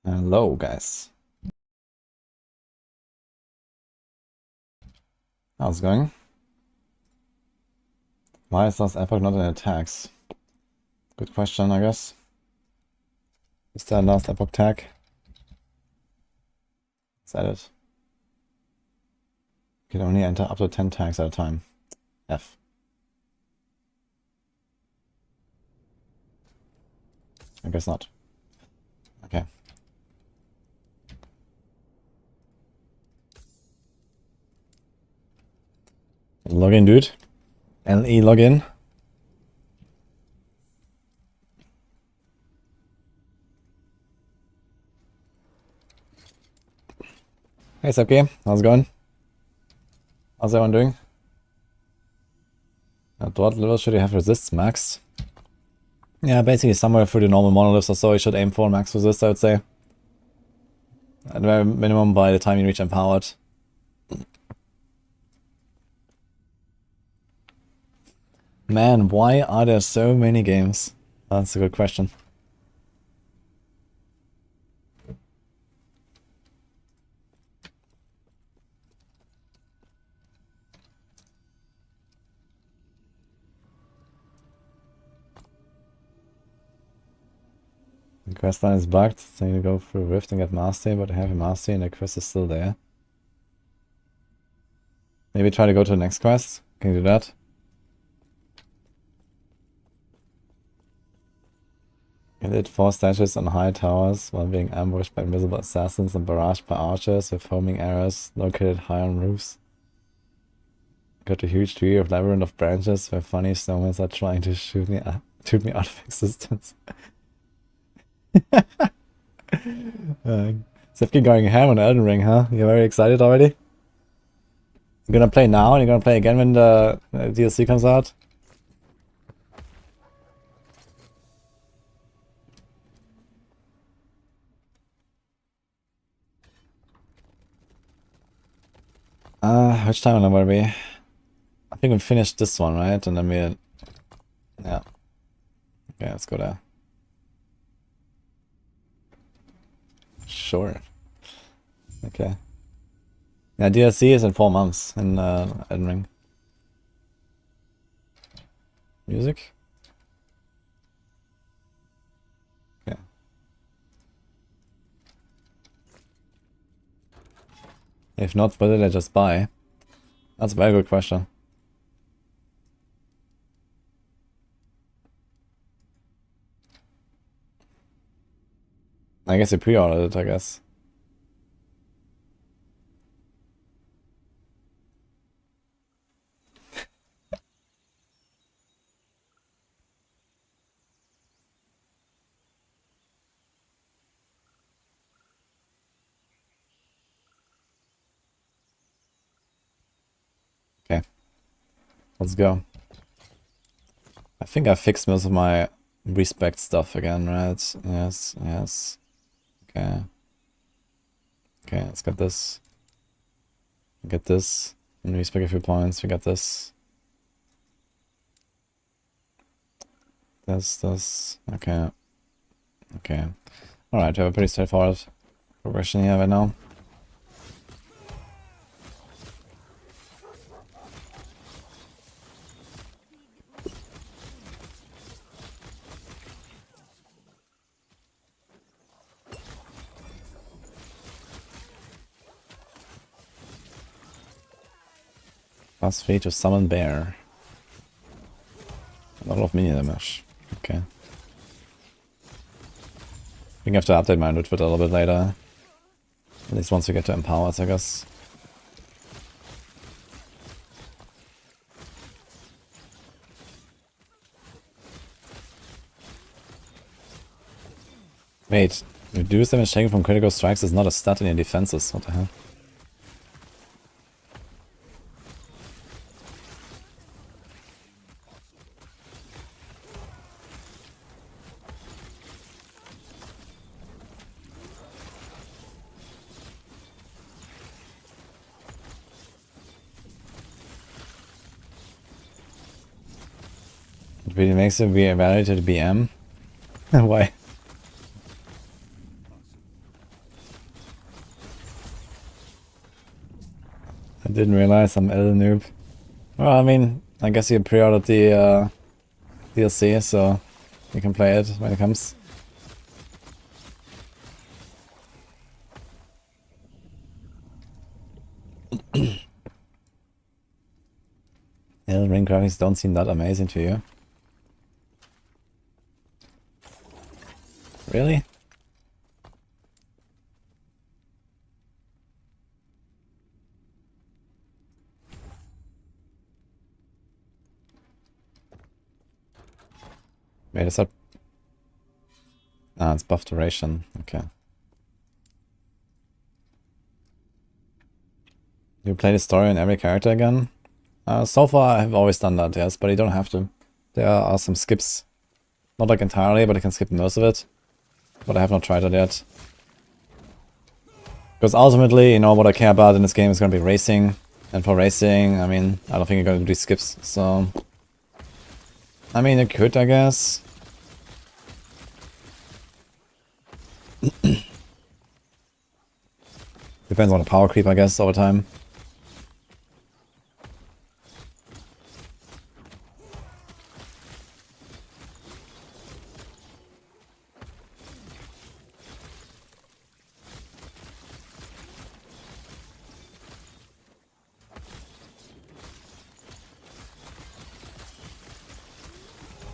Hello, guys. How's it going? Why is last epoch not in attacks? Good question, I guess. Is that last epoch tag? Is that it? You can only enter up to 10 tags at a time. F. I guess not. Okay. Login, dude. LE login. Hey, Sepke. How's it going? How's everyone doing? At what level should you have resists maxed? Yeah, basically somewhere through the normal monoliths or so you should aim for max resist, I would say. At the very minimum by the time you reach empowered. Man, why are there so many games? That's a good question. The quest line is bugged, so you go through Rift and get Mastery, but I have a Mastery and the quest is still there. Maybe try to go to the next quest. Can you do that? You did 4 stashes on high towers while being ambushed by invisible assassins and barraged by archers with homing arrows located high on roofs. Got a huge tree of labyrinth of branches where funny snowmen are trying to shoot me out of existence. Sifki going ham on Elden Ring, huh? You're very excited already? You're gonna play now and you're gonna play again when the DLC comes out? Which time will we be? I think we finished this one, right? And then we... Yeah. Okay, let's go there. Sure. Okay. Yeah, DLC is in 4 months in Elden Ring. Music? Okay. If not, what did I just buy? That's a very good question. I guess you pre-ordered it, I guess. Okay. Let's go. I think I fixed most of my respect stuff again, right? Yes, yes. Okay. Okay, let's get this. Get this. And respect a few points. We got this. This. Okay. Okay. Alright, we have a pretty straightforward progression here right now. +3 to summon bear. A lot of minion damage. Okay. I think I have to update my Druid a little bit later. At least once we get to empowered, I guess. Wait, reduce damage taken from critical strikes is not a stat in your defenses. What the hell? It really makes it be evaluated BM? Why? I didn't realize I'm L noob. Well, I mean, I guess you pre-ordered the DLC, so you can play it when it comes. Ring graphics don't seem that amazing to you. Really? Wait, is that... Ah, it's buff duration. Okay. You play the story on every character again? So far, I've always done that, yes, but you don't have to. There are some skips. Not like entirely, but I can skip most of it. But I have not tried it yet. Because ultimately, you know, what I care about in this game is going to be racing. And for racing, I mean, I don't think you're going to do these skips, so... I mean, it could, I guess. Depends on the power creep, I guess, over time.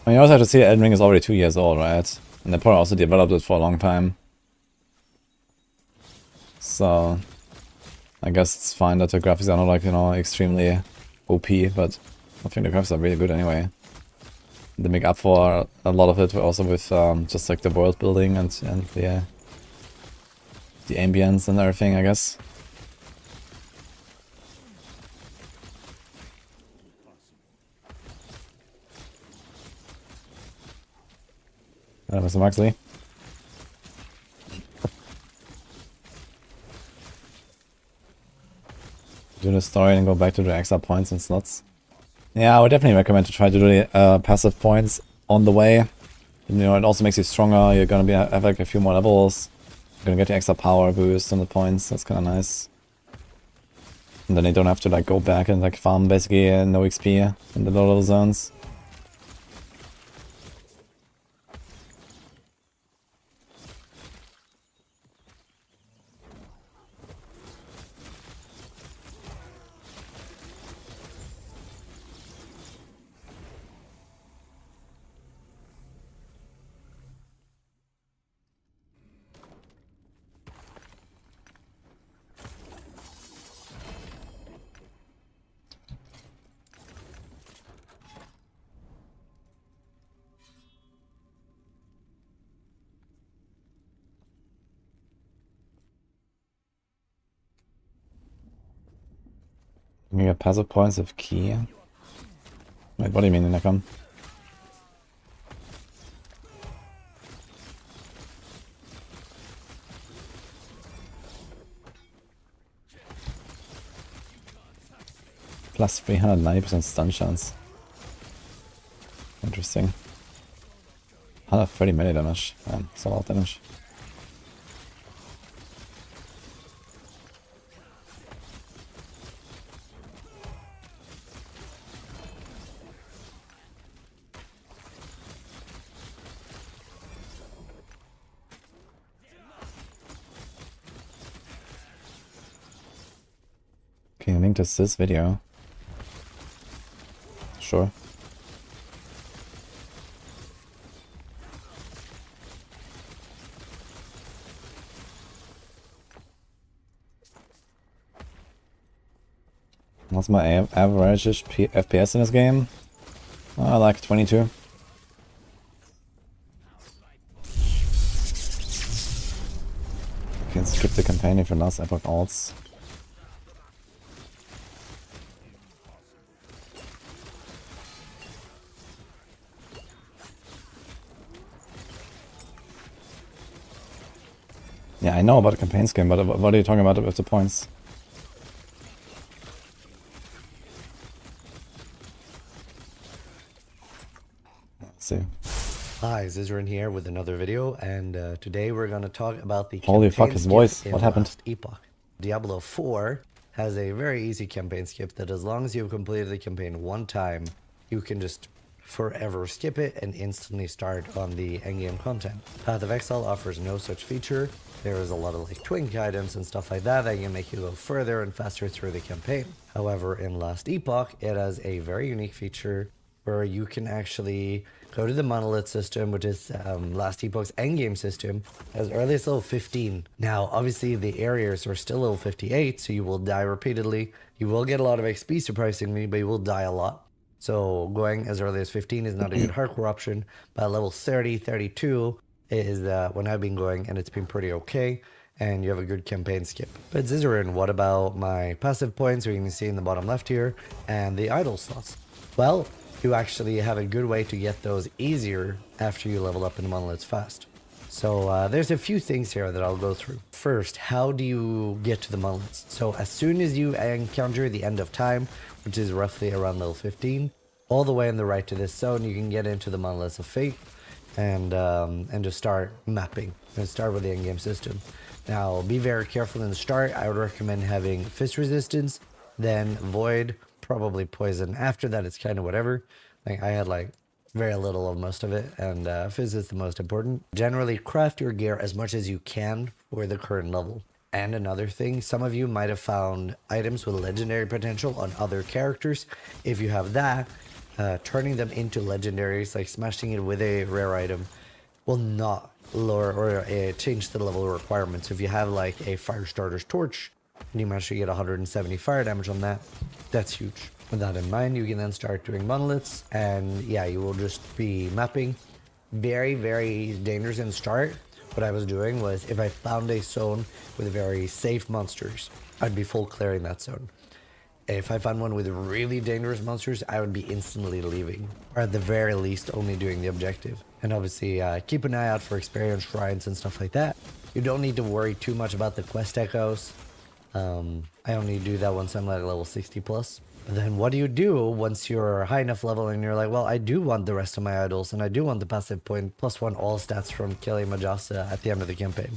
I mean, you also have to see Elden Ring is already 2 years old, right? And they probably also developed it for a long time. So... I guess it's fine that the graphics are not like, you know, extremely OP, but I think the graphics are really good anyway. They make up for a lot of it also with just like the world building and the ambience and everything, I guess. Mr. Maxley. Do the story and go back to the extra points and slots. Yeah, I would definitely recommend to try to do the passive points on the way. You know, it also makes you stronger. You're gonna have like a few more levels. You're gonna get the extra power boost on the points. That's kind of nice. And then you don't have to like go back and like farm basically no XP in the low level zones. You get passive points of key. Wait, what do you mean, Necrom? Plus 390% stun chance. Interesting. 130 melee damage. Man, that's a lot of damage. Can you link to this video? Sure. What's my average FPS in this game? I like 22. You can skip the campaign if you lost Epoch alts. Yeah, I know about the campaign skin, but what are you talking about with the points? Let's see. Hi, Zizrin here with another video, and today we're going to talk about the Holy fuck, campaign his skip voice. in What happened? last Epoch. Diablo 4 has a very easy campaign skip that as long as you've completed the campaign one time, you can just forever skip it and instantly start on the endgame content. Path of Exile offers no such feature. There is a lot of like twink items and stuff like that can make you go further and faster through the campaign. However, in Last Epoch, it has a very unique feature where you can actually go to the monolith system, which is Last Epoch's endgame system, as early as level 15. Now, obviously, the areas are still level 58, so you will die repeatedly. You will get a lot of XP, surprisingly, but you will die a lot. So going as early as 15 is not a good hardcore option, but level 30, 32 is when I've been going, and it's been pretty okay, and you have a good campaign skip. But Zizarin, what about my passive points, you can see in the bottom left here, and the idle slots? Well, you actually have a good way to get those easier after you level up in the monoliths fast. So there's a few things here that I'll go through. First, how do you get to the monoliths? So as soon as you encounter the end of time, which is roughly around level 15, all the way on the right to this zone, you can get into the monoliths of fate and just start mapping and start with the endgame system. Now, be very careful in the start. I would recommend having fist resistance, then void, probably poison. After that, it's kind of whatever. Like I had like very little of most of it, and fizz is the most important. Generally, craft your gear as much as you can for the current level. And another thing, some of you might have found items with legendary potential on other characters. If you have that, turning them into legendaries, like smashing it with a rare item, will not lower or change the level requirements. If you have like a Firestarter's Torch, and you manage to get 170 fire damage on that, that's huge. With that in mind, you can then start doing monoliths, and yeah, you will just be mapping. Very, very dangerous in the start. What I was doing was, if I found a zone with very safe monsters, I'd be full clearing that zone. If I found one with really dangerous monsters, I would be instantly leaving, or at the very least only doing the objective. And obviously keep an eye out for experience shrines and stuff like that. You don't need to worry too much about the quest echoes. I only do that once I'm like level 60 plus. But then what do you do once you're high enough level and you're like, well, I do want the rest of my idols, and I do want the passive point +1 all stats from killing Majasa at the end of the campaign?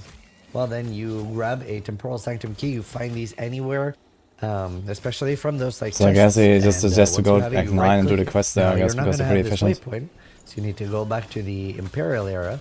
Well, then you grab a Temporal Sanctum key. You find these anywhere, especially from those like So I guess he just and, suggests to once go you have it, Act you 9 and do the right-click. quest there, Now, I guess, you're not because they're gonna pretty have this efficient. waypoint, so you need to go back to the Imperial era.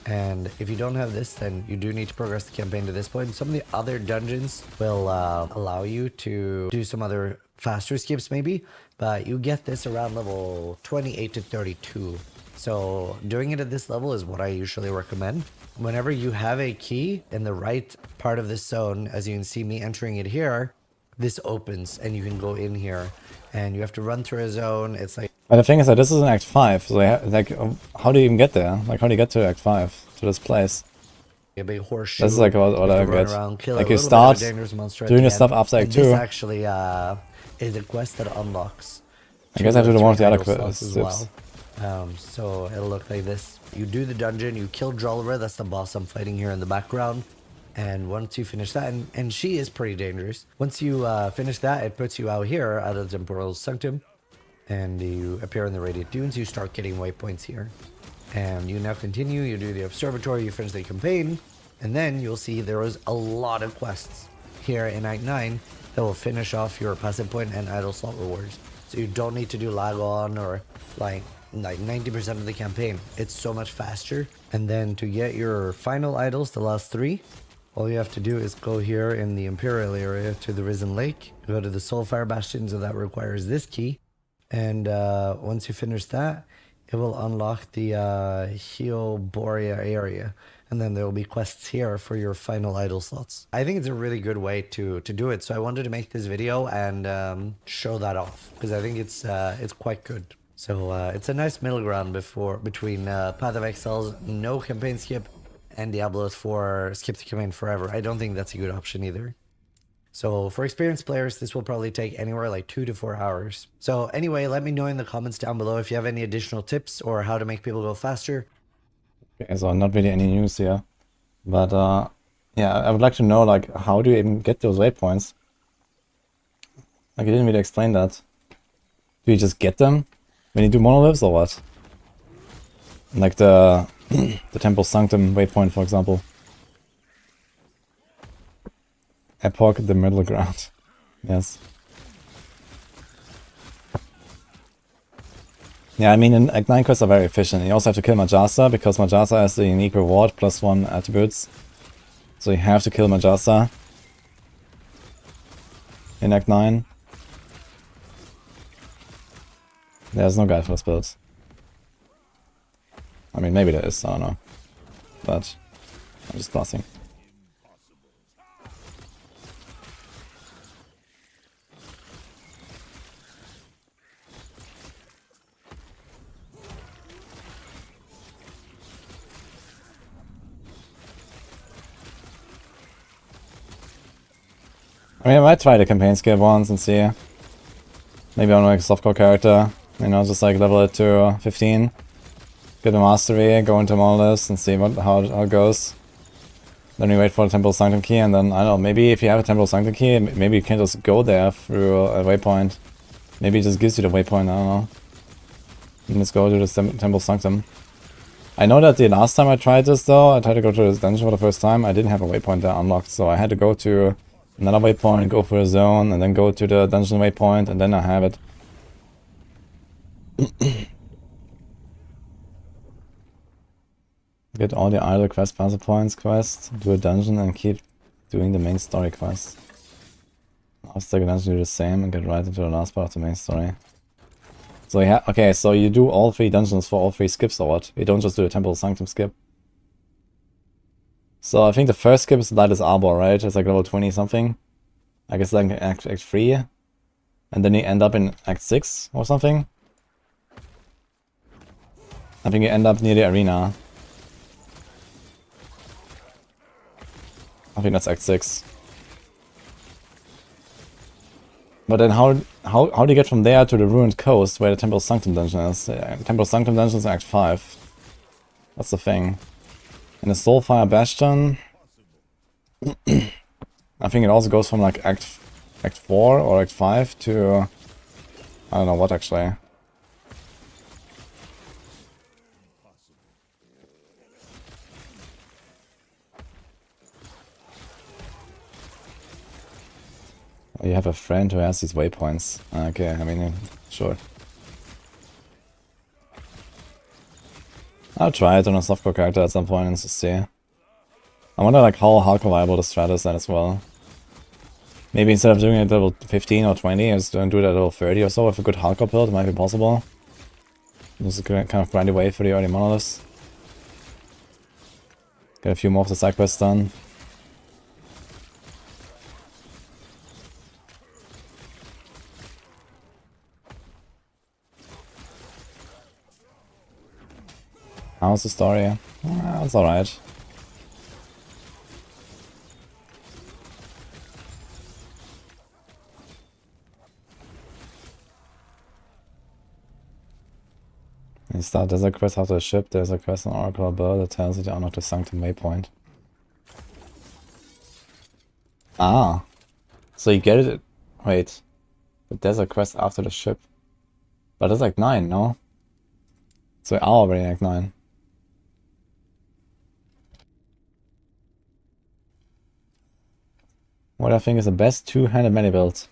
And if you don't have this, then you do need to progress the campaign to this point. Some of the other dungeons will allow you to do some other faster skips maybe, but you get this around level 28 to 32. So doing it at this level is what I usually recommend. Whenever you have a key in the right part of this zone, as you can see me entering it here, this opens and you can go in here, and you have to run through a zone. It's like, But the thing is that this is an Act 5, so like, how do you even get there? Like, how do you get to Act 5, to this place? a big horseshoe. This is like what You I have to run get. around, kill Like a you little bit of a start dangerous monster at doing the the stuff end. after Act And 2. this actually is a quest that unlocks. I guess I have to do one of the other idle quests slots as well. So it'll look like this. You do the dungeon, you kill Jolra, that's the boss I'm fighting here in the background. And once you finish that, and she is pretty dangerous. Once you finish that, it puts you out here out of the Temporal Sanctum, and you appear in the Radiant Dunes. You start getting waypoints here. And you now continue, you do the Observatory, you finish the campaign, and then you'll see there is a lot of quests here in Act 9 that will finish off your passive point and idle slot rewards. So you don't need to do lag on or like 90% of the campaign. It's so much faster. And then to get your final idols, the last 3, all you have to do is go here in the Imperial area to the Risen Lake, go to the Soulfire Bastion, so that requires this key. And once you finish that, it will unlock the Heoboria area. And then there will be quests here for your final idol slots. I think it's a really good way to do it. So I wanted to make this video and show that off, because I think it's quite good. So it's a nice middle ground between Path of Exile's no campaign skip and Diablo's for skip the campaign forever. I don't think that's a good option either. So for experienced players, this will probably take anywhere like 2 to 4 hours. So anyway, let me know in the comments down below if you have any additional tips or how to make people go faster. Okay, so not really any news here. But yeah, I would like to know, like, how do you even get those waypoints? Like, you didn't really explain that. Do you just get them when you do monoliths or what? Like the the Temple Sanctum waypoint, for example. Epoch, the middle ground. Yes. Yeah, I mean, in Act 9 quests are very efficient. You also have to kill Majasa, because Majasa has the unique reward +1 attributes. So you have to kill Majasa in Act 9. There's no guide for this build. I mean, maybe there is, I don't know. But I'm just passing. I mean, I might try the campaign skip once and see. Maybe I'm like a softcore character, you know, just like level it to 15. Get a mastery, go into Monolith and see how it goes. Then we wait for the Temple Sanctum key, and then, I don't know, maybe if you have a Temple Sanctum key, maybe you can just go there through a waypoint. Maybe it just gives you the waypoint, I don't know. You can just go to the Temple Sanctum. I know that the last time I tried this though, I tried to go to this dungeon for the first time, I didn't have a waypoint there unlocked, so I had to go to another waypoint, go for a zone, and then go to the dungeon waypoint, and then I have it. Get all the idle quest puzzle points quest, do a dungeon, and keep doing the main story quest. I'll stick a dungeon, do the same, and get right into the last part of the main story. So yeah, okay, so you do all 3 dungeons for all 3 skips or what? You don't just do a Temple Sanctum skip. So I think the first skip is the Lightest Arbor, right? It's like level 20 something. I guess like Act 3. And then you end up in Act 6 or something. I think you end up near the arena. I think that's Act 6. But then how do you get from there to the Ruined Coast where the Temple Sanctum dungeon is? Temple Sanctum dungeon is Act 5. That's the thing. And the Soulfire Bastion, I think it also goes from like Act 4 or Act 5 to, I don't know what actually. You have a friend who has these waypoints. Okay, I mean, sure. I'll try it on a softcore character at some point and just see. I wonder like how hardcore viable the strat is then as well. Maybe instead of doing it at level 15 or 20, just do it at level 30 or so with a good hardcore build, it might be possible. Just kind of grind away for the early monoliths. Get a few more of the side quests done. How's the story? It's alright. You start desert quest after a ship, there's a quest on Oracle Bird that tells you to unlock the Sanctum Waypoint. Ah. So you get it. Wait. The desert quest after the ship. But that's like 9, no? So we are already like 9. What I think is the best two-handed melee build.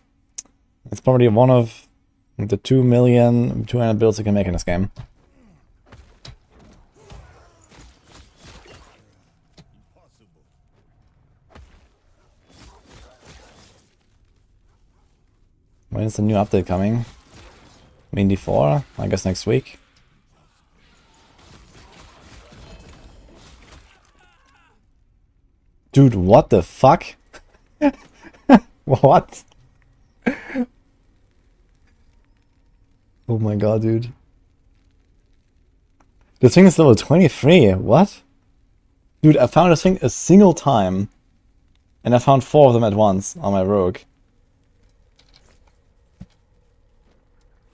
It's probably one of the 2 million two-handed builds you can make in this game. When is the new update coming? I mean D4? I guess next week. Dude, what the fuck? What? Oh my god, dude. This thing is level 23, what? Dude, I found this thing a single time. And I found 4 of them at once on my rogue.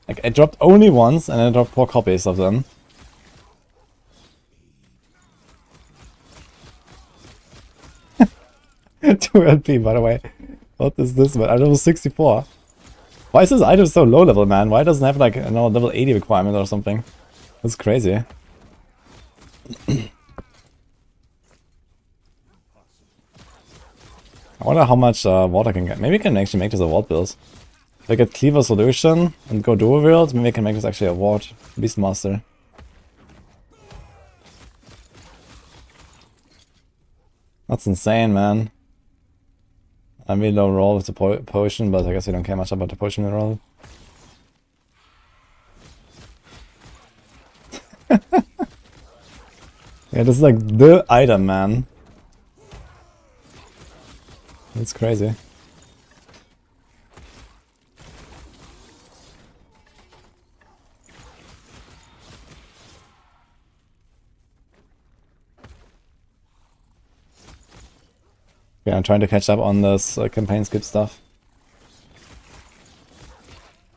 Like, I dropped only once and I dropped 4 copies of them. Two LP, by the way. What is this, man? I'm level 64. Why is this item so low level, man? Why doesn't it have like a level 80 requirement or something? That's crazy. I wonder how much water I can get. Maybe I can actually make this a ward build. If I get Cleaver Solution and go dual wield, maybe I can make this actually a ward Beastmaster. That's insane, man. I really don't roll with the potion, but I guess we don't care much about the potion roll. Yeah, this is like the item, man. That's crazy. Yeah, I'm trying to catch up on this campaign skip stuff.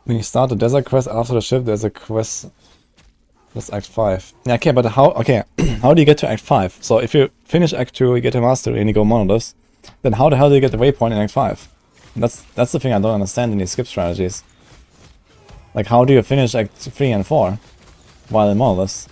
When you start the desert quest after the ship, there's a quest. That's Act 5. Yeah, okay, but how? Okay, how do you get to Act 5? So if you finish Act 2, you get a mastery and you go monoliths, then how the hell do you get the waypoint in Act 5? That's the thing I don't understand in these skip strategies. Like, how do you finish Act 3 and 4 while in monoliths?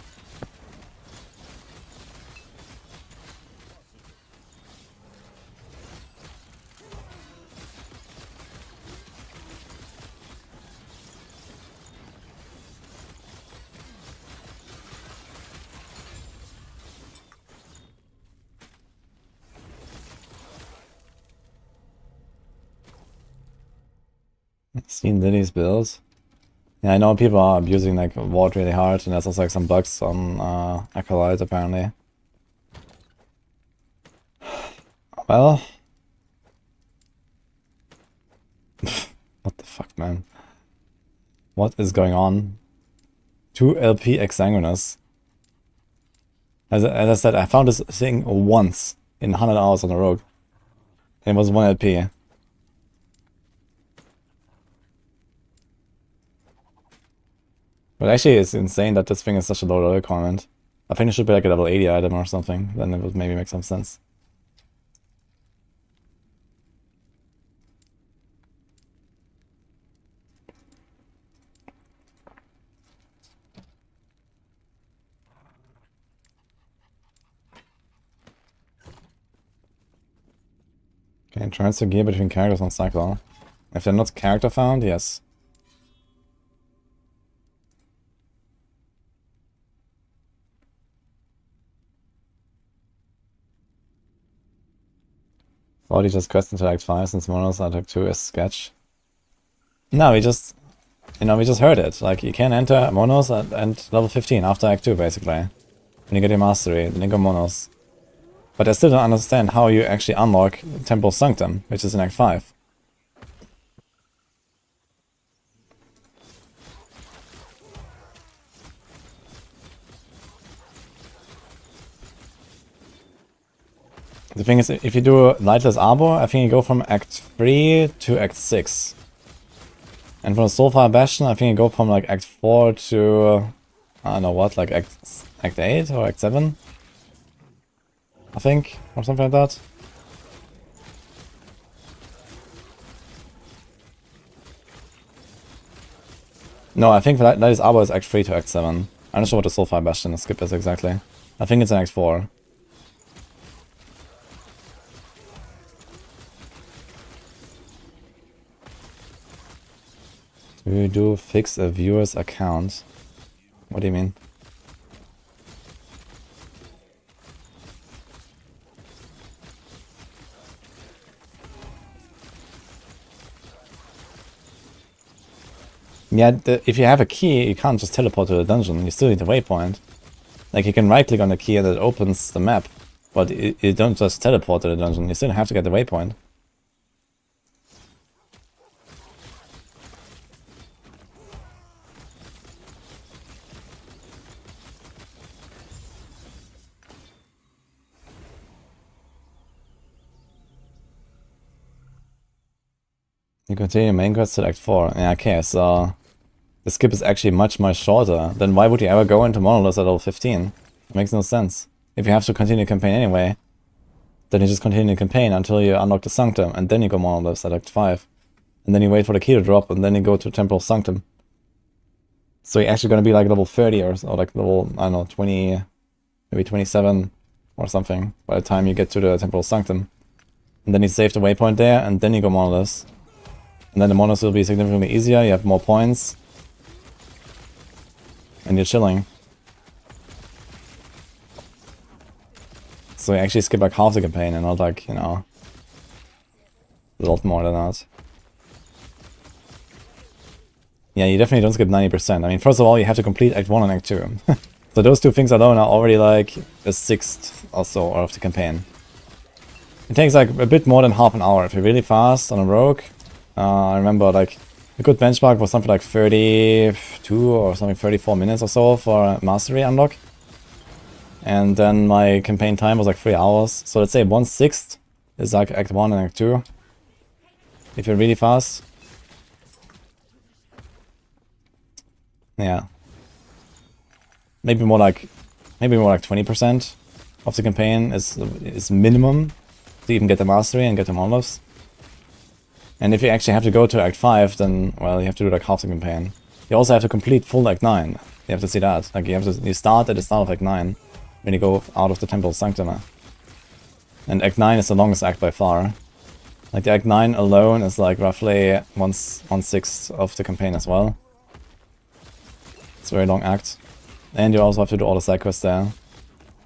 Seen Lily's build. Yeah, I know people are abusing like ward really hard, and there's also like some bugs on Acolyte apparently. Well, what the fuck, man? What is going on? 2 LP Exsanguinous. As I said, I found this thing once in 100 hours on the rogue. It was 1 LP. But actually, it's insane that this thing is such a low requirement. I think it should be like a level 80 item or something. Then it would maybe make some sense. Okay, transfer gear between characters on cycle. If they're not character found, yes. Thought he just quest into Act 5 since Monos Act 2 is sketch. No, we just... You know, we just heard it. Like, you can enter Monos and level 15 after Act 2, basically. When you get your mastery, then you go Monos. But I still don't understand how you actually unlock Temple Sanctum, which is in Act 5. The thing is, if you do Lightless Arbor, I think you go from Act 3 to Act 6. And from the Soulfire Bastion, I think you go from like Act 4 to... I don't know what, like Act 8 or Act 7? I think, or something like that. No, I think Lightless Arbor is Act 3 to Act 7. I'm not sure what the Soulfire Bastion skip is exactly. I think it's in Act 4. Do you fix a viewer's account? What do you mean? Yeah, if you have a key, you can't just teleport to the dungeon. You still need a waypoint. Like, you can right-click on the key and it opens the map. But you don't just teleport to the dungeon. You still have to get the waypoint. You continue main quest to Act 4. Yeah, okay, so... The skip is actually much shorter. Then why would you ever go into Monolith at level 15? It makes no sense. If you have to continue the campaign anyway, then you just continue the campaign until you unlock the Sanctum, and then you go Monolith at Act 5. And then you wait for the key to drop, and then you go to Temple of Sanctum. So you're actually going to be like level 30 or like level, I don't know, 20, maybe 27 or something by the time you get to the Temple of Sanctum. And then you save the waypoint there, and then you go monoliths. And then the monoliths will be significantly easier, you have more points. And you're chilling. So you actually skip like half the campaign and not like, you know, a lot more than that. Yeah, you definitely don't skip 90%. I mean, first of all, you have to complete Act 1 and Act 2. So those two things alone are already like a sixth or so of the campaign. It takes like a bit more than half an hour if you're really fast on a rogue. I remember like a good benchmark was something like 32 or something 34 minutes or so for a mastery unlock. And then my campaign time was like 3 hours. So let's say 1/6 is like Act 1 and Act 2. If you're really fast. Yeah. Maybe more like 20% of the campaign is minimum to even get the mastery and get the monoliths. And if you actually have to go to Act 5, then, well, you have to do like half the campaign. You also have to complete full Act 9. You have to see that. Like, you start at the start of Act 9 when you go out of the Temple Sanctum. And Act 9 is the longest act by far. Like, the Act 9 alone is like roughly 1/6 of the campaign as well. It's a very long act. And you also have to do all the side quests there.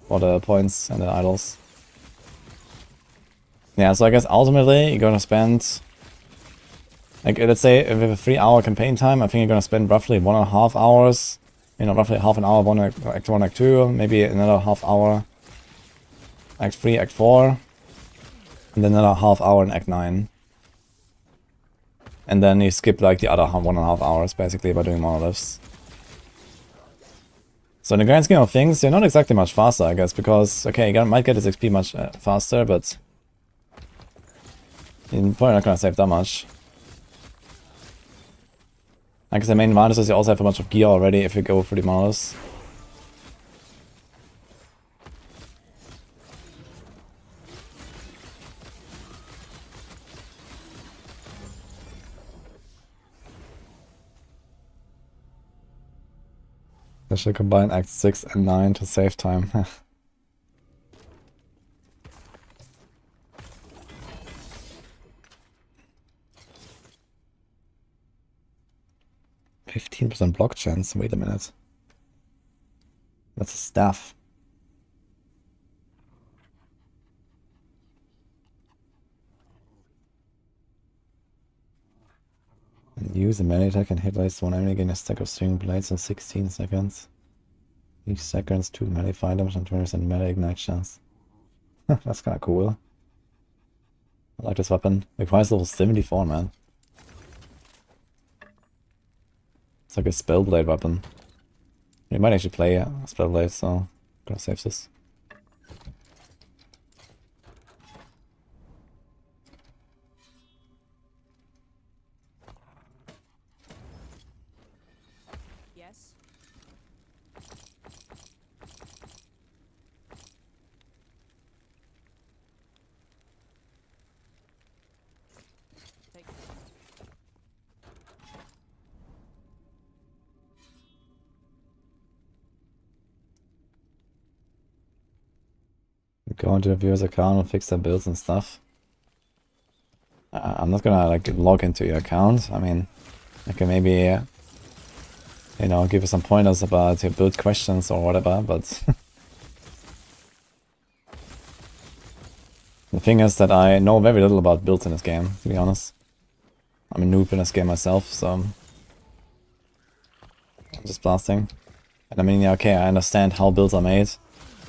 For the points and the idols. Yeah, so I guess ultimately you're gonna spend... Like, let's say if we have a 3-hour campaign time, I think you're gonna spend roughly 1.5 hours. You know, roughly half an hour, Act 1, Act 2, maybe another half hour. Act 3, Act 4. And then another half hour in Act 9. And then you skip like the other 1.5 hours basically by doing monoliths. So in the grand scheme of things, you're not exactly much faster, I guess, because, okay, you might get this XP much faster, but you're probably not gonna save that much. I guess the main advantage is you also have a bunch of gear already if you go for the monoliths. I should combine Act 6 and 9 to save time. 15% block chance, wait a minute. That's a staff. And use a melee attack and hit at least one enemy, gain a stack of string blades in 16 seconds. Each seconds 2 melee fire damage and 20% melee ignite chance. That's kinda cool. I like this weapon. The price level 74, man. It's like a spellblade weapon. You might actually play a spellblade, so I'm gonna save this. Yes. Take Go into the viewer's account and fix their builds and stuff. I'm not gonna like log into your account. I mean, I can maybe, you know, give you some pointers about your build questions or whatever, but the thing is that I know very little about builds in this game, to be honest. I'm a noob in this game myself, so I'm just blasting. And I mean, yeah, okay, I understand how builds are made,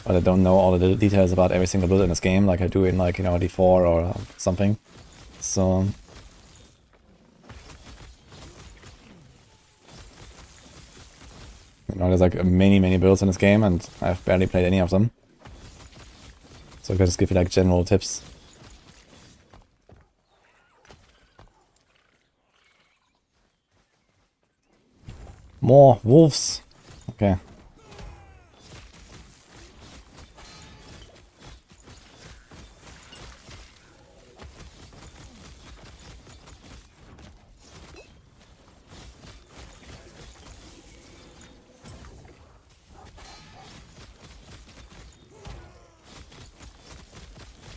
but I don't know all the details about every single build in this game, like I do in, like, you know, D4 or something. So you know, there's like many builds in this game, and I've barely played any of them. So I can just give you like general tips. More wolves. Okay.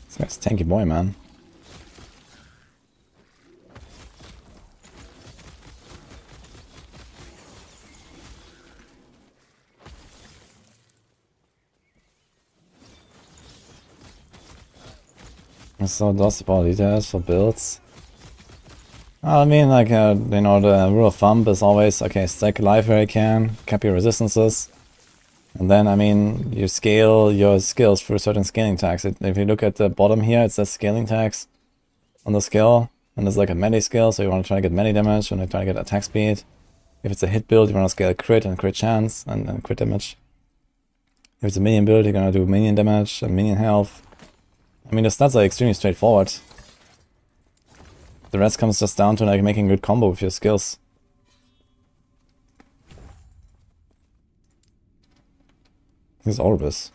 This guy's a tanky boy, man. So lots about details for builds. I mean, like, you know, the rule of thumb is always, okay, stack life where you can, cap your resistances. And then, I mean, you scale your skills through certain scaling tags. If you look at the bottom here, it says scaling tags on the skill. And there's like a melee skill, so you want to try to get melee damage, you want to try to get attack speed. If it's a hit build, you want to scale crit and crit chance and crit damage. If it's a minion build, you're going to do minion damage and minion health. I mean, the stats are extremely straightforward. The rest comes just down to like making good combo with your skills. This is Orbis.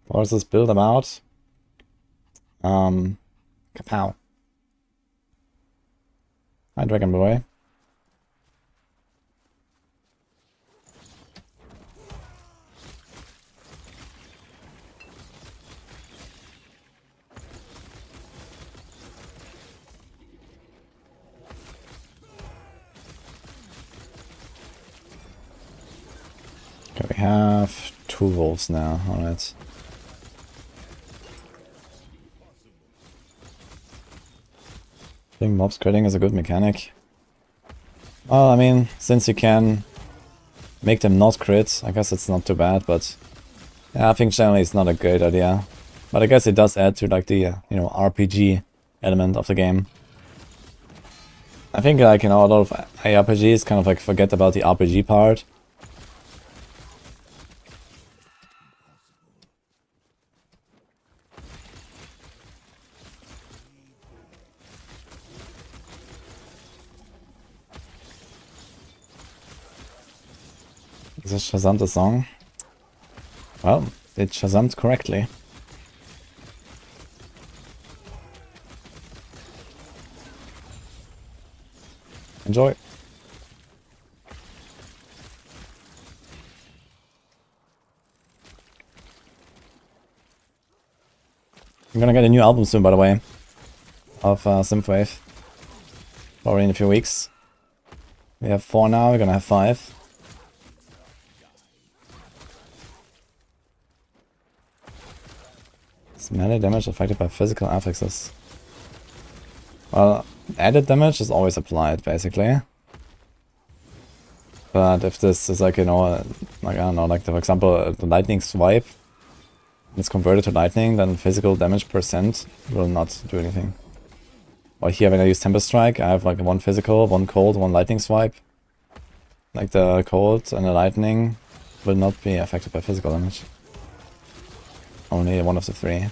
What is this build about? Kapow. Hi, Dragon Boy. Okay, we have 2 wolves now, alright. I think mob critting is a good mechanic. Well, I mean, since you can make them not crit, I guess it's not too bad, but yeah, I think generally it's not a great idea. But I guess it does add to like the, you know, RPG element of the game. I think like, you know, a lot of ARPGs kind of like forget about the RPG part. Is this Shazam the song? Well, it Shazammed correctly. Enjoy. I'm gonna get a new album soon, by the way, of Synthwave. Probably in a few weeks. We have 4 now, we're gonna have 5. Is melee damage affected by physical affixes? Well, added damage is always applied, basically. But if this is like, you know, like, I don't know, like, for example, the lightning swipe, it's converted to lightning, then physical damage percent will not do anything. Or here, when I use Tempest Strike, I have like 1 physical, 1 cold, 1 lightning swipe. Like the cold and the lightning will not be affected by physical damage. Only 1 of the 3.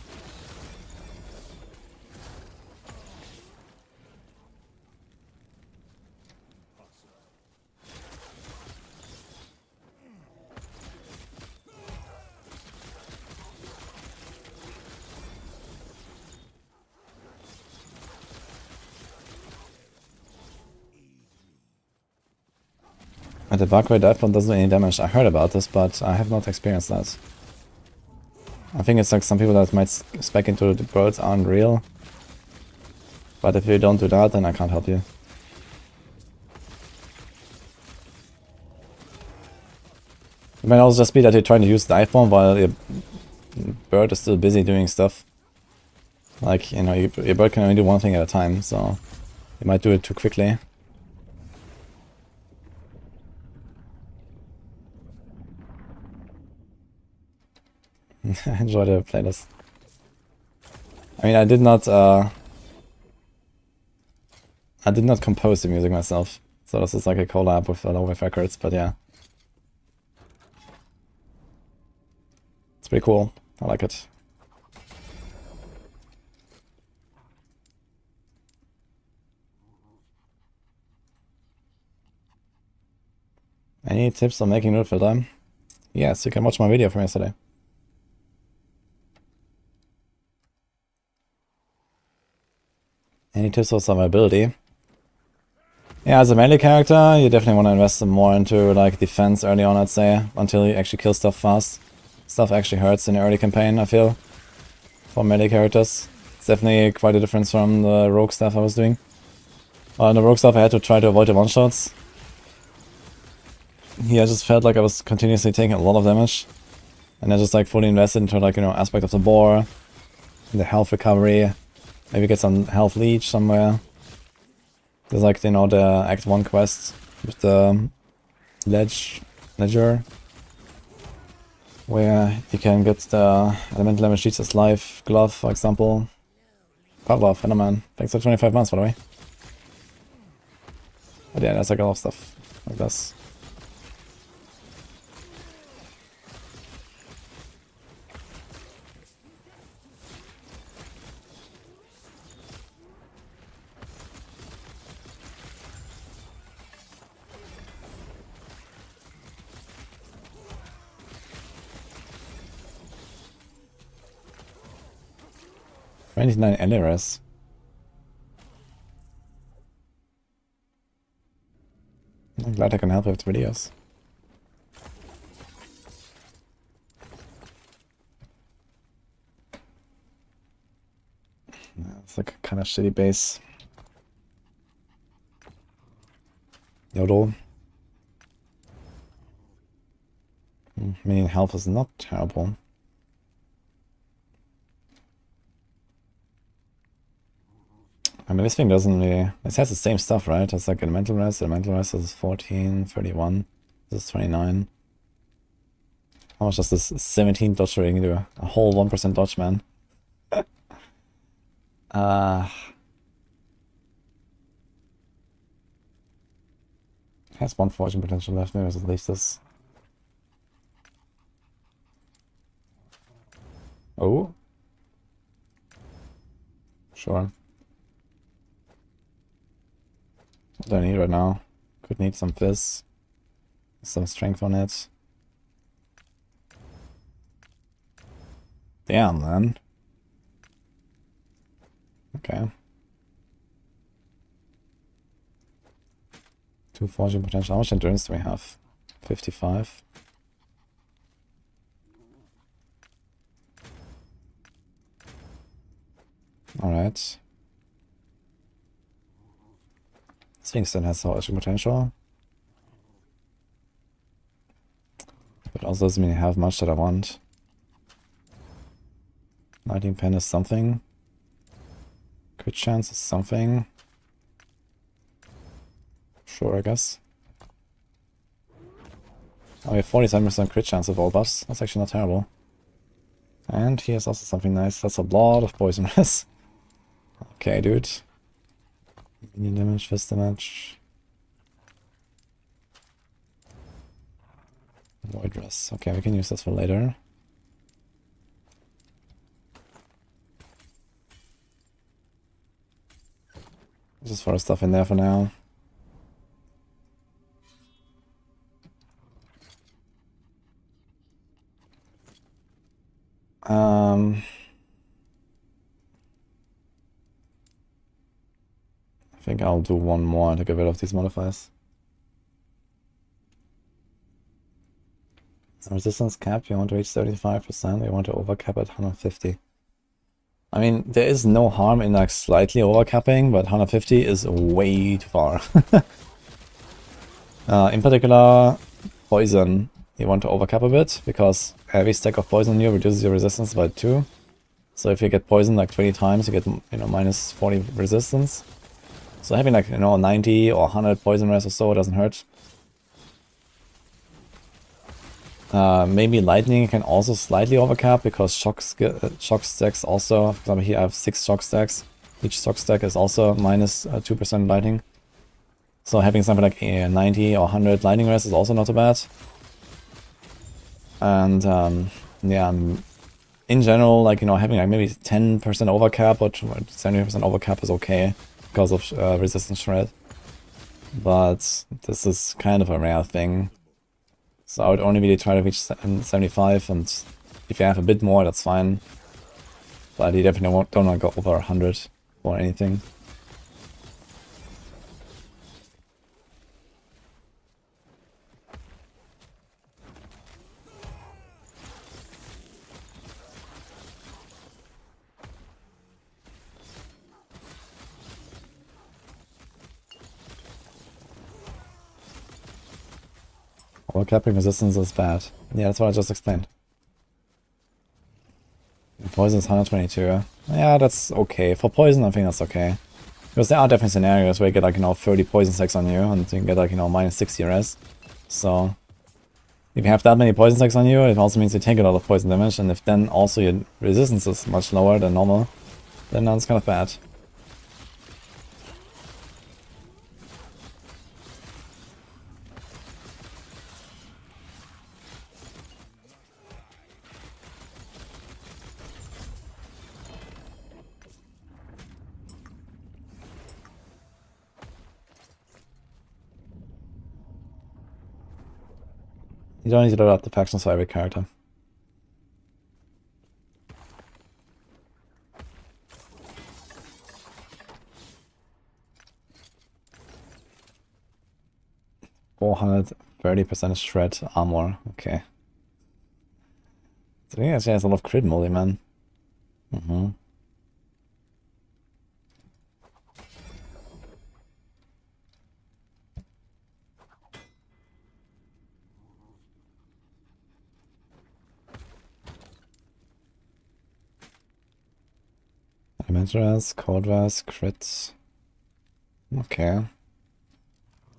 And the Valkyrie dive bomb doesn't do any damage. I heard about this, but I have not experienced that. I think it's like some people that might spec into the birds aren't real. But if you don't do that, then I can't help you. It might also just be that you're trying to use dive bomb while your bird is still busy doing stuff. Like, you know, your bird can only do one thing at a time, so you might do it too quickly. I enjoy the playlist. I mean, I did not compose the music myself, so this is like a collab with Lowwave Records, but yeah. It's pretty cool. I like it. Any tips on making root filter? Yes, you can watch my video from yesterday. Any tips for survivability? Yeah, as a melee character, you definitely want to invest more into like defense early on, I'd say, until you actually kill stuff fast. Stuff actually hurts in the early campaign, I feel, for melee characters. It's definitely quite a difference from the rogue stuff I was doing. In the rogue stuff I had to try to avoid the one-shots. Here I just felt like I was continuously taking a lot of damage. And I just like fully invested into like, you know, aspect of the boar, the health recovery, maybe get some health leech somewhere. There's like, you know, the Act 1 quest with the ledger, where you can get the elemental damage Jesus life glove, for example. Pavlov, hello man. Thanks for 25 months, by the way. But yeah, there's like a lot of stuff like this. $29 LRS. I'm glad I can help with videos. It's like a kind of shitty base. Yodel. Minion health is not terrible. I mean, this thing doesn't really... It has the same stuff, right? It's like elemental rest. Elemental rest is 14, 31. This is 29. How much does this 17 dodge rating do? A whole 1% dodge, man. Has one fortune potential left. Maybe I should leave this. Oh. Sure. What do I need right now? Could need some fizz. Some strength on it. Damn, man. Okay. 2 fortune potential. How much endurance do we have? 55. Alright. Sphinx then has fortune potential. But also doesn't mean I have much that I want. 19 pen is something. Crit chance is something. Sure, I guess. Oh, we have 47% crit chance with all buffs. That's actually not terrible. And here's also something nice. That's a lot of poison rest. Okay, dude. Minion damage, fist damage. Void rest. Okay, we can use this for later. Just throw stuff in there for now. I think I'll do one more to get rid of these modifiers. Resistance cap, you want to reach 35%, you want to overcap at 150. I mean, there is no harm in like slightly overcapping, but 150 is way too far. In particular, poison, you want to overcap a bit, because every stack of poison on you reduces your resistance by 2. So if you get poisoned like 20 times, you get, you know, minus 40 resistance. So having like, you know, 90 or 100 poison rest or so doesn't hurt. Maybe lightning can also slightly overcap, because shock stacks also, for example here I have 6 shock stacks. Each shock stack is also minus 2% lightning. So having something like 90 or 100 lightning rest is also not too bad. And yeah, in general, like, you know, having like maybe 10% overcap or 70% overcap is okay because of resistance shred. But this is kind of a rare thing. So I would only really try to reach 75, and if you have a bit more, that's fine. But you definitely don't want to go over 100 or anything. Well, capping resistance is bad. Yeah, that's what I just explained. Poison is 122. Yeah, that's okay. For poison, I think that's okay. Because there are definitely scenarios where you get like, 30 poison stacks on you and you can get like, minus 60 res. So, if you have that many poison stacks on you, it also means you take a lot of poison damage, and if then also your resistance is much lower than normal, then that's kind of bad. You don't need to load up the factions for every character. $430% shred armor. Okay. So I think actually has a lot of crit molly, man. Adventurers, Cold Res, crits. Okay.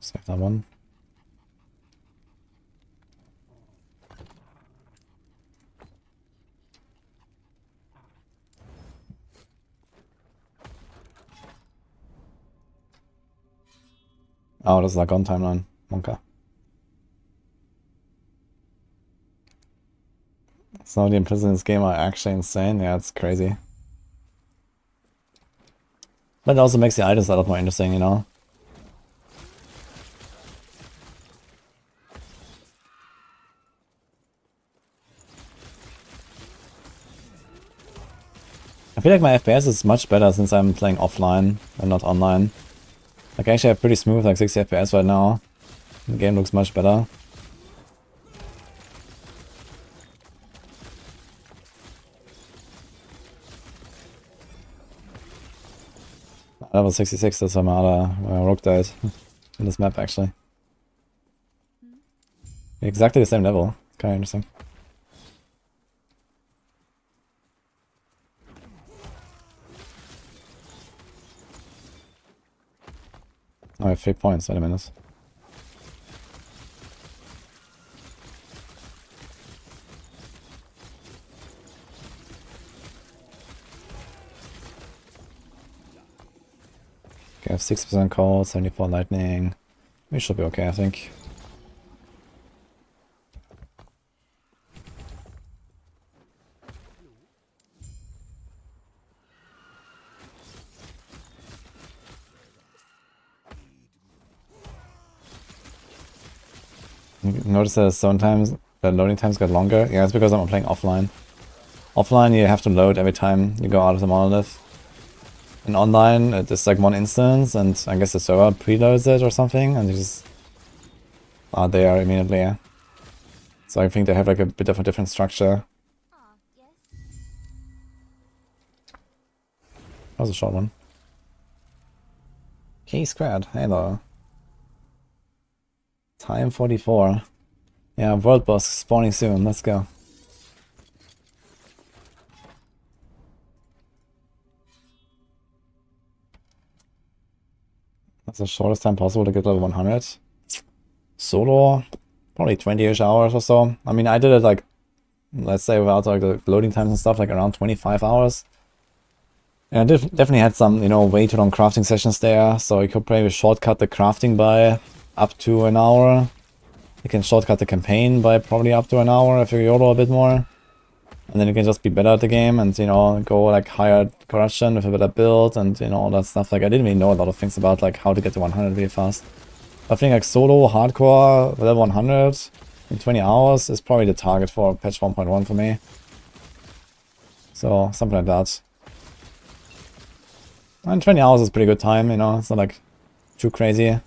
Save that one. Oh, das ist like on timeline. Okay. Some of the implicits in this game are actually insane. Yeah, it's crazy. But it also makes the items a lot more interesting, I feel like my FPS is much better since I'm playing offline and not online. Like, I actually have pretty smooth, like 60 FPS right now. The game looks much better. Level 66, that's Armada, where Rook died in this map, actually. Exactly the same level. Kind of interesting. Oh, I have 3 points, wait a minute. Okay, I have 6% cold, 74 lightning. We should be okay, I think. Notice that sometimes the loading times get longer. Yeah, it's because I'm playing offline. Offline, you have to load every time you go out of the monolith. And online, it's like one instance, and I guess the server preloads it or something, and you just are there immediately. Yeah. So I think they have like a bit of a different structure. That was a short one. K squared, hello. Time 44. Yeah, world boss spawning soon, let's go. That's the shortest time possible to get level 100. Solo, probably 20-ish hours or so. I mean, I did it like, let's say without like the loading times and stuff, like around 25 hours. And I definitely had some, way too long crafting sessions there, so you could probably shortcut the crafting by up to an hour. You can shortcut the campaign by probably up to an hour if you YOLO a bit more. And then you can just be better at the game and, go like higher corruption with a better build and, all that stuff. Like, I didn't really know a lot of things about like how to get to 100 really fast. I think like solo, hardcore, level 100 in 20 hours is probably the target for patch 1.1 for me. So, something like that. And 20 hours is a pretty good time, it's not like too crazy.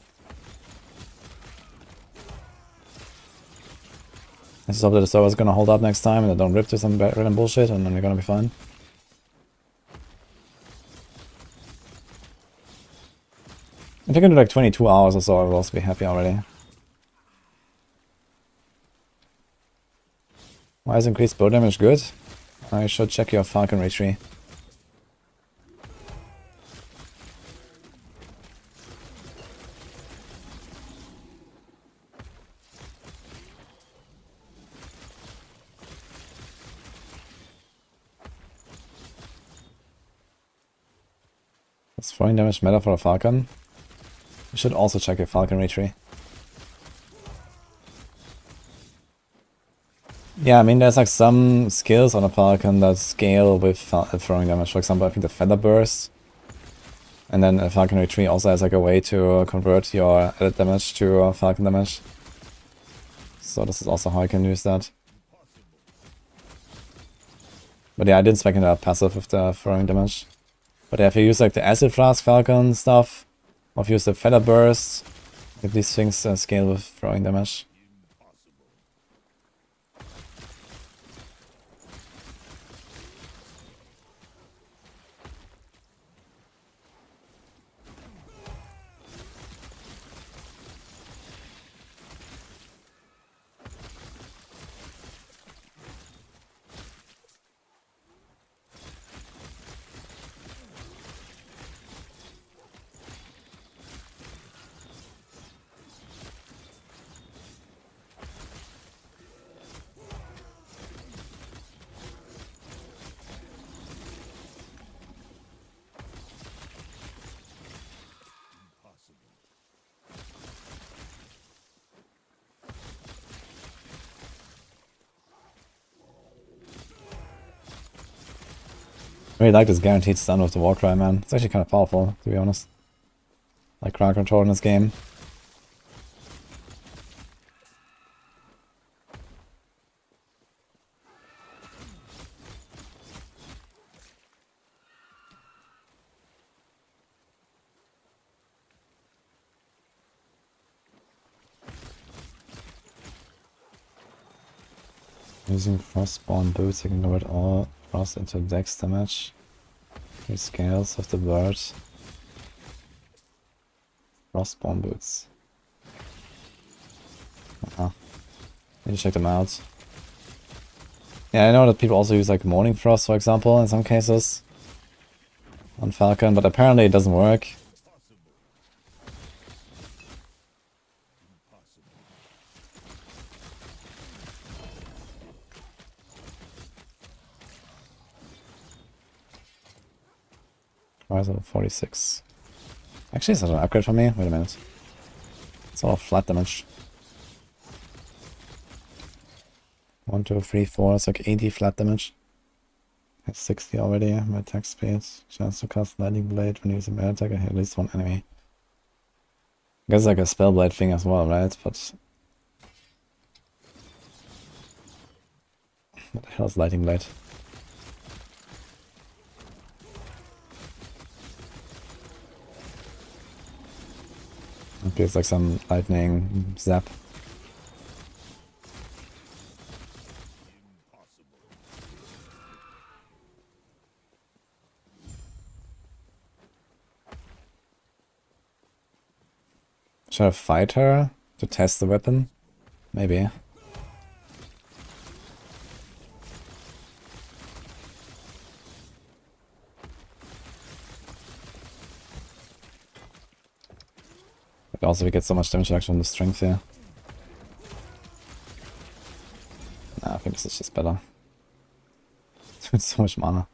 I just hope that the server's gonna hold up next time and they don't rip to some random bullshit, and then we're gonna be fine. If you can do like 22 hours or so, I will also be happy already. Why is increased bow damage good? I should check your falconry tree. Does throwing damage matter for a falcon? You should also check your falconry tree. Yeah, I mean, there's like some skills on a falcon that scale with throwing damage. For example, I think the feather burst. And then a falconry tree also has like a way to convert your added damage to falcon damage. So this is also how I can use that. But yeah, I didn't spec into that passive with the throwing damage. But yeah, if you use like the acid flask falcon stuff, or if you use the feather burst, if these things scale with throwing damage. I really like this guaranteed stun with the Warcry, man. It's actually kind of powerful, to be honest. Like crowd control in this game. Using Frostborn boots, you can convert all frost into dex damage. Three scales of the bird. Frostborn boots. Need to check them out. Yeah, I know that people also use like Morning Frost, for example, in some cases. On Falcon, but apparently it doesn't work. Rise of 46. Actually, is that an upgrade for me? Wait a minute. It's all flat damage. 1, 2, 3, 4. It's like 80 flat damage. It's 60 already. My attack speed. Chance to cast Lightning Blade when using melee attack. I hit at least one enemy. I guess like a Spellblade thing as well, right? But what the hell is Lightning Blade? Okay, it's like some lightning zap. Should I fight her to test the weapon? Maybe. But also we get so much damage reduction on the strength here. Nah, I think this is just better. It's so much mana.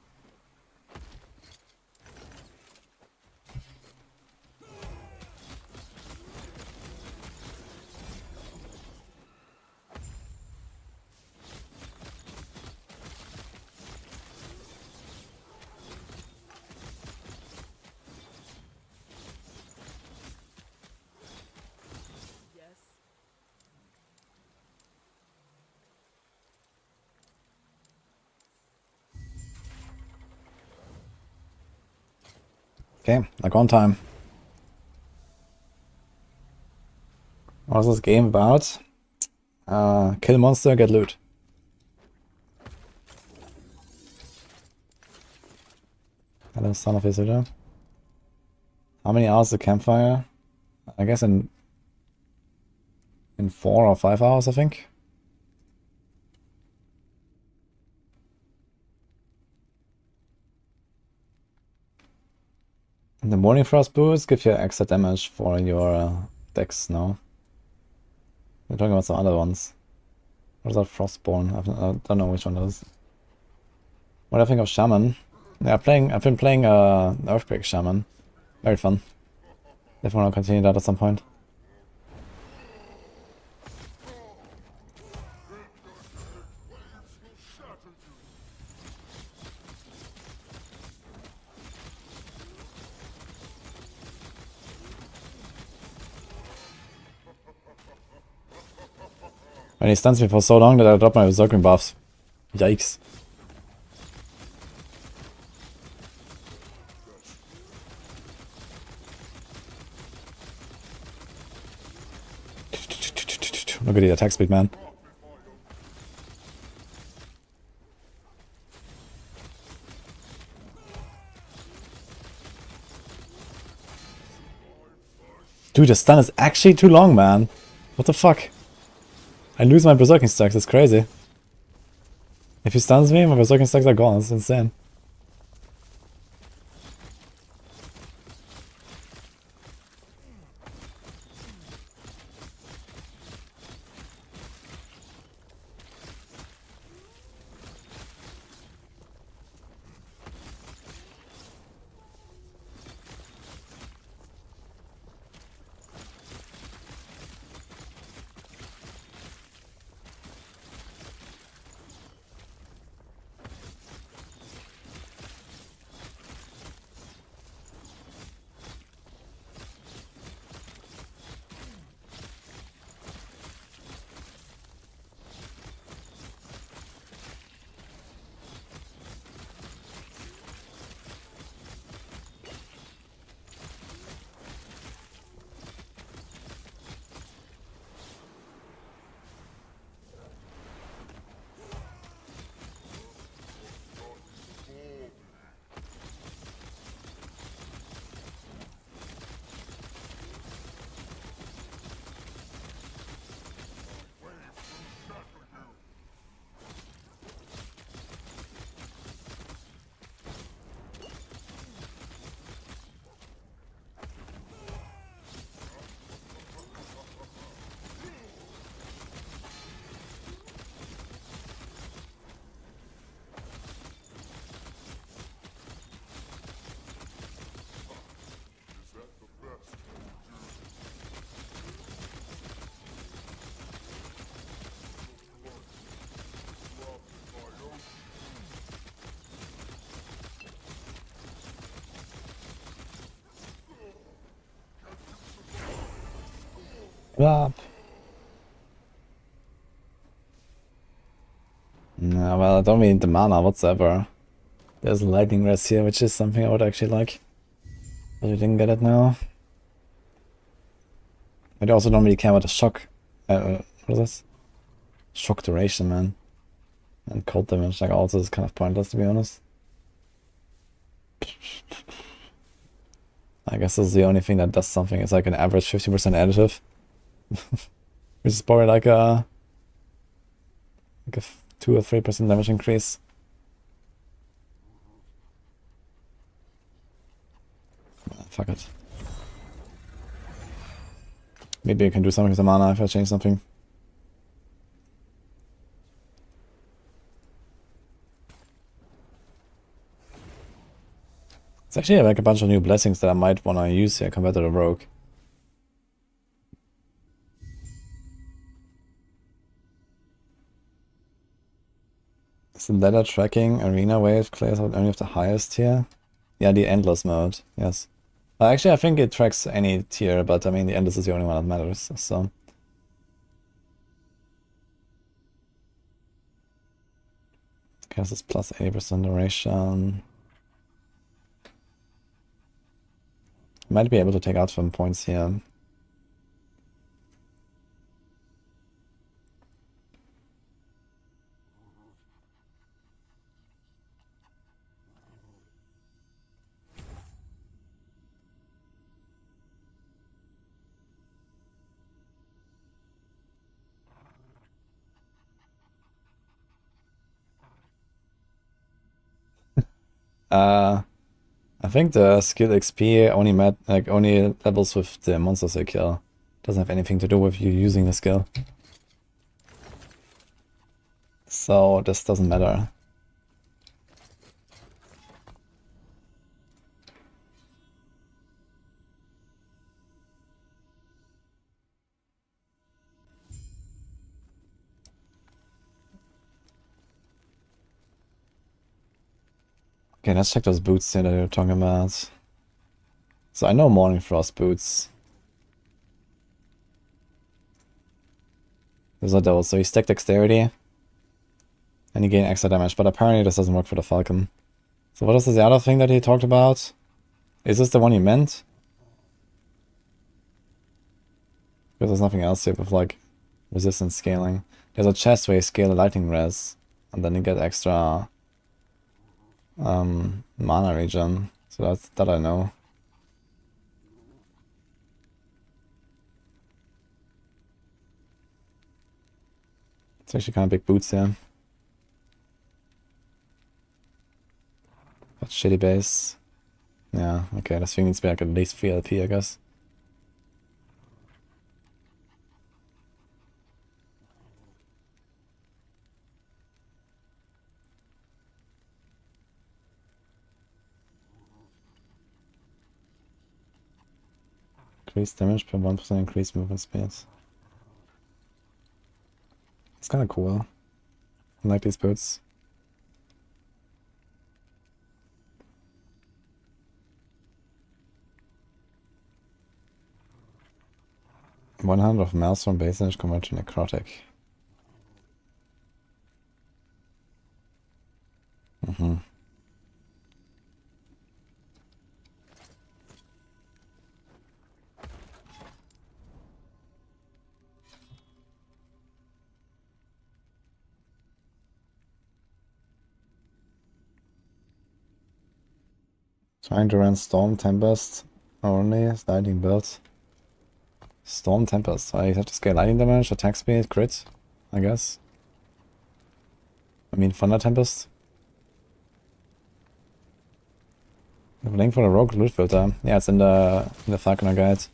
Okay, like on time. What is this game about? Kill monster, get loot. Hello, son of Isildur. How many hours the campfire? I guess in 4 or 5 hours, I think. The Morning Frost boots give you extra damage for your decks, no? We're talking about some other ones. What is that? Frostborn? I don't know which one that is. What do I think of Shaman? Yeah, I've been playing Earthquake Shaman. Very fun. If I want to continue that at some point. When he stuns me for so long that I drop my Berserking buffs. Yikes. Look at the attack speed, man. Dude, the stun is actually too long, man. What the fuck? I lose my Berserking stacks, it's crazy. If he stuns me, my Berserking stacks are gone, it's insane. Up. No, well, I don't need the mana whatsoever. There's a lightning rest here, which is something I would actually like. But we didn't get it now. I also don't really care about the shock. What is this? Shock duration, man. And cold damage, like, also is kind of pointless, to be honest. I guess this is the only thing that does something. It's like an average 50% additive. Which is probably like a 2 or 3% damage increase. Fuck it. Maybe I can do something with the mana if I change something. It's actually like a bunch of new blessings that I might want to use here compared to the rogue. Is the ladder tracking arena wave clears out only of the highest tier? Yeah, the endless mode, yes. Actually, I think it tracks any tier, but I mean, the endless is the only one that matters, so. Cast is plus 80% duration. Might be able to take out some points here. I think the skill XP only only levels with the monsters they kill. Doesn't have anything to do with you using the skill. So this doesn't matter. Okay, let's check those boots here that you're talking about. So I know Morning Frost boots. Those are those. So you stack dexterity and you gain extra damage, but apparently this doesn't work for the Falcon. So what is the other thing that he talked about? Is this the one he meant? Because there's nothing else here with like resistance scaling. There's a chest where you scale a lightning res and then you get extra mana regen. So that I know. It's actually kind of big boots here. But shitty base. Yeah, okay, this thing needs to be like at least 3 LP, I guess. Increased damage per 1% increased movement speed. It's kind of cool. I like these boots. One hand of Maelstrom base damage converted to necrotic. Trying to run Storm Tempest only, lightning build. Storm Tempest. I have to scale lightning damage, attack speed, crit, I guess. I mean Thunder Tempest. I have a link for the Rogue Loot Filter. Yeah, it's in the Falconer guide.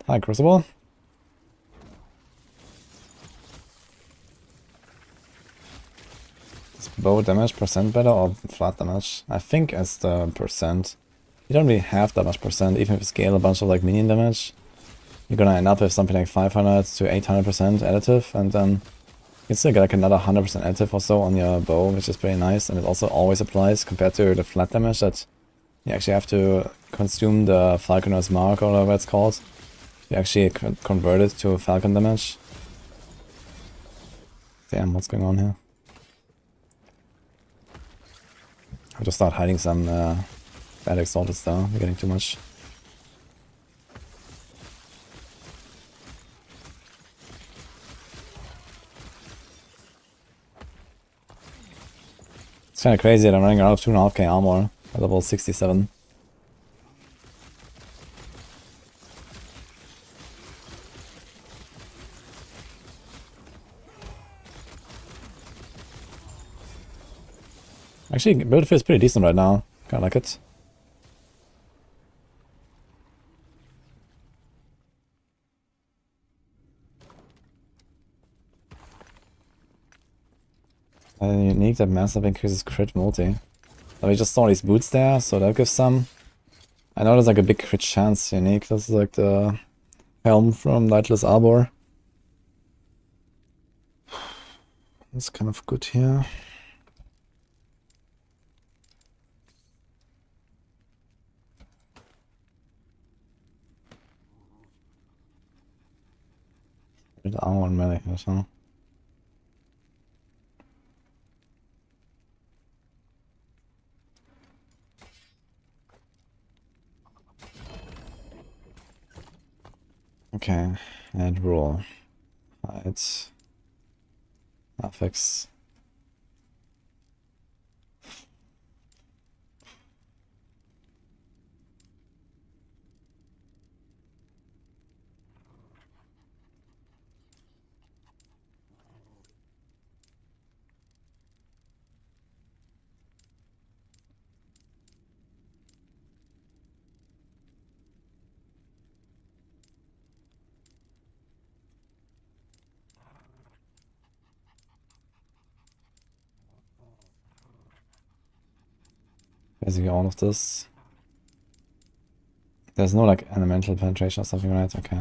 Hi, Crucible. Is bow damage percent better or flat damage? I think it's the percent. You don't really have that much percent, even if you scale a bunch of like minion damage. You're gonna end up with something like 500 to 800% additive, and then you can still get like another 100% additive or so on your bow, which is pretty nice, and it also always applies compared to the flat damage that you actually have to consume the Falconer's Mark or whatever it's called. You actually convert it to Falcon damage. Damn, what's going on here? I'll just start hiding some bad exalted star. We're getting too much. It's kind of crazy that I'm running around with 2.5k armor at level 67. Actually, build feels pretty decent right now. Kinda like it. Unique that massive increases crit multi. So we just saw these boots there, so that gives some. I know there's like a big crit chance unique. This is like the helm from Lightless Arbor. That's kind of good here. With armor and melee or so. Okay, and roll. It's affix. Basically all of this. There's no like elemental penetration or something, right? Okay.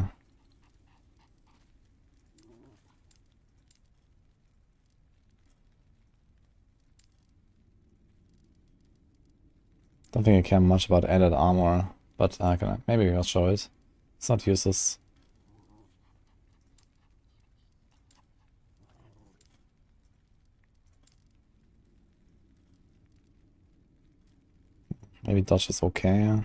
Don't think I care much about added armor, but maybe I'll show it. It's not useless. Maybe dodge is okay.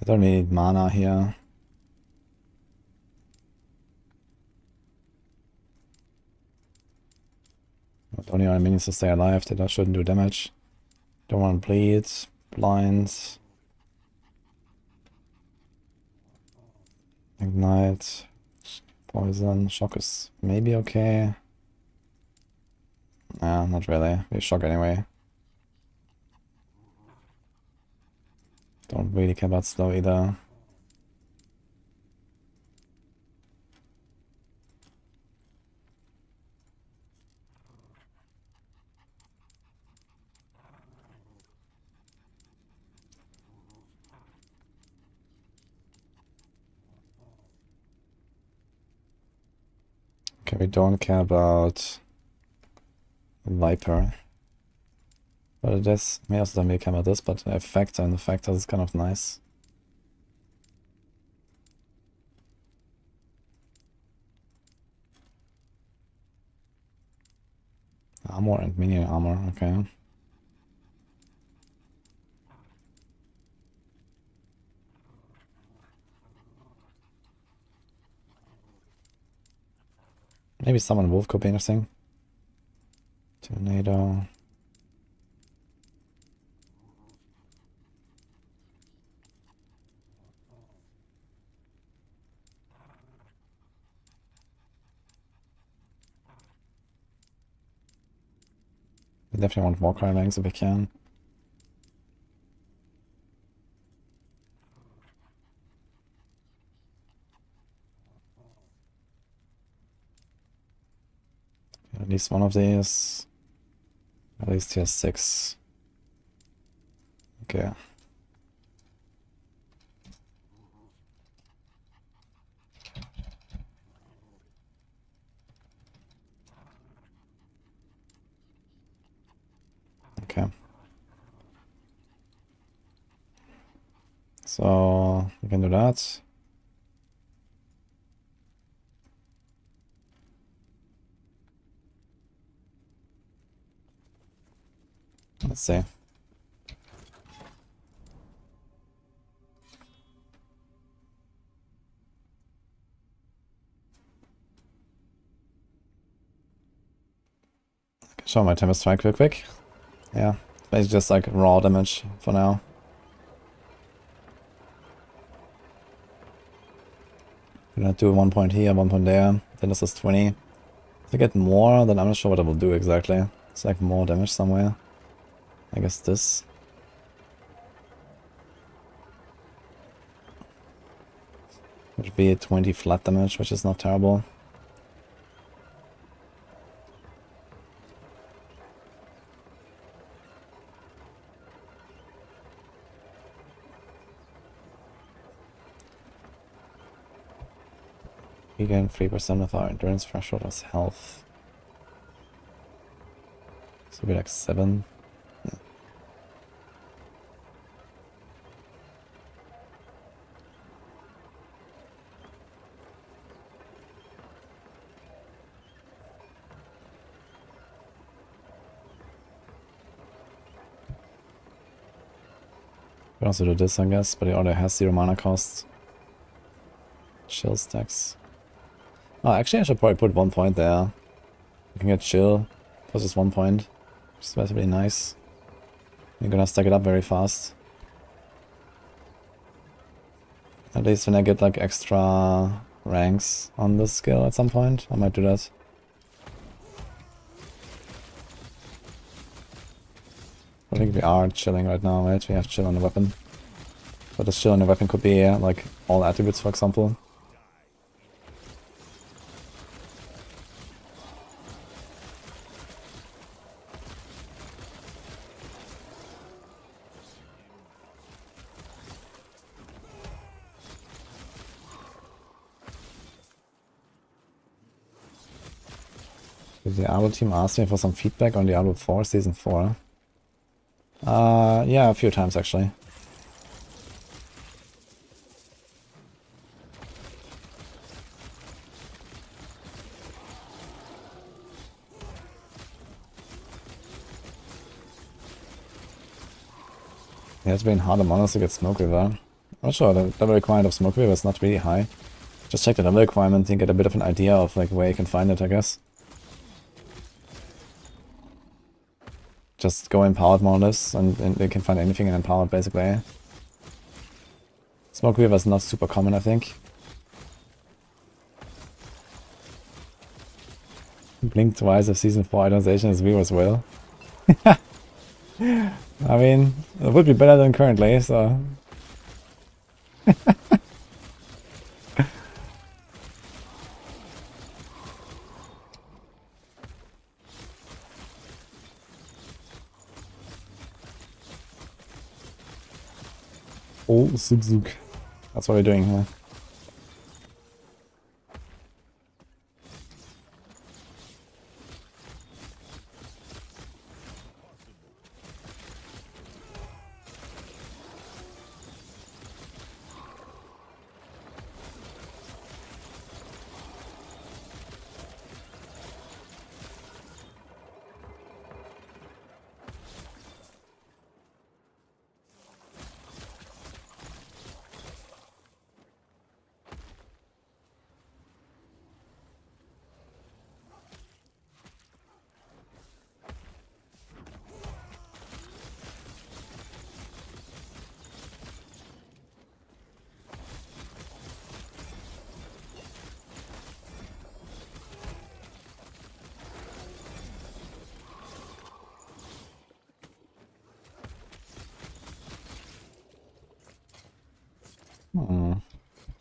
I don't need mana here. I don't need my minions to stay alive, that shouldn't do damage. Don't want to bleed, blind, ignite, poison, shock is maybe okay. Nah, not really. We shock anyway. Don't really care about slow either. Okay, we don't care about Viper. But it is, we also don't really care about this, but the Effector and the Effector is kind of nice. Armor and minion armor, okay. Maybe summon Wolf could be interesting. Tornado. We definitely want Warcry ranks if we can. At least one of these. At least tier 6. Okay. Okay. So we can do that. Let's see. Show my Tempest Strike real quick. Yeah, basically just like raw damage for now. We're gonna do 1 point here, 1 point there. Then this is 20. If I get more, then I'm not sure what I will do exactly. It's like more damage somewhere. I guess this. Would be 20 flat damage, which is not terrible. We gain 3% of our endurance threshold as health. So be like 7. Yeah. We can also do this, I guess, but it already has 0 mana cost. Chill stacks. Oh, actually I should probably put 1 point there. You can get chill, plus just 1 point. Which is relatively nice. You're gonna stack it up very fast. At least when I get like extra ranks on this skill at some point. I might do that. I think we are chilling right now, right? We have chill on the weapon. But the chill on the weapon could be like all attributes, for example. The Diablo team asked me for some feedback on Diablo 4 Season 4. Yeah, a few times actually. Yeah, it's been hard among us to get Smoke River. I'm not sure, the level requirement of Smoke River is not really high. Just check the level requirement and get a bit of an idea of like where you can find it, I guess. Just go empowered more or less, and they can find anything in empowered basically. Smoke River is not super common, I think. Blink twice if Season 4 itemization is viewers will. I mean, it would be better than currently, so... Oh, Zook Zook. That's what we're doing here.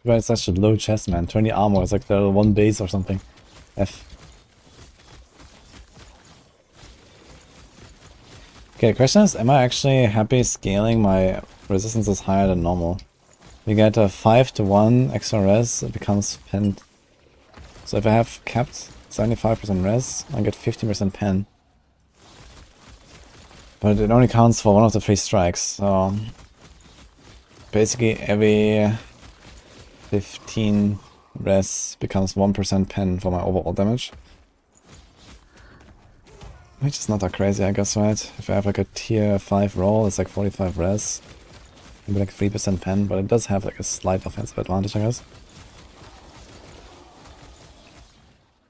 Why is such a low chest, man? 20 armor, it's like the one base or something. F. Okay, question is, am I actually happy scaling my resistances higher than normal? You get a 5 to 1 extra res, it becomes pinned. So if I have capped 75% res, I get 15% pen. But it only counts for one of the 3 strikes, so... Basically every 15 res becomes 1% pen for my overall damage. Which is not that crazy, I guess, right? If I have like a tier 5 roll, it's like 45 res. Maybe like 3% pen, but it does have like a slight offensive advantage, I guess.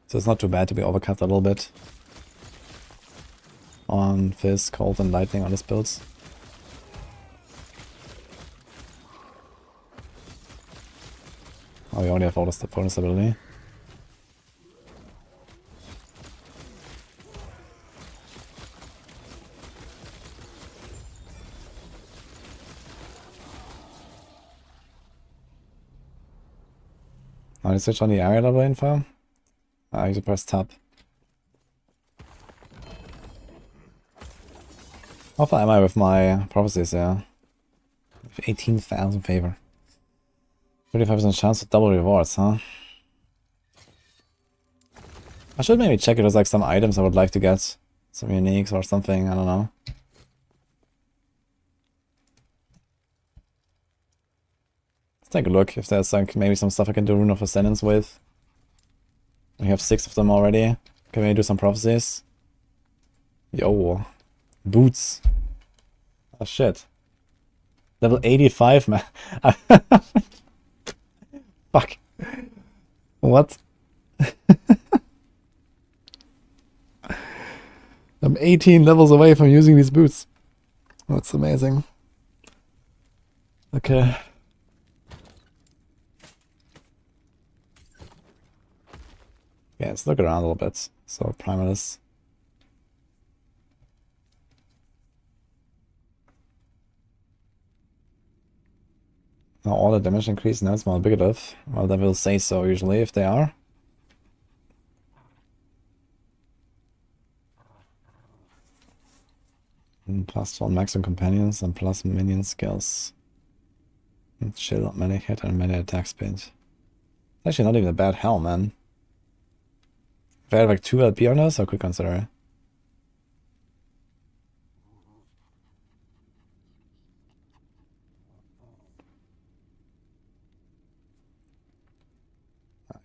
So it's not too bad to be overcut a little bit on Fizz, Cold and Lightning on his builds. Oh, we only have all the bonus ability. Now you switch on the area level info. I need to press tab. How far am I with my prophecies? Yeah, 18,000 favor. 35% chance to double rewards, huh? I should maybe check if there's like some items I would like to get. Some uniques or something, I don't know. Let's take a look if there's like maybe some stuff I can do Rune of Ascendance with. We have 6 of them already. Can we do some prophecies? Yo. Boots. Oh shit. Level 85, man. Fuck. What? I'm 18 levels away from using these boots. That's amazing. Okay. Yeah, let's look around a little bit. So Primalist. Now all the damage increase, now it's more bigoted. Well, they will say so usually if they are. And +1 max on companions and plus minion skills. And chill on melee hit and melee attack speed. Actually not even a bad helm, man. If I had like 2 LP on this, I could consider it.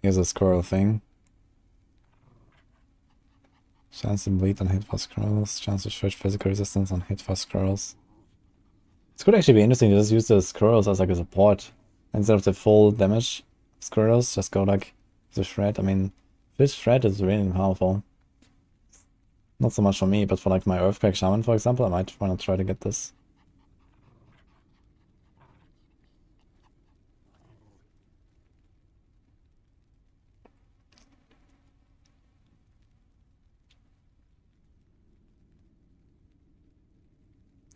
Here's a squirrel thing. Chance to bleed on hit for squirrels. Chance to switch physical resistance on hit for squirrels. This could actually be interesting to just use the squirrels as like a support. Instead of the full damage squirrels, just go like the shred. I mean, this shred is really powerful. Not so much for me, but for like my Earthquake Shaman, for example, I might want to try to get this.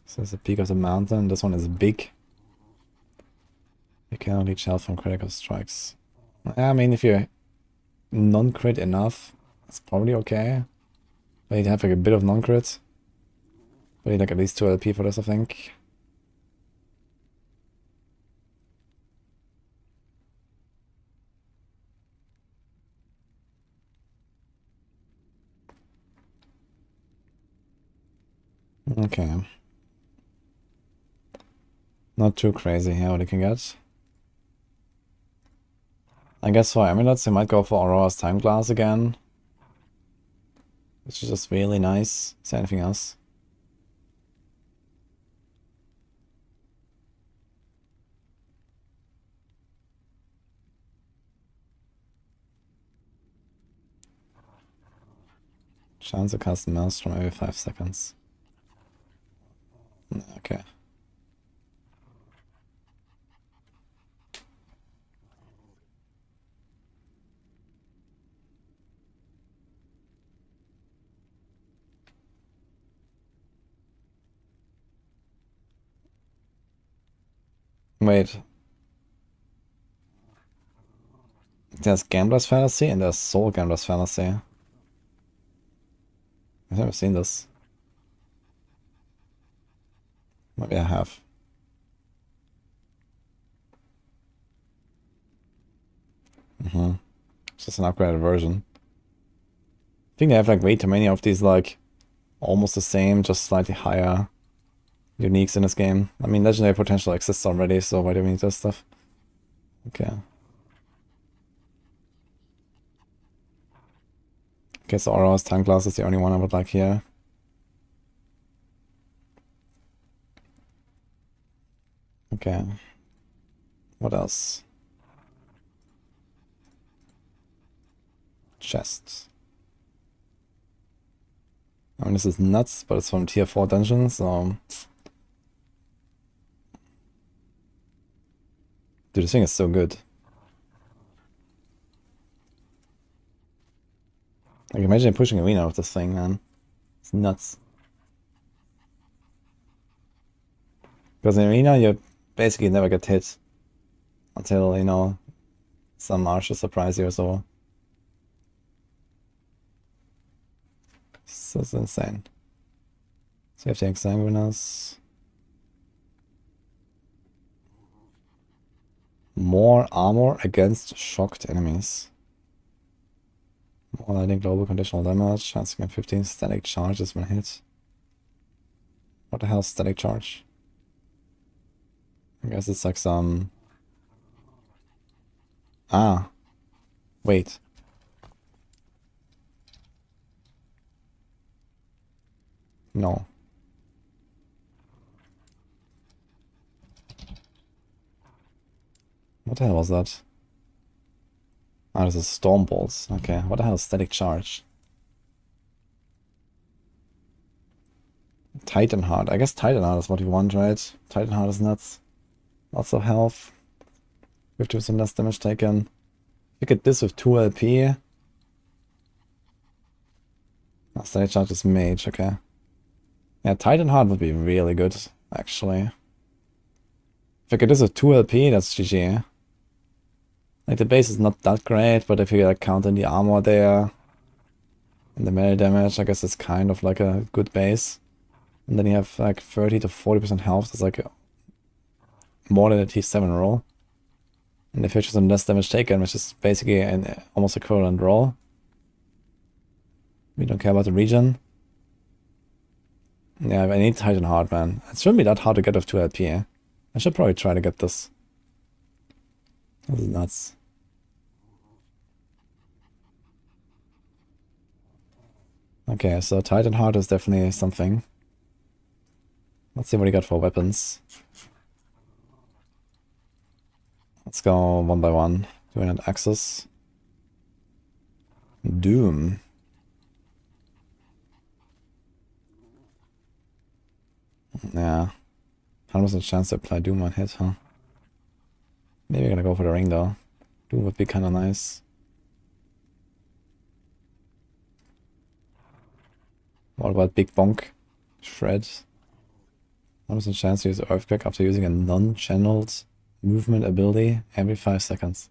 So it's the peak of the mountain. This one is big. You cannot reach health from critical strikes. I mean, if you're non-crit enough, it's probably okay. But you'd have like a bit of non-crit. But you'd like at least 2 LP for this, I think. Okay. Not too crazy here what you can get. I guess for amulets you might go for Aurora's Time Glass again. Which is just really nice. Is there anything else? Chance to cast Maelstrom every 5 seconds. Okay. Wait. There's Gambler's Fallacy and there's Soul Gambler's Fallacy. I've never seen this. Maybe I have. It's just an upgraded version. I think they have like way too many of these like almost the same, just slightly higher uniques in this game. I mean, legendary potential exists already, so why do we need this stuff? Okay. Okay, so Aurora's Time Glass is the only one I would like here. Okay. What else? Chests. I mean, this is nuts, but it's from tier 4 dungeons, so... Dude, this thing is so good. Like, imagine pushing arena with this thing, man. It's nuts. Because in arena, you basically never get hit. Until, you know, some archers surprise you or so. This is insane. So you have the Exsanguinous. More armor against shocked enemies. More lightning global conditional damage. Chance to get 15 static charges when hit. What the hell is static charge? I guess it's like some... Ah. Wait. No. What the hell was that? Ah, this is Storm Bolts. Okay, what the hell is Static Charge? Titan Heart. I guess Titan Heart is what you want, right? Titan Heart is nuts. Lots of health. 50% less damage taken. You get this with 2 LP. Standing charge is mage, okay. Yeah, Titan Heart would be really good, actually. If I could do a 2 LP, that's GG. Like, the base is not that great, but if you like count in the armor there, and the melee damage, I guess it's kind of like a good base. And then you have like 30 to 40% health, that's like more than a T7 roll. And if you're just on less damage taken, which is basically an almost equivalent roll. We don't care about the region. Yeah, I need Titan Heart, man. It shouldn't be that hard to get off 2 LP. I should probably try to get this. This is nuts. Okay, so Titan Heart is definitely something. Let's see what he got for weapons. Let's go one by one. Doing an Axis. Doom. Yeah. 100% chance to apply Doom on hit, huh? Maybe I'm gonna go for the ring though. Doom would be kinda nice. What about Big Bonk? Shred. 100% chance to use Earthquake after using a non-channeled movement ability every 5 seconds.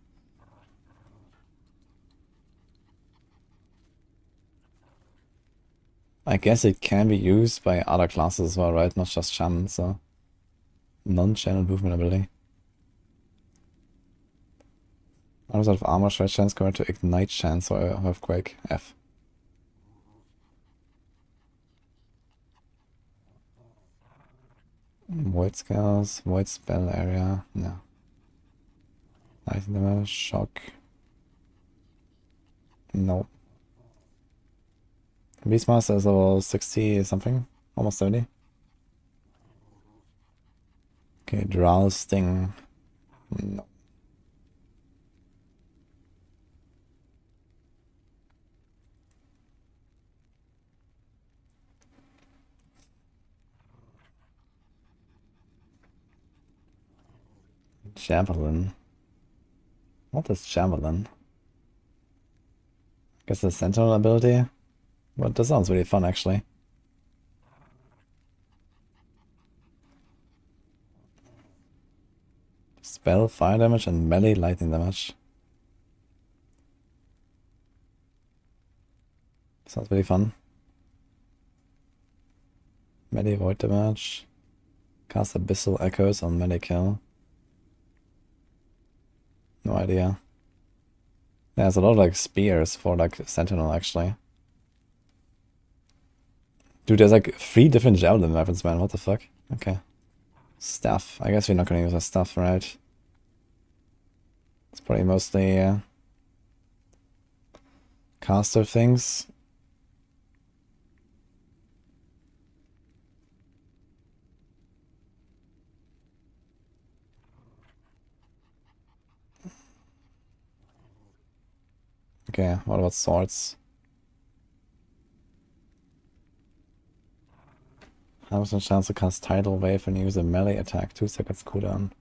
I guess it can be used by other classes as well, right? Not just shaman, so... Non-channeled movement ability. 100% of armor shred chance compared to ignite chance or Earthquake. F. Void scales, void spell area, no. Lightning damage, shock. No. Beastmaster is level 60 something, almost 70. Okay, Drow Sting. No. Javelin. What is Javelin? Guess the Sentinel ability? Well, that sounds really fun actually. Spell, fire damage, and melee lightning damage. Sounds really fun. Melee void damage. Cast Abyssal Echoes on melee kill. No idea. Yeah, there's a lot of like spears for like Sentinel actually. Dude, there's like 3 different javelin weapons, man. What the fuck? Okay. Staff. I guess we're not gonna use a staff, right? It's probably mostly caster things. Okay, what about swords? 100% chance to cast Tidal Wave and use a melee attack, 2 seconds cooldown.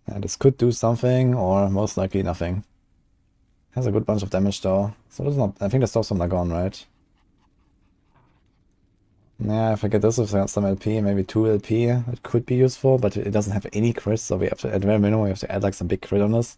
And this could do something, or most likely nothing. Has a good bunch of damage though. So this is not. I think this stops from Lagon, right? Yeah, if I get this with some LP, maybe 2 LP, it could be useful, but it doesn't have any crits, so we have to, at very minimum, we have to add like some big crit on this.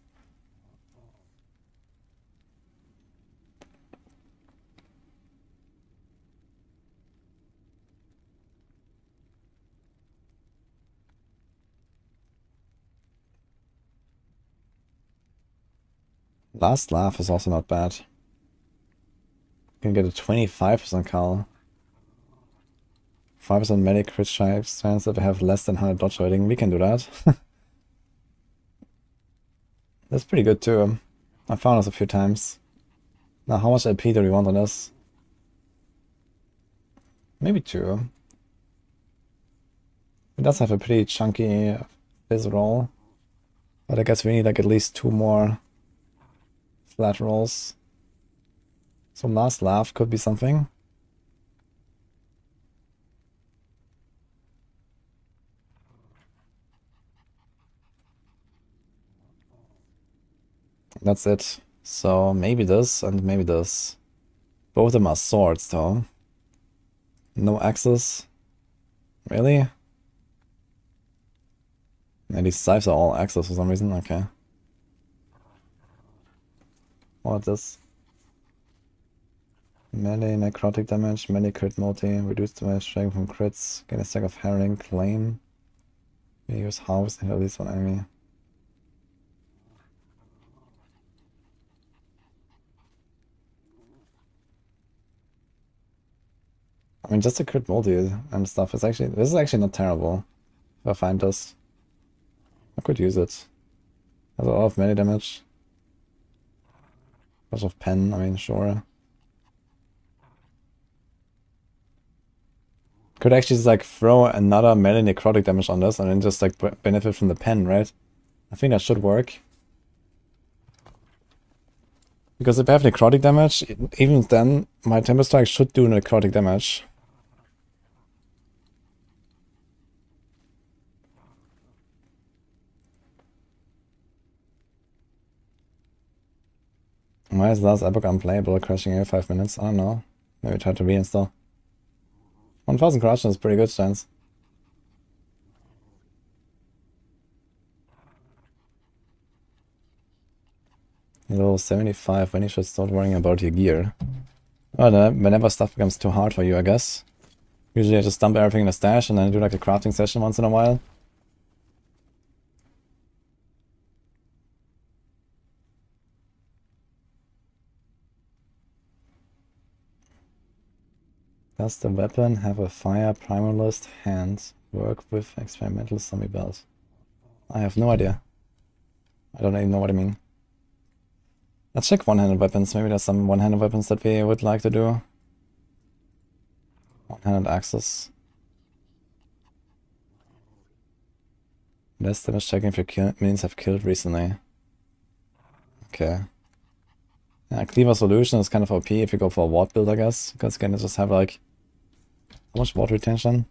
Last Laugh is also not bad. Can get a 25% call. 5% melee crit chance if I have less than 100 dodge rating. We can do that. That's pretty good too. I found this a few times. Now, how much LP do we want on this? Maybe 2. It does have a pretty chunky fizz roll. But I guess we need like at least 2 more flat rolls. So Last Laugh could be something. That's it. So maybe this and maybe this. Both of them are swords though. No axes. Really? And these scythes are all axes for some reason, okay. What is this? Melee necrotic damage, melee crit multi, reduced damage strength from crits, gain a stack of herring, claim. You use house and at least one enemy. I mean, just a crit multi and stuff is actually, this is actually not terrible. If I find this, I could use it. Has a lot of melee damage. Bunch of pen, I mean, sure. Could actually just like throw another melee necrotic damage on this and then just like benefit from the pen, right? I think that should work. Because if I have necrotic damage, even then my Temper Strike should do necrotic damage. Why is last epoch unplayable, crashing every 5 minutes? I don't know. Maybe try to reinstall. 1000 corruption is pretty good chance. Level 75, when you should start worrying about your gear. Well, whenever stuff becomes too hard for you, I guess. Usually I just dump everything in the stash and then do like a crafting session once in a while. Does the weapon have a fire primalist hand? Work with experimental zombie belt? I have no idea. I don't even know what I mean. Let's check one-handed weapons. Maybe there's some one-handed weapons that we would like to do. One-handed axes. Less damage checking if your minions have killed recently. Okay. Yeah, Cleaver Solution is kind of OP if you go for a ward build, I guess. Because can just have like... How much ward retention?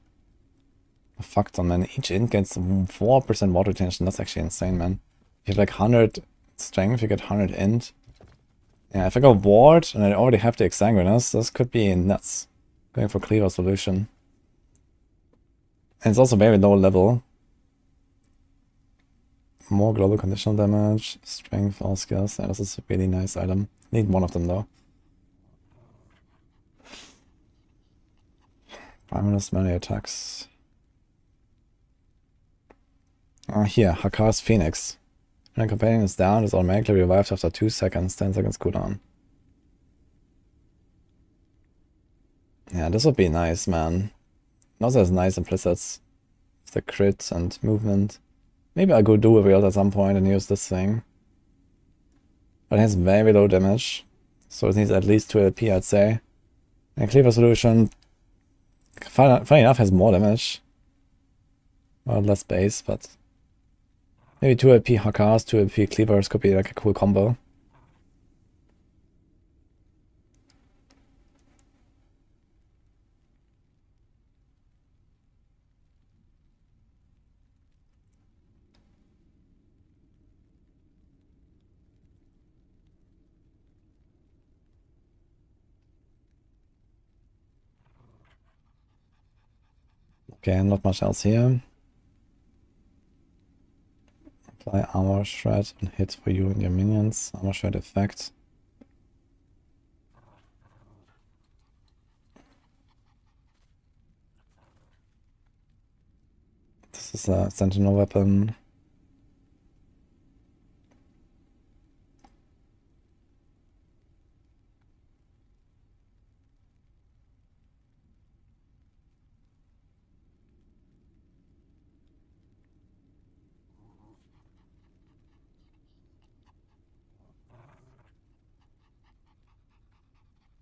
A fuck ton, man. Each int gets 4% ward retention. That's actually insane, man. If you have like 100 strength, you get 100 int. Yeah, if I go ward and I already have the exsanguinous, this could be nuts. Going for Cleaver Solution. And it's also very low level. More global conditional damage, strength, all skills. Yeah, this is a really nice item. Need one of them though. Primalist melee attacks. Here, Hakar's Phoenix. When a companion is down, it's automatically revived after 2 seconds, 10 seconds cooldown. Yeah, this would be nice, man. It also has nice implicits. The crit and movement. Maybe I'll go do a build at some point and use this thing. But it has very low damage. So it needs at least 2 LP, I'd say. And Cleaver Solution, funny enough, has more damage. Well, less base, but... Maybe 2 LP Hakars, 2 LP Cleavers could be like a cool combo. Okay, not much else here. Apply armor shred and hit for you and your minions. Armor shred effect. This is a sentinel weapon.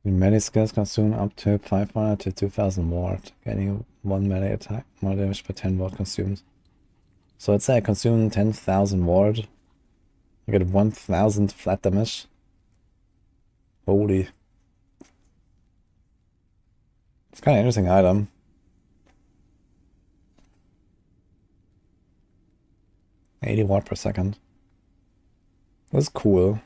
The melee skills consume up to 500 to 2000 ward, gaining 1 melee attack, more damage per 10 ward consumed. So let's say I consume 10,000 ward, I get 1000 flat damage. Holy. It's kind of interesting item. $80 ward per second. That's cool.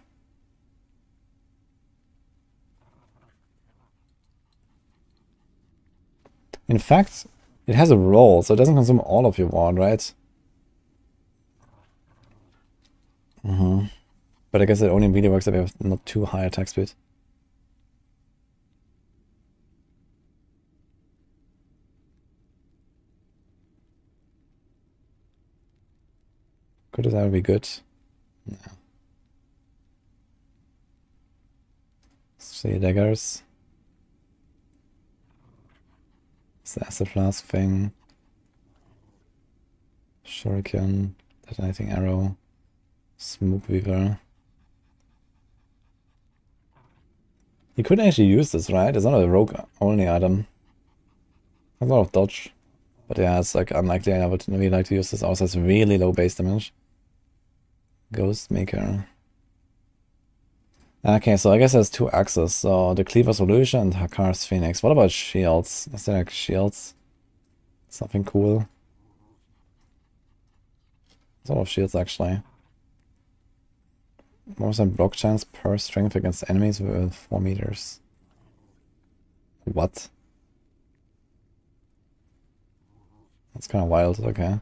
In fact, it has a roll, so it doesn't consume all of your ward, right? But I guess it only really works if you have not too high attack speed. Could that be good? Yeah. 3 daggers. It's the acid flask thing. Shuriken. Detonating arrow. Smoke weaver. You could actually use this, right? It's not a rogue only item. There's a lot of dodge. But yeah, it's like unlikely I would really like to use this. Also, it's really low base damage. Ghost Maker. Okay, so I guess there's 2 axes. So the Cleaver Solution and Hakar's Phoenix. What about shields? Is there like shields? Something cool? There's a lot of shields actually. More than block chance per strength against enemies within 4 meters. What? That's kind of wild, okay.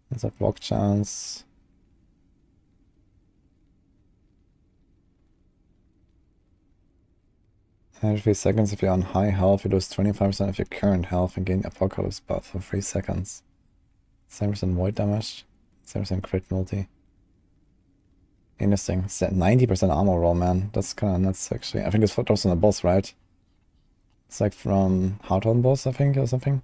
There's a block chance. Every 3 seconds, if you're on high health, you lose 25% of your current health and gain Apocalypse buff for 3 seconds. 7% void damage, 7% crit multi. Interesting. 90% armor roll, man. That's kind of nuts, actually. I think it's drops on the boss, right? It's like from Hardhorn boss, I think, or something.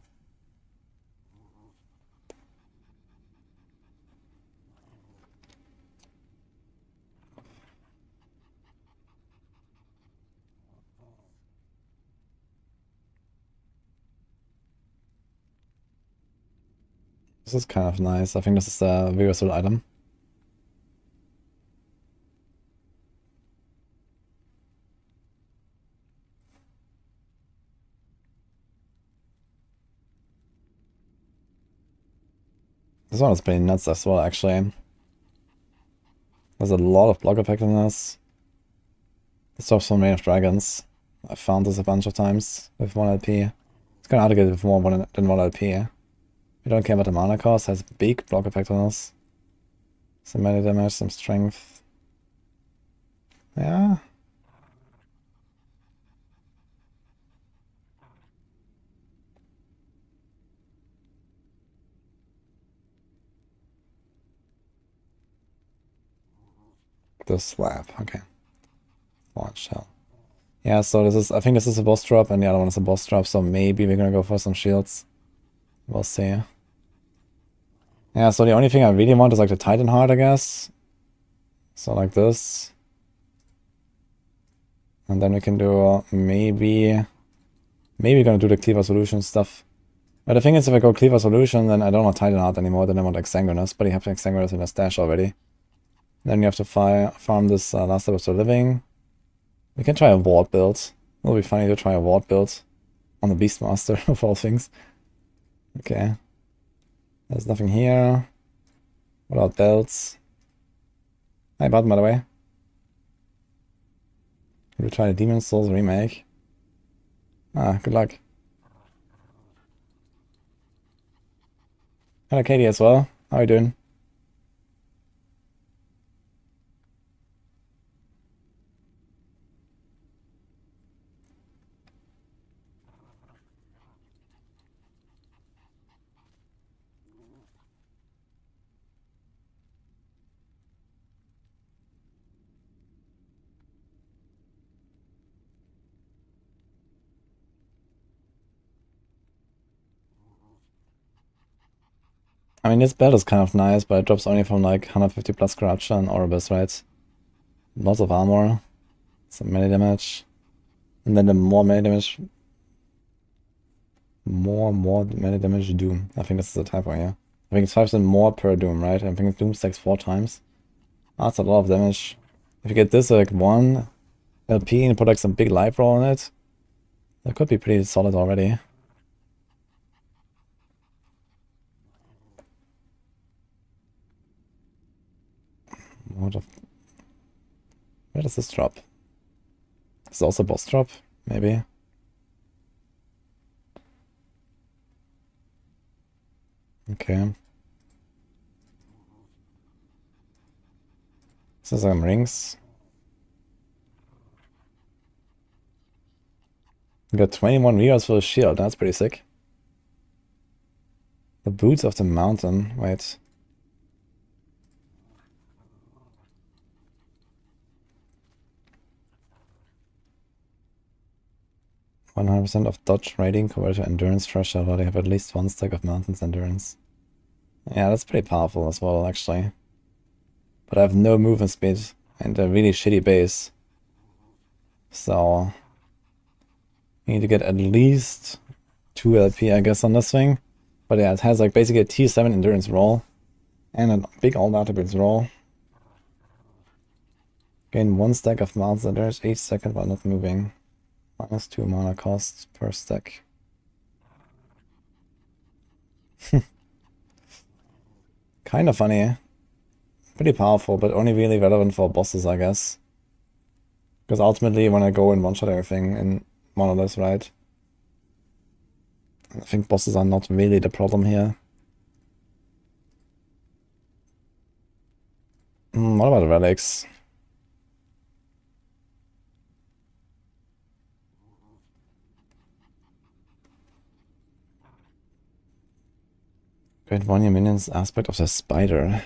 This is kind of nice. I think this is a very useful item. This one is pretty nuts as well, actually. There's a lot of block effectiveness. This stops from Reign of Dragons. I found this a bunch of times with 1 LP. It's kind of hard to get with more than 1 LP. You don't care about the mana cost, has big block effectiveness. Some melee damage, some strength. Yeah. The slab, okay. Launch shell. Yeah, so this is, I think this is a boss drop and the other one is a boss drop, so maybe we're gonna go for some shields. We'll see. Yeah, so the only thing I really want is like the Titan Heart, I guess. So like this. And then we can do maybe we're gonna do the Cleaver Solution stuff. But the thing is, if I go Cleaver Solution, then I don't want Titan Heart anymore, then I want Exsanguinous, but you have Exsanguinous in the stash already. Then you have to farm this Last Step of the Living. We can try a ward build. It'll be funny to try a ward build on the Beastmaster, of all things. Okay. There's nothing here. What about belts? Hi, button, by the way. We'll try the Demon Souls remake. Ah, good luck. Hello, Katie, as well. How are you doing? I mean, this belt is kind of nice, but it drops only from like 150 plus corruption and Oribus, right? Lots of armor, some melee damage, and then the more melee damage, more melee damage Doom. I think this is a typo here. I think it's 5% more per Doom, right? I think it's Doom stacks 4 times. That's a lot of damage. If you get this like 1 LP and put like some big life roll on it, that could be pretty solid already. What of... Where does this drop? Is it also boss drop? Maybe. Okay. So some rings. We got 21 rerolls for the shield. That's pretty sick. The boots of the mountain. Wait. %100% of dodge rating converted to endurance threshold while they have at least one stack of mountains endurance. Yeah, that's pretty powerful as well, actually. But I have no movement speed and a really shitty base. So you need to get at least 2 LP, I guess, on this thing. But yeah, it has like basically a tier 7 endurance roll and a big all attributes roll. Gain 1 stack of mountains endurance each second while not moving. -2 mana cost per stack. Kind of funny. Pretty powerful, but only really relevant for bosses, I guess. Because ultimately, when I go and one-shot everything in monoliths, right? I think bosses are not really the problem here. What about relics? Grant 1 your minions aspect of the spider.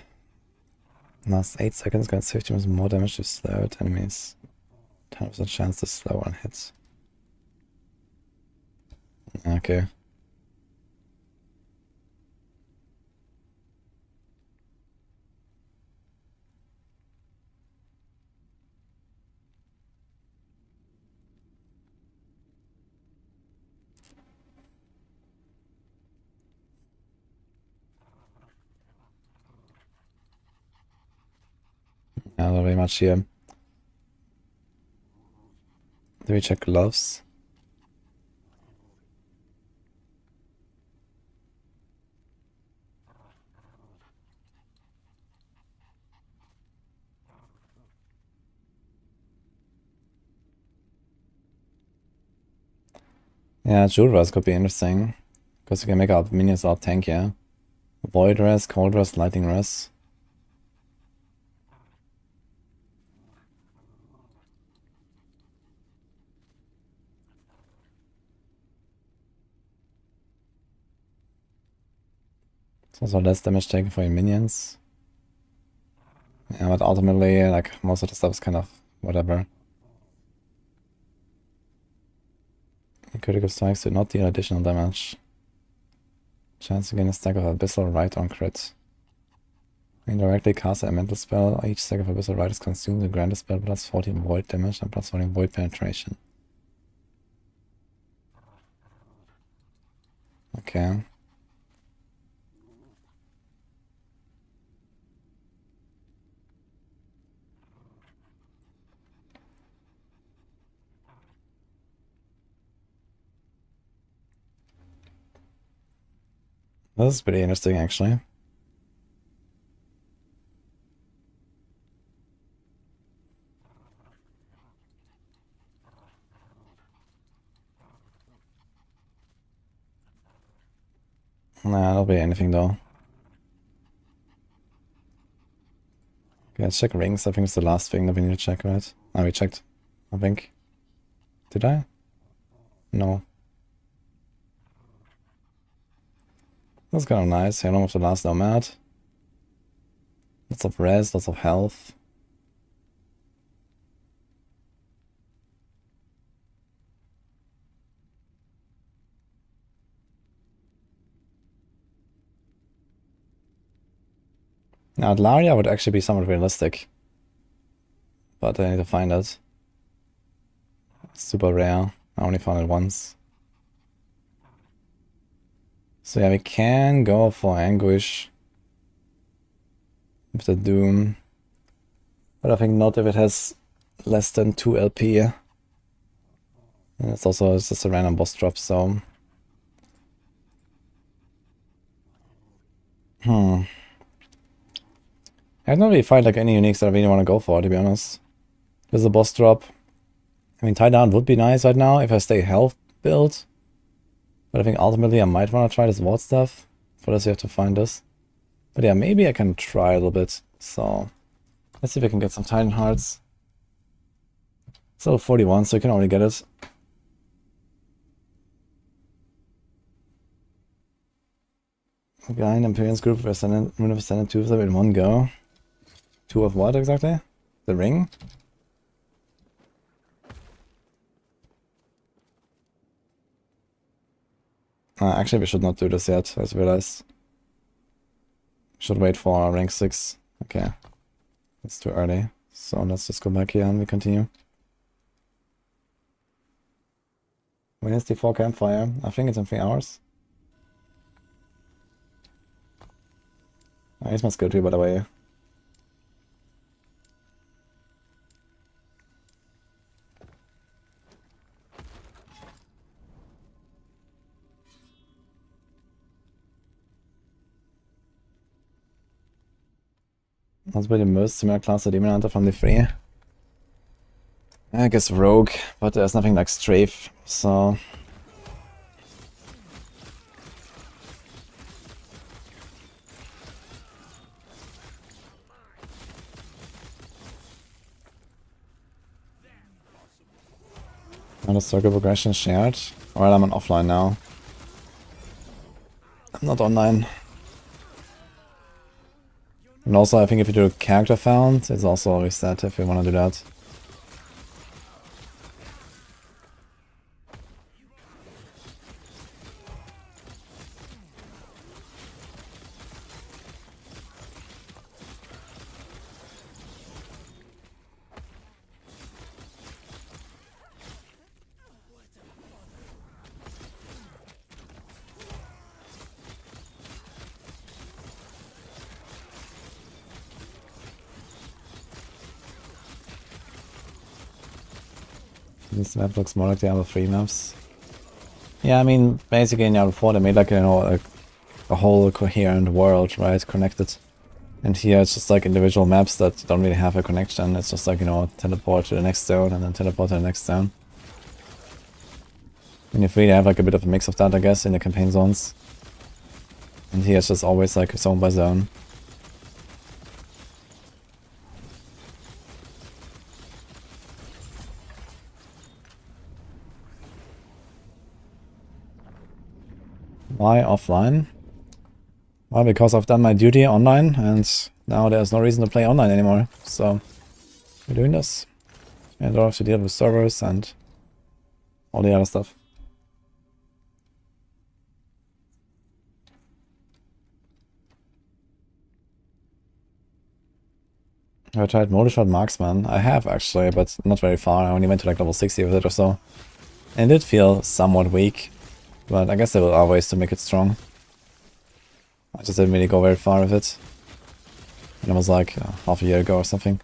Last 8 seconds grants 50% more damage to slowed enemies. 10% chance to slow on hits. Okay. Yeah, not very much here. Do we check gloves? Yeah, Jewel Rest could be interesting. Because you can make our minions out tankier. Void Rest, Cold Rest, Lightning Rest. It's also less damage taken for your minions. Yeah, but ultimately, like, most of the stuff is kind of whatever. Critical strikes do not deal additional damage. Chance to gain a stack of Abyssal Rite on crit. Indirectly cast a mental spell. Each stack of Abyssal Rite is consumed to grant a spell plus 14 void damage and plus 14 void penetration. Okay. This is pretty interesting, actually. Nah, that'll be anything though. Okay, let's check rings. I think it's the last thing that we need to check, right? Ah, we checked, I think. Did I? No. That's kind of nice. Halo of the Last Nomad. Lots of res, lots of health. Now, Laria would actually be somewhat realistic. But I need to find it. It's super rare. I only found it once. So yeah, we can go for Anguish. With the Doom. But I think not if it has less than 2 LP. And it's just a random boss drop, so... I don't really find like any uniques that I really want to go for, to be honest. There's a boss drop. I mean, tie down would be nice right now if I stay health build. But I think ultimately I might want to try this ward stuff For this you have to find this. But yeah, maybe I can try a little bit. So let's see if I can get some Titan Hearts. So 41, so you can already get it. A guy in Imperium's group represented 2 of them in one go. 2 of what exactly? The ring? Actually, we should not do this yet, I just realized. Should wait for rank 6. Okay. It's too early. So let's just go back here and we continue. When is D4 Campfire? I think it's in 3 hours. Here's my skill tree, by the way. That's be the most similar class to Demon Hunter from the 3. I guess Rogue, but there's nothing like Strafe, so... Not a circle progression shared. Alright, I'm on offline now. I'm not online. And also, I think if you do a character found, it's also always set if you want to do that. This map looks more like the other 3 maps. Yeah, I mean, basically in Diablo 4 they made like, you know, a whole coherent world, right, connected. And here it's just like individual maps that don't really have a connection. It's just like, you know, teleport to the next zone and then teleport to the next zone. And you really have like a bit of a mix of that, I guess, in the campaign zones. And here it's just always like zone by zone. Why offline? Well, because I've done my duty online and now there's no reason to play online anymore. So we're doing this. And I don't have to deal with servers and all the other stuff. Have I tried Motorshot Marksman? I have actually, but not very far. I only went to like level 60 with it or so. And it did feel somewhat weak. But I guess there are ways to make it strong. I just didn't really go very far with it. And it was like half a year ago or something.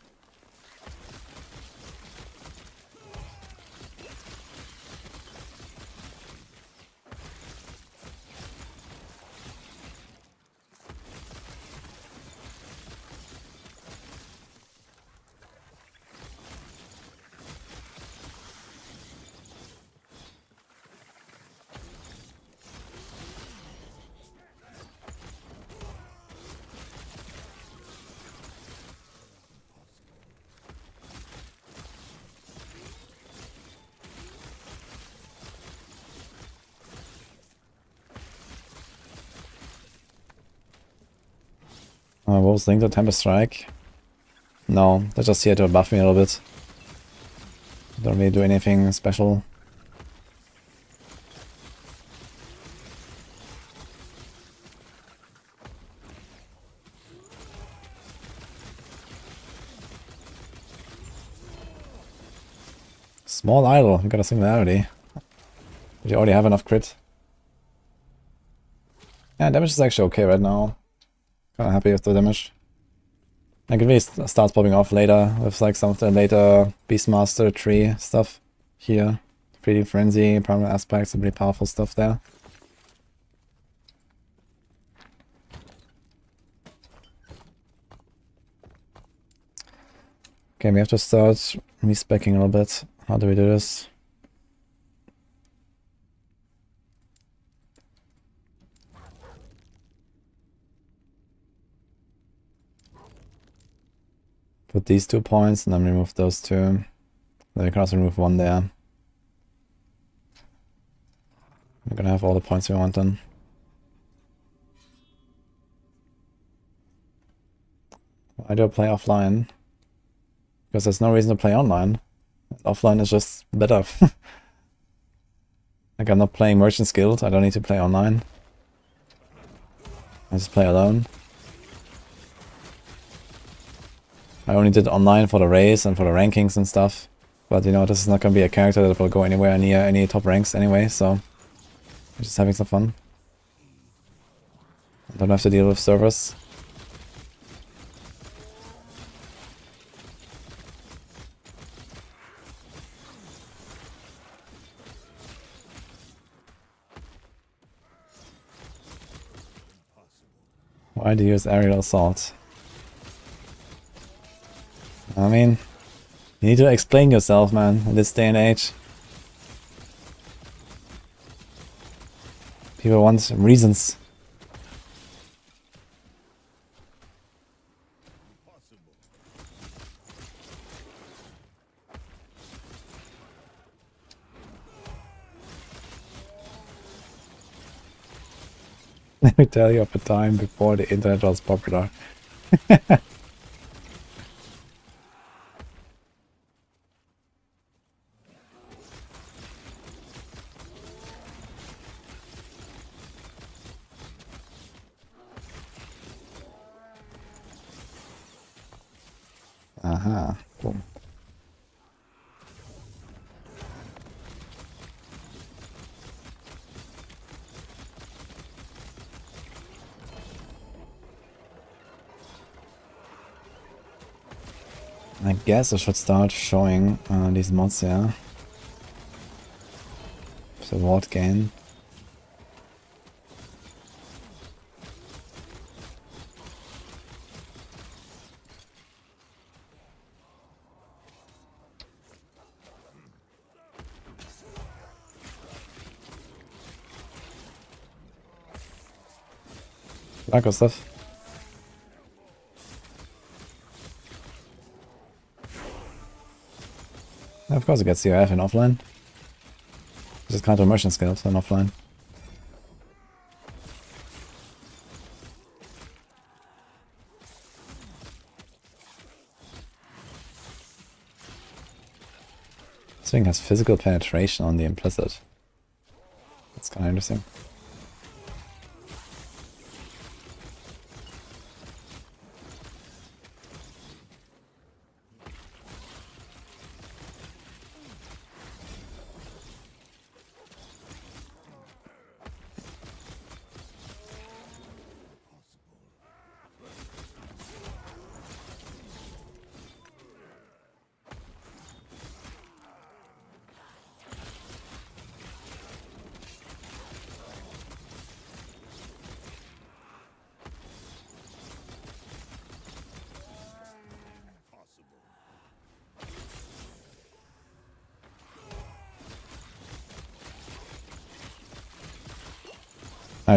What was linked to Tempest Strike? No, they're just here to buff me a little bit. Don't really do anything special. Small idol, you got a singularity. Did you already have enough crit? Yeah, damage is actually okay right now. Kinda happy with the damage. I can really start popping off later with like some of the later Beastmaster tree stuff here. 3D Frenzy, Permanent Aspects, some really powerful stuff there. Okay, we have to start respecking a little bit. How do we do this? Put these 2 points and then remove those 2. Then you can also remove 1 there. We're gonna have all the points we want then. Why do I play offline? Because there's no reason to play online. Offline is just better. Like, I'm not playing Merchant's Guild, I don't need to play online. I just play alone. I only did online for the race and for the rankings and stuff. But you know, this is not gonna be a character that will go anywhere near any top ranks anyway, so I'm just having some fun. I don't have to deal with servers. Why do you use aerial assault? I mean, you need to explain yourself, man, in this day and age. People want reasons. Let me tell you of a time before the internet was popular. Aha, boom. I guess I should start showing these mods here. The ward gain. Like stuff. Of course it gets COF in offline. Just counter motion skills in offline. This thing has physical penetration on the implicit. That's kind of interesting.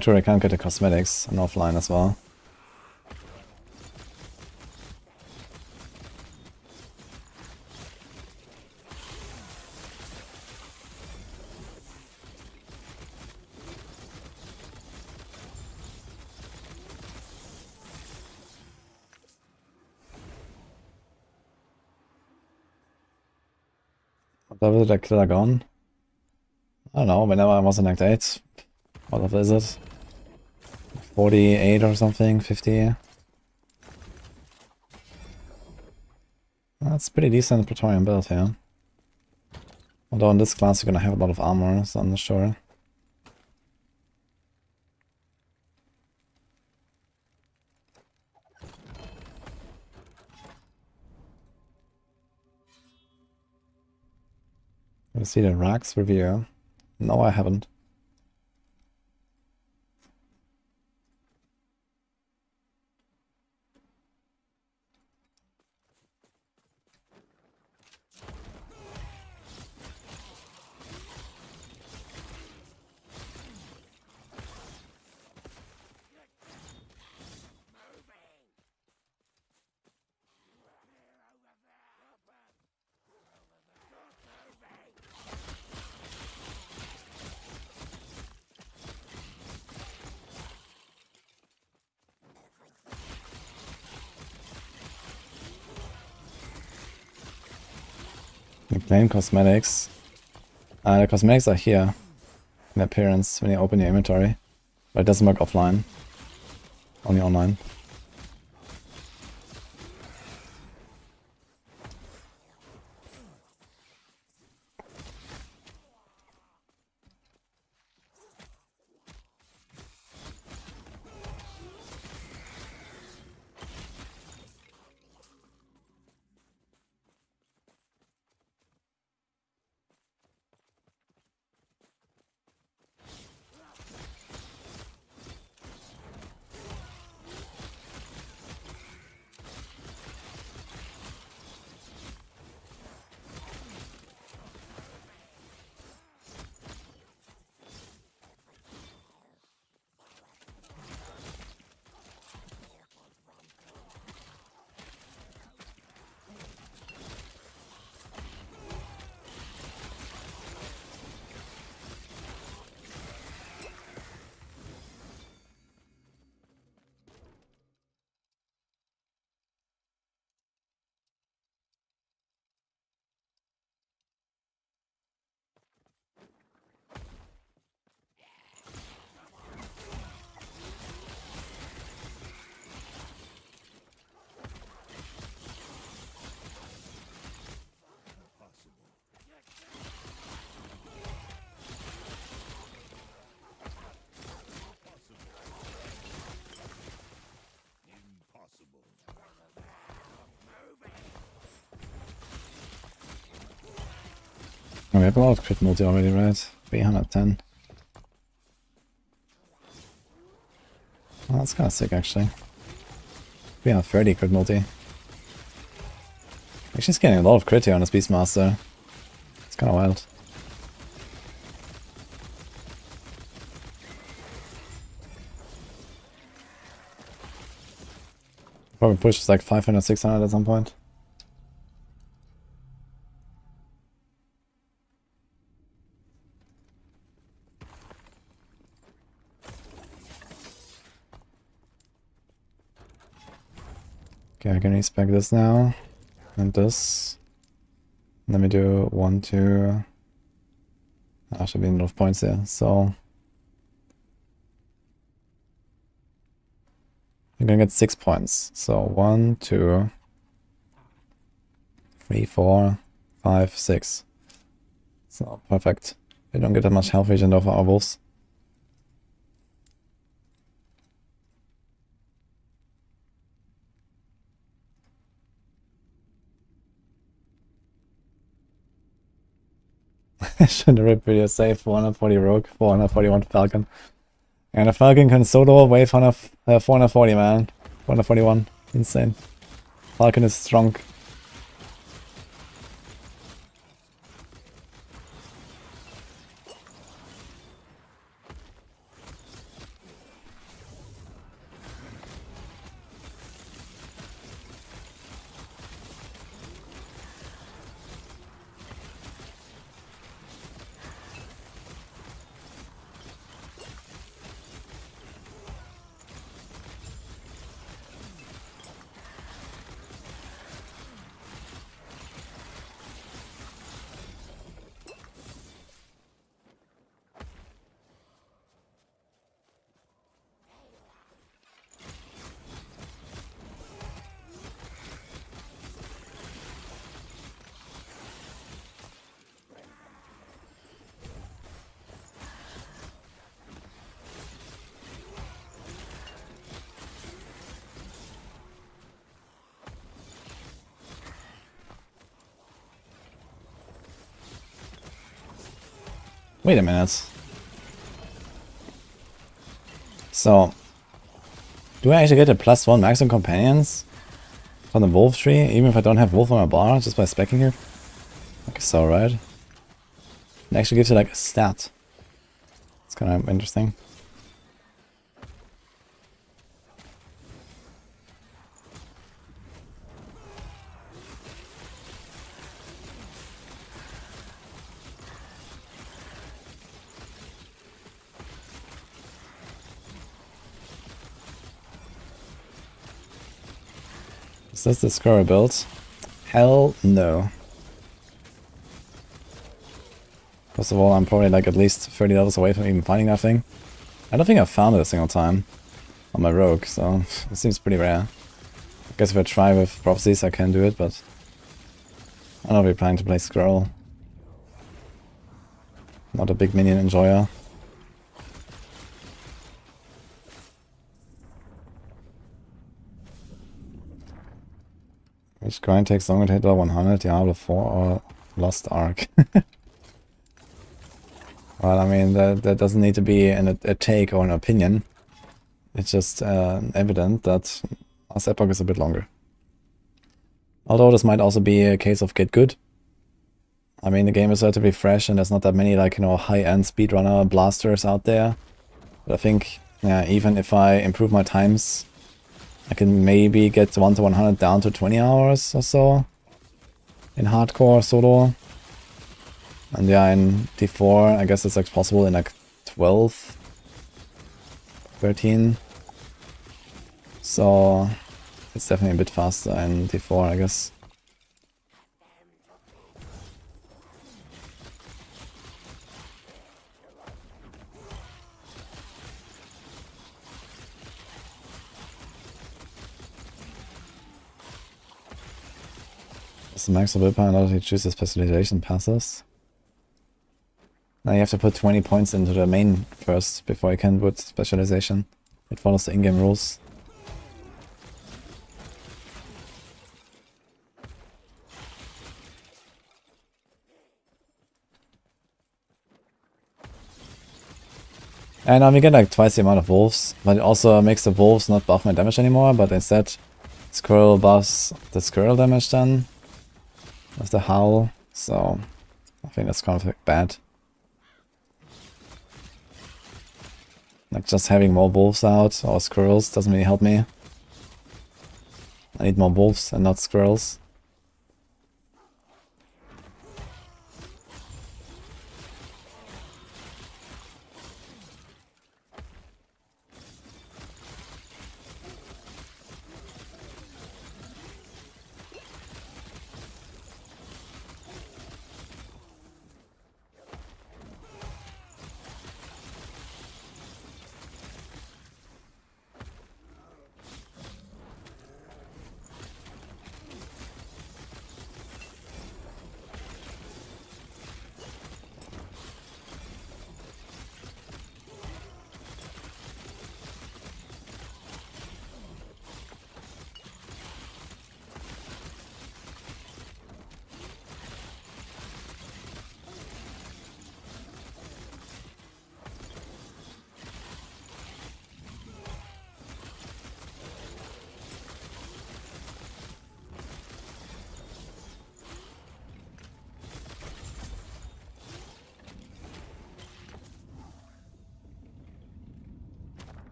True, I can't get the cosmetics on offline as well. What level did I kill a gun? I don't know, whenever I was in Act 8. What level is it? 48 or something, 50. That's pretty decent Praetorian build here. Although in this class you're gonna have a lot of armor, so I'm not sure. You see the Rags review? No, I haven't. The plain cosmetics. The cosmetics are here in appearance when you open your inventory, but it doesn't work offline, only online. Oh, we have a lot of crit multi already, right? 310. Oh, that's kind of sick, actually. 330 crit multi. Actually, he's getting a lot of crit here on this Beastmaster. It's kind of wild. Probably pushes like 500, 600 at some point. Okay, I can respec this now. And this. Let me do 1, 2. I should be enough points here, so. I'm gonna get 6 points. So 1, 2, 3, 4, 5, 6. So perfect. We don't get that much health regen over our wolves. Should the rip video say 440 rogue, 441 falcon. And a falcon can solo wave 440, man. 441. Insane. Falcon is strong. Wait a minute. So, do I actually get a +1 maximum companions from the wolf tree, even if I don't have wolf on my bar, just by speccing here? Okay, so right. It actually gives you like a stat. It's kind of interesting. Is this the Scorer build? Hell no. First of all, I'm probably like at least 30 levels away from even finding that thing. I don't think I've found it a single time on my rogue, so it seems pretty rare. I guess if I try with prophecies I can do it, but I don't know if we're planning to play Scroll. Not a big minion enjoyer. Which grind takes longer to hit level 100, Diablo 4 or Lost Ark? Well, I mean, that doesn't need to be a take or an opinion. It's just evident that last Epoch is a bit longer. Although this might also be a case of get good. I mean, the game is relatively fresh and there's not that many, like, you know, high-end speedrunner blasters out there. But I think, yeah, even if I improve my times, I can maybe get 1 to 100 down to 20 hours or so in hardcore solo. And yeah, in D4, I guess it's like possible in like 12, 13. So it's definitely a bit faster in D4, I guess. It's the max of willpower in order to choose the specialization passes. Now you have to put 20 points into the main first before you can put specialization. It follows the in-game rules. And now we get like twice the amount of wolves, but it also makes the wolves not buff my damage anymore, but instead Squirrel buffs the squirrel damage then with the howl, so I think that's kind of like bad. Like just having more wolves out or squirrels doesn't really help me. I need more wolves and not squirrels.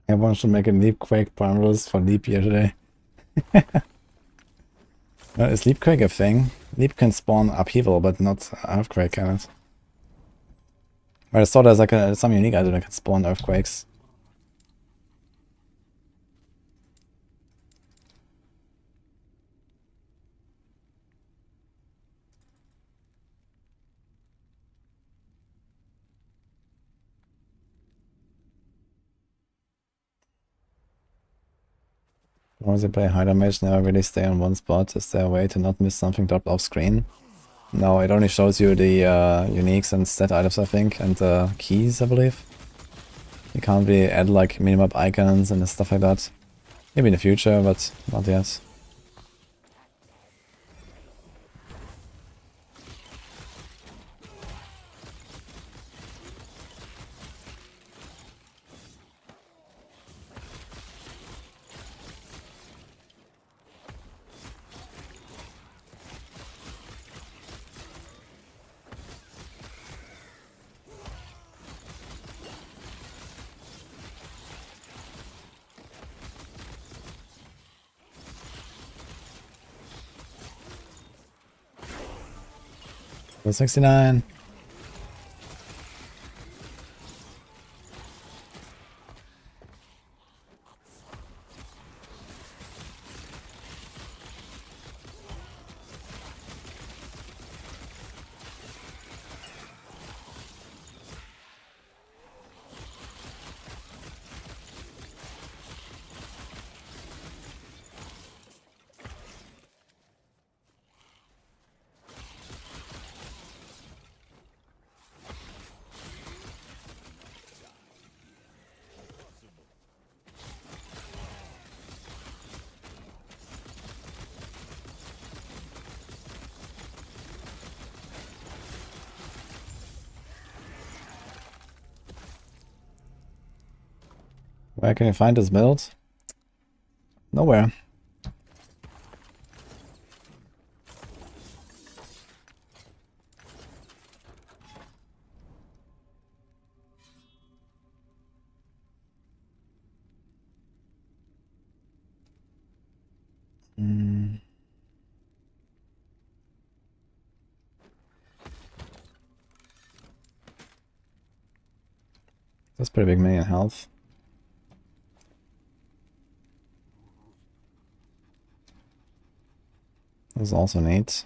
Everyone should make a Leapquake primaries for Leap year today. Is Leapquake a thing? Leap can spawn upheaval, but not Earthquake, can it? But I saw there's like some unique item that can spawn Earthquakes. Once you play high damage, never really stay on one spot. Is there a way to not miss something dropped off screen? No, it only shows you the uniques and stat items, I think, and keys, I believe. You can't really add like minimap icons and stuff like that. Maybe in the future, but not yet. So 69. Where can you find this build? Nowhere. That's pretty big minion health. That's also neat.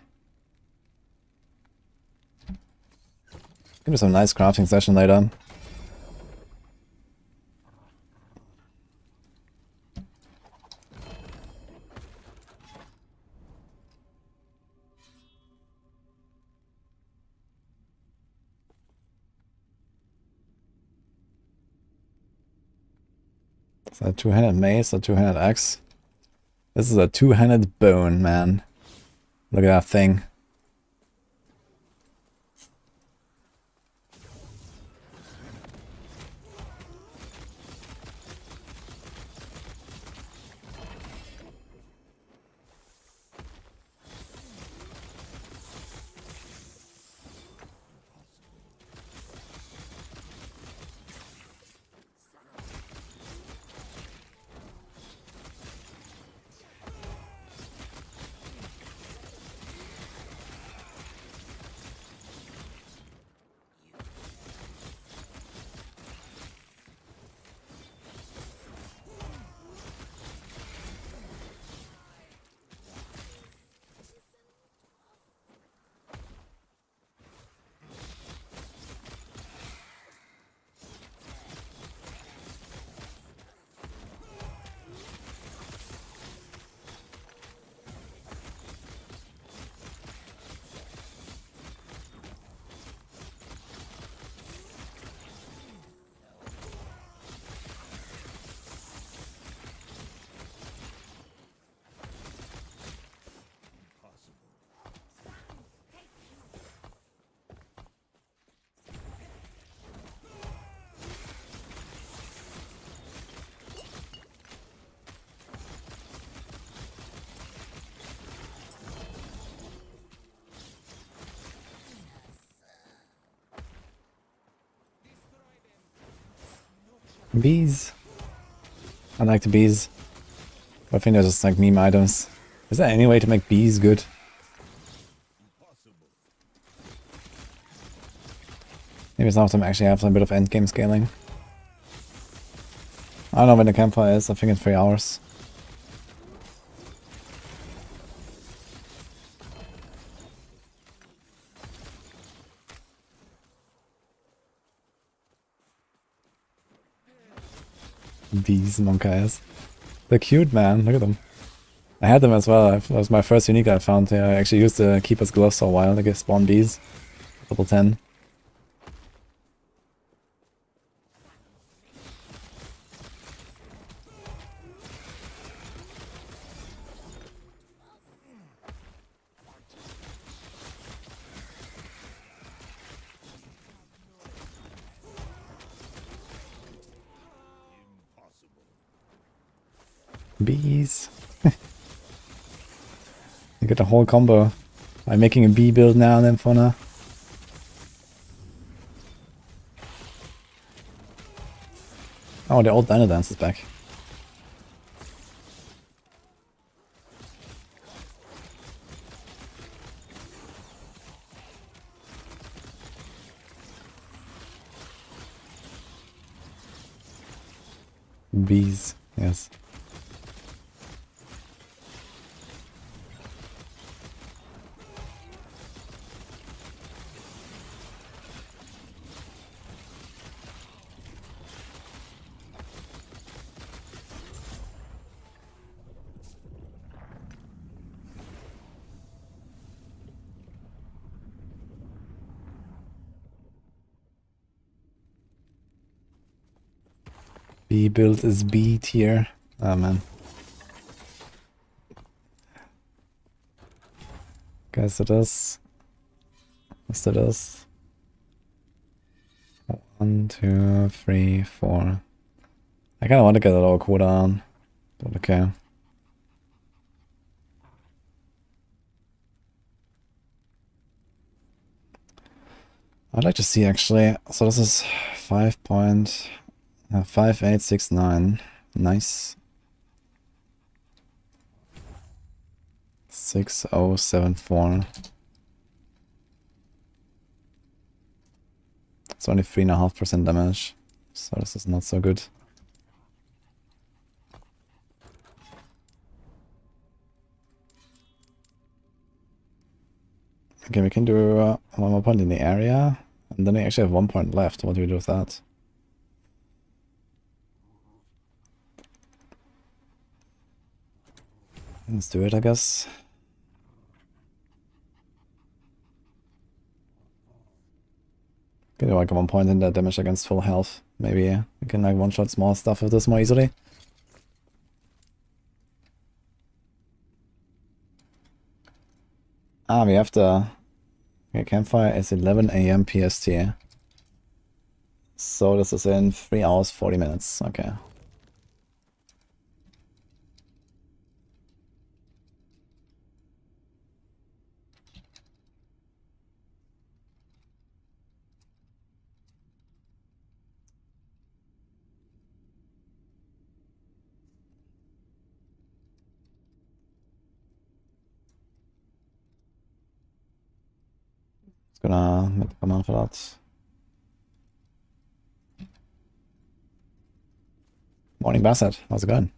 Give me some nice crafting session later. Is that a two-handed mace or two-handed axe? This is a two-handed bone, man. Look at that thing. Bees. I like the bees. I think they're just like meme items. Is there any way to make bees good? Maybe some of them actually have a bit of endgame scaling. I don't know when the campfire is, I think it's 3 hours. These monkeys. They're cute, man. Look at them. I had them as well. That was my first unique I found. Yeah, I actually used the Keeper's Gloves for a while to get spawn bees. Level 10. Bees. You get the whole combo by making a bee build now and then for now. Oh, the old Dino Dance is back. Bees, yes. B build is B tier. Oh man. Guys, it is. Let's do this. 1, 2, 3, 4. I kind of want to get a lower cooldown, but okay. I'd like to see actually. So this is 5.5869. Nice. 6074. It's only 3.5% damage, so this is not so good. Okay, we can do one more point in the area, and then we actually have 1 point left. What do we do with that? Let's do it, I guess. Get like 1 point in the damage against full health. Maybe we can like one-shot small stuff with this more easily. Ah, we have the... Okay, Campfire is 11 AM PST. So this is in 3 hours, 40 minutes. Okay. Just gonna make the command for that. Morning, Bassett. How's it going?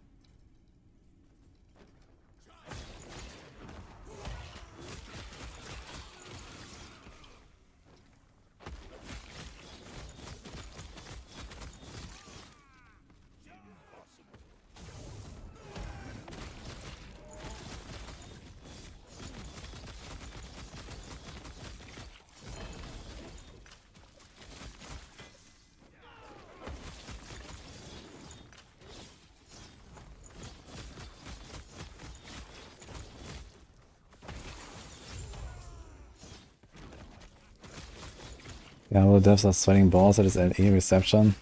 Yeah, all the devs are sweating balls at his LE reception.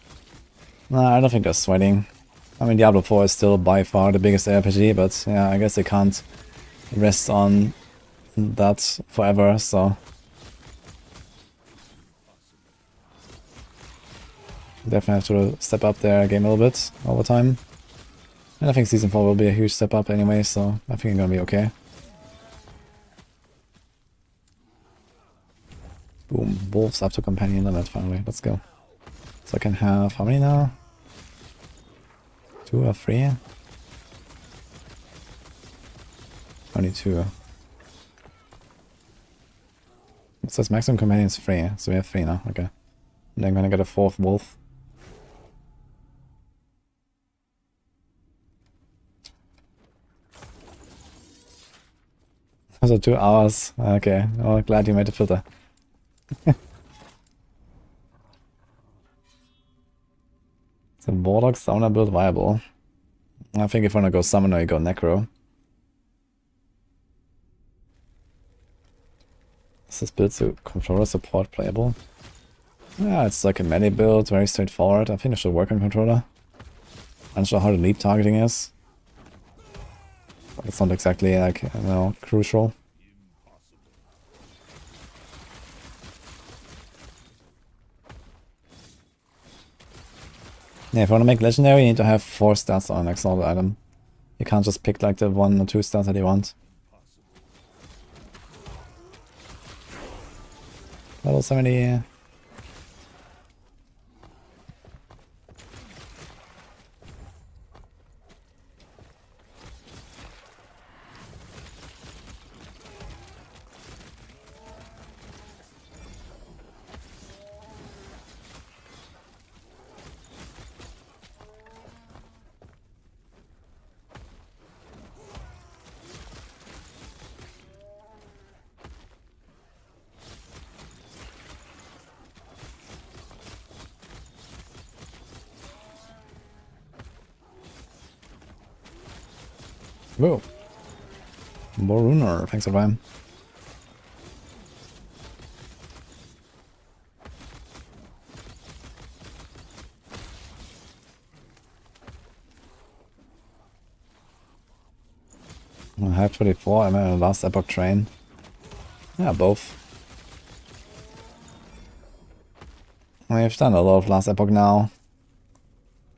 Nah, I don't think they're sweating. I mean, Diablo 4 is still by far the biggest RPG, but yeah, I guess they can't rest on that forever, so... Definitely have to step up their game a little bit over time. And I think Season 4 will be a huge step up anyway, so I think I'm gonna be okay. Boom, Wolves up to Companion limit finally, let's go. So I can have, how many now? 2 or 3? Only 2. It says maximum Companion is 3, so we have 3 now, okay. And then I'm gonna get a 4th Wolf. So 2 hours, okay, oh glad you made the filter. So Warlock Sauna build viable. I think if you wanna go Summoner, you go Necro. Is this build to controller support playable? Yeah, it's like a melee build, very straightforward. I think it should work on controller. I'm not sure how the leap targeting is. But it's not exactly like, you know, crucial. Yeah, if you want to make legendary, you need to have 4 stats on next all the item. You can't just pick like the 1 or 2 stats that you want. Level 70. Whoa. Boruner, thanks for Prime. I have 24, I'm in the last Epoch train. Yeah, both. We've done a lot of last Epoch now.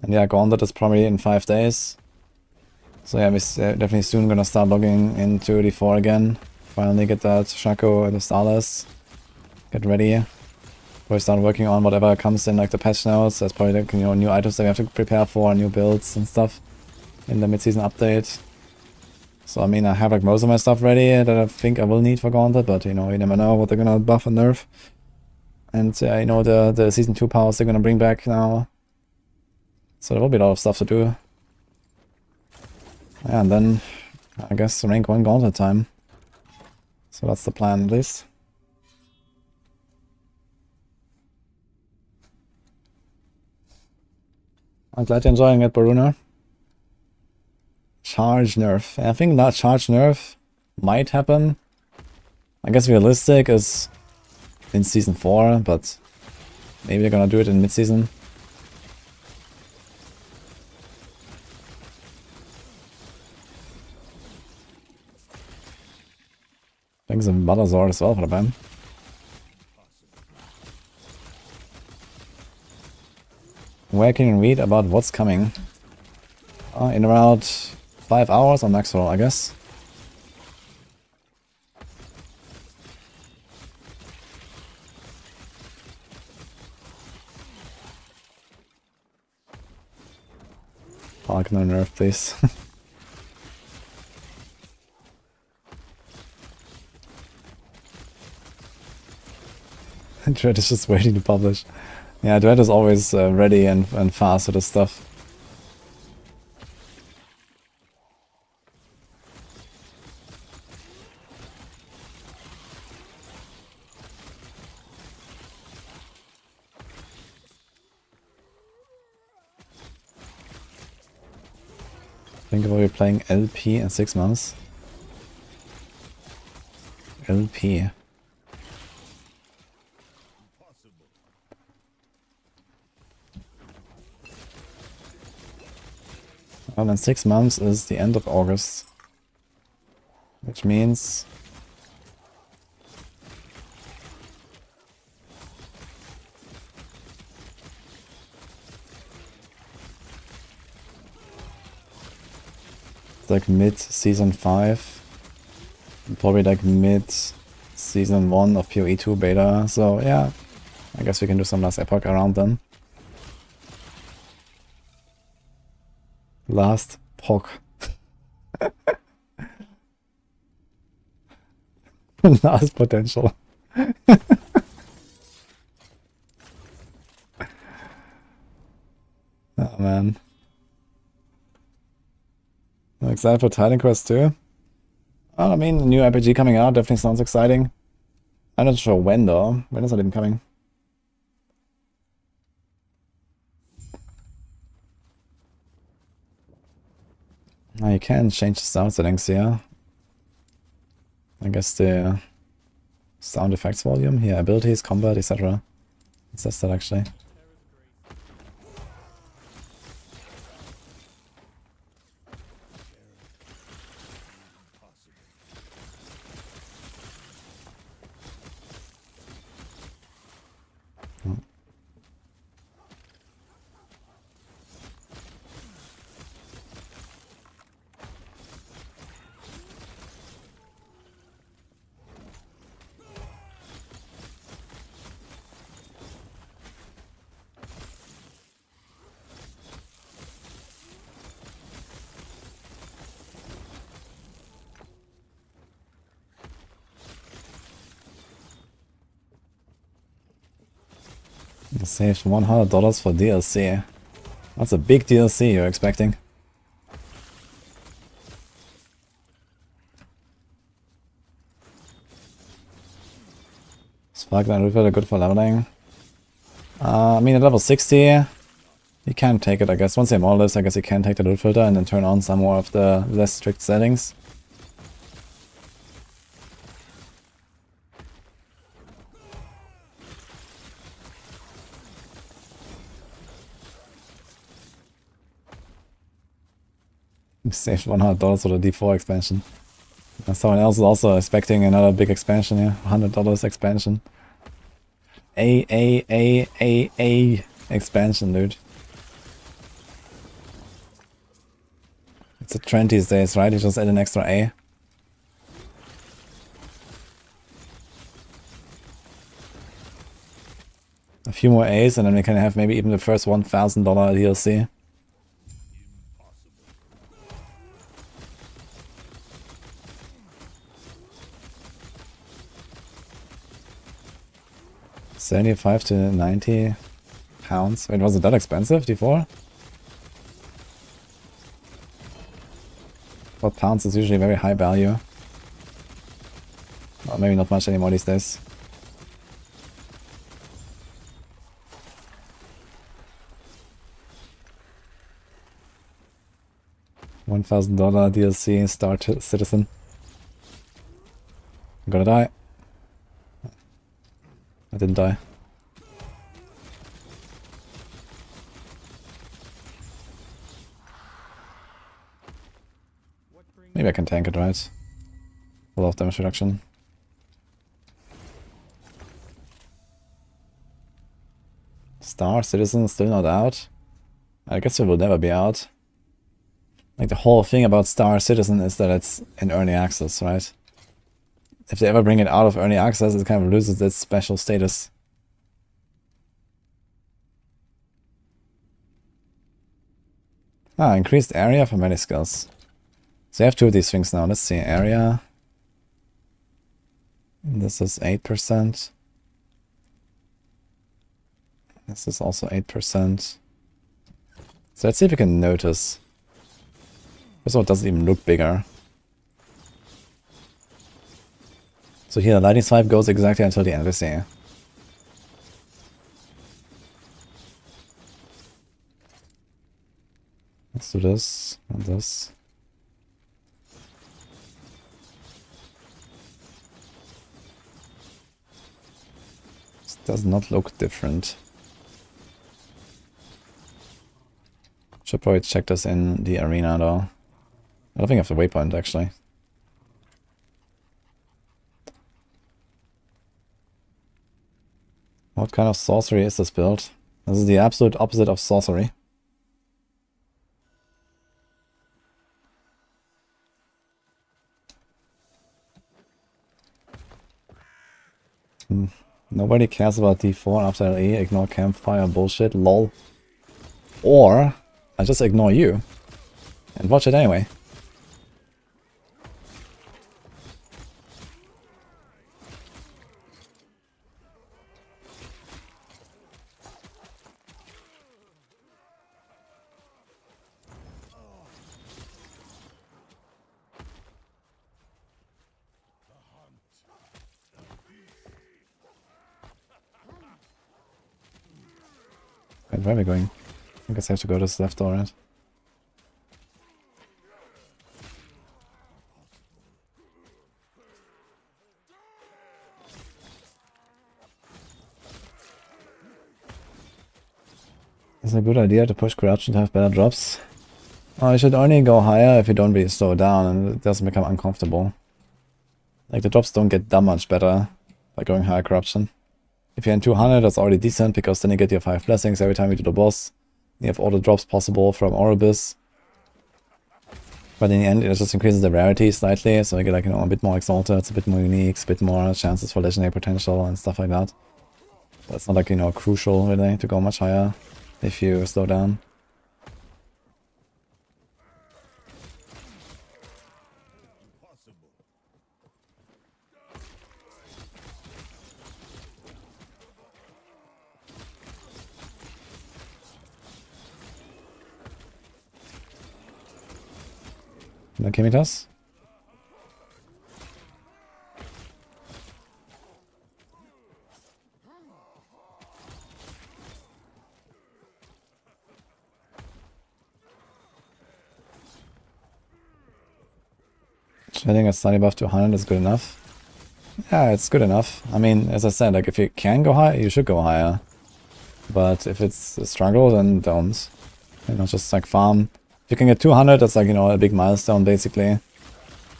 And yeah, Gauntlet is probably in 5 days. So yeah, we're definitely soon gonna start logging into D4 again. Finally get that Shaco and the Starless. Get ready. Probably start working on whatever comes in, like the patch notes. There's probably like, new items that we have to prepare for, new builds and stuff in the mid-season update. So I mean, I have like most of my stuff ready that I think I will need for Gauntlet, but you never know what they're gonna buff and nerf. And the season 2 powers they're gonna bring back now. So there will be a lot of stuff to do. Yeah, and then I guess rank 1 Gauntlet time. So that's the plan at least. I'm glad you're enjoying it, Baruna. Charge nerf. I think that charge nerf might happen. I guess realistic is in season 4, but maybe they're gonna do it in mid-season. I think some Mother Sword as well for the ban. Where can you read about what's coming? In around 5 hours on Maxwell, I guess. Park no nerf, please. Dread is just waiting to publish. Yeah, Dread is always ready and fast with this stuff. I think we'll be playing LP in 6 months. LP. Well, in 6 months is the end of August. Which means... it's like mid-season 5. Probably like mid-season 1 of PoE 2 beta. So yeah, I guess we can do some last Epoch around then. Last POC. Last potential. Oh man. I'm excited for Titan Quest 2. Oh, I mean, the new RPG coming out definitely sounds exciting. I'm not sure when though. When is it even coming? Oh, you can change the sound settings here. I guess the sound effects volume here, abilities, combat, etc. It says that actually. Saved $100 for DLC. That's a big DLC you're expecting. Spark and Refill are good for leveling. I mean at level 60, you can take it I guess. Once you have all this, I guess you can take the loot filter and then turn on some more of the less strict settings. Saved $100 for the D4 expansion. And someone else is also expecting another big expansion here. $100 expansion. A expansion, dude. It's a trend these days, right? You just add an extra A. A few more A's and then we can have maybe even the first $1,000 DLC. £75 to £90. Wait, was it that expensive, D4? But pounds is usually very high value. Well, maybe not much anymore these days. $1,000 DLC Star Citizen. I'm gonna die. I didn't die. Maybe I can tank it, right? A lot of damage reduction. Star Citizen still not out? I guess it will never be out. Like, the whole thing about Star Citizen is that it's in early access, right? If they ever bring it out of early access, it kind of loses its special status. Ah, increased area for many skills. So you have two of these things now. Let's see, area. This is 8%. This is also 8%. So let's see if we can notice. First of all, it doesn't even look bigger. So here the lightning swipe goes exactly until the end, we see. Let's do this and this. This does not look different. Should probably check this in the arena though. I don't think I have the waypoint actually. What kind of sorcery is this build? This is the absolute opposite of sorcery. Nobody cares about D4 after LE, ignore campfire bullshit, lol. Or I just ignore you and watch it anyway. Wait, where are we going? I guess I have to go to this left door, right? It's a good idea to push corruption to have better drops. Oh, you should only go higher if you don't really slow down and it doesn't become uncomfortable. Like, the drops don't get that much better by going higher corruption. If you're in 200, that's already decent, because then you get your 5 blessings every time you do the boss. You have all the drops possible from Oribus. But in the end, it just increases the rarity slightly, so you get, like, you know, a bit more exalted, a bit more unique, a bit more chances for legendary potential and stuff like that. But it's not, like, you know, crucial really to go much higher if you slow down. No Kimitas? Shedding a slightly buff to 100 is good enough. Yeah, it's good enough. I mean, as I said, like, if you can go higher, you should go higher. But if it's a struggle, then don't. You know, just like farm. If you can get 200, that's like, you know, a big milestone basically.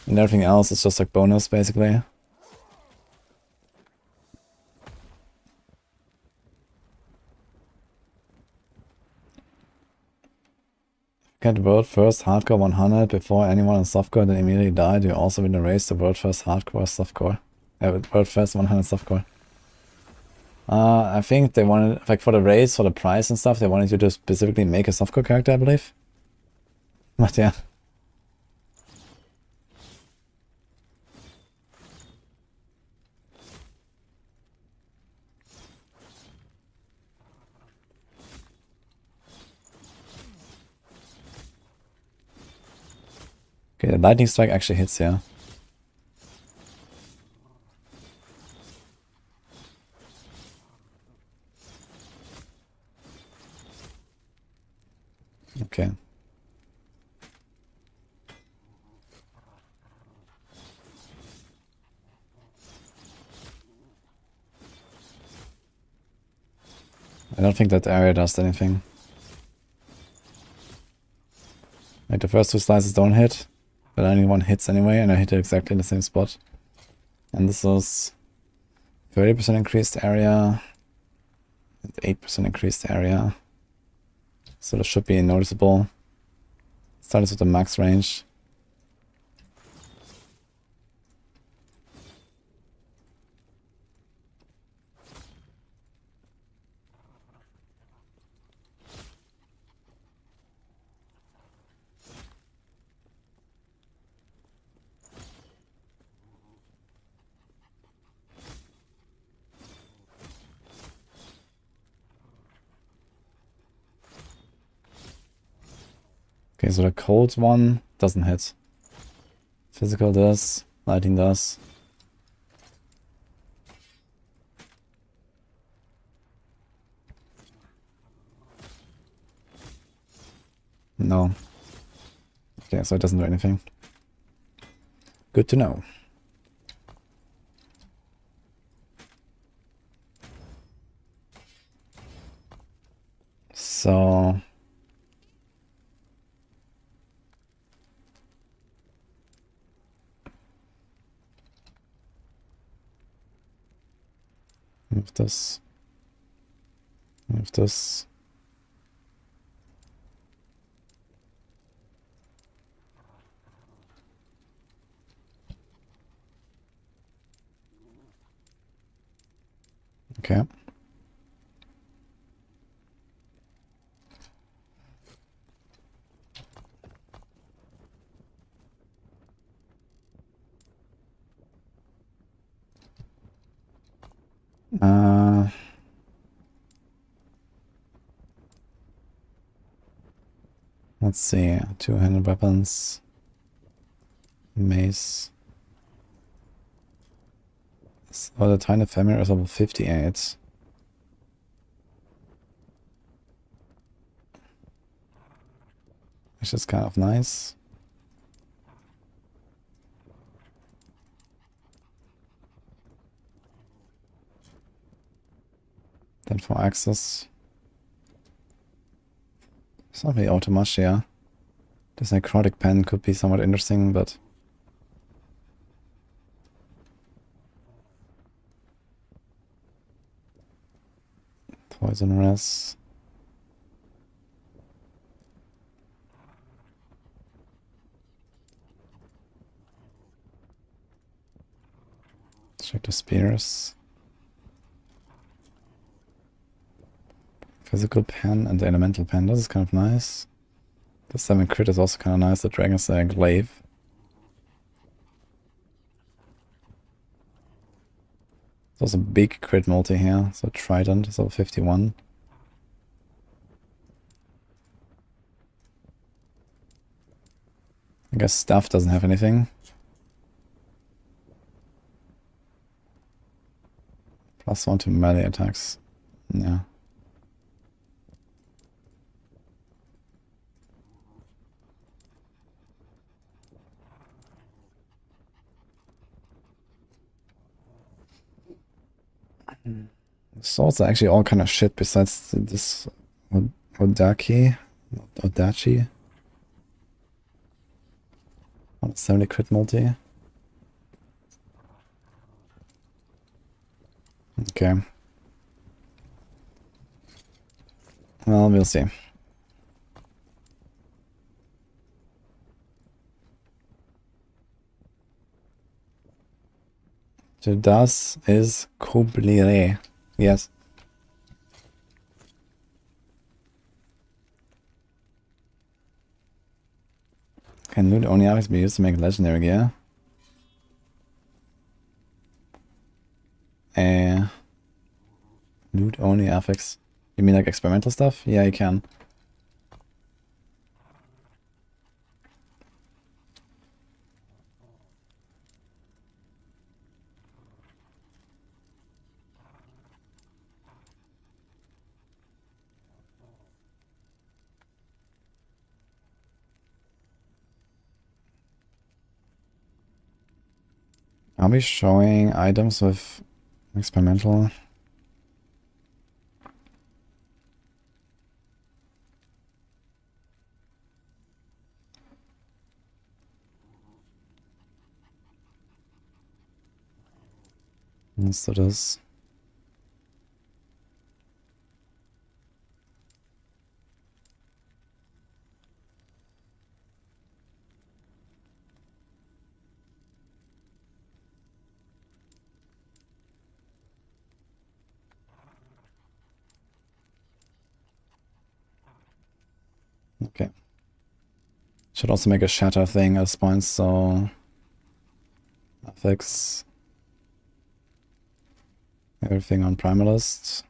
And everything else is just like bonus, basically. Get world first hardcore 100 before anyone in softcore, then immediately die. Do you also win the race to world first hardcore softcore? World first 100 softcore. I think they wanted, like for the race, for the prize and stuff, they wanted you to specifically make a softcore character, I believe. But yeah. Okay, the lightning strike actually hits here. Okay. I don't think that area does anything. Like the first two slices don't hit, but only one hits anyway, and I hit it exactly in the same spot. And this is 30% increased area, and 8% increased area. So this should be noticeable. Starts with the max range. Okay, so the cold one doesn't hit. Physical does, lighting does. No. Okay, so it doesn't do anything. Good to know. So... move this. Move this. Okay. Let's see, two-handed weapons, mace. So the tiny family is level 58. Which is kind of nice. Then for access. It's not really auto much here. This necrotic pen could be somewhat interesting, but poison res. Check the spears. Physical pen and the elemental pen. This is kind of nice. The 7 crit is also kind of nice. The dragon's glaive. There's also a big crit multi here. So Trident is level 51. I guess Staff doesn't have anything. +1 to melee attacks. Yeah. Swords are actually all kind of shit besides this Odachi. Odachi. 70 crit multi. Okay. Well, we'll see. So das is couplere. Yes. Can loot only affix be used to make legendary gear? Loot only affix. You mean like experimental stuff? Yeah, you can. Are we showing items with experimental? Let's do this. Okay. Should also make a shatter thing at this point, so affix everything on primalist.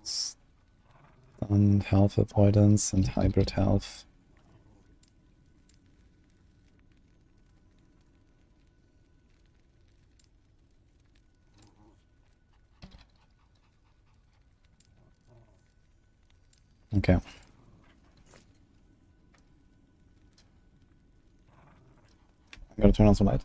Stun, health avoidance, and hybrid health. Okay. I gotta turn on some light.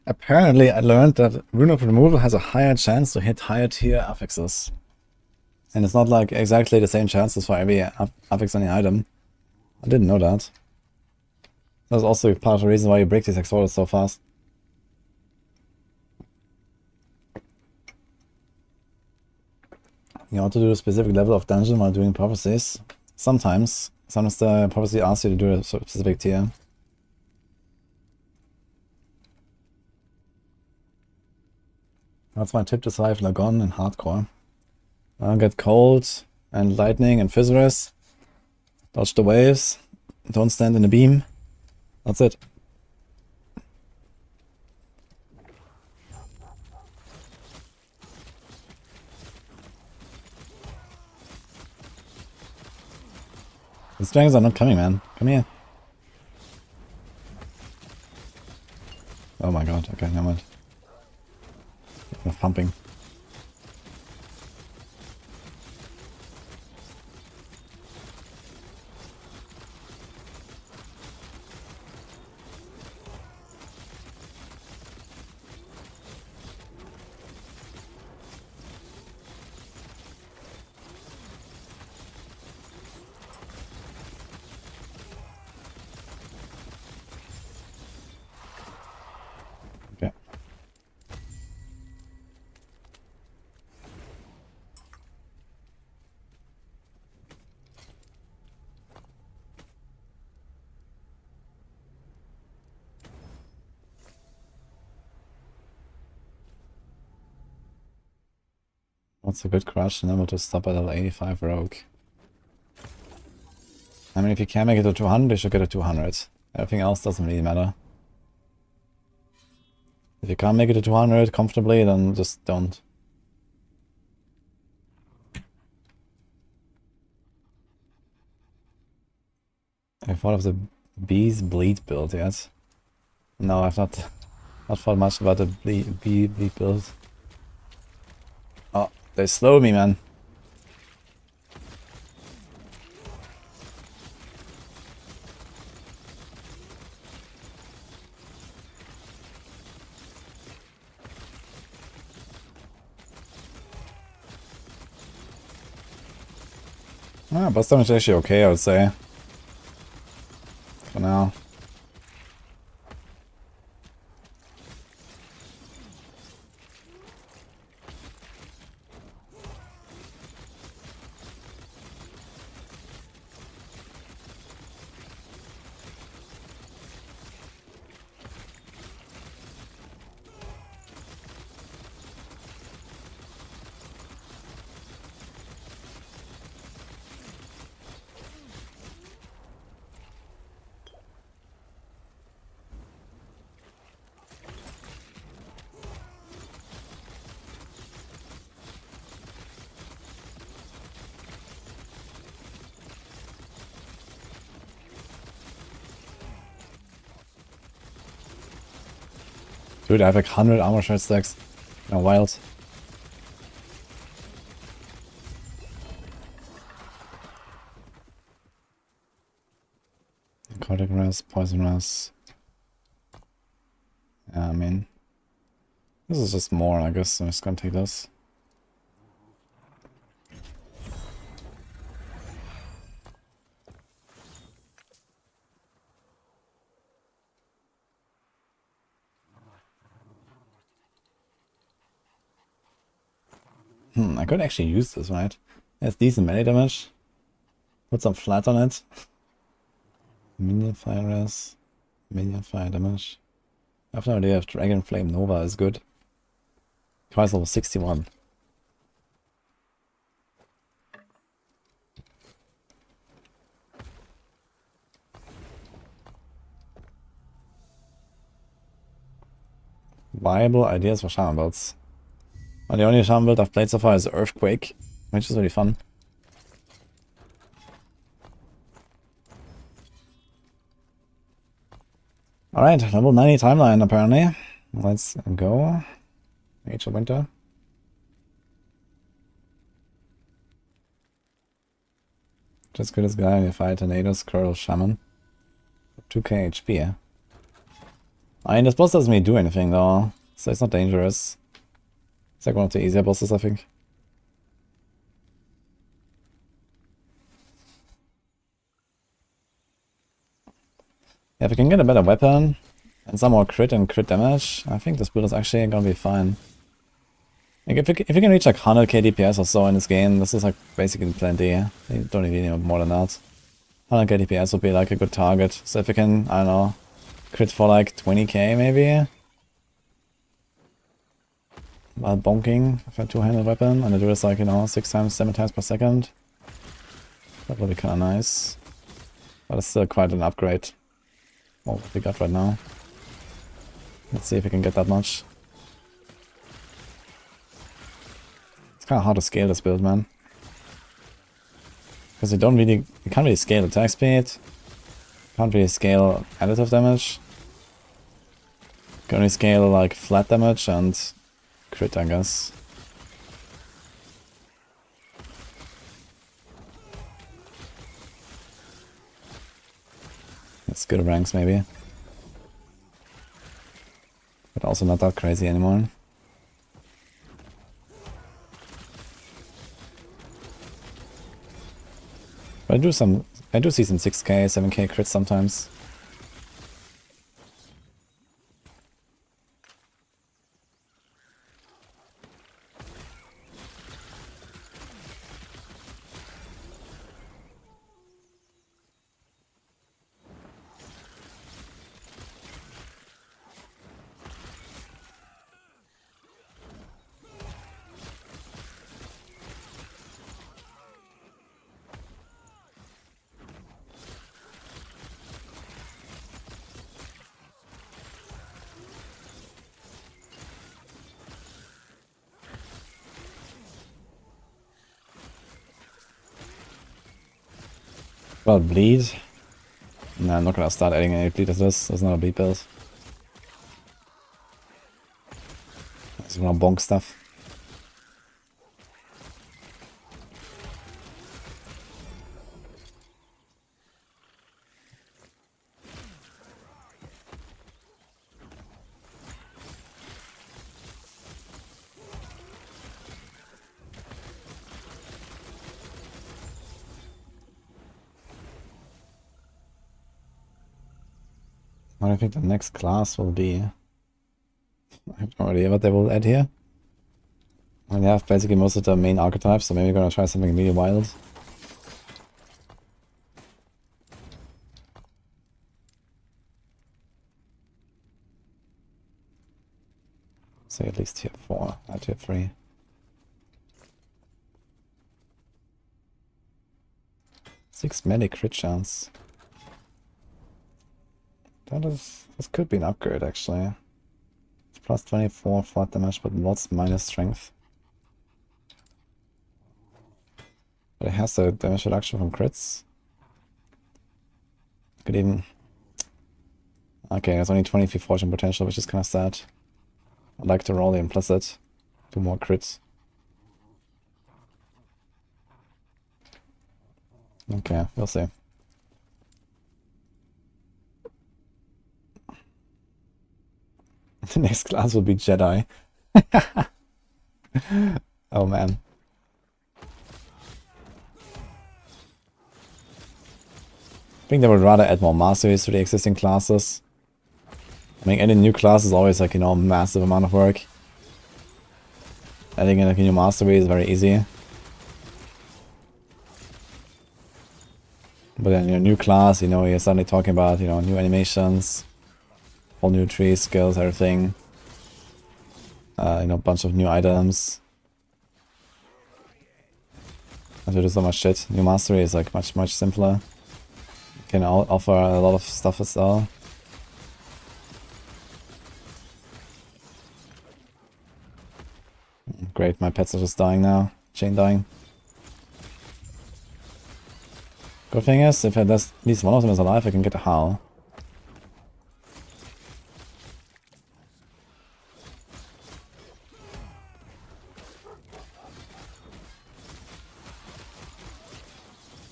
Apparently, I learned that Rune of Removal has a higher chance to hit higher tier affixes. And it's not like exactly the same chances for every affix on the item. I didn't know that. That's also part of the reason why you break these exploders so fast. You want to do a specific level of dungeon while doing prophecies. Sometimes. Sometimes the prophecy asks you to do a specific tier. That's my tip to survive Lagon in hardcore. Get cold and lightning and Fizz. Dodge the waves. Don't stand in a beam. That's it. The dragons are not coming, man. Come here. Oh my god. Okay, never mind. Enough pumping. Okay. What's a good crush number to stop at level 85 rogue? I mean, if you can make it to 200, you should get a 200. Everything else doesn't really matter. If you can't make it to 200 comfortably, then just don't. I thought of the bees bleed build yet. No, I've not thought much about the bee bleed build. Oh, they slow me, man. Ah, boss damage is actually okay, I would say. For now. Dude, I have like 100 armor shard stacks. Wild. Cardiac rest, poison rest. Yeah, I mean, this is just more, I guess. I'm just gonna take this. I could actually use this, right? It's decent melee damage. Put some flat on it. Minion fire res. Minion fire damage. I have no idea if Dragon Flame Nova is good. Price level 61. Viable ideas for shaman builds. Well, the only shaman build I've played so far is Earthquake, which is really fun. Alright, level 90 timeline apparently. Let's go. Age of Winter. Just good as guy in a fight, Tornado, Squirrel, Shaman. 2k HP. I mean, this boss doesn't really do anything though, so it's not dangerous. It's like one of the easier bosses, I think. Yeah, if we can get a better weapon and some more crit and crit damage, I think this build is actually gonna be fine. Like if you can reach like 100k DPS or so in this game, this is like basically plenty. You don't even need more than that. 100k DPS would be like a good target. So if you can, I don't know, crit for like 20k maybe. While bonking with a two-handed weapon, and I do this like, you know, 6 times, 7 times per second. That would be kinda nice. But it's still quite an upgrade. What we got right now. Let's see if we can get that much. It's kinda hard to scale this build, man. Because you can't really scale attack speed. Can't really scale additive damage. You can only scale like flat damage and crit, I guess. Let's go to ranks maybe. But also not that crazy anymore. But I do see some 6k, 7k crits sometimes. Well, bleed. Nah, I'm not gonna start adding any bleed to this. There's not a bleed build. I just wanna bonk stuff. What do I think the next class will be? I have no idea what they will add here. I mean, they have basically most of the main archetypes, so maybe we're gonna try something really wild. Say at least tier 4, not tier 3. Six melee crit chance. This could be an upgrade actually. It's plus 24 flat damage, but what's minus strength? But it has the damage reduction from crits. Could even... Okay, there's only 23 fortune potential, which is kind of sad. I'd like to roll the implicit. 2 more crits. Okay, we'll see. The next class will be Jedi. Oh man. I think they would rather add more masteries to the existing classes. I mean, adding new class is always like, you know, a massive amount of work. Adding in like a new mastery is very easy. But then, you know, new class, you know, you're suddenly talking about, you know, new animations, whole new trees, skills, everything. You know, a bunch of new items. As we do so much shit. New mastery is like much simpler. You can offer a lot of stuff as well. Great, my pets are just dying now. Chain dying. Good thing is, if at least one of them is alive, I can get a howl.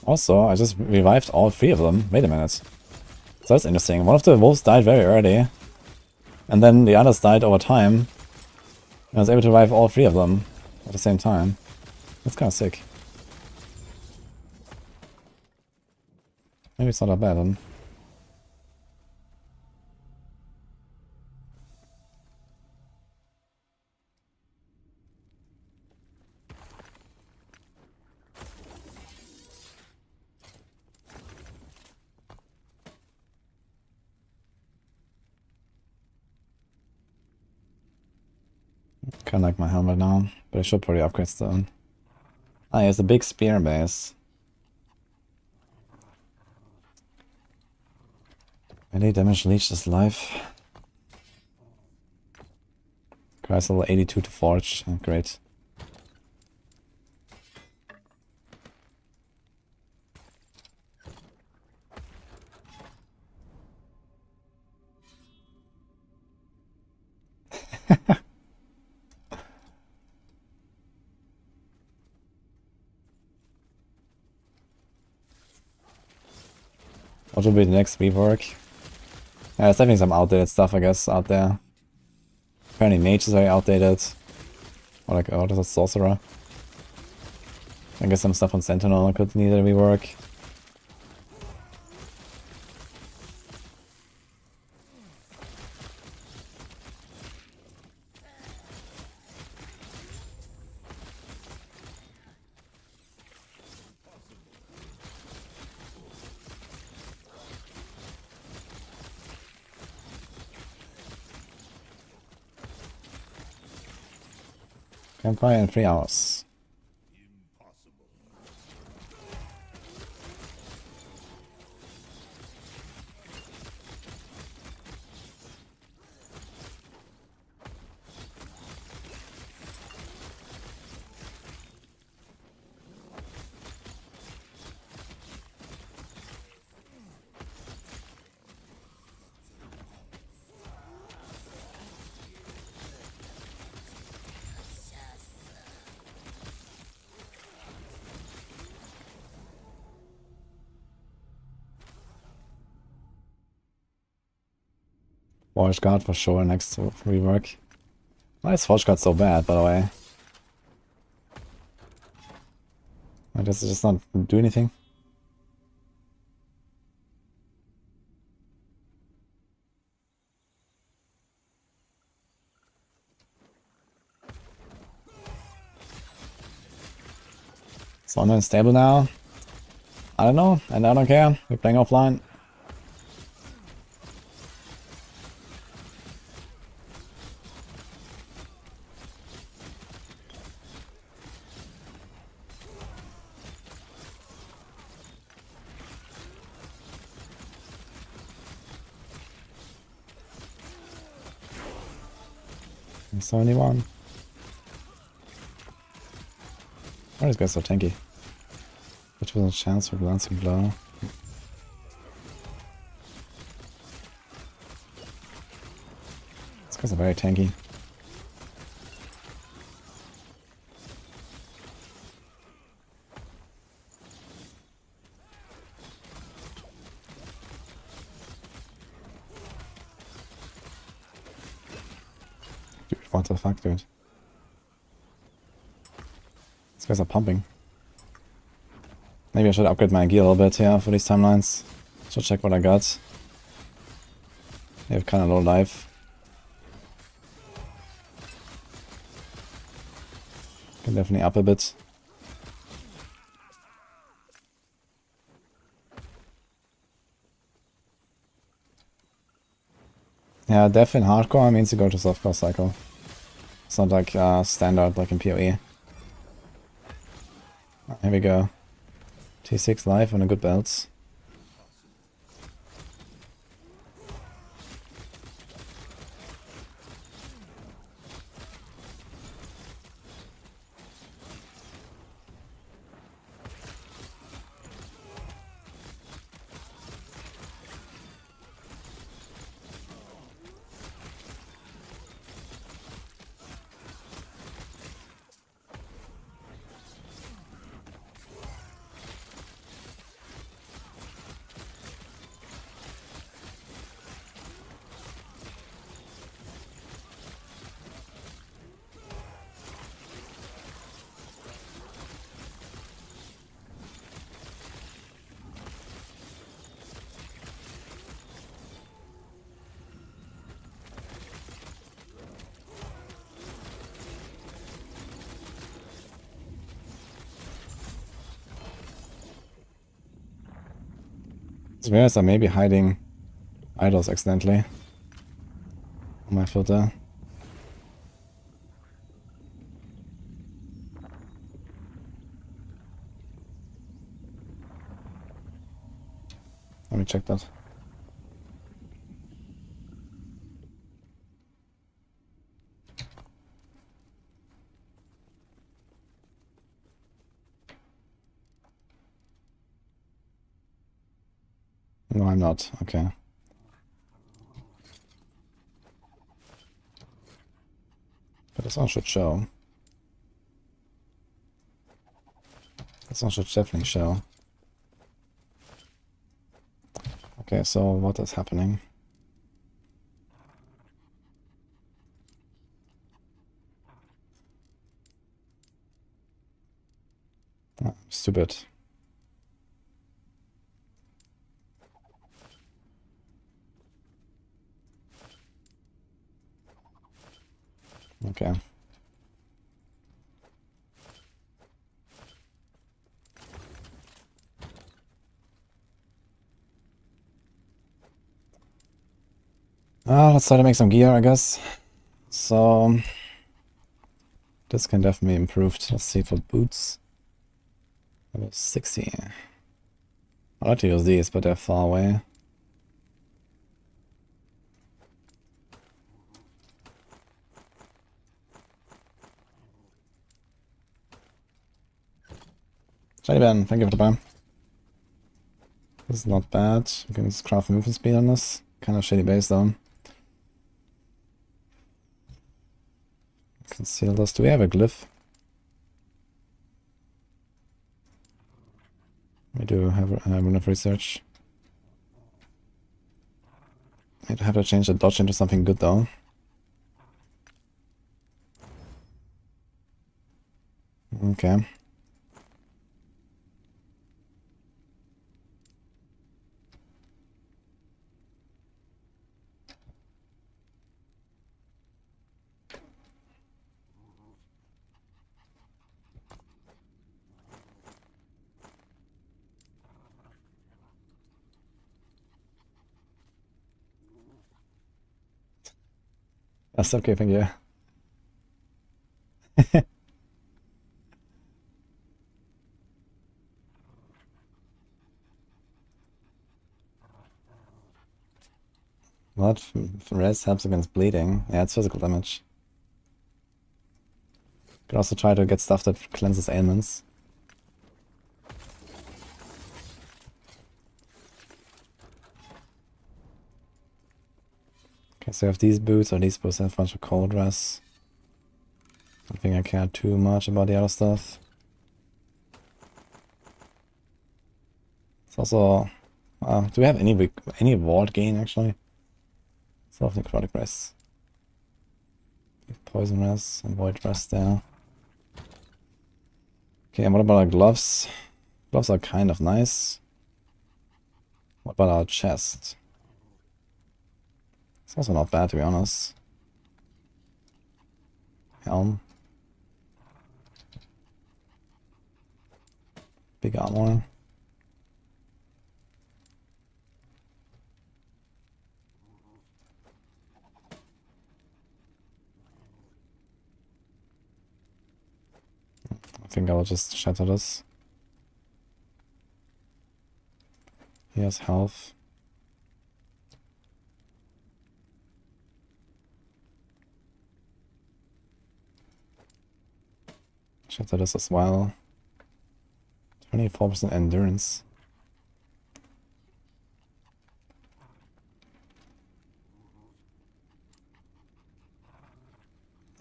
Also, I just revived all 3 of them. Wait a minute. So that's interesting. One of the wolves died very early. And then the others died over time. I was able to revive all 3 of them at the same time. That's kind of sick. Maybe it's not that bad then. Kinda like my helmet now, but I should probably upgrade stone. Ah, he has a big spear base. Melee damage leech is life. Price level 82 to forge. Oh, great. What will be the next rework? Yeah, there's definitely some outdated stuff, I guess, out there. Apparently Mage is very outdated. Or like, oh, there's a Sorcerer. I guess some stuff on Sentinel could need a rework. Campfire in 3 hours. Forge Guard for sure next to rework. Why is Forge Guard so bad, by the way? Why does it just not do anything? It's unstable now. I don't know, and I don't care. We're playing offline. There's only one. Why are these guys so tanky? Which was a chance for glancing blow. These guys are very tanky. Dude, what the fuck, dude? These guys are pumping. Maybe I should upgrade my gear a little bit here for these timelines. Should check what I got. They have kind of low life. Can definitely up a bit. Yeah, def in hardcore means you go to softcore cycle. It's not like standard like in PoE. Here we go. T6 live on a good belt. Whereas I may be hiding idols accidentally on my filter. Let me check that. No, I'm not. Okay. But this one should show. This one should definitely show. Okay, so what is happening? Ah, stupid. Okay. Let's try to make some gear, I guess. So this can definitely be improved. Let's see for boots. Level 60. I'd like to use these, but they're far away. Taliban, thank you for the buy. This is not bad. We can just craft movement speed on this. Kind of shady base though. Conceal this. Do we have a glyph? We do have a rune of research. I'd have to change the dodge into something good though. Okay. That's okay, thank you. What? Res helps against bleeding. Yeah, it's physical damage. Could also try to get stuff that cleanses ailments. Okay, so I have these boots, or these boots have a bunch of cold res. I don't think I care too much about the other stuff. It's also... do we have any ward gain, actually? It's of necrotic res. Poison res and void res there. Okay, and what about our gloves? Gloves are kind of nice. What about our chest? It's also not bad, to be honest. Helm. Big armor. I think I will just shatter this. He has health. Shatter this as well. 24% endurance.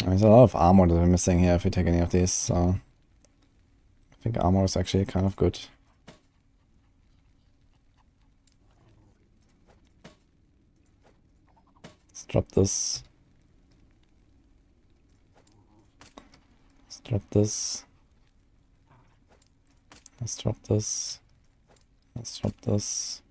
There's a lot of armor that we're missing here if we take any of these, so I think armor is actually kind of good. Let's drop this. Let's drop this. Let's drop this. Let's drop this.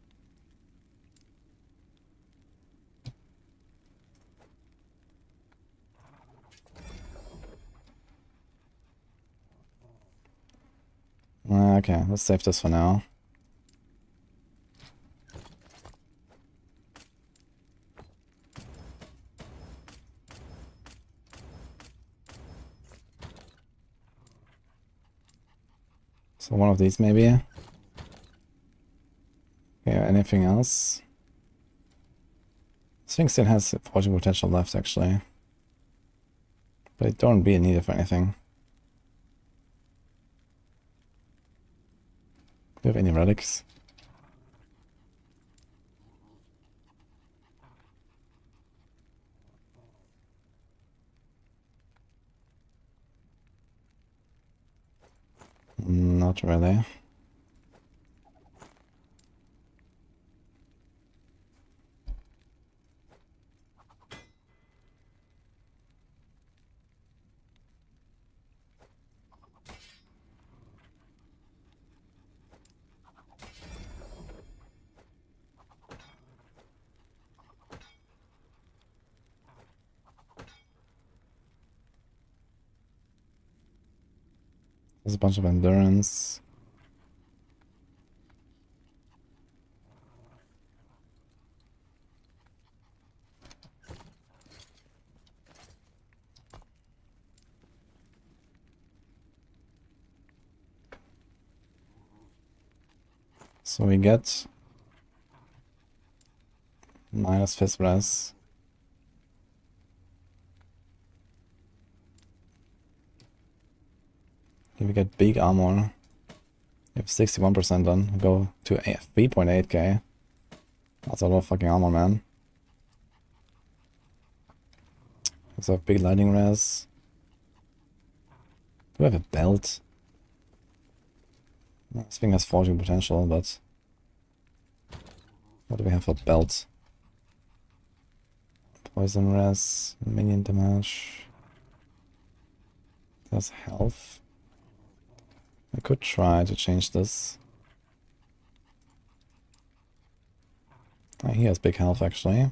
Okay, let's save this for now. So one of these maybe. Okay, anything else? This thing still has forging potential left actually. But it don't really need it for anything. Do you have any relics? Not really. There's a bunch of endurance. So we get minus fist res. If we get big armor, we have 61% done. We go to 3.8k. That's a lot of fucking armor, man. So have big lightning res. Do we have a belt? This thing has forging potential, but what do we have for belt? Poison res, minion damage. There's health. I could try to change this. Oh, he has big health actually.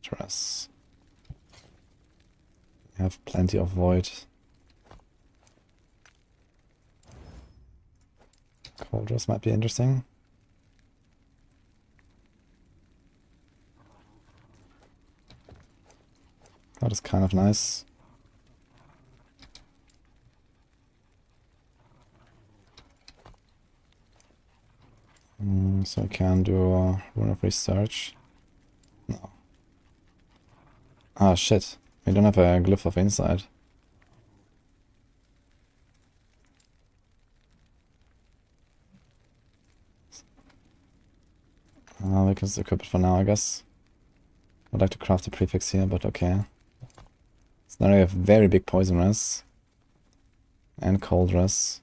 Dress. Have plenty of void. Cold dress might be interesting. That is kind of nice. So I can do a rune of research. No. Ah, shit. We don't have a glyph of insight. We can just equip it for now, I guess. I'd like to craft a prefix here, but okay. So now we have very big poison res. And cold res.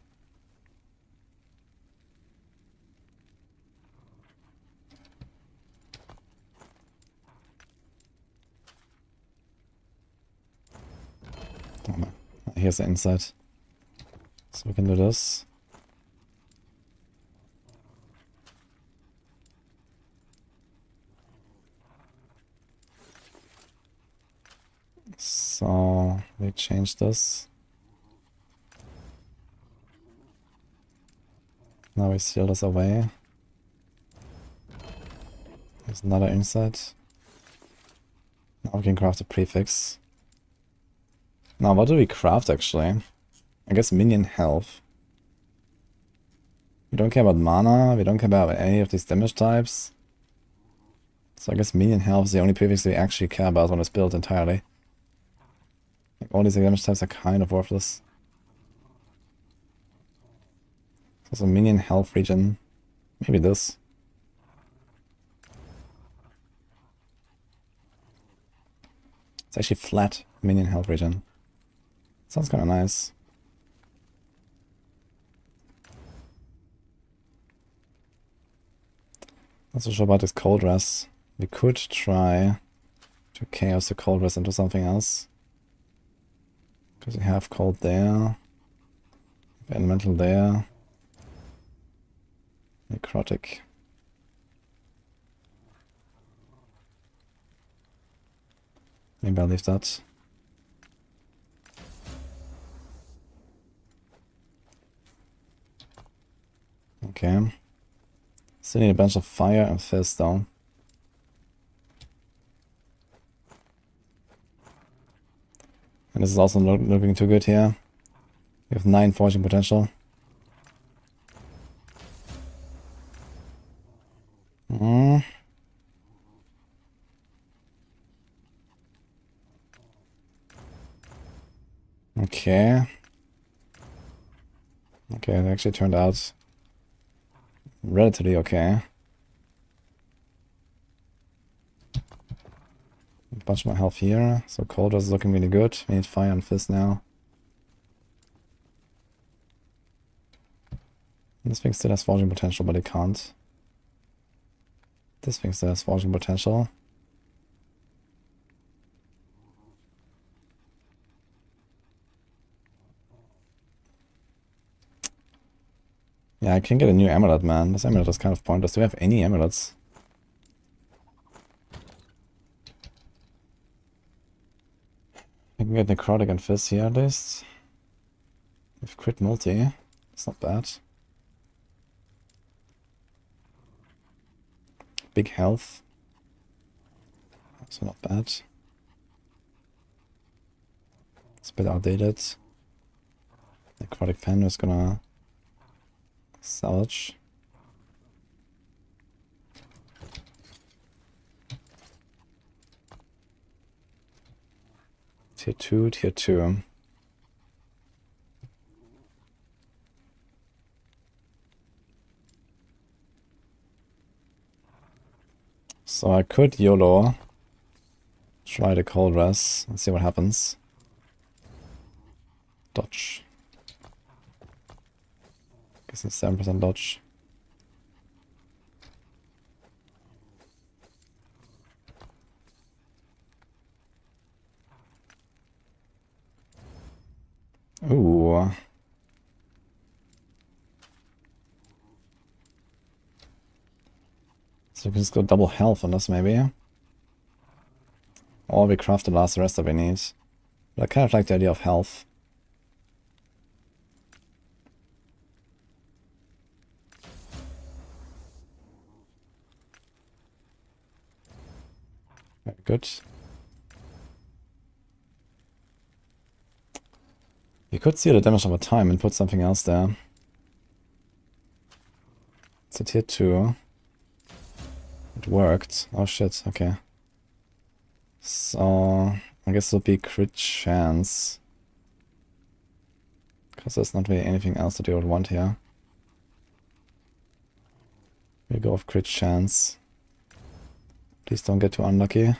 Oh, no. Here's the insight. So we can do this. So we change this. Now we seal this away. There's another insight. Now we can craft a prefix. Now what do we craft actually? I guess minion health. We don't care about mana, we don't care about any of these damage types. So I guess minion health is the only prefix we actually care about when it's built entirely. Like all these damage types are kind of worthless. So minion health region. Maybe this. It's actually flat minion health region. Sounds kind of nice. Not so sure about this cold res. We could try to chaos the cold res into something else. Because we have cold there. We have elemental there. Necrotic. Maybe I'll leave that. Okay. Still need a bunch of fire and fizz though. And this is also not looking too good here. We have 9 forging potential. Okay. Okay, it actually turned out relatively okay. A bunch more health here, so cold is looking really good. We need fire and fizz now. This thing still has forging potential, but it can't. This thing still has forging potential. Yeah, I can get a new amulet, man. This amulet is kind of pointless. Do we have any amulets? I can get Necrotic and Fizz here at least. With crit multi. It's not bad. Big health. Also not bad. It's a bit outdated. Necrotic Fan is gonna salvage. Tier 2, tier 2. So I could YOLO Try the cold res and see what happens. Dodge. Guess it's 7% dodge. Ooh. So we can just go double health on this maybe. Or we craft the last rest that we need. But I kind of like the idea of health. Very good. You could see the damage over time and put something else there. It's a tier 2. It worked. Oh shit, okay. So, I guess it would be crit chance. Because there's not really anything else that you would want here. We go with crit chance. Please don't get too unlucky.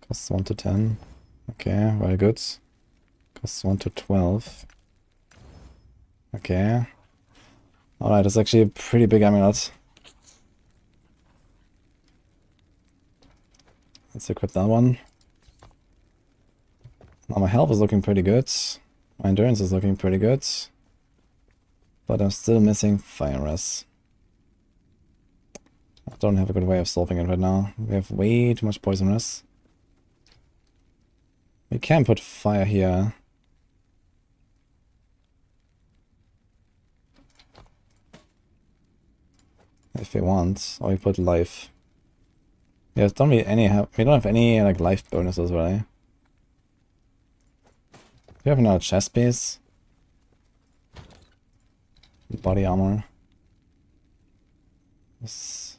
Costs 1 to 10. Okay, very good. Costs 1 to 12. Okay. Alright, that's actually a pretty big amulet. Let's equip that one. Now my health is looking pretty good. My endurance is looking pretty good. But I'm still missing fire res. I don't have a good way of solving it right now. We have way too much poison res. We can put fire here. If we want. Or we put life. Yeah, don't we don't have any like life bonuses really. Do you have another chest piece? Body armor. This.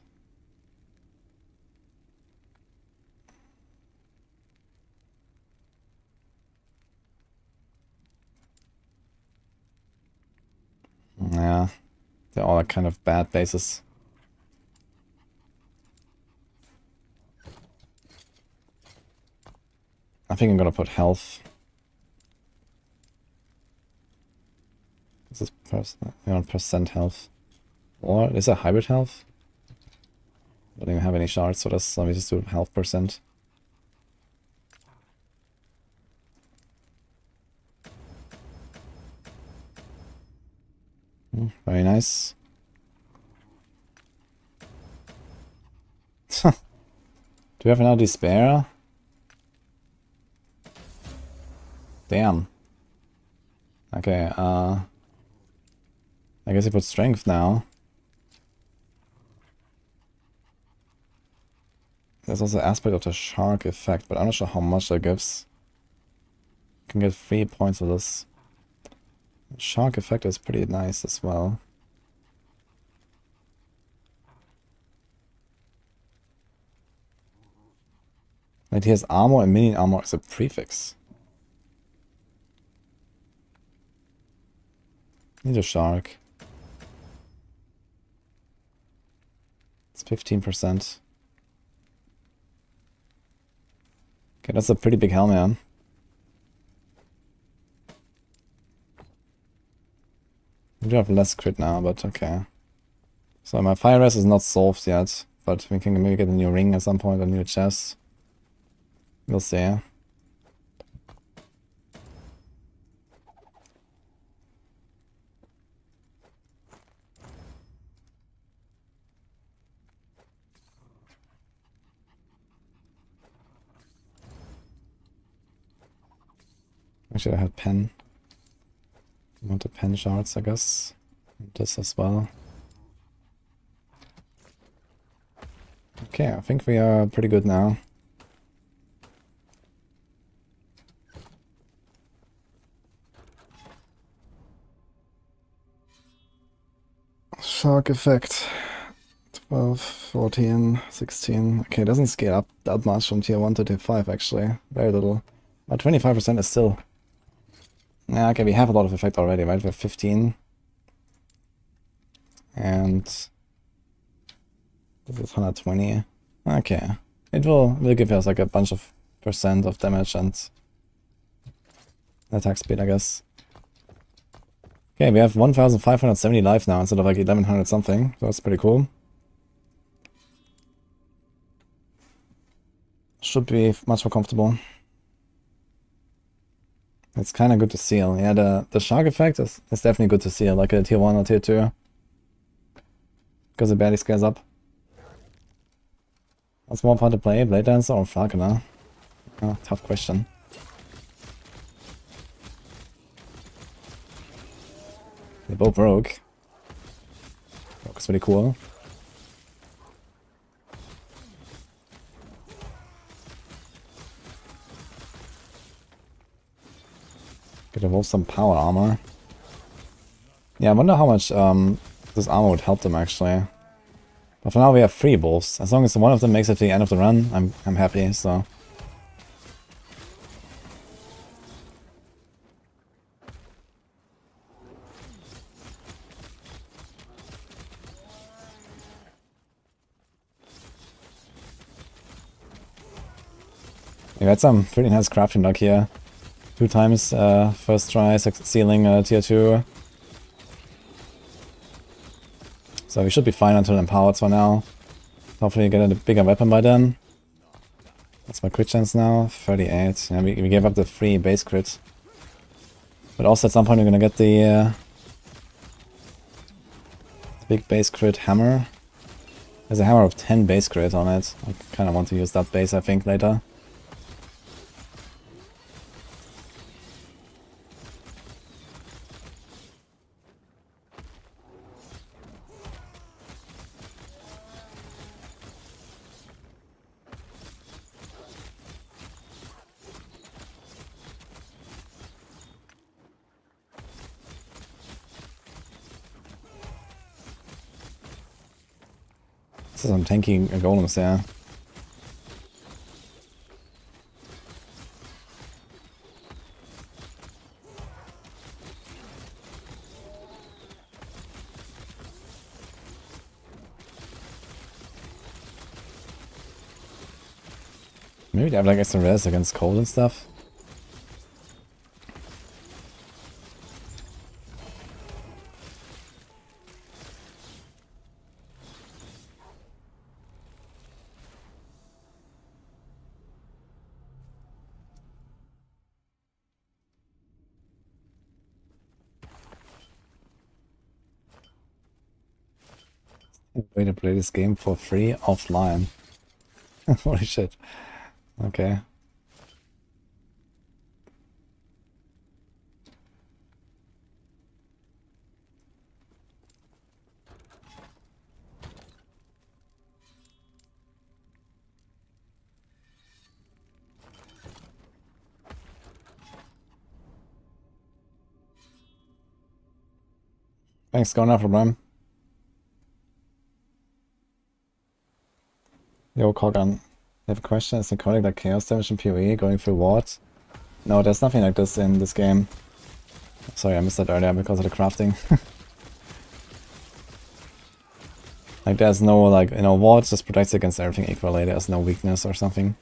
Yeah, they're all like kind of bad bases. I think I'm gonna put health. This is percent health. Or is it hybrid health? I don't even have any shards, so let me just do health percent. Very nice. Do we have enough despair? Damn. Okay, I guess he put strength now. There's also aspect of the shark effect, but I'm not sure how much that gives. You can get 3 points of this. Shark effect is pretty nice as well. Wait, he has armor and minion armor as a prefix. Need a shark. It's 15%. Okay, that's a pretty big helmet, man. We do have less crit now, but okay. So my fire res is not solved yet, but we can maybe get a new ring at some point, a new chest. We'll see. I should have had pen. I want the pen shards, I guess. And this as well. Okay, I think we are pretty good now. Shark effect. 12, 14, 16. Okay, it doesn't scale up that much from tier 1 to tier 5 actually. Very little. But 25% is still... Yeah, okay, we have a lot of effect already, right? We have 15. And This is 120. Okay. It will give us like a bunch of % of damage and attack speed, I guess. Okay, we have 1570 life now instead of like 1100 something. So that's pretty cool. Should be much more comfortable. It's kind of good to seal. Yeah, the shark effect is definitely good to seal, like a tier 1 or tier 2. Because it barely scales up. What's more fun to play, Blade Dancer or Falconer? Oh, tough question. They both Rogue. Rogue is pretty cool. Could evolve some power armor. Yeah, I wonder how much this armor would help them actually. But for now we have 3 wolves. As long as one of them makes it to the end of the run, I'm happy, so. We had some pretty nice crafting luck here. 2 times first try sealing tier 2. So we should be fine until empowered for now. Hopefully get a bigger weapon by then. That's my crit chance now, 38. Yeah, we gave up the 3 base crit. But also at some point we're gonna get the big base crit hammer. There's a hammer of 10 base crit on it. I kinda want to use that base I think later. This is some tanky golems there. Maybe they have like extra res against cold and stuff. Way to play this game for free offline. Holy shit. Okay. Thanks, going after Bram. Yo, Kogan, I have a question. Is Necrotic like chaos damage in PoE going through wards? No, there's nothing like this in this game. Sorry, I missed that earlier because of the crafting. Like there's no like, you know, wards just protects against everything equally. There's no weakness or something.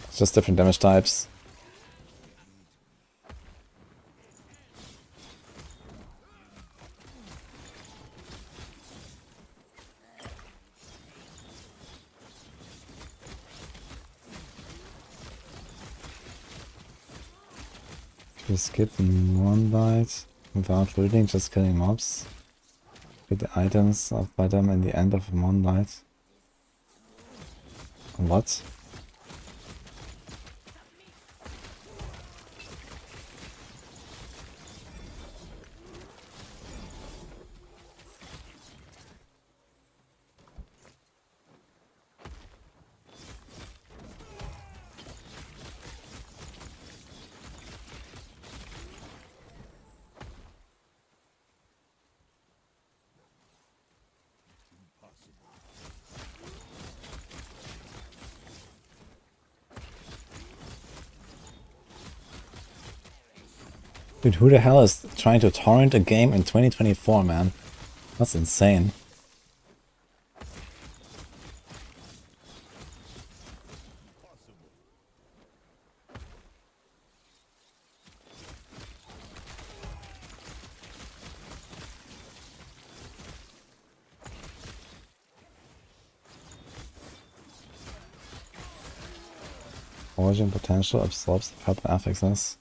It's just different damage types. You skip one bite without looting, just killing mobs. Get the items by them in the end of one bite. What? Dude, who the hell is trying to torrent a game in 2024, man? That's insane. Origin potential absorbs the pattern affixes.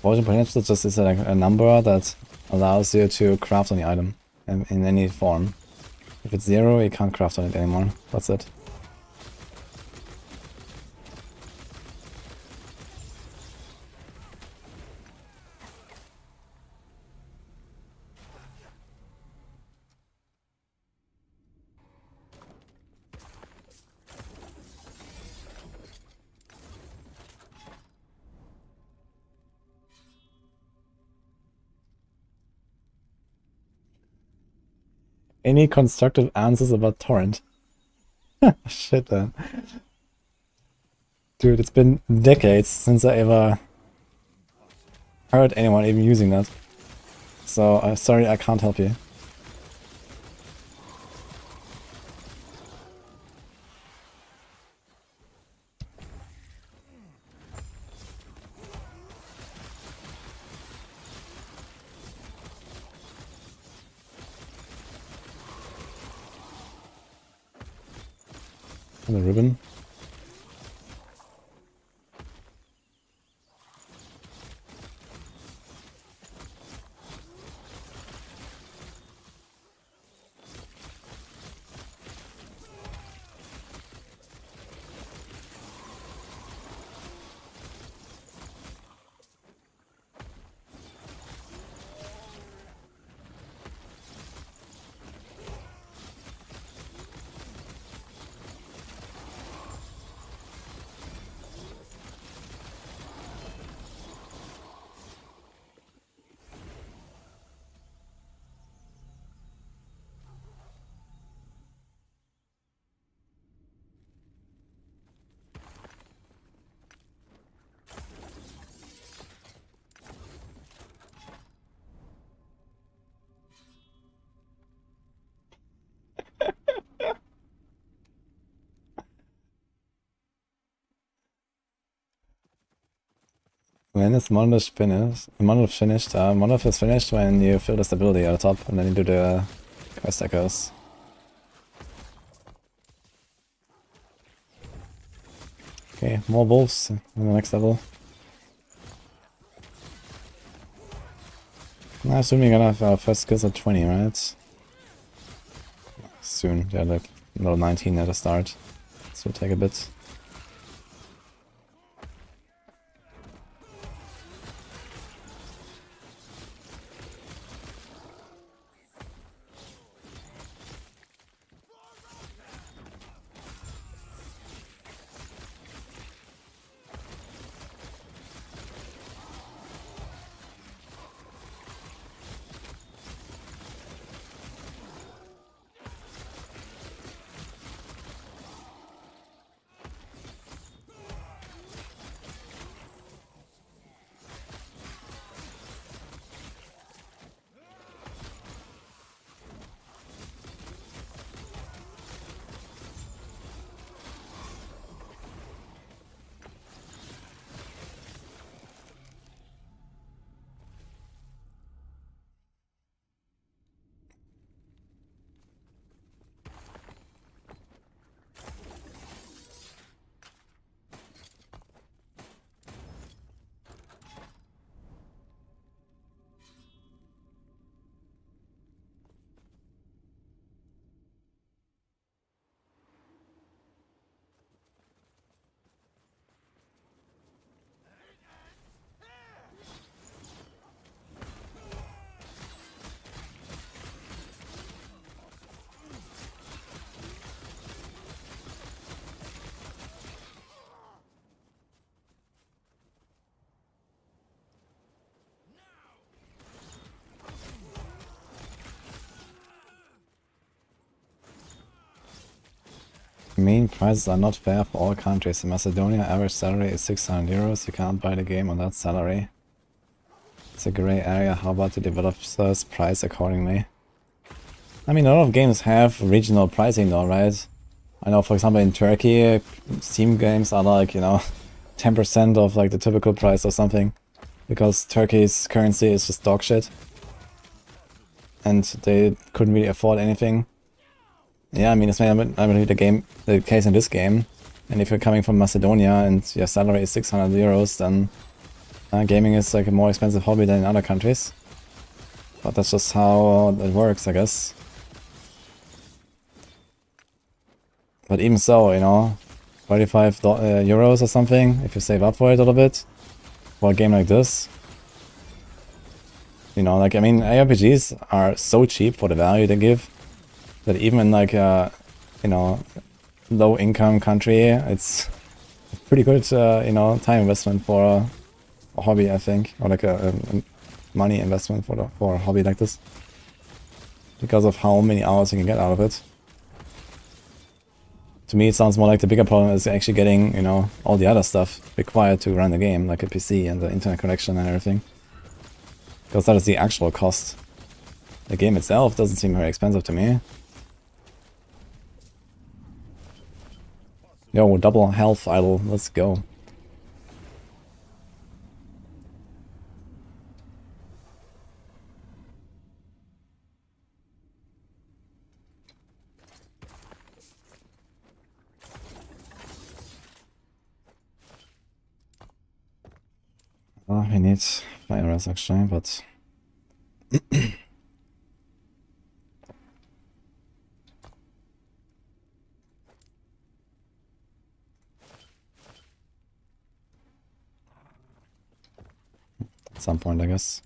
Origin potential just is like a number that allows you to craft on the item in any form. If it's 0, you can't craft on it anymore. That's it. Any constructive answers about torrent? Shit, man. Dude, it's been decades since I ever heard anyone even using that. So, sorry, I can't help you. The ribbon. When is Monolith finished? Monolith is finished when you fill the stability at the top and then you do the quest echoes. Okay, more wolves in the next level. I assume you're gonna have our first skills at 20, right? Soon, yeah, like level 19 at the start. This will take a bit. Main prices are not fair for all countries. In Macedonia, average salary is 600 euros. You can't buy the game on that salary. It's a grey area. How about the developers price accordingly? I mean, a lot of games have regional pricing though, right? I know, for example, in Turkey, Steam games are like, you know, 10% of like the typical price or something. Because Turkey's currency is just dog shit. And they couldn't really afford anything. Yeah, I mean, it's maybe the case in this game. And if you're coming from Macedonia and your salary is 600 euros, then gaming is like a more expensive hobby than in other countries. But that's just how it works, I guess. But even so, you know, 25 euros or something, if you save up for it a little bit, for a game like this. You know, like, I mean, ARPGs are so cheap for the value they give, that even in like a, you know, low income country, it's a pretty good, you know, time investment for a hobby, I think. Or like a money investment for a hobby like this. Because of how many hours you can get out of it. To me, it sounds more like the bigger problem is actually getting, you know, all the other stuff required to run the game, like a PC and the internet connection and everything. Because that is the actual cost. The game itself doesn't seem very expensive to me. Yo, double health idol, let's go. Oh, we need fire arrows actually, but... at some point, I guess.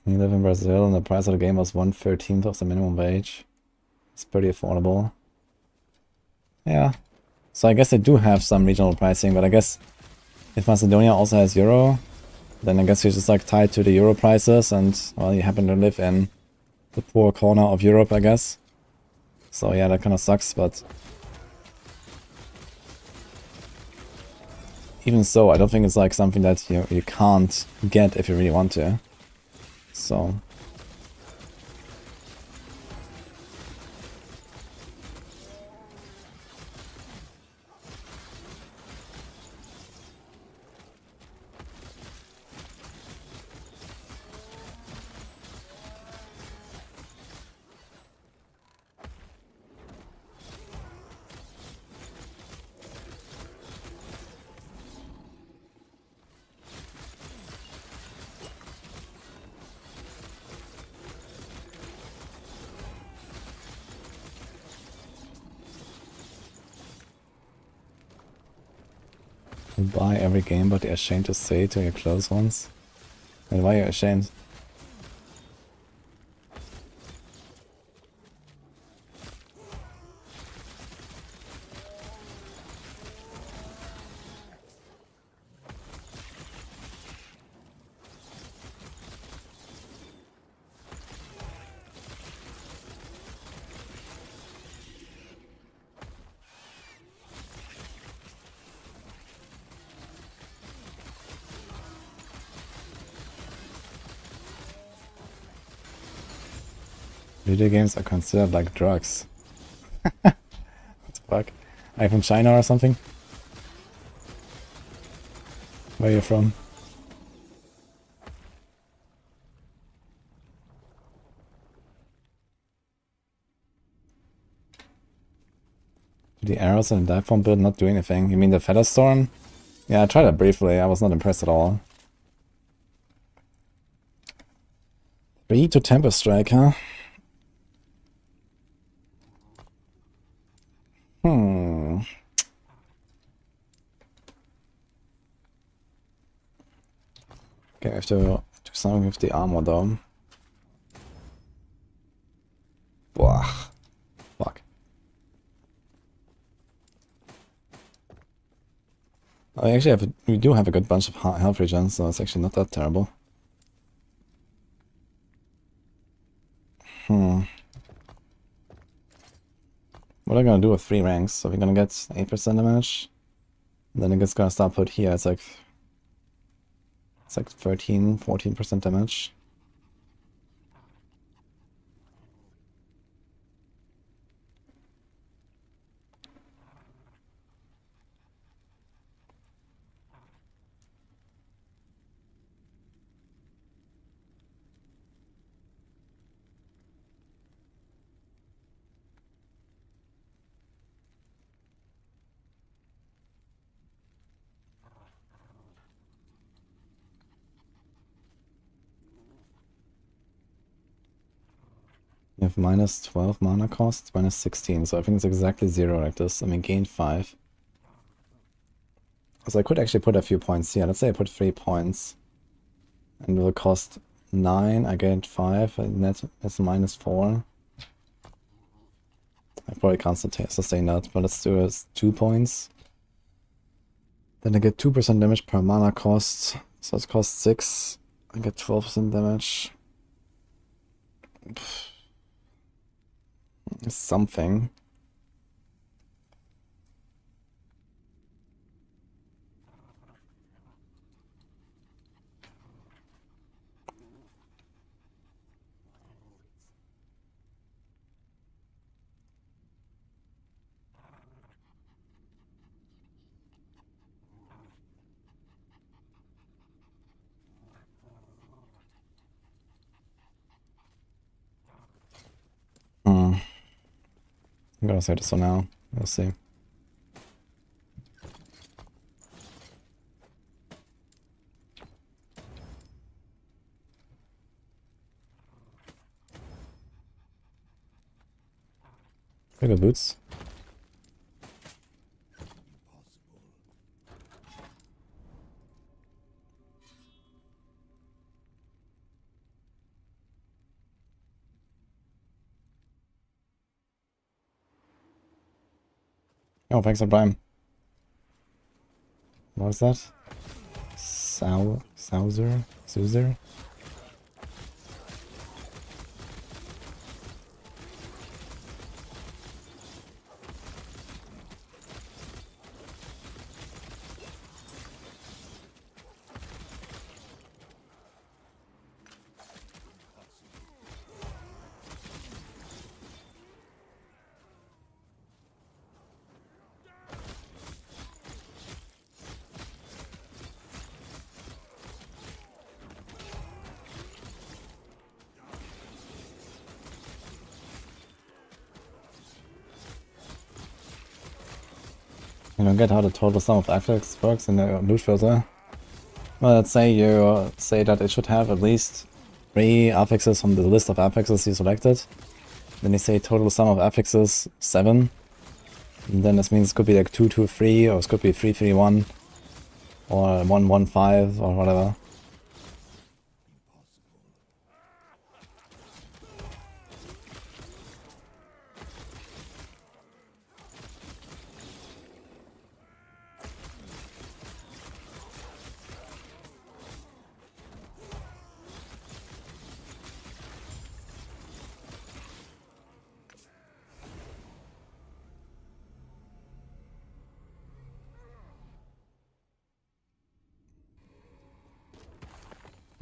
You live in Brazil and the price of the game was 1/13 of the minimum wage. It's pretty affordable. Yeah. So I guess they do have some regional pricing, but I guess if Macedonia also has euro, then I guess you're just like tied to the euro prices and, well, you happen to live in the poor corner of Europe, I guess. So yeah, that kind of sucks, but... even so, I don't think it's like something that you can't get if you really want to. So... you buy every game, but you're ashamed to say to your close ones? And why are you ashamed? Video games are considered like drugs. What the fuck? Are you from China or something? Where are you from? The arrows in the dive bomb build not do anything. You mean the Feather Storm? Yeah, I tried it briefly. I was not impressed at all. 3 to Tempest Strike, huh? Hmm. Okay, I have to do something with the armor though. Blah. Fuck. I actually have we do have a good bunch of health regen, so it's actually not that terrible. What are we gonna do with 3 ranks? So we're gonna get 8% damage. And then it's gonna start put here. It's like 13, 14% damage. You have minus 12 mana cost, minus 16, so I think it's exactly 0 like this. I mean, gain 5. So I could actually put a few points here. Let's say I put 3 points. And it will cost 9, I gained 5, and that's minus 4. I probably can't sustain that, but let's do it 2 points. Then I get 2% damage per mana cost, so it costs 6. I get 12% damage. Something. I'm gonna say this for now. We'll see. Pretty good boots. Oh, thanks for Prime. What was that? Sauzer? Suzer? I don't get how the total sum of affixes works in the loot filter. Well, let's say you say that it should have at least 3 affixes from the list of affixes you selected. Then you say total sum of affixes 7. And then this means it could be like 2, 2, 3, or it could be 3, 3, 1, or 1, 1, 5, or whatever.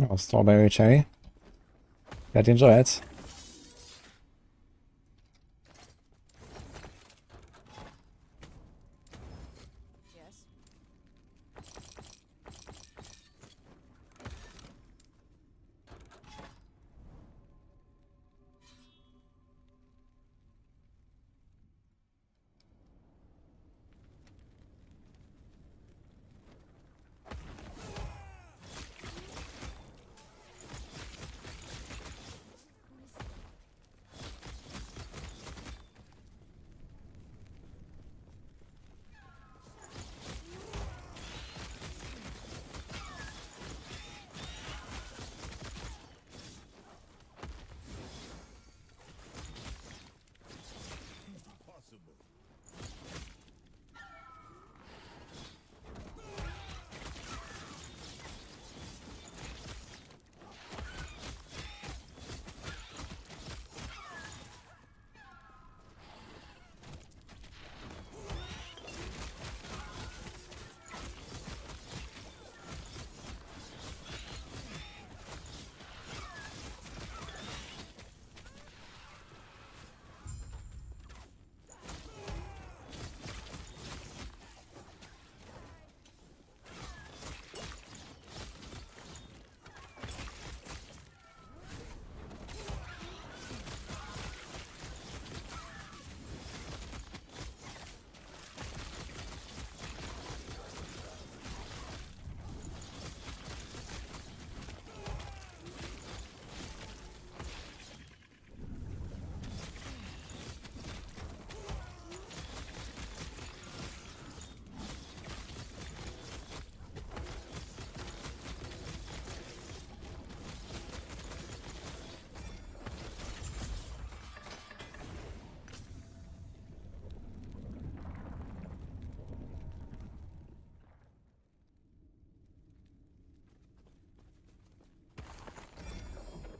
Oh, strawberry cherry. Glad you enjoy it. Yes.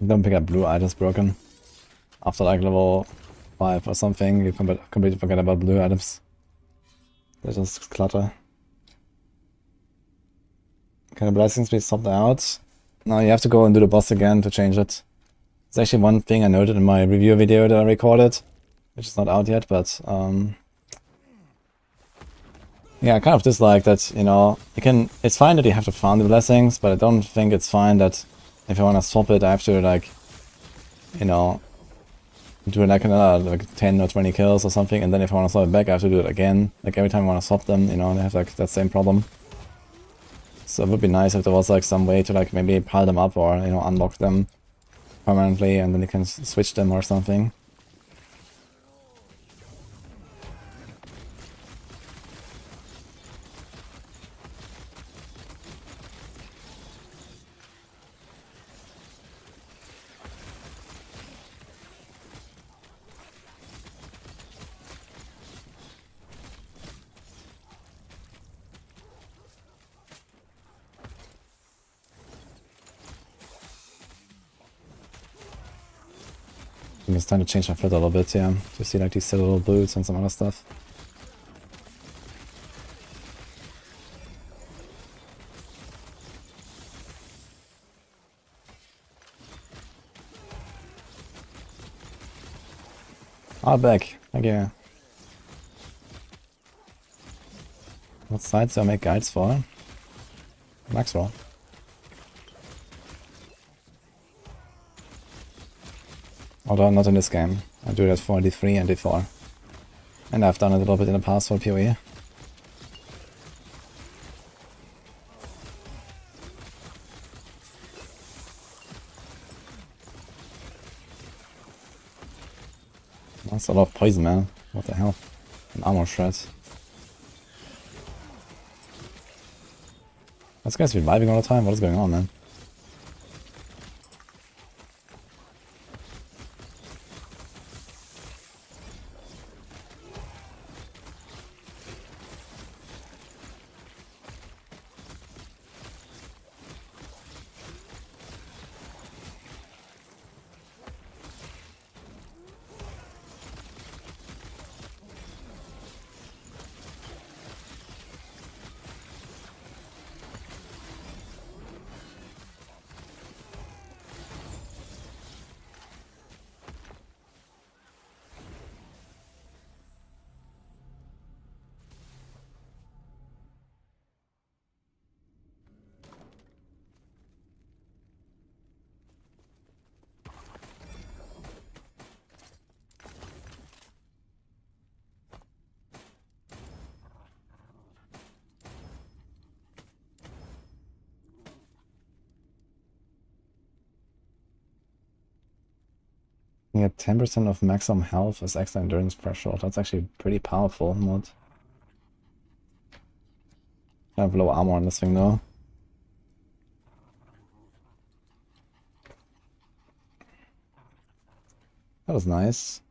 Don't pick up blue items broken. After like level 5 or something, you completely forget about blue items. They just clutter. Can the blessings be swapped out? No, you have to go and do the boss again to change it. It's actually one thing I noted in my review video that I recorded, which is not out yet, but yeah, I kind of dislike that, you know, it's fine that you have to farm the blessings, but I don't think it's fine that if I want to swap it, I have to, like, you know, do like another, like, 10 or 20 kills or something, and then if I want to swap it back, I have to do it again. Like, every time I want to swap them, you know, they have, like, that same problem. So it would be nice if there was, like, some way to, like, maybe pile them up or, you know, unlock them permanently, and then you can switch them or something. I think it's time to change my flit a little bit, yeah. To see like these little boots and some other stuff. Ah, back. Thank you. What sites do I make guides for? Max roll. Although not in this game. I do that for D3 and D4. And I've done it a little bit in the past for PoE. That's a lot of poison, man. What the hell? An armor shred. This guy's reviving all the time? What is going on, man? You get 10% of maximum health as extra endurance threshold. That's actually pretty powerful mod. I have low armor on this thing though. That was nice.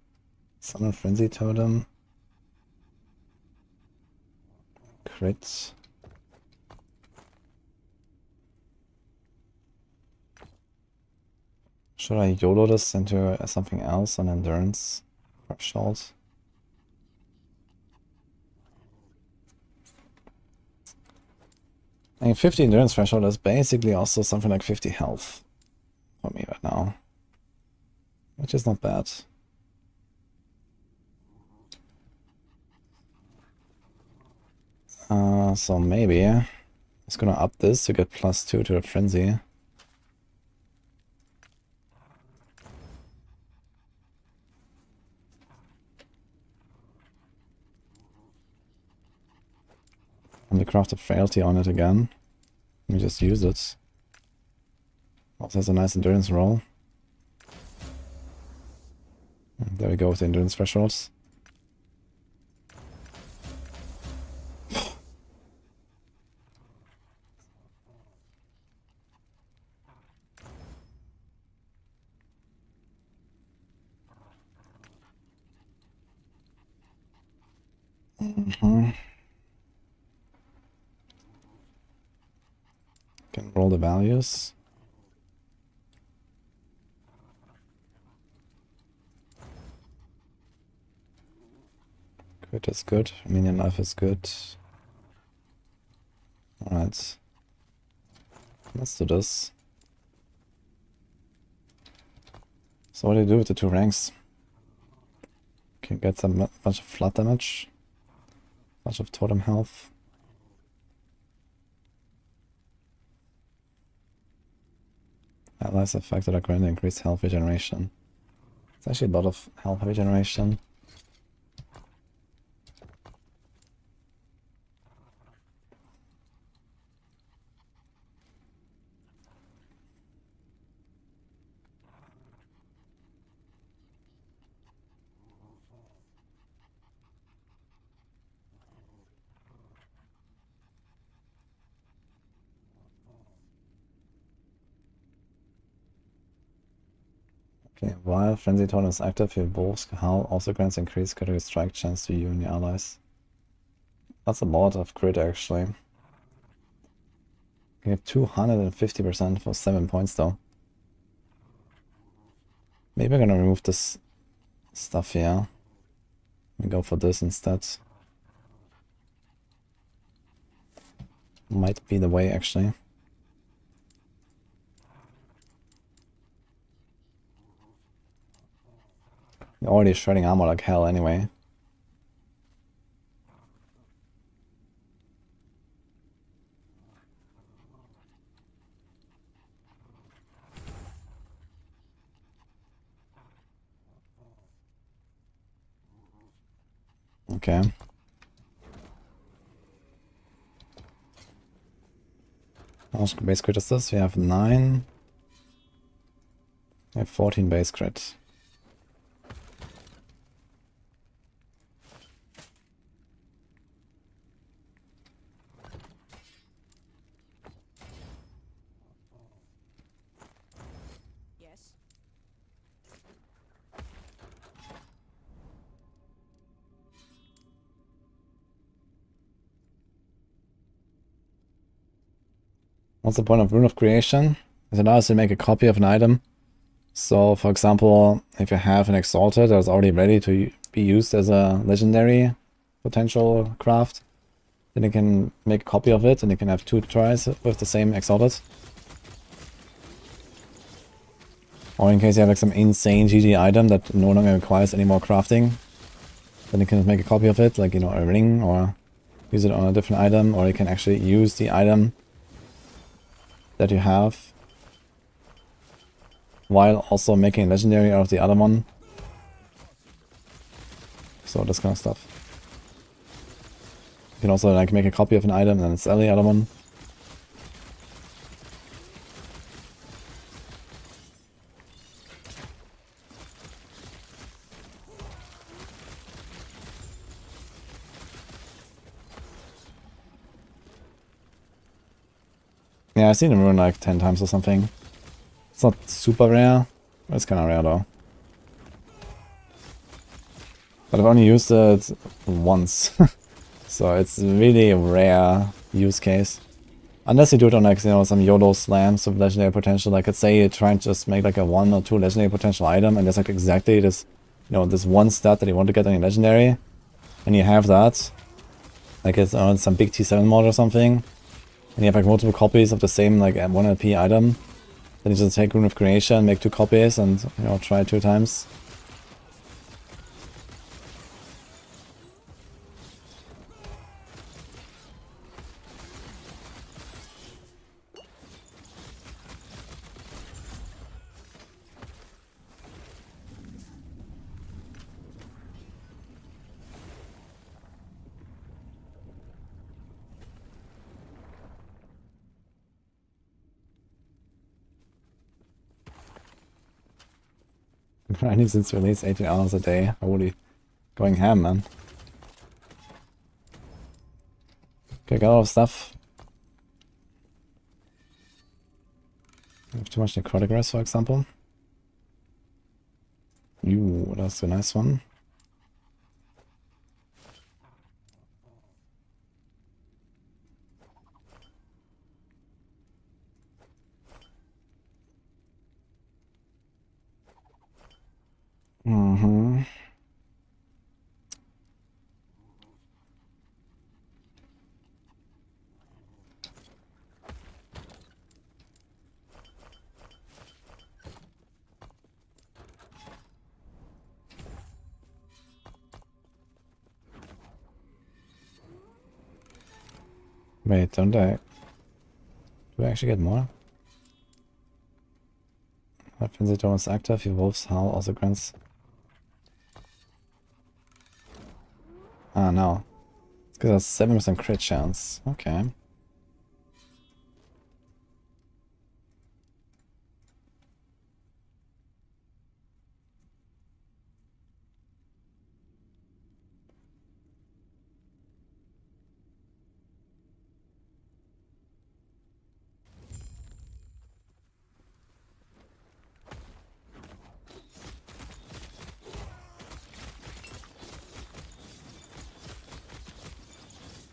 Summon Frenzy Totem. Crit. Should I YOLO this into something else on endurance threshold? I mean, 50 endurance threshold is basically also something like 50 health for me right now, which is not bad. So maybe I'm just gonna up this to get +2 to the frenzy. And the crafted frailty on it again. Let me just use it. Also has a nice endurance roll. And there we go with the endurance thresholds. Can roll the values. Crit is good. Minion life is good. Alright. Let's do this. So what do you do with the 2 ranks? Can get some bunch of flood damage. Bunch of totem health. Allies affected are granted increased health regeneration. It's actually a lot of health regeneration. Okay, while Frenzy Totem is active, your Wolf's Howl also grants increased critical strike chance to you and your allies. That's a lot of crit actually. You have 250% for 7 points though. Maybe I'm gonna remove this stuff here. And go for this instead. Might be the way actually. You're already shredding armor like hell anyway. Okay. How much base crit is this? We have 9. We have 14 base crit. Yes. What's the point of Rune of Creation? It allows you to make a copy of an item. So, for example, if you have an Exalted that's already ready to be used as a legendary potential craft, then you can make a copy of it and you can have 2 tries with the same Exalted. Or in case you have like some insane GG item that no longer requires any more crafting, then you can make a copy of it, like, you know, a ring, or use it on a different item, or you can actually use the item that you have while also making a legendary out of the other one. So this kind of stuff. You can also like make a copy of an item and then sell the other one. Yeah, I've seen him run like 10 times or something. It's not super rare, but it's kind of rare though. But I've only used it once, so it's really a rare use case. Unless you do it on like, you know, some YOLO slams of legendary potential. Like, let's say you try and just make like a 1 or 2 legendary potential item, and there's like exactly this, you know, this one stat that you want to get on your legendary, and you have that. Like it's on some big T7 mod or something, and you have like multiple copies of the same like 1 LP item. Then you just take Rune of Creation, make 2 copies, and, you know, try it 2 times. Grinding since release 18 hours a day. Holy, going ham, man. Okay, got a lot of stuff. I have too much necrotic rest, for example. Ooh, that's a nice one. Mm-hmm. Wait, don't I? Do I actually get more? My frenzy tone is active, evolves how also grants. Ah, no. It's because that's 7% crit chance. Okay.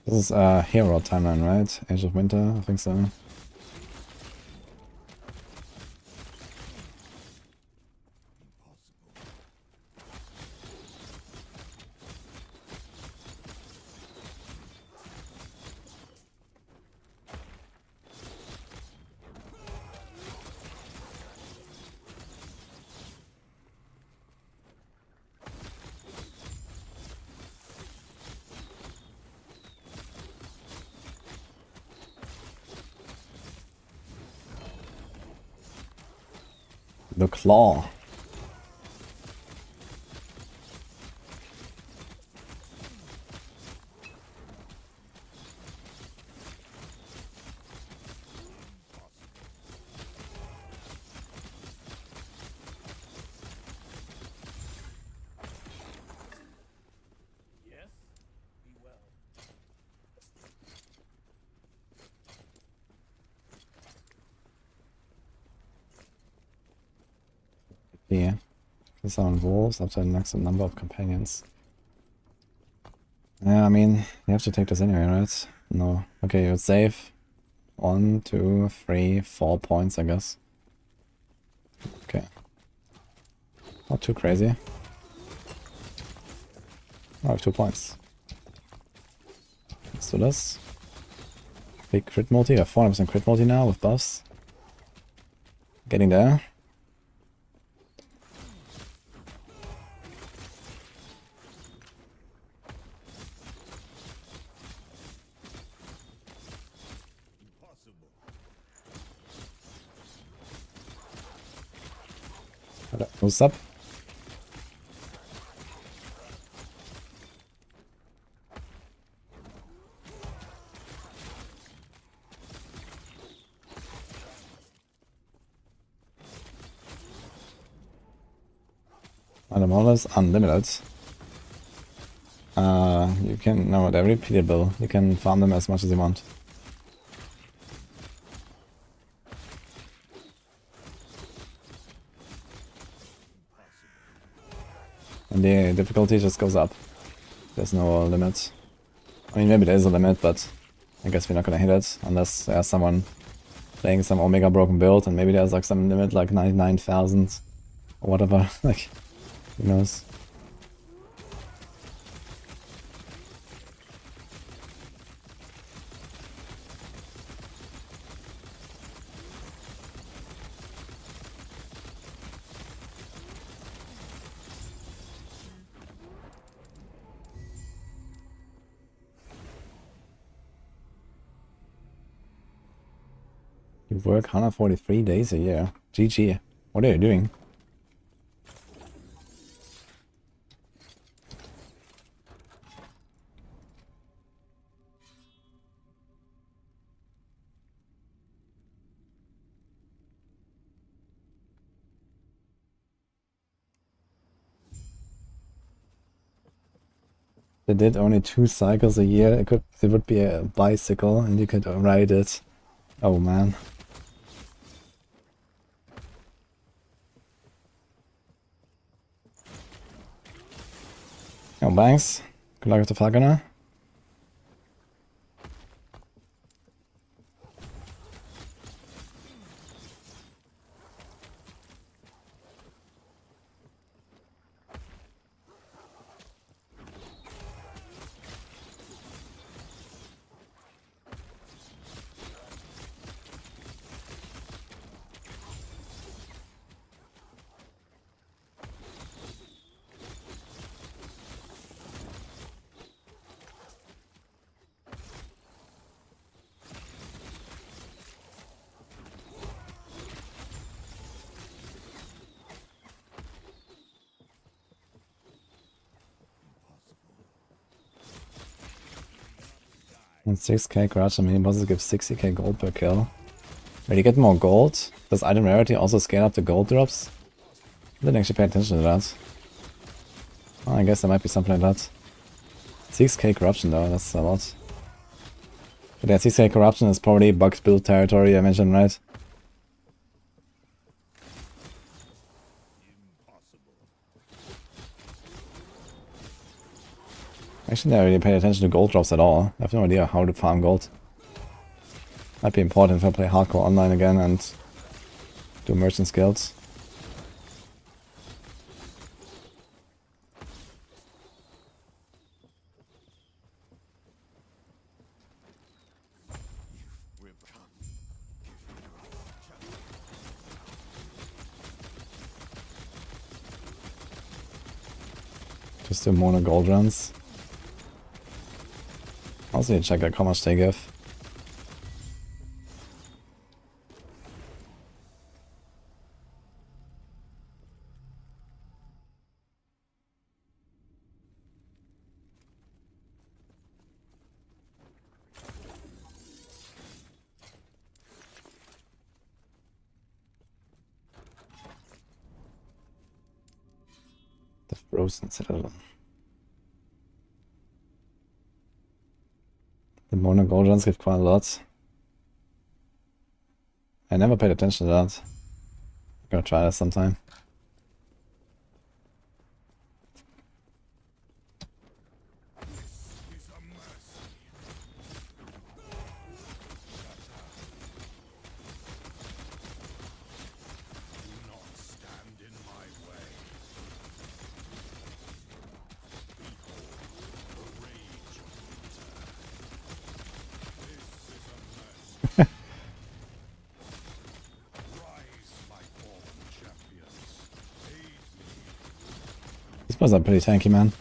This is a hero timeline, right? Age of Winter, I think so. The claw. Yeah. Summon wolves up to the maximum number of companions. Yeah, I mean, you have to take this anyway, right? No. Okay, you would save 1, 2, 3, 4 points, I guess. Okay. Not too crazy. I have 2 points. Let's do this. Big crit multi. I have 400% crit multi now with buffs. Getting there. What's up? And more or less unlimited. You can, no, they're repeatable. You can farm them as much as you want. And the difficulty just goes up. There's no limit. I mean, maybe there is a limit, but I guess we're not gonna hit it unless there's someone playing some Omega broken build, and maybe there's like some limit, like 99,000 or whatever. Like, who knows? You work 143 days a year. GG. What are you doing? They did only 2 cycles a year. It would be a bicycle and you could ride it. Oh man. Oh, thanks. Good luck with the Falconer. And 6k corruption mini bosses give 60k gold per kill. Wait, you get more gold? Does item rarity also scale up the gold drops? I didn't actually pay attention to that. Oh, I guess there might be something like that. 6k corruption though, that's a lot. But yeah, 6k corruption is probably bugs build territory I mentioned, right? Actually, never really paid attention to gold drops at all. I have no idea how to farm gold. Might be important if I play hardcore online again and do merchant skills. Just do mono gold runs. Also need to check out how much they give. The Frozen Citadel. The mono gold runs give quite a lot. I never paid attention to that. I'm gonna try that sometime. These boys are pretty tanky, man.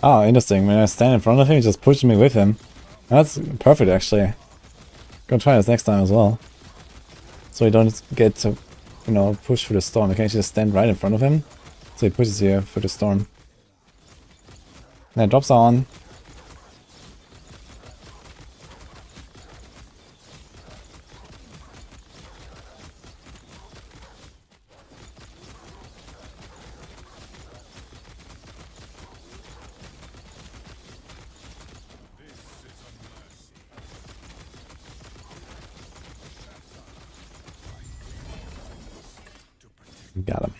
Oh, interesting. When I stand in front of him, he just pushes me with him. That's perfect, actually. Gonna try this next time as well. So you don't get to, you know, push through the storm. You can actually just stand right in front of him. So he pushes you through the storm. And it drops on. Got him.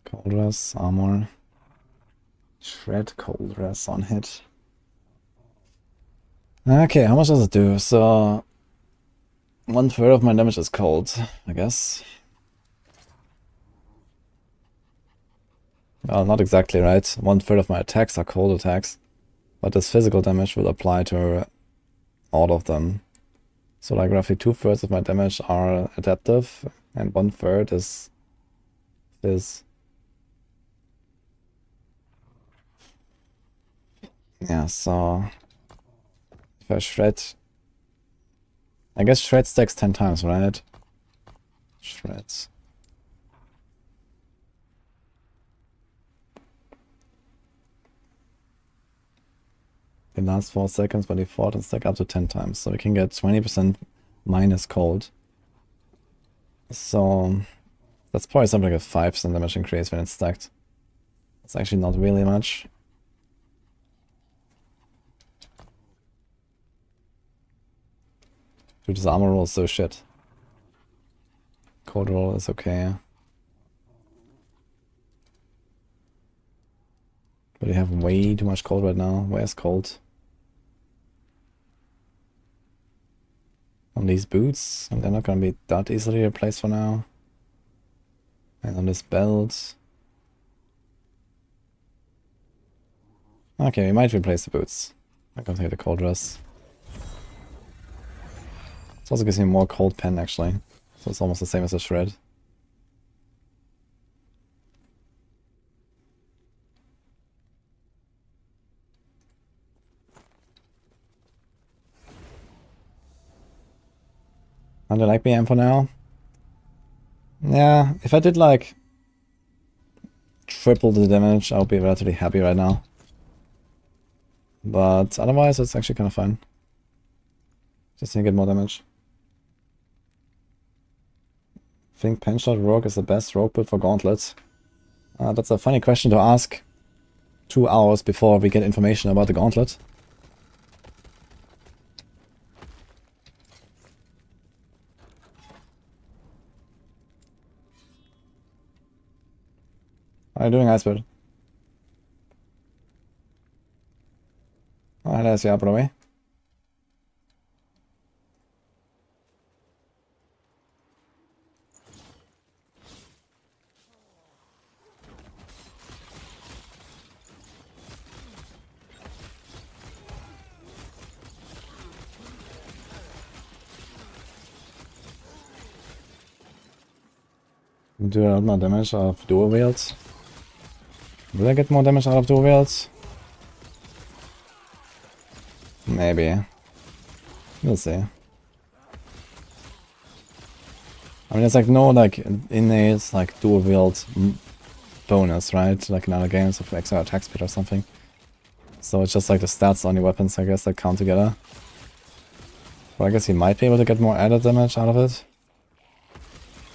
Cold Dress, armor. Shred Cold Dress on hit. Okay, how much does it do? So 1/3 of my damage is cold, I guess. Well, not exactly right. 1/3 of my attacks are cold attacks. But this physical damage will apply to all of them. So like roughly 2/3 of my damage are adaptive and 1/3 is fizz. Yeah, so if I shred, I guess shred stacks 10 times, right? Shreds. It lasts 4 seconds, but he fought and stack up to 10 times. So we can get 20% minus cold. So that's probably something like a 5% damage increase when it's stacked. It's actually not really much. Dude, this armor roll is so shit. Cold roll is okay. But you have way too much cold right now. Where's cold? On these boots, and they're not gonna be that easily replaced for now. And on this belt. Okay, we might replace the boots. I'm gonna take the cold dress. It also gives me more cold pen actually. So it's almost the same as a shred. I like BM for now. Yeah, if I did like triple the damage, I would be relatively happy right now. But otherwise, it's actually kind of fun. Just to get more damage. I think Penshot Rogue is the best rogue build for Gauntlet. That's a funny question to ask 2 hours before we get information about the Gauntlet. How are you doing, Icebird? Oh, there's you up and away. Do a lot more damage out of dual wields. Will I get more damage out of dual wields? Maybe. We'll see. I mean, there's like no like innate like dual wield bonus, right? Like in other games with extra attack speed or something. So it's just like the stats on your weapons, I guess, that count together. But I guess you might be able to get more added damage out of it.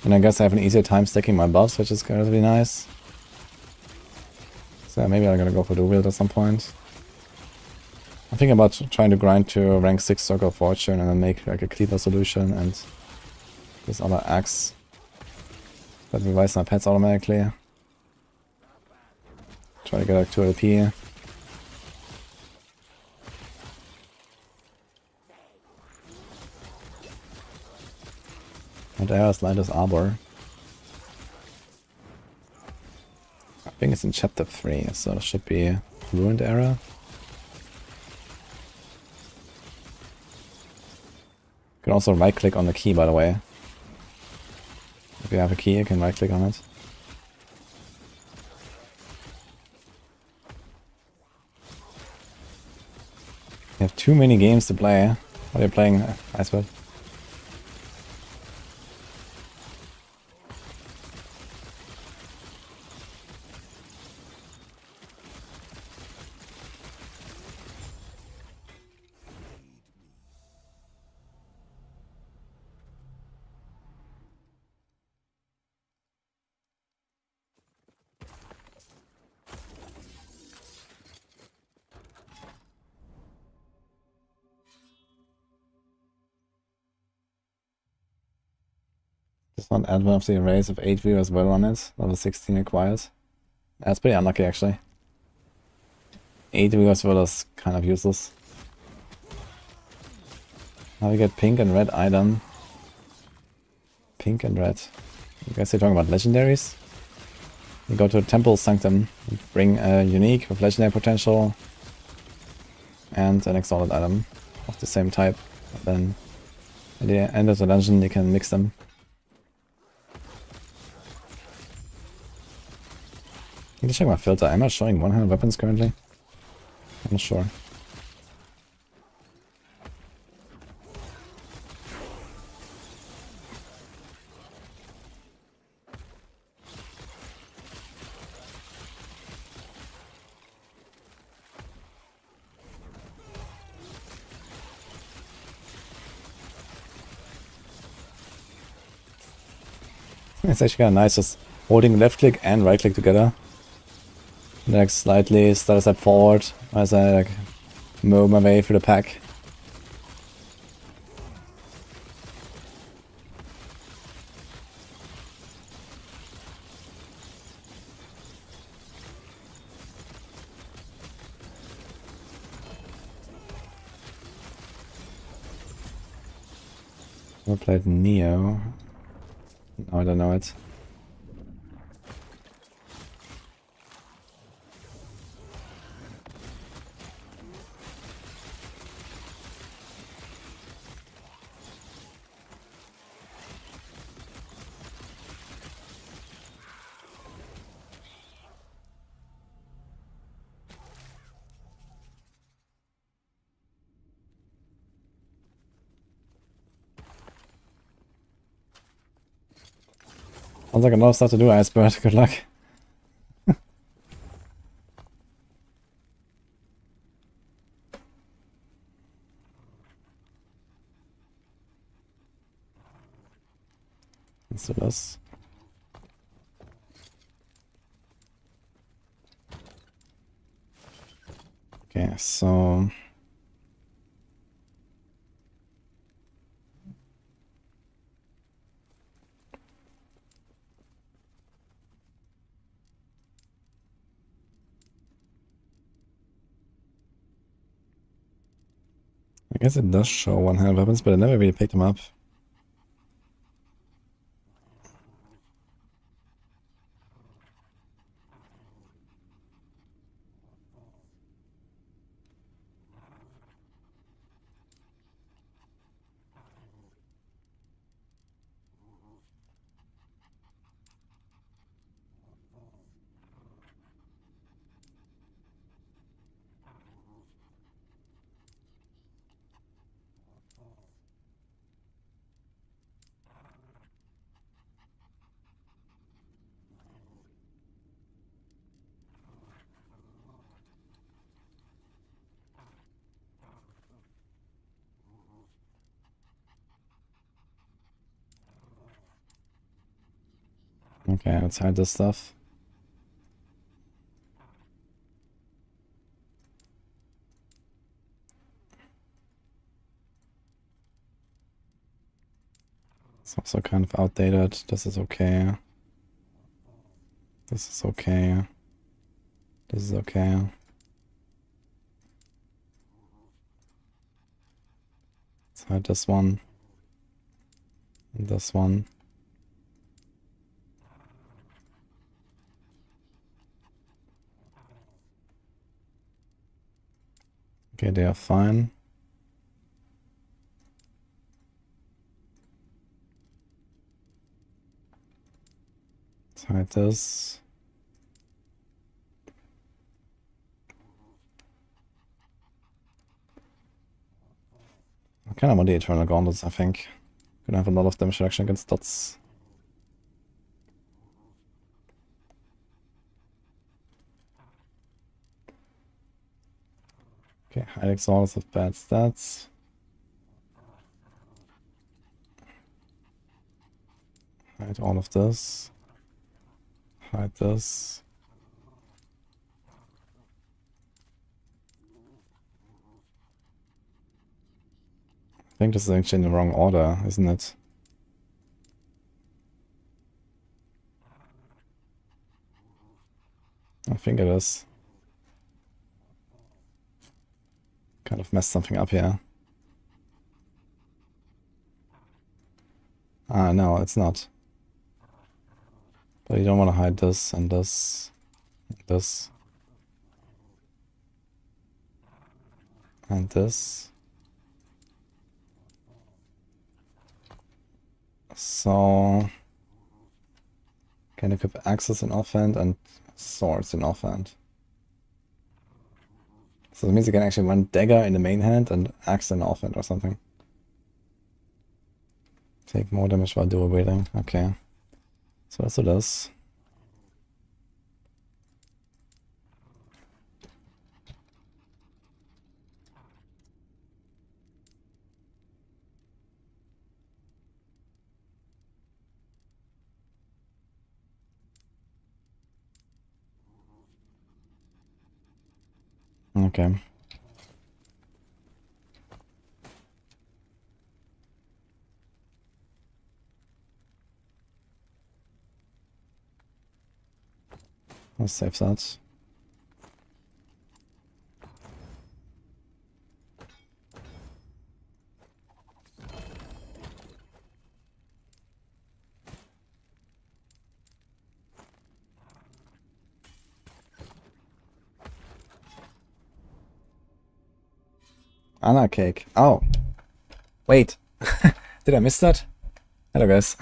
And I guess I have an easier time stacking my buffs, which is relatively nice. So maybe I'm gonna go for dual wield at some point. I'm thinking about trying to grind to rank 6 Circle of Fortune and then make like a Cleaver solution and this other axe that revives my pets automatically. Try to get like 2 LP. And there's Linus Arbor. I think it's in chapter 3, so it should be Ruined Era. You can also right click on the key, by the way. If you have a key, you can right click on it. You have too many games to play. What are you playing, Icebird? Just not add one of the arrays of 8 viewers well on it. Level 16 required. That's pretty unlucky actually. 8 viewers well is kind of useless. Now we get pink and red item. Pink and red. You guys are talking about legendaries? You go to a Temple Sanctum, bring a unique with legendary potential and an exalted item of the same type. Then at the end of the dungeon you can mix them. I need to check my filter. Am I showing 100 weapons currently? I'm not sure. It's actually kind of nice just holding left click and right click together. Like slightly start a step forward as I like mow my way through the pack. I played Neo. No, I don't know it. Sounds like a lot of stuff to do, Icebird. Good luck. Let's do this. Okay, so... I guess it does show one-handed weapons, but I never really picked them up. Okay, let's hide this stuff. It's also kind of outdated. This is okay. This is okay. This is okay. Let's hide this one. And this one. Okay, they are fine. Let's hide this. I kind of want the Eternal Gauntlets, I think. Gonna have a lot of damage reduction against dots. Okay, hide exhaust of bad stats. Hide all of this. Hide this. I think this is actually in the wrong order, isn't it? I think it is. Kind of messed something up here. Ah, no, it's not. But you don't want to hide this and this and this and this. So can equip axes in offhand and swords in offhand. So that means you can actually run dagger in the main hand and axe in the offhand or something. Take more damage while dual wielding. Okay. So let's do this. Okay. Let's save that. Anna cake. Oh. Wait. Did I miss that? Hello guys.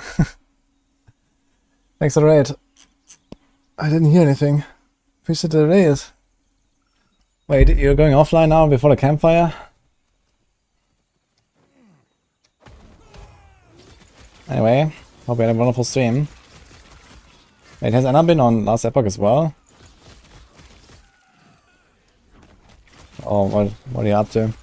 Thanks for the raid. I didn't hear anything. Appreciate the raid. Wait, you're going offline now before the campfire? Anyway, hope you had a wonderful stream. Wait, has Anna been on last Epoch as well? Oh, what are you up to?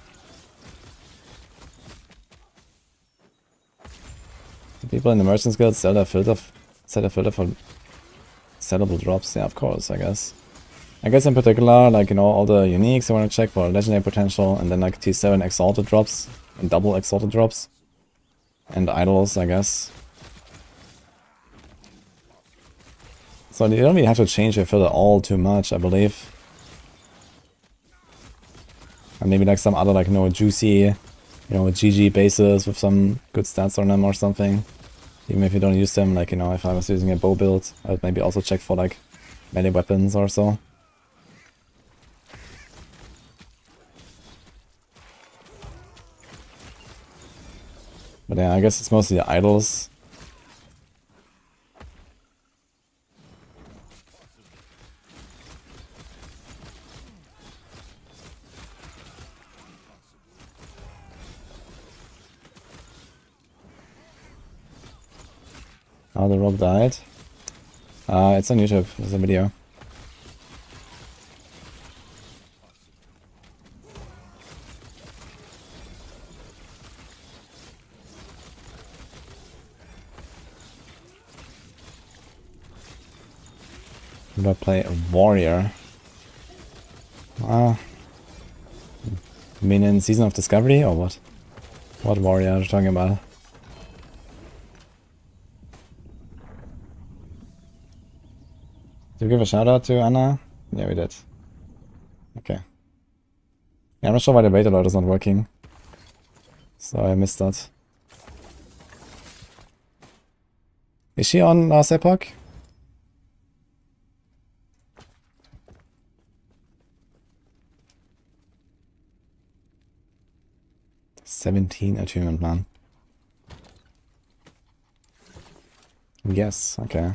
The people in the Merchants Guild sell their filter for sellable drops? Yeah, of course, I guess. I guess in particular, like, you know, all the uniques I want to check for legendary potential, and then like T7 exalted drops, and double exalted drops. And idols, I guess. So you don't really have to change your filter all too much, I believe. And maybe like some other, like, you know, juicy, you know, GG bases with some good stats on them or something. Even if you don't use them, like, you know, if I was using a bow build, I would maybe also check for like melee weapons or so. But yeah, I guess it's mostly the idols. Oh, the rogue died. It's on YouTube. There's a video. Do I play a warrior? Minion Season of Discovery or what? What warrior are you talking about? Did we give a shout out to Anna? Yeah, we did. Okay. Yeah, I'm not sure why the beta load is not working. So I missed that. Is she on last Epoch? $17 attunement, man. Yes, okay.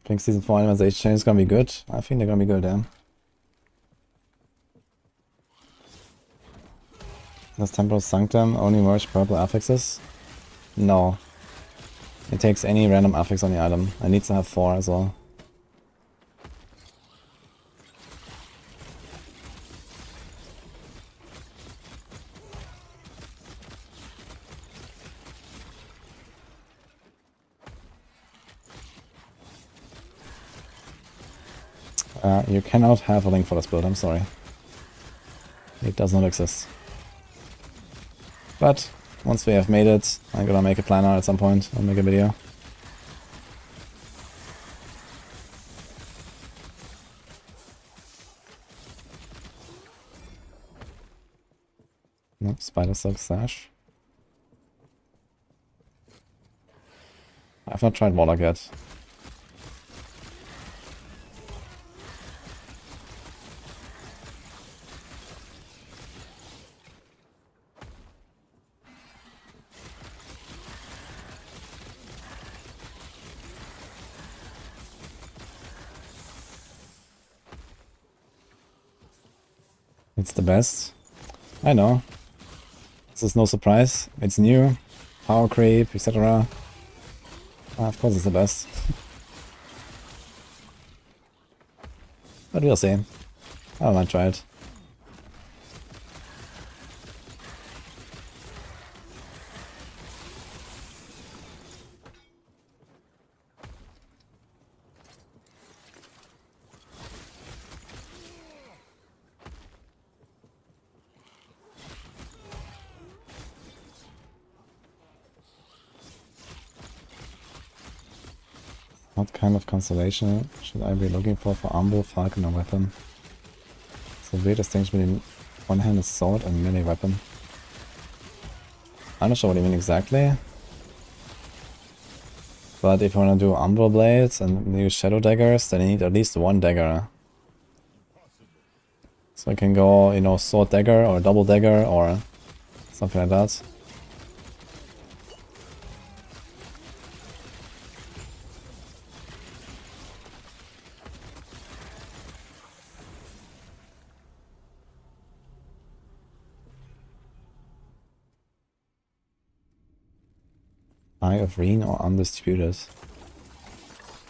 Think Season 4 Itemization is gonna be good. I think they're gonna be good, yeah. Does Temporal Sanctum only merge purple affixes? No. It takes any random affix on the item. I need to have 4 as well. You cannot have a link for this build, I'm sorry. It does not exist. But, once we have made it, I'm gonna make a planner at some point. I'll make a video. No, Spider Silk Sash. I've not tried Warlock yet. It's the best. I know. This is no surprise. It's new. Power creep, etc. Of course it's the best. But we'll see. I might try it. What kind of constellation should I be looking for Armbo, Falcon, or weapon? It's a weird distinction between one-handed sword and melee weapon. I'm not sure what you mean exactly. But if you want to do Umbral Blades and use Shadow Daggers, then you need at least one dagger. So you can go, you know, Sword Dagger or Double Dagger or something like that. Eye of Reen or Undisputed?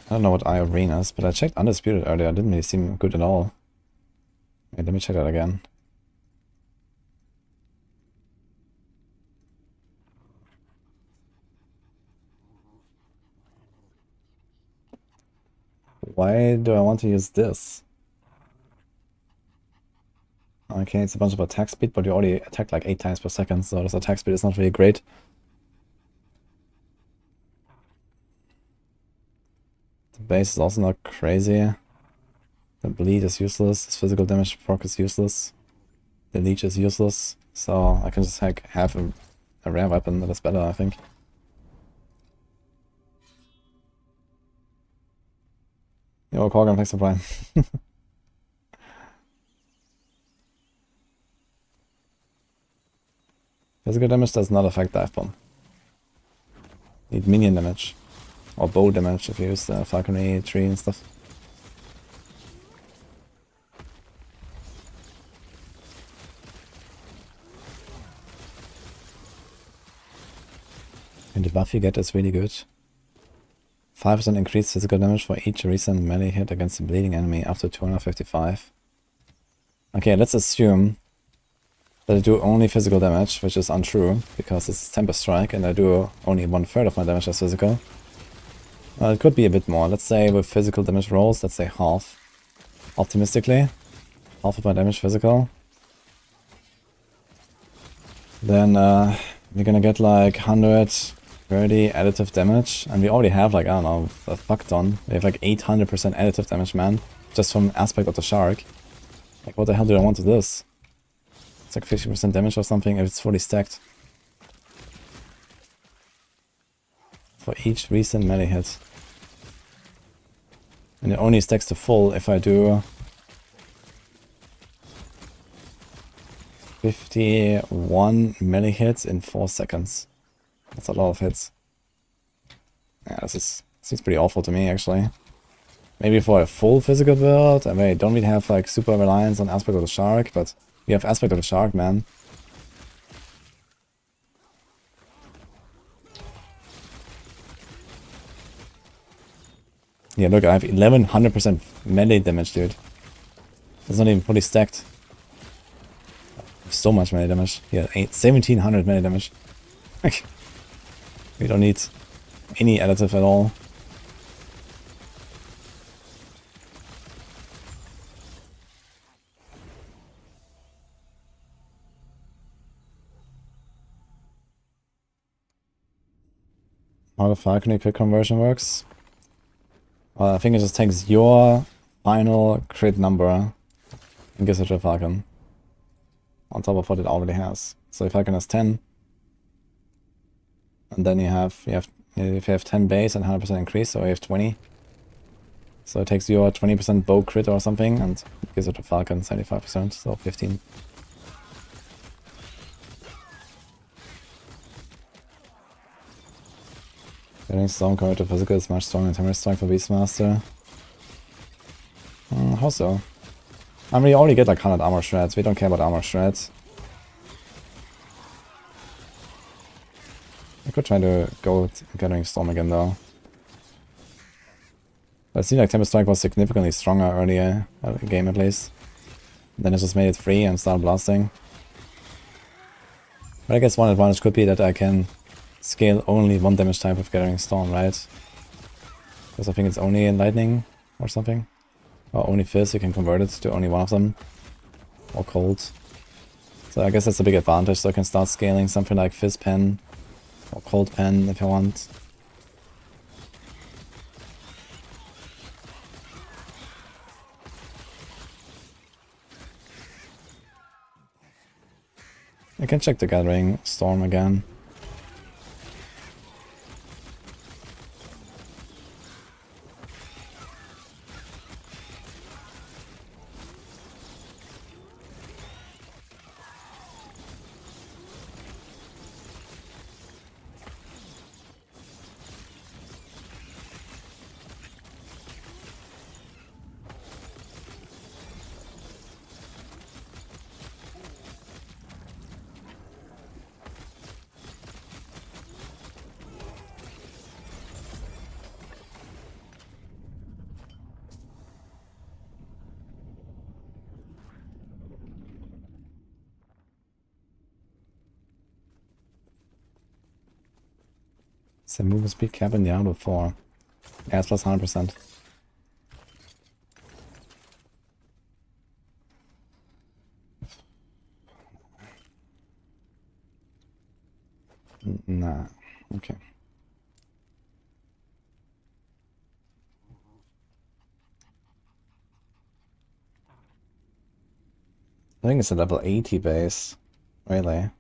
I don't know what Eye of Reen is, but I checked Undisputed earlier. It didn't really seem good at all. Wait, let me check that again. Why do I want to use this? Okay, it's a bunch of attack speed, but you already attack like 8 times per second, so this attack speed is not really great. The base is also not crazy. The bleed is useless, this physical damage proc is useless. The leech is useless, so I can just like have a rare weapon that is better, I think. Yo, Corgan, thanks for playing. Physical damage does not affect dive bomb. Need minion damage. Or bow damage if you use the falconry tree and stuff. And the buff you get is really good. 5% increased physical damage for each recent melee hit against a bleeding enemy up to 255. Okay, let's assume that I do only physical damage, which is untrue, because it's Tempest Strike and I do only 1/3 of my damage as physical. Well, it could be a bit more. Let's say with physical damage rolls, let's say half. Optimistically, half of my damage physical. Then we're gonna get like 130 additive damage, and we already have like, I don't know, a fuck ton. We have like 800% additive damage, man, just from Aspect of the Shark. Like, what the hell do I want with this? It's like 50% damage or something if it's fully stacked. For each recent melee hit. And it only stacks to full if I do 51 melee hits in 4 seconds. That's a lot of hits. Yeah, this seems pretty awful to me, actually. Maybe for a full physical build, I mean, don't really have like super reliance on Aspect of the Shark, but we have Aspect of the Shark, man. Yeah, look, I have 1100% melee damage, dude. It's not even fully stacked. So much melee damage. Yeah, 1700 melee damage. We don't need any additive at all. How the Falconry crit conversion works? Well, I think it just takes your final crit number and gives it to a Falcon. On top of what it already has. So if Falcon has 10, and then if you have 10 base and 100% increase, so you have 20. So it takes your 20% bow crit or something and gives it to Falcon 75%, so 15. Getting Storm compared to physical is much stronger than Tempest Strike for Beastmaster. How so? I mean, we already get like 100 armor shreds, we don't care about armor shreds. I could try to go with Gathering Storm again though. But it seemed like Tempest Strike was significantly stronger earlier in the game at least. Then it just made it free and started blasting. But I guess one advantage could be that I can scale only one damage type with Gathering Storm, right? Because I think it's only in Lightning or something. Or only Fizz, you can convert it to only one of them. Or Cold. So I guess that's a big advantage, so I can start scaling something like Fizz Pen or Cold Pen if I want. I can check the Gathering Storm again. It's a movement speed cap in Diablo 4. Yeah, it's plus 100%. Nah, okay. I think it's a level 80 base. Really?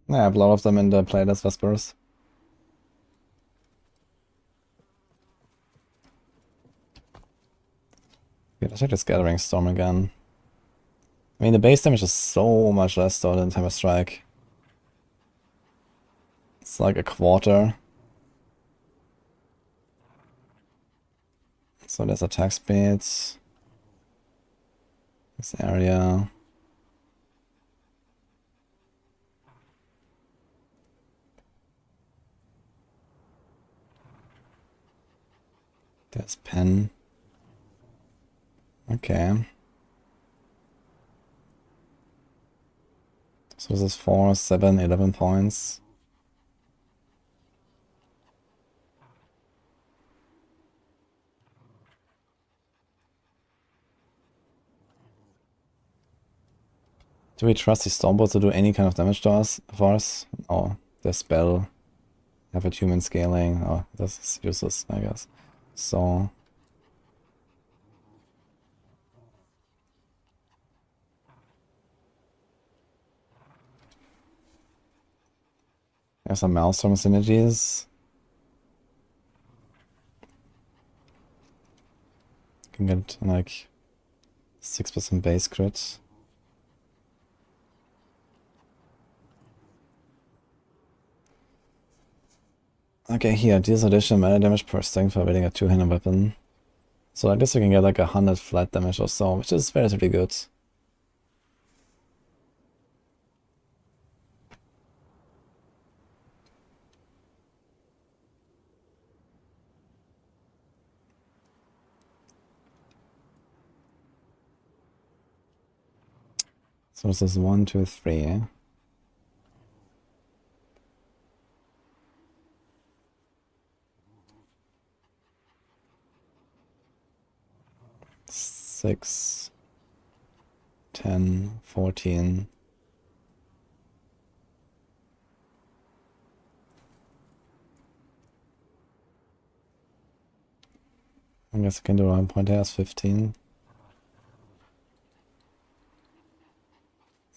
Yeah, I have a lot of them in the playlist Vespers. Yeah, let's check this Gathering Storm again. I mean, the base damage is so much less though than Time of Strike. It's like a quarter. So there's attack speeds. This area. There's pen. Okay. So this is 4, 7, 11 points. Do we trust these Stormbolts to do any kind of damage to us, for us? Oh, their spell. Have a human scaling. Oh, this is useless, I guess. So... There's some Maelstrom synergies. Can get like 6% base crit. Okay, here, deals additional melee damage per strength for wielding a two-handed weapon. So I guess we can get like 100 flat damage or so, which is relatively good. So this is 1, 2, 3. Six, 10, 14. I guess I can do 1 point here as 15.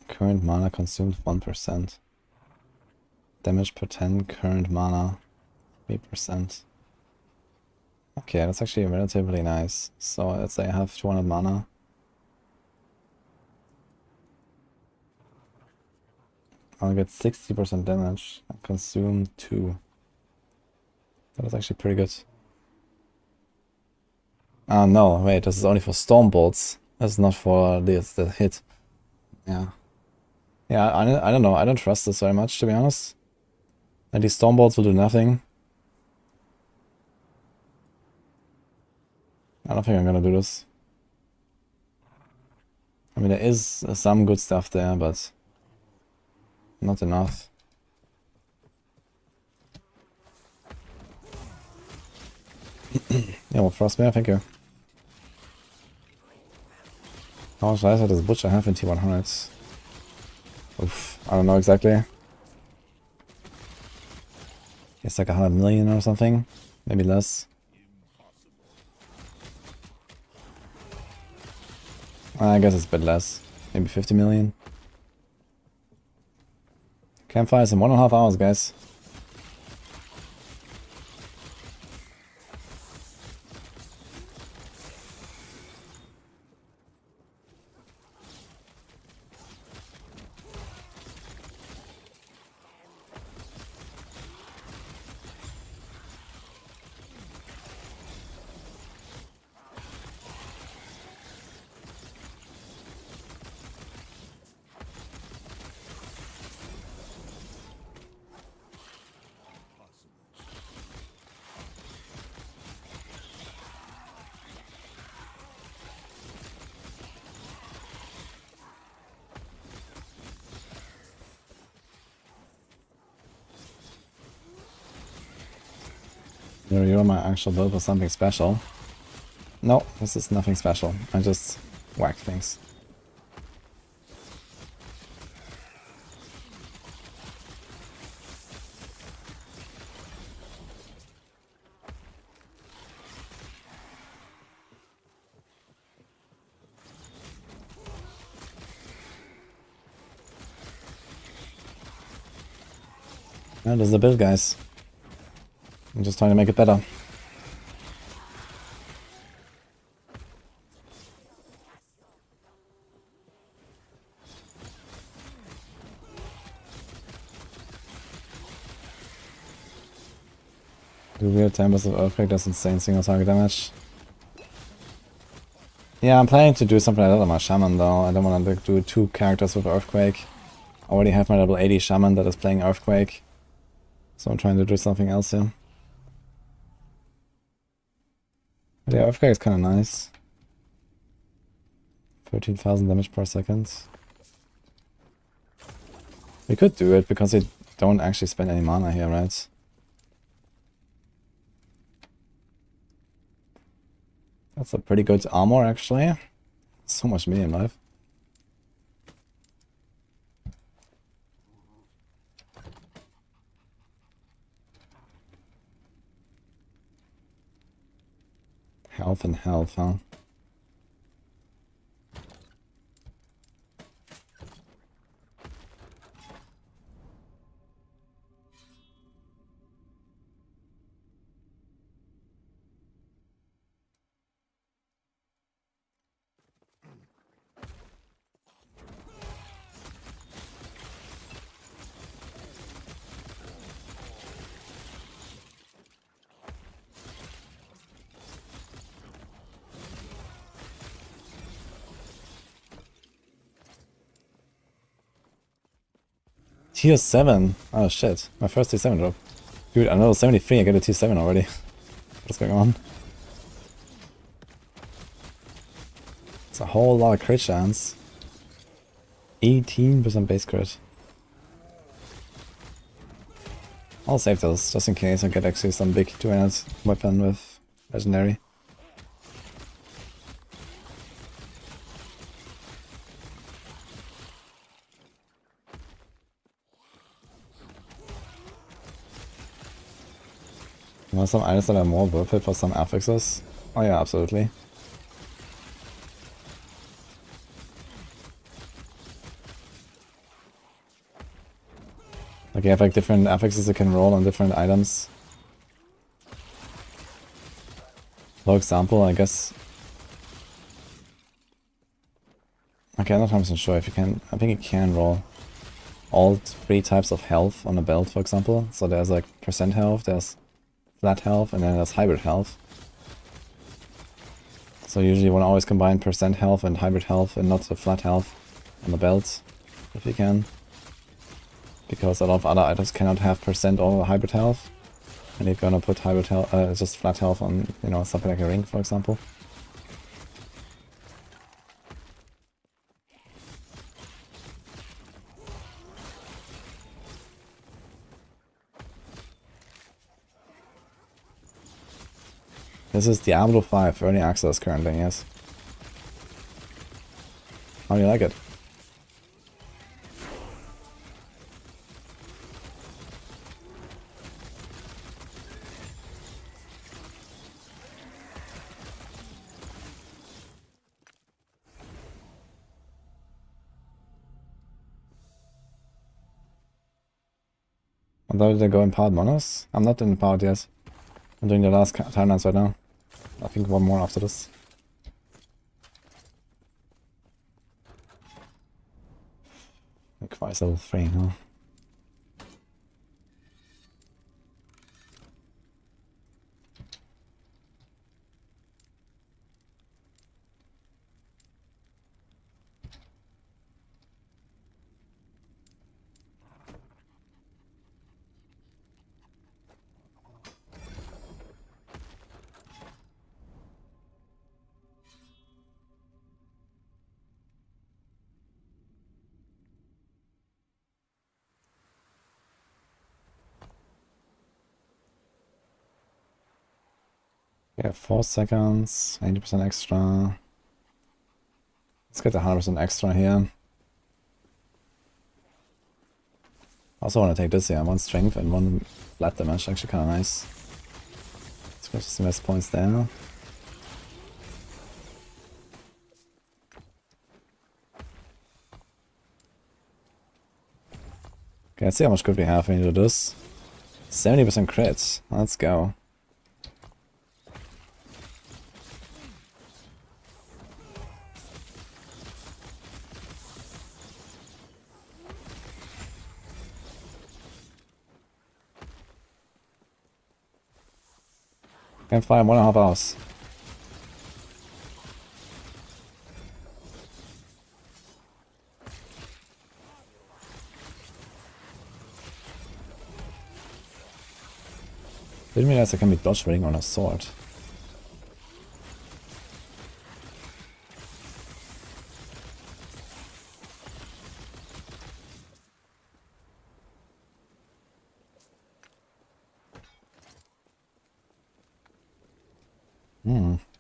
Current mana consumed 1%. Damage per 10 current mana 3%. Okay, that's actually relatively nice. So let's say I have 200 mana. I'll get 60% damage and consume 2. That is actually pretty good. Ah, no, wait, this is only for Stormbolts. That's not for the hit. Yeah. Yeah, I don't know. I don't trust this very much, to be honest. And these Stormbolts will do nothing. I don't think I'm gonna do this. I mean, there is some good stuff there, but not enough. Yeah, well, Frostbear, thank you. How much life does Butcher have in T100s? Oof, I don't know exactly. It's like 100 million or something, maybe less. I guess it's a bit less, maybe 50 million. Campfire is in 1.5 hours, guys. You're my actual build for something special. No, this is nothing special. I just whack things. Yeah, this is the build, guys. I'm just trying to make it better. Do weird tempers of Earthquake does insane single target damage. Yeah, I'm planning to do something like that on my Shaman though. I don't want to do 2 characters with Earthquake. I already have my level 80 Shaman that is playing Earthquake. So I'm trying to do something else here. But yeah, Earthquake is kind of nice. 13,000 damage per second. We could do it because we don't actually spend any mana here, right? That's a pretty good armor actually. So much minion life. Health and health, huh? Tier 7. Oh shit. My first tier 7 drop. Dude, I'm level 73, I get a tier 7 already. What's going on? It's a whole lot of crit chance. 18% base crit. I'll save those, just in case I get actually some big 200 weapon with legendary. You want some items that are more worth it for some affixes? Oh yeah, absolutely. Like you have like different affixes you can roll on different items. For example, I guess... Okay, I'm not 100% sure if you can... I think you can roll all 3 types of health on a belt, for example. So there's like percent health, there's flat health, and then there's hybrid health. So usually you want to always combine percent health and hybrid health and not the flat health on the belt, if you can. Because a lot of other items cannot have percent or hybrid health. And you're gonna put hybrid health, just flat health on, you know, something like a ring, for example. This is Diablo 5, early access currently, yes. How do you like it? Although they go in powered monos? I'm not in powered yet. I'm doing the last timelines right now. I think one more after this. Requires level 3, huh? Yeah, 4 seconds, 80% extra. Let's get the 100% extra here. Also want to take this here, 1 strength and 1 flat damage, actually kind of nice. Let's go to some best points there. Okay, let's see how much crit we have when we do this. 70% crit, let's go. Campfire in 1.5 hours. Didn't realize I can be dodge rolling on a sword.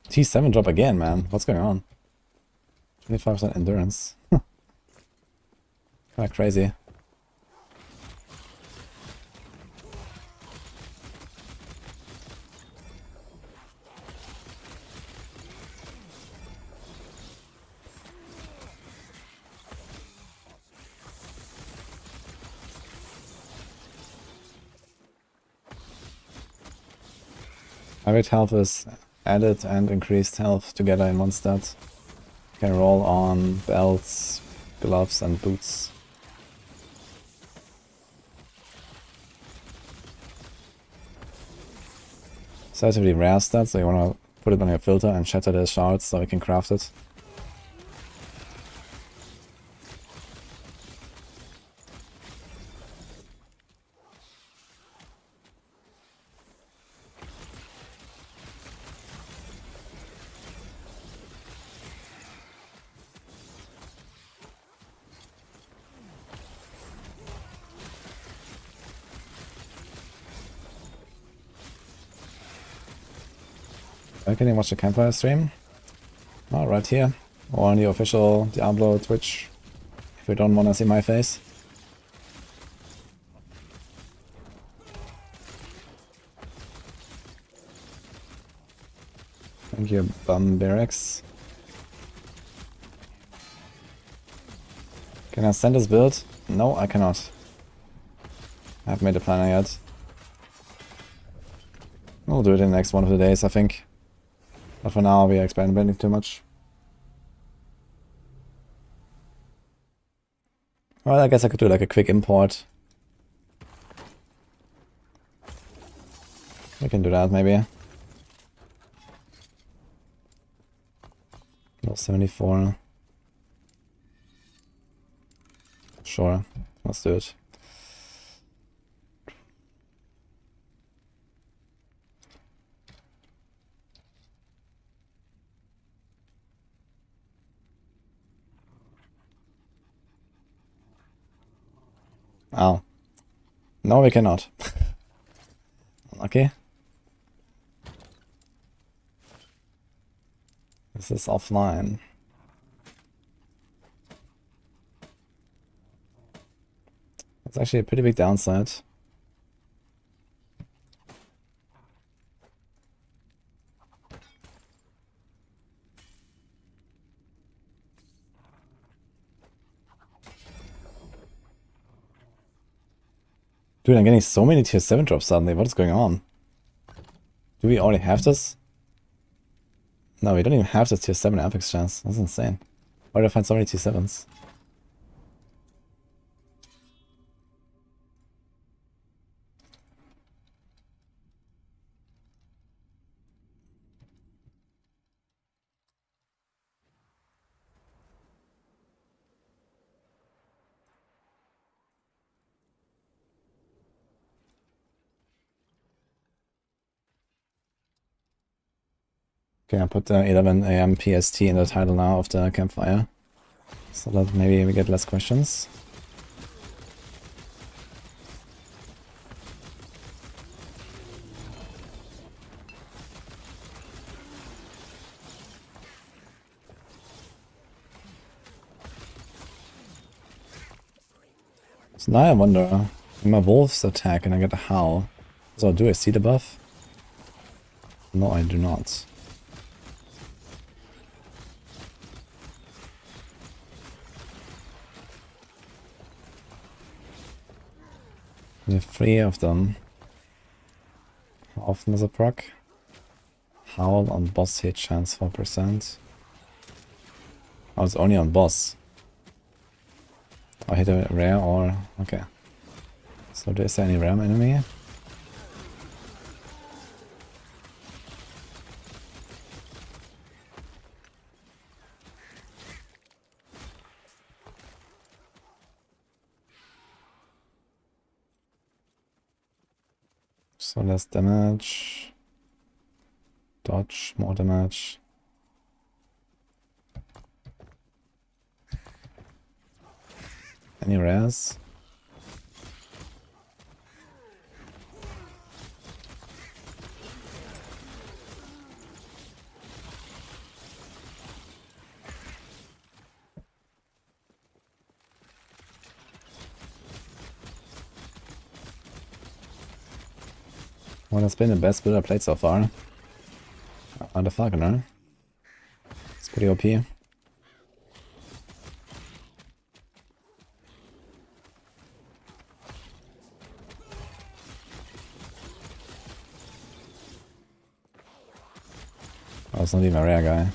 T7 drop again, man. What's going on? 25% endurance. Kinda crazy. Average health is added and increased health together in one stat. Can roll on belts, gloves and boots. It's relatively rare stat, so you wanna put it on your filter and shatter the shards so you can craft it. Can you watch the Campfire stream? Oh, right here. Or on the official Diablo Twitch. If you don't want to see my face. Thank you, Barbarian. Can I send this build? No, I cannot. I haven't made a planner yet. We'll do it in the next one of the days, I think. But for now, we are experimenting too much. Well, I guess I could do like a quick import. We can do that, maybe. No, 74. Sure, let's do it. Oh. No, we cannot. Okay. This is offline. That's actually a pretty big downside. Dude, I'm getting so many tier 7 drops suddenly. What is going on? Do we already have this? No, we don't even have this tier 7 epic chance. That's insane. Why did I find so many tier 7s? Okay, I put 11 AM PST in the title now of the Campfire. So that maybe we get less questions. So now I wonder, when my wolves attack and I get a howl, so do I see the buff? No, I do not. We have 3 of them. How often is a proc? Howl on boss hit chance 4%. Oh, it's only on boss. I hit a rare or... okay. So is there any rare enemy? So less damage. Dodge, more damage. Any rares? Well, that's been the best build I played so far. The Falconer. It's pretty OP. Oh, it's not even a rare guy.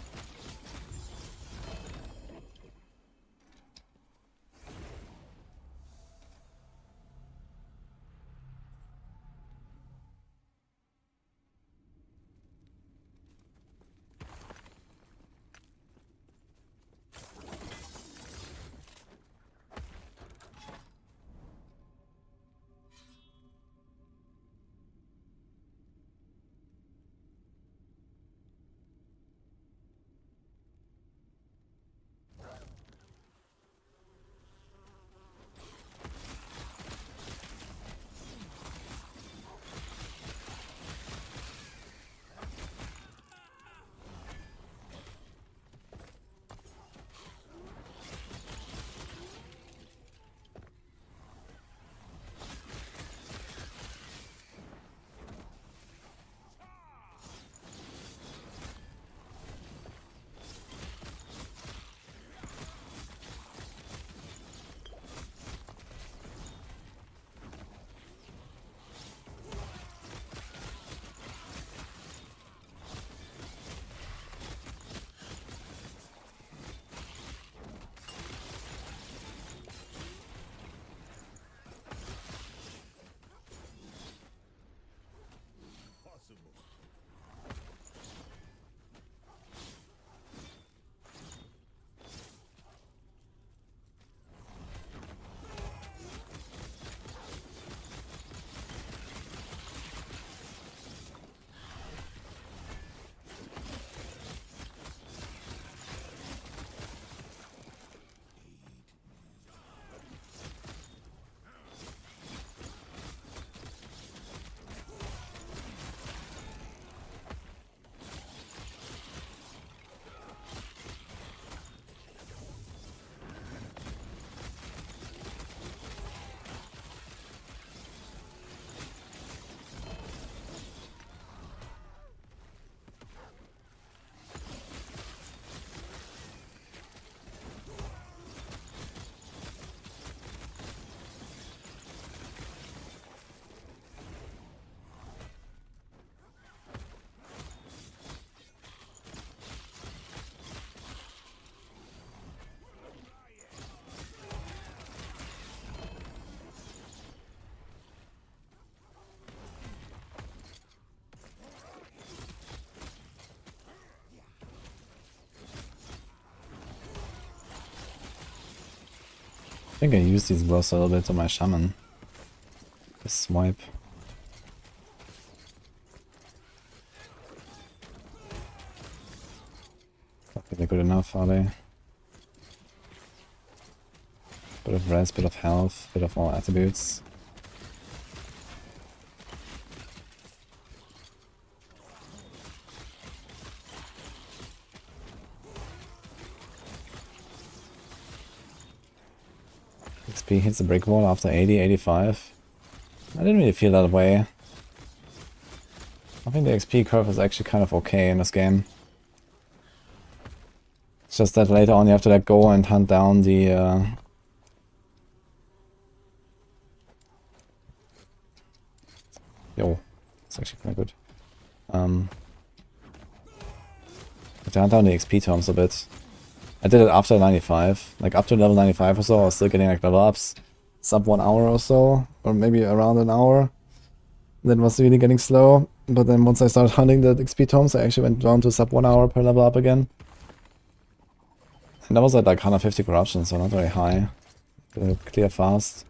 I think I used these blows a little bit on my shaman. This swipe. Not really good enough, are they? Bit of res, bit of health, bit of all attributes. XP hits the brick wall after 80, 85. I didn't really feel that way. I think the XP curve is actually kind of okay in this game. It's just that later on you have to like go and hunt down the Yo, it's actually quite good. To hunt down the XP terms a bit. I did it after 95. Like up to level 95 or so, I was still getting like level ups. Sub 1 hour or so, or maybe around an hour. That was really getting slow. But then once I started hunting the XP tomes, I actually went down to sub 1 hour per level up again. And that was at like 150 corruption, so not very high. Clear fast.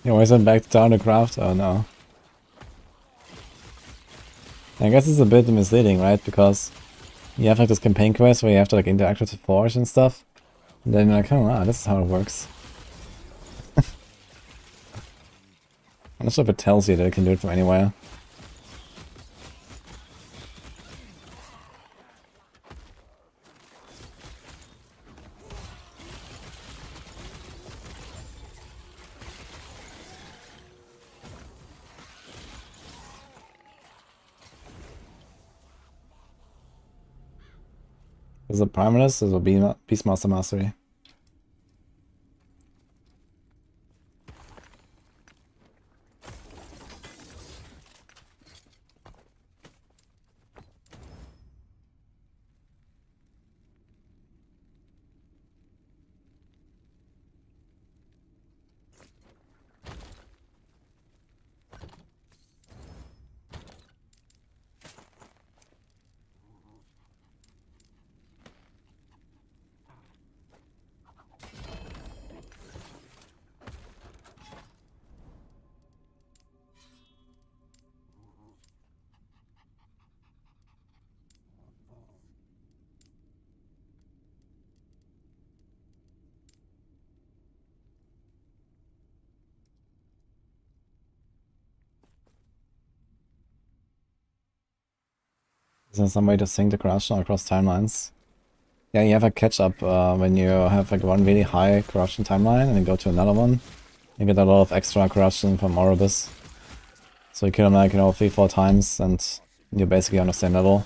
You always went back down to craft? Oh no. I guess it's a bit misleading, right? Because you have like this campaign quest where you have to like interact with the forge and stuff. And then you're like, oh wow, this is how it works. I'm not sure if it tells you that it can do it from anywhere. Is it Primalist? Is it Beastmaster Mastery? Is there some way to sync the corruption across timelines? Yeah, you have a catch up when you have like one really high corruption timeline and then go to another one. You get a lot of extra corruption from Oribus. So you kill them like, 3-4 times and you're basically on the same level.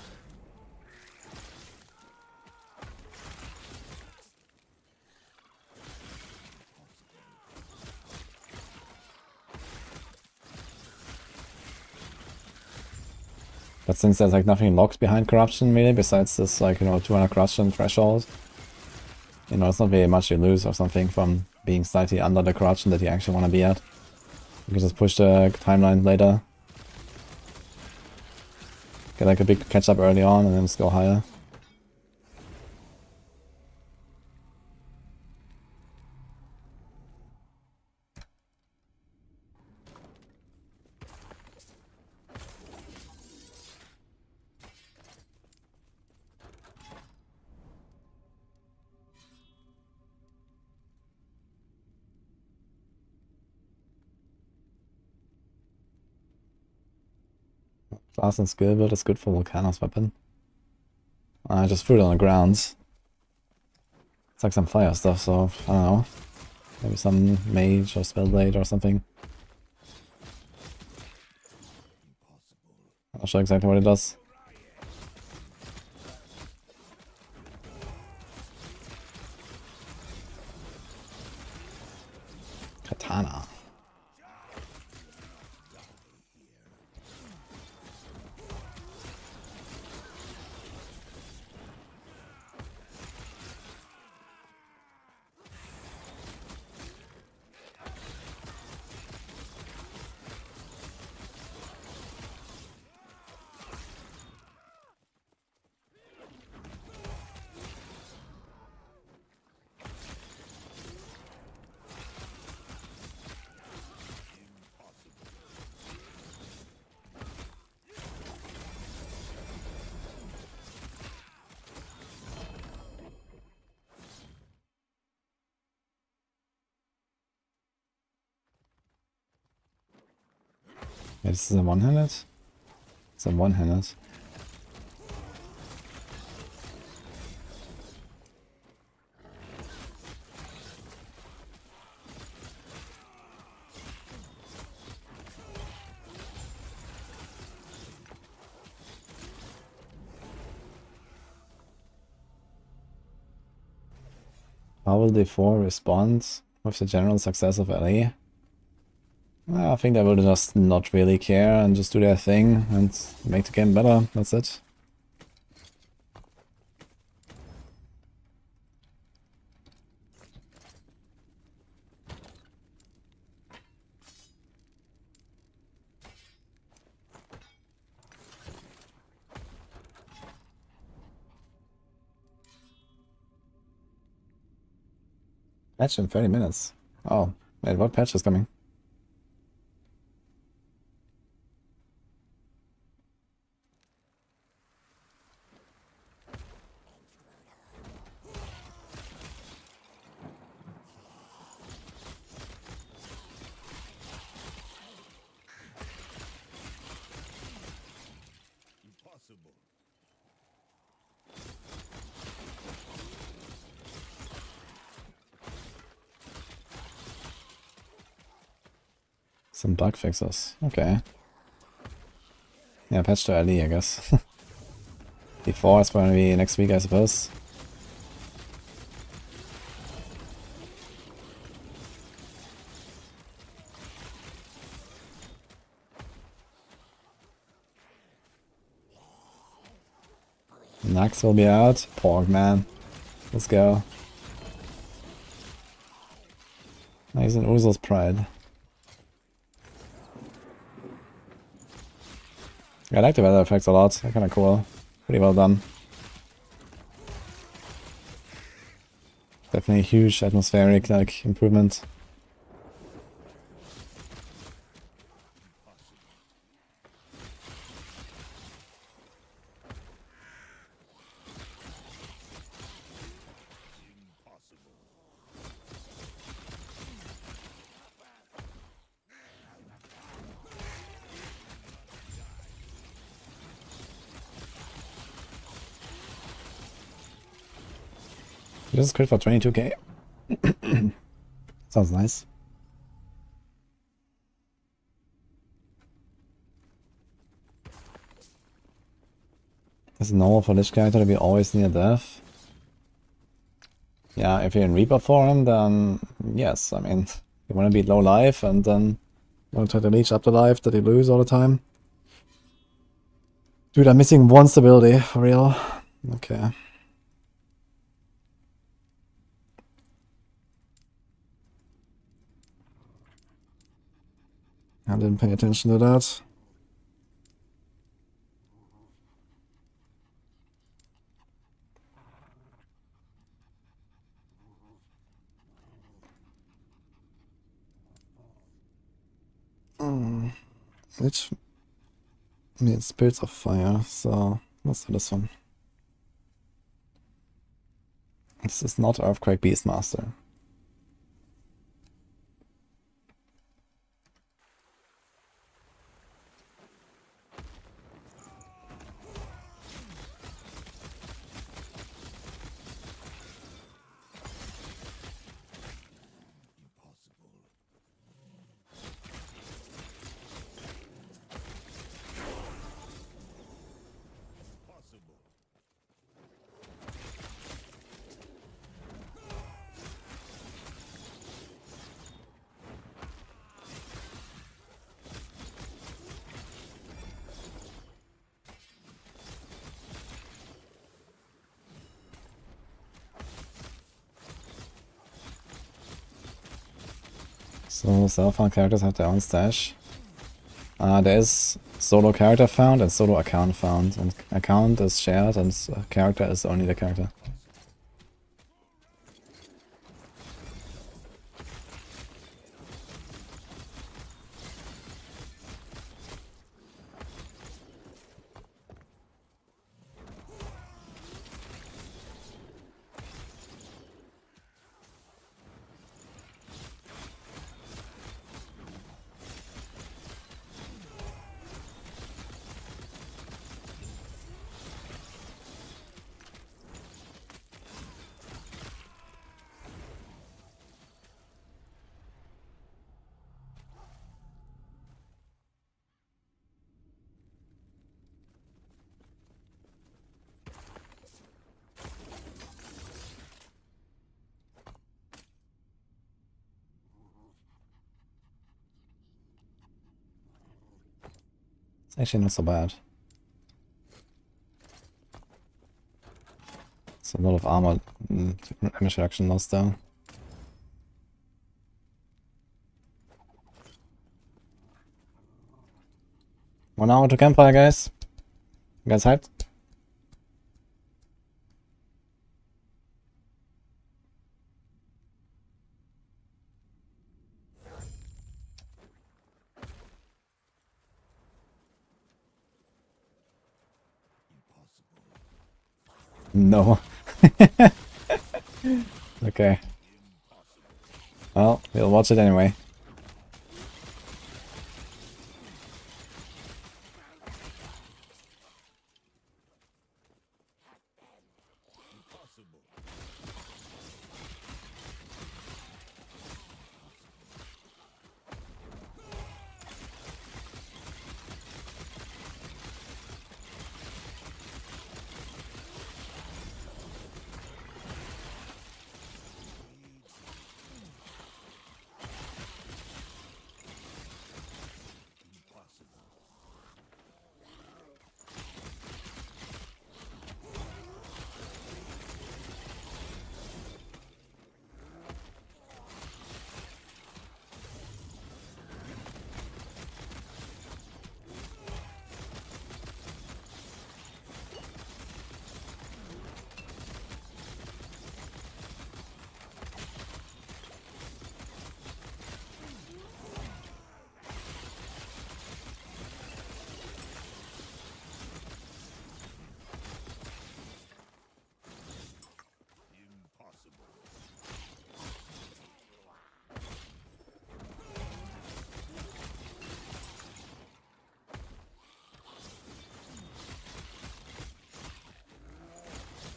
But since there's like nothing locked behind corruption really, besides this like, 200 corruption threshold, it's not really much you lose or something from being slightly under the corruption that you actually want to be at. You can just push the timeline later. Get like a big catch up early on and then just go higher. Class and skill build is good for Volcano's weapon. I just threw it on the ground. It's like some fire stuff, so I don't know. Maybe some mage or spellblade or something. Not sure exactly what it does. Katana. Yeah, this is a one-handed? It's a one-handed. How will D4 respond with the general success of LA? I think they will just not really care and just do their thing and make the game better. That's it. Patch in 30 minutes. Oh, wait, what patch is coming? Some bug fixes. Okay. Yeah, patch to LE, I guess. D4 is probably next week, I suppose. Nax will be out. Porg, man. Let's go. He's in Urzel's Pride. I like the weather effects a lot. They're kind of cool. Pretty well done. Definitely a huge atmospheric like improvement. Just crit for 22k. Sounds nice. Is it normal for Lich character to be always near death? Yeah, if you're in Reaper form, then yes. I mean, you want to be low life and then want to try to leech up the life that you lose all the time. Dude, I'm missing one stability, for real. Okay. I didn't pay attention to that. Which means Spirits of Fire, so let's do this one. This is not Earthquake Beastmaster. So self-found characters have their own stash. There is solo character found and solo account found, and account is shared and character is only the character. It's actually not so bad. It's a lot of armor damage reduction loss though. 1 hour to Campfire, guys. You guys hyped? No. Okay. Well, we'll watch it anyway.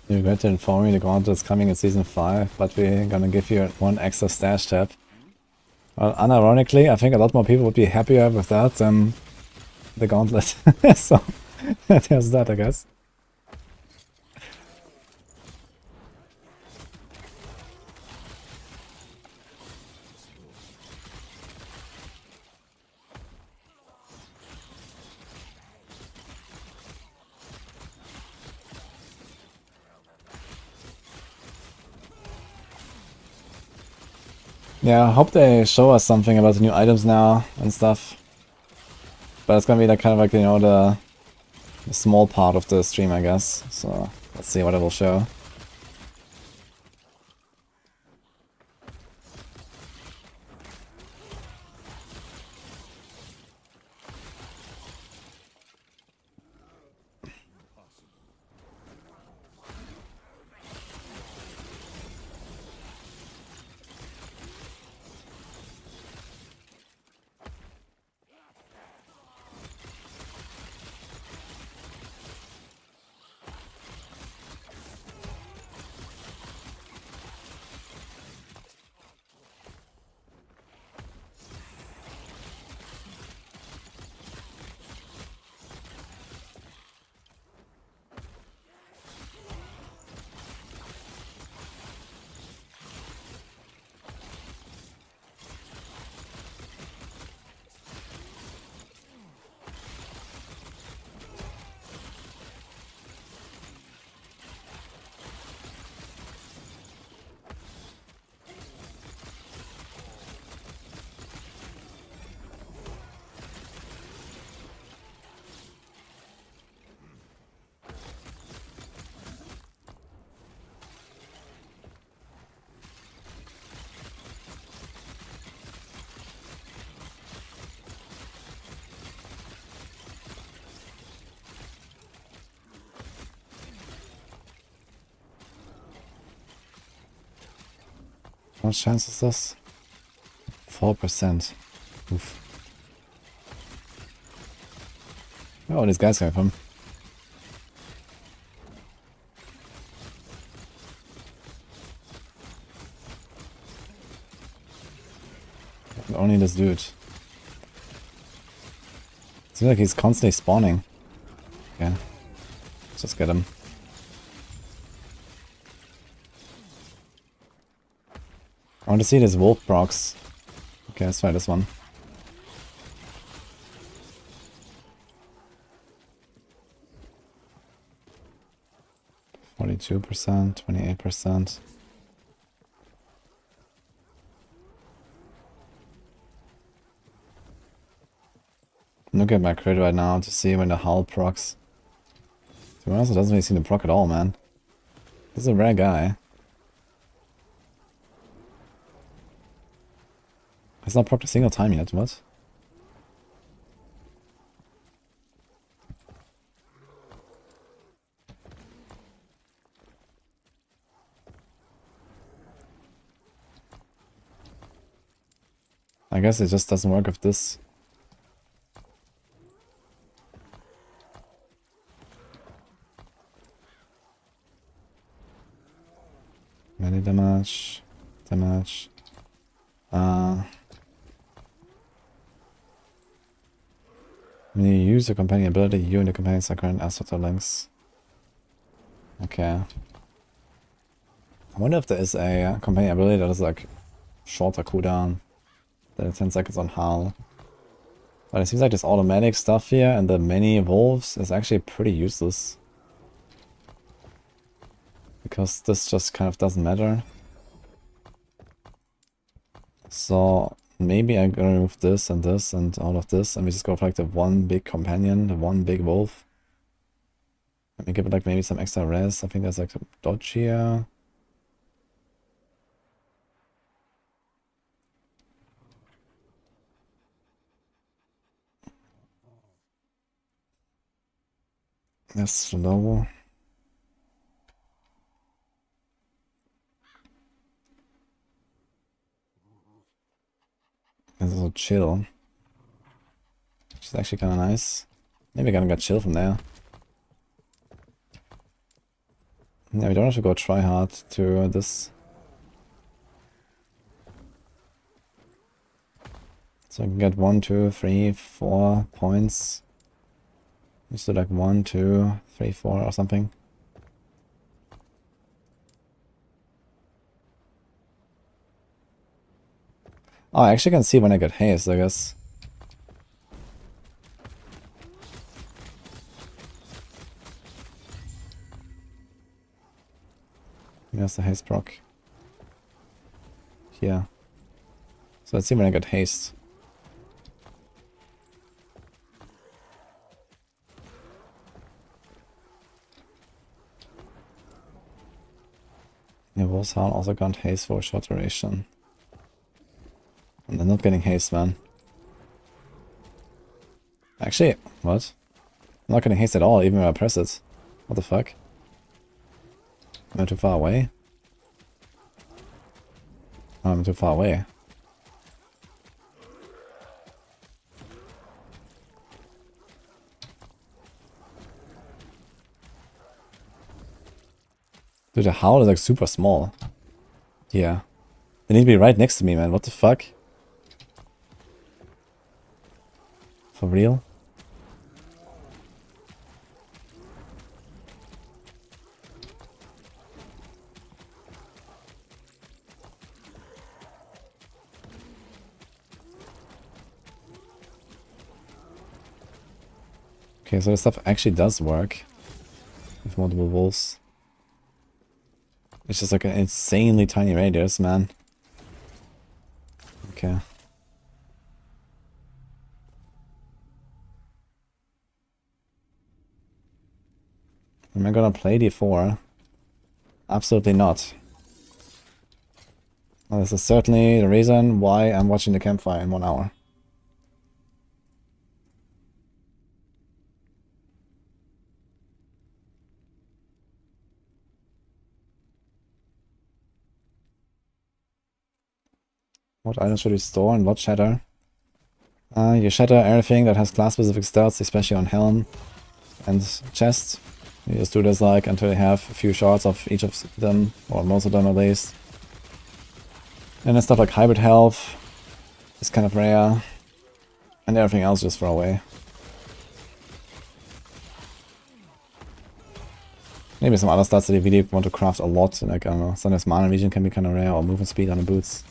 You regret to inform me the Gauntlet is coming in Season 5, but we're gonna give you 1 extra stash tab. Well, unironically, I think a lot more people would be happier with that than the Gauntlet. So, there's that, I guess. Yeah, I hope they show us something about the new items now and stuff. But it's gonna be like kind of like, you know, the small part of the stream, I guess. So let's see what it will show. What chance is this? 4%. Oof. Where are all these guys coming from? Only this dude. Seems like he's constantly spawning. Okay. Let's just get him. I want to see this wolf procs. Okay, let's try this one. %, 28%. Look at my crit right now to see when the hull procs. To be honest, it doesn't really seem to proc at all, man. This is a rare guy. He's not procced a single time yet, what? I guess it just doesn't work with this. Melee damage. Damage. When you use your companion ability, you and the companions are current asset links. Okay. I wonder if there is a companion ability that is like shorter cooldown than 10 seconds on Hull. But it seems like this automatic stuff here and the many evolves is actually pretty useless. Because this just kind of doesn't matter. So maybe I'm gonna remove this and all of this, and we just go for like the one big companion, the one big wolf. Let me give it like maybe some extra res. I think there's like a dodge here. That's slow. This is a chill. Which is actually kind of nice. Maybe I gonna get chill from there. Yeah, we don't have to go try hard to this. So I can get 1, 2, 3, 4 points. Just do like 1, 2, 3, 4 or something. Oh, I actually can see when I get haste, I guess. Here's the haste proc. Here. So let's see when I get haste. Yeah, Wolfshound also got haste for a short duration. And they're not getting haste, man. Actually, what? I'm not getting haste at all, even when I press it. What the fuck? Am I too far away? Oh, I'm too far away. Dude, the howl is like super small. Yeah. They need to be right next to me, man. What the fuck? For real? Okay, so this stuff actually does work. With multiple wolves. It's just like an insanely tiny radius, man. Okay. Am I gonna play D4? Absolutely not. Well, this is certainly the reason why I'm watching the Campfire in 1 hour. What items should you store and what shatter? You shatter everything that has class-specific stats, especially on helm and chest. You just do this like until you have a few shards of each of them, or most of them at least. And then stuff like hybrid health is kind of rare, and everything else just throw away. Maybe some other stats that you really want to craft a lot, like I don't know, sometimes mana region can be kind of rare, or movement speed on the boots.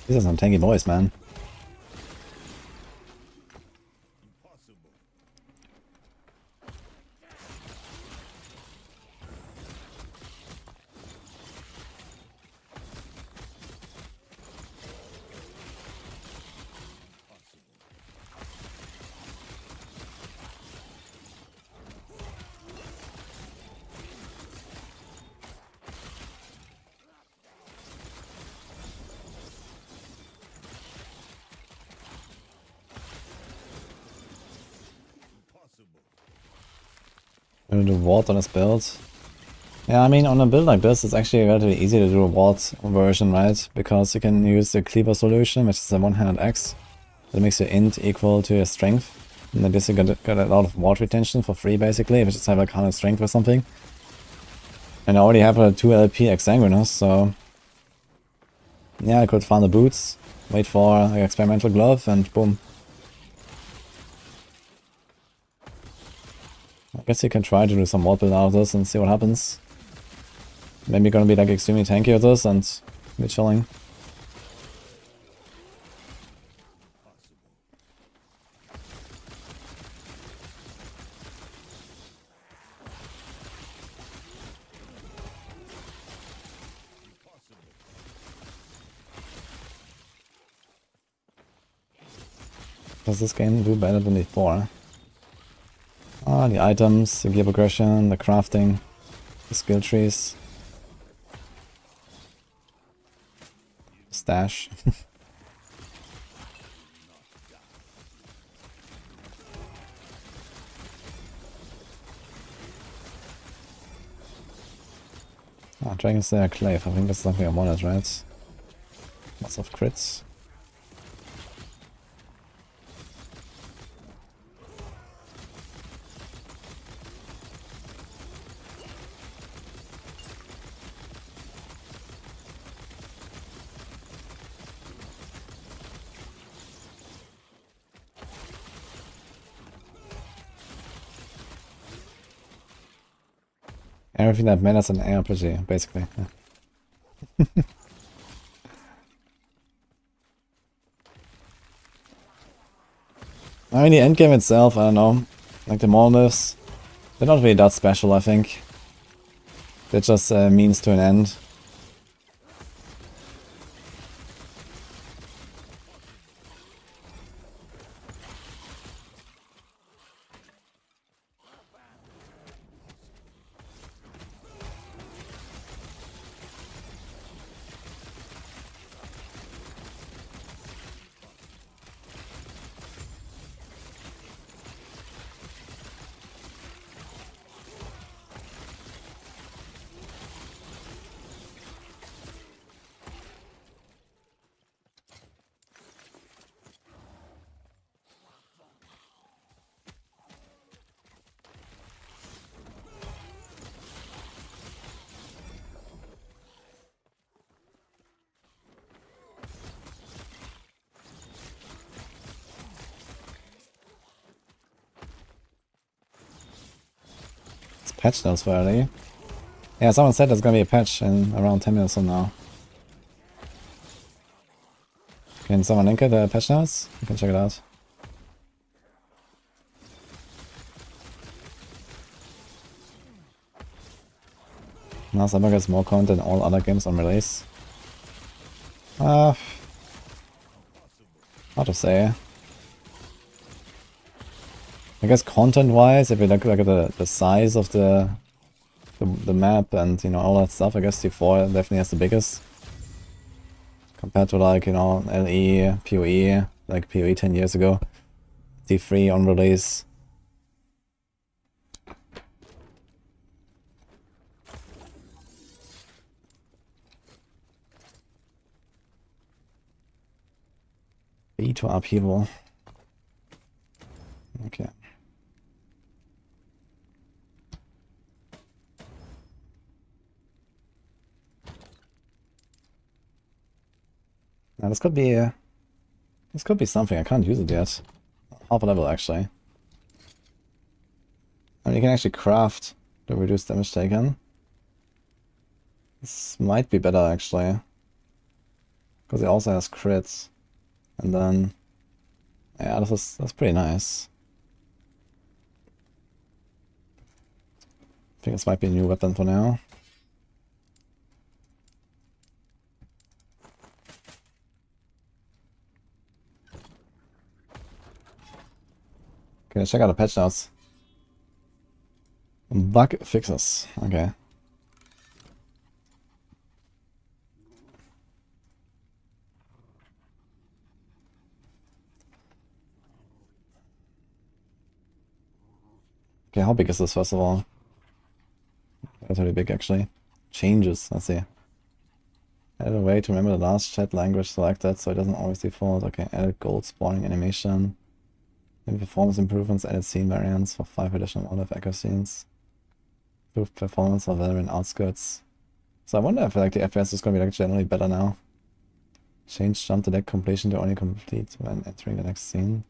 These are some tanky boys, man. Gonna do ward on his build. Yeah, I mean, on a build like this, it's actually relatively easy to do a ward version, right? Because you can use the cleaver solution, which is a one-handed axe. That makes your int equal to your strength. And then this you get a lot of ward retention for free, basically, if you just have like 100 strength or something. And I already have a 2 LP Exsanguinous, so... yeah, I could farm the boots, wait for like, experimental glove, and boom. I guess you can try to do some ward build out of this and see what happens. Maybe gonna be like extremely tanky with this and be chilling. Does this game do better than before? Ah, the items, the gear progression, the crafting, the skill trees. Stash. Ah, Dragon Slayer Clave, I think that's something I wanted, right? Lots of crits. Everything that matters in ARPG, basically. Yeah. I mean, the endgame itself, I don't know. Like the monoliths, they're not really that special, I think. They're just a means to an end. patch notes for early. Yeah, someone said there's gonna be a patch in around 10 minutes from now. Can someone link it, the patch notes? You can check it out. Now Cyber gets more content than all other games on release. Hard to say. I guess content-wise, if you look at the size of the map and, you know, all that stuff, I guess D4 definitely has the biggest. Compared to, like, you know, LE, PoE, like PoE 10 years ago. D3 on release. B to upheaval. Okay. Now this could be something. I can't use it yet. Half a level actually. I mean, you can actually craft the reduced damage taken. This might be better actually, because it also has crits. And then, yeah, that's pretty nice. I think this might be a new weapon for now. Okay, let's check out the patch notes. Bug fixes. Okay. Okay, how big is this first of all? That's really big actually. Changes, let's see. Add a way to remember the last chat language selected so it doesn't always default. Okay, added gold spawning animation. Maybe performance improvements, added scene variants for 5 additional wildlife echo scenes. Improved performance of Valorant outskirts. So I wonder if like the FPS is gonna be like generally better now. Change jump delay completion to only complete when entering the next scene.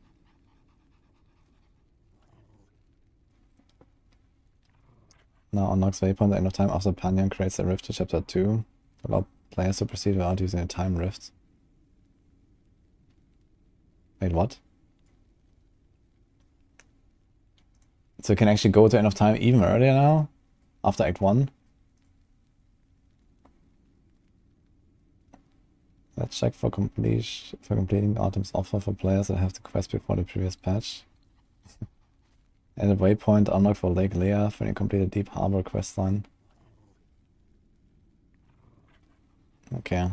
Now unlocks waypoint at the end of time after Panyan creates a rift to chapter 2. Allow players to proceed without using a time rift. Wait, what? So you can actually go to end of time even earlier now? After Act 1? Let's check for completing Autumn's offer for players that have the quest before the previous patch. Add a waypoint unlocked for Lake Leah when you complete a Deep Harbor questline. Okay.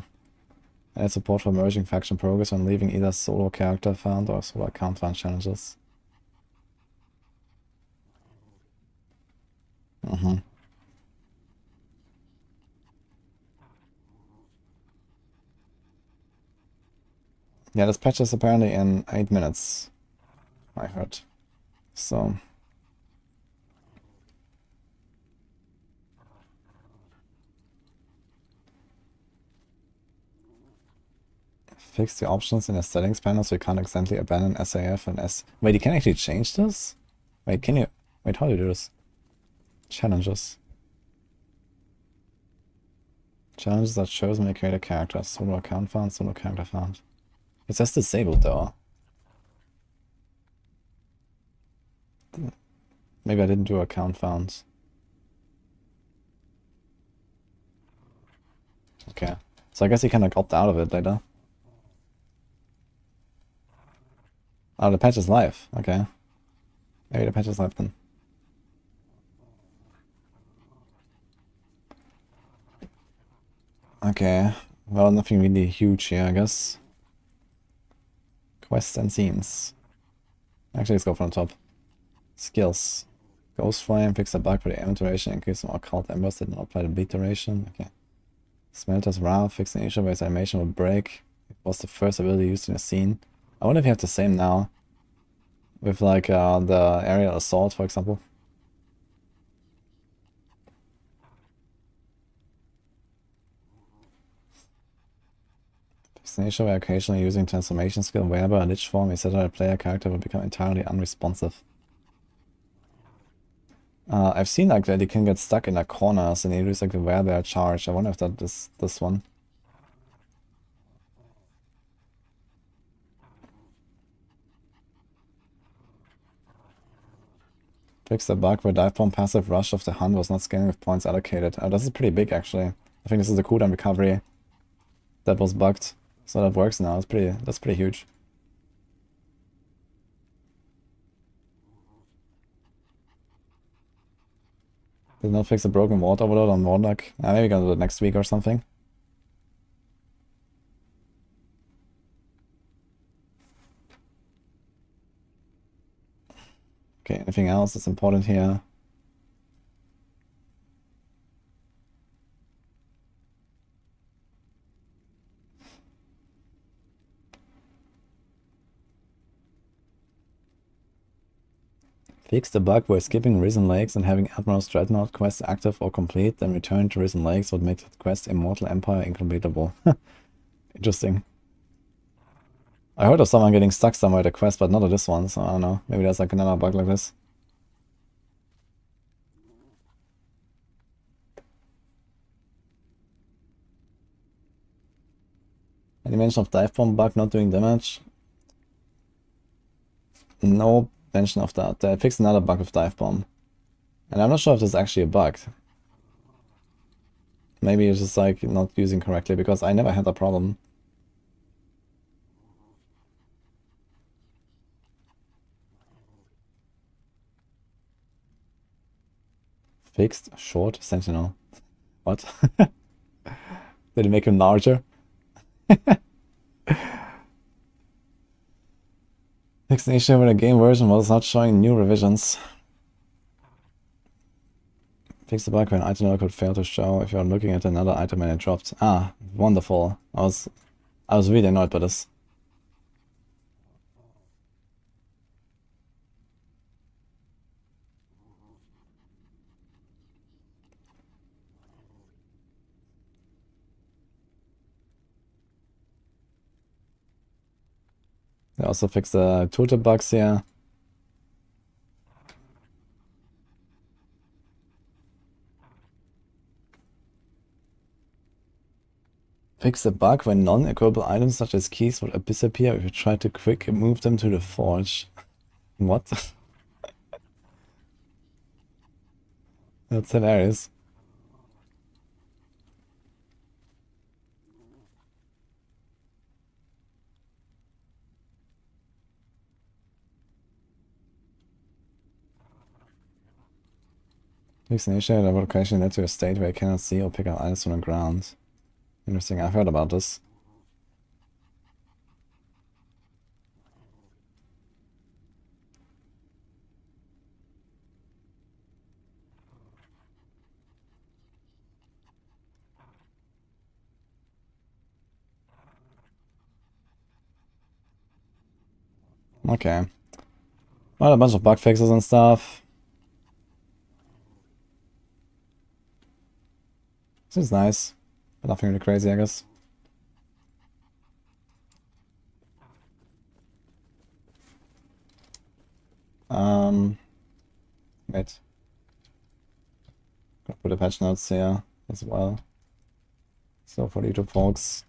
Add support for merging faction progress when leaving either solo character found or solo account found challenges. Yeah, this patch is apparently in 8 minutes, I heard. So fix the options in the settings panel so you can't accidentally abandon SAF and S. Wait, you can actually change this? Wait, can you? Wait, how do you do this? Challenges. Challenges are chosen when you create a character. Solo account found, solo character found. It says disabled though. Maybe I didn't do account found. Okay. So I guess you can like opt out of it later. Oh, the patch is live. Okay. Maybe the patch is live then. Okay. Well, nothing really huge here, I guess. Quests and scenes. Actually, let's go from the top. Skills. Ghost Flame, fix a bug for the aim duration, increase some occult embers that don't apply the bleed duration. Okay. Smelter's Ra, fix an issue where its animation will break. It was the first ability used in a scene. I wonder if you have the same now. With like the aerial assault, for example. Fix an issue where occasionally using transformation skill, wherever a lich form is set on a player character will become entirely unresponsive. I've seen like that you can get stuck in like corners and you lose like the werebear charge. I wonder if that is this one. Fix the bug where dive bomb passive rush of the hunt was not scaling with points allocated. Oh, this is pretty big actually. I think this is the cooldown recovery that was bugged. So that works now. That's pretty huge. Did not fix the broken water overload on Warlock. Maybe gonna do it next week or something. Okay, anything else that's important here? Fix the bug where skipping Risen Lakes and having Admiral's Dreadnought quest active or complete, then return to Risen Lakes would make the quest Immortal Empire incompletable. Interesting. I heard of someone getting stuck somewhere at a quest, but not at this one, so I don't know. Maybe there's like another bug like this. Any mention of dive bomb bug not doing damage? No mention of that. They fixed another bug with dive bomb. And I'm not sure if this is actually a bug. Maybe it's just like not using correctly, because I never had that problem. Fixed short sentinel. What? Did it make him larger? Fixed an issue when the game version was not showing new revisions. Fix the bug when item could fail to show if you're looking at another item and it dropped. Ah, wonderful. I was really annoyed by this. They also fixed the tooltip bugs here. Fix the bug when non-equipable items such as keys would disappear if you try to quick move them to the forge. What? That's hilarious. Fix an issue that would occasionally lead to a state where you cannot see or pick up items from the ground. Interesting, I've heard about this. Okay. Well, a bunch of bug fixes and stuff. Seems nice. But nothing really crazy, I guess. Wait. Gotta put the patch notes here as well. So for the YouTube folks.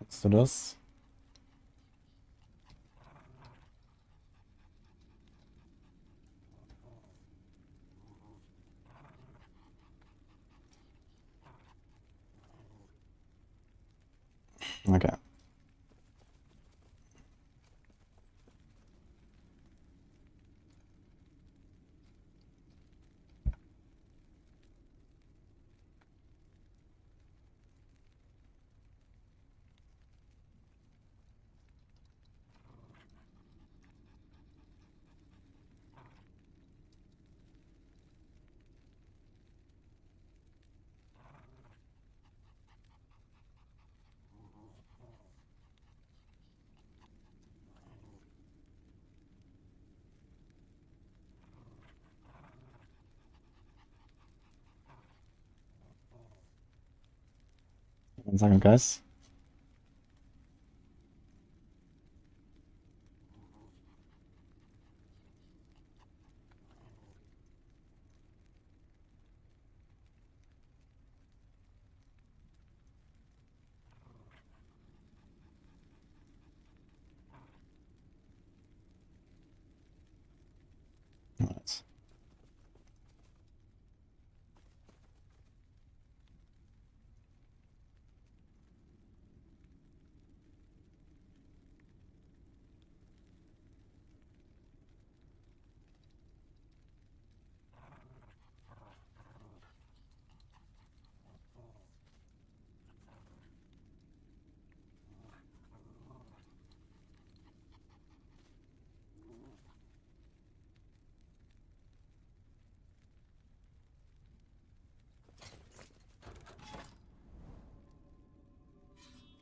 Let's do this. Okay. 1 second, guys. Alright.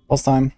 Boss time.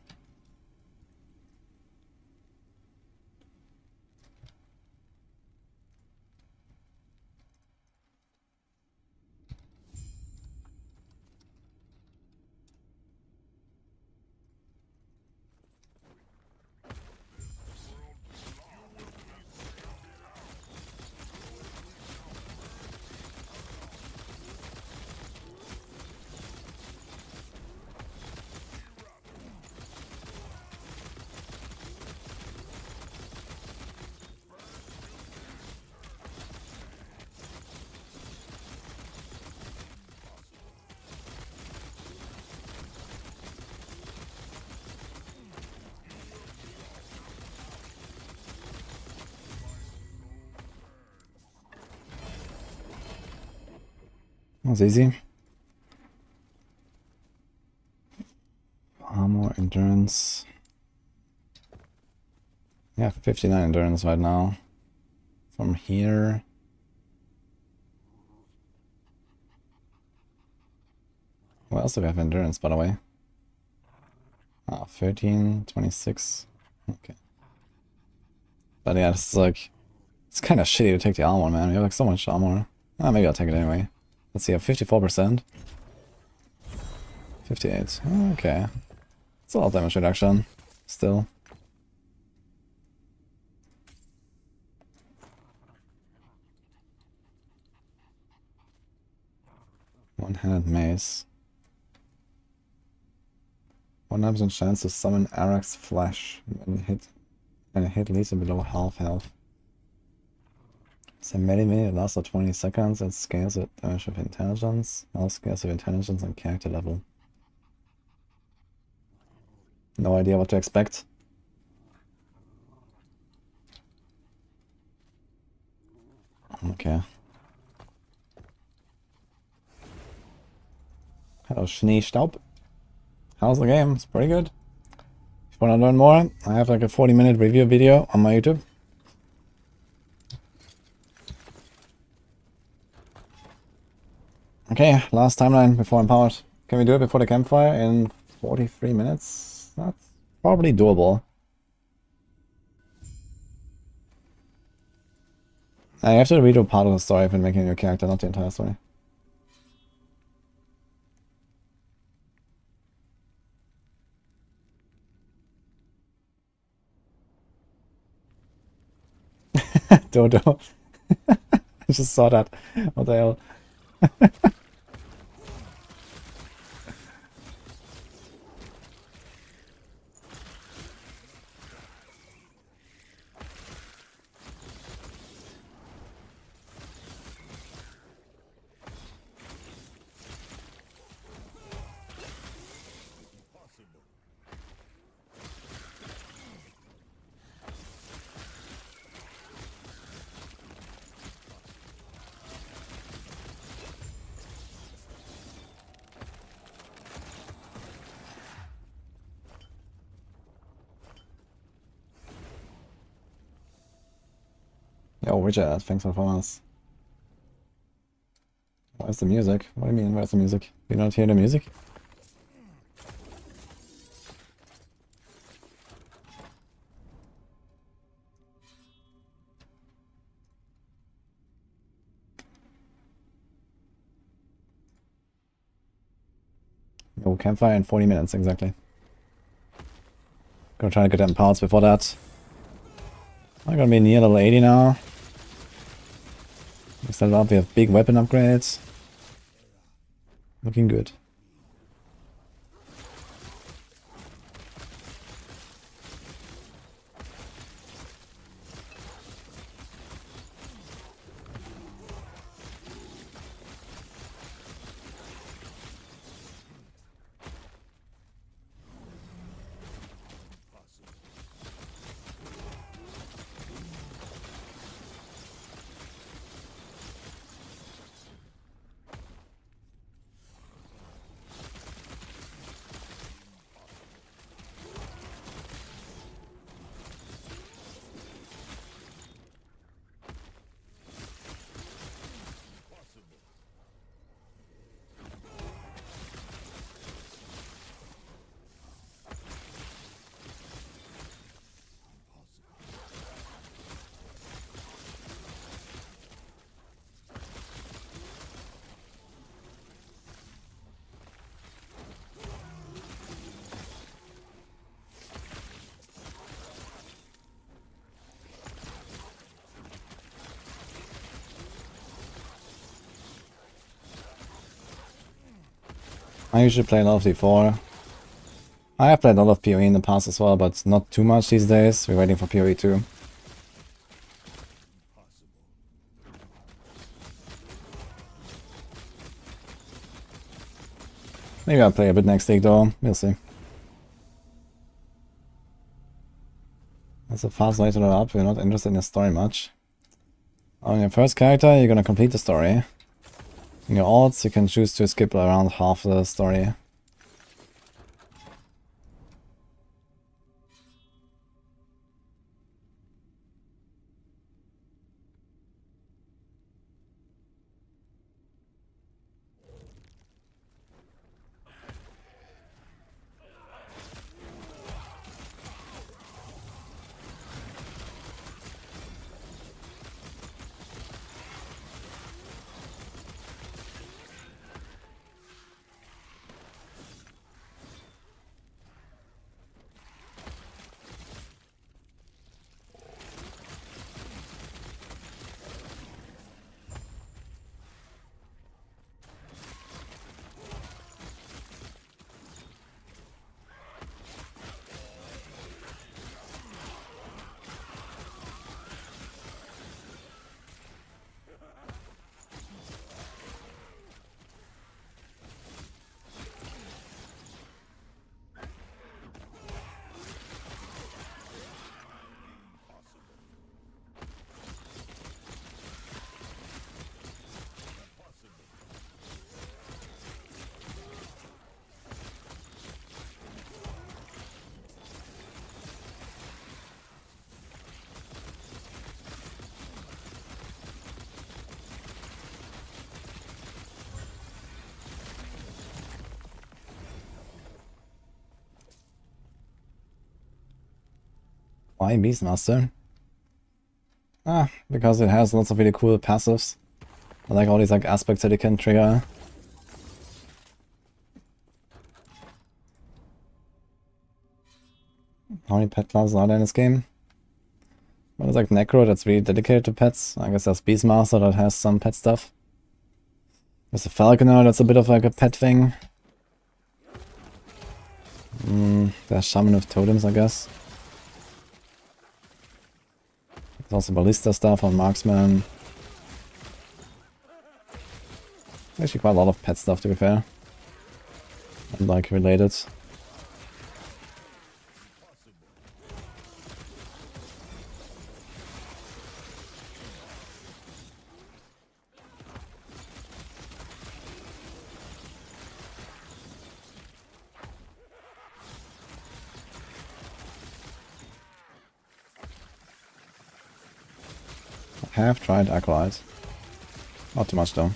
That was easy. Armor, endurance. Yeah, 59 endurance right now. From here. What else do we have endurance, by the way? 13, 26. Okay. But yeah, this is like... It's kind of shitty to take the armor, man. We have like so much armor. Maybe I'll take it anyway. Let's see, I have 54%. 58. Okay. It's a lot of damage reduction. Still. One-handed mace. 100% chance to summon Arak's flesh when a hit leaves it below half health. It's a melee that lasts for 20 seconds and scales with damage with intelligence. All scales with intelligence and character level. No idea what to expect. Okay. Hello, Schneestaub. How's the game? It's pretty good. If you want to learn more, I have like a 40-minute review video on my YouTube. Okay, last timeline before empowered. Can we do it before the campfire in 43 minutes? That's probably doable. I have to redo part of the story if I'm making a new character, not the entire story. Dodo. I just saw that. What the hell? Yo, Richard, thanks for following us. Where's the music? What do you mean, where's the music? You not hear the music? Oh, Campfire in 40 minutes, exactly. Gonna try to get them parts before that. I'm gonna be near level 80 now. Next level up, we have big weapon upgrades. Looking good. I usually play a lot of D4. I have played a lot of PoE in the past as well, but not too much these days. We're waiting for PoE 2. Maybe I'll play a bit next week though, we'll see. That's a fast way to level up, we're not interested in the story much. On your first character, you're gonna complete the story. In your alts, you can choose to skip around half the story. Why Beastmaster? Because it has lots of really cool passives. I like all these like aspects that it can trigger. How many pet classes are there in this game? Well, there's like Necro that's really dedicated to pets. I guess there's Beastmaster that has some pet stuff. There's a Falconer that's a bit of like a pet thing. There's Shaman with Totems, I guess. There's also Ballista stuff on Marksman. Actually quite a lot of pet stuff to be fair. And like related. I have tried Acolyte. Not too much though.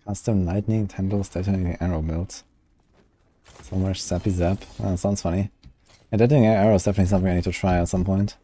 Custom lightning tendrils detonating arrow build. Somewhere sappy zap. That sounds funny. Yeah, detonating arrow is definitely something I need to try at some point.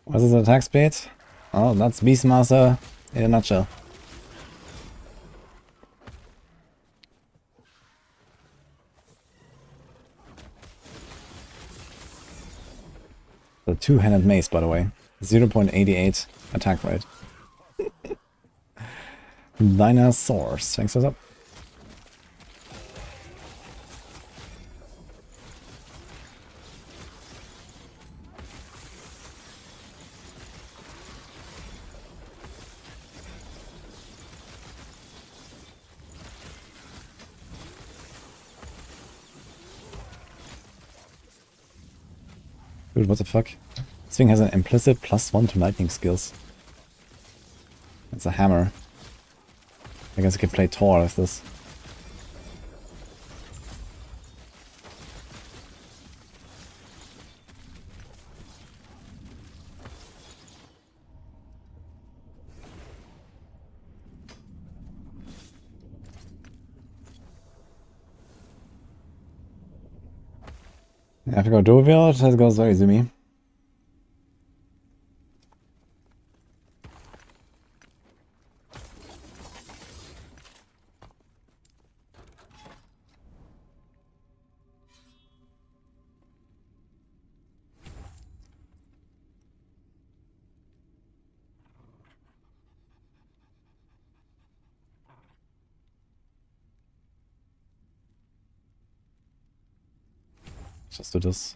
What is the attack speed? Oh, that's Beastmaster in a nutshell. The two-handed mace, by the way. 0.88 attack rate. Dinosaurs. Thanks for that. Dude, what the fuck? This thing has an implicit +1 to lightning skills. It's a hammer. I guess I can play Thor with this. I have to go Jovial, it goes very zoomy. Just do this.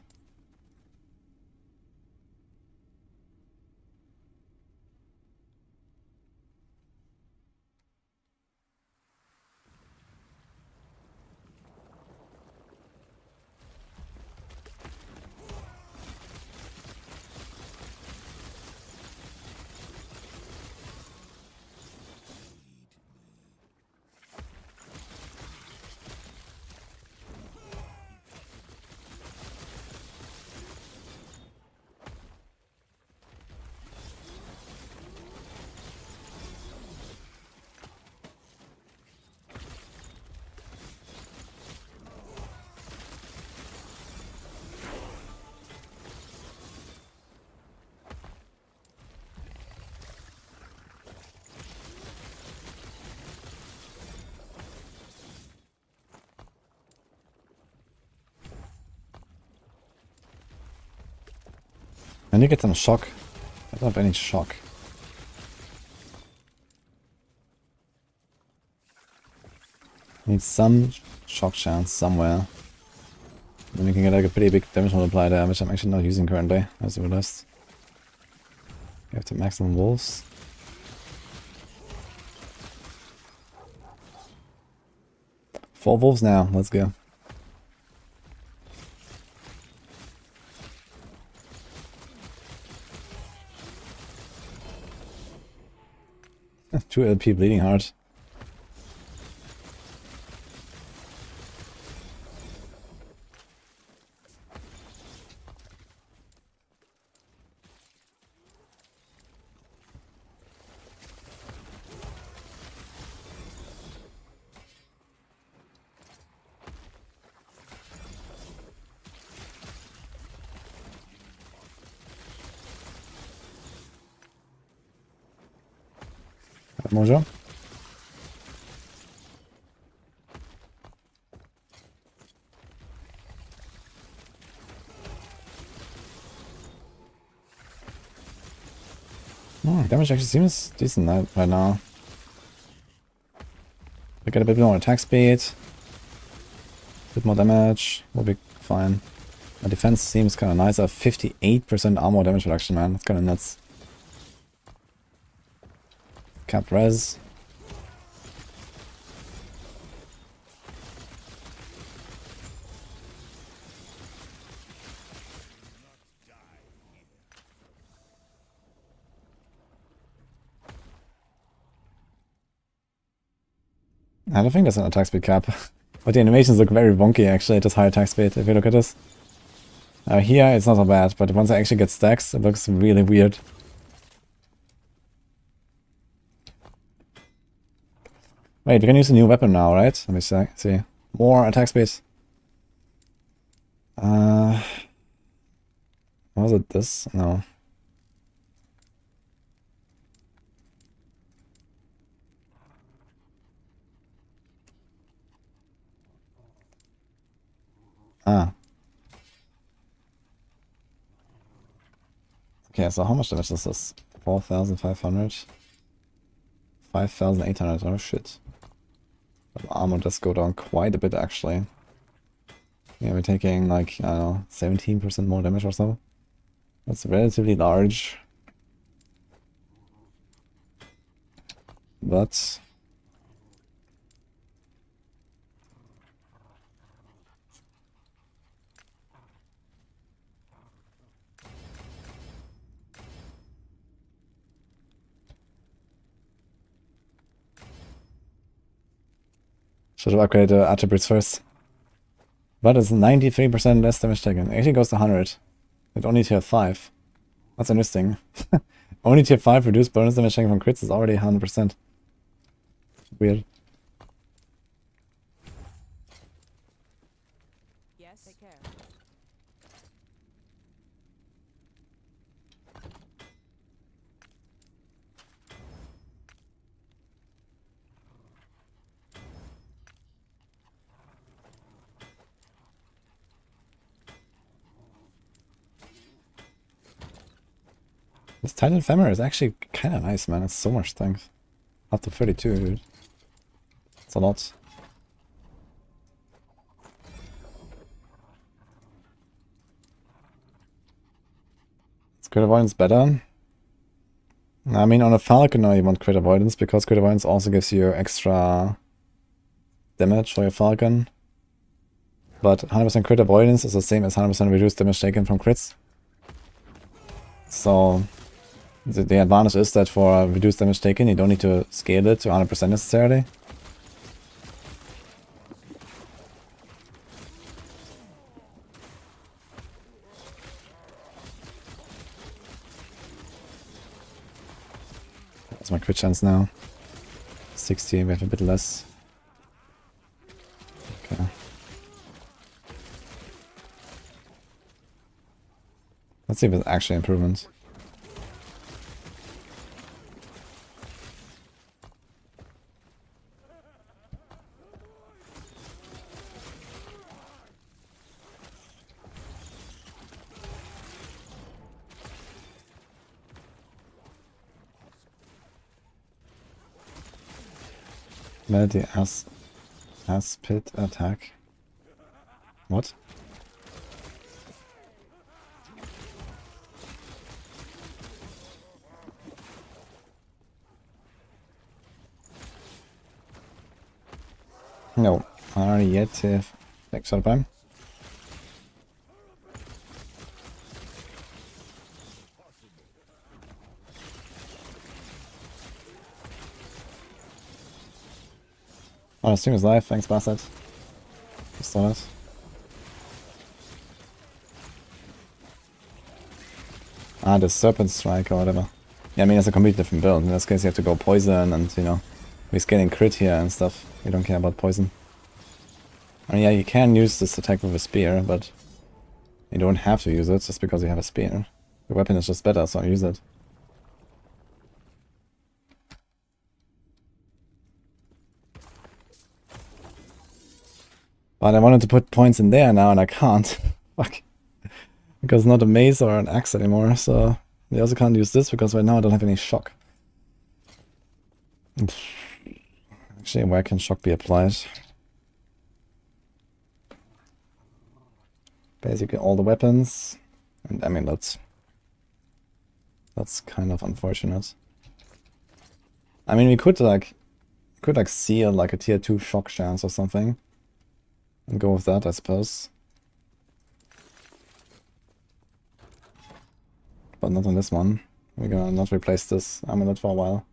I need to get some shock. I don't have any shock. Need some shock chance somewhere. Then we can get like a pretty big damage multiplier there, which I'm actually not using currently, as I realized. You have to maximum wolves. Four wolves now, let's go. Two LP bleeding hard. Mojo. Damage actually seems decent right now. We get a bit more attack speed. A bit more damage. We'll be fine. My defense seems kind of nice. I have 58% armor damage reduction, man. That's kind of nuts. Capped res. I don't think there's an attack speed cap. But the animations look very wonky actually at this high attack speed, if you look at this. Here it's not so bad, but once I actually get stacks, it looks really weird. Wait, we can use a new weapon now, right? Let me see. More attack speed. Was it this? No. Ah. Okay, so how much damage is this? 4,500? 5,800, oh shit. The armor does go down quite a bit actually. Yeah, we're taking like, I don't know, 17% more damage or so. That's relatively large. But... should have upgraded the attributes first. But it's 93% less damage taken. It actually goes to 100. With only tier 5. That's interesting. Only tier 5 reduced bonus damage taken from crits is already 100%. Weird. Yes. Take care. This Titan Femur is actually kind of nice, man. It's so much strength. Up to 32, dude. It's a lot. Is crit avoidance better? I mean, on a Falconer you want crit avoidance, because crit avoidance also gives you extra damage for your Falcon. But 100% crit avoidance is the same as 100% reduced damage taken from crits. So... the advantage is that for reduced damage taken, you don't need to scale it to 100% necessarily. That's my crit chance now. 60, we have a bit less. Okay. Let's see if it's actually improvement. Melody as pit attack. What? No. Ariete. Next time. Oh, the stream is live. Thanks, Bassett. Just saw it. Ah, the Serpent Strike or whatever. Yeah, I mean, it's a completely different build. In this case, you have to go poison and, you know, we're scaling crit here and stuff. We don't care about poison. I mean, yeah, you can use this attack with a spear, but you don't have to use it just because you have a spear. The weapon is just better, so I use it. But I wanted to put points in there now and I can't. Fuck. Because not a mace or an axe anymore, so I also can't use this because right now I don't have any shock. Actually, where can shock be applied? Basically all the weapons. And I mean that's kind of unfortunate. I mean we could like seal like a tier 2 shock chance or something. And go with that, I suppose. But not on this one. We're gonna not replace this amulet for a while.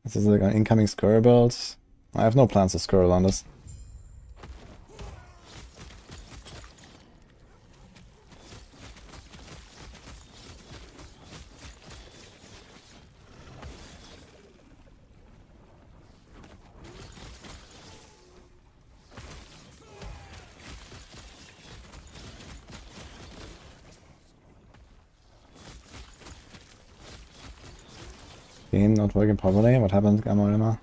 This is like an incoming scurry build. I have no plans to scurry on this. Game not working properly. What happened, Gamma?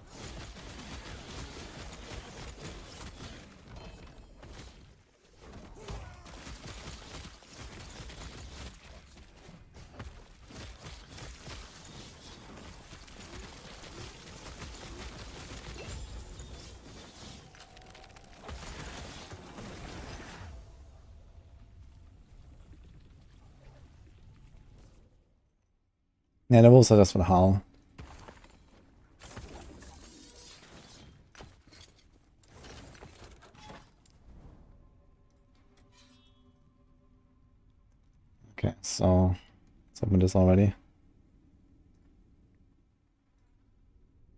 Yeah, the wolves are just for the howl. Okay, so let's open this already.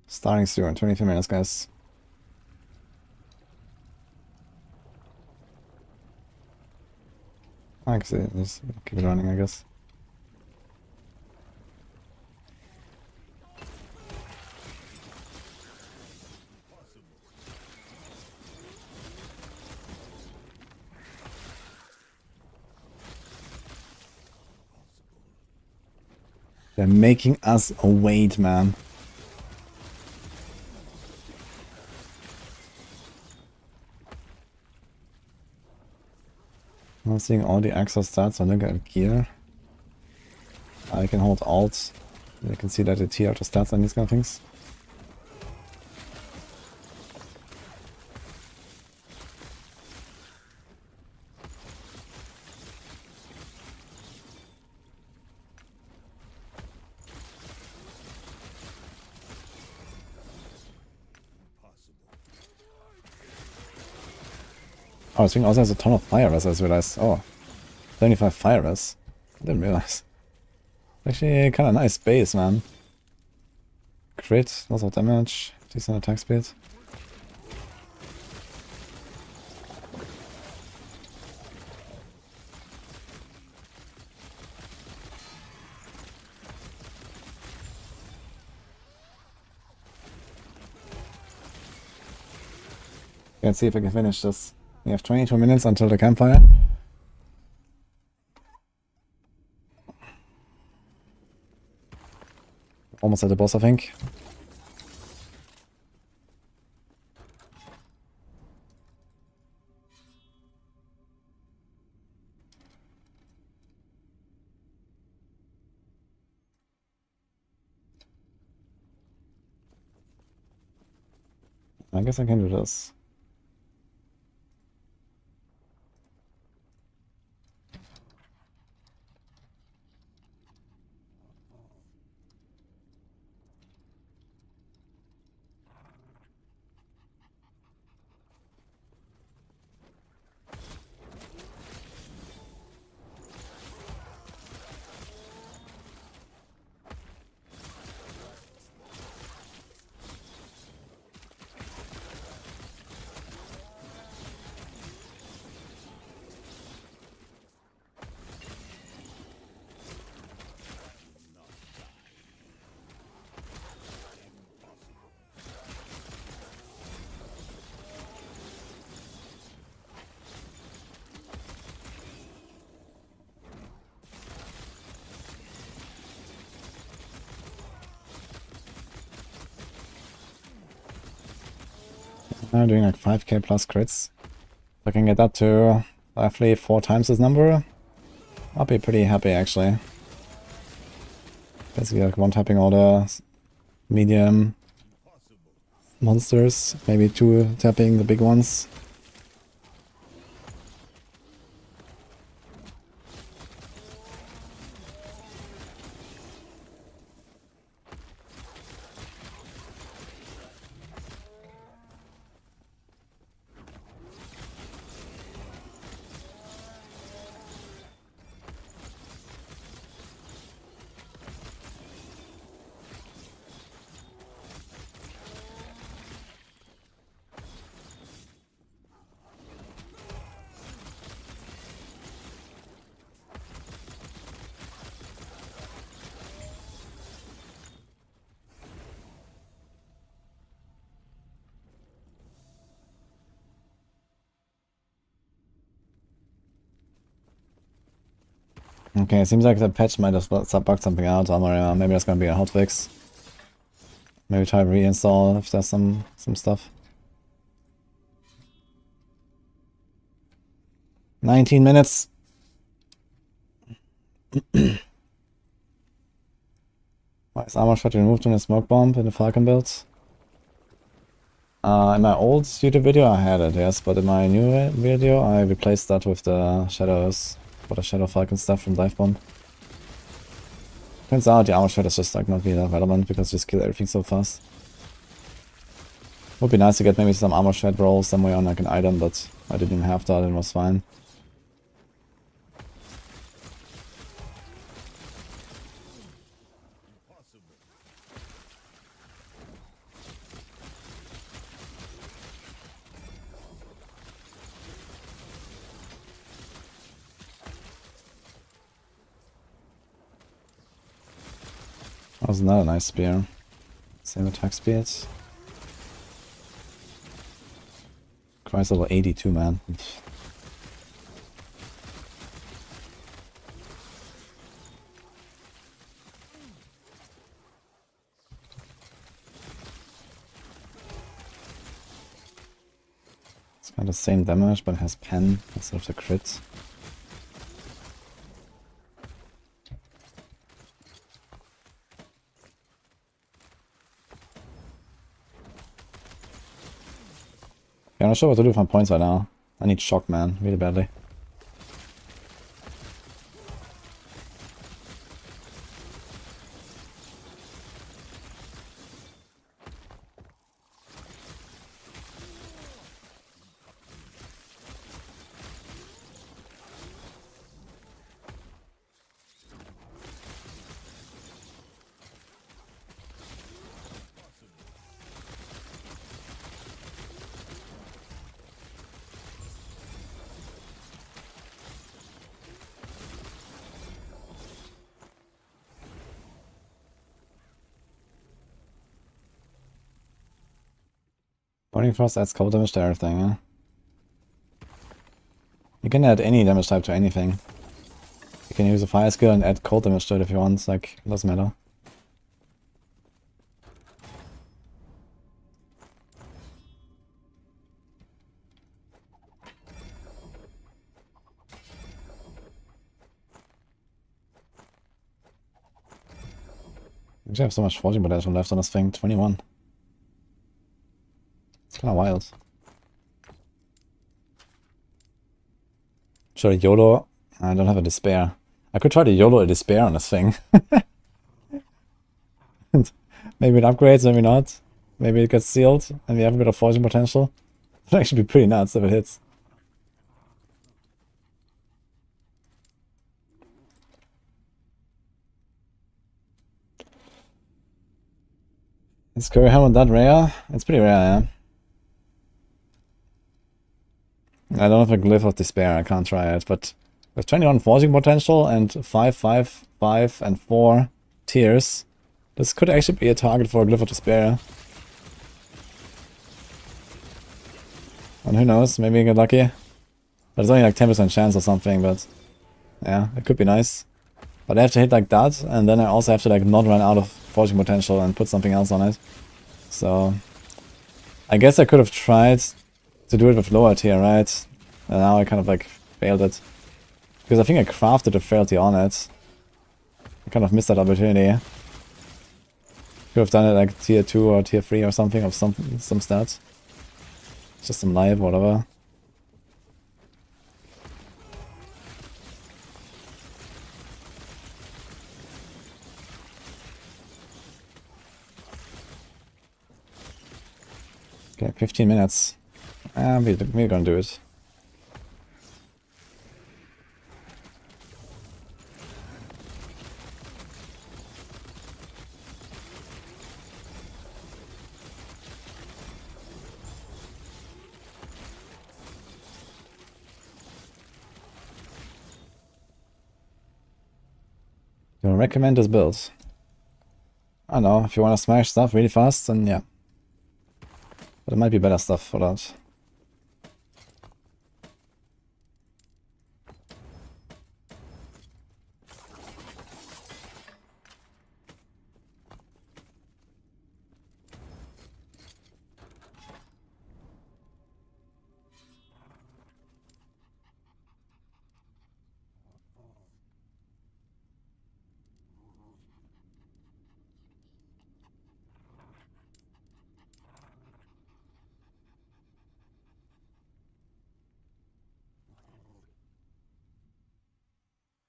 Starting soon, 23 minutes, guys. I can see it. Just keep it running, I guess. They're making us wait, man. I'm seeing all the access stats on the gear. I can hold Alt. You can see that it tier out the stats on these kind of things. Oh, this thing also has a ton of fire res, I just realized. Oh, 75 fire res. Didn't realize. Actually, kind of nice base, man. Crit, lots of damage, decent attack speed. Let's see if I can finish this. We have 22 minutes until the campfire. Almost at the boss, I think. I guess I can do this. I'm doing like 5k plus crits. If I can get that to roughly 4 times this number, I'll be pretty happy actually. Basically like one-tapping all the medium monsters, maybe 2-tapping the big ones. Okay, it seems like the patch might have bugged something out. Maybe that's gonna be a hotfix. Maybe try to reinstall if there's some stuff. 19 minutes. Why is armor shot removed in a smoke bomb in the Falcon build? In my old YouTube video I had it, yes, but in my new video I replaced that with the shadows, for the Shadow Falcon stuff from Divebond. Turns out the armor shot is just like not really that relevant because you just kill everything so fast. Would be nice to get maybe some armor shred roll somewhere on like an item, but I didn't even have that and it was fine. That was not a nice spear. Same attack speed. Christ, level 82, man. It's kind of the same damage, but it has pen instead of the crit. I'm not sure what to do with my points right now. I need shock, man, really badly. Burning Frost adds cold damage to everything, yeah? You can add any damage type to anything. You can use a fire skill and add cold damage to it if you want, like, it doesn't matter. I actually have so much forging potential left on this thing, 21. It's kinda wild. Should I YOLO? I don't have a despair. I could try to YOLO a despair on this thing. Maybe it upgrades, maybe not. Maybe it gets sealed and we have a bit of forging potential. It would actually be pretty nuts if it hits. Is Curry Helmet that rare? It's pretty rare, yeah. I don't have a Glyph of Despair, I can't try it, but with 21 forging potential and 5, 5, 5 and 4 tiers, this could actually be a target for a Glyph of Despair. And who knows, maybe I get lucky. But it's only like 10% chance or something, but yeah, it could be nice. But I have to hit like that, and then I also have to like not run out of forging potential and put something else on it. So I guess I could have tried to do it with lower tier, right? And now I kind of like failed it. Because I think I crafted a frailty on it. I kind of missed that opportunity. Could have done it like tier 2 or tier 3 or something of some stats. Just some life, whatever. Okay, 15 minutes. We're gonna do it. Do I recommend this build? I don't know, if you want to smash stuff really fast, then yeah. But there might be better stuff for that.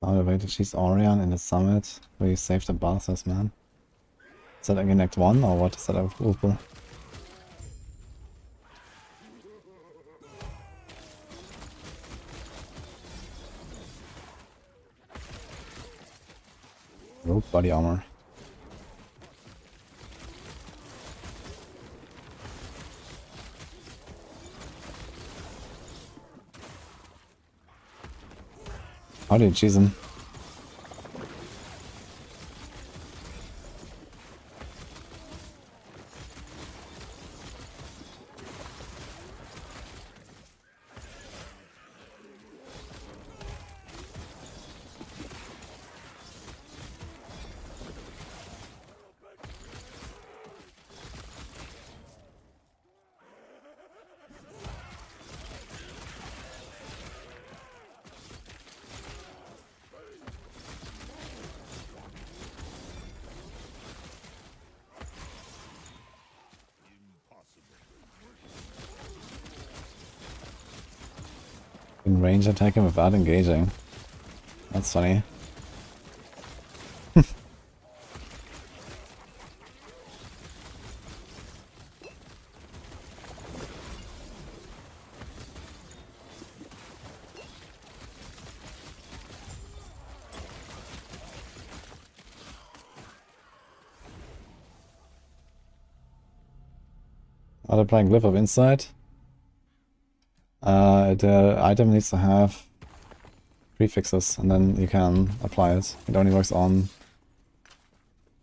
Oh, the way to chase Orion in the summit where you save the bosses, man. Is that again Act 1 or what is that available? Rogue body armor. How do you cheese him? In range attack him without engaging. That's funny. Are they applying Glyph of Insight? The item needs to have prefixes and then you can apply it. It only works on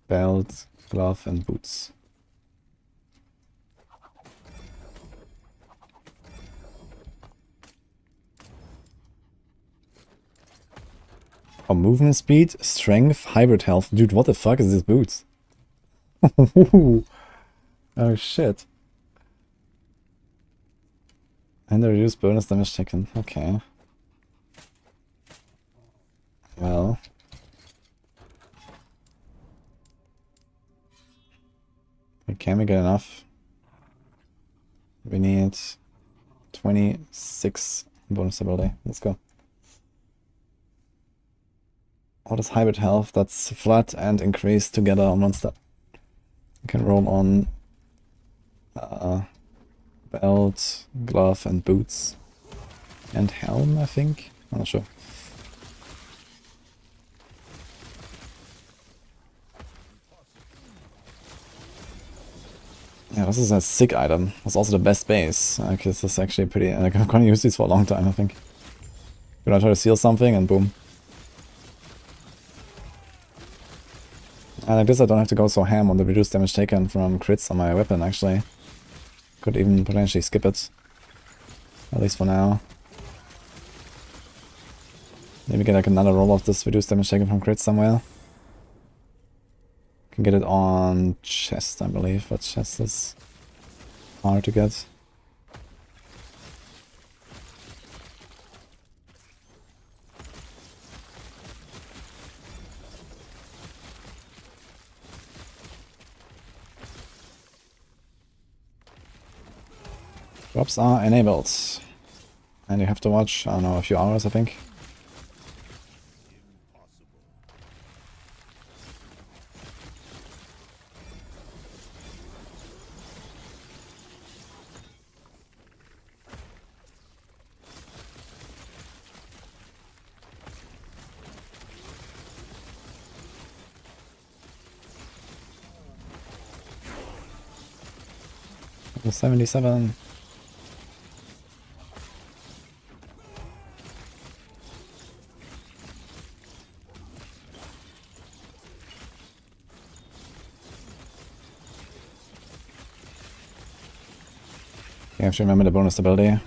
belt, glove and boots. Oh, movement speed, strength, hybrid health. Dude, what the fuck is this boots? Oh shit. And the reduced bonus damage taken. Okay. Well. Can we get enough? We need 26 bonus ability. Let's go. What is hybrid health? That's flat and increased together on one step. You can roll on belt, glove and boots. And helm, I think? I'm not sure. Yeah, this is a sick item. It's also the best base. This is actually pretty... I'm gonna use these for a long time, I think. When I try to seal something and boom. And like this I don't have to go so ham on the reduced damage taken from crits on my weapon, actually. Could even potentially skip it. At least for now. Maybe get like another roll of this reduced damage taken from crits somewhere. Can get it on chest, I believe, but chest is hard to get. Drops are enabled. And you have to watch, I don't know, a few hours, I think. Level 77. You have to remember the bonus ability.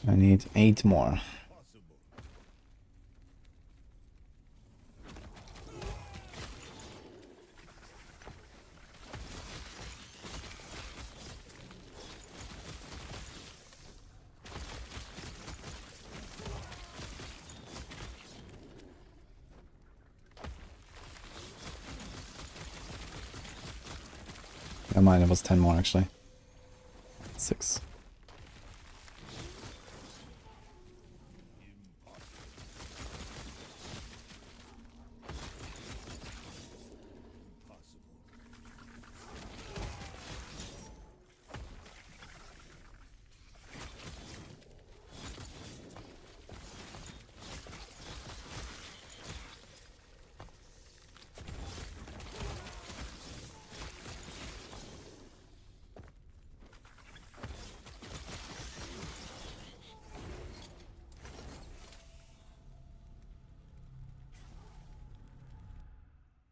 I need 8 more. Never mind, it was 10 more actually. 6.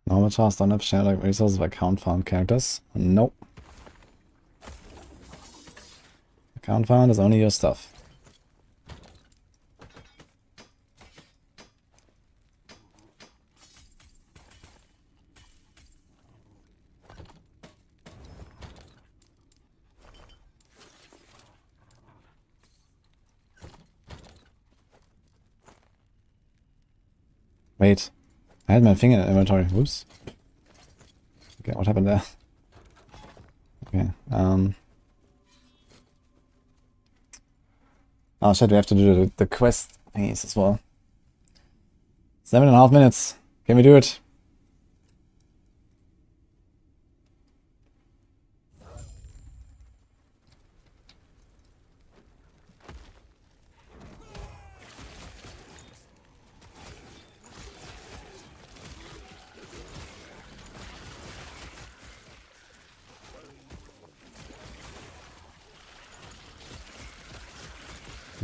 Normal tasks don't have shared like resources of account found characters. Nope. Account found is only your stuff. Wait. I had my finger in the inventory. Whoops. Okay, what happened there? Okay, oh shit, we have to do the quest thingies as well. 7.5 minutes. Can we do it?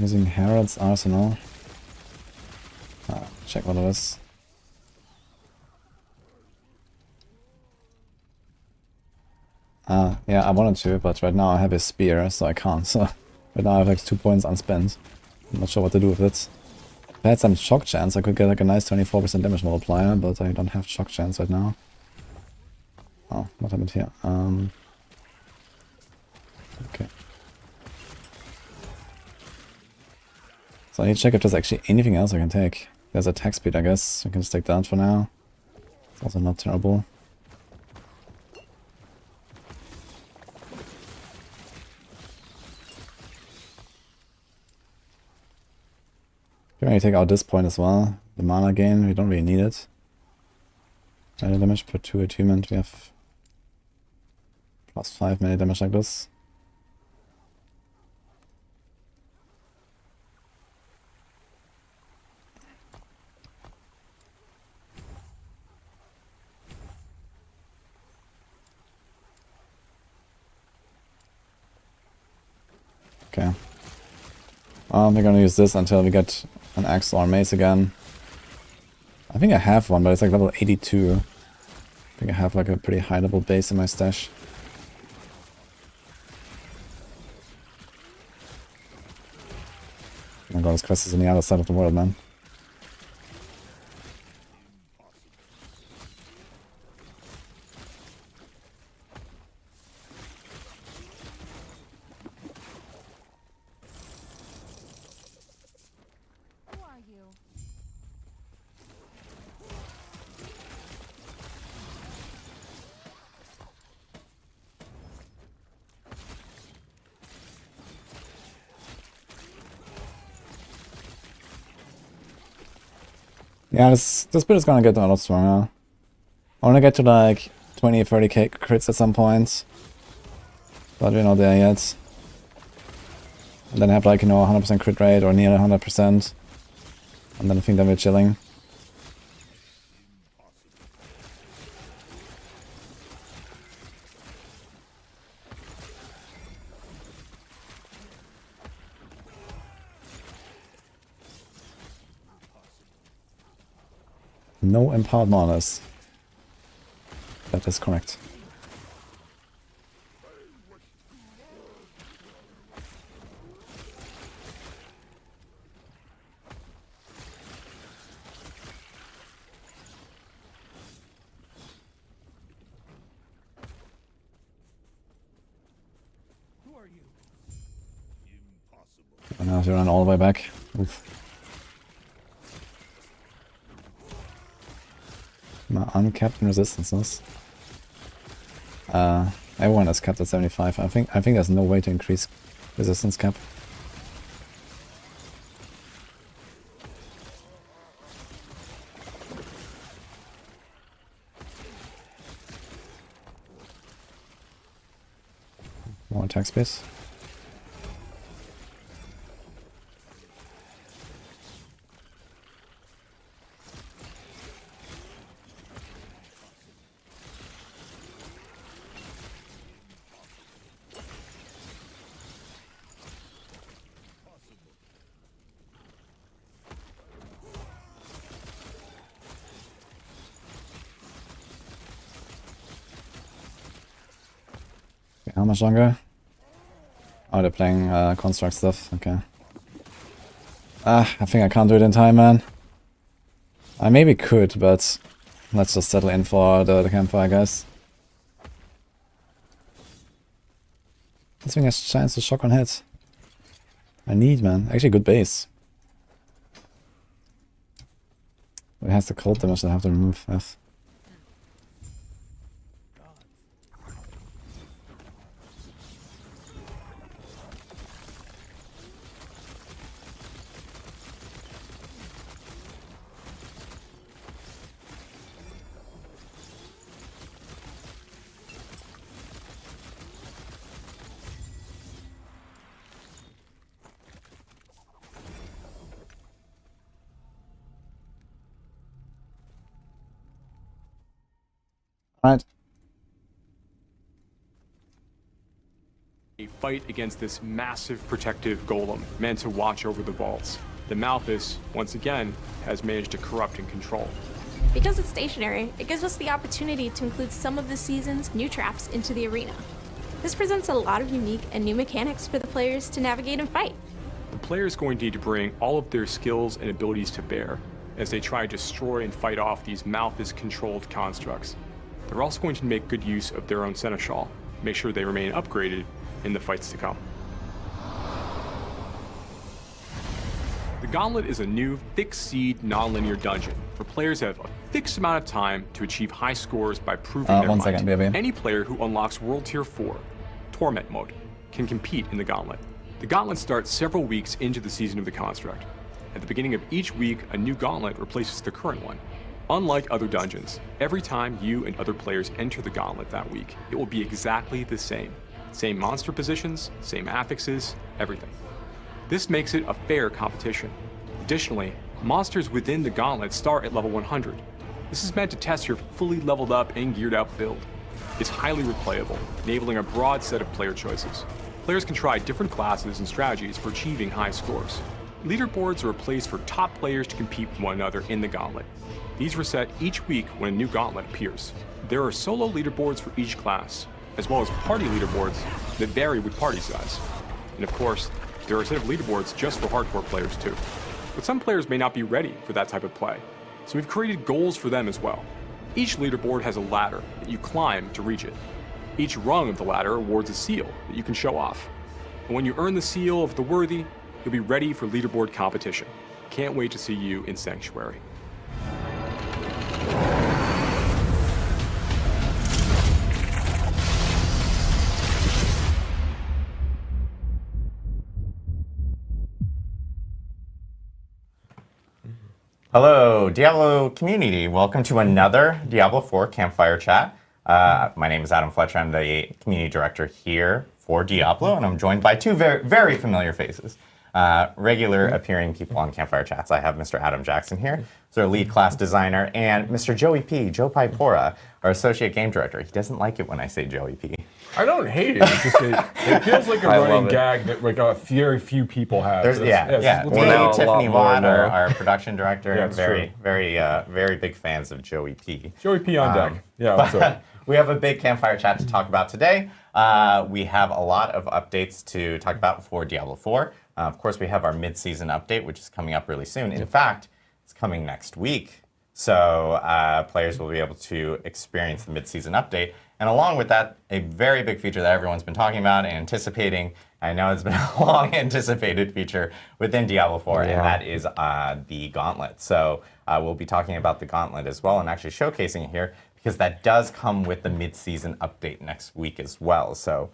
Using Harrod's Arsenal. Check what it is. Yeah, I wanted to, but right now I have a spear, so I can't. So right now I have like 2 points unspent. I'm not sure what to do with it. If I had some shock chance, I could get like a nice 24% damage multiplier, but I don't have shock chance right now. Oh, what happened here? Okay. So I need to check if there's actually anything else I can take. There's attack speed, I guess. I can just take that for now. It's also not terrible. Can I take out this point as well? The mana gain, we don't really need it. Melee damage per 2 attunement, we have +5 melee damage like this. Okay. We're gonna use this until we get an axe or a mace again. I think I have one, but it's like level 82. I think I have like a pretty high level base in my stash. Oh my god, this quest is on the other side of the world, man. Yeah, this build is gonna get a lot stronger. I wanna get to like 20-30k crits at some point. But we're not there yet. And then have like, you know, 100% crit rate or near 100%. And then I think that we're chilling. No empowered manas. That is correct. And now we run all the way back. Oof. My uncapped resistances. Everyone is capped at 75. I think there's no way to increase resistance cap. More attack space. How much longer? Oh, they're playing construct stuff. Okay. I think I can't do it in time, man. I maybe could, but let's just settle in for the campfire, guys. This thing has chance to shock on hit. I need, man. Actually, good base. It has the cold damage that I have to remove. F. Alright. A fight against this massive protective golem meant to watch over the vaults. The Malthus, once again, has managed to corrupt and control. Because it's stationary, it gives us the opportunity to include some of the season's new traps into the arena. This presents a lot of unique and new mechanics for the players to navigate and fight. The player is going to need to bring all of their skills and abilities to bear as they try to destroy and fight off these Malthus-controlled constructs. They're also going to make good use of their own Seneschal, make sure they remain upgraded in the fights to come. The Gauntlet is a new, thick-seed, non-linear dungeon where players have a fixed amount of time to achieve high scores by proving their One might. second, baby. Any player who unlocks World Tier 4, Torment Mode, can compete in the Gauntlet. The Gauntlet starts several weeks into the season of the construct. At the beginning of each week, a new Gauntlet replaces the current one. Unlike other dungeons, every time you and other players enter the Gauntlet that week, it will be exactly the same. Same monster positions, same affixes, everything. This makes it a fair competition. Additionally, monsters within the Gauntlet start at level 100. This is meant to test your fully leveled up and geared out build. It's highly replayable, enabling a broad set of player choices. Players can try different classes and strategies for achieving high scores. Leaderboards are a place for top players to compete with one another in the Gauntlet. These reset each week when a new Gauntlet appears. There are solo leaderboards for each class, as well as party leaderboards that vary with party size. And of course, there are a set of leaderboards just for hardcore players too. But some players may not be ready for that type of play, so we've created goals for them as well. Each leaderboard has a ladder that you climb to reach it. Each rung of the ladder awards a seal that you can show off. And when you earn the seal of the worthy, you'll be ready for leaderboard competition. Can't wait to see you in Sanctuary. Hello, Diablo community. Welcome to another Diablo 4 Campfire chat. My name is Adam Fletcher. I'm the community director here for Diablo, and I'm joined by two very, very familiar faces. Regular appearing people on Campfire chats. I have Mr. Adam Jackson here, who's our lead class designer, and Mr. Joey P, Joe Pipora, our associate game director. He doesn't like it when I say Joey P. I don't hate it. It's just it feels like a running gag that like very few people have. Me, Tiffany Watt, our production director, Yeah, very big fans of Joey P. Joey P on deck. Yeah. We have a big Campfire chat to talk about today. We have a lot of updates to talk about for Diablo 4. Of course, we have our mid-season update, which is coming up really soon. In fact, it's coming next week. So players will be able to experience the mid-season update. And along with that, a very big feature that everyone's been talking about and anticipating. I know it's been a long anticipated feature within Diablo 4, and that is the Gauntlet. So we'll be talking about the Gauntlet as well and actually showcasing it here because that does come with the mid-season update next week as well. So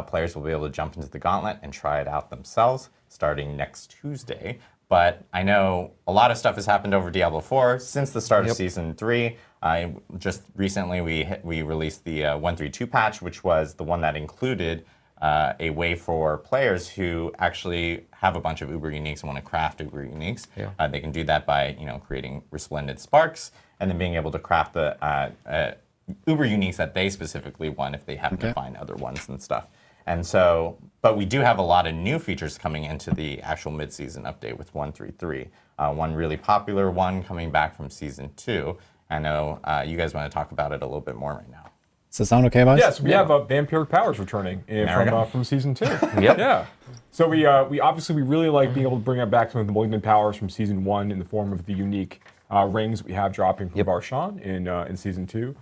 players will be able to jump into the Gauntlet and try it out themselves starting next Tuesday. But I know a lot of stuff has happened over Diablo 4 since the start of Season 3. Just recently, we released the 132 patch, which was the one that included a way for players who actually have a bunch of Uber Uniques and want to craft Uber Uniques. They can do that by creating resplendent sparks and then being able to craft the Uber Uniques that they specifically want if they happen to find other ones and stuff. And so, but we do have a lot of new features coming into the actual mid-season update with 133. One really popular one coming back from Season 2. I know you guys want to talk about it a little bit more right now. Does that sound okay, guys? Yes, we have vampiric powers returning from Season 2. Yeah. So we really like being able to bring back some of the malignant powers from Season 1 in the form of the unique rings we have dropping from Barshan in Season 2.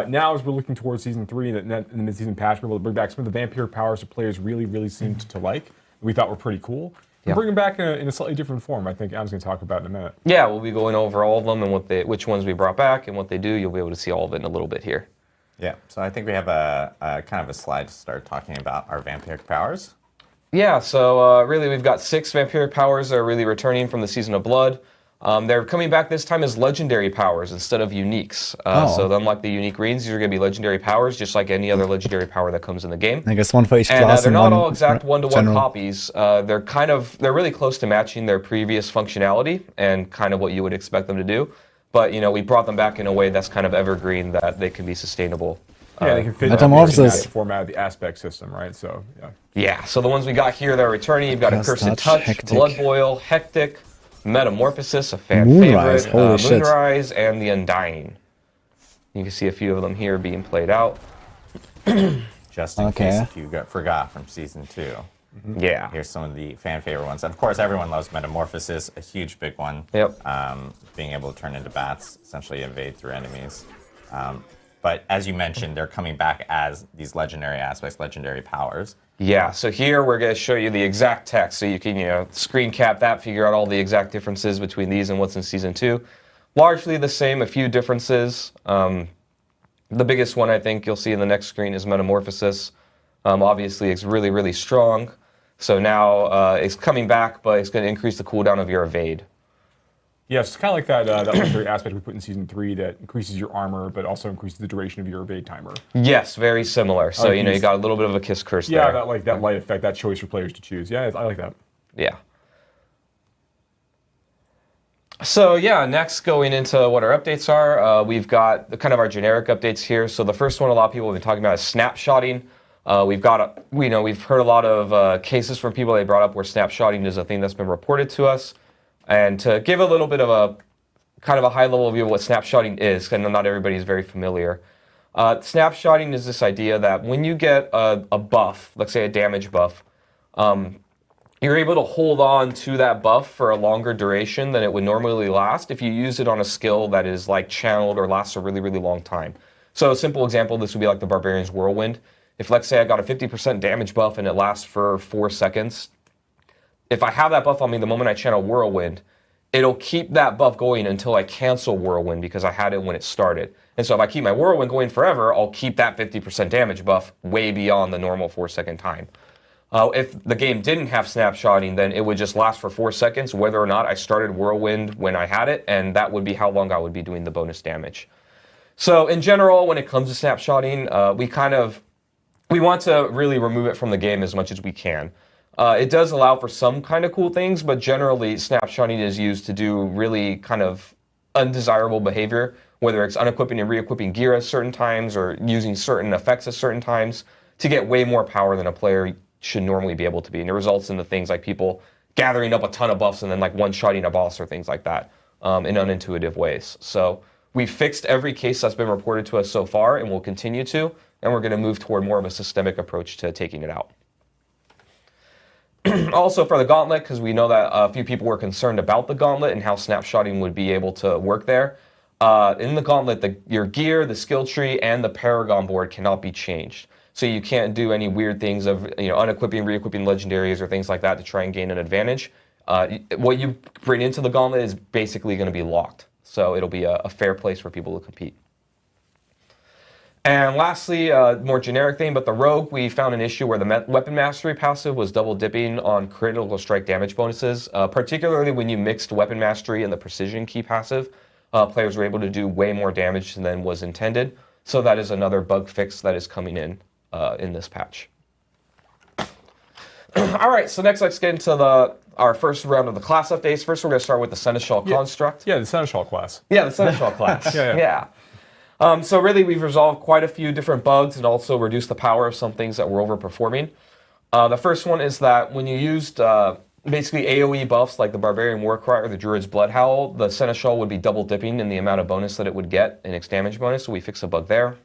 Now, as we're looking towards Season 3, in the mid-season patch, we're able to bring back some of the vampiric powers that players really seemed to like. We thought were pretty cool. And bring them back in a slightly different form. I think Adam's going to talk about in a minute. Yeah, we'll be going over all of them and which ones we brought back and what they do. You'll be able to see all of it in a little bit here. Yeah, so I think we have a kind of a slide to start talking about our vampiric powers. Yeah, so really we've got 6 vampiric powers that are really returning from the Season of Blood. They're coming back this time as legendary powers instead of uniques. So unlike the unique rings, these are going to be legendary powers, just like any other legendary power that comes in the game. I guess one for each and, class. They're not all exact one-to-one copies. They're really close to matching their previous functionality and kind of what you would expect them to do. But we brought them back in a way that's kind of evergreen, that they can be sustainable. Yeah, they can fit the format of the aspect system, right? So yeah. So the ones we got here that are returning, you've got Accursed Touch, Blood Boil, Hectic, Metamorphosis, a fan favorite, Moonrise, and the Undying. You can see a few of them here being played out. Just in case if you forgot from Season 2. Yeah. Here's some of the fan favorite ones. And of course, everyone loves Metamorphosis, a huge big one. Yep. Being able to turn into bats, essentially evade through enemies. But as you mentioned, they're coming back as these legendary aspects, legendary powers. Yeah, so here we're going to show you the exact text, so you can screen cap that, figure out all the exact differences between these and what's in Season 2. Largely the same, a few differences. The biggest one I think you'll see in the next screen is Metamorphosis. Obviously, it's really strong. So now it's coming back, but it's going to increase the cooldown of your evade. yeah, it's kind of like that legendary aspect we put in Season 3 that increases your armor, but also increases the duration of your evade timer. Yes, very similar. So you got a little bit of a kiss curse there. Yeah, that light effect, that choice for players to choose. Yeah, I like that. Yeah. So yeah, next going into what our updates are, we've got kind of our generic updates here. So the first one a lot of people have been talking about is snapshotting. We've heard a lot of cases from people they brought up where snapshotting is a thing that's been reported to us. And to give a little bit of a kind of a high level view of what snapshotting is, because not everybody is very familiar. Snapshotting is this idea that when you get a buff, let's say a damage buff, you're able to hold on to that buff for a longer duration than it would normally last if you use it on a skill that is like channeled or lasts a really long time. So a simple example, this would be like the Barbarian's Whirlwind. If let's say I got a 50% damage buff and it lasts for 4 seconds, if I have that buff on me the moment I channel Whirlwind, it'll keep that buff going until I cancel Whirlwind because I had it when it started. And so if I keep my Whirlwind going forever, I'll keep that 50% damage buff way beyond the normal 4-second time. If the game didn't have snapshotting, then it would just last for 4 seconds, whether or not I started Whirlwind when I had it, and that would be how long I would be doing the bonus damage. So in general, when it comes to snapshotting, we want to really remove it from the game as much as we can. It does allow for some kind of cool things, but generally snapshotting is used to do really kind of undesirable behavior, whether it's unequipping and re-equipping gear at certain times or using certain effects at certain times to get way more power than a player should normally be able to be. And it results in the things like people gathering up a ton of buffs and then like one-shotting a boss or things like that in unintuitive ways. So we've fixed every case that's been reported to us so far and will continue to, and we're going to move toward more of a systemic approach to taking it out. Also for the Gauntlet, because we know that a few people were concerned about the Gauntlet and how snapshotting would be able to work there. In the Gauntlet, your gear, the skill tree, and the Paragon board cannot be changed. So you can't do any weird things of unequipping, re-equipping legendaries or things like that to try and gain an advantage. What you bring into the Gauntlet is basically going to be locked. So it'll be a fair place for people to compete. And lastly, more generic thing, but the Rogue, we found an issue where the Weapon Mastery passive was double dipping on critical strike damage bonuses, particularly when you mixed Weapon Mastery and the Precision Key passive. Players were able to do way more damage than was intended. So that is another bug fix that is coming in this patch. All right, so next let's get into our first round of the class updates. First, we're going to start with the Seneschal Construct. Yeah, the Seneschal class. Yeah, the Seneschal class. Yeah. So really, we've resolved quite a few different bugs and also reduced the power of some things that were overperforming. The first one is that when you used basically AoE buffs like the Barbarian Warcry or the Druid's Bloodhowl, the Seneschal would be double dipping in the amount of bonus that it would get in its damage bonus, so we fixed a bug there.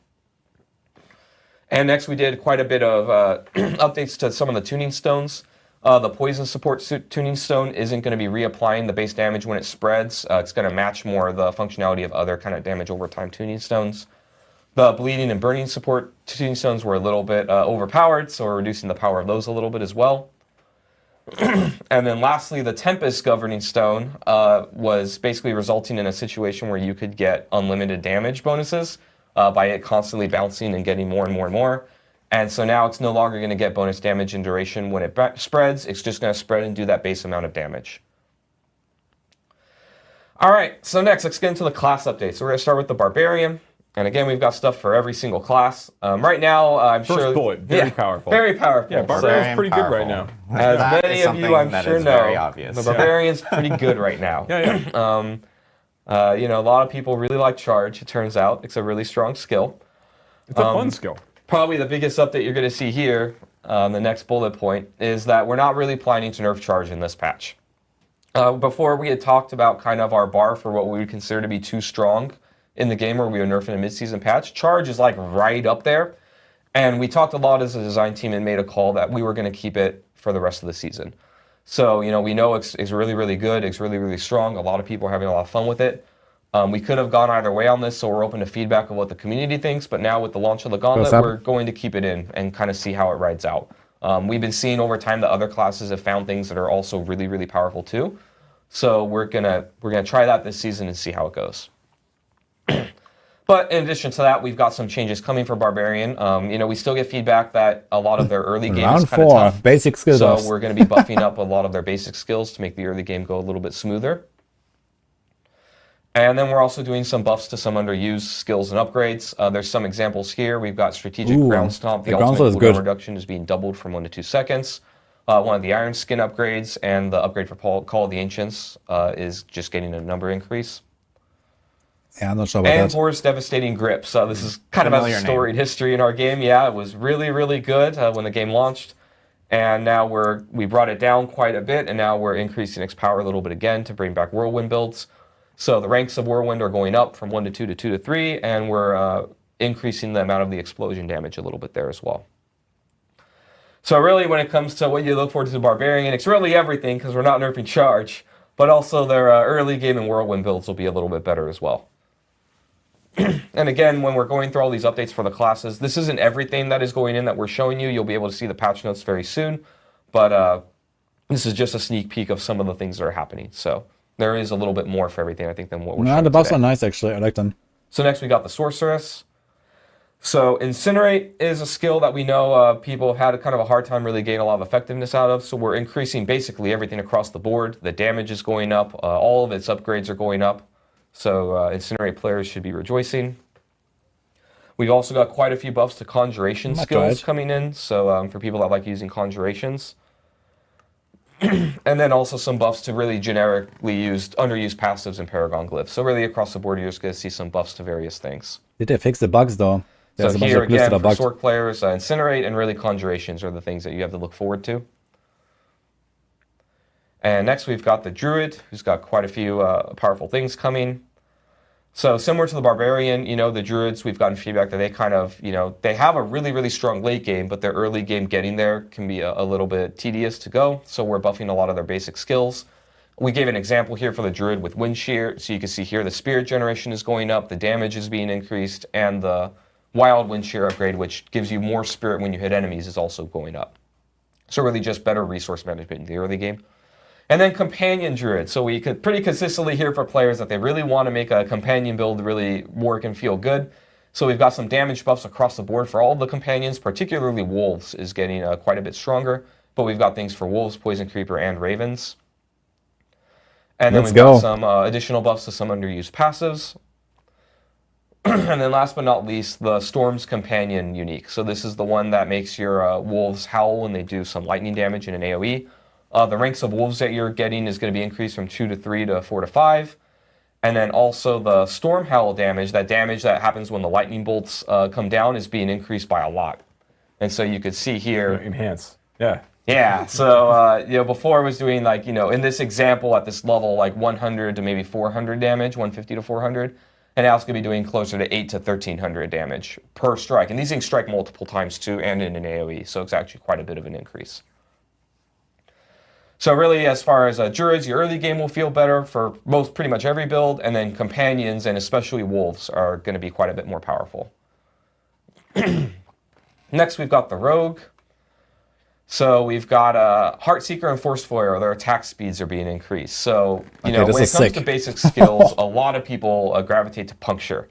And next we did quite a bit of updates to some of the tuning stones. The Poison Support Tuning Stone isn't going to be reapplying the base damage when it spreads. It's going to match more the functionality of other kind of damage over time tuning stones. The Bleeding and Burning Support Tuning Stones were a little bit overpowered, so we're reducing the power of those a little bit as well. And then lastly, the Tempest Governing Stone was basically resulting in a situation where you could get unlimited damage bonuses by it constantly bouncing and getting more and more and more. And so now it's no longer going to get bonus damage and duration when it spreads. It's just going to spread and do that base amount of damage. All right, so next, let's get into the class updates. So we're going to start with the Barbarian. And again, we've got stuff for every single class. Right now, I'm sure... First bullet, very powerful. Very powerful. Yeah, Barbarian's pretty good right now. As many of you, I'm sure, know, the Barbarian's pretty good right now. Yeah. A lot of people really like Charge, it turns out. It's a really strong skill. It's a fun skill. Probably the biggest update you're going to see here, the next bullet point, is that we're not really planning to nerf Charge in this patch. Before, we had talked about kind of our bar for what we would consider to be too strong in the game where we would nerf in a mid-season patch. Charge is like right up there. And we talked a lot as a design team and made a call that we were going to keep it for the rest of the season. So, we know it's really, really good. It's really, really strong. A lot of people are having a lot of fun with it. We could have gone either way on this, so we're open to feedback of what the community thinks. But now with the launch of the Gauntlet, we're going to keep it in and kind of see how it rides out. We've been seeing over time that other classes have found things that are also really, really powerful too. So we're gonna try that this season and see how it goes. But in addition to that, we've got some changes coming for Barbarian. We still get feedback that a lot of their early game is kind of tough. Basic skills. So we're going to be buffing up a lot of their basic skills to make the early game go a little bit smoother. And then we're also doing some buffs to some underused skills and upgrades. There's some examples here. We've got Strategic Ground Stomp. The ultimate cooldown reduction is being doubled from 1 to 2 seconds. One of the Iron Skin upgrades and the upgrade for Call of the Ancients is just getting a number increase. Yeah, I'm not sure about that. And Horus Devastating Grip. So this is kind of a storied history in our game. Yeah, it was really, really good when the game launched. And now we brought it down quite a bit, and now we're increasing its power a little bit again to bring back Whirlwind builds. So the ranks of Whirlwind are going up from 1 to 2 to 2 to 3, and we're increasing the amount of the explosion damage a little bit there as well. So really, when it comes to what you look forward to the Barbarian, it's really everything, because we're not nerfing Charge, but also their early game and Whirlwind builds will be a little bit better as well. And again, when we're going through all these updates for the classes, this isn't everything that is going in that we're showing you. You'll be able to see the patch notes very soon, but this is just a sneak peek of some of the things that are happening. So there is a little bit more for everything, I think, than what we're showing the buffs today. are nice, actually. I like them. So next we got the Sorceress. So Incinerate is a skill that we know people have had kind of a hard time really getting a lot of effectiveness out of. So we're increasing basically everything across the board. The damage is going up. All of its upgrades are going up. So Incinerate players should be rejoicing. We've also got quite a few buffs to Conjuration skills coming in. So for people that like using Conjurations. And then also some buffs to really generically used, underused passives and Paragon Glyphs. So really across the board, you're just going to see some buffs to various things. Did they fix the bugs though? So here again, for Sorc players, Incinerate and really Conjurations are the things that you have to look forward to. And next we've got the Druid, who's got quite a few powerful things coming. So similar to the Barbarian, you know, the Druids, we've gotten feedback that they kind of, you know, they have a really, really strong late game, but their early game getting there can be a little bit tedious to go. So we're buffing a lot of their basic skills. We gave an example here for the Druid with Wind Shear. So you can see here the Spirit generation is going up, the damage is being increased, and the Wild Wind Shear upgrade, which gives you more Spirit when you hit enemies, is also going up. So really just better resource management in the early game. And then Companion Druid. So we could pretty consistently hear for players that they really want to make a companion build really work and feel good. So we've got some damage buffs across the board for all of the companions, particularly Wolves is getting quite a bit stronger. But we've got things for Wolves, Poison Creeper, and Ravens. And then we've got some additional buffs to some underused passives. And then last but not least, the Storm's Companion unique. So this is the one that makes your Wolves howl when they do some lightning damage in an AoE. The ranks of wolves that you're getting is going to be increased from 2 to 3 to 4 to 5. And then also the Storm Howl damage, that damage that happens when the lightning bolts come down, is being increased by a lot. And so you could see here... Enhance. Yeah. Yeah, so you know, before I was doing like, you know, in this example at this level, like 100 to maybe 400 damage, 150 to 400. And now it's going to be doing closer to 8 to 1300 damage per strike. And these things strike multiple times too, and in an AoE. So it's actually quite a bit of an increase. So really, as far as Druids, your early game will feel better for pretty much every build, and then Companions, and especially Wolves, are going to be quite a bit more powerful. Next, we've got the Rogue. So we've got Heartseeker and Force Foyer, their attack speeds are being increased. So, you know, when it comes to basic skills, a lot of people gravitate to Puncture.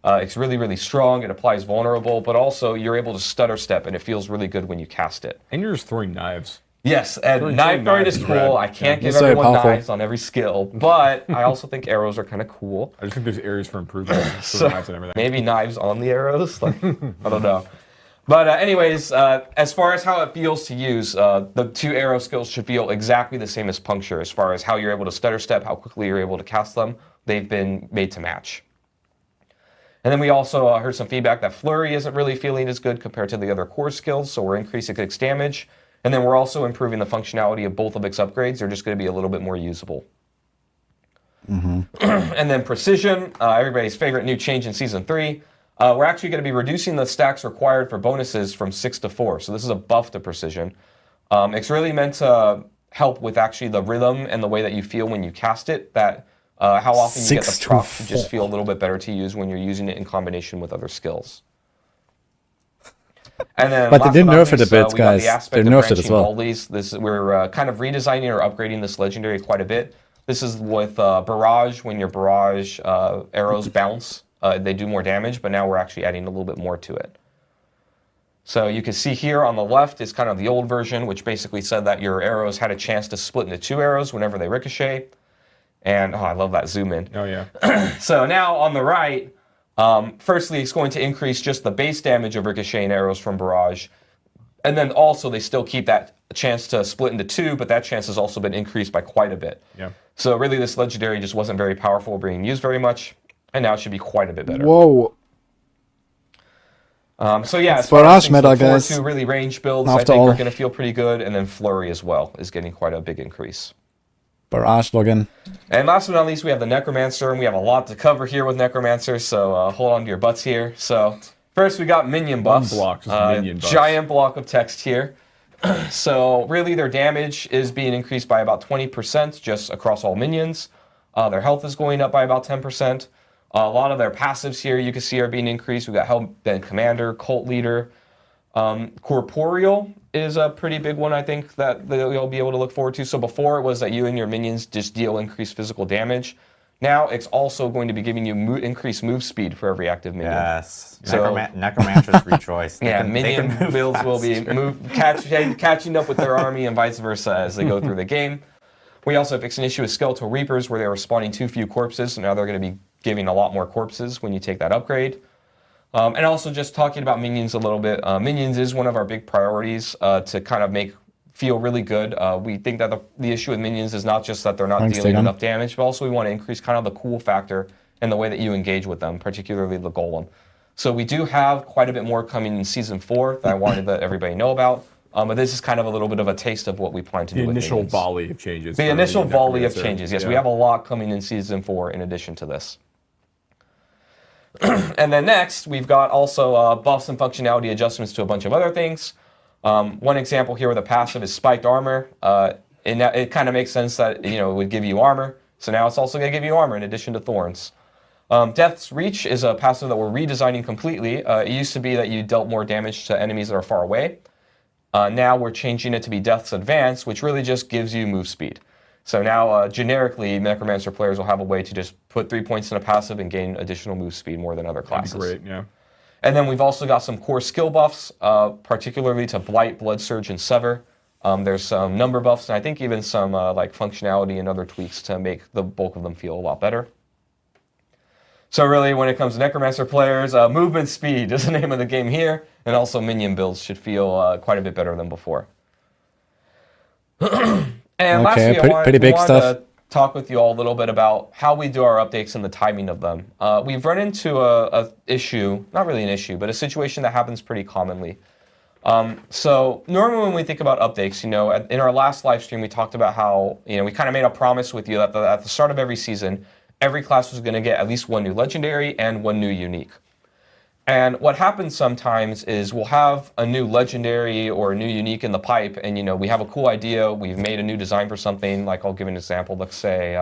It's really, really strong, it applies vulnerable, but also you're able to stutter step, and it feels really good when you cast it. And you're just throwing knives. Yes, and knife throwing is cool. I can't give everyone knives on every skill, but I also think arrows are kind of cool. I just think there's areas for improvement. So knives and everything. Maybe knives on the arrows? Like, I don't know. But anyways, as far as how it feels to use, the two arrow skills should feel exactly the same as Puncture. As far as how you're able to stutter step, how quickly you're able to cast them, they've been made to match. And then we also heard some feedback that Flurry isn't really feeling as good compared to the other core skills, so we're increasing its damage. And then we're also improving the functionality of both of its upgrades. They're just going to be a little bit more usable. And then Precision, everybody's favorite new change in Season 3. We're actually going to be reducing the stacks required for bonuses from 6 to 4. So this is a buff to Precision. It's really meant to help with actually the rhythm and the way that you feel when you cast it. That how often you get the proc to just feel a little bit better to use when you're using it in combination with other skills. And then but they didn't nerf it a bit, guys. They nerfed it as well. We're kind of redesigning or upgrading this legendary quite a bit. This is with Barrage. When your Barrage arrows bounce, they do more damage, but now we're actually adding a little bit more to it. So you can see here on the left is kind of the old version, which basically said that your arrows had a chance to split into 2 arrows whenever they ricochet. And I love that zoom in. Oh, yeah. So now on the right, firstly, it's going to increase just the base damage of ricocheting arrows from Barrage. And then also they still keep that chance to split into 2, but that chance has also been increased by quite a bit. Yeah. So really this legendary just wasn't very powerful or being used very much, and now it should be quite a bit better. Whoa. So yeah, it's Barrage meta, guys. 2 really range builds I think are going to feel pretty good, and then Flurry as well is getting quite a big increase. Barrage login. And last but not least, we have the Necromancer, and we have a lot to cover here with Necromancer, so hold on to your butts here. So first we got Minion buffs. Minion buffs. Giant block of text here. So really their damage is being increased by about 20% just across all minions. Their health is going up by about 10%. A lot of their passives here you can see are being increased. We've got Hellbent Commander, Cult Leader. Corporeal is a pretty big one, I think, that you'll be able to look forward to. So before it was that you and your minions just deal increased physical damage. Now it's also going to be giving you increased move speed for every active minion. Yes. So- Necromancers rejoice. Minion builds will be catching up with their army and vice versa as they go through the game. We also fixed an issue with Skeletal Reapers where they were spawning too few corpses, so now they're going to be giving a lot more corpses when you take that upgrade. And also just talking about minions a little bit. Minions is one of our big priorities to kind of feel really good. We think that the issue with minions is not just that they're not dealing enough damage, but also we want to increase kind of the cool factor in the way that you engage with them, particularly the golem. So we do have quite a bit more coming in Season 4 that I wanted to let everybody know about. But this is kind of a little bit of a taste of what we plan to do with initial minions. volley of changes. The initial volley of Necromancer. changes, yes. Yeah. We have a lot coming in Season 4 in addition to this. And then next, we've got also buffs and functionality adjustments to a bunch of other things. One example here with a passive is spiked armor. It kind of makes sense that it would give you armor. So now it's also going to give you armor in addition to thorns. Death's Reach is a passive that we're redesigning completely. It used to be that you dealt more damage to enemies that are far away. Now we're changing it to be Death's Advance, which really just gives you move speed. So now, generically, Necromancer players will have a way to just put 3 points in a passive and gain additional move speed more than other classes. That'd be great, yeah. And then we've also got some core skill buffs, particularly to Blight, Blood Surge, and Sever. There's some number buffs, and I think even some functionality and other tweaks to make the bulk of them feel a lot better. So really, when it comes to Necromancer players, movement speed is the name of the game here, and also minion builds should feel quite a bit better than before. And lastly, I wanted to talk with you all a little bit about how we do our updates and the timing of them. We've run into a issue, not really an issue, but a situation that happens pretty commonly. So normally when we think about updates, in our last live stream, we talked about how, we kind of made a promise with you that at the start of every season, every class was going to get at least one new legendary and one new unique. And what happens sometimes is we'll have a new legendary or a new unique in the pipe, and we have a cool idea, we've made a new design for something, like I'll give an example, let's say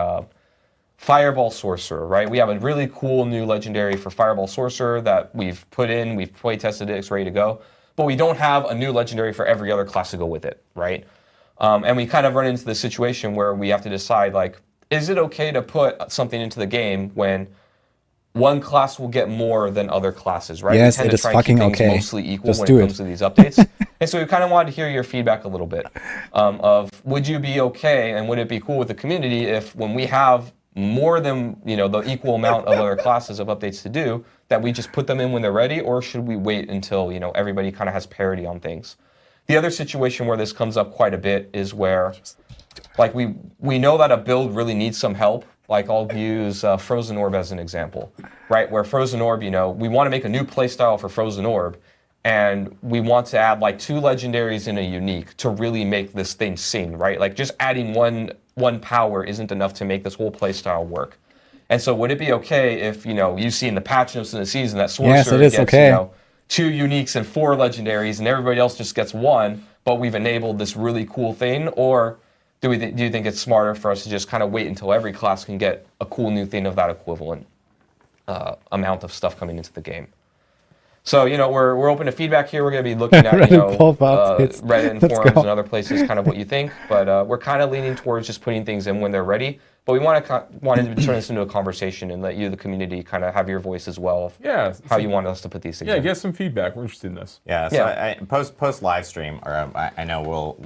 Fireball Sorcerer, right? We have a really cool new legendary for Fireball Sorcerer that we've put in, we've play tested it, it's ready to go, but we don't have a new legendary for every other class to go with it, right? And we kind of run into this situation where we have to decide, is it okay to put something into the game when one class will get more than other classes, right? Yes, we tend it to is try and keep fucking things okay. mostly equal Just when do it it. comes to these updates. And so we kind of wanted to hear your feedback a little bit of would you be okay and would it be cool with the community if when we have more than the equal amount of other classes of updates to do, that we just put them in when they're ready, or should we wait until everybody kind of has parity on things? The other situation where this comes up quite a bit is where we know that a build really needs some help. I'll use Frozen Orb as an example, right? Where Frozen Orb, we want to make a new playstyle for Frozen Orb, and we want to add 2 legendaries and a unique to really make this thing sing, right? Just adding one power isn't enough to make this whole playstyle work. And so would it be okay if, you see in the patch notes in the season that Sorcerer gets, 2 uniques and 4 legendaries and everybody else just gets 1, but we've enabled this really cool thing? Or do you think it's smarter for us to just kind of wait until every class can get a cool new thing of that equivalent amount of stuff coming into the game? So, we're open to feedback here. We're going to be looking at, Reddit and forums and other places, kind of what you think. But we're kind of leaning towards just putting things in when they're ready. But we wanted to turn this into a conversation and let you, the community, kind of have your voice as well of how you want us to put these things in. Get some feedback. We're interested in this. Yeah, so post live stream, or I know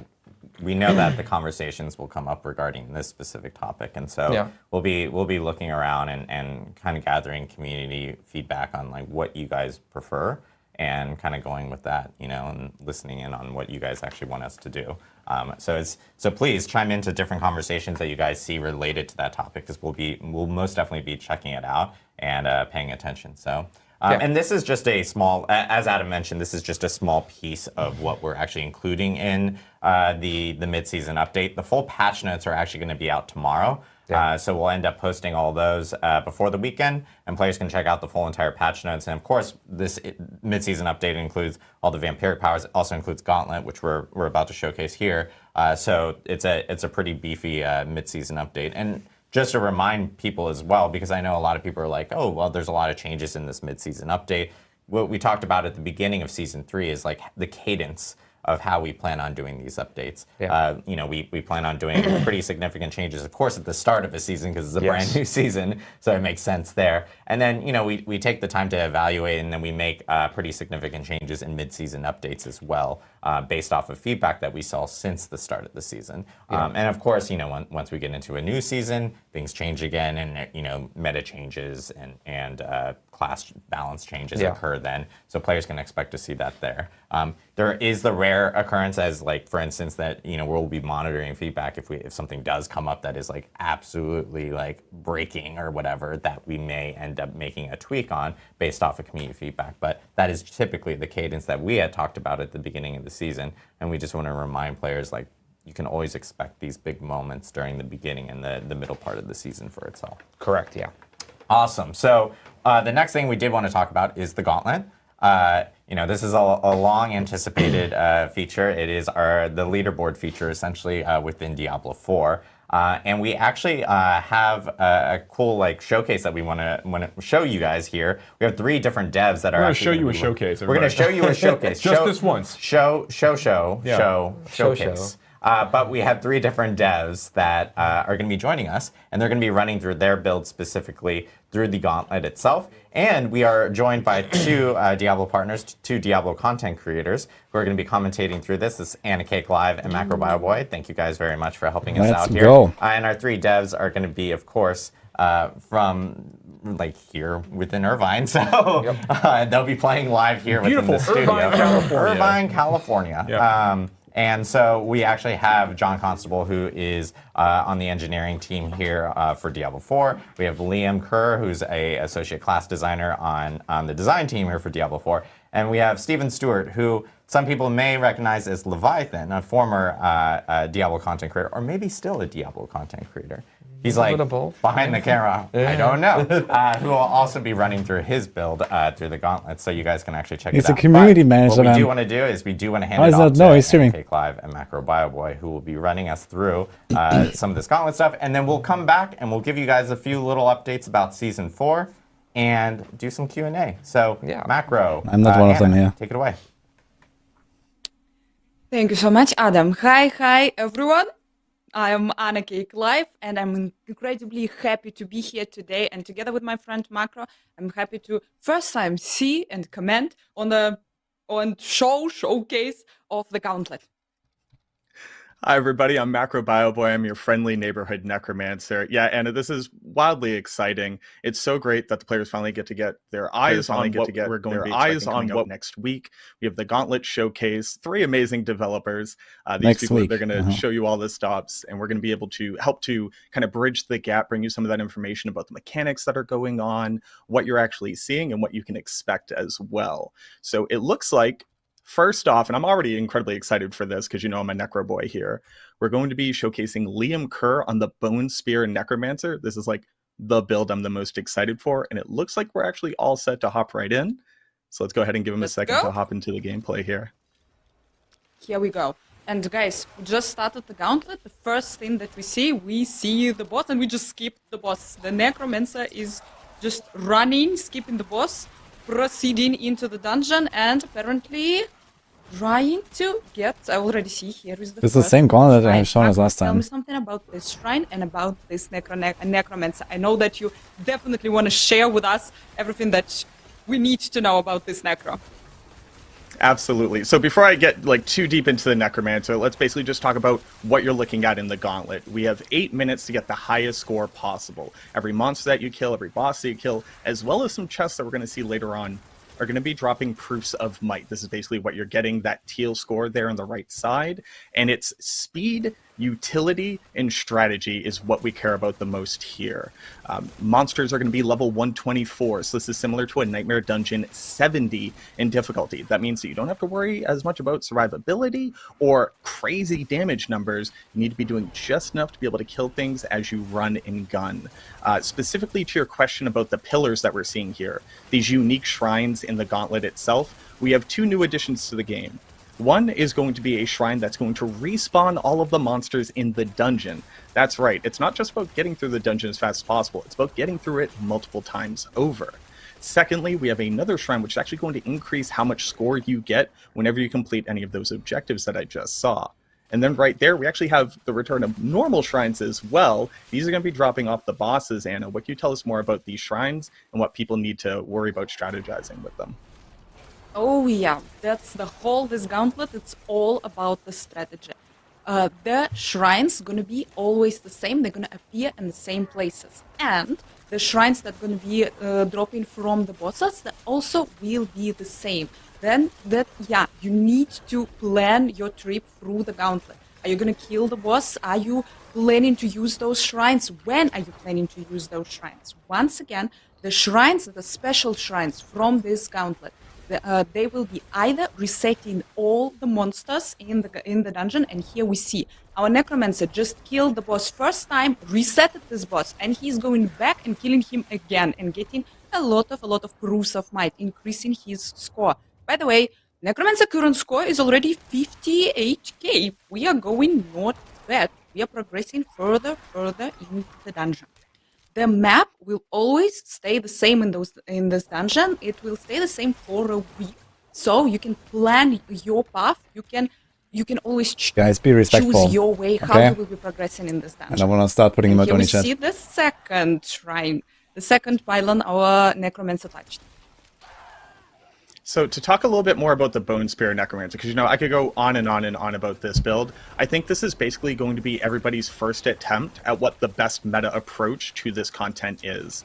we know that the conversations will come up regarding this specific topic, and so we'll be looking around and kind of gathering community feedback on what you guys prefer, and kind of going with that, and listening in on what you guys actually want us to do. So please chime into different conversations that you guys see related to that topic, because we'll most definitely be checking it out and paying attention. So. And this is just a small, as Adam mentioned, this is just a small piece of what we're actually including in the mid-season update. The full patch notes are actually going to be out tomorrow. So we'll end up posting all those before the weekend, and players can check out the full entire patch notes. And of course, this mid-season update includes all the vampiric powers. It also includes Gauntlet, which we're about to showcase here. So it's a pretty beefy mid-season update. And just to remind people as well, because I know a lot of people are like, oh, well, there's a lot of changes in this mid-season update. What we talked about at the beginning of Season 3 is the cadence of how we plan on doing these updates. Yeah. You know, we plan on doing pretty significant changes, of course, at the start of a season because it's a brand new season, so it makes sense there. And then, you know, we take the time to evaluate, and then we make pretty significant changes in mid-season updates as well, based off of feedback that we saw since the start of the season. And of course, you know, once we get into a new season, things change again, and you know, meta changes and class balance changes occur then. So players can expect to see that there. There is the rare occurrence, as like for instance, that you know we'll be monitoring feedback if something does come up that is like absolutely like breaking or whatever, that we may end up making a tweak on based off of community feedback. But that is typically the cadence that we had talked about at the beginning of the season, and we just want to remind players like you can always expect these big moments during the beginning and the middle part of the season for itself. Correct. Yeah. Awesome. So the next thing we did want to talk about is the Gauntlet. You know, this is a long anticipated feature. It is the leaderboard feature essentially within Diablo 4. And we actually have a cool like showcase that we want to show you guys here. We have 3 different devs that are. We're going to show you a showcase. We're going to show you a showcase. Just this once. Showcase. But we have 3 different devs that are going to be joining us, and they're going to be running through their build specifically through the Gauntlet itself. And we are joined by 2 Diablo partners, 2 Diablo content creators who are going to be commentating through this. This is Anna Cake Live and Macro Bioboy. Thank you guys very much for helping us out here. Let's go. And our 3 devs are going to be, of course, from like here within Irvine, so they'll be playing live here within the studio. Irvine, California. Irvine, California. Yep. And so we actually have John Constable, who is on the engineering team here for Diablo 4. We have Liam Kerr, who's a associate class designer on the design team here for Diablo 4. And we have Steven Stewart, who some people may recognize as Leviathan, a former Diablo content creator, or maybe still a Diablo content creator. He's like behind the camera, I don't know, who will also be running through his build through the Gauntlet, so you guys can actually check it out. He's a community manager. What we do want to do is we do want to hand it off to Cake Live and Macro Bioboy, who will be running us through some of this Gauntlet stuff, and then we'll come back and we'll give you guys a few little updates about Season 4 and do some Q&A. So, Macro, I'm not one of them here. Take it away. Thank you so much, Adam. Hi, everyone. I am Anna Cake Live, and I'm incredibly happy to be here today. And together with my friend Macro, I'm happy to first time see and comment on the showcase of the Gauntlet. Hi, everybody. I'm Macro Bioboy. I'm your friendly neighborhood necromancer. Yeah, Anna, this is wildly exciting. It's so great that the players finally get their eyes on what we're going to be expecting what next week. We have the Gauntlet Showcase, 3 amazing developers. These people, they're going to show you all the stops, and we're going to be able to help to kind of bridge the gap, bring you some of that information about the mechanics that are going on, what you're actually seeing, and what you can expect as well. So it looks like, first off, and I'm already incredibly excited for this because you know I'm a Necro boy here, we're going to be showcasing Liam Kerr on the Bone Spear Necromancer. This is like the build I'm the most excited for, and it looks like we're actually all set to hop right in. So let's go ahead and give him a second to hop into the gameplay here. Here we go. And guys, we just started the Gauntlet. The first thing that we see the boss, and we just skip the boss. The Necromancer is just running, skipping the boss, proceeding into the dungeon, and apparently trying to get. I already see here is the. This is the same Gauntlet that I have shown us last time. Tell me something about this shrine and about this Necromancer. I know that you definitely want to share with us everything that we need to know about this Necro. Absolutely. So before I get like too deep into the Necromancer, let's basically just talk about what you're looking at in the Gauntlet. We have 8 minutes to get the highest score possible. Every monster that you kill, every boss that you kill, as well as some chests that we're going to see later on, are going to be dropping proofs of might. This is basically what you're getting, that teal score there on the right side. And it's speed, utility, and strategy is what we care about the most here. Monsters are going to be level 124, so this is similar to a Nightmare Dungeon 70 in difficulty. That means that you don't have to worry as much about survivability or crazy damage numbers. You need to be doing just enough to be able to kill things as you run and gun. Specifically to your question about the pillars that we're seeing here, these unique shrines in the Gauntlet itself, we have 2 new additions to the game. One is going to be a shrine that's going to respawn all of the monsters in the dungeon. That's right, it's not just about getting through the dungeon as fast as possible, it's about getting through it multiple times over. Secondly, we have another shrine which is actually going to increase how much score you get whenever you complete any of those objectives that I just saw. And then right there, we actually have the return of normal shrines as well. These are going to be dropping off the bosses. Anna, what can you tell us more about these shrines and what people need to worry about strategizing with them? Oh yeah, that's the whole this gauntlet. It's all about the strategy. The shrines gonna be always the same. They're gonna appear in the same places, and the shrines that gonna be dropping from the bosses that also will be the same. Then you need to plan your trip through the gauntlet. Are you gonna kill the boss? Are you planning to use those shrines? When are you planning to use those shrines? Once again, the shrines, the special shrines from this gauntlet, they will be either resetting all the monsters in the dungeon, and here we see our Necromancer just killed the boss first time, resetted this boss, and he's going back and killing him again and getting a lot of proofs of might, increasing his score. By the way, Necromancer current score is already 58k. We are going not bad. We are progressing further in the dungeon. The map will always stay the same in this dungeon. It will stay the same for a week, so you can plan your path. You can always Guys, be respectful. choose your way how you will be progressing in this dungeon. And I want to start putting emote Here on we each chat. see the second shrine, the second pylon our Necromancer touched. So to talk a little bit more about the Bone Spear Necromancer, because I could go on and on and on about this build. I think this is basically going to be everybody's first attempt at what the best meta approach to this content is.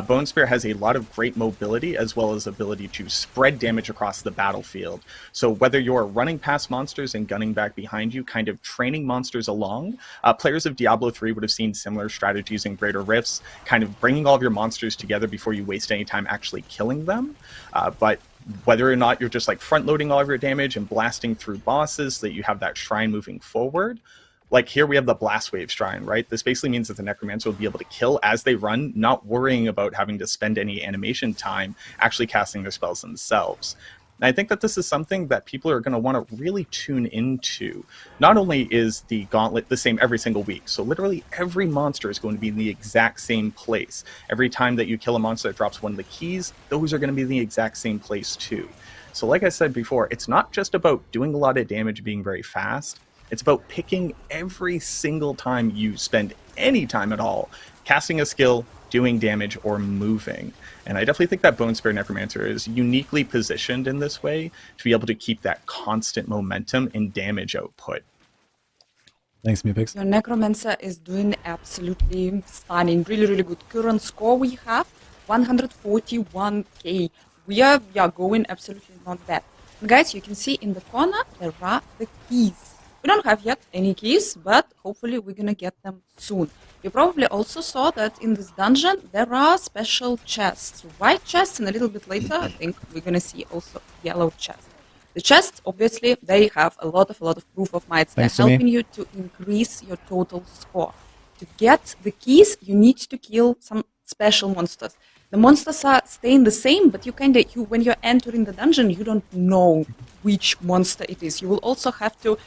Bone Spear has a lot of great mobility as well as ability to spread damage across the battlefield. So whether you're running past monsters and gunning back behind you, kind of training monsters along, players of Diablo 3 would have seen similar strategies in Greater Rifts, kind of bringing all of your monsters together before you waste any time actually killing them. But whether or not you're just like front loading all of your damage and blasting through bosses so that you have that shrine moving forward. Like here we have the Blast Wave Shrine, right? This basically means that the Necromancer will be able to kill as they run, not worrying about having to spend any animation time actually casting their spells themselves. And I think that this is something that people are going to want to really tune into. Not only is the Gauntlet the same every single week, so literally every monster is going to be in the exact same place. Every time that you kill a monster that drops one of the keys, those are going to be in the exact same place too. So like I said before, it's not just about doing a lot of damage, being very fast. It's about picking every single time you spend any time at all, casting a skill, doing damage, or moving. And I definitely think that Bone Spear Necromancer is uniquely positioned in this way to be able to keep that constant momentum in damage output. Thanks, Mupix. Your Necromancer is doing absolutely stunning, really good. Current score we have 141k. We are going absolutely not bad. Guys, you can see in the corner there are the keys. We don't have yet any keys, but hopefully we're gonna get them soon. You probably also saw that in this dungeon there are special chests. White chests, and a little bit later I think we're gonna see also yellow chests. The chests, obviously, they have a lot of proof of might. They're helping you to increase your total score. To get the keys, you need to kill some special monsters. The monsters are staying the same, but when you're entering the dungeon, you don't know which monster it is. You will also have to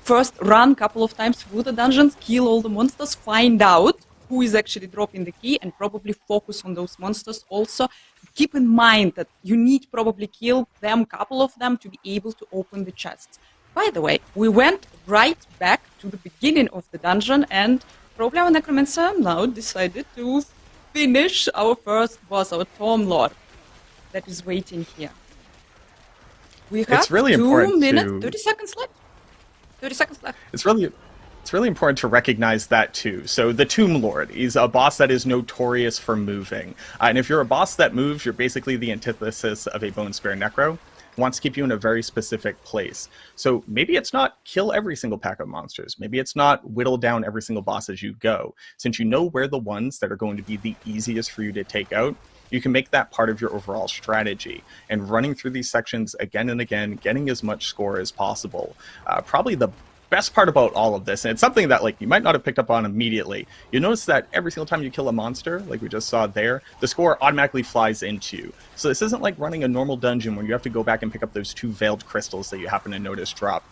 first run a couple of times through the dungeons, kill all the monsters, find out who is actually dropping the key, and probably focus on those monsters. Also, keep in mind that you need probably kill them, couple of them, to be able to open the chests. By the way, we went right back to the beginning of the dungeon, and probably our Necromancer now decided to finish our first boss, our Tom Lord, that is waiting here. We have It's really 2 minutes, to... 30 seconds left. 30 seconds left. It's really important to recognize that too. So the Tomb Lord is a boss that is notorious for moving. And if you're a boss that moves, you're basically the antithesis of a Bone Spear Necro. It wants to keep you in a very specific place. So maybe it's not kill every single pack of monsters. Maybe it's not whittle down every single boss as you go. Since you know where the ones that are going to be the easiest for you to take out, you can make that part of your overall strategy. And running through these sections again and again, getting as much score as possible. Probably the best part about all of this, and it's something that you might not have picked up on immediately, you notice that every single time you kill a monster, like we just saw there, the score automatically flies into you. So this isn't like running a normal dungeon where you have to go back and pick up those 2 veiled crystals that you happen to notice drop.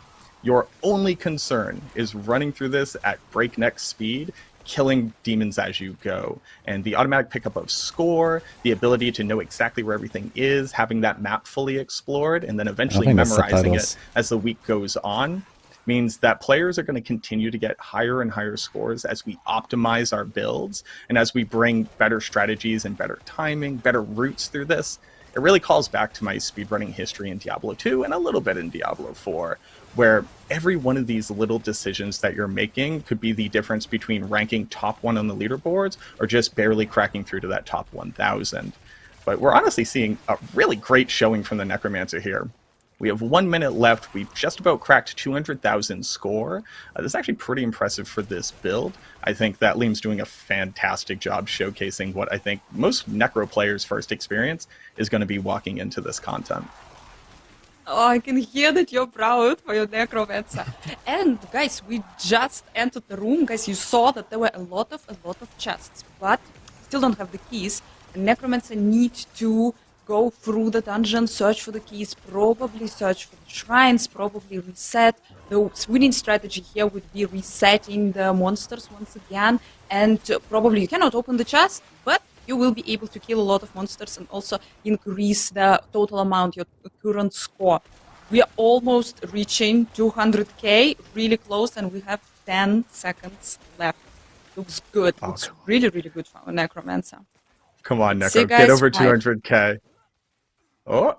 Your only concern is running through this at breakneck speed, killing demons as you go. And the automatic pickup of score, the ability to know exactly where everything is, having that map fully explored, and then eventually memorizing it as the week goes on, means that players are going to continue to get higher and higher scores as we optimize our builds and as we bring better strategies and better timing, better routes through this. It really calls back to my speedrunning history in Diablo 2 and a little bit in Diablo 4, where every one of these little decisions that you're making could be the difference between ranking top 1 on the leaderboards or just barely cracking through to that top 1,000. But we're honestly seeing a really great showing from the Necromancer here. We have 1 minute left. We've just about cracked 200,000 score. This is actually pretty impressive for this build. I think that Liam's doing a fantastic job showcasing what I think most Necro players' first experience is going to be walking into this content. Oh, I can hear that you're proud for your Necromancer. And guys, we just entered the room. Guys, you saw that there were a lot of chests, but still don't have the keys. And Necromancer need to go through the dungeon, search for the keys, probably search for the shrines, probably reset. The winning strategy here would be resetting the monsters once again, and probably you cannot open the chest, but you will be able to kill a lot of monsters and also increase the total amount, your current score. We are almost reaching 200k, really close, and we have 10 seconds left. Looks good. Awesome. Looks really, really good for our Necromancer. Come on, Necro, get over 200k. Oh,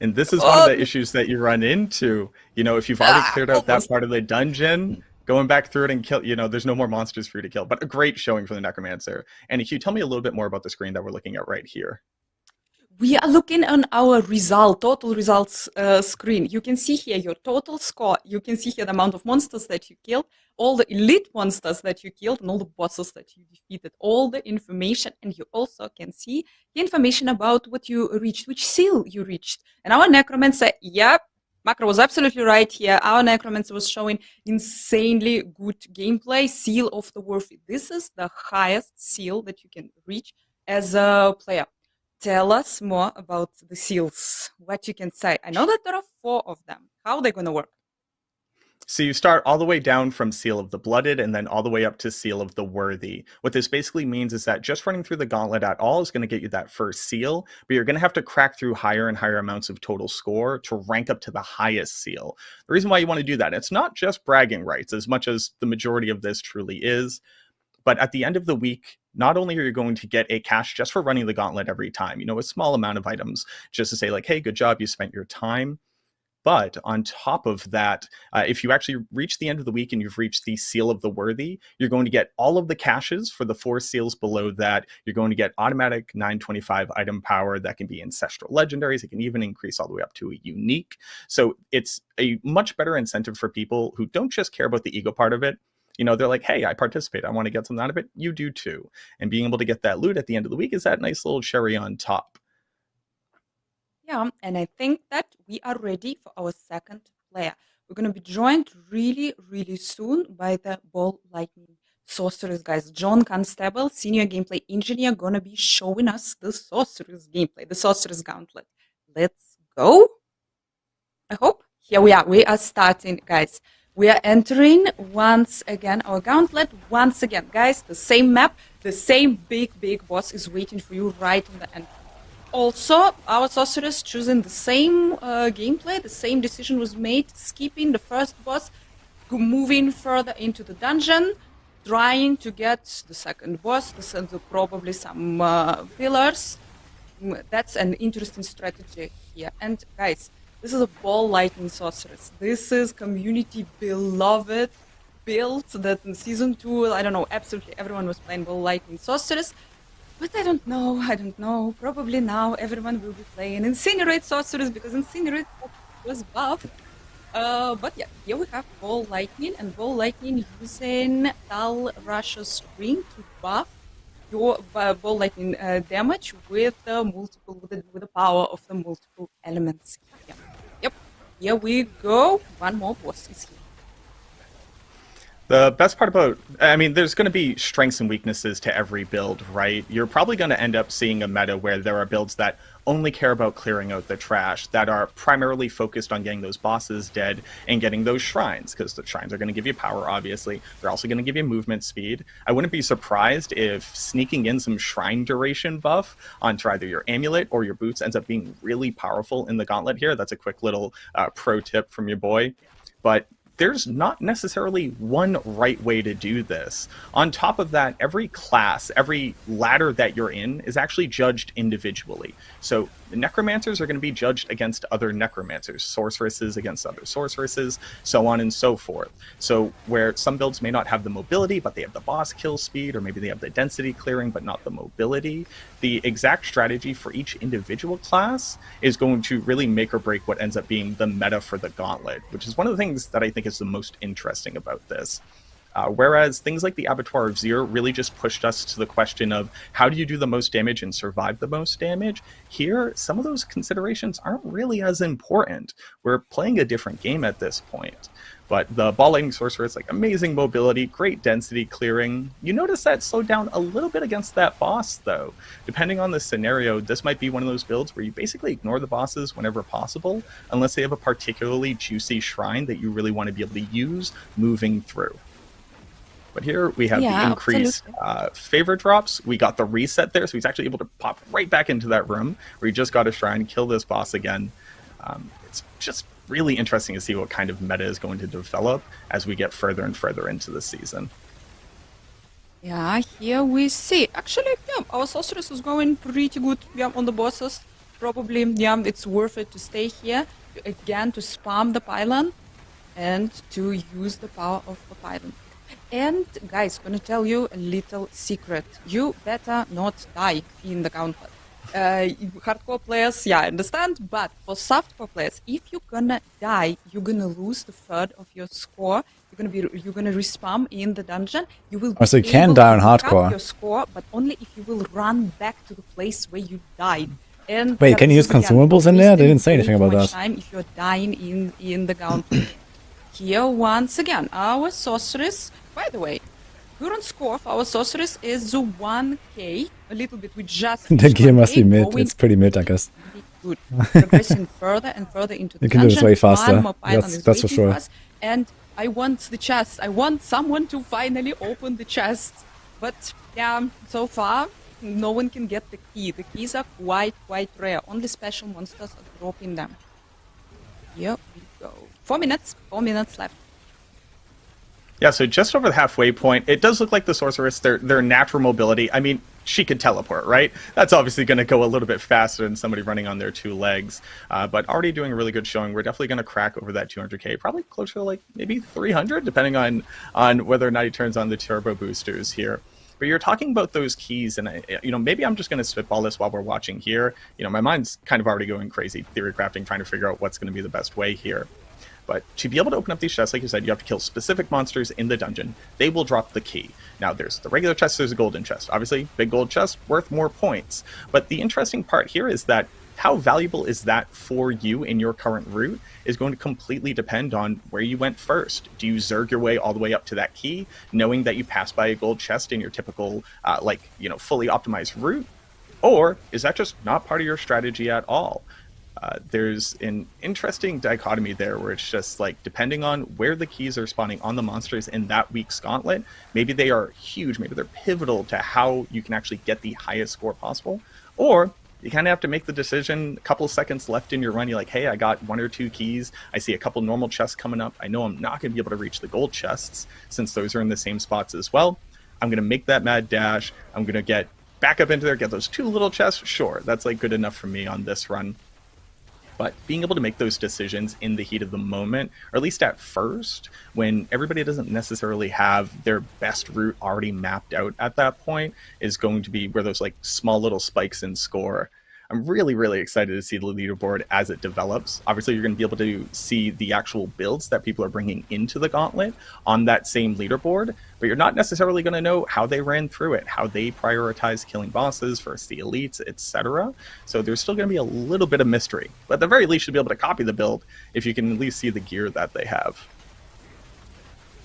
and this is one of the issues that you run into. You know, if you've already cleared out that part of the dungeon, going back through it and kill, you know, there's no more monsters for you to kill. But a great showing for the Necromancer. And can you tell me a little bit more about the screen that we're looking at right here? We are looking on our total results screen. You can see here your total score. You can see here the amount of monsters that you killed, all the elite monsters that you killed, and all the bosses that you defeated, all the information. And you also can see the information about what you reached, which seal you reached. And our Necromancer, yep, Macro was absolutely right here. Our Necromancer was showing insanely good gameplay, Seal of the Worthy. This is the highest seal that you can reach as a player. Tell us more about the seals, what you can say. I know that there are 4 of them. How are they going to work? So you start all the way down from Seal of the Blooded and then all the way up to Seal of the Worthy. What this basically means is that just running through the Gauntlet at all is going to get you that first seal, but you're going to have to crack through higher and higher amounts of total score to rank up to the highest seal. The reason why you want to do that, it's not just bragging rights, as much as the majority of this truly is, but at the end of the week, not only are you going to get a cash just for running the Gauntlet every time, you know, a small amount of items just to say like, hey, good job, you spent your time. But on top of that, if you actually reach the end of the week and you've reached the Seal of the Worthy, you're going to get all of the caches for the 4 seals below that. You're going to get automatic 925 item power that can be ancestral legendaries. It can even increase all the way up to a unique. So it's a much better incentive for people who don't just care about the ego part of it. You know, they're like, hey, I participate. I want to get something out of it. You do too. And being able to get that loot at the end of the week is that nice little cherry on top. Yeah, and I think that we are ready for our second player. We're going to be joined really, really soon by the Ball Lightning Sorcerers, guys. John Constable, Senior Gameplay Engineer, going to be showing us the Sorcerers gameplay, the Sorcerers Gauntlet. Let's go. I hope. Here we are. We are starting, guys. We are entering once again our Gauntlet. Once again, guys, the same map, the same big boss is waiting for you right in the end. Also, our sorcerers choosing the same gameplay, the same decision was made, skipping the first boss, moving further into the dungeon, trying to get the second boss, probably some pillars. That's an interesting strategy here. And guys, this is a Ball Lightning Sorceress. This is community beloved build that in Season 2, I don't know, absolutely everyone was playing Ball Lightning Sorceress. But I don't know. Probably now everyone will be playing Incinerate Sorcerers because Incinerate was buffed. But yeah, here we have Ball Lightning, and Ball Lightning using Tal Rush's Ring to buff your Ball Lightning damage with the power of the multiple elements. Yep, here we go. One more boss is here. The best part about, I mean, there's going to be strengths and weaknesses to every build, right? You're probably going to end up seeing a meta where there are builds that only care about clearing out the trash, that are primarily focused on getting those bosses dead and getting those shrines, because the shrines are going to give you power, obviously. They're also going to give you movement speed. I wouldn't be surprised if sneaking in some shrine duration buff onto either your amulet or your boots ends up being really powerful in the Gauntlet here. That's a quick little pro tip from your boy. But there's not necessarily one right way to do this. On top of that, every class, every ladder that you're in is actually judged individually. So the Necromancers are going to be judged against other Necromancers, Sorceresses against other Sorceresses, so on and so forth. So where some builds may not have the mobility, but they have the boss kill speed, or maybe they have the density clearing, but not the mobility, the exact strategy for each individual class is going to really make or break what ends up being the meta for the Gauntlet, which is one of the things that I think is the most interesting about this. Whereas things like the Abattoir of Zir really just pushed us to the question of how do you do the most damage and survive the most damage, here some of those considerations aren't really as important. We're playing a different game at this point. But the ball lightning sorcerer is like amazing mobility, great density clearing. You notice that slowed down a little bit against that boss though. Depending on the scenario, this might be one of those builds where you basically ignore the bosses whenever possible, unless they have a particularly juicy shrine that you really want to be able to use moving through. But here we have the increased favor drops. We got the reset there, so he's actually able to pop right back into that room where he just got a shrine, kill this boss again. It's just really interesting to see what kind of meta is going to develop as we get further and further into the season. Yeah, here we see. Actually, yeah, our Sorceress is going pretty good on the bosses. Probably, yeah, it's worth it to stay here, again, to spam the pylon and to use the power of the pylon. And guys, gonna tell you a little secret. You better not die in the Gauntlet. Hardcore players, yeah, I understand, but for softcore players, if you're gonna die, you're gonna lose the third of your score. You're gonna respawn in the dungeon. You will so you can die on hardcore. Your score, but only if you will run back to the place where you died. And wait, can you use consumables in there? They didn't say anything about that. Time if you're dying in the Gauntlet. Here once again, our Sorceress. By the way, current score of our Sorceress is 1k, a little bit. We just the gear must be mid. It's pretty mid, I guess. Good. Progressing further and further into the you can do this way faster. That's for sure. And I want the chest. I want someone to finally open the chest. But yeah, so far no one can get the key. The keys are quite rare. Only special monsters are dropping them. Here we go. 4 minutes. 4 minutes left. Yeah, so just over the halfway point, it does look like the Sorceress, their natural mobility, I mean, she could teleport, right? That's obviously going to go a little bit faster than somebody running on their 2 legs, but already doing a really good showing. We're definitely going to crack over that 200k, probably closer to like maybe 300, depending on whether or not he turns on the turbo boosters here. But you're talking about those keys, and maybe I'm just going to spitball this while we're watching here. My mind's kind of already going crazy, theory crafting, trying to figure out what's going to be the best way here. But to be able to open up these chests, like you said, you have to kill specific monsters in the dungeon. They will drop the key. Now, there's the regular chest, there's a golden chest. Obviously, big gold chest, worth more points. But the interesting part here is that how valuable is that for you in your current route is going to completely depend on where you went first. Do you zerg your way all the way up to that key, knowing that you passed by a gold chest in your typical, fully optimized route? Or is that just not part of your strategy at all? There's an interesting dichotomy there where it's just like, depending on where the keys are spawning on the monsters in that week's Gauntlet, maybe they are huge, maybe they're pivotal to how you can actually get the highest score possible. Or you kind of have to make the decision, a couple of seconds left in your run, you're like, hey, I got 1 or 2 keys, I see a couple normal chests coming up, I know I'm not going to be able to reach the gold chests, since those are in the same spots as well. I'm going to make that mad dash, I'm going to get back up into there, get those 2 little chests, sure, that's like good enough for me on this run. But being able to make those decisions in the heat of the moment, or at least at first, when everybody doesn't necessarily have their best route already mapped out at that point, is going to be where those like small little spikes in score. I'm really, really excited to see the leaderboard as it develops. Obviously, you're going to be able to see the actual builds that people are bringing into the Gauntlet on that same leaderboard, but you're not necessarily going to know how they ran through it, how they prioritize killing bosses versus the elites, etc. So there's still going to be a little bit of mystery. But at the very least, you'll be able to copy the build if you can at least see the gear that they have.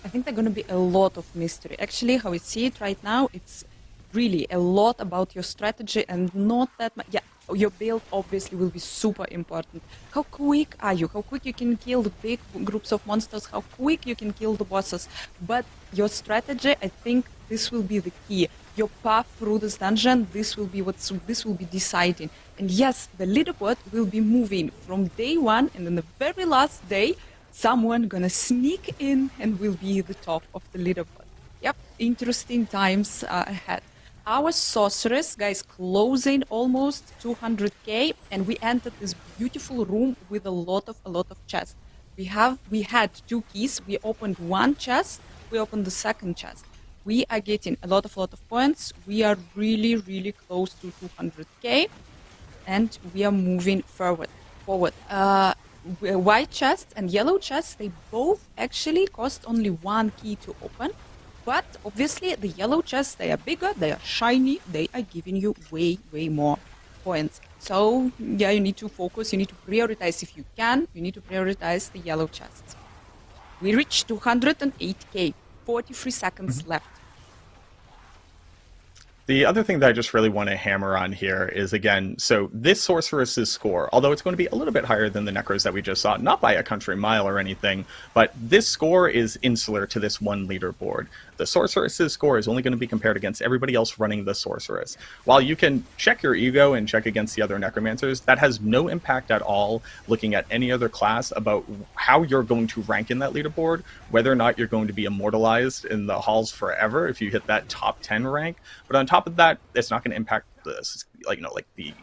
I think there's going to be a lot of mystery. Actually, how we see it right now, it's really a lot about your strategy and not that much. Yeah, your build obviously will be super important. How quick are you? How quick you can kill the big groups of monsters? How quick you can kill the bosses? But your strategy, I think this will be the key. Your path through this dungeon, this will be deciding. And yes, the leaderboard will be moving from day one, and then the very last day, someone gonna sneak in and will be the top of the leaderboard. Yep, interesting times ahead. Our sorceress, guys, closing almost 200k, and we entered this beautiful room with a lot of chests. We had 2 keys. We opened one chest. We opened the second chest. We are getting a lot of points. We are really close to 200k, and we are moving forward. White chest and yellow chest, they both actually cost only 1 key to open. But obviously the yellow chests, they are bigger, they are shiny, they are giving you way more points. So yeah, you need to focus, you need to prioritize if you can, you need to prioritize the yellow chests. We reached 208k, 43 seconds left. The other thing that I just really want to hammer on here is, again, so this Sorceress's score, although it's going to be a little bit higher than the Necros that we just saw, not by a country mile or anything, but this score is insular to this one leaderboard. The Sorceress's score is only going to be compared against everybody else running the Sorceress. While you can check your ego and check against the other Necromancers, that has no impact at all looking at any other class about how you're going to rank in that leaderboard, whether or not you're going to be immortalized in the halls forever if you hit that top 10 rank. But on top of that, it's not going to impact this, the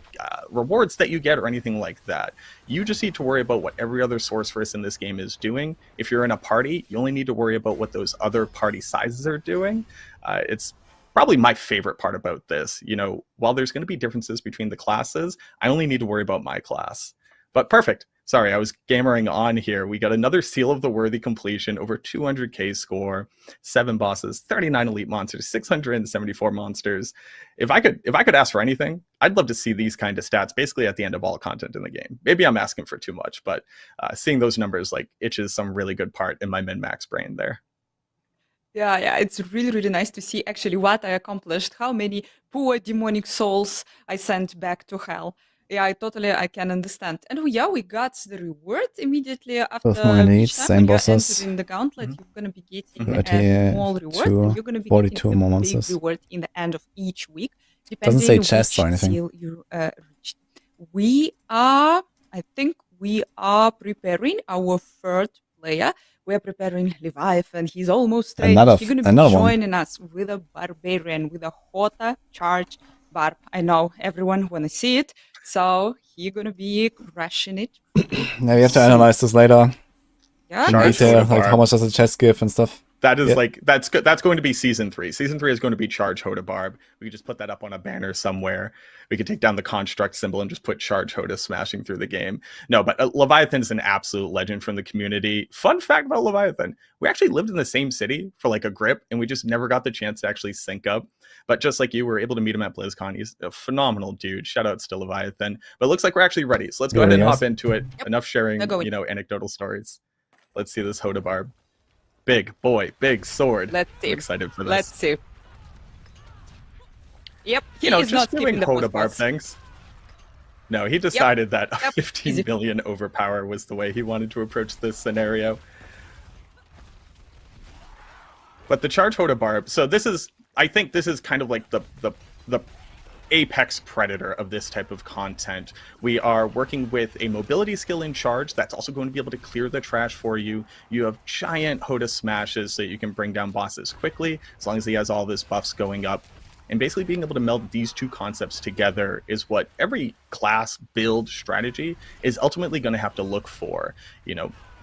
rewards that you get or anything like that. You just need to worry about what every other sorceress in this game is doing. If you're in a party, you only need to worry about what those other party sizes are doing. It's probably my favorite part about this. While there's going to be differences between the classes, I only need to worry about my class. But perfect. Sorry, I was gamering on here. We got another Seal of the Worthy completion, over 200k score, 7 bosses, 39 elite monsters, 674 monsters. If I could ask for anything, I'd love to see these kind of stats basically at the end of all content in the game. Maybe I'm asking for too much, but seeing those numbers itches some really good part in my min-max brain there. Yeah, it's really nice to see actually what I accomplished, how many poor demonic souls I sent back to hell. Yeah, I can understand. And we got the reward immediately after each time. same When you're bosses. entering the Gauntlet, you're going to be getting 30, a small reward, and you're going to be 42 getting more a big monsters. reward in the end of each week, Doesn't depending say on chests which or anything. seal you reached. I think we are preparing our third player. We're preparing Leviathan. He's almost ready. He's going to be joining us with a Barbarian, with a Hota charge Barb. I know everyone want to see it. So he's gonna be crashing it. Now we have to analyze this later. Yeah, in detail, how much does the chest give and stuff. That is that's going to be season 3. Season 3 is going to be Charge Hoda Barb. We could just put that up on a banner somewhere. We could take down the construct symbol and just put Charge Hoda smashing through the game. No, but Leviathan is an absolute legend from the community. Fun fact about Leviathan: we actually lived in the same city for a grip, and we just never got the chance to actually sync up. But just like you, we were able to meet him at BlizzCon. He's a phenomenal dude. Shout outs to Leviathan. But it looks like we're actually ready. So let's go ahead and hop into it. Yep. Enough sharing, anecdotal stories. Let's see this Hoda Barb. Big boy, big sword. Let's see. I'm excited for this. Let's see. Yep. Just doing Hoda Barb things. No, he decided that 15 million overpower was the way he wanted to approach this scenario. But the Charge Hoda Barb, so I think this is kind of like the apex predator of this type of content. We are working with a mobility skill in charge that's also going to be able to clear the trash for you. You have giant Hoda smashes so you can bring down bosses quickly, as long as he has all of his buffs going up. And basically being able to meld these two concepts together is what every class build strategy is ultimately going to have to look for.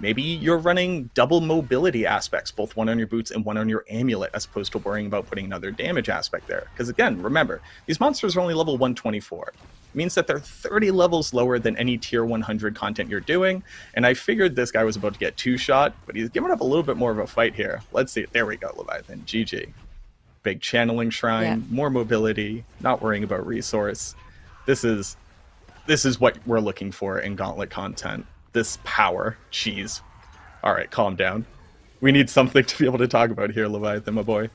Maybe you're running double mobility aspects, both one on your boots and one on your amulet, as opposed to worrying about putting another damage aspect there. Because again, remember, these monsters are only level 124. It means that they're 30 levels lower than any tier 100 content you're doing. And I figured this guy was about to get 2-shot, but he's giving up a little bit more of a fight here. Let's see. There we go, Leviathan. GG. Big channeling shrine, more mobility, not worrying about resource. This is what we're looking for in Gauntlet content. This power. Jeez. All right, calm down. We need something to be able to talk about here, Leviathan, my boy.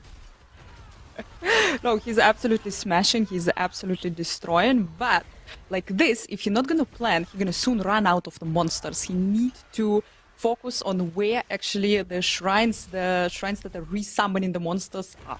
No, he's absolutely smashing, he's absolutely destroying, but like this, if you're not gonna plan, you're gonna soon run out of the monsters. He needs to focus on where actually the shrines that are resummoning the monsters are.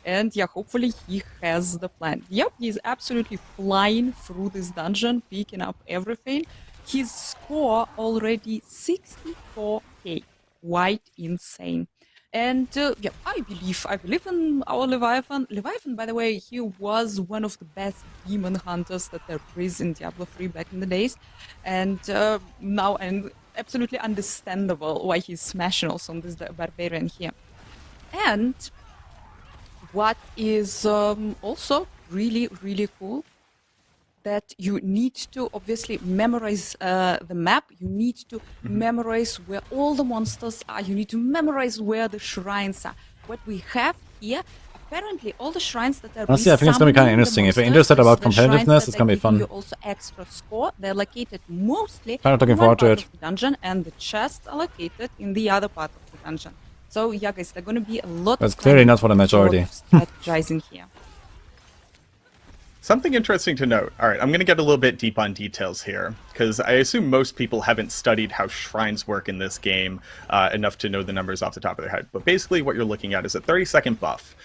And yeah, hopefully he has the plan. Yep, he's absolutely flying through this dungeon, picking up everything. His score already 64k. Quite insane. And yeah, I believe in our Leviathan. Leviathan, by the way, he was one of the best demon hunters that there is in Diablo 3 back in the days. And now, and absolutely understandable why he's smashing also on this Barbarian here. And what is also really, really cool, that you need to obviously memorize the map, you need to memorize where all the monsters are, you need to memorize where the shrines are. What we have here, apparently all the shrines that are Honestly, I think it's going to be kind of interesting. If you're interested about competitiveness, it's going to be fun. Also extra score. They're located mostly Kind of looking in forward to one part it. of the dungeon, and the chests are located in the other part of the dungeon. So yeah, guys, they're going to be a lot That's of clearly time, not for the majority. a lot of strategizing here. Something interesting to note. All right, I'm going to get a little bit deep on details here, because I assume most people haven't studied how shrines work in this game enough to know the numbers off the top of their head. But basically what you're looking at is a 30-second buff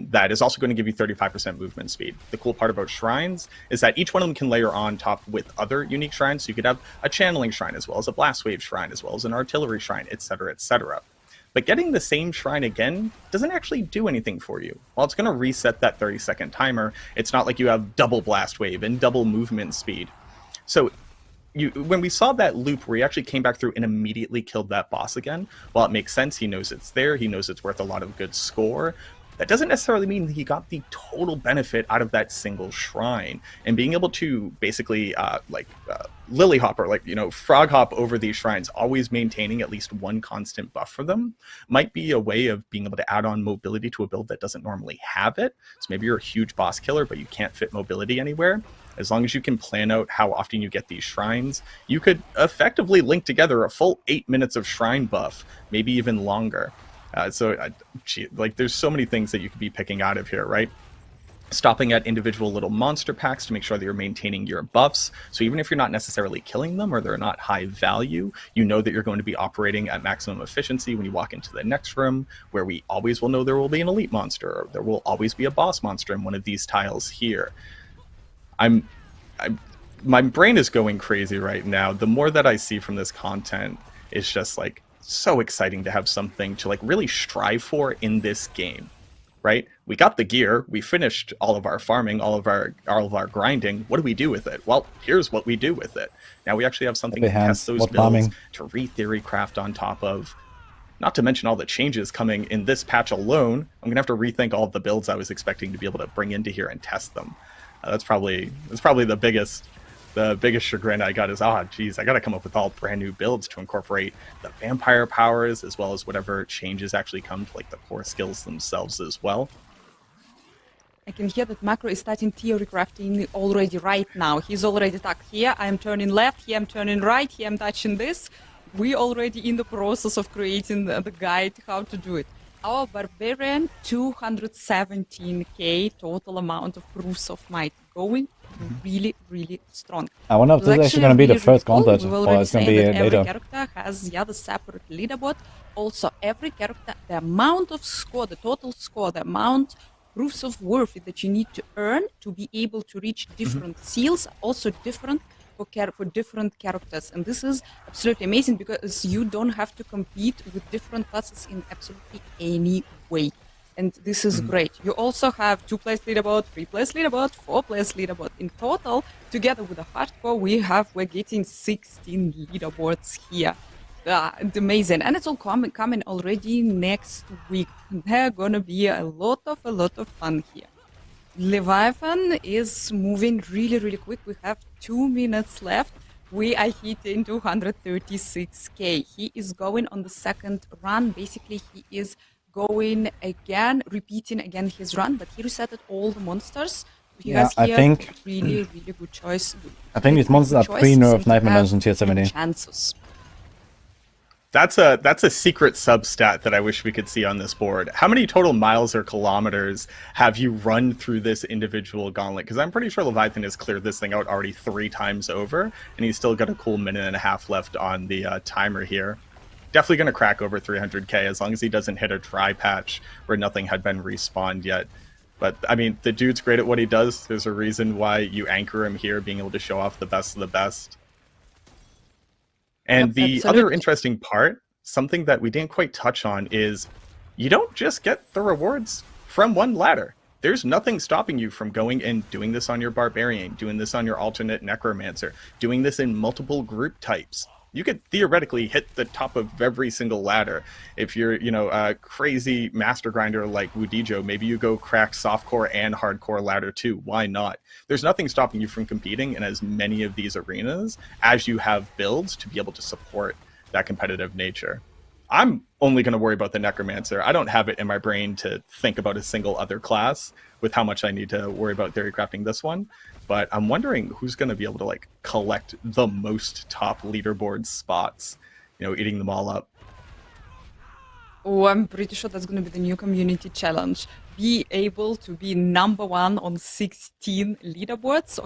that is also going to give you 35% movement speed. The cool part about shrines is that each one of them can layer on top with other unique shrines. So you could have a channeling shrine, as well as a blast wave shrine, as well as an artillery shrine, etc., etc. But getting the same shrine again doesn't actually do anything for you. While it's going to reset that 30-second timer, it's not like you have double blast wave and double movement speed. So when we saw that loop where he actually came back through and immediately killed that boss again, while it makes sense, he knows it's there, he knows it's worth a lot of good score, that doesn't necessarily mean he got the total benefit out of that single shrine. And being able to basically lily hop, or frog hop over these shrines, always maintaining at least one constant buff for them, might be a way of being able to add on mobility to a build that doesn't normally have it. So maybe you're a huge boss killer, but you can't fit mobility anywhere. As long as you can plan out how often you get these shrines, you could effectively link together a full 8 minutes of shrine buff, maybe even longer. There's so many things that you could be picking out of here, right? Stopping at individual little monster packs to make sure that you're maintaining your buffs. So even if you're not necessarily killing them, or they're not high value, you know that you're going to be operating at maximum efficiency when you walk into the next room, where we always will know there will be an elite monster, or there will always be a boss monster in one of these tiles here. My brain is going crazy right now. The more that I see from this content, it's just so exciting to have something to really strive for in this game, right? We got the gear, we finished all of our farming, all of our grinding. What do we do with it? Well, here's what we do with it. Now we actually have something to test those builds, to re-theory craft on top of. Not to mention all the changes coming in this patch alone. I'm gonna have to rethink all of the builds I was expecting to be able to bring into here and test them. That's probably the biggest chagrin I got is, geez, I got to come up with all brand new builds to incorporate the vampire powers, as well as whatever changes actually come to the core skills themselves as well. I can hear that Macro is starting theory crafting already right now. He's already tucked here. I'm turning left, here I'm turning right, here I'm touching this. We're already in the process of creating the guide how to do it. Our Barbarian, 217k total amount of proofs of might, going really, really strong. I wonder if this is actually going to be the first Gauntlet, or it's going to be later. Every character has the separate leaderboard. Also, every character, the amount of score, the total score, the amount proofs of worth that you need to earn to be able to reach different seals, also different for different characters. And this is absolutely amazing, because you don't have to compete with different classes in absolutely any way. And this is great. You also have 2-place leaderboard, 3-place leaderboard, 4-place leaderboard. In total, together with the hardcore, we're getting 16 leaderboards here. It's amazing. And it's all coming already next week. There are gonna be a lot of fun here. Leviathan is moving really, really quick. We have 2 minutes left. We are hitting 236k. He is going on the second run. Basically, he is going again, repeating again his run, but he resetted all the monsters. I think really good choice. I think these monsters are pre-nerf Nightmare Dungeon tier 70. Chances. That's a secret substat that I wish we could see on this board. How many total miles or kilometers have you run through this individual gauntlet? Because I'm pretty sure Leviathan has cleared this thing out already 3 times over, and he's still got a cool 1.5 minutes left on the timer here. Definitely going to crack over 300k as long as he doesn't hit a dry patch where nothing had been respawned yet. But, I mean, the dude's great at what he does. There's a reason why you anchor him here, being able to show off the best of the best. And the other interesting part, something that we didn't quite touch on, is you don't just get the rewards from one ladder. There's nothing stopping you from going and doing this on your Barbarian, doing this on your alternate Necromancer, doing this in multiple group types. You could theoretically hit the top of every single ladder. If you're, a crazy master grinder like wudijo, maybe you go crack softcore and hardcore ladder too. Why not? There's nothing stopping you from competing in as many of these arenas as you have builds to be able to support that competitive nature. I'm only going to worry about the Necromancer. I don't have it in my brain to think about a single other class with how much I need to worry about theory crafting this one. But I'm wondering who's going to be able to collect the most top leaderboard spots, eating them all up. Oh, I'm pretty sure that's going to be the new community challenge. Be able to be #1 on 16 leaderboards.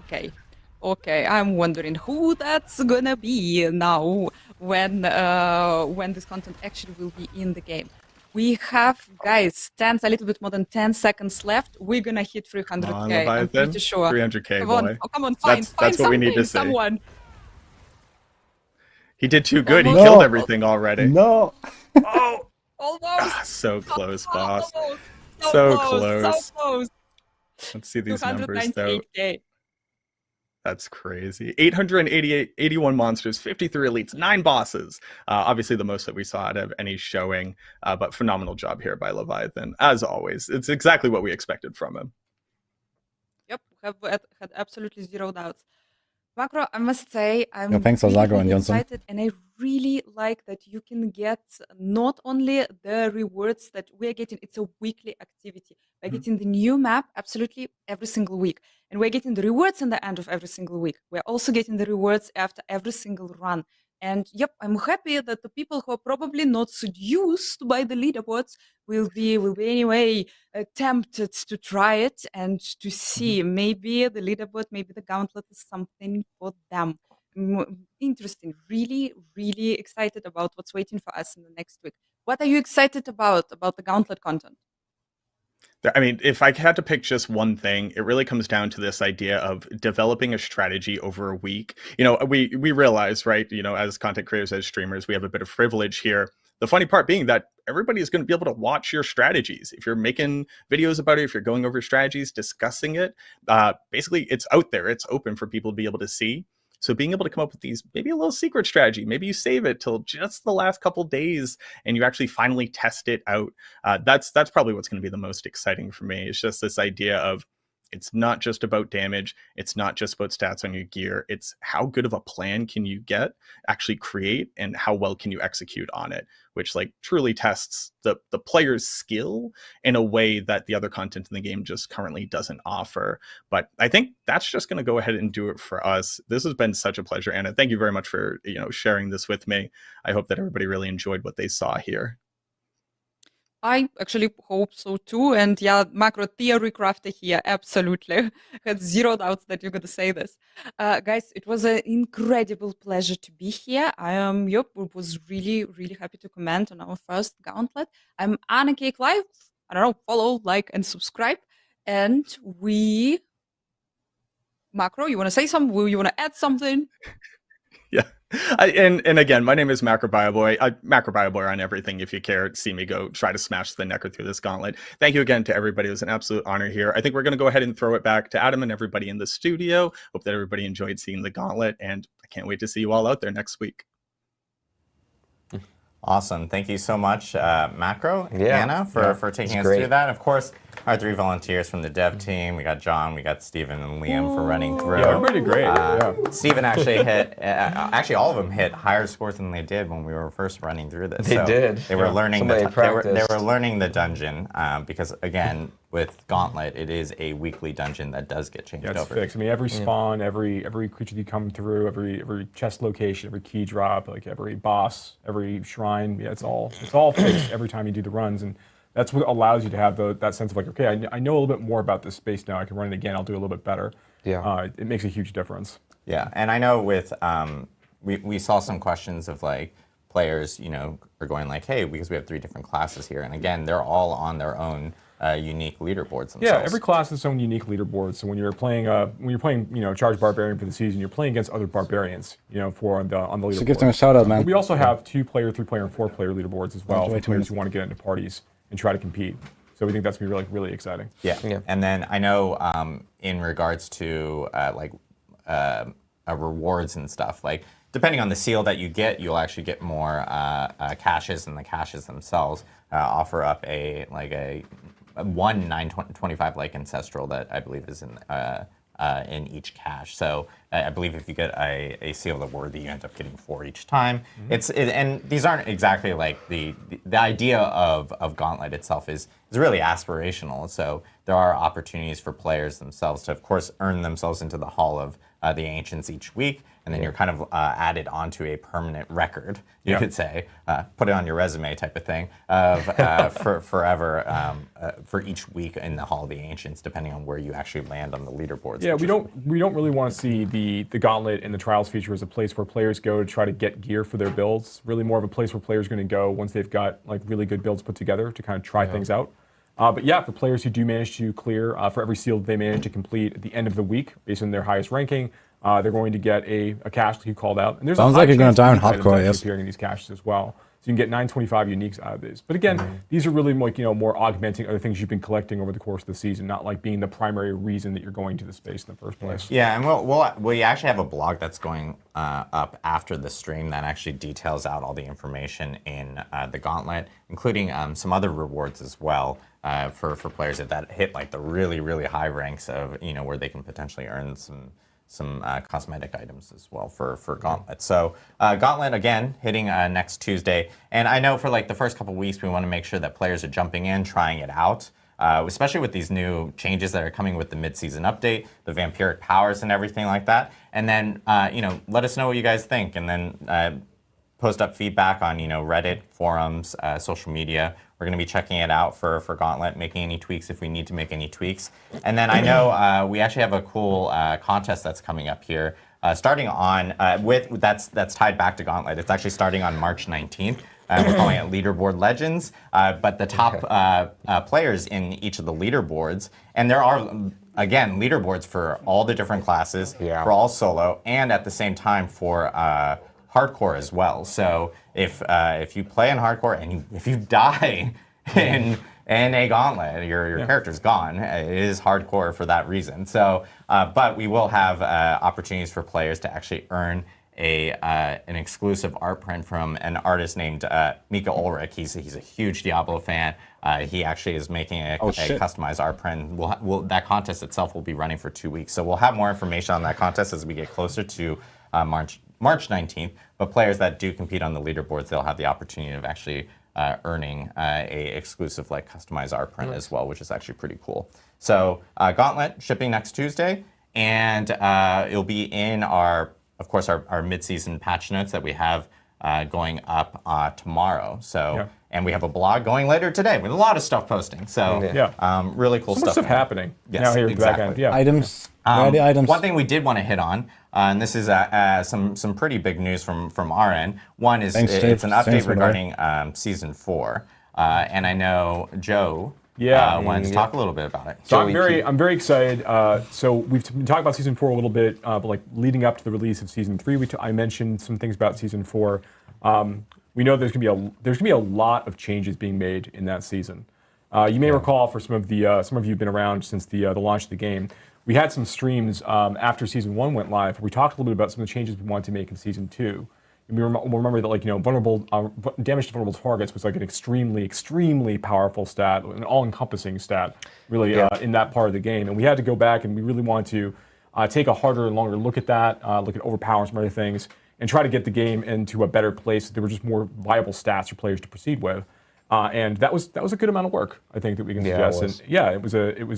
Okay, I'm wondering who that's gonna be now when this content actually will be in the game. We have, guys, a little bit more than 10 seconds left. We're gonna hit 300k. I'm pretty sure. 300k, come boy. on, come on, find that's what we need to see. Someone. He did too good. He killed everything already. No. Oh, almost. So close, boss. So close. close. Let's see these numbers, though. 298k. That's crazy. 81 monsters, 53 elites, 9 bosses. Obviously the most that we saw out of any showing, but phenomenal job here by Leviathan. As always, it's exactly what we expected from him. Yep, had absolutely zero doubts. Macro, I must say, I'm thanks for really, Zago and really Johnson. excited, and I really like that you can get not only the rewards that we're getting, it's a weekly activity. We're getting the new map absolutely every single week, and we're getting the rewards in the end of every single week. We're also getting the rewards after every single run. And yep, I'm happy that the people who are probably not seduced by the leaderboards will be anyway tempted to try it and to see maybe the leaderboard, maybe the Gauntlet is something for them. Interesting. Really, really excited about what's waiting for us in the next week. What are you excited about the Gauntlet content? I mean, if I had to pick just one thing, it really comes down to this idea of developing a strategy over a week. We realize, right, as content creators, as streamers, we have a bit of privilege here. The funny part being that everybody is going to be able to watch your strategies. If you're making videos about it, if you're going over strategies, discussing it, basically it's out there. It's open for people to be able to see. So being able to come up with these, maybe a little secret strategy, maybe you save it till just the last couple days and you actually finally test it out. That's probably what's going to be the most exciting for me. It's just this idea of it's not just about damage. It's not just about stats on your gear. It's how good of a plan can you actually create, and how well can you execute on it, which truly tests the player's skill in a way that the other content in the game just currently doesn't offer. But I think that's just going to go ahead and do it for us. This has been such a pleasure, Anna. Thank you very much for sharing this with me. I hope that everybody really enjoyed what they saw here. I actually hope so too. And yeah, Macro theory crafter here, absolutely. Had zero doubts that you're going to say this. Guys, it was an incredible pleasure to be here. Was really, really happy to comment on our first Gauntlet. I'm Anna Cake Live. I don't know, follow, like, and subscribe. And Macro, you want to say something? You want to add something? Yeah. And again, my name is Macrobioboy. Macrobioboy on everything. If you care, see me go try to smash the Necro through this gauntlet. Thank you again to everybody. It was an absolute honor here. I think we're going to go ahead and throw it back to Adam and everybody in the studio. Hope that everybody enjoyed seeing the gauntlet, and I can't wait to see you all out there next week. Awesome. Thank you so much, Macro, Anna, for taking us through that. Of course, our 3 volunteers from the dev team. We got John, we got Steven, and Liam for running through. Yeah, everybody great. Steven actually hit, actually all of them hit higher scores than they did when we were first running through this. They did. They were learning they were learning the dungeon because, again, with Gauntlet, it is a weekly dungeon that does get changed it's over. fixed. I mean, every spawn, every creature that you come through, every chest location, every key drop, like every boss, every shrine, it's all fixed every time you do the runs, and that's what allows you to have that sense of like, okay, I know a little bit more about this space now. I can run it again. I'll do a little bit better. Yeah. It makes a huge difference. Yeah, and I know with we saw some questions of like players, are going like, hey, because we have 3 different classes here, and again, they're all on their own unique leaderboards themselves. Yeah, every class has its own unique leaderboard. So when you're playing, Charged Barbarian for the season, you're playing against other barbarians, for on the leaderboard. So give them a shout out, man. But we also have 2-player, 3-player, and 4-player leaderboards as well for players who want to get into parties and try to compete. So we think that's gonna be really, really exciting. Yeah. And then I know in regards to rewards and stuff, like depending on the seal that you get, you'll actually get more caches, and the caches themselves offer up a 925 like ancestral that I believe is in each cache. So I believe if you get a seal of the worthy, you end up getting 4 each time. And these aren't exactly like the idea of Gauntlet itself is really aspirational. So there are opportunities for players themselves to, of course, earn themselves into the Hall of the Ancients each week, and then you're kind of added onto a permanent record, you could say, put it on your resume type of thing, of for forever for each week in the Hall of the Ancients, depending on where you actually land on the leaderboards. Yeah, we don't really want to see the Gauntlet and the Trials feature as a place where players go to try to get gear for their builds. Really more of a place where players are going to go once they've got like really good builds put together to kind of try things out. But yeah, for players who do manage to clear, for every seal that they manage to complete at the end of the week, based on their highest ranking, they're going to get a cache that you called out. And there's Sounds like you're going to die on hardcore, yes. Appearing in these caches as well. So you can get 925 uniques out of these. But again, these are really like, more augmenting other things you've been collecting over the course of the season, not like being the primary reason that you're going to the space in the first place. Yeah, and we actually have a blog that's going up after the stream that actually details out all the information in the Gauntlet, including some other rewards as well for players that hit like the really, really high ranks of, where they can potentially earn some cosmetic items as well for Gauntlet. So Gauntlet, again, hitting next Tuesday. And I know for like the first couple weeks, we want to make sure that players are jumping in, trying it out, especially with these new changes that are coming with the mid-season update, the vampiric powers and everything like that. And then, let us know what you guys think. And then post up feedback on, Reddit, forums, social media. We're going to be checking it out for Gauntlet, making any tweaks if we need to make any tweaks. And then I know we actually have a cool contest that's coming up here, starting on that's tied back to Gauntlet. It's actually starting on March 19th. We're calling it Leaderboard Legends. But the top players in each of the leaderboards, and there are again leaderboards for all the different classes, for all solo, and at the same time for hardcore as well. So if you play in hardcore and if you die in a Gauntlet, your character's gone. It is hardcore for that reason. So, but we will have opportunities for players to actually earn an exclusive art print from an artist named Mika Ulrich. He's a huge Diablo fan. He actually is making a customized art print. That contest itself will be running for 2 weeks. So we'll have more information on that contest as we get closer to March 19th, but players that do compete on the leaderboards, they'll have the opportunity of actually earning a exclusive like customized art print as well, which is actually pretty cool. So Gauntlet shipping next Tuesday, and it'll be in our mid-season patch notes that we have going up tomorrow. So and we have a blog going later today with a lot of stuff posting. So really cool stuff happening. Yes, now here exactly. Back end. Yeah. Items. Items. One thing we did want to hit on, and this is some pretty big news from our end. One is it's an update regarding Season 4, and I know Joe wanted to talk a little bit about it. So I'm very excited. So we've been talking about Season 4 a little bit, but like leading up to the release of Season 3, I mentioned some things about Season 4. We know there's gonna be a lot of changes being made in that season. You may recall, for some of you who've been around since the launch of the game, we had some streams after Season 1 went live. We talked a little bit about some of the changes we wanted to make in Season 2. And we'll remember that vulnerable damage to vulnerable targets was like an extremely powerful stat, an all-encompassing stat, really in that part of the game. And we had to go back and we really wanted to take a harder and longer look at that, look at overpowering some other things, and try to get the game into a better place so there were just more viable stats for players to proceed with. And that was a good amount of work, I think, that we can Yeah, suggest. And yeah, it was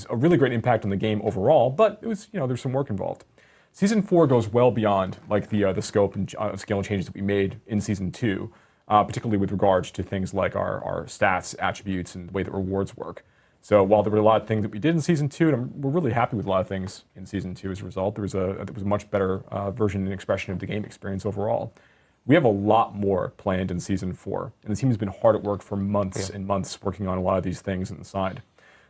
a really great impact on the game overall, but it was, there's some work involved. Season 4 goes well beyond like the scope and scale and changes that we made in Season 2, particularly with regards to things like our stats, attributes, and the way that rewards work. So while there were a lot of things that we did in Season 2, and we're really happy with a lot of things in Season 2 as a result, there was a much better version and expression of the game experience overall. We have a lot more planned in Season 4, and the team has been hard at work for months and months working on a lot of these things on the side.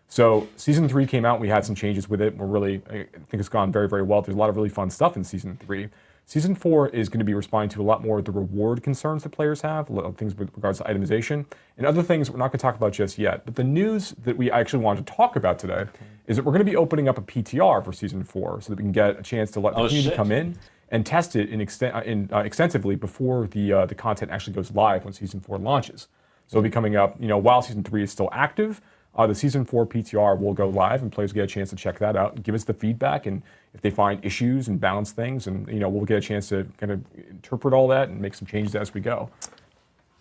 So Season 3 came out, we had some changes with it. I think it's gone very, very well. There's a lot of really fun stuff in Season 3. Season 4 is going to be responding to a lot more of the reward concerns that players have, a lot of things with regards to itemization, and other things we're not going to talk about just yet. But the news that we actually wanted to talk about today is that we're going to be opening up a PTR for Season 4 so that we can get a chance to let the community come in and test it extensively before the content actually goes live when Season 4 launches. So it'll be coming up, while Season 3 is still active. The Season 4 PTR will go live, and players get a chance to check that out and give us the feedback. And if they find issues and balance things, and we'll get a chance to kind of interpret all that and make some changes as we go.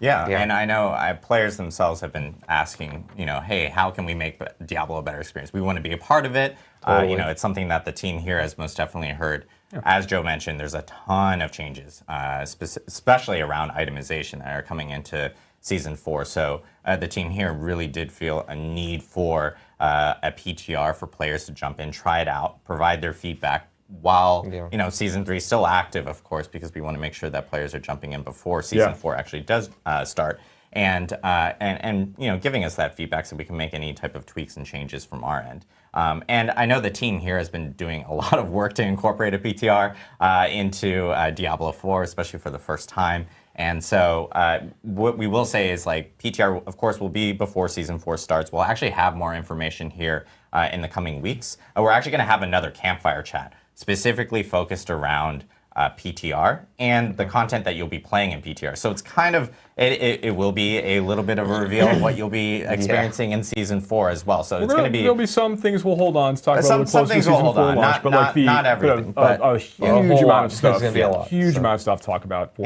Yeah, and I know players themselves have been asking, hey, how can we make Diablo a better experience? We want to be a part of it. Totally. It's something that the team here has most definitely heard. Yeah. As Joe mentioned, there's a ton of changes, especially around itemization that are coming into Season 4. So the team here really did feel a need for a PTR for players to jump in, try it out, provide their feedback while Season 3 is still active, of course, because we want to make sure that players are jumping in before Season 4 actually does start, and giving us that feedback so we can make any type of tweaks and changes from our end. And I know the team here has been doing a lot of work to incorporate a PTR into Diablo 4, especially for the first time. And so what we will say is PTR, of course, will be before Season 4 starts. We'll actually have more information here in the coming weeks. We're actually going to have another Campfire chat specifically focused around PTR and the content that you'll be playing in PTR. So it's kind of, it will be a little bit of a reveal of what you'll be experiencing in Season 4 as well. So it's going to be... There'll be some things we'll hold on to talk about. Some things we'll hold on, not everything. But a huge amount of stuff. Huge amount of stuff to talk about for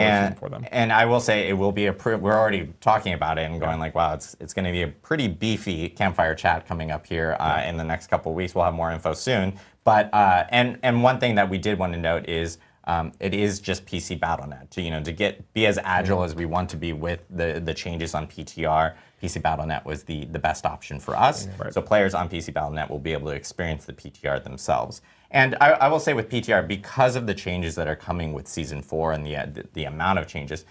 them. And I will say it will be we're already talking about it and going wow, it's going to be a pretty beefy Campfire chat coming up here in the next couple of weeks. We'll have more info soon. But and one thing that we did want to note is it is just PC Battle.net to be as agile as we want to be with the changes on PTR. PC Battle.net was the best option for us. Right. So players on PC Battle.net will be able to experience the PTR themselves. And I will say with PTR, because of the changes that are coming with Season 4 and the amount of changes,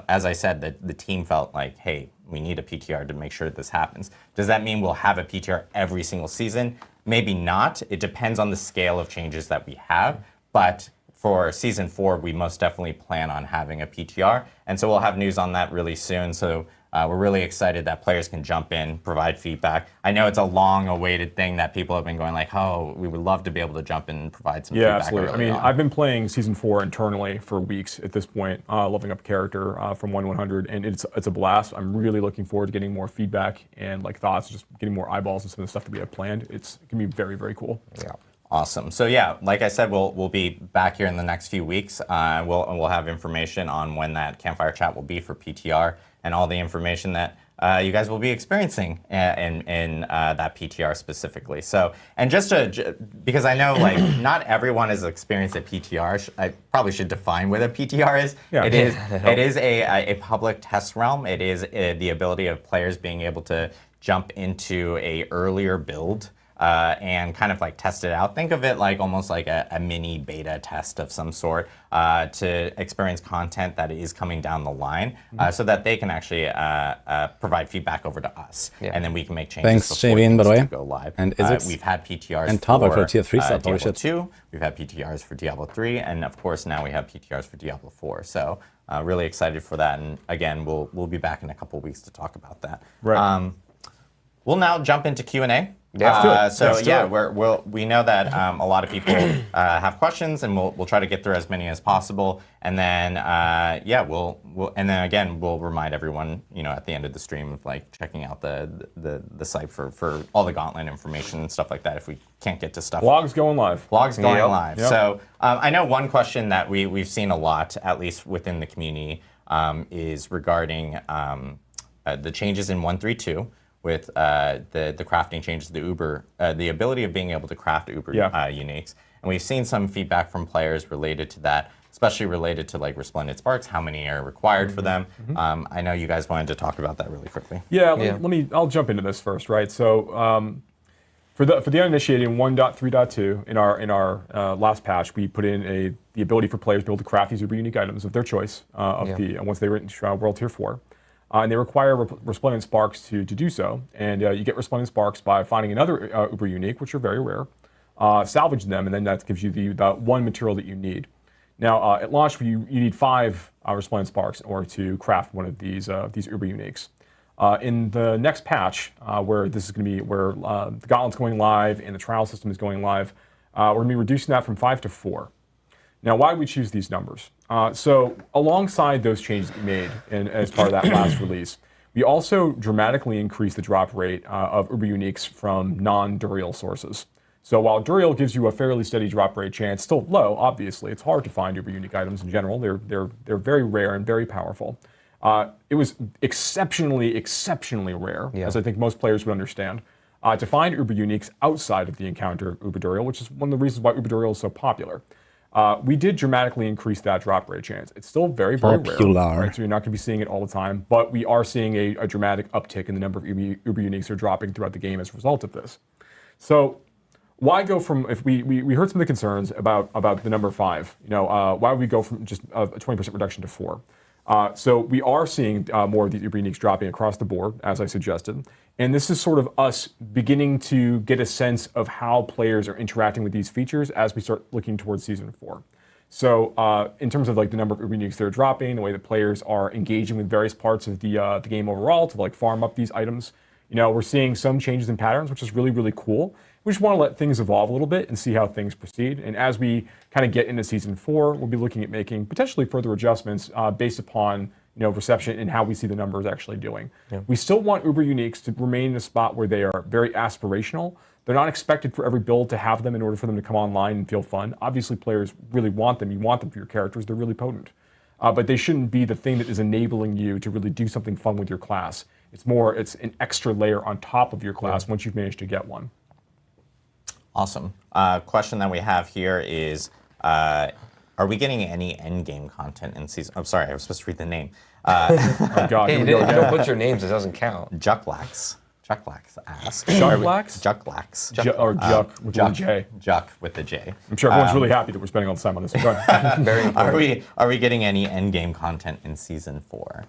as I said, the team felt like, hey, we need a PTR to make sure this happens. Does that mean we'll have a PTR every single season? Maybe not. It depends on the scale of changes that we have. But for Season 4, we most definitely plan on having a PTR. And so we'll have news on that really soon. So we're really excited that players can jump in, provide feedback. I know it's a long-awaited thing that people have been going oh, we would love to be able to jump in and provide some feedback. Yeah, absolutely. I've been playing Season 4 internally for weeks at this point, leveling up character from 1 to 100, and it's a blast. I'm really looking forward to getting more feedback and thoughts, just getting more eyeballs and some of the stuff that we have planned. It's going to be very, very cool. Yeah. Awesome. So yeah, like I said, we'll be back here in the next few weeks. We'll have information on when that Campfire chat will be for PTR and all the information that you guys will be experiencing in that PTR specifically. So, and because I know not everyone has experienced a PTR, I probably should define what a PTR is. Yeah. It is a public test realm. It is the ability of players being able to jump into a earlier build. And kind of test it out. Think of it almost like a mini beta test of some sort to experience content that is coming down the line so that they can actually provide feedback over to us. Yeah. And then we can make changes before it go live. And we've had PTRs and for Tier 3 stuff, Diablo 2. We've had PTRs for Diablo 3. And of course, now we have PTRs for Diablo 4. So really excited for that. And again, we'll be back in a couple weeks to talk about that. Right. We'll now jump into Q&A. Yeah, we know that a lot of people have questions, and we'll try to get through as many as possible. And then we'll remind everyone, at the end of the stream of checking out the site for all the Gauntlet information and stuff like that. If we can't get to stuff, vlogs going live. Live. Yep. So I know one question that we've seen a lot, at least within the community, is regarding the changes in 1.3.2 with the crafting changes, the ability of being able to craft Uber uniques. And we've seen some feedback from players related to that, especially related to like Resplendent Sparks, how many are required for them. I know you guys wanted to talk about that really quickly. I'll jump into this first, right? So for the uninitiated in 1.3.2, in our last patch, we put in the ability for players to be able to craft these Uber unique items of their choice once they reach World Tier 4. And they require Resplendent Sparks to do so. And you get Resplendent Sparks by finding another Uber unique, which are very rare, salvage them, and then that gives you the one material that you need. Now, at launch, you need 5 Resplendent Sparks in order to craft one of these Uber uniques. In the next patch, where this is going to be where the Gauntlet's going live and the trial system is going live, we're going to be reducing that from 5 to 4. Now, why do we choose these numbers? So alongside those changes that we made as part of that last release, we also dramatically increased the drop rate of Uber uniques from non-Duriel sources. So while Duriel gives you a fairly steady drop rate chance, still low, obviously, it's hard to find Uber unique items in general. They're very rare and very powerful. It was exceptionally rare, as I think most players would understand, to find Uber uniques outside of the encounter of Uber Duriel, which is one of the reasons why Uber Duriel is so popular. We did dramatically increase that drop rate chance. It's still very rare, right? So you're not going to be seeing it all the time, but we are seeing a dramatic uptick in the number of Uber uniques that are dropping throughout the game as a result of this. So why go from, if we heard some of the concerns about the number 5, why would we go from just a 20% reduction to 4? So we are seeing more of these Uber uniques dropping across the board, as I suggested. And this is sort of us beginning to get a sense of how players are interacting with these features as we start looking towards Season 4. So in terms of like the number of Uber uniques that are dropping, the way that players are engaging with various parts of the game overall to like farm up these items, we're seeing some changes in patterns, which is really cool. We just want to let things evolve a little bit and see how things proceed. And as we kind of get into Season 4, we'll be looking at making potentially further adjustments based upon reception and how we see the numbers actually doing. We still want Uber uniques to remain in a spot where they are very aspirational. They're not expected for every build to have them in order for them to come online and feel fun. Obviously, players really want them. You want them for your characters. They're really potent. But they shouldn't be the thing that is enabling you to really do something fun with your class. It's an extra layer on top of your class once you've managed to get one. Awesome. Question that we have here is, are we getting any endgame content in season? I'm sorry, I was supposed to read the name. Oh God, hey, you don't put your names, it doesn't count. Jucklax asks. Jucklax? Jucklax. Or Juck with a J. Juck with the J. I'm sure everyone's really happy that we're spending all the time on this. Very important. Are we getting any endgame content in Season 4?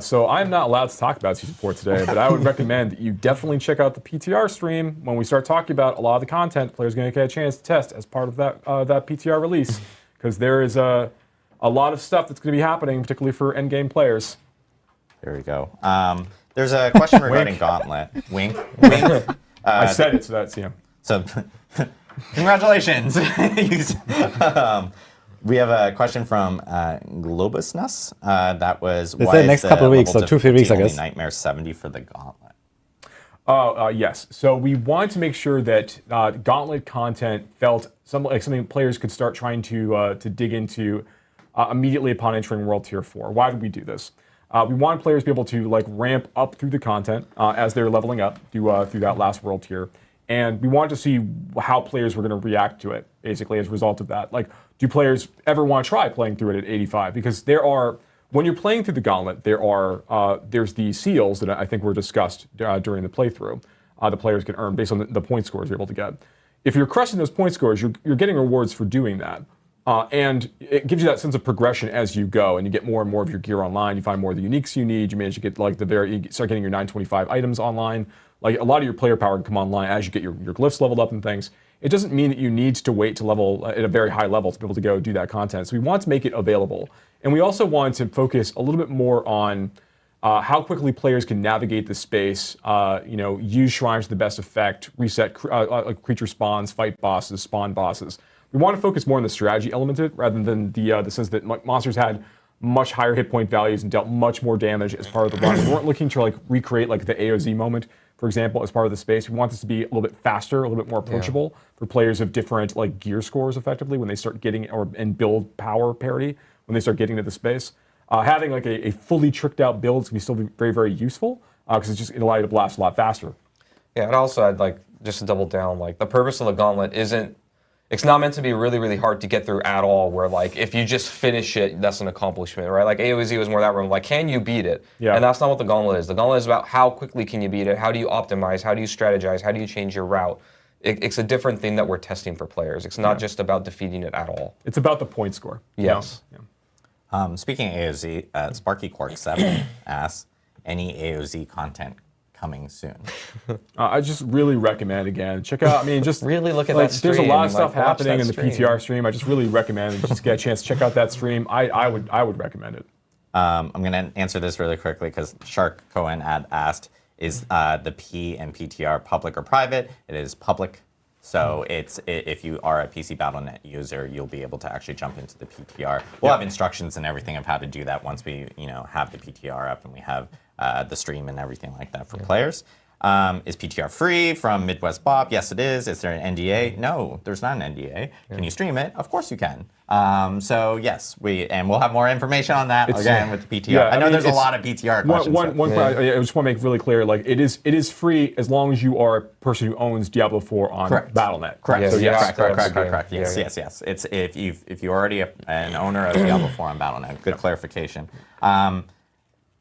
So I'm not allowed to talk about Season 4 today, but I would recommend that you definitely check out the PTR stream when we start talking about a lot of the content players are going to get a chance to test as part of that PTR release, because there is a lot of stuff that's going to be happening, particularly for endgame players. There we go. There's a question regarding Gauntlet. Wink. I said it, so that's, So, congratulations. We have a question from Globusnus. That was why is next couple of weeks, so 2-3 weeks, I guess. Nightmare 70 for the Gauntlet. Yes. So we wanted to make sure that Gauntlet content felt something players could start trying to dig into immediately upon entering World Tier 4. Why did we do this? We wanted players to be able to ramp up through the content as they're leveling up through that last World Tier. And we wanted to see how players were going to react to it, basically, as a result of that. Do players ever want to try playing through it at 85? Because when you're playing through the Gauntlet, there's the seals that I think were discussed during the playthrough. The players can earn based on the point scores you're able to get. If you're crushing those point scores, you're getting rewards for doing that. And it gives you that sense of progression as you go, and you get more and more of your gear online. You find more of the uniques you need. You manage to get you start getting your 925 items online. A lot of your player power can come online as you get your glyphs leveled up and things. It doesn't mean that you need to wait to level at a very high level to be able to go do that content. So we want to make it available. And we also want to focus a little bit more on how quickly players can navigate the space, use shrines to the best effect, reset creature spawns, fight bosses, spawn bosses. We want to focus more on the strategy element of it rather than the sense that monsters had much higher hit point values and dealt much more damage as part of the run. We weren't looking to recreate the AOZ moment, for example, as part of the space. We want this to be a little bit faster, a little bit more approachable for players of different gear scores effectively when they start getting and build power parity when they start getting to the space. having like a fully tricked out build is going to be still very, very useful because it allows you to blast a lot faster. Yeah, and also I'd like just to double down, like the purpose of the Gauntlet it's not meant to be really, really hard to get through at all, where like if you just finish it, that's an accomplishment, right? Like AOZ was more that realm, like can you beat it? Yeah. And that's not what the Gauntlet is. The Gauntlet is about how quickly can you beat it, how do you optimize, how do you strategize, how do you change your route? It's a different thing that we're testing for players. It's not just about defeating it at all. It's about the point score. Yes. You know? Speaking of AOZ, Sparky Quark 7 asks, any AOZ content coming soon? I just really recommend, again, check out, just really look at like, that stream. there's a lot of stuff watch happening that in the stream. PTR stream. I just really recommend just get a chance to check out that stream. I would recommend it. I'm going to answer this really quickly because Shark Cohen asked, is the P and PTR public or private? It is public. So if you are a PC Battle.net user, you'll be able to actually jump into the PTR. We'll have instructions and everything of how to do that once we have the PTR up and we have the stream and everything like that for players. Is PTR free from Midwest Bob? Yes, it is. Is there an NDA? No, there's not an NDA. Can you stream it? Of course you can. So yes, we'll have more information on that again with the PTR. Yeah, I know there's a lot of PTR questions. I just want to make really clear, like it is free as long as you are a person who owns Diablo 4 on Battle.net. Correct. Yes, So yes, correct. Yes. It's if you're already an owner of Diablo 4 on Battle.net. Good clarification.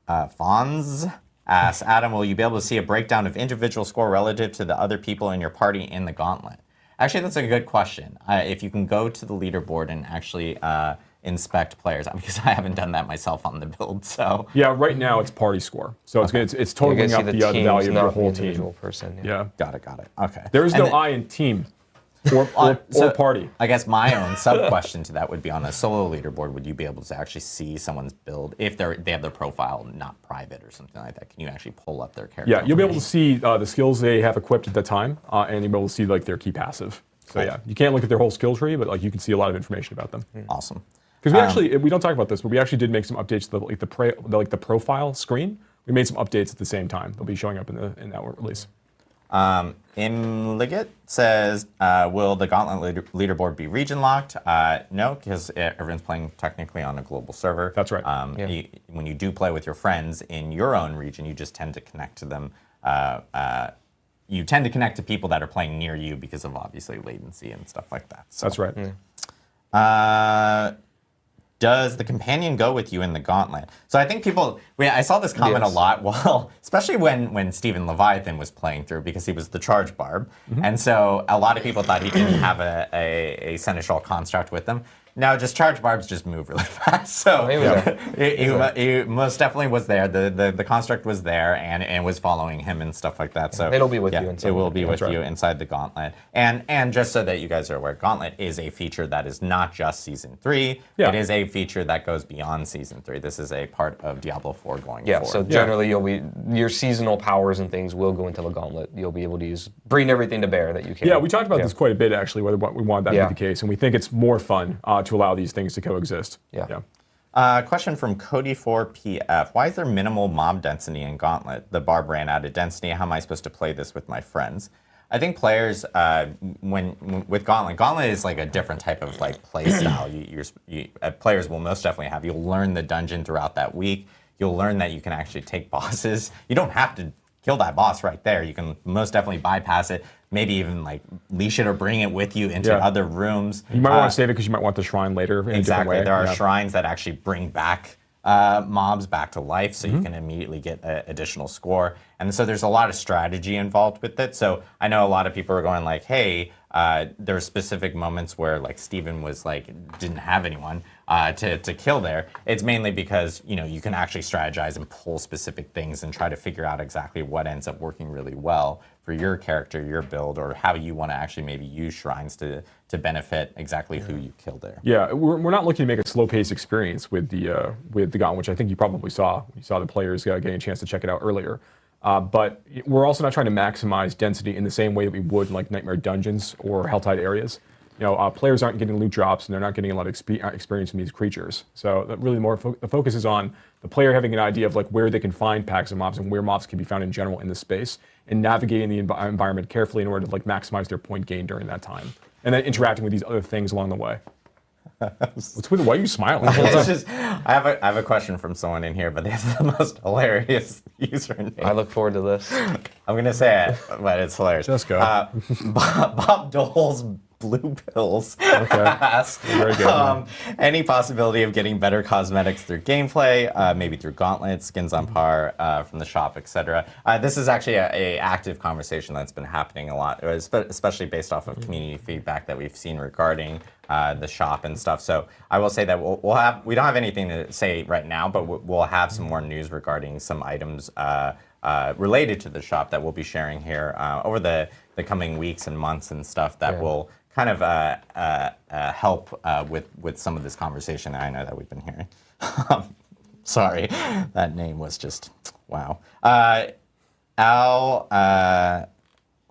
Fonz asks, Adam, will you be able to see a breakdown of individual score relative to the other people in your party in the Gauntlet? Actually, that's a good question. If you can go to the leaderboard and actually inspect players, because I haven't done that myself on the build. So yeah, right now it's party score, so it's totaling up the value of your whole team. Person, yeah, got it. Okay. There is no I in team. Or party. I guess my own sub-question to that would be on a solo leaderboard, would you be able to actually see someone's build if they have their profile not private or something like that? Can you actually pull up their character? Yeah, you'll be able to see the skills they have equipped at the time, and you'll be able to see like their key passive. So yeah, you can't look at their whole skill tree, but like you can see a lot of information about them. Awesome. Because we don't talk about this, but we actually did make some updates to the profile screen. We made some updates at the same time. They'll be showing up in that release. Imligit says, will the Gauntlet leaderboard be region locked? No, because everyone's playing technically on a global server. That's right. When you do play with your friends in your own region, you just tend to connect to them. You tend to connect to people that are playing near you because of obviously latency and stuff like that. So, that's right. Does the companion go with you in the Gauntlet? So I think I saw this comment a lot, well, especially when Stephen Leviathan was playing through because he was the charge barb. And so a lot of people thought he didn't have a Seneschal construct with him. No, just charge barbs just move really fast. So he most definitely was there. The construct was there and was following him and stuff like that. So it'll be with you inside. It will be with you inside the Gauntlet. And just so that you guys are aware, Gauntlet is a feature that is not just Season 3. Yeah. It is a feature that goes beyond Season 3. This is a part of Diablo 4 going forward. So generally your seasonal powers and things will go into the Gauntlet. You'll be able to bring everything to bear that you can. Yeah, we talked about this quite a bit actually, whether we wanted that to be the case, and we think it's more fun to allow these things to coexist. Question from Cody4PF. Why is there minimal mob density in Gauntlet? The Barbarian added density. How am I supposed to play this with my friends? I think players, with Gauntlet is like a different type of like play style. Players will most definitely have. You'll learn the dungeon throughout that week. You'll learn that you can actually take bosses. You don't have to kill that boss right there. You can most definitely bypass it. Maybe even like leash it or bring it with you into other rooms. You might want to save it because you might want the shrine later in a different way. There are shrines that actually bring back mobs back to life, so you can immediately get additional score. And so there's a lot of strategy involved with it. So I know a lot of people are going like, hey, there are specific moments where like Steven was like, didn't have anyone to kill there. It's mainly because, you can actually strategize and pull specific things and try to figure out exactly what ends up working really well for your character, your build, or how you want to actually maybe use shrines to benefit exactly who you kill there. Yeah, we're not looking to make a slow-paced experience with the Gauntlet, which I think you probably saw. You saw the players getting a chance to check it out earlier. But we're also not trying to maximize density in the same way that we would in like Nightmare Dungeons or Helltide areas. Players aren't getting loot drops and they're not getting a lot of experience from these creatures. So that really the focus is on the player having an idea of like where they can find packs of mobs and where mobs can be found in general in the space, and navigating the environment carefully in order to like maximize their point gain during that time, and then interacting with these other things along the way. Why are you smiling? It's just, I have a question from someone in here, but they have the most hilarious username. I look forward to this. I'm gonna say it, but it's hilarious. Just go. Bob Dole's Blue Pills asks, Very good. any possibility of getting better cosmetics through gameplay, maybe through Gauntlet, skins on par from the shop, etc. This is actually a active conversation that's been happening a lot, especially based off of community feedback that we've seen regarding the shop and stuff. So I will say that we don't have anything to say right now, but we'll have some more news regarding some items related to the shop that we'll be sharing here over the coming weeks and months and stuff that will kind of help with some of this conversation I know that we've been hearing. Sorry, that name was just, wow. Al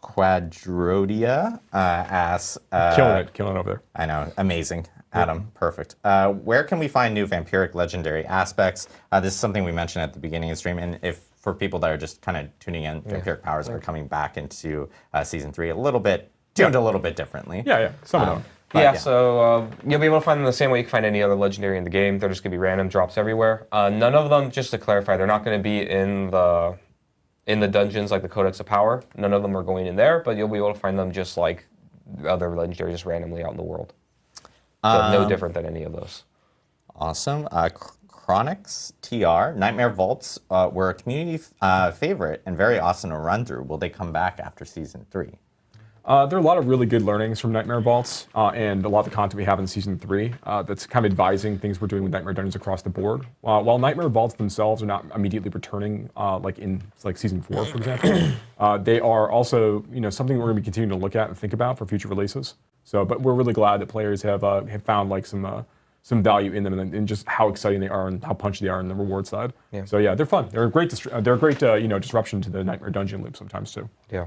Quadrodia asks... killing it over there. I know, amazing. Adam, perfect. Where can we find new vampiric legendary aspects? This is something we mentioned at the beginning of the stream, and if for people that are just kind of tuning in, vampiric powers are coming back into season 3 a little bit, tuned a little bit differently. Yeah, some of them. So you'll be able to find them the same way you can find any other legendary in the game. They're just going to be random drops everywhere. None of them, just to clarify, they're not going to be in the dungeons like the Codex of Power. None of them are going in there, but you'll be able to find them just like other legendaries just randomly out in the world. So no different than any of those. Awesome. Chronics TR, Nightmare Vaults were a community favorite and very awesome to run through. Will they come back after season 3? There are a lot of really good learnings from Nightmare Vaults and a lot of the content we have in Season 3 that's kind of advising things we're doing with Nightmare Dungeons across the board. While Nightmare Vaults themselves are not immediately returning like in Season 4, for example, they are also something we're going to be continuing to look at and think about for future releases. So, but we're really glad that players have found like some value in them and just how exciting they are and how punchy they are on the reward side. Yeah. So yeah, they're fun. They're a great disruption to the Nightmare Dungeon loop sometimes too. Yeah.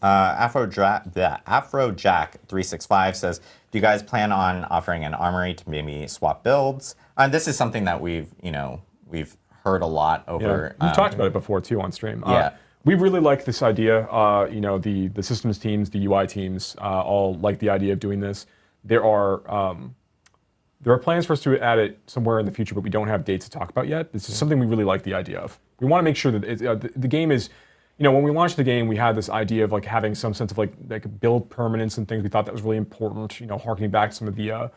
Afrojack365 says, do you guys plan on offering an armory to maybe swap builds? And this is something that we've heard a lot over. Yeah. We've talked about it before too on stream. Yeah. We really like this idea. The systems teams, the UI teams, all like the idea of doing this. There are plans for us to add it somewhere in the future, but we don't have dates to talk about yet. This is something we really like the idea of. We want to make sure that the game is, when we launched the game, we had this idea of like having some sense of like build permanence and things. We thought that was really important. Harkening back to some of the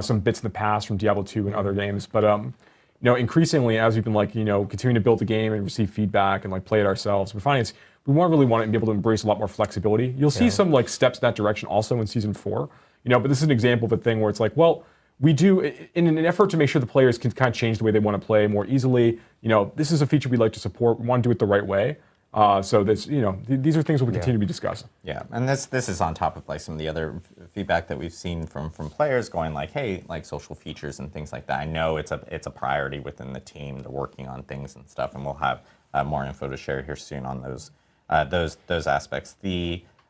some bits in the past from Diablo 2 and other games. But increasingly as we've been continuing to build the game and receive feedback and play it ourselves, we're finding we really want to be able to embrace a lot more flexibility. You'll see some steps in that direction also in season 4. But this is an example of a thing where it's we do, in an effort to make sure the players can kind of change the way they want to play more easily, this is a feature we'd like to support. We want to do it the right way. So this, these are things we'll continue to be discussing. Yeah, and this is on top of some of the other feedback that we've seen from players going hey, social features and things like that. I know it's a priority within the team. They're working on things and stuff, and we'll have more info to share here soon on those aspects.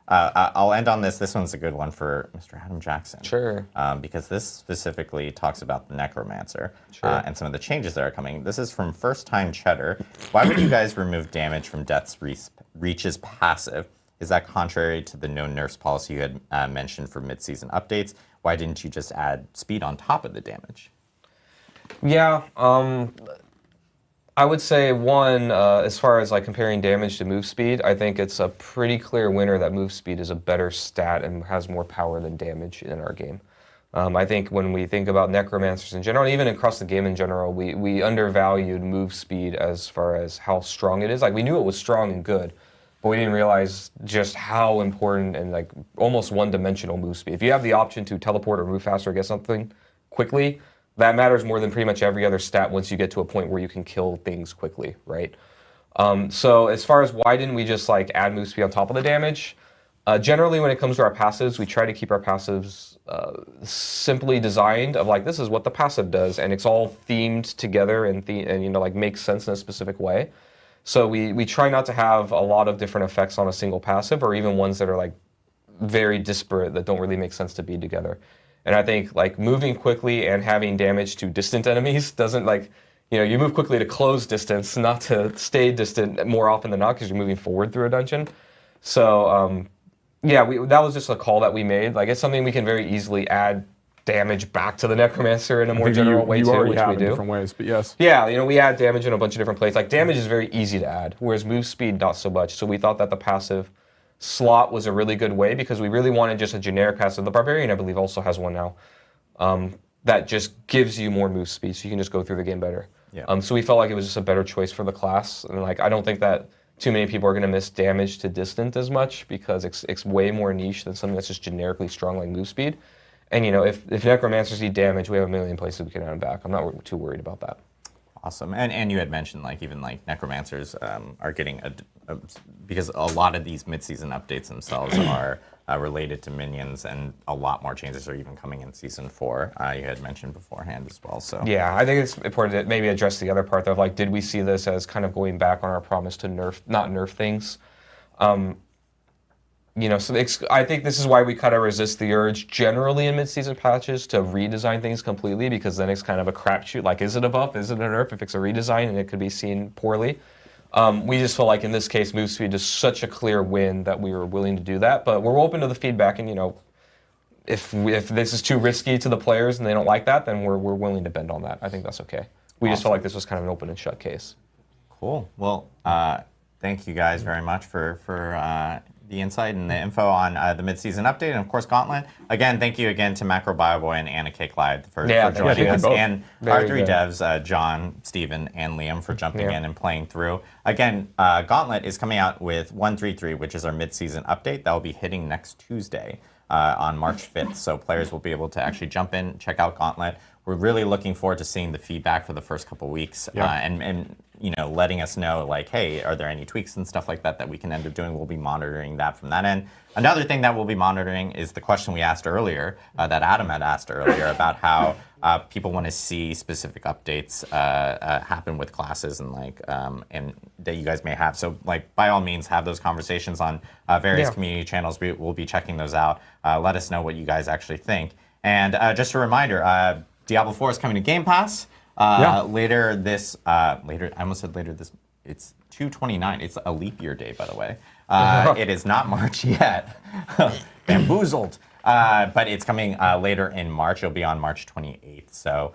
I'll end on this. This one's a good one for Mr. Adam Jackson. Sure. Because this specifically talks about the Necromancer and some of the changes that are coming. This is from First Time Cheddar. Why would you guys remove damage from Death's Reach's passive? Is that contrary to the no nerfs policy you had mentioned for mid-season updates? Why didn't you just add speed on top of the damage? Yeah. I would say one, as far as comparing damage to move speed, I think it's a pretty clear winner that move speed is a better stat and has more power than damage in our game. I think when we think about Necromancers in general, even across the game in general, we undervalued move speed as far as how strong it is. We knew it was strong and good, but we didn't realize just how important and almost one-dimensional move speed. If you have the option to teleport or move faster or get something quickly, that matters more than pretty much every other stat once you get to a point where you can kill things quickly, right? So as far as why didn't we just add move speed on top of the damage, generally when it comes to our passives, we try to keep our passives simply designed of this is what the passive does, and it's all themed together and makes sense in a specific way. So we try not to have a lot of different effects on a single passive, or even ones that are very disparate that don't really make sense to be together. And I think moving quickly and having damage to distant enemies doesn't you move quickly to close distance, not to stay distant more often than not because you're moving forward through a dungeon. So that was just a call that we made. It's something we can very easily add damage back to the Necromancer in a I more think general way you too, already which have we in do. different ways, but yes. Yeah, you know, we add damage in a bunch of different plays. Like damage is very easy to add, whereas move speed not so much. So we thought that the passive slot was a really good way because we really wanted just a generic passive. The Barbarian, I believe, also has one now that just gives you more move speed, so you can just go through the game better. Yeah. So we felt like it was just a better choice for the class, and like I don't think that too many people are going to miss damage to distant as much because it's way more niche than something that's just generically strong like move speed. And you know, if Necromancers need damage, we have a million places we can add them back. I'm not too worried about that. Awesome. And you had mentioned like even like Necromancers are getting because a lot of these mid-season updates themselves are related to minions, and a lot more changes are even coming in season 4. You had mentioned beforehand as well. So yeah, I think it's important to maybe address the other part of like, did we see this as kind of going back on our promise to not nerf things? You know, so I think this is why we kind of resist the urge generally in mid-season patches to redesign things completely, because then it's kind of a crapshoot. Like, is it a buff? Is it a nerf? If it's a redesign, and it could be seen poorly. We just felt like in this case, move speed is such a clear win that we were willing to do that. But we're open to the feedback, and you know, if this is too risky to the players and they don't like that, then we're willing to bend on that. I think that's okay. We just felt like this was kind of an open and shut case. Cool. Well, thank you guys very much for the insight and the info on the mid-season update, and of course Gauntlet. Again, thank you again to Macro Bioboy and Anna Cake Live for joining us, and our 3 devs, John, Steven, and Liam for jumping in and playing through. Again, Gauntlet is coming out with 133, which is our mid-season update. That will be hitting next Tuesday on March 5th, so players will be able to actually jump in, check out Gauntlet. We're really looking forward to seeing the feedback for the first couple weeks, and you know, letting us know like, hey, are there any tweaks and stuff like that that we can end up doing? We'll be monitoring that from that end. Another thing that we'll be monitoring is the question we asked earlier, that Adam had asked earlier about how people want to see specific updates happen with classes and like and that you guys may have. So like, by all means, have those conversations on various community channels. We'll be checking those out. Let us know what you guys actually think. And just a reminder, Diablo 4 is coming to Game Pass. Later this, I almost said later this, it's 2/29. It's a leap year day, by the way. It is not March yet. Bamboozled. But it's coming later in March. It'll be on March 28th. So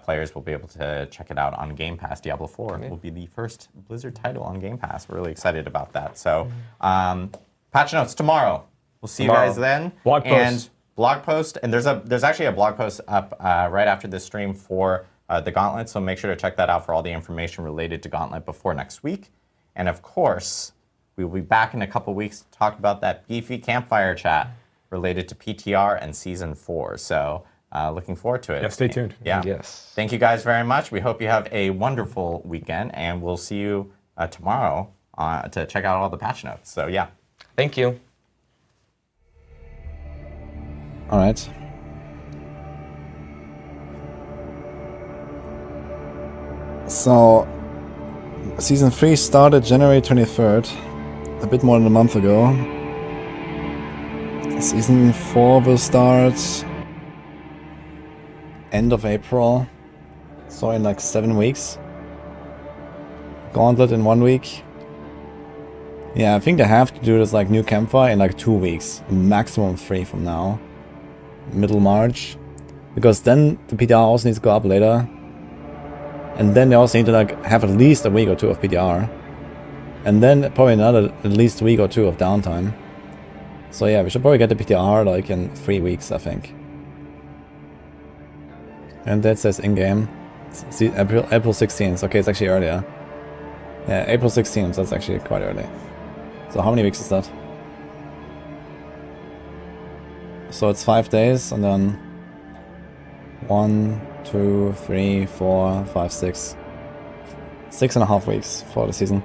players will be able to check it out on Game Pass. Diablo 4 will be the first Blizzard title on Game Pass. We're really excited about that. So patch notes tomorrow. We'll see you guys then. Blog post, and there's actually a blog post up right after this stream for the Gauntlet, so make sure to check that out for all the information related to Gauntlet before next week. And of course, we will be back in a couple weeks to talk about that beefy Campfire chat related to PTR and Season 4. So looking forward to it. Yeah, stay tuned. Yeah. Yes. Thank you guys very much. We hope you have a wonderful weekend, and we'll see you tomorrow to check out all the patch notes. So yeah. Thank you. All right. So, Season 3 started January 23rd, a bit more than a month ago. Season 4 will start end of April, so in like 7 weeks. Gauntlet in 1 week. Yeah, I think they have to do this like new Campfire in like 2 weeks, maximum 3 from now. Middle March, because then the PTR also needs to go up later, and then they also need to like have at least a week or 2 of PTR, and then probably another at least week or 2 of downtime. So yeah, we should probably get the PTR like in 3 weeks, I think. And that says in-game. See, April 16th. Okay, it's actually earlier. Yeah, April 16th. That's actually quite early. So how many weeks is that? So it's 5 days, and then 1, 2, 3, 4, 5, 6. 6.5 weeks for the season.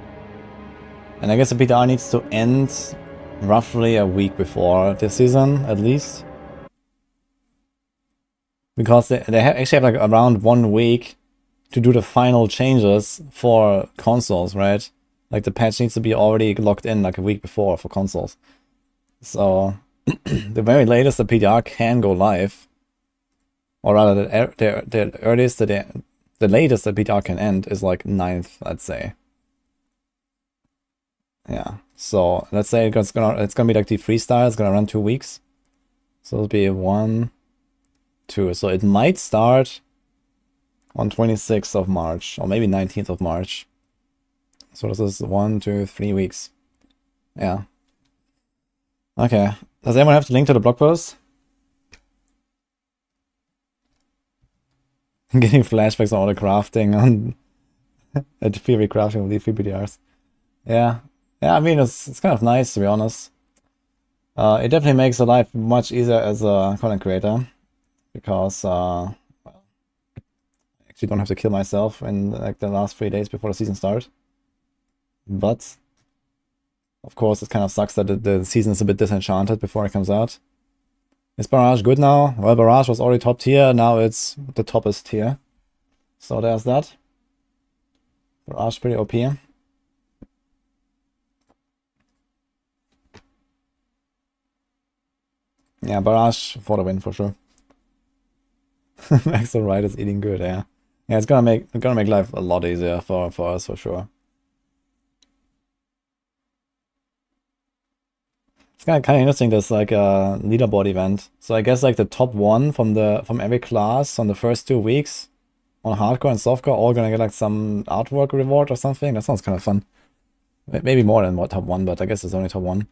And I guess the PTR needs to end roughly a week before the season, at least. Because they actually have like around 1 week to do the final changes for consoles, right? Like the patch needs to be already locked in like a week before for consoles. So the very latest the PTR can go live, or rather the earliest the latest the PTR can end is like 9th, I'd say. Yeah, so let's say it's gonna be like the freestyle. It's gonna run 2 weeks, so it'll be 1, 2. So it might start on 26th of March, or maybe 19th of March. So this is 1, 2, 3 weeks. Yeah. Okay. Does anyone have the link to the blog post? Getting flashbacks on all the crafting on at theory crafting with the 3PDRs. Yeah. Yeah, I mean it's kind of nice, to be honest. It definitely makes the life much easier as a content creator, because I actually don't have to kill myself in like the last 3 days before the season starts. But of course, it kind of sucks that the season is a bit disenchanted before it comes out. Is Barrage good now? Well, Barrage was already top tier, now it's the toppest tier. So there's that. Barrage pretty OP. Yeah, Barrage for the win for sure. Max the right is eating good, yeah. Yeah, it's gonna make life a lot easier for us for sure. It's kind of interesting. There's like a leaderboard event. So I guess like the top 1 from every class on the first 2 weeks on hardcore and softcore all gonna get like some artwork reward or something. That sounds kind of fun. Maybe more than top 1, but I guess it's only top 1.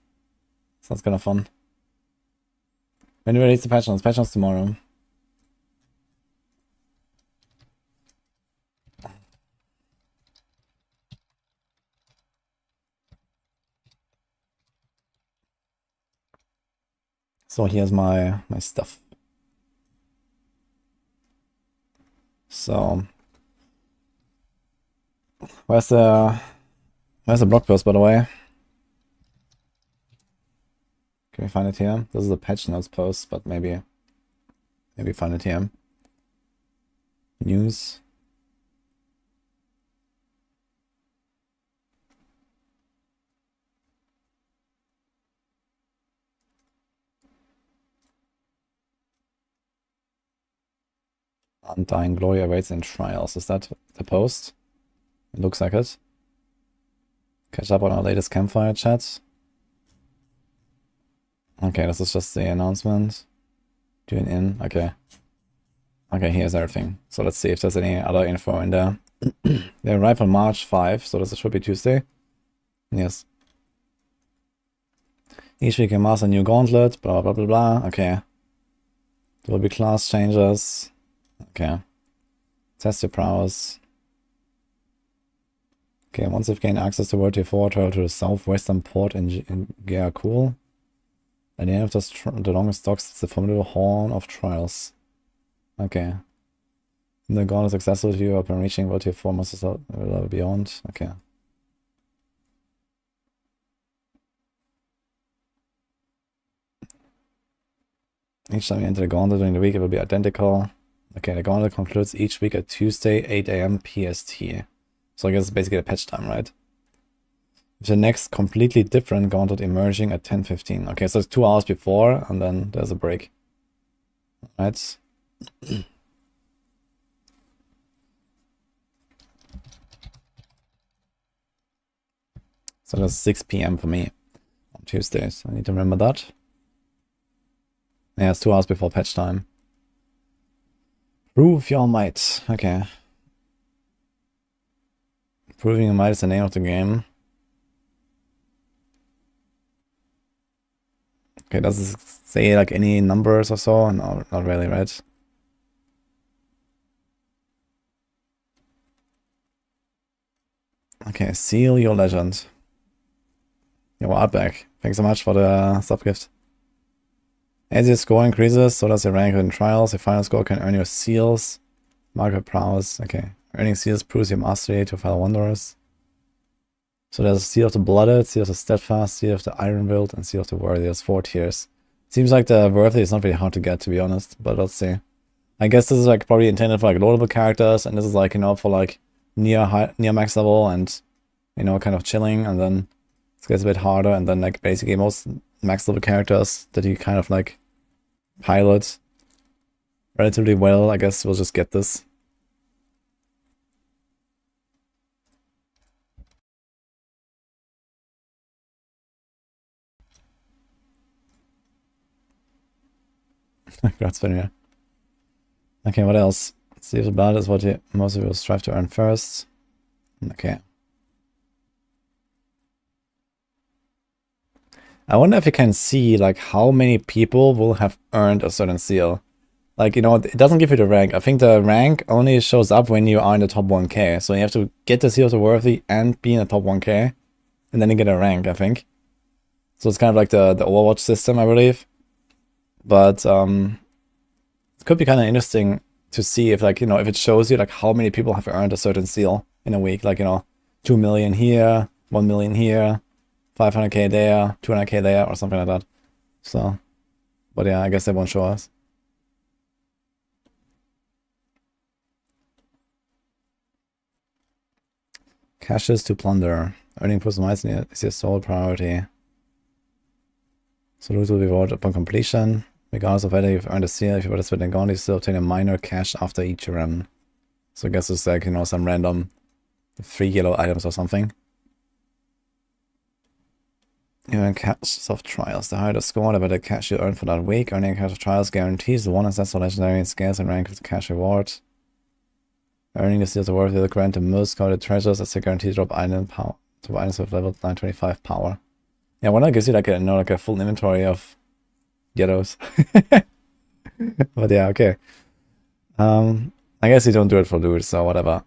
Sounds kind of fun. When do we release the patch notes? Patch notes tomorrow. So here's my stuff. So where's the blog post, by the way? Can we find it here? This is a patch notes post, but maybe find it here. News. Undying Glory awaits in trials. Is that the post? It looks like it. Catch up on our latest Campfire chat. Okay, this is just the announcement. Tune in. Okay. Okay, here's everything. So let's see if there's any other info in there. They arrive on March 5, so this should be Tuesday. Yes. Each week you master a new gauntlet, blah blah blah blah. Okay. There will be class changes. Okay. Test your prowess. Okay, once you've gained access to World Tier 4, travel to the southwestern port in Gearcool. At the end of the longest docks, it's the formidable Horn of Trials. Okay. The gauntlet is accessible to you upon reaching World Tier 4 monsters level beyond. Okay. Each time you enter the gauntlet during the week, it will be identical. Okay, the gauntlet concludes each week at Tuesday, 8 AM PST. So I guess it's basically a patch time, right? The next completely different gauntlet emerging at 10:15. Okay, so it's 2 hours before, and then there's a break. Right. So that's 6 PM for me on Tuesdays. I need to remember that. Yeah, it's 2 hours before patch time. Prove your might. Okay. Proving your might is the name of the game. Okay, does it say like any numbers or so? No, not really, right? Okay, seal your legend. Your artback. Thanks so much for the sub gift. As your score increases, so does your rank in trials. Your final score can earn your seals. Market prowess. Okay. Earning seals proves your mastery to fellow wanderers. So there's a Seal of the Blooded, Seal of the Steadfast, Seal of the Iron Build, and Seal of the Worthy. There's 4 tiers. Seems like the Worthy is not really hard to get, to be honest, but let's see. I guess this is like probably intended for like low level characters, and this is like, you know, for like near max level and, you know, kind of chilling, and then it gets a bit harder, and then like basically most max level characters that you kind of like pilot relatively well, I guess we'll just get this. Congrats, Fenrir. Okay, what else? See if the blood is what most of you will strive to earn first. Okay. I wonder if you can see like how many people will have earned a certain seal. Like, you know, it doesn't give you the rank. I think the rank only shows up when you are in the top 1k. So you have to get the seal to worthy and be in the top 1k. And then you get a rank, I think. So it's kind of like the Overwatch system, I believe. But it could be kind of interesting to see if, like, you know, if it shows you like how many people have earned a certain seal in a week. Like, you know, 2 million here, 1 million here, 500k there, 200k there, or something like that. So, but yeah, I guess they won't show us. Caches to plunder. Earning personalized is your sole priority. So those will be rewarded upon completion. Regardless of whether you've earned a seal, if you participate in Gauntlet, you still obtain a minor cache after each run. So I guess it's like, you know, some random 3 yellow items or something. You earn caches of trials. The higher the score, the better cache you earn for that week. Earning a cache of trials guarantees one ancestral legendary scales and rank of the cache reward. Earning the seals of worth will grant the most coveted treasures as a guaranteed drop item power to items with level 925 power. Yeah, one that gives you like a, you know, like a full inventory of yellows. But yeah, okay. I guess you don't do it for loot, so whatever.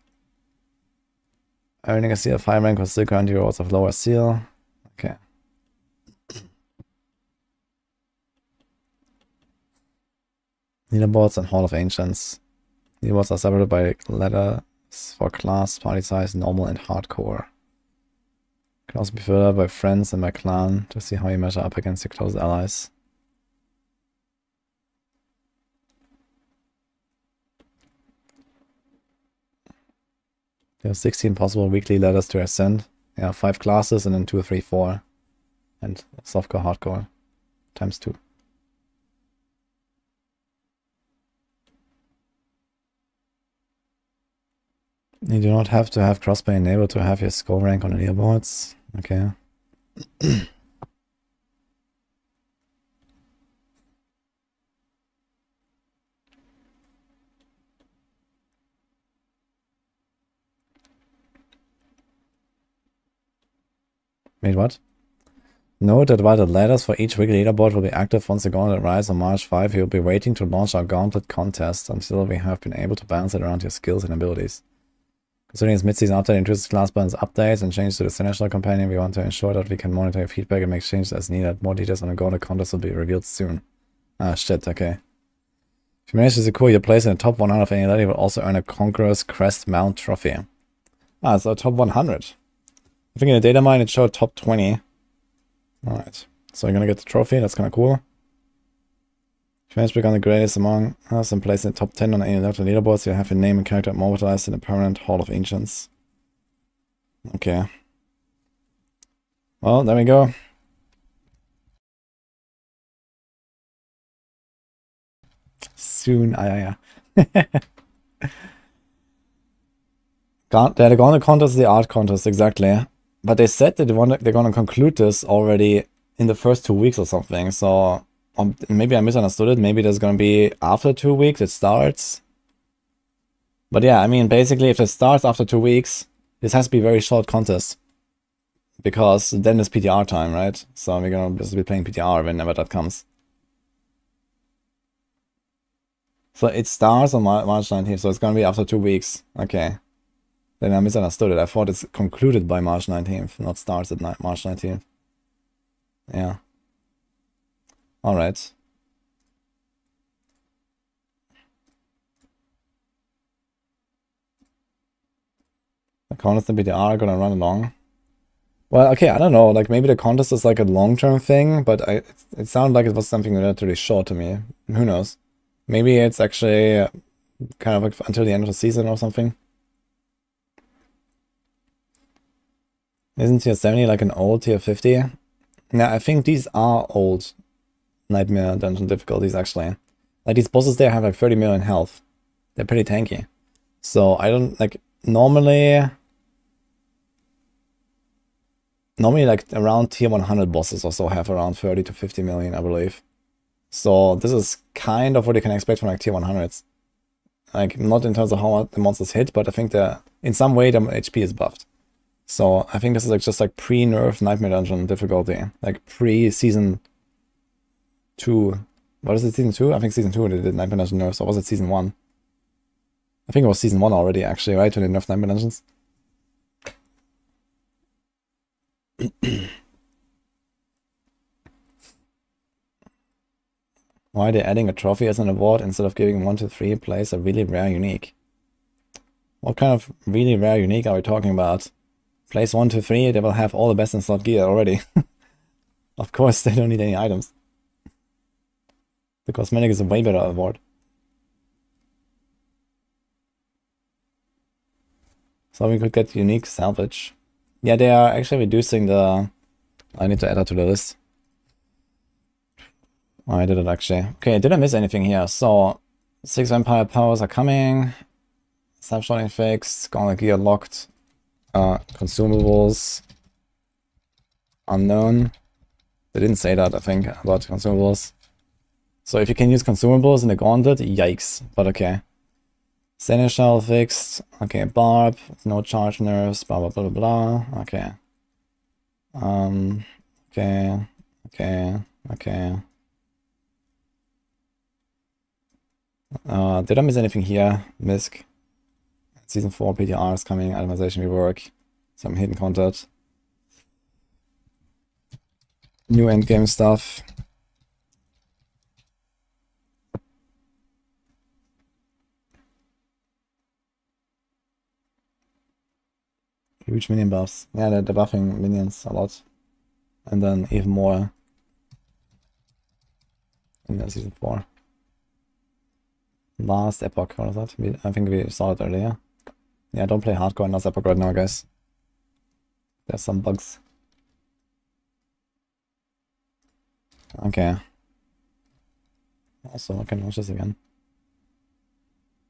Earning a seal of high rank will still grant you rewards of lower seal. Okay. Leaderboards and Hall of Ancients. Leaderboards are separated by letters for class, party size, normal, and hardcore. Can also be filled out by friends and by clan to see how you measure up against your close allies. There are 16 possible weekly letters to ascend. Yeah, 5 classes and then 2, 3, 4. And softcore, hardcore. Times 2. You do not have to have crossplay enabled to have your score rank on the leaderboards. Okay. Wait, what? Note that while the ladders for each weekly leaderboard will be active once the Gauntlet rise on March 5, you will be waiting to launch our Gauntlet contest until we have been able to balance it around your skills and abilities. Considering its mid-season update introduces class balance updates and changes to the Seneschal companion, we want to ensure that we can monitor your feedback and make changes as needed. More details on the Gauntlet contest will be revealed soon. Ah, shit, okay. If you manage to secure your place in the top 100 of any ladder, you will also earn a Conqueror's Crest Mount trophy. Ah, so top 100. I think in the data mine it showed top 20. Alright, so you're gonna get the trophy, that's kinda cool. If you manage to become the greatest among us and place in the top 10 on any level leaderboards, you'll have your name and character immortalized in the permanent Hall of Ancients. Okay. Well, there we go. Soon, yeah. The Gauntlet contest is the art contest, exactly. But they said that they're gonna conclude this already in the first 2 weeks or something, so maybe I misunderstood it. Maybe there's gonna be after 2 weeks it starts. But yeah, I mean, basically, if it starts after 2 weeks, this has to be a very short contest. Because then it's PTR time, right? So we're gonna just be playing PTR whenever that comes. So it starts on March 19th, so it's gonna be after 2 weeks. Okay. Then I misunderstood it. I thought it's concluded by March 19th, not starts at March 19th. Yeah. Alright. The contest and BDR are gonna run along. Well, okay, I don't know. Like, maybe the contest is like a long-term thing, but it sounded like it was something relatively short to me. Who knows? Maybe it's actually kind of like until the end of the season or something. Isn't tier 70 like an old tier 50? Yeah, I think these are old Nightmare Dungeon difficulties, actually. Like, these bosses there have like 30 million health. They're pretty tanky. So, I don't, like, normally like around tier 100 bosses or so have around 30 to 50 million, I believe. So, this is kind of what you can expect from like tier 100s. Like, not in terms of how the monsters hit, but I think in some way the HP is buffed. So I think this is like just like pre-nerf Nightmare Dungeon difficulty. Like pre-season 2. What is it, season 2? I think season 2 they did Nightmare Dungeon nerfs, or was it season 1? I think it was season 1 already, actually, right? When they nerfed Nightmare Dungeons. Why are they adding a trophy as an award instead of giving 1 to 3 plays a really rare unique? What kind of really rare unique are we talking about? Place 1 to 3, they will have all the best in slot gear already. Of course, they don't need any items. The cosmetic is a way better award. So we could get unique salvage. Yeah, they are actually reducing the... I need to add that to the list. Oh, I did it actually. Okay, did I miss anything here? So, 6 vampire powers are coming. Snapshotting fixed. Gauntlet gear locked. Consumables. Unknown. They didn't say that, I think, about consumables. So if you can use consumables in the Gauntlet, yikes. But okay. Seneschal fixed. Okay, Barb. No charge nerfs. Blah, blah, blah, blah, blah. Okay. Okay. Did I miss anything here? Misk. Season 4 PTR is coming. Itemization rework. Some hidden content. New endgame stuff. Huge minion buffs. Yeah, they're buffing minions a lot. And then even more in the season 4. Last Epoch, what was that? I think we saw it earlier. Yeah, don't play hardcore in last Epoch right now, guys. There's some bugs. Okay. Also, I can launch this again.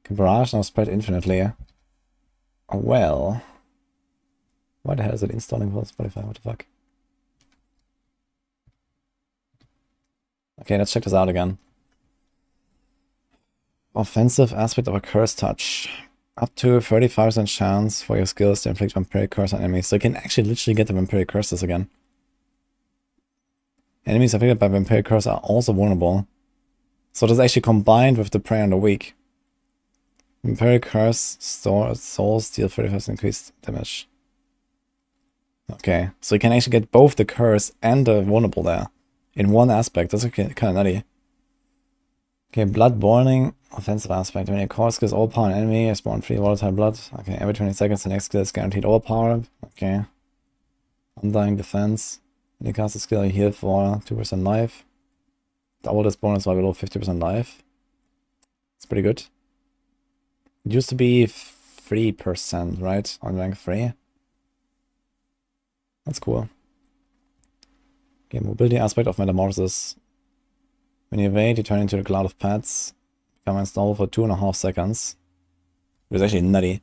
Can barrage now spread infinitely? Oh, well. Why the hell is it installing for Spotify? What the fuck? Okay, let's check this out again. Offensive aspect of a curse touch. Up to 35% chance for your skills to inflict vampiric curse on enemies. So you can actually literally get the vampiric curses again. Enemies affected by vampiric curse are also vulnerable. So this is actually combined with the Prey on the Weak. Vampiric curse souls deal 35% increased damage. Okay, so you can actually get both the curse and the vulnerable there in one aspect. That's okay, kind of nutty. Okay, blood boiling, offensive aspect. When your core skill is overpower an enemy, you spawn 3 volatile blood. Okay, every 20 seconds the next skill is guaranteed overpower. Okay. Undying defense. When you cast a skill, you heal for 2% life. Double this bonus while below 50% life. It's pretty good. It used to be 3%, right? On rank 3. That's cool. Okay, mobility aspect of metamorphosis. When you evade, you turn into a cloud of pets. Become unstoppable for 2.5 seconds. It was actually nutty.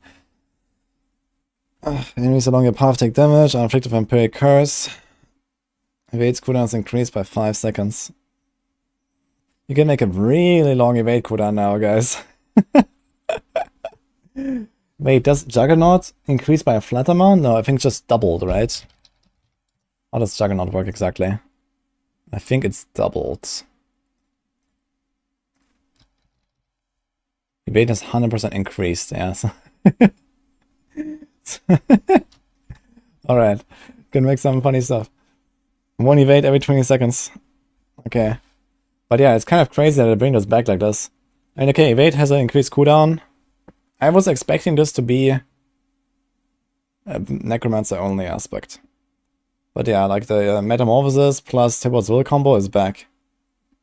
Enemies along your path take damage. Inflict a vampiric curse. Evade cooldowns increased by 5 seconds. You can make a really long evade cooldown now, guys. Wait, does Juggernaut increase by a flat amount? No, I think just doubled, right? How does Juggernaut work exactly? I think it's doubled. Evade has 100% increased, yeah. So alright, can make some funny stuff. 1 evade every 20 seconds. Okay. But yeah, it's kind of crazy that they bring this back like this. And okay, evade has an increased cooldown. I was expecting this to be a Necromancer only aspect. But yeah, like the Metamorphosis plus Tibbot's Will combo is back.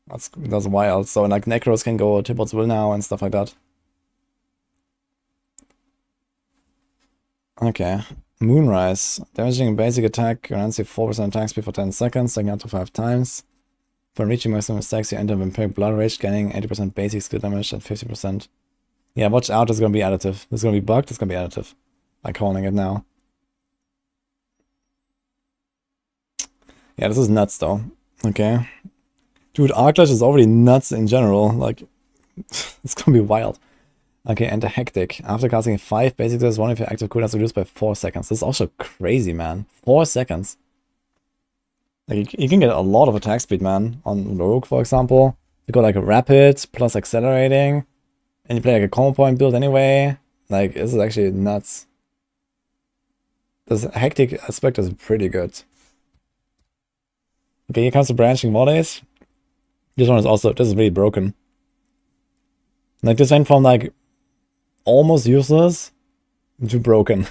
That's wild. So like Necros can go Tibbot's Will now and stuff like that. Okay. Moonrise. Damaging basic attack grants you 4% attack speed for 10 seconds, taking up to 5 times. For reaching maximum stacks, you enter Vampiric Blood Rage, gaining 80% basic skill damage and 50%. Yeah, watch out, it's gonna be additive. This is gonna be bugged, it's gonna be additive. I'm calling it now. Yeah, this is nuts though. Okay. Dude, Arclash is already nuts in general. Like, it's gonna be wild. Okay, and the Hectic. After casting 5 basic skills, one of your active cooldowns reduced by 4 seconds. This is also crazy, man. 4 seconds. Like, you can get a lot of attack speed, man. On Rogue, for example. You go like a Rapid plus Accelerating. And you play like a combo point build anyway. Like, this is actually nuts. This Hectic aspect is pretty good. Okay, here comes the branching volleys. This one is also, this is really broken. Like, this went from like almost useless to broken.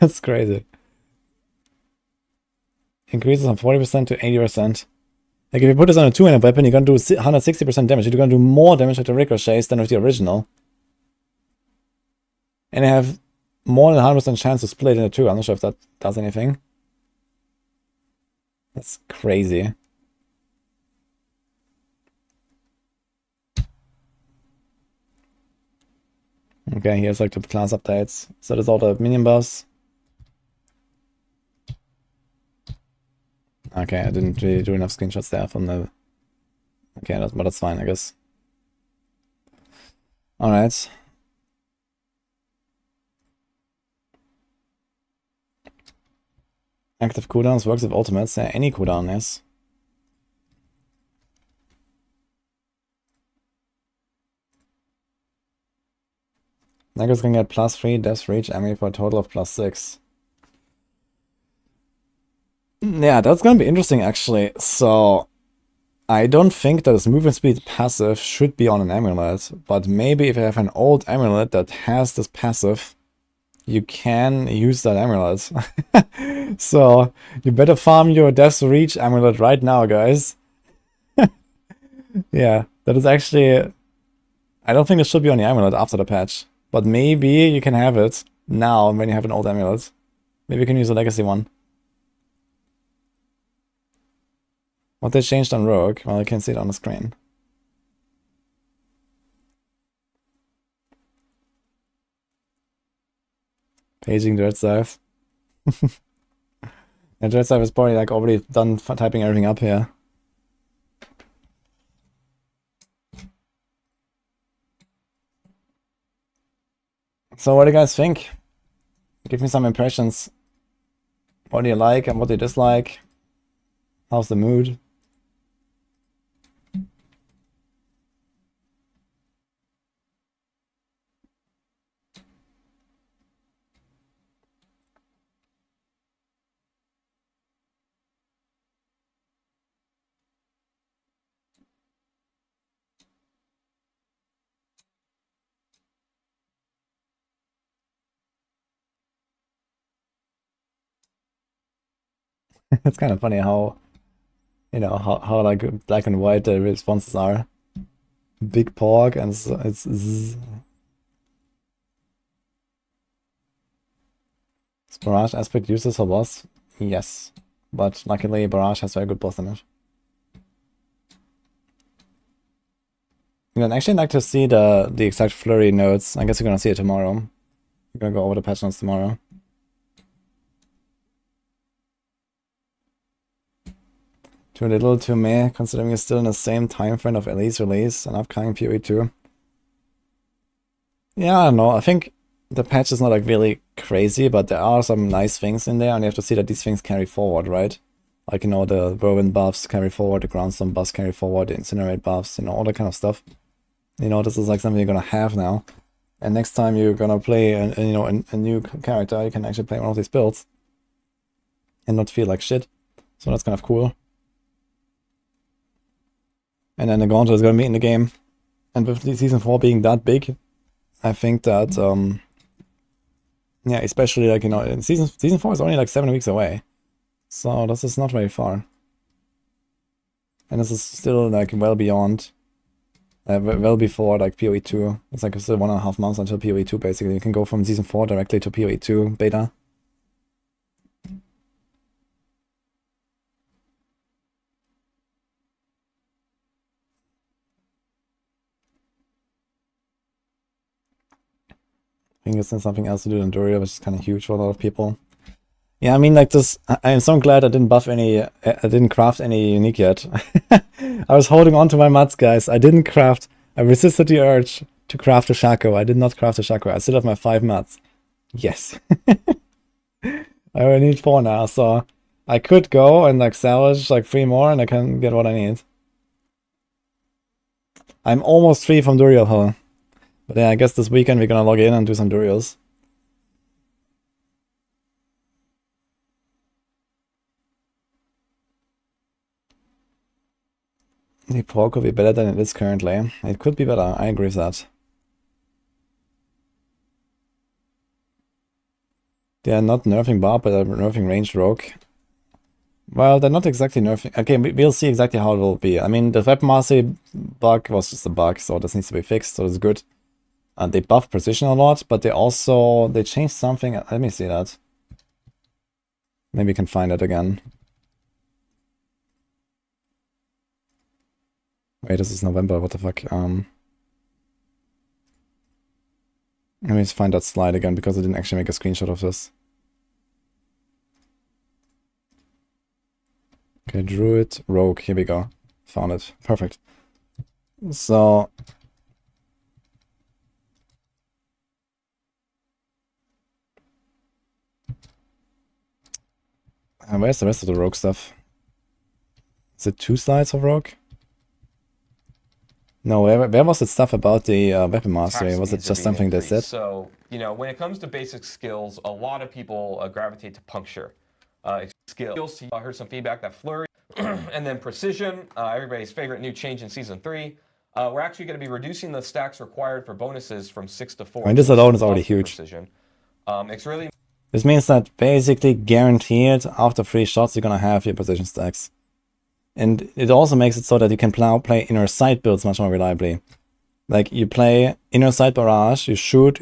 That's crazy. Increases from 40% to 80%. Like, if you put this on a 2-handed weapon, you're gonna do 160% damage. You're gonna do more damage with the ricochets than with the original. And I have more than 100% chance to split into 2. I'm not sure if that does anything. That's crazy. Okay, here's like the class updates. So there's all the minion buffs. Okay, I didn't really do enough screenshots there from the... Okay, but that's fine, I guess. Alright. Active cooldowns works with ultimates. Yeah, any cooldown, yes. Neggers can get +3 death reach enemy for a total of +6. Yeah, that's gonna be interesting actually. So I don't think that this movement speed passive should be on an amulet, but maybe if you have an old amulet that has this passive, you can use that amulet. So you better farm your death reach amulet right now, guys. Yeah, that is actually... I don't think it should be on the amulet after the patch. But maybe you can have it now when you have an old amulet. Maybe you can use a legacy one. What they changed on Rogue? Well, you can see it on the screen. Paging Dread Scythe. Yeah, Dread Scythe is probably like already done typing everything up here. So what do you guys think? Give me some impressions. What do you like and what do you dislike? How's the mood? It's kind of funny how, you know, how like black and white the responses are. Big pork and it's zzz. Is Barrage aspect useless for boss? Yes, but luckily Barrage has very good boss damage. I'd actually like to see the exact flurry notes. I guess you're gonna see it tomorrow. We're gonna go over the patch notes tomorrow. Too little, too meh, considering it's still in the same time frame of Elise release and upcoming PoE 2. Yeah, I don't know. I think the patch is not like really crazy, but there are some nice things in there, and you have to see that these things carry forward, right? Like, you know, the Whirlwind buffs carry forward, the Groundstorm buffs carry forward, the Incinerate buffs, you know, all that kind of stuff. You know, this is like something you're gonna have now. And next time you're gonna play a new character, you can actually play one of these builds and not feel like shit. So that's kind of cool. And then the Gauntlet is going to be in the game. And with the Season 4 being that big, I think that, yeah, especially like, you know, Season 4 is only like 7 weeks away. So this is not very far. And this is still like well beyond, well before like PoE 2. It's like still 1.5 months until PoE 2 basically. You can go from Season 4 directly to PoE 2 beta. I think it's something else to do than Doria, which is kind of huge for a lot of people. Yeah, I mean, like this, I am so glad I didn't buff any, I didn't craft any unique yet. I was holding on to my mats, guys. I didn't craft. I resisted the urge to craft a Shaco. I did not craft a Shaco. I still have my 5 mats. Yes. I only need 4 now, so I could go and like salvage like 3 more and I can get what I need. I'm almost free from Duriel Hill. But yeah, I guess this weekend we're gonna log in and do some Duriels. The Pro could be better than it is currently. It could be better, I agree with that. They are not nerfing Barb, but they're nerfing ranged rogue. Well, they're not exactly nerfing. Okay, we'll see exactly how it will be. I mean, the weapon mastery bug was just a bug, so this needs to be fixed, so it's good. They buffed precision a lot, but they changed something. Let me see that. Maybe we can find it again. Wait, this is November, what the fuck? Let me just find that slide again, because I didn't actually make a screenshot of this. Okay, Druid, Rogue, here we go. Found it. Perfect. So... and where's the rest of the Rogue stuff? Is it 2 slides of Rogue? No, where was the stuff about the weapon mastery? Was it just something they said? So, you know, when it comes to basic skills, a lot of people gravitate to puncture. Skills, I heard some feedback that flurry, and then precision, everybody's favorite new change in Season 3. We're actually going to be reducing the stacks required for bonuses from 6 to 4. I mean, this alone is already huge. Precision. It's really... This means that basically guaranteed after 3 shots you're gonna have your precision stacks. And it also makes it so that you can play inner sight builds much more reliably. Like you play inner sight barrage, you shoot,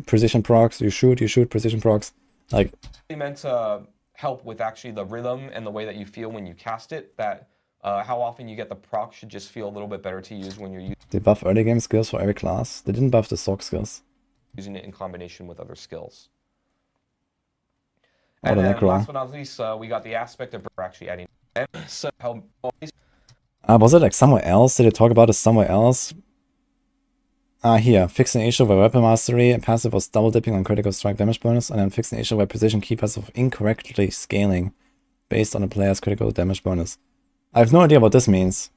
precision procs, you shoot, precision procs. Like meant to help with actually the rhythm and the way that you feel when you cast it. That how often you get the proc should just feel a little bit better to use when you're using. They buff early game skills for every class. They didn't buff the Sorc skills. Using it in combination with other skills. Oh, And the then Necro. last but not least, we got the aspect of actually adding. So how was it like somewhere else? Did they talk about it somewhere else? Here. Fix an issue where weapon mastery and passive was double dipping on critical strike damage bonus, and then fix an issue where precision key passive incorrectly scaling based on a player's critical damage bonus. I have no idea what this means.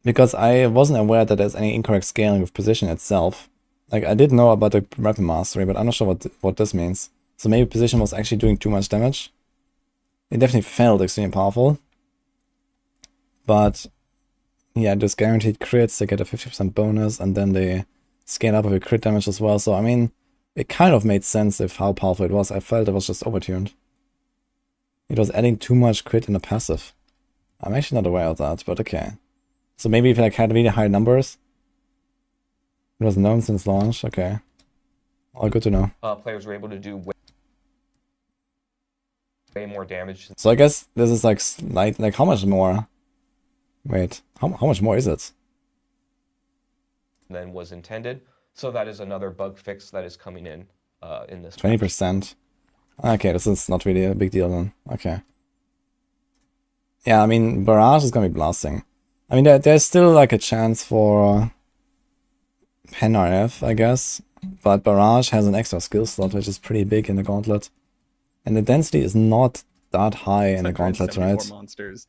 Because I wasn't aware that there's any incorrect scaling with precision itself. Like, I did know about the weapon mastery, but I'm not sure what this means. So maybe precision was actually doing too much damage. It definitely felt extremely powerful. But yeah, just guaranteed crits, they get a 50% bonus, and then they scale up with a crit damage as well. So I mean, it kind of made sense if how powerful it was. I felt it was just overtuned. It was adding too much crit in the passive. I'm actually not aware of that, but okay. So maybe if it had really high numbers. It was known since launch, okay. All good to know. players were able to do way more damage. So I guess this is like how much more? Wait, how much more is it? Than was intended. So that is another bug fix that is coming in this. 20%. Okay, this is not really a big deal then. Okay. Yeah, I mean, Barrage is gonna be blasting. I mean, there's still like a chance for Pen RF, I guess. But Barrage has an extra skill slot, which is pretty big in the Gauntlet. And the density is not that high in the Gauntlet, right? Monsters.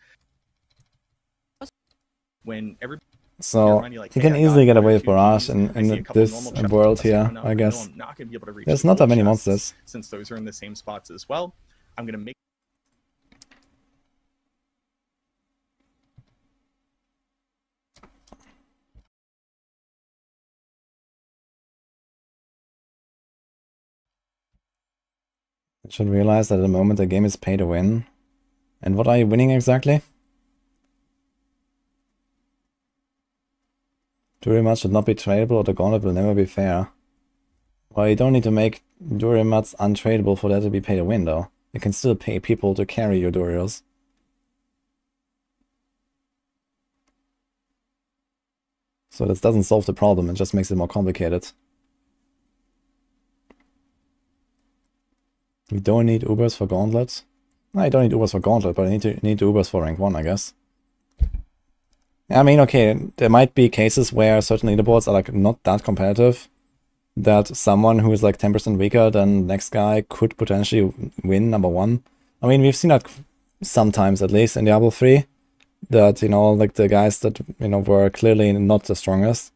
When every So you can easily get away with Barrage in this world here, I guess. There's not that many monsters. Since those are in the same spots as well, I'm gonna make. You should realize that at the moment the game is pay to win. And what are you winning exactly? Durimat should not be tradable or the Gauntlet will never be fair. Well, you don't need to make Durimats untradeable for that to be pay to win though. You can still pay people to carry your Durios. So this doesn't solve the problem, it just makes it more complicated. You don't need Ubers for Gauntlet? No, you don't need Ubers for Gauntlet, but you need Ubers for rank 1, I guess. I mean, okay, there might be cases where certain leaderboards are like not that competitive, that someone who is like 10% weaker than the next guy could potentially win number one. I mean, we've seen that sometimes, at least in Diablo 3, that, you know, like the guys that, you know, were clearly not the strongest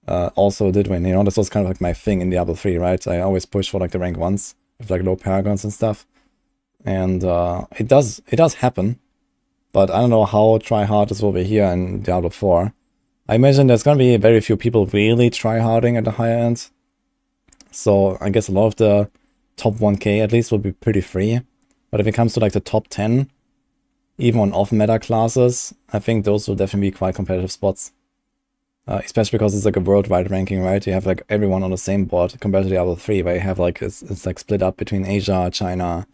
also did win. You know, this was kind of like my thing in Diablo 3, right? I always push for like the rank 1s with like low paragons and stuff. And it does happen. But I don't know how try-hard this will be here in Diablo 4. I imagine there's going to be very few people really try-harding at the higher end. So I guess a lot of the top 1k at least will be pretty free. But if it comes to like the top 10, even on off-meta classes, I think those will definitely be quite competitive spots. Especially because it's like a worldwide ranking, right? You have like everyone on the same board compared to Diablo 3, where you have like, it's like split up between Asia, China,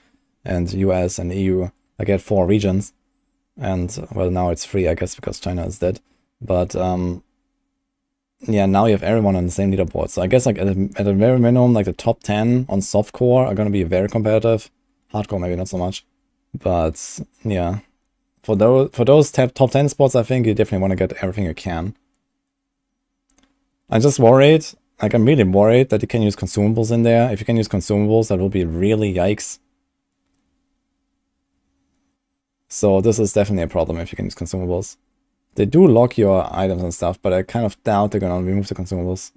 and US and EU. Like you had 4 regions. And, well, now it's free, I guess, because China is dead. But, yeah, now you have everyone on the same leaderboard. So I guess, like, at a very minimum, like, the top 10 on softcore are going to be very competitive. Hardcore, maybe not so much. But, yeah. For those top 10 spots, I think you definitely want to get everything you can. I'm just worried, like, I'm really worried that you can use consumables in there. If you can use consumables, that will be really yikes. So this is definitely a problem if you can use consumables. They do lock your items and stuff, but I kind of doubt they're gonna remove the consumables.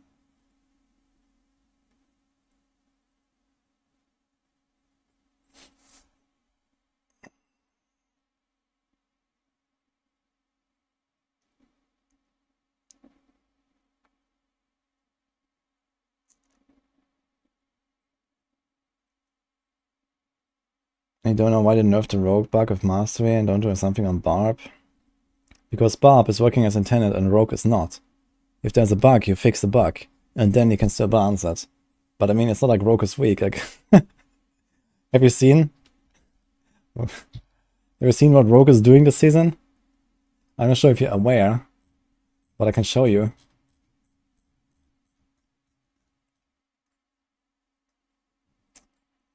I don't know why they nerfed the rogue bug of mastery and don't do something on Barb. Because Barb is working as intended and rogue is not. If there's a bug, you fix the bug, and then you can still balance it. But I mean, it's not like rogue is weak. Like, have you seen? Have you seen what rogue is doing this season? I'm not sure if you're aware, but I can show you.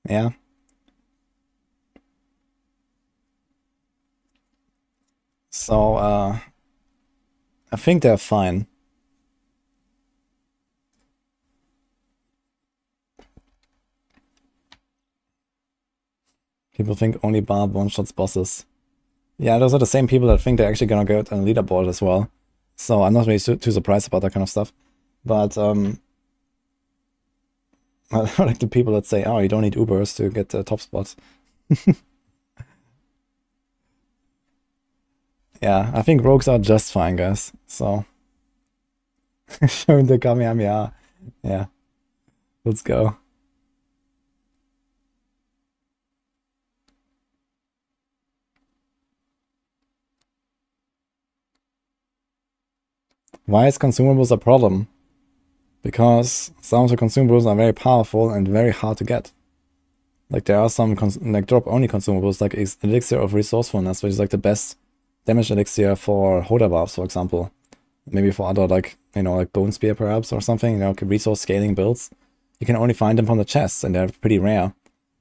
Yeah. So, I think they're fine. People think only Barb one-shots bosses. Yeah, those are the same people that think they're actually gonna get on a leaderboard as well. So I'm not really too surprised about that kind of stuff. But, I like the people that say, oh, you don't need Ubers to get the top spot. Yeah, I think rogues are just fine, guys. So, showing the Kamehameha. Yeah, let's go. Why is consumables a problem? Because some of the consumables are very powerful and very hard to get. Like there are some like drop-only consumables, like Elixir of Resourcefulness, which is like the best damage elixir for Hoda buffs, for example. Maybe for other, like, you know, like Bone Spear perhaps or something, you know, like resource scaling builds. You can only find them from the chests, and they're pretty rare.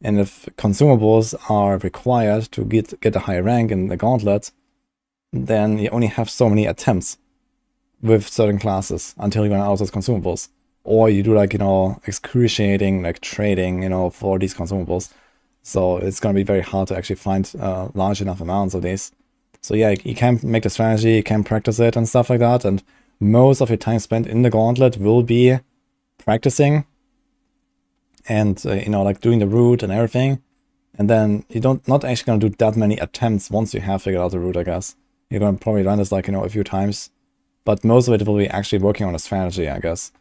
And if consumables are required to get a high rank in the Gauntlet, then you only have so many attempts with certain classes until you run out of those consumables. Or you do, like, you know, excruciating, like, trading, you know, for these consumables. So it's going to be very hard to actually find large enough amounts of these. So yeah, you can make the strategy, you can practice it and stuff like that, and most of your time spent in the Gauntlet will be practicing and, you know, like doing the route and everything. And then you not actually going to do that many attempts once you have figured out the route, I guess. You're going to probably run this, like, you know, a few times. But most of it will be actually working on a strategy, I guess.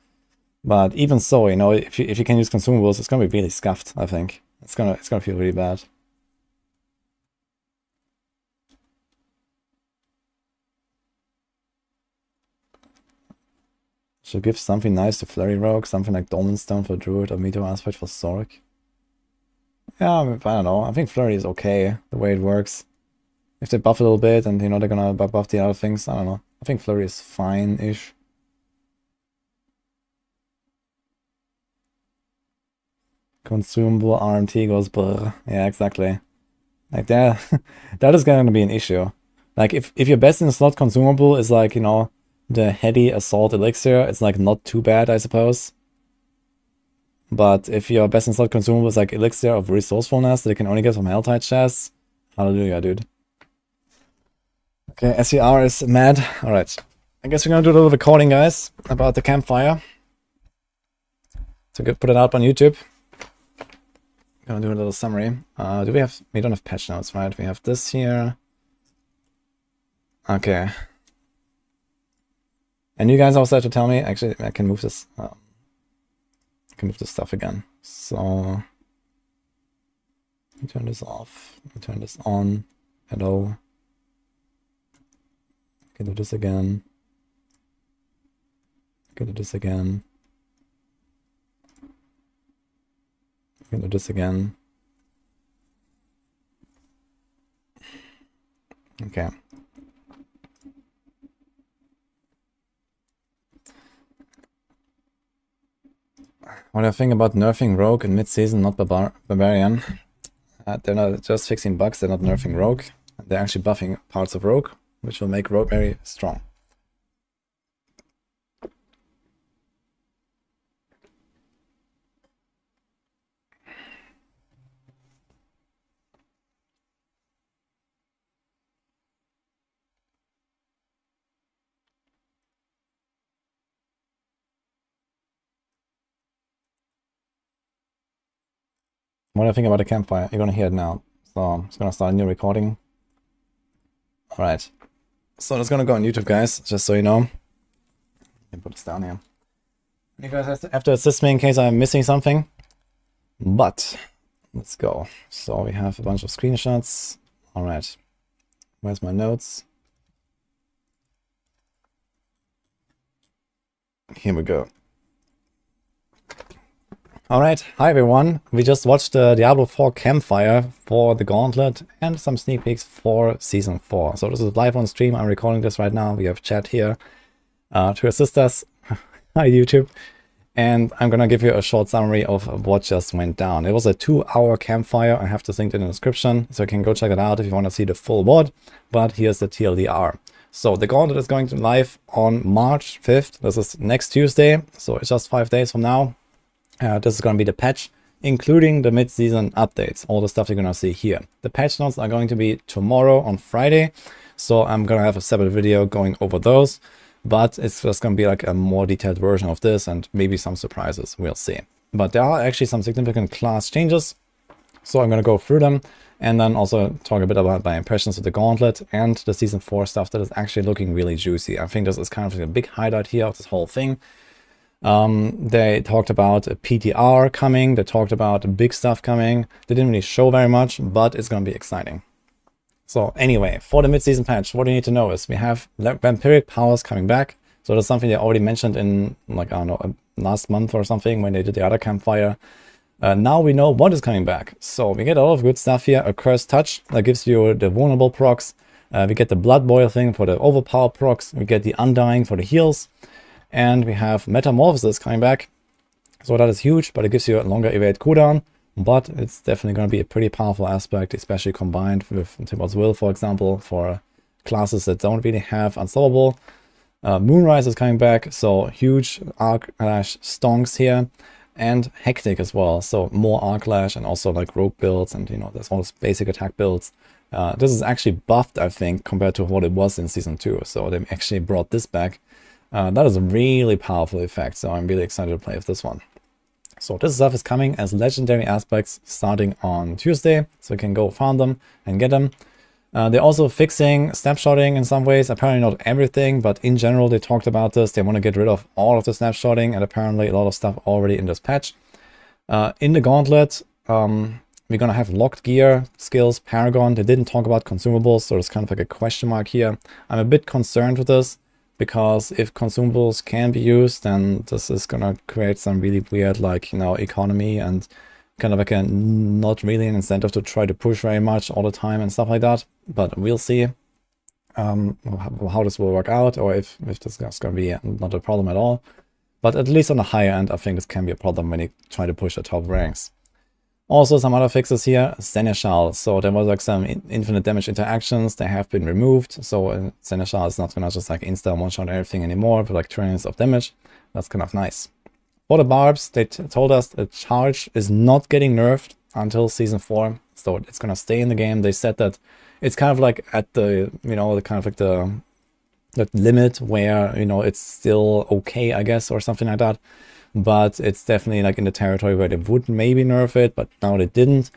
But even so, you know, if you can use consumables, it's going to be really scuffed, I think. It's gonna feel really bad. Should give something nice to Flurry Rogue, something like Dolmen Stone for Druid or Meteor Aspect for Sorc. Yeah, I don't know. I think Flurry is okay, the way it works. If they buff a little bit and, you know, they're gonna buff the other things, I don't know. I think Flurry is fine-ish. Consumable RMT goes brr. Yeah, exactly. Like that is gonna be an issue. Like, if your best in slot consumable is like, you know, the heady assault elixir, it's like not too bad, I suppose. But if your best in slot consumable is like elixir of resourcefulness that you can only get from Helltide chests, hallelujah, dude. Okay, SER is mad. Alright. I guess we're gonna do a little recording, guys, about the campfire. So put it out on YouTube. Gonna do a little summary. We don't have patch notes, right? We have this here. Okay. And you guys also have to tell me, actually, I can move this, I can move this stuff again. So, turn this off, turn this on, hello. Can do this again. Can do this again. Can do this again. Okay. What do I think about nerfing Rogue in mid-season, not Barbarian? They're not just fixing bugs, they're not nerfing Rogue. They're actually buffing parts of Rogue, which will make Rogue very strong. What do I think about the campfire? You're gonna hear it now. So I'm just gonna start a new recording. Alright. So it's gonna go on YouTube, guys, just so you know. Let me put this down here. You guys have to assist me in case I'm missing something. But let's go. So we have a bunch of screenshots. Alright. Where's my notes? Here we go. Alright, hi everyone. We just watched the Diablo 4 Campfire for the Gauntlet and some sneak peeks for Season 4. So this is live on stream. I'm recording this right now. We have chat here to assist us. Hi YouTube. And I'm gonna give you a short summary of what just went down. It was a 2-hour campfire. I have to link it in the description, so you can go check it out if you want to see the full VOD. But here's the TLDR. So the Gauntlet is going to live on March 5th. This is next Tuesday, so it's just 5 days from now. This is going to be the patch, including the mid-season updates, all the stuff you're going to see here. The patch notes are going to be tomorrow on Friday, so I'm going to have a separate video going over those, but it's just going to be like a more detailed version of this and maybe some surprises, we'll see. But there are actually some significant class changes, so I'm going to go through them and then also talk a bit about my impressions of the Gauntlet and the Season 4 stuff that is actually looking really juicy. I think this is kind of like a big highlight here of this whole thing. They talked about a PTR coming, they talked about big stuff coming. They didn't really show very much, but it's going to be exciting. So anyway, for the mid-season patch, what you need to know is we have vampiric powers coming back. So that's something they already mentioned in, like, I don't know, last month or something when they did the other campfire. Now we know what is coming back. So we get a lot of good stuff here. A Cursed Touch that gives you the vulnerable procs. We get the Blood Boil thing for the overpower procs. We get the Undying for the heals. And we have Metamorphosis coming back. So that is huge, but it gives you a longer evade cooldown. But it's definitely going to be a pretty powerful aspect, especially combined with Timbers Will, for example, for classes that don't really have Unstoppable. Moonrise is coming back, so huge Arc Lash stonks here. And Hectic as well, so more Arc Lash and also like rogue builds and, you know, there's all those basic attack builds. This is actually buffed, I think, compared to what it was in Season 2. So they actually brought this back. That is a really powerful effect, so I'm really excited to play with this one. So this stuff is coming as legendary aspects starting on Tuesday, so you can go farm them and get them. They're also fixing snapshotting in some ways, apparently not everything, but in general they talked about this. They want to get rid of all of the snapshotting and apparently a lot of stuff already in this patch. In the Gauntlet, we're going to have locked gear, skills, Paragon. They didn't talk about consumables, so it's kind of like a question mark here. I'm a bit concerned with this, because if consumables can be used, then this is gonna create some really weird, like, you know, economy and kind of like a not really an incentive to try to push very much all the time and stuff like that. But we'll see how this will work out, or if this is gonna be not a problem at all. But at least on the higher end, I think this can be a problem when you try to push the top ranks. Also, some other fixes here, Seneschal. So there was like some infinite damage interactions, they have been removed. So Seneschal is not gonna just like insta one-shot everything anymore with like trillions of damage. That's kind of nice. For the barbs, they told us the charge is not getting nerfed until season 4. So it's gonna stay in the game. They said that it's kind of like at the, you know, the kind of like the limit where, you know, it's still okay, I guess, or something like that. But it's definitely like in the territory where they would maybe nerf it, but now they didn't.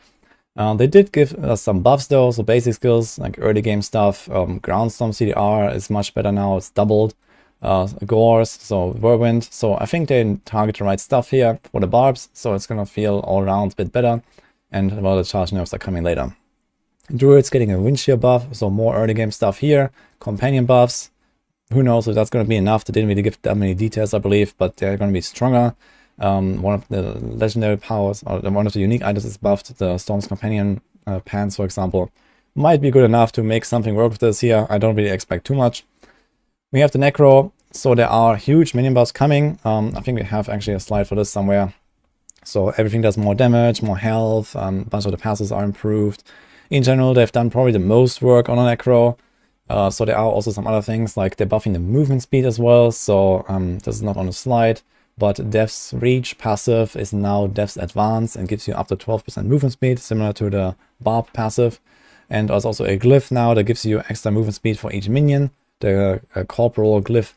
They did give us some buffs though, so basic skills like early game stuff. Groundstorm CDR is much better now, it's doubled. Gores, so Whirlwind. So I think they target the right stuff here for the barbs, so it's gonna feel all around a bit better. And well, the charge nerfs are coming later. Druid's getting a wind shear buff, so more early game stuff here. Companion buffs. Who knows if that's going to be enough. They didn't really give that many details, I believe, but they're going to be stronger. One of the legendary powers, or one of the unique items is buffed. The Storm's Companion pants, for example, might be good enough to make something work with this here. I don't really expect too much. We have the Necro, so there are huge minion buffs coming. I think we have actually a slide for this somewhere. So everything does more damage, more health, a bunch of the passes are improved. In general, they've done probably the most work on a Necro. So there are also some other things, like they're buffing the movement speed as well. So this is not on the slide, but Dev's Reach passive is now Dev's Advance and gives you up to 12% movement speed, similar to the Barb passive. And there's also a glyph now that gives you extra movement speed for each minion, the Corporal glyph.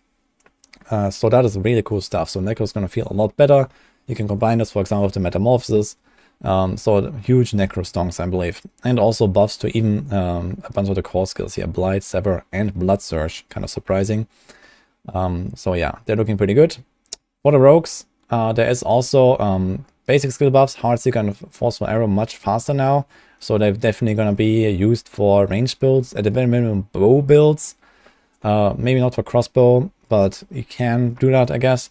So that is really cool stuff. So Necro is going to feel a lot better. You can combine this, for example, with the Metamorphosis. So huge Necro stonks, I believe. And also buffs to even a bunch of the core skills here. Blight, Sever, and Blood Surge. Kind of surprising. So yeah, they're looking pretty good. For the rogues, there is also basic skill buffs. Heartseeker and Forceful Arrow much faster now. So they're definitely going to be used for range builds. At the very minimum, bow builds. Maybe not for crossbow, but you can do that, I guess.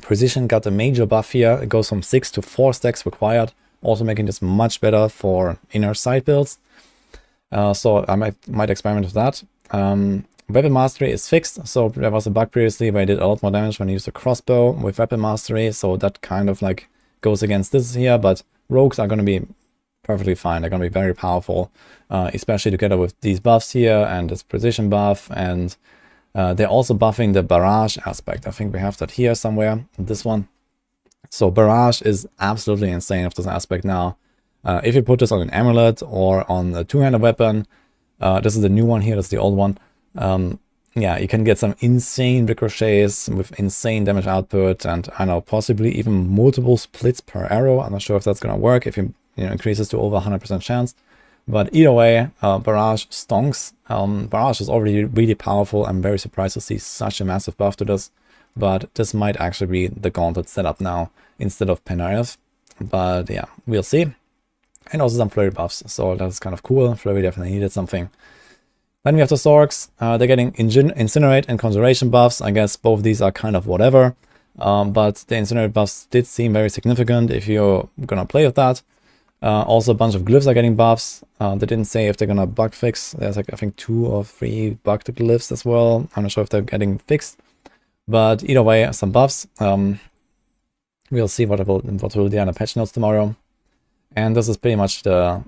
Precision got a major buff here. It goes from 6 to 4 stacks required, also making this much better for inner sight builds. So I might experiment with that. Weapon Mastery is fixed, so there was a bug previously where I did a lot more damage when I used a crossbow with Weapon Mastery, so that kind of like goes against this here, but rogues are going to be perfectly fine. They're going to be very powerful, especially together with these buffs here and this precision buff, and they're also buffing the barrage aspect. I think we have that here somewhere, this one. So barrage is absolutely insane with this aspect now. If you put this on an amulet or on a two-handed weapon, this is the new one here, that's the old one. Yeah, you can get some insane ricochets with insane damage output, and I know, possibly even multiple splits per arrow. I'm not sure if that's gonna work if you increases to over 100% chance. But either way, Barrage stonks. Barrage is already really powerful. I'm very surprised to see such a massive buff to this. But this might actually be the Gauntlet setup now instead of Penarth. But yeah, we'll see. And also some flurry buffs, so that's kind of cool. Flurry definitely needed something. Then we have the Sorcs. They're getting Incinerate and Conjuration buffs. I guess both of these are kind of whatever. But the Incinerate buffs did seem very significant if you're gonna play with that. Also a bunch of glyphs are getting buffs. They didn't say if they're gonna bug fix. There's like I think 2 or 3 bugged glyphs as well. I'm not sure if they're getting fixed. But either way, some buffs. We'll see what will be on the patch notes tomorrow. And this is pretty much the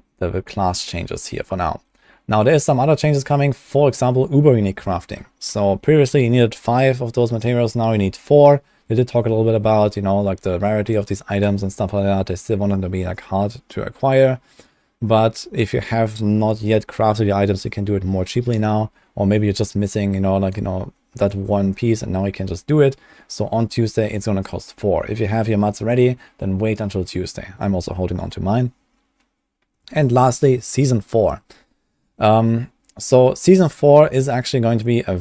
class changes here for now. Now there's some other changes coming. For example, uber unique crafting. So previously you needed 5 of those materials. Now you need 4. We did talk a little bit about, like the rarity of these items and stuff like that. They still want them to be like hard to acquire. But if you have not yet crafted the items, you can do it more cheaply now. Or maybe you're just missing, that one piece and now you can just do it. So on Tuesday, it's going to cost 4. If you have your mats ready, then wait until Tuesday. I'm also holding on to mine. And lastly, Season 4. So Season 4 is actually going to be a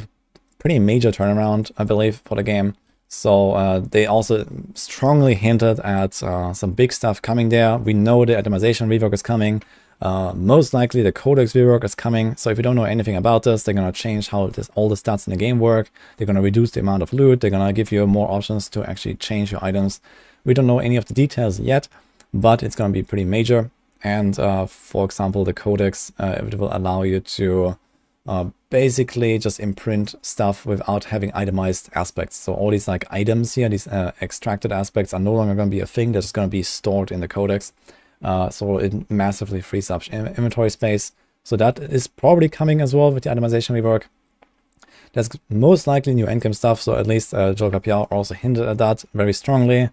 pretty major turnaround, I believe, for the game. So they also strongly hinted at some big stuff coming there. We know the Itemization rework is coming. Most likely the Codex rework is coming. So if you don't know anything about this, they're going to change how all the stats in the game work. They're going to reduce the amount of loot. They're going to give you more options to actually change your items. We don't know any of the details yet, but it's going to be pretty major. And for example, the Codex, it will allow you to basically just imprint stuff without having itemized aspects. So all these like items here, these extracted aspects are no longer going to be a thing. They're just going to be stored in the Codex, so it massively frees up inventory space. So that is probably coming as well with the itemization rework. There's most likely new endgame stuff, so at least Joel Capial also hinted at that very strongly.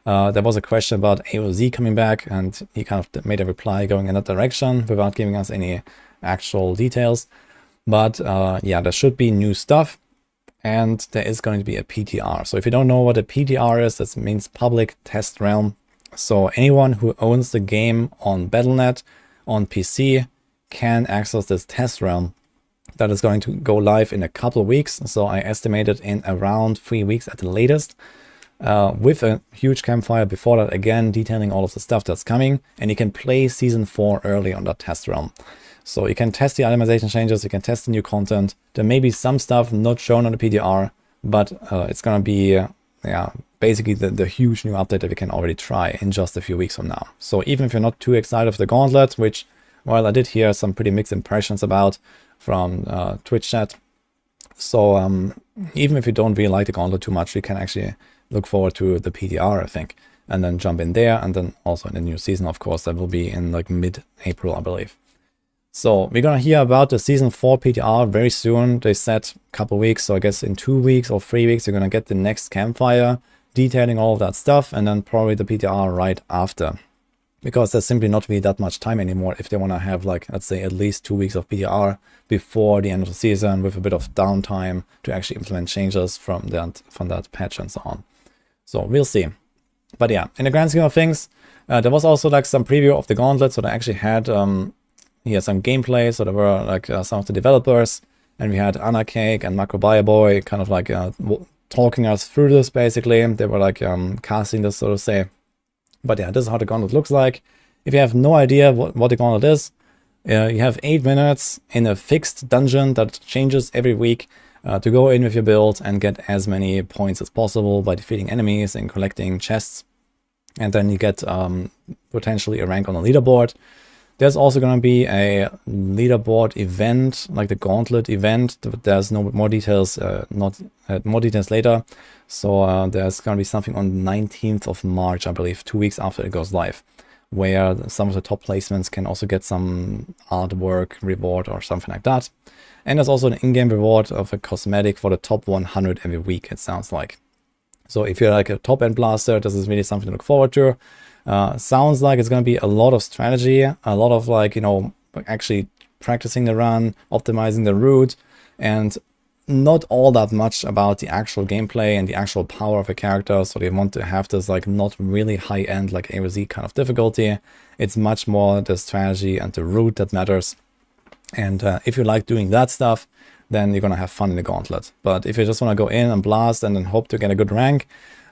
There was a question about AOZ coming back, and he kind of made a reply going in that direction without giving us any actual details. But yeah, there should be new stuff, and there is going to be a PTR. So if you don't know what a PTR is, that means Public Test Realm. So anyone who owns the game on Battle.net, on PC, can access this test realm that is going to go live in a couple of weeks. So I estimated in around 3 weeks at the latest, with a huge campfire before that, again detailing all of the stuff that's coming, and you can play Season 4 early on that test realm. So you can test the itemization changes, you can test the new content. There may be some stuff not shown on the PTR, but it's going to be yeah, basically the huge new update that we can already try in just a few weeks from now. So even if you're not too excited for the Gauntlet, which, well, I did hear some pretty mixed impressions about from Twitch chat. So even if you don't really like the Gauntlet too much, you can actually look forward to the PTR, I think, and then jump in there, and then also in the new season, of course, that will be in like mid-April, I believe. So we're gonna hear about the Season 4 PTR very soon. They said a couple weeks, so I guess in 2 weeks or 3 weeks, you're gonna get the next campfire detailing all of that stuff, and then probably the PTR right after. Because there's simply not really that much time anymore if they want to have, like, let's say at least 2 weeks of PTR before the end of the season, with a bit of downtime to actually implement changes from that patch and so on. So we'll see. But yeah, in the grand scheme of things, there was also like some preview of the Gauntlet, so they actually had here some gameplay. So there were like some of the developers, and we had Anarcake and Macrobioboy kind of like talking us through this basically. They were like casting this, so to say. But yeah, this is how the Gauntlet looks like. If you have no idea what the Gauntlet is, you have 8 minutes in a fixed dungeon that changes every week to go in with your build and get as many points as possible by defeating enemies and collecting chests. And then you get potentially a rank on the leaderboard. There's also going to be a leaderboard event, like the Gauntlet event. There's no more details, more details later. So there's going to be something on the 19th of March, I believe, 2 weeks after it goes live, where some of the top placements can also get some artwork reward or something like that. And there's also an in-game reward of a cosmetic for the top 100 every week, it sounds like. So if you're like a top-end blaster, this is really something to look forward to. Sounds like it's going to be a lot of strategy, a lot of like, you know, actually practicing the run, optimizing the route, and not all that much about the actual gameplay and the actual power of a character. So they want to have this like not really high-end like AOZ kind of difficulty. It's much more the strategy and the route that matters. And if you like doing that stuff, then you're going to have fun in the Gauntlet. But if you just want to go in and blast and then hope to get a good rank,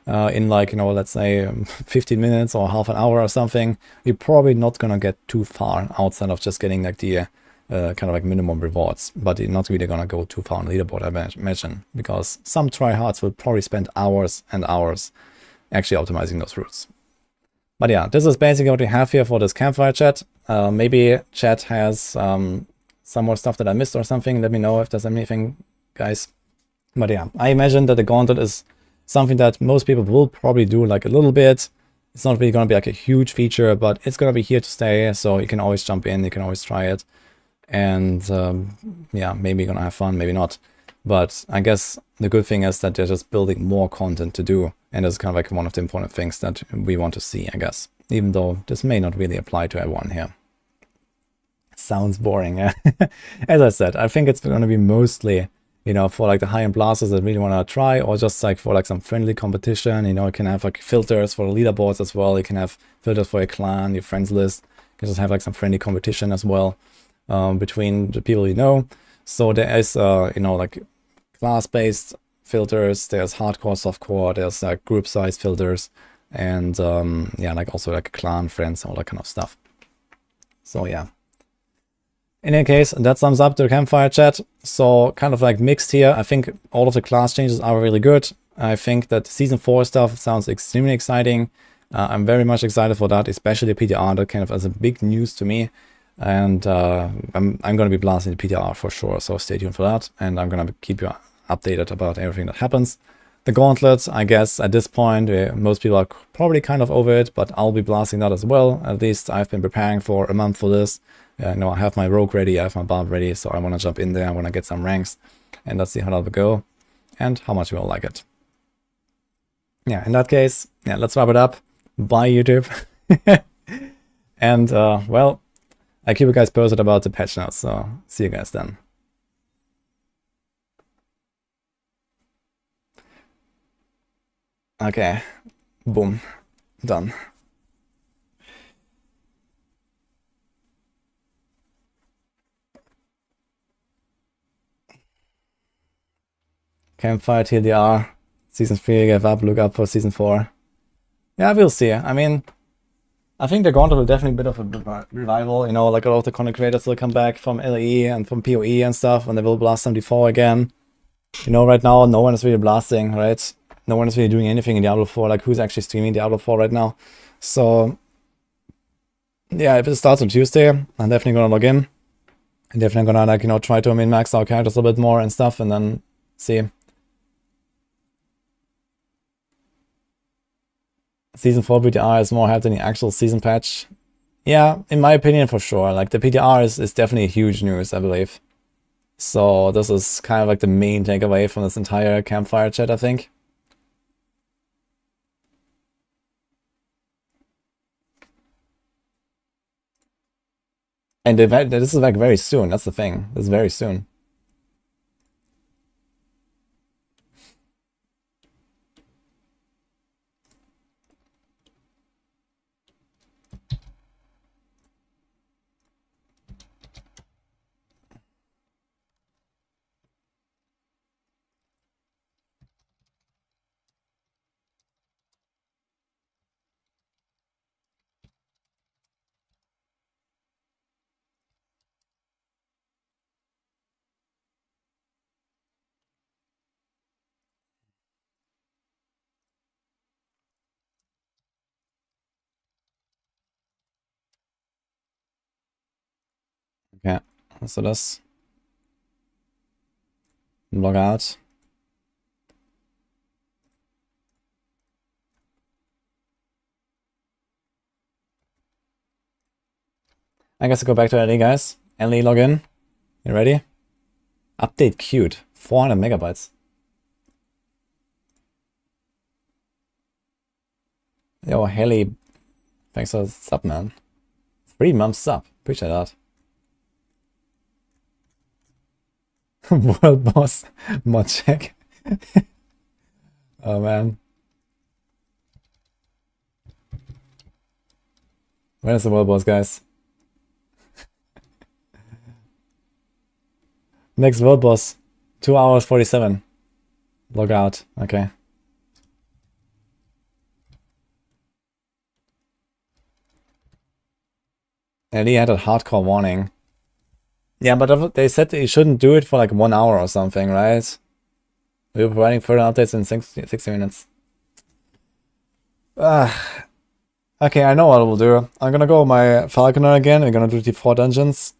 in like, you know, let's say 15 minutes or half an hour or something, you're probably not gonna get too far outside of just getting like the kind of like minimum rewards. But you're not really gonna go too far on the leaderboard, I imagine, because some tryhards will probably spend hours and hours actually optimizing those routes. But yeah, this is basically what we have here for this campfire chat. Maybe chat has some more stuff that I missed or something. Let me know if there's anything, guys. But yeah, I imagine that the Gauntlet is something that most people will probably do like a little bit. It's not really going to be like a huge feature, but it's going to be here to stay. So you can always jump in, you can always try it. And yeah, maybe you're going to have fun, maybe not. But I guess the good thing is that they're just building more content to do. And that's kind of like one of the important things that we want to see, I guess. Even though this may not really apply to everyone here. Sounds boring. As I said, I think it's going to be mostly, you know, for like the high-end blasters that really want to try, or just like for like some friendly competition. You know, you can have like filters for the leaderboards as well. You can have filters for your clan, your friends list. You can just have like some friendly competition as well between the people you know. So there is, you know, like class-based filters. There's hardcore, softcore. There's like group size filters, and yeah, like also like clan, friends, all that kind of stuff. So yeah. In any case, that sums up the campfire chat. So kind of like mixed here. I think all of the class changes are really good. I think that Season 4 stuff sounds extremely exciting. I'm very much excited for that, especially the PTR. That kind of as a big news to me. And I'm going to be blasting the PTR for sure. So stay tuned for that. And I'm going to keep you updated about everything that happens. The Gauntlet, I guess at this point, most people are probably kind of over it, but I'll be blasting that as well. At least I've been preparing for a month for this. You know, I have my Rogue ready, I have my Barb ready, so I want to jump in there, I want to get some ranks, and let's see how that will go, and how much we all like it. Yeah, in that case, yeah, let's wrap it up. Bye, YouTube. And, well, I keep you guys posted about the patch notes, so see you guys then. Okay, boom, done. Campfire TLDR, Season 3 gave up, look up for Season 4. Yeah, we'll see. I mean, I think the Gauntlet will definitely be a bit of a revival, you know, like a lot of the content creators will come back from LE and from PoE and stuff, and they will blast 74 again. You know, right now, no one is really blasting, right? No one is really doing anything in Diablo 4, like who's actually streaming Diablo 4 right now. So, yeah, if it starts on Tuesday, I'm definitely gonna log in. I'm definitely gonna, like, you know, try to min-max our characters a little bit more and stuff, and then see. Season 4 PTR is more hyped than the actual season patch. Yeah, in my opinion, for sure. Like, the PTR is definitely huge news, I believe. So, this is kind of like the main takeaway from this entire Campfire chat, I think. And this is like very soon, that's the thing. This is very soon. Okay, so das. Log out. I guess I'll go back to LE, guys. LE login. You ready? Update queued. 400 megabytes. Yo, Haley. Thanks for the sub, man. 3 months sub. Appreciate that. World boss mod check. Oh man. When is the world boss, guys? Next world boss. 2 hours 47. Log out. Okay. And he had a hardcore warning. Yeah, but they said that you shouldn't do it for like 1 hour or something, right? We were providing further updates in 60 minutes. Okay, I know what I will do. I'm gonna go my Falconer again. I'm gonna do the 4 dungeons.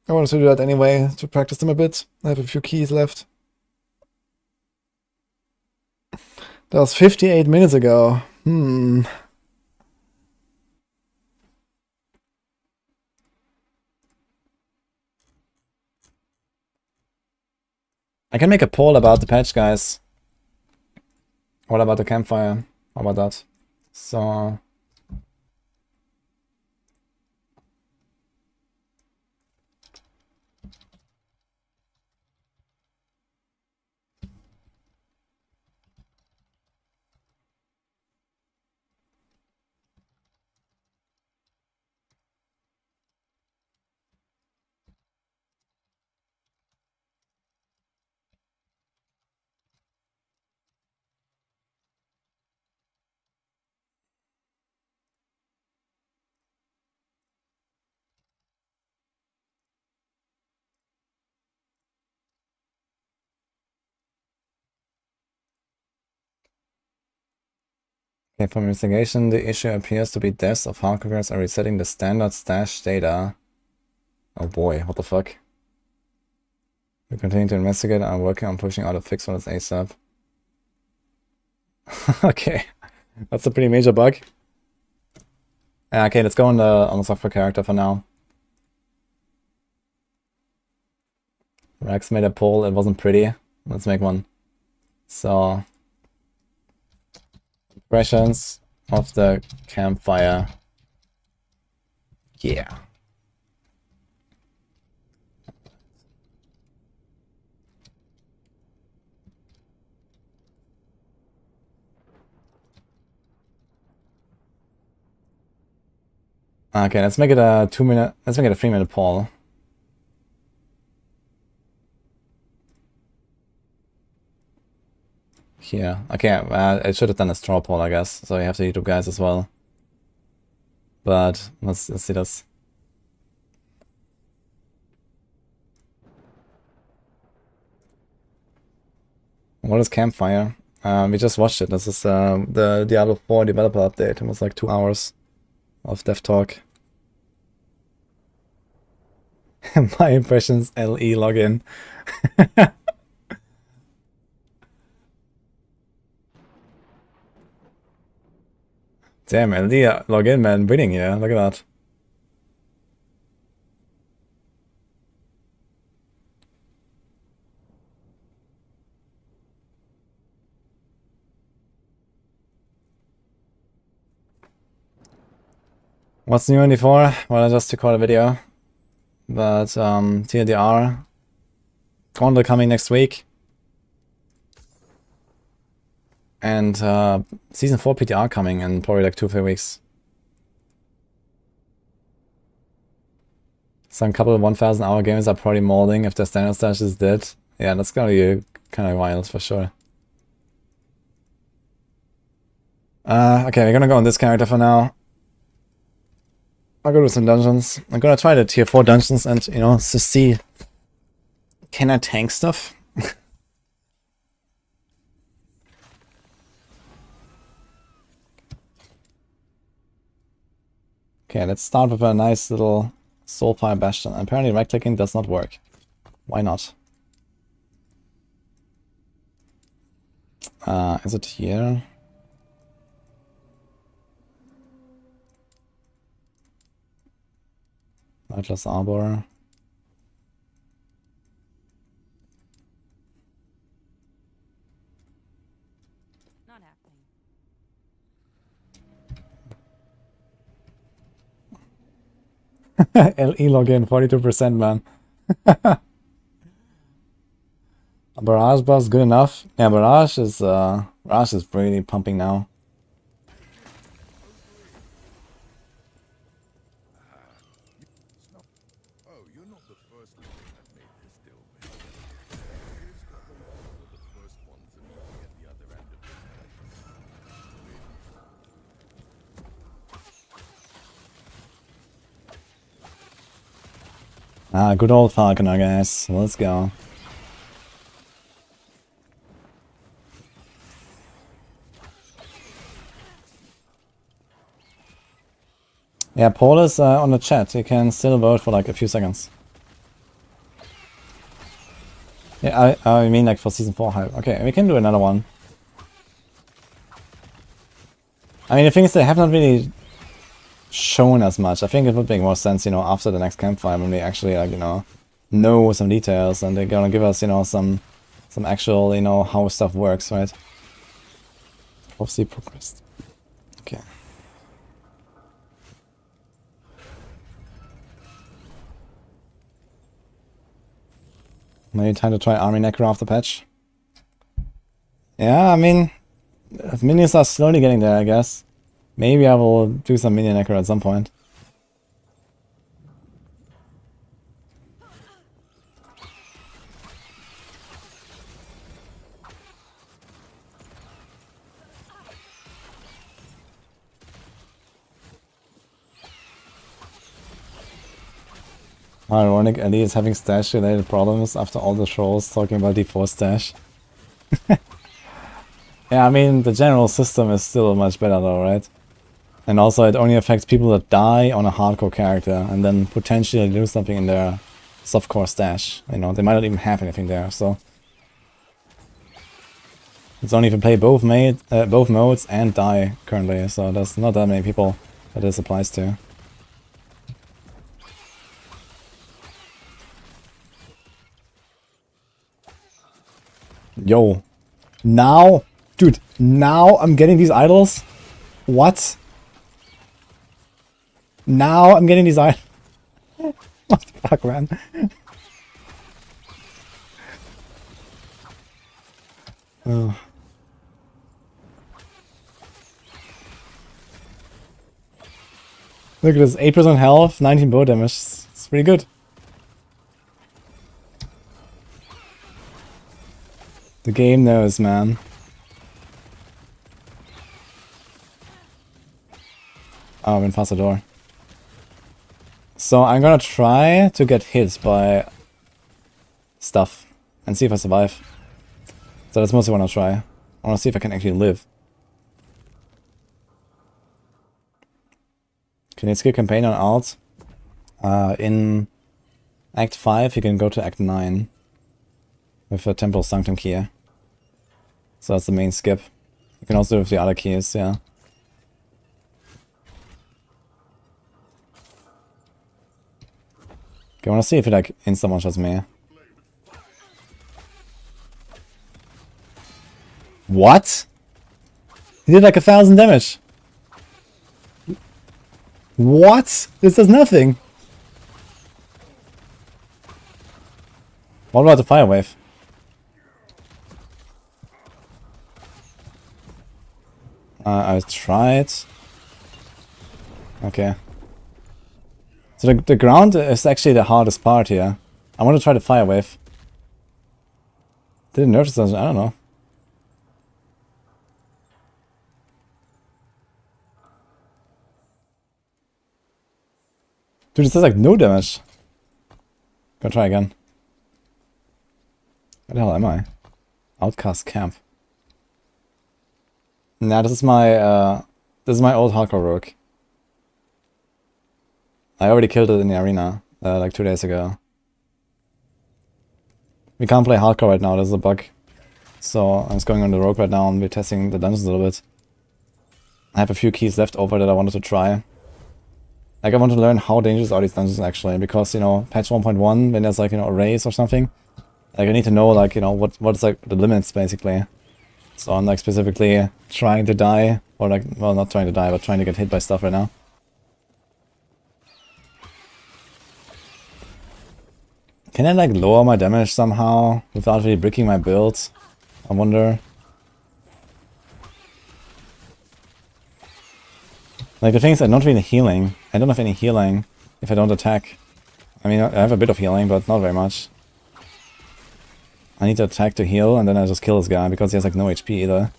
I wanted to do that anyway, to practice them a bit. I have a few keys left. That was 58 minutes ago. I can make a poll about the patch, guys. What about the Campfire? How about that? So... Okay, for investigation, the issue appears to be deaths of hardcoreers are resetting the standard stash data. Oh boy, what the fuck? We continue to investigate and are working on pushing out a fix for this ASAP. Okay, that's a pretty major bug. Okay, let's go on the software character for now. Rex made a poll, it wasn't pretty. Let's make one. So, impressions of the campfire. Yeah. Okay, let's make it a 2-minute, let's make it a 3-minute poll. Here. Okay, I should have done a straw poll, I guess. So you have the YouTube guys as well. But let's see this. What is Campfire? We just watched it. This is the Diablo 4 developer update. It was like 2 hours of dev talk. My impressions LE login. Damn, LD login, man, winning here. Look at that. What's new in D4? Well, I just recorded a video. But TLDR. Gauntlet coming next week. And Season 4 PTR coming in probably like 2-3 weeks. Some couple of 1,000 hour games are probably molding if the standard stash is dead. Yeah, that's gonna be kind of wild for sure. Okay, we're gonna go on this character for now. I'll go to some dungeons. I'm gonna try the tier 4 dungeons and, you know, to see, can I tank stuff? Okay, let's start with a nice little Soulfire Bastion. Apparently right-clicking does not work. Why not? Is it here? Atlas Arbor. Not happening. LE login, 42%, man. Barrage buff's good enough. Yeah, Barrage is really pumping now. Ah, good old Falconer, guys. Let's go. Yeah, Paul is on the chat. You can still vote for like a few seconds. Yeah, I mean like for Season 4 hype. Okay, we can do another one. I mean, the thing is they have not really shown as much. I think it would make more sense, you know, after the next campfire when we actually, like, you know some details and they're gonna give us, you know, some actual, you know, how stuff works, right? Prophecy progressed. Okay. Maybe time to try Army Necro after patch. Yeah, I mean, minions are slowly getting there, I guess. Maybe I will do some Minion Necro at some point. Ironic, Ellie is having stash related problems after all the trolls talking about D4 stash. Yeah, I mean, the general system is still much better though, right? And also it only affects people that die on a hardcore character and then potentially lose something in their softcore stash. You know, they might not even have anything there, so it's only if you play both modes and die currently, so there's not that many people that this applies to. Yo. Now? Dude, now I'm getting these idols? What? Now I'm getting these idols? What the fuck, man? Oh. Look at this, 8% health, 19 bow damage. It's pretty good. The game knows, man. Oh, I went past the door. So I'm gonna try to get hit by stuff and see if I survive. So that's mostly what I'll try. I wanna see if I can actually live. Can you skip campaign on alt? In Act 5 you can go to Act 9 with a Temple Sanctum key. So that's the main skip. You can also do it with the other keys, yeah. Okay, I wanna see if it like insta one-shots me. What? He did like 1000 damage. What? This does nothing. What about the fire wave? I tried. Okay. So the ground is actually the hardest part here. I want to try the fire wave. Didn't notice that, I don't know. Dude, this does like no damage. Gonna try again. Where the hell am I? Outcast camp. Nah, this is my old hardcore rogue. I already killed it in the arena like 2 days ago. We can't play hardcore right now, there's a bug. So I'm just going on the rogue right now and we're testing the dungeons a little bit. I have a few keys left over that I wanted to try. Like, I want to learn how dangerous are these dungeons actually, because, you know, patch 1.1, when there's like, you know, a race or something, like I need to know, like, you know, what's like the limits basically. So I'm like specifically trying to die, or like, well, not trying to die, but trying to get hit by stuff right now. Can I like lower my damage somehow without really bricking my build? I wonder. Like, the thing is, I'm not really healing. I don't have any healing if I don't attack. I mean, I have a bit of healing, but not very much. I need to attack to heal, and then I just kill this guy, because he has like no HP either.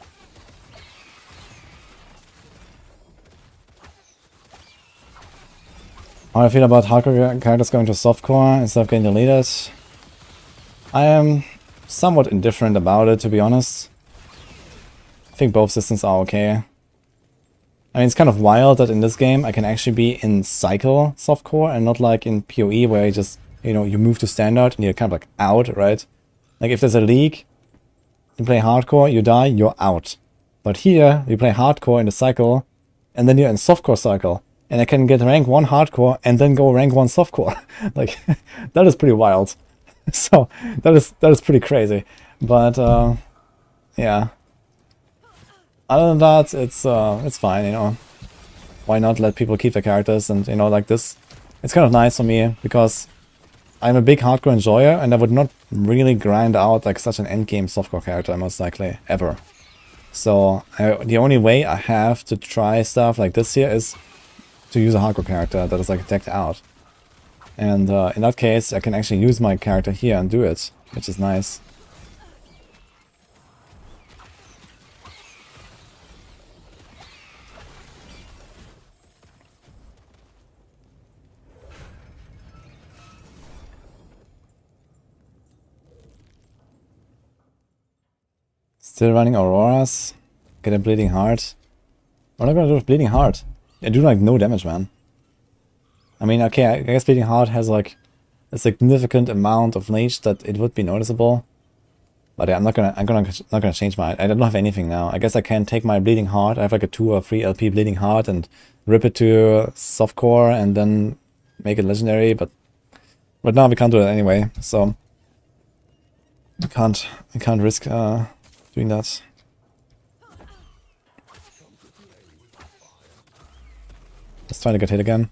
How do I feel about hardcore characters going to softcore instead of getting deleted? I am somewhat indifferent about it, to be honest. I think both systems are okay. I mean, it's kind of wild that in this game I can actually be in cycle softcore and not like in PoE where you just, you know, you move to standard and you're kind of like out, right? Like if there's a league, you play hardcore, you die, you're out. But here, you play hardcore in the cycle and then you're in softcore cycle. And I can get rank 1 hardcore and then go rank 1 softcore. Like, that is pretty wild. So, that is pretty crazy. But, yeah. Other than that, it's fine, you know. Why not let people keep their characters and, you know, like this. It's kind of nice for me, because I'm a big hardcore enjoyer, and I would not really grind out like such an endgame softcore character, most likely, ever. So, the only way I have to try stuff like this here is to use a hardcore character that is like decked out. And in that case, I can actually use my character here and do it, which is nice. Still running Auroras. Get a Bleeding Heart. What am I gonna do with Bleeding Heart? I do like no damage, man. I mean, okay, I guess Bleeding Heart has like a significant amount of leech that it would be noticeable. But yeah, I'm not gonna change my. I don't have anything now. I guess I can take my bleeding heart. I have like a 2 or 3 LP bleeding heart and rip it to softcore and then make it legendary. But right now we can't do that anyway. So I can't risk doing that. Let's try to get hit again.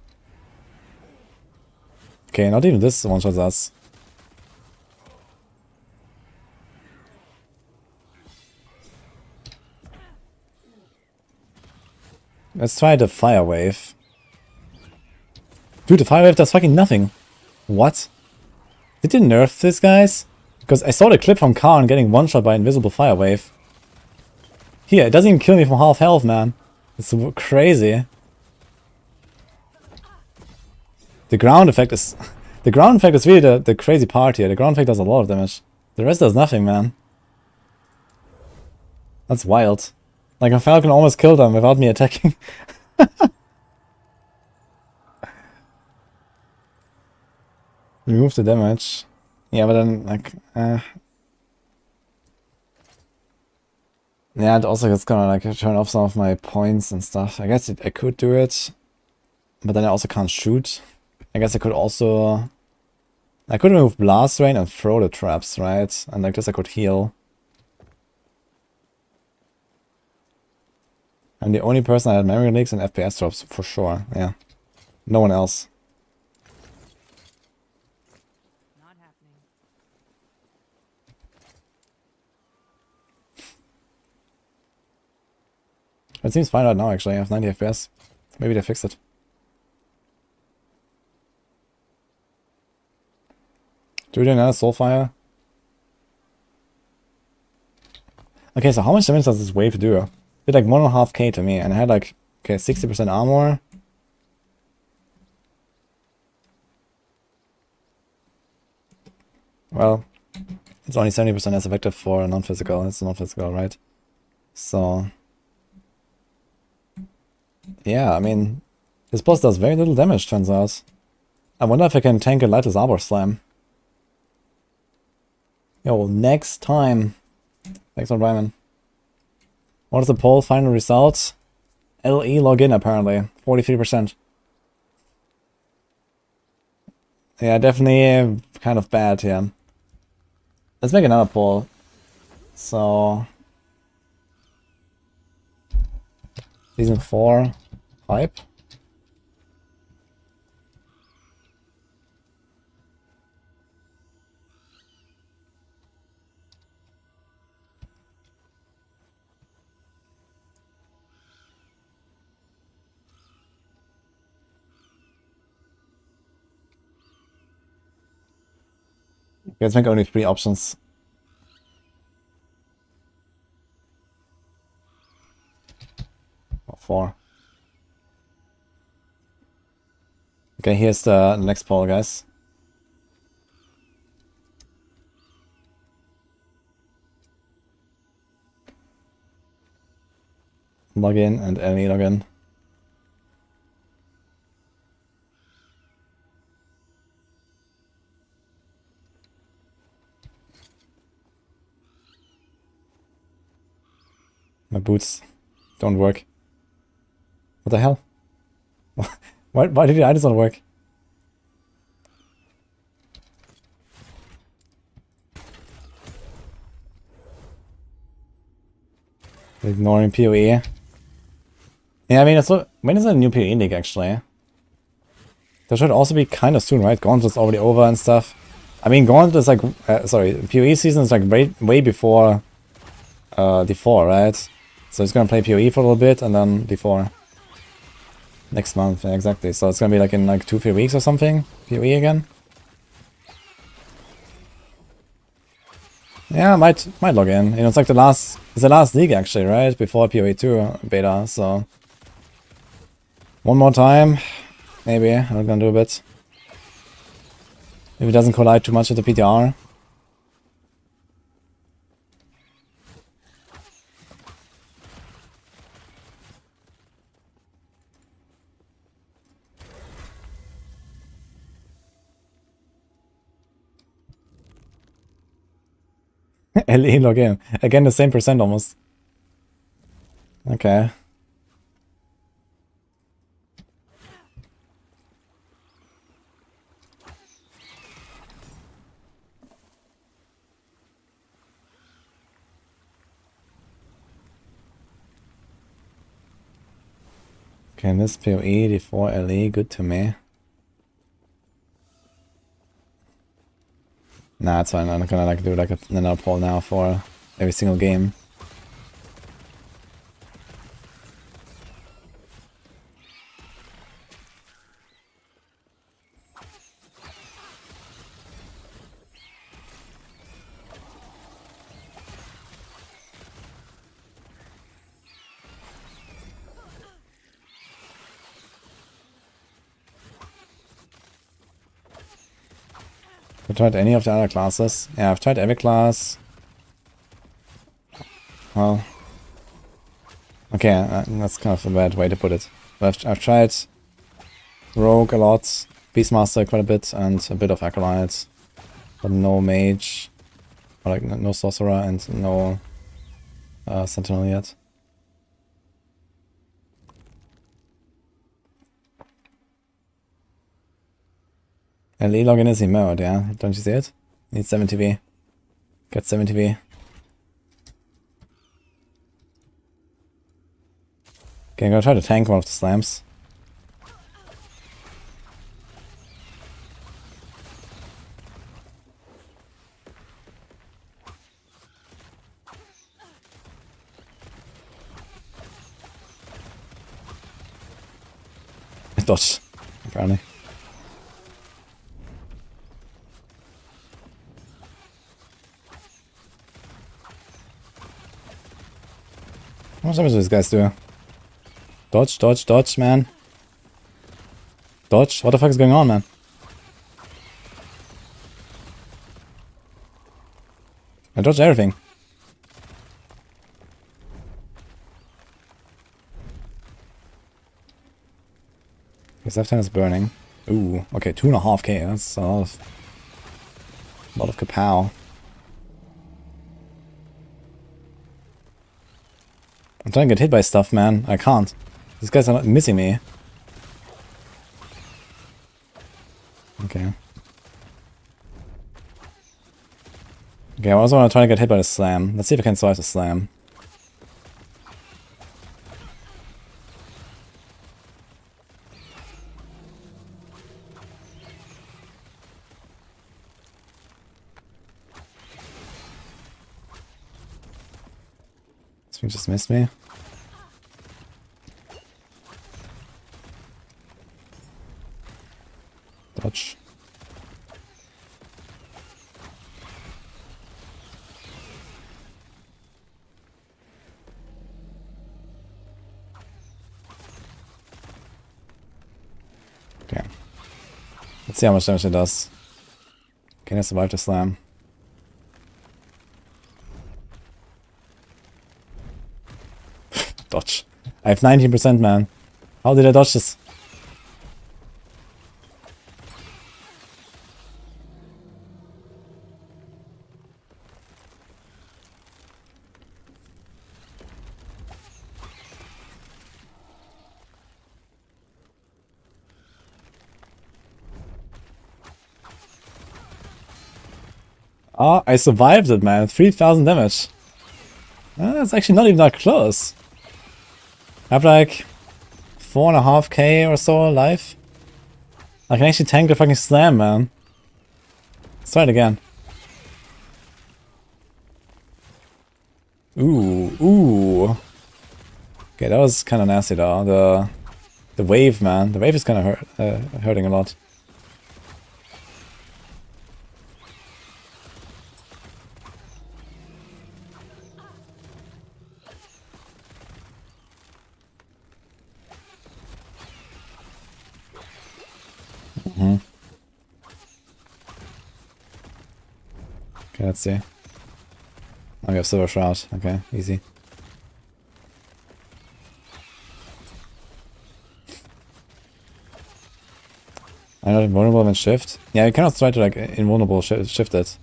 Okay, not even this one-shots us. Let's try the fire wave. Dude, the fire wave does fucking nothing. What? Did they nerf this, guys? Because I saw the clip from Karn getting one-shot by invisible fire wave. Here, it doesn't even kill me from half health, man. It's crazy. The ground effect is... the ground effect is really the crazy part here. The ground effect does a lot of damage. The rest does nothing, man. That's wild. Like, a Falcon almost killed them without me attacking. Remove the damage. Yeah, but then, like... yeah, and also it's gonna, like, turn off some of my points and stuff. I guess I could do it. But then I also can't shoot. I guess I could also... I could remove Blast Rain and throw the traps, right? And like this I could heal. I'm the only person that had memory leaks and FPS drops, for sure, yeah. No one else. Not happening. It seems fine right now, actually. I have 90 FPS. Maybe they fixed it. Do we do another Soulfire? Okay, so how much damage does this wave do? It did like 1.5k to me, and I had like, okay, 60% armor. Well, it's only 70% less effective for non-physical. It's non-physical, right? So... yeah, I mean, this boss does very little damage, turns out. I wonder if I can tank a Lightless Arbor Slam. Yo, next time. Thanks for Ryman. What is the poll final result? LE login apparently. 43%. Yeah, definitely kind of bad here. Let's make another poll. So... Season 4. Hype. Let's make only 3 options. Or 4. Okay, here's the next poll, guys. Login and LE login. My boots don't work. What the hell? Why did the items not work? Ignoring PoE. Yeah, I mean, it's when is a new PoE league actually? There should also be kind of soon, right? Gauntlet's already over and stuff. I mean, Gauntlet is like, sorry, PoE season is like way before D4, right? So it's gonna play PoE for a little bit and then D4. Next month, yeah, exactly. So it's gonna be like in like 2-3 weeks or something, PoE again. Yeah, might log in. You know, it's like it's the last league actually, right? Before PoE 2 beta, so one more time, maybe. I'm gonna do a bit. If it doesn't collide too much with the PTR. LE login. Again, the same percent almost. Okay. Okay, this PoE, D4 LE, good to me. Nah, it's fine. I'm not gonna like do like another poll now for every single game. Have you tried any of the other classes? Yeah, I've tried every class. Well, okay, that's kind of a bad way to put it. But I've tried Rogue a lot, Beastmaster quite a bit, and a bit of Acolyte, but no Mage, or like no Sorcerer, and no Sentinel yet. LE login is in mode, yeah? Don't you see it? Need 70V. Get 70V. Okay, I'm gonna try to tank one of the slams. Dodge, apparently. How much damage do these guys do? Dodge, dodge, dodge, man. Dodge? What the fuck is going on, man? I dodged everything. His left hand is burning. Ooh, okay, 2.5k. That's a lot of kapow. I'm trying to get hit by stuff, man. I can't. These guys are not missing me. Okay. Okay, I also want to try to get hit by the slam. Let's see if I can survive the slam. This thing just missed me. Dodge. Okay. Let's see how much damage it does. Can I survive the slam? Dodge. I have 19%, man. How did I dodge this? Ah, I survived it, man. 3000 damage. That's actually not even that close. I have like 4.5k or so life. I can actually tank the fucking slam, man. Let's try it again. Ooh. Okay, that was kind of nasty though. The wave, man. The wave is kind of hurting a lot. Okay, let's see. Oh, we have Silver Shroud. Okay, easy. I'm not invulnerable when shift. Yeah, you cannot try to like invulnerable shift it.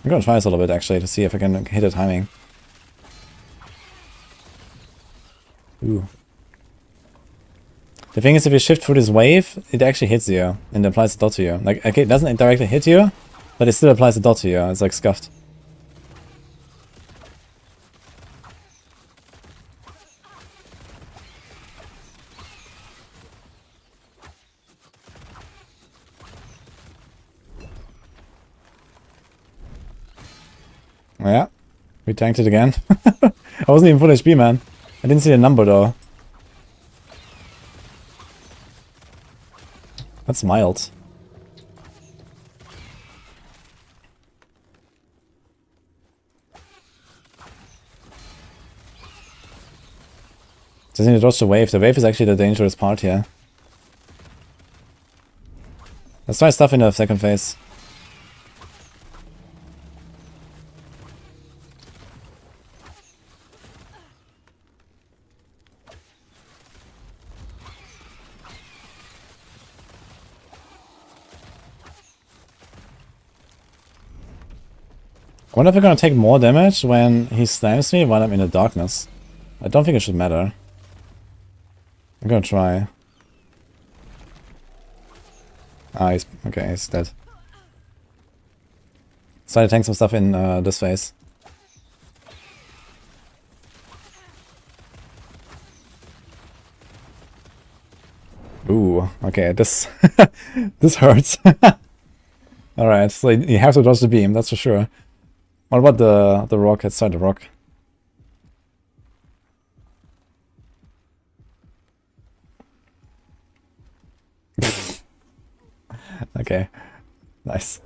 I'm gonna try this a little bit actually to see if I can hit the timing. Ooh. The thing is, if you shift through this wave, it actually hits you and applies a dot to you. Like, okay, it doesn't directly hit you, but it still applies a dot to you. It's like scuffed. Yeah, we tanked it again. I wasn't even full HP, man. I didn't see the number though. That's mild. Just need to dodge the wave. The wave is actually the dangerous part here. Let's try stuff in the second phase. I wonder if we're gonna take more damage when he slams me while I'm in the darkness. I don't think it should matter. I'm gonna try. Ah, he's okay, he's dead. So I tank some stuff in this phase. Ooh, okay, this this hurts. Alright, so you have to dodge the beam, that's for sure. What about the rock outside the rock? Okay, nice.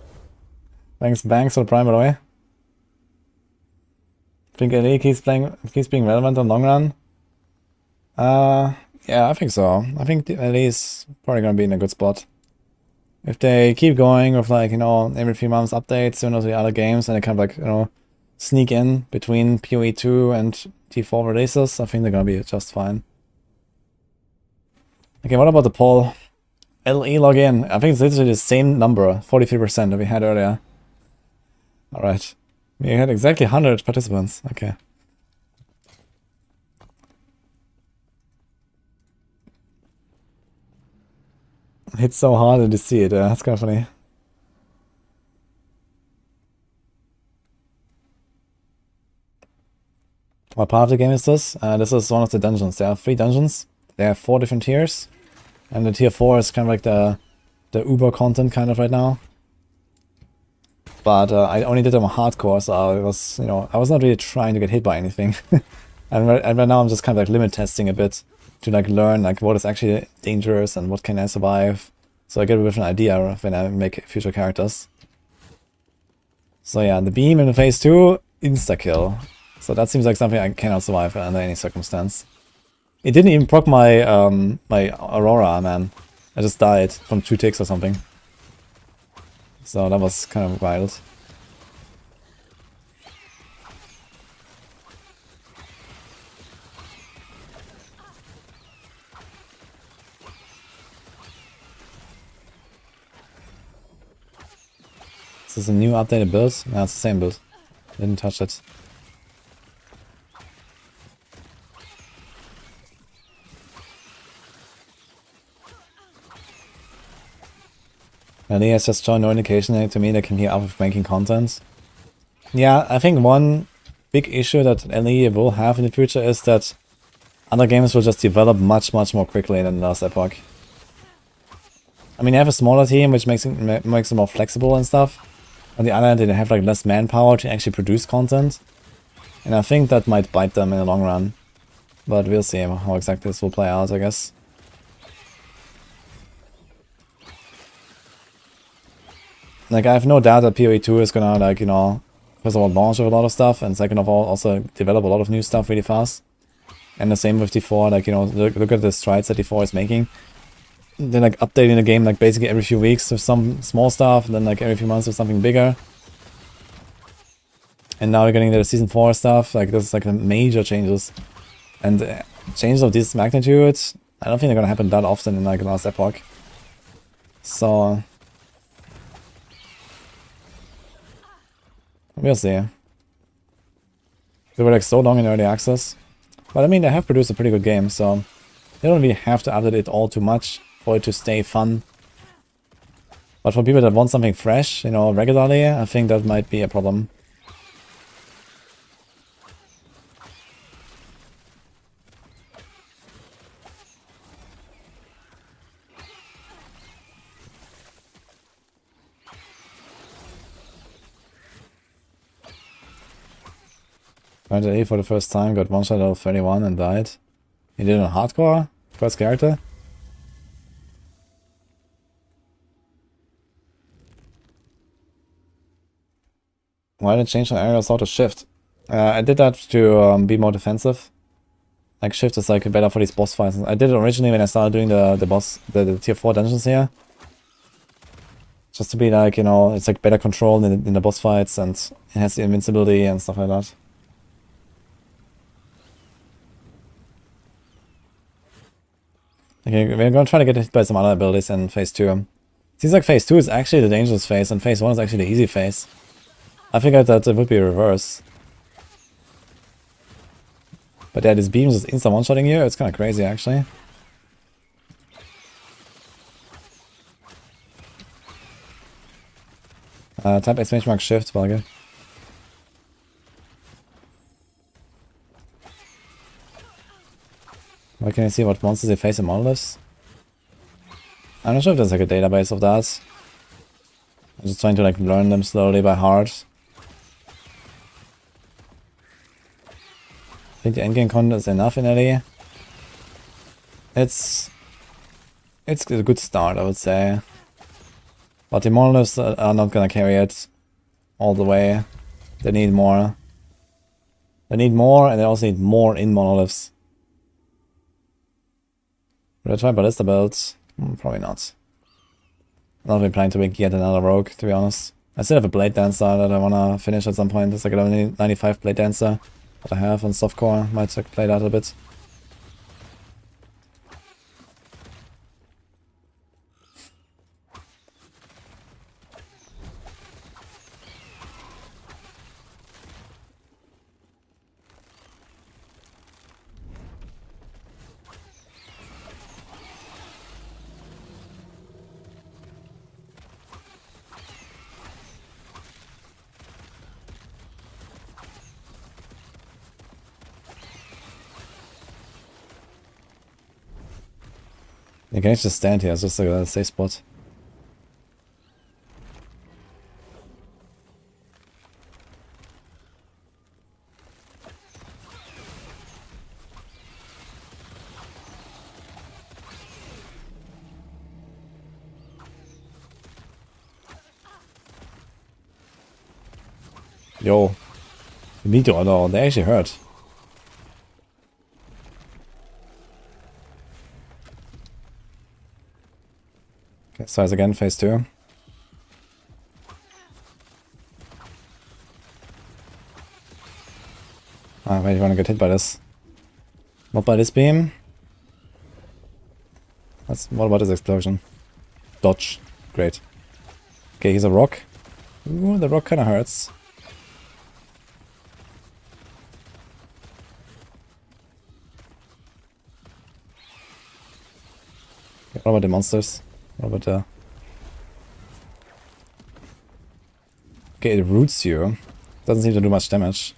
Thanks, Banks for the prime, by the way. Think LE keeps being relevant in the long run? Yeah, I think so. I think LE is probably gonna be in a good spot. If they keep going with, like, you know, every few months updates, similar to the other games, and they kind of, like, you know, sneak in between PoE 2 and T4 releases, I think they're gonna be just fine. Okay, what about the poll? LE login. I think it's literally the same number, 43% that we had earlier. Alright. We had exactly 100 participants. Okay. Hit so hard that you see it. That's kind of funny. What part of the game is this? This is one of the dungeons. There are 3 dungeons. There are 4 different tiers. And the tier 4 is kind of like the Uber content kind of right now. But I only did them on hardcore, so I was, you know, I was not really trying to get hit by anything. and right now I'm just kind of like limit testing a bit to like learn like what is actually dangerous and what can I survive. So I get a bit of an idea when I make future characters. So yeah, the beam in phase 2, insta-kill. So that seems like something I cannot survive under any circumstance. It didn't even proc my my Aurora, man. I just died from 2 ticks or something. So that was kind of wild. Is this a new updated build? No, it's the same build. Didn't touch it. He has just shown no indication to me that can he up with making content. Yeah, I think one big issue that LE will have in the future is that other games will just develop much more quickly than the last Epoch. I mean, they have a smaller team, which makes it more flexible and stuff. On the other hand, they have like less manpower to actually produce content. And I think that might bite them in the long run. But we'll see how exactly this will play out, I guess. Like, I have no doubt that PoE 2 is gonna, like, you know, first of all, launch with a lot of stuff, and second of all, also develop a lot of new stuff really fast. And the same with D4, like, you know, look at the strides that D4 is making. They're, like, updating the game, like, basically every few weeks with some small stuff, and then, like, every few months with something bigger. And now we're getting the Season 4 stuff, like, this is, like, the major changes. And changes of this magnitude, I don't think they're gonna happen that often in, like, the last Epoch. So... We'll see. They were like so long in early access. But I mean, they have produced a pretty good game, so they don't really have to update it all too much for it to stay fun. But for people that want something fresh, you know, regularly, I think that might be a problem. Went to A for the first time, got one shot out of 31 and died. He did it on hardcore? First character? Why did I change my area assault to shift? I did that to be more defensive. Like shift is like better for these boss fights. I did it originally when I started doing the tier 4 dungeons here. Just to be like, you know, it's like better control in the boss fights and it has the invincibility and stuff like that. Okay, we're gonna try to get hit by some other abilities in phase 2. Seems like phase 2 is actually the dangerous phase and phase 1 is actually the easy phase. I figured that it would be reverse. But yeah, these beams is insta one-shotting you, it's kinda crazy actually. Type exclamation mark shift, bugger. Why can I see what monsters they face in monoliths? I'm not sure if there's like a database of that. I'm just trying to like learn them slowly by heart. I think the endgame content is enough in LA. It's a good start, I would say. But the monoliths are not gonna carry it all the way. They need more. They need more and they also need more in monoliths. Will I try ballista builds? Probably not. I'm not really planning to make yet another rogue, to be honest. I still have a blade dancer that I wanna finish at some point. It's like a 95 blade dancer that I have on softcore. Might like play that a bit. You can just stand here, it's just like a safe spot. Yo. The meteor though, they actually hurt. Okay, size again, phase 2. Ah, wait, you wanna get hit by this? Not by this beam? What about this explosion? Dodge. Great. Okay, he's a rock. Ooh, the rock kinda hurts. Okay, what about the monsters? What about the... Okay, it roots you. Doesn't seem to do much damage.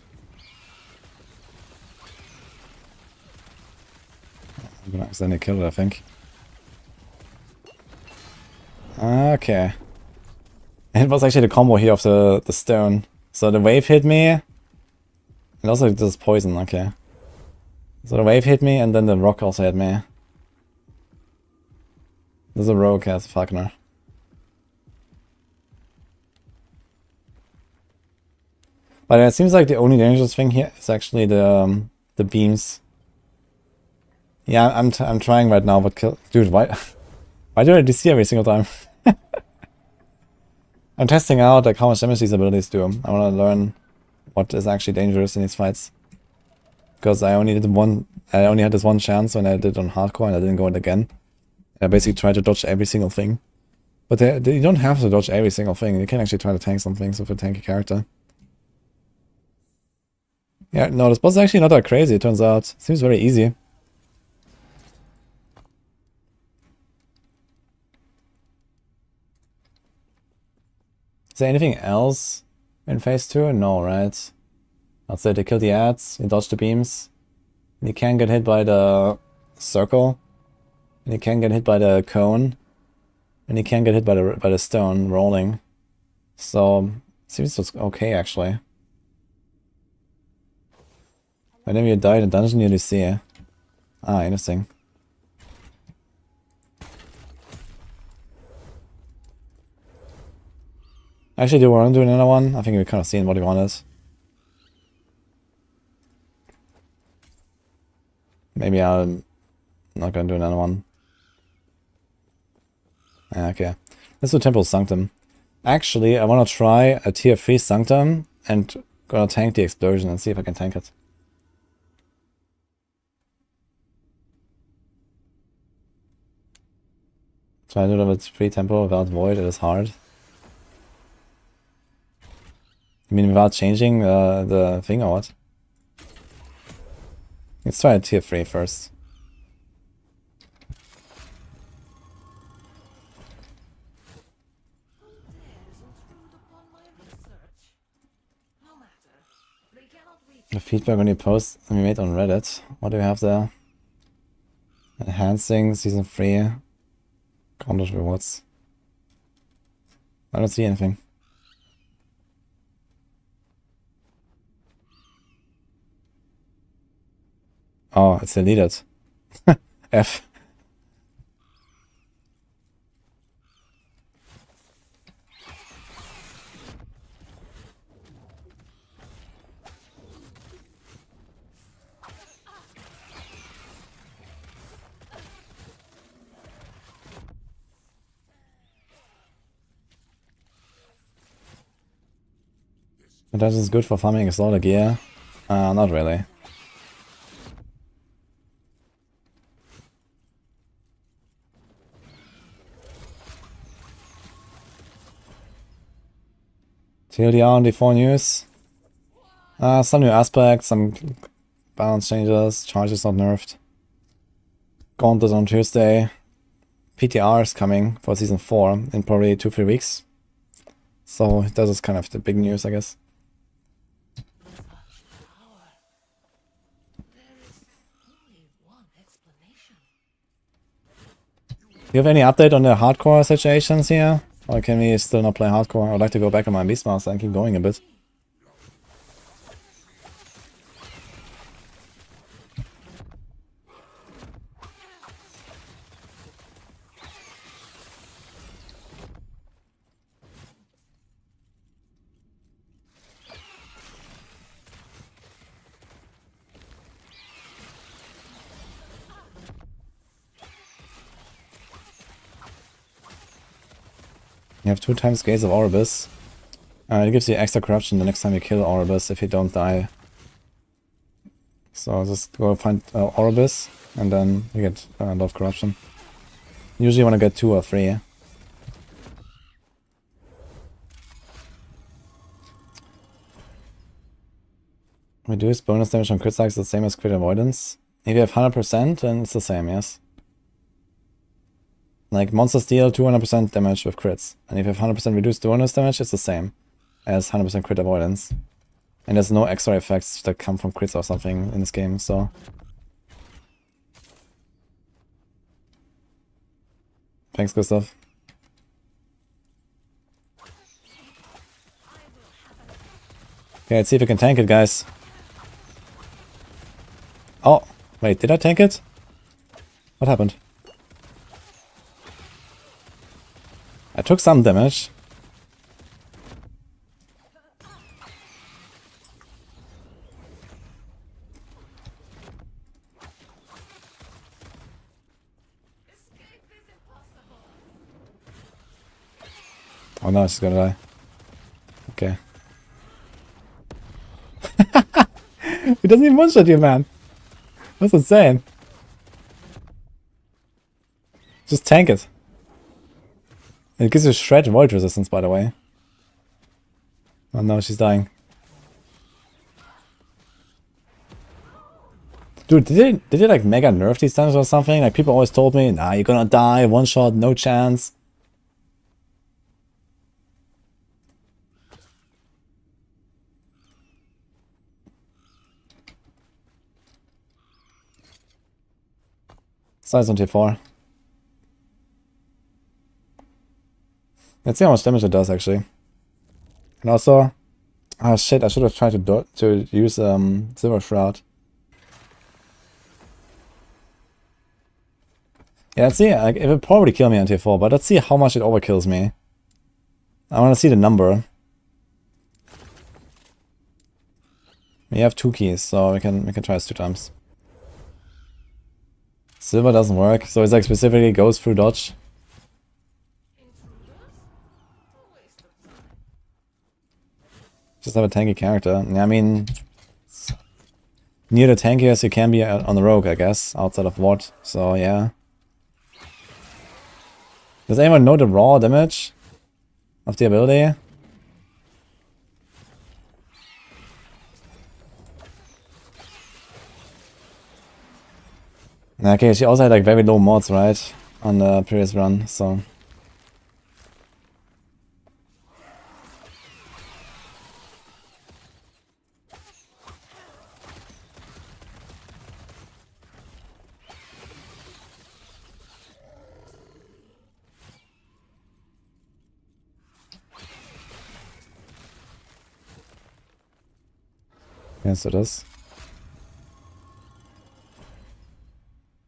I'm gonna accidentally kill it, I think. Okay. It was actually the combo here of the stone. So the wave hit me. And also this poison, okay. So the wave hit me and then the rock also hit me. There's a rogue as Falconer. But it seems like the only dangerous thing here is actually the beams. Yeah, I'm trying right now, but dude, why do I DC every single time? I'm testing out like how much damage these abilities do. I want to learn what is actually dangerous in these fights. Because I only had this one chance when I did it on hardcore and I didn't go it again. I basically try to dodge every single thing. But you don't have to dodge every single thing. You can actually try to tank some things with a tanky character. Yeah, no, this boss is actually not that crazy, it turns out. Seems very easy. Is there anything else in phase 2? No, right? I'd say they kill the ads, you dodge the beams, and you can get hit by the circle, and you can get hit by the cone, and you can get hit by the stone rolling. So seems it's okay actually. Whenever you die in a dungeon, you see. Ah, interesting. Actually, do we want to do another one? I think we've kind of seen what we wanted. Maybe I'm not gonna do another one. Okay. Let's do Temple Sanctum. Actually, I want to try a tier 3 Sanctum and gonna tank the explosion and see if I can tank it. Try to do it with free tempo without void, it is hard. I mean, without changing the thing or what? Let's try a tier 3 first. The feedback on your post we made on Reddit. What do we have there? Enhancing season 3. Gauntlet rewards. I don't see anything. Oh, it's deleted. F. That is good for farming a lot of gear. Not really. TLDR on D4 news. Some new aspects, some balance changes, charges not nerfed. Gauntlet on Tuesday. PTR is coming for season 4 in probably 2-3 weeks. So that is kind of the big news, I guess. Do you have any update on the hardcore situations here? Or can we still not play hardcore? I would like to go back on my Beastmaster and keep going a bit. You have 2 times Gaze of Oribus. It gives you extra corruption the next time you kill Oribus if you don't die. So just go find Oribus and then you get a lot of corruption. Usually you want to get 2 or 3. Reduce bonus damage on crit strikes the same as crit avoidance. If you have 100% then it's the same, yes. Like, monsters deal 200% damage with crits. And if you have 100% reduced bonus damage, it's the same as 100% crit avoidance. And there's no extra effects that come from crits or something in this game, so... Thanks, Gustav. Okay, let's see if we can tank it, guys. Oh, wait, did I tank it? What happened? I took some damage. Oh no, she's gonna die. Okay. He doesn't even one-shot you, man. That's insane. Just tank it. It gives you shred void resistance, by the way. Oh no, she's dying. Dude, did they like mega nerf these times or something? Like people always told me, nah, you're gonna die, one shot, no chance. Size on tier 4. Let's see how much damage it does actually. And also, oh shit, I should have tried to use Silver Shroud. Yeah, let's see, like, it will probably kill me on tier 4, but let's see how much it overkills me. I want to see the number. We have 2 keys, so we can try this 2 times. Silver doesn't work, so it's like specifically goes through dodge. Just have a tanky character. Yeah, I mean, near the tankiest you can be on the rogue, I guess, outside of Ward. So yeah. Does anyone know the raw damage of the ability? Okay, she also had like very low mods, right? On the previous run, so. Yes, it is.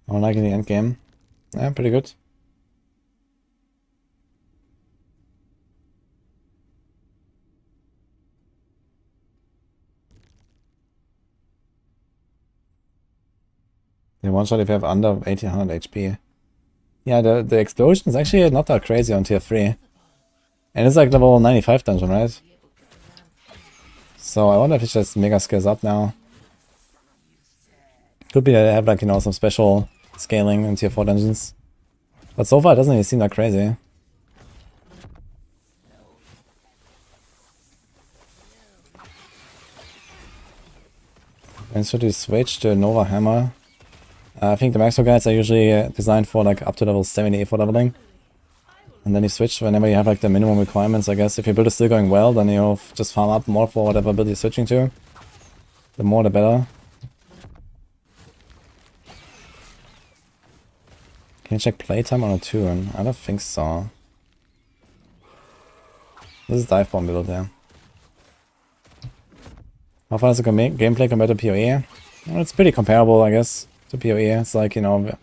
I don't like in the end game. Yeah, pretty good. Yeah, one shot if you have under 1800 HP. Yeah, the explosion is actually not that crazy on tier 3. And it's like level 95 dungeon, right? So I wonder if it just mega scales up now. Could be that they have like, you know, some special scaling in tier 4 dungeons. But so far it doesn't even seem that crazy. And should we switch to Nova Hammer? I think the Maxwell guides are usually designed for like up to level 70 for leveling. And then you switch whenever you have like the minimum requirements, I guess. If your build is still going well, then you just farm up more for whatever build you're switching to. The more the better. Can you check playtime on a tune? I don't think so. This is dive bomb build, yeah. How far is the gameplay compared to PoE? Well, it's pretty comparable, I guess, to PoE. It's like, you know,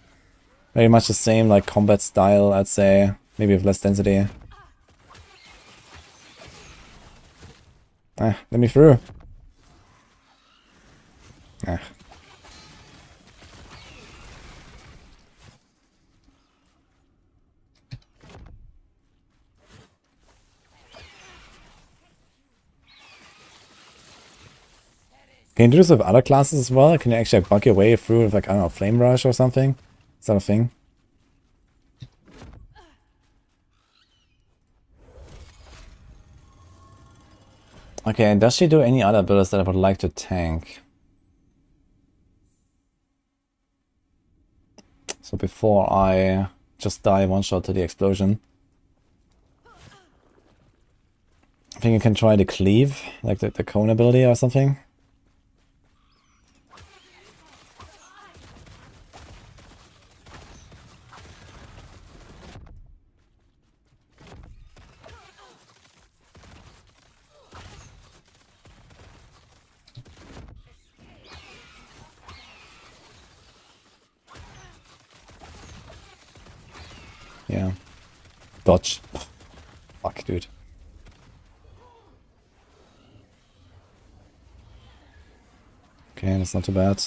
very much the same like combat style, I'd say. Maybe with less density. Ah, let me through. Ah. Can you do this with other classes as well? Can you actually bug your way through with like, I don't know, Flame Rush or something? Is that a thing? Okay, and does she do any other builds that I would like to tank? So before I just die one shot to the explosion. I think you can try the cleave, like the cone ability or something. Yeah. Dodge. Fuck, dude. Okay, that's not too bad.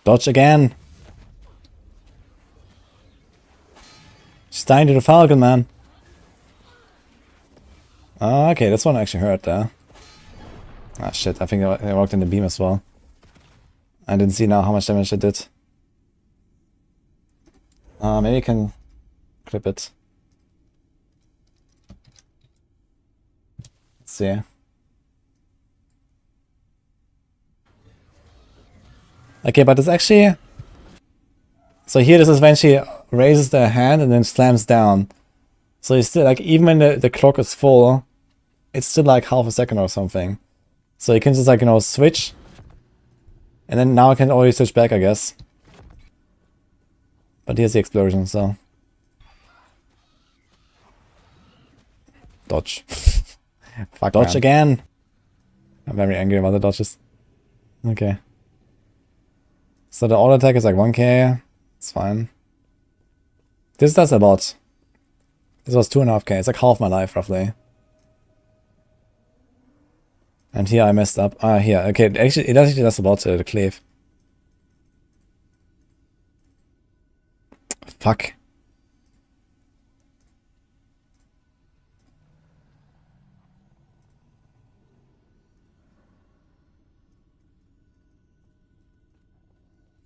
Dodge again. She's dying to the Falcon, man. Oh, okay, this one actually hurt there. Ah, shit, I think I walked in the beam as well. I didn't see now how much damage it did. Maybe I can clip it. see. Okay, but it's actually... So here this is when she raises the hand and then slams down. So it's still like, even when the clock is full, it's still like half a second or something. So you can just like, you know, switch. And then now I can always switch back, I guess. But here's the explosion, so... Dodge. Fuck, Dodge man. again! I'm very angry about the dodges. Okay. So the auto attack is like 1k. It's fine. This does a lot. This was 2.5k. It's like half my life, roughly. And here I messed up. Ah, here. Okay, actually, it actually does a lot to the cleave. Fuck.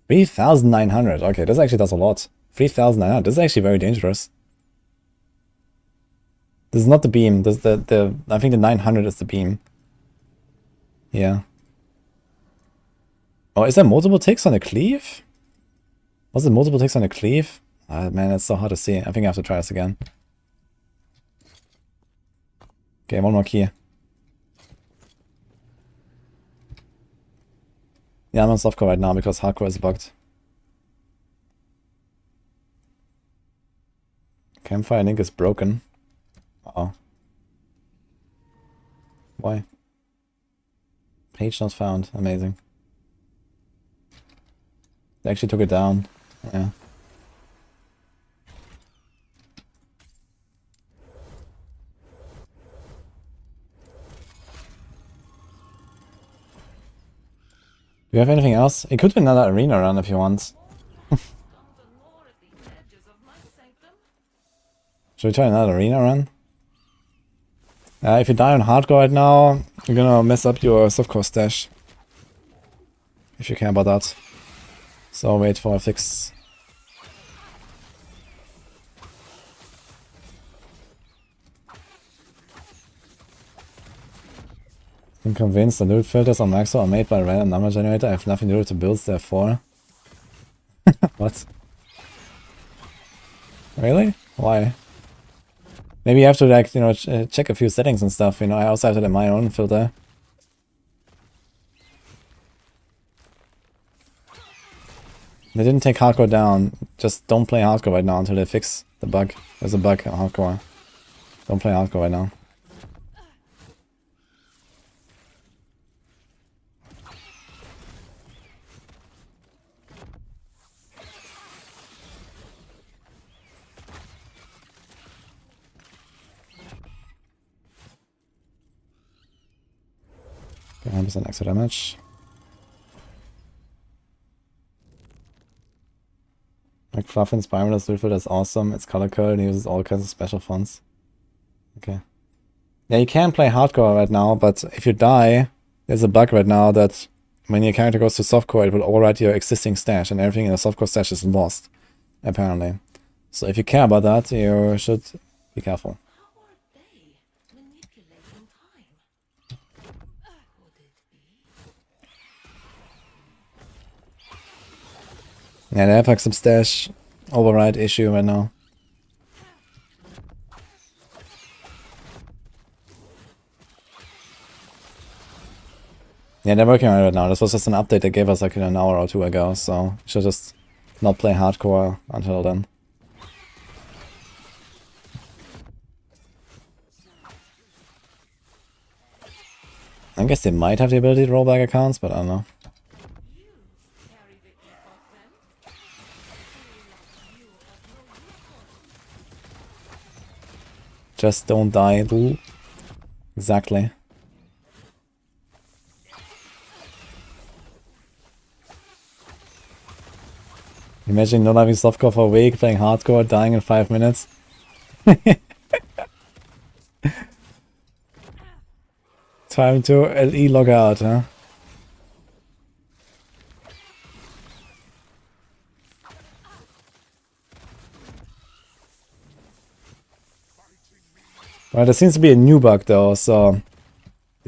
$3,900. Okay, this actually does a lot. 3,900. This is actually very dangerous. This is not the beam. This is the I think the 900 is the beam. Yeah. Oh, is there multiple ticks on the cleave? Was it multiple ticks on the cleave? Ah, man, it's so hard to see. I think I have to try this again. Okay, one more key. Yeah, I'm on softcore right now because hardcore is bugged. Campfire link is broken. Uh-oh. Why? Page not found. Amazing. They actually took it down. Yeah. Do you have anything else? It could be another arena run if you want. Should we try another arena run? If you die on hardcore right now, you're gonna mess up your softcore stash. If you care about that. So wait for a fix. I'm convinced the loot filters on Maxo are made by a random number generator. I have nothing to do with the builds, therefore. What? Really? Why? Maybe you have to, like, you know, check a few settings and stuff. You know, I also have to do my own filter. They didn't take hardcore down. Just don't play hardcore right now until they fix the bug. There's a bug in hardcore. Don't play hardcore right now. Okay, 100% extra damage. Like Fluff Inspirement's loot filter is awesome. It's color coded and uses all kinds of special fonts. Okay. Yeah, you can play hardcore right now, but if you die, there's a bug right now that when your character goes to softcore, it will overwrite your existing stash, and everything in the softcore stash is lost, apparently. So if you care about that, you should be careful. Yeah, they have like some stash override issue right now. Yeah, they're working on it right now. This was just an update they gave us like an hour or two ago, so we should just not play hardcore until then. I guess they might have the ability to roll back accounts, but I don't know. Just don't die, dude. Exactly. Imagine not having softcore for a week, playing hardcore, dying in 5 minutes. Time to LE log out, huh? Well, there seems to be a new bug though, so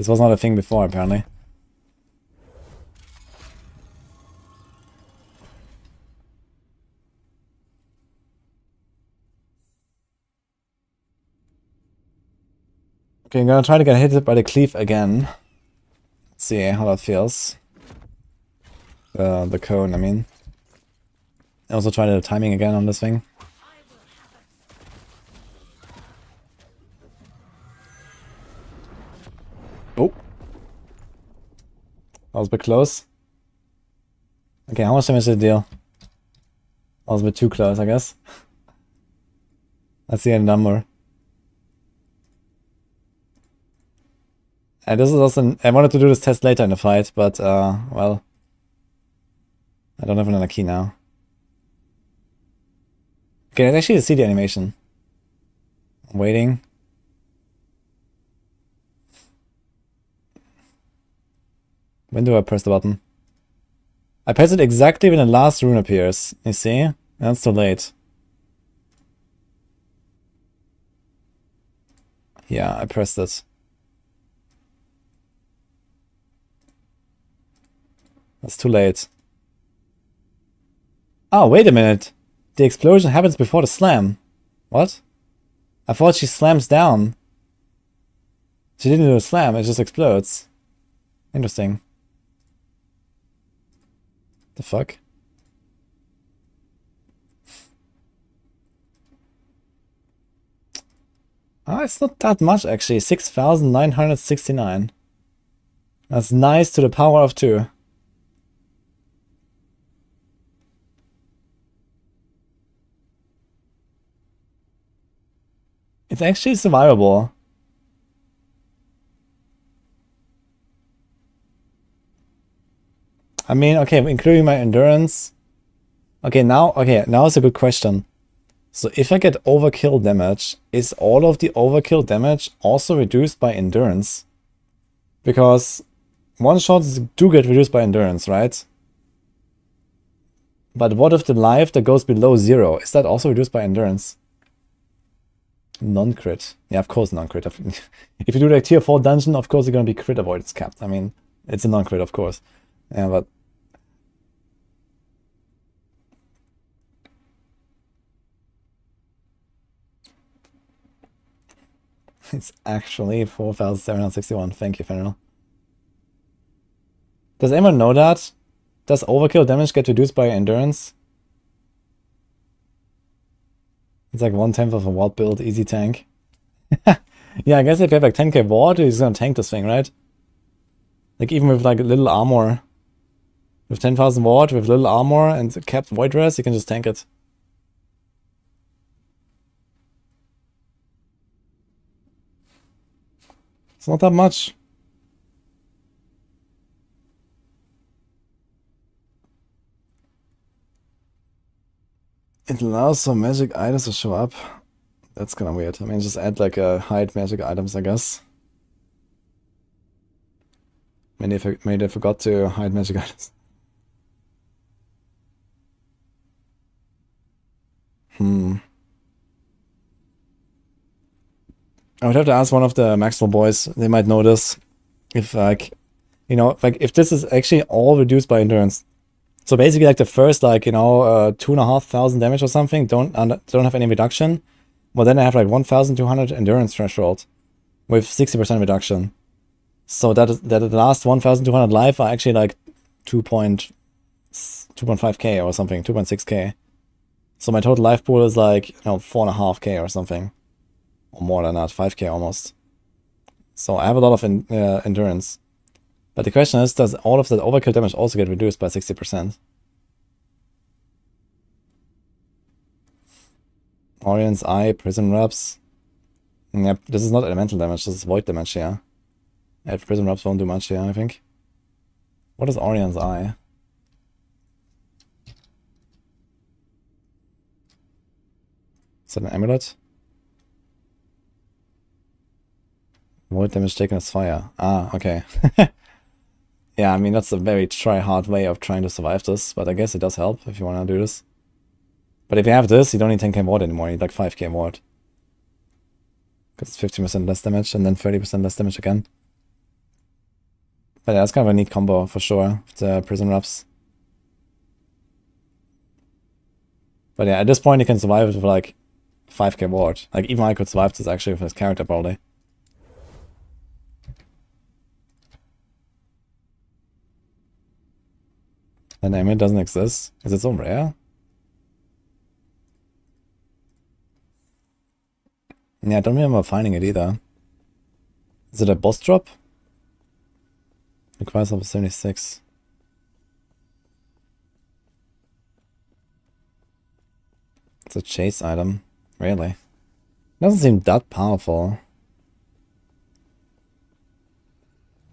This was not a thing before, apparently. Okay, I'm gonna try to get hit by the cleave again. Let's see how that feels. The cone, I mean. Also try the timing again on this thing. Oh. That was a bit close. Okay, how much damage did it deal? That was a bit too close, I guess. Let's see a number. And this is also... I wanted to do this test later in the fight, but, well... I don't have another key now. Okay, let's actually see the animation. I'm waiting. When do I press the button? I press it exactly when the last rune appears. You see? That's too late. Yeah, I pressed it. That's too late. Oh, wait a minute. The explosion happens before the slam. What? I thought she slams down. She didn't do a slam, it just explodes. Interesting. The fuck? Oh, it's not that much actually. 6,969. That's nice to the power of 2. It's actually survivable. I mean, okay, including my endurance. Okay, now it's a good question. So if I get overkill damage, is all of the overkill damage also reduced by endurance? Because one-shots do get reduced by endurance, right? But what if the life that goes below 0, is that also reduced by endurance? Non-crit. Yeah, of course non-crit. If you do like tier 4 dungeon, of course you're gonna be crit avoidance capped. I mean, it's a non-crit, of course. Yeah, but... It's actually 4,761. Thank you, Fenrir. Does anyone know that? Does overkill damage get reduced by endurance? It's like 1/10 of a ward build, easy tank. Yeah, I guess if you have like 10k ward, he's gonna tank this thing, right? Like even with like a little armor. With 10,000 ward, with little armor and capped void res, you can just tank it. It's not that much. It allows some magic items to show up. That's kind of weird. I mean, just add like hide magic items, I guess. Maybe they forgot to hide magic items. I would have to ask one of the Maxwell boys. They might know this. If like, you know, like if this is actually all reduced by endurance. So basically, like the first, like, you know, 2,500 damage or something don't have any reduction. Well, then I have like 1,200 endurance threshold with 60% reduction. So that the last 1,200 life are actually like 2.5k or something, 2.6k. So my total life pool is like, you know, 4.5k or something, or more than that, 5k almost. So I have a lot of endurance. But the question is, does all of that overkill damage also get reduced by 60%? Orion's Eye, Prison Wraps. Yep, this is not elemental damage, this is void damage, yeah. Prison Wraps won't do much here, I think. What is Orion's Eye? Is that an amulet? Void damage taken as fire. Ah, okay. Yeah, I mean, that's a very try-hard way of trying to survive this, but I guess it does help if you want to do this. But if you have this, you don't need 10k ward anymore, you need like 5k ward. Because it's 50% less damage and then 30% less damage again. But yeah, that's kind of a neat combo for sure, with the Prison Wraps. But yeah, at this point you can survive it with like 5k ward. Like even I could survive this actually with his character probably. The name it doesn't exist. Is it so rare? Yeah, I don't remember finding it either. Is it a boss drop? Requires level 76. It's a chase item. Really? Doesn't seem that powerful.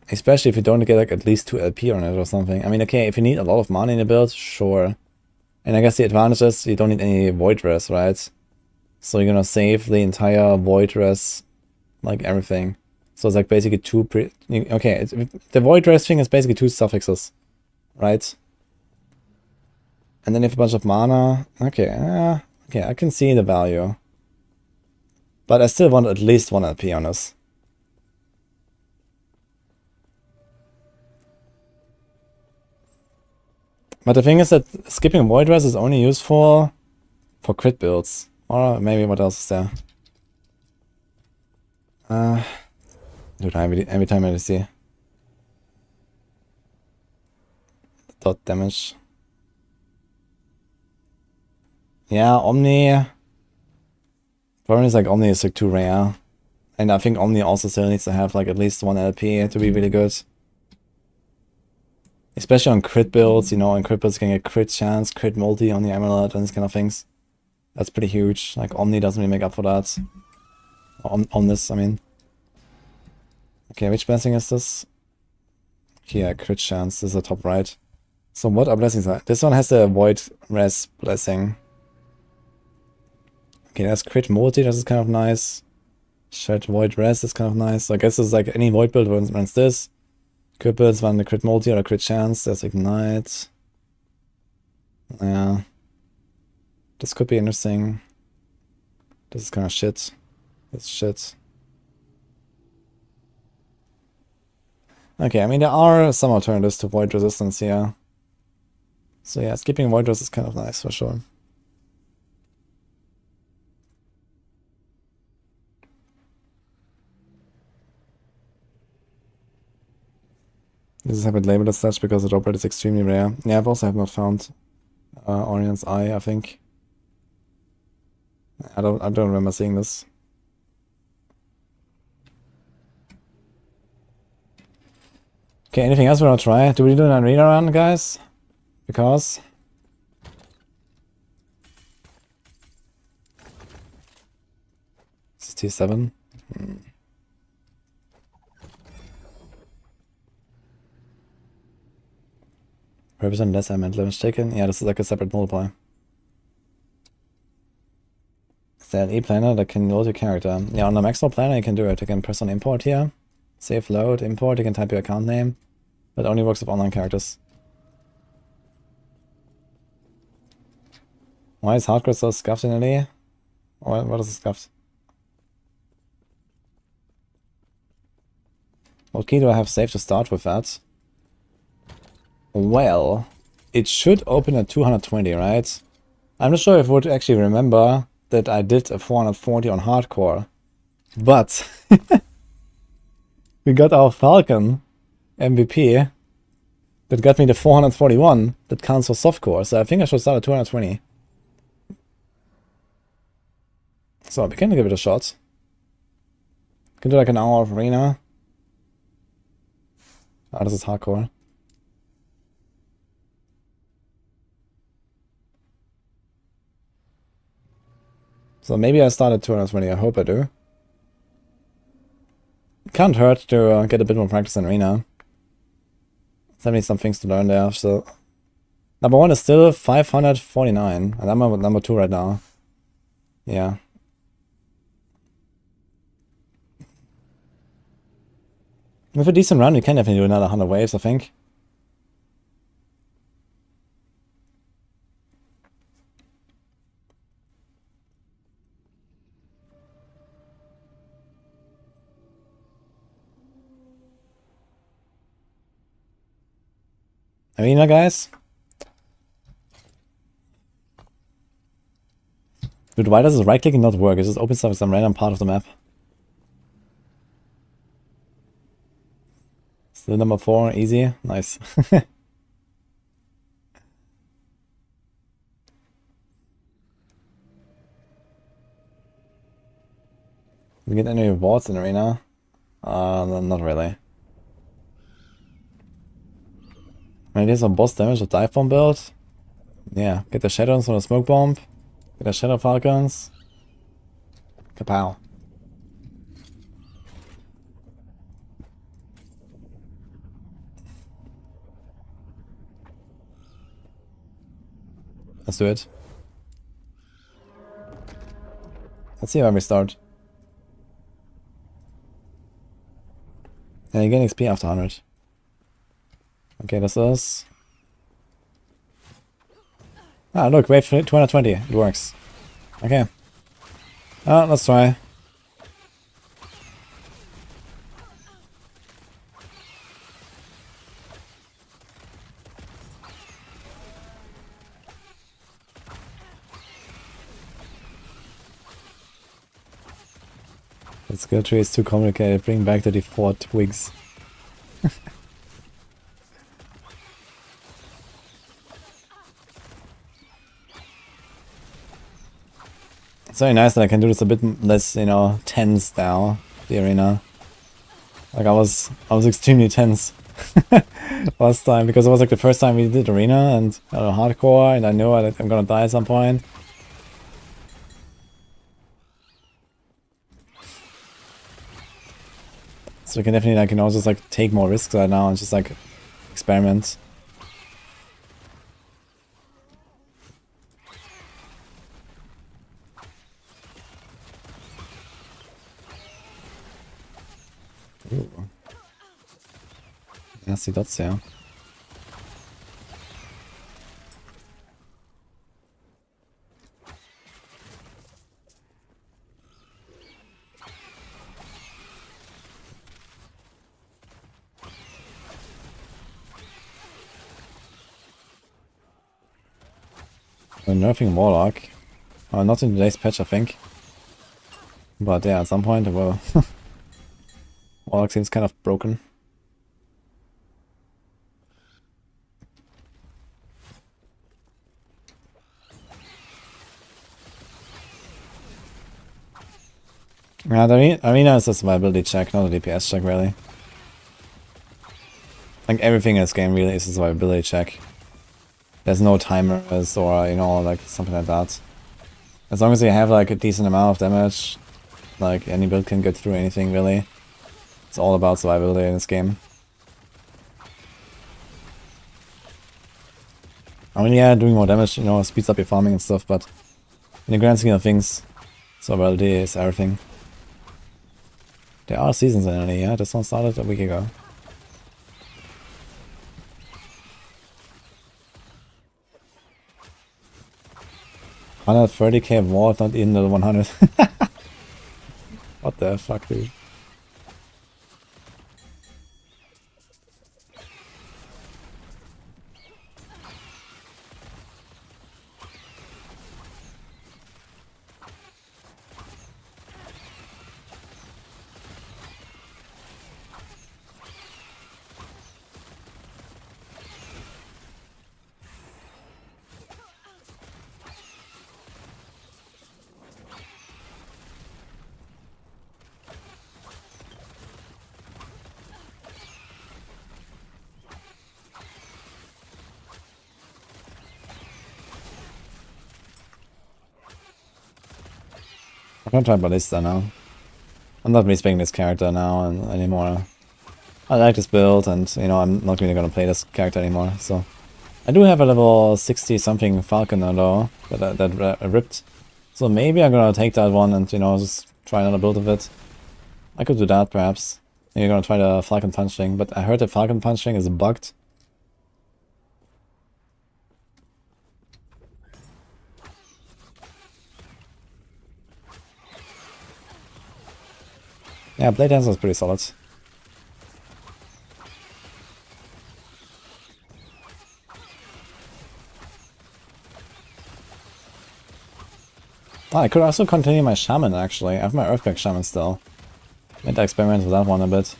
Especially if you don't get like at least 2 LP on it or something. I mean, okay, if you need a lot of money in the build, sure. And I guess the advantage is you don't need any void res, right? So you're gonna save the entire void res, like everything. So it's like basically the void res thing is basically 2 suffixes, right? And then if a bunch of mana, okay, okay, I can see the value. But I still want at least 1 LP on this. But the thing is that skipping void res is only useful for crit builds. Or maybe what else is there? Dude, every time I see dot damage. Yeah, Omni. Problem is like Omni is like too rare. And I think Omni also still needs to have like at least 1 LP to be really good. Especially on crit builds, you know, on crit builds you can get crit chance, crit multi on the amulet and these kind of things. That's pretty huge. Like Omni doesn't really make up for that. On this, I mean. Okay, which blessing is this? Here, crit chance. This is the top right. So what are blessings? This one has the void res blessing. Okay, that's crit multi. This is kind of nice. Shared void res is kind of nice. So I guess it's like any void build runs this. Crit builds run the crit multi or crit chance. There's ignite. Yeah. This could be interesting. This is kind of shit. It's shit. Okay, I mean, there are some alternatives to void resistance here. So yeah, skipping void res is kind of nice for sure. This is have it labeled as such because the drop rate is extremely rare. Yeah, I've also have not found Orion's Eye, I think. I don't remember seeing this. Okay, anything else we want to try? Do we do an arena run, guys? Because 67. Represent less element damage taken. Yeah, this is like a separate multiplier. Is there an E-planner that can load your character? Yeah, on the maximum planner you can do it. You can press on import here. Save load, import, you can type your account name. But it only works with online characters. Why is hardcore so scuffed in LA? What is it scuffed? What key do I have saved to start with that? Well, it should open at 220, right? I'm not sure if I would actually remember that I did a 440 on hardcore. But we got our Falcon MVP that got me the 441 that counts for softcore. So I think I should start at 220. So we can give it a shot. Can do like an hour of arena. Oh, this is hardcore. So maybe I start at 220, I hope I do. Can't hurt to get a bit more practice in arena. Definitely some things to learn there, so... Number 1 is still 549, and I'm at number 2 right now. Yeah. With a decent run, we can definitely do another 100 waves, I think. Arena, guys? Dude, why does right clicking not work? It just opens up some random part of the map. Still number 4, easy. Nice. We get any rewards in Arena? Not really. I mean, there's some boss damage with dive bomb build. Yeah, get the shadows from the smoke bomb. Get the shadow falcons. Kapow. Let's do it. Let's see when we start. And you get XP after 100. Okay, this is... Ah, look, wait for 220. It works. Okay. Let's try. The skill tree is too complicated. Bring back the default twigs. It's very nice that I can do this a bit less, you know, tense now, the arena. Like I was extremely tense last time because it was like the first time we did arena and hardcore, and I know I'm gonna die at some point. So we can definitely like, you know, just like take more risks right now and just like experiment. Ooh. Nasty dots, yeah. We're nerfing Warlock. Not in today's patch, I think. But yeah, at some point it will. Warlock seems kind of broken. Yeah, the arena is a survivability check, not a DPS check, really. Like everything in this game really is a survivability check. There's no timers or, you know, like something like that. As long as you have like a decent amount of damage, like any build can get through anything, really. It's all about survivability in this game. I mean, yeah, doing more damage, you know, speeds up your farming and stuff, but in the grand scheme of things, survivability is everything. There are seasons in it, yeah, this one started a week ago. $130k vault, not even the 100. What the fuck, dude? I'm gonna try Ballista now. I'm not respecting this character now anymore. I like this build, and you know, I'm not really gonna play this character anymore. So I do have a level 60 something Falconer though that ripped. So maybe I'm gonna take that one and, you know, just try another build of it. I could do that perhaps. Maybe I'm gonna try the Falcon Punch thing, but I heard the Falcon Punch thing is bugged. Yeah, Blade Dancer is pretty solid. Oh, I could also continue my shaman actually. I have my earthquake shaman still. Maybe I experiment with that one a bit.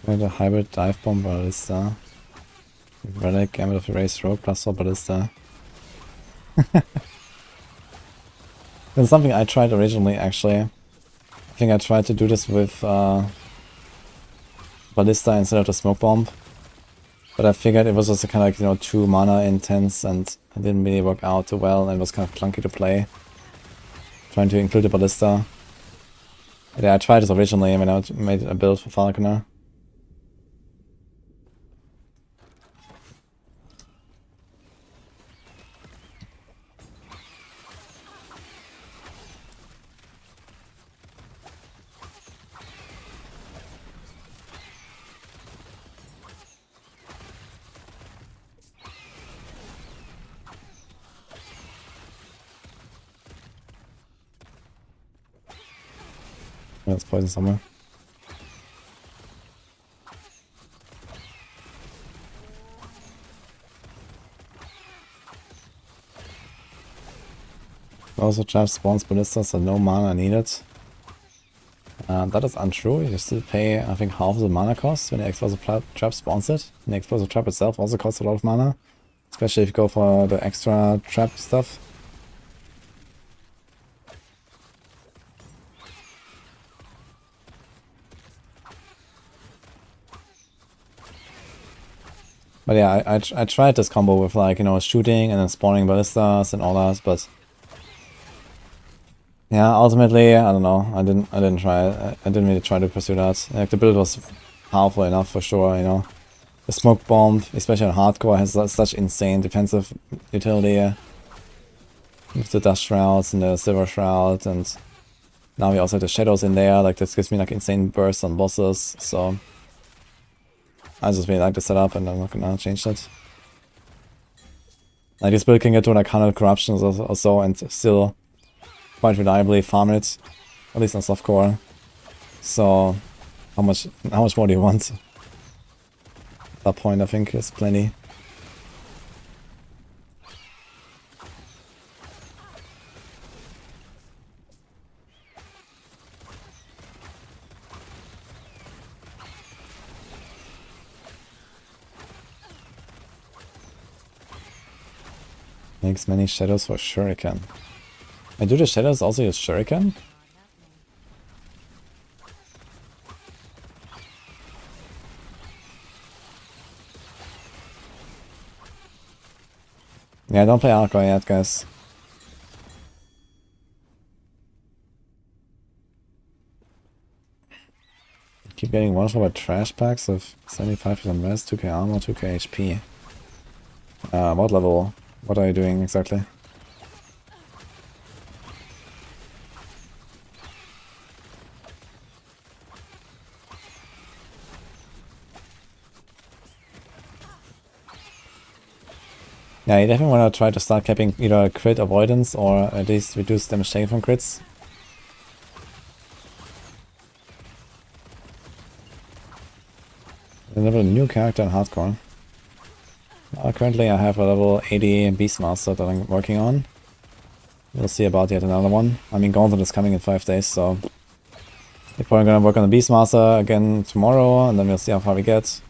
The hybrid dive bomb ballista. Relic, Gambit of Erased Rogue plus 4 ballista. It's something I tried originally actually. I think I tried to do this with ballista instead of the smoke bomb. But I figured it was also kind of like, you know, 2 mana intense and it didn't really work out too well and was kind of clunky to play. Trying to include the ballista. Yeah, I tried this originally when I made a build for Falconer. Let's poison somewhere. Also trap spawns ballistas, so no mana needed. That is untrue. You still pay, I think, half the mana cost when the explosive trap spawns it. And the explosive trap itself also costs a lot of mana. Especially if you go for the extra trap stuff. But yeah, I tried this combo with, like, you know, shooting and then spawning ballistas and all that, but yeah, ultimately, I don't know. I didn't try. I didn't really try to pursue that. Like, the build was powerful enough for sure, you know. The smoke bomb, especially on hardcore, has such insane defensive utility. With the dust shrouds and the silver shroud, and now we also have the shadows in there. Like, this gives me like insane bursts on bosses. So I just really like the setup, and I'm not gonna change that. Like, this build can get to like 100 corruptions or so, and still quite reliably farm it, at least on softcore. So how much more do you want? At that point, I think is plenty. Makes many shadows for shuriken. And do the shadows also use shuriken? Yeah, don't play Arco yet, guys. Keep getting one shot by trash packs of 75% rest, 2k armor, 2k HP. What level? What are you doing exactly? Yeah, you definitely want to try to start capping either crit avoidance or at least reduce damage taken from crits. A level new character in hardcore. Currently I have a level 80 Beastmaster that I'm working on. We'll see about yet another one. I mean, Gauntlet is coming in 5 days, so we're probably gonna work on the Beastmaster again tomorrow, and then we'll see how far we get.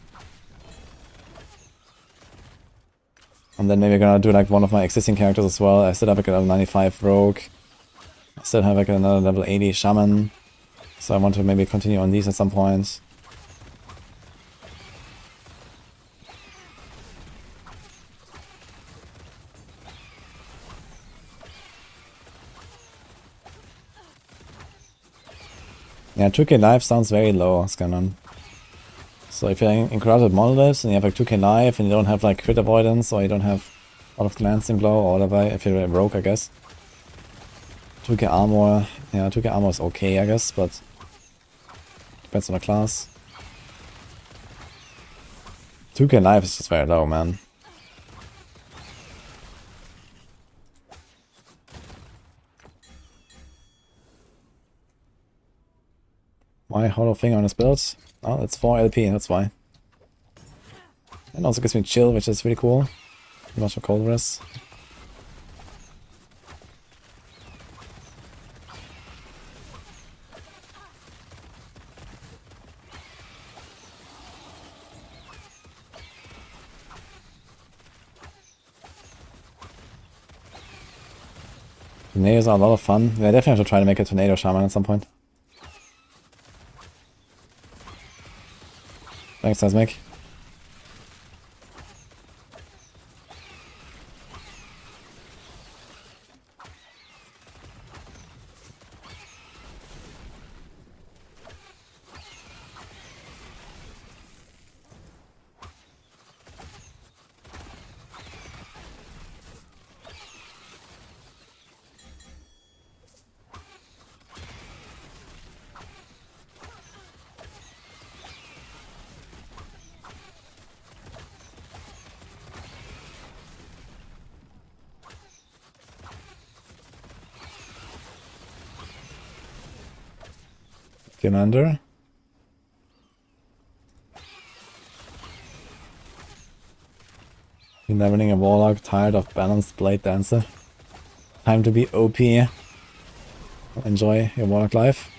And then maybe we're gonna do like one of my existing characters as well. I still have like a level 95 Rogue. I still have like another level 80 Shaman. So I want to maybe continue on these at some point. Yeah, 2k life sounds very low, Scannon. So if you're in corrupted monoliths and you have like 2k life and you don't have like crit avoidance or you don't have a lot of glancing blow or whatever, if you're a rogue I guess. 2k armor, yeah 2k armor is okay I guess, but depends on the class. 2k life is just very low, man. Why hollow thing on his build? Oh, it's 4 LP, that's why. And also gives me chill, which is really cool. Much for cold rest. Tornadoes are a lot of fun. Yeah, I definitely have to try to make a tornado shaman at some point. Thanks, Seismic. Commander. You're leveling a warlock, tired of balanced blade dancer. Time to be OP. Enjoy your warlock life.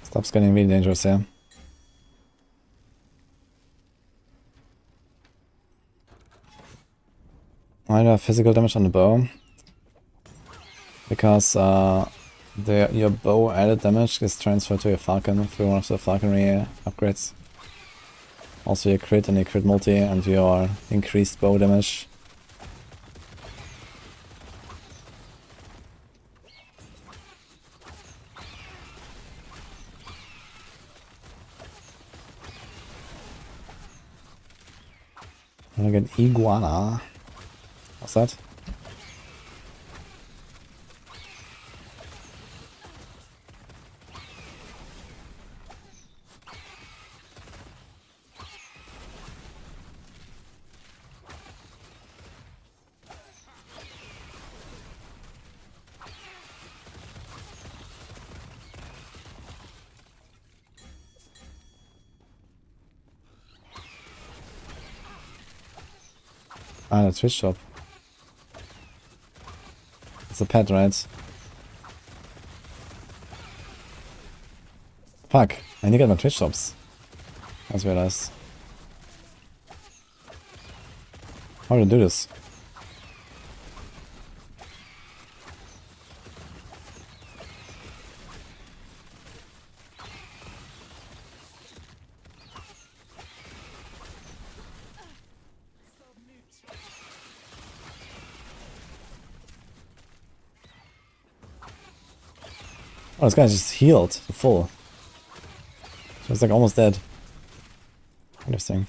Stuff's getting really dangerous here. I have physical damage on the bow. Because your bow added damage is transferred to your falcon through one of the falconry upgrades. Also your crit and your crit multi and your increased bow damage. I get iguana. What's that? Ah, the Twitch shop. It's a pet, right? Fuck, I need to get my Twitch shops. I just realized. How do I do this? Oh, this guy's just healed to full. So it's like almost dead. Interesting.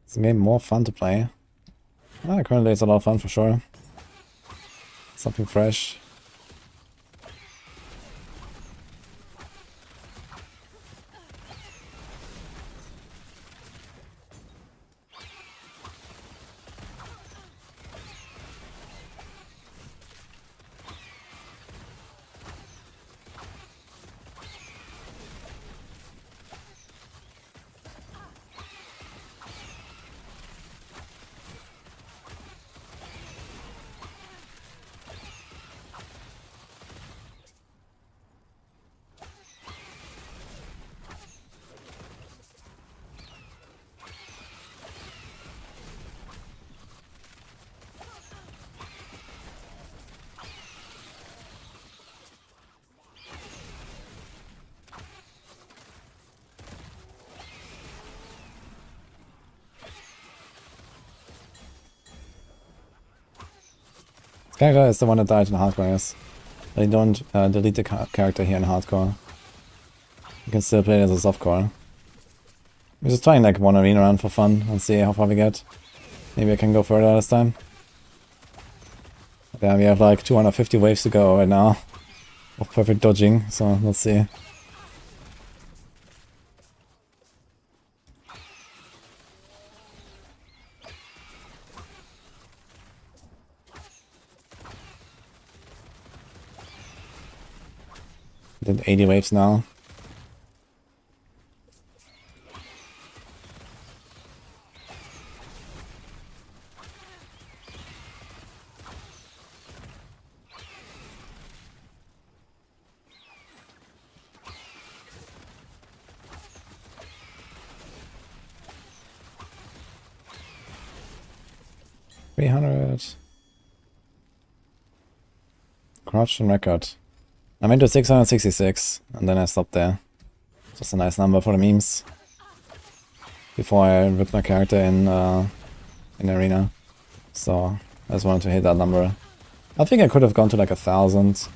It's a game more fun to play. Currently it's a lot of fun for sure. Something fresh. Character is the one that died in hardcore, yes. They don't delete the character here in hardcore. You can still play it as a softcore. We're just trying like one arena run for fun and see how far we get. Maybe I can go further this time. Yeah, we have like 250 waves to go right now of perfect dodging, so let's see. Did 80 waves now. $300. Corruption record. I went to 666 and then I stopped there. Just a nice number for the memes. Before I ripped my character in arena. So I just wanted to hit that number. I think I could have gone to like 1,000.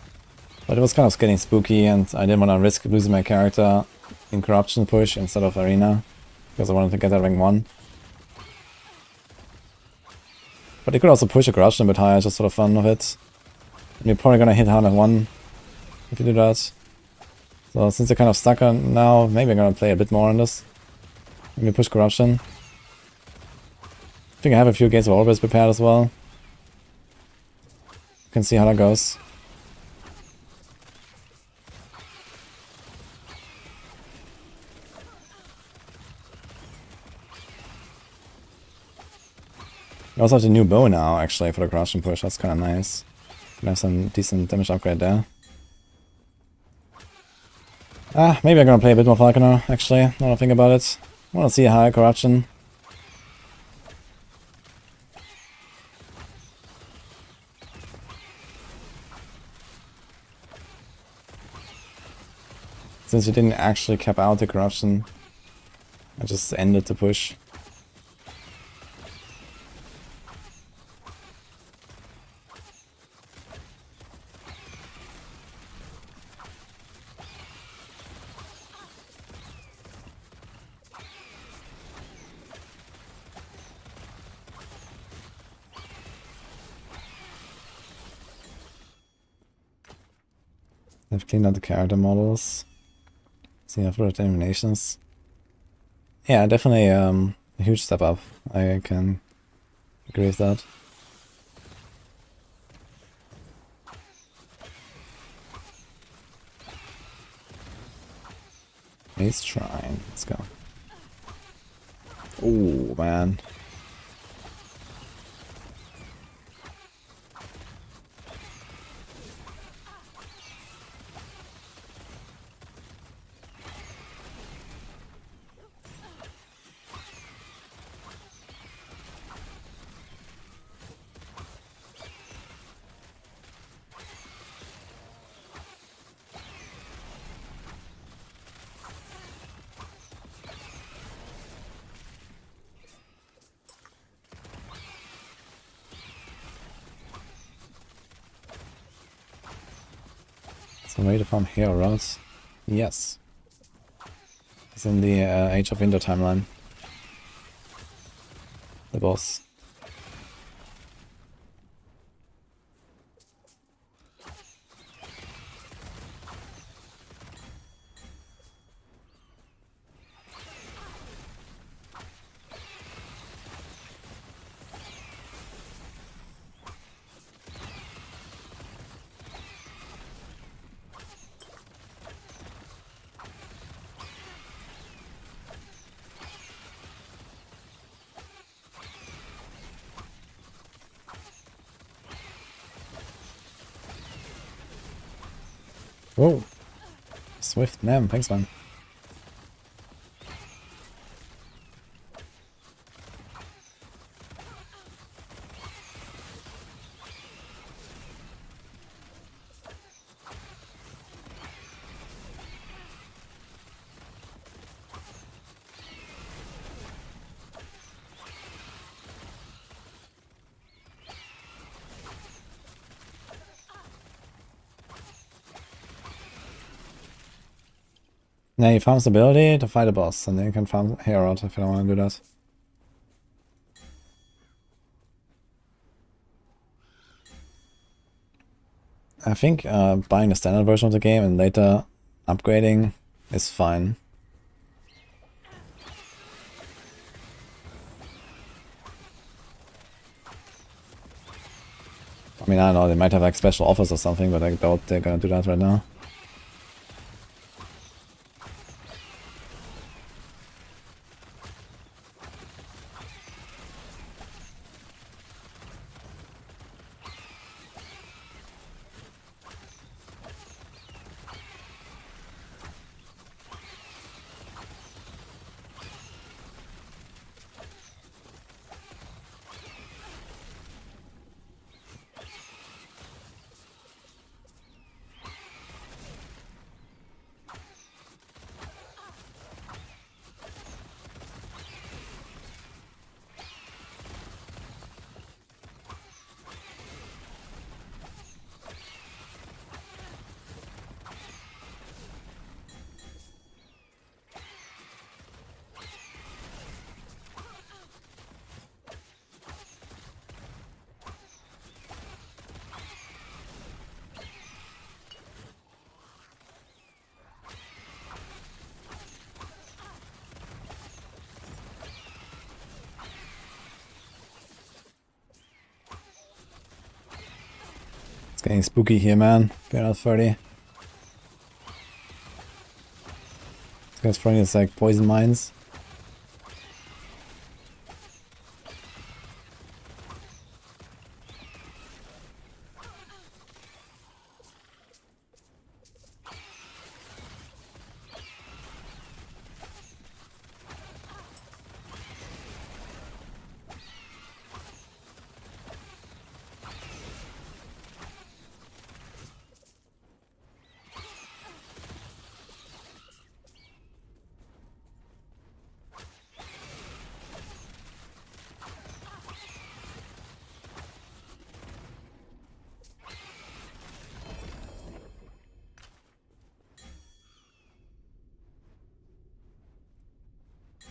But it was kind of getting spooky and I didn't want to risk losing my character in corruption push instead of arena. Because I wanted to get that rank 1. But you could also push a corruption a bit higher just for the fun of it. And you're probably gonna hit 101 if you do that. So since you're kind of stuck on now, maybe I'm gonna play a bit more on this. Maybe push corruption. I think I have a few gates of always prepared as well. You can see how that goes. We also have the new bow now, actually, for the corruption push. That's kind of nice. We have some decent damage upgrade there. Maybe I'm gonna play a bit more Falconer, actually, now that I think about it. I wanna see a higher corruption. Since you didn't actually cap out the corruption, I just ended the push. I've cleaned out the character models. See after the eliminations. Yeah, definitely a huge step up. I can agree with that. Ace Shrine, let's go. Oh man. Some way to farm heroes. Yes. It's in the Age of Winter timeline. The boss. Whoa. Swift, man. Thanks, man. Now you farm ability to fight a boss, and then you can farm Herald if you don't want to do that. I think buying the standard version of the game and later upgrading is fine. I mean, I don't know, they might have like special offers or something, but I doubt they're gonna do that right now. It's getting spooky here, man. We're not 30. This guy's throwing us like poison mines.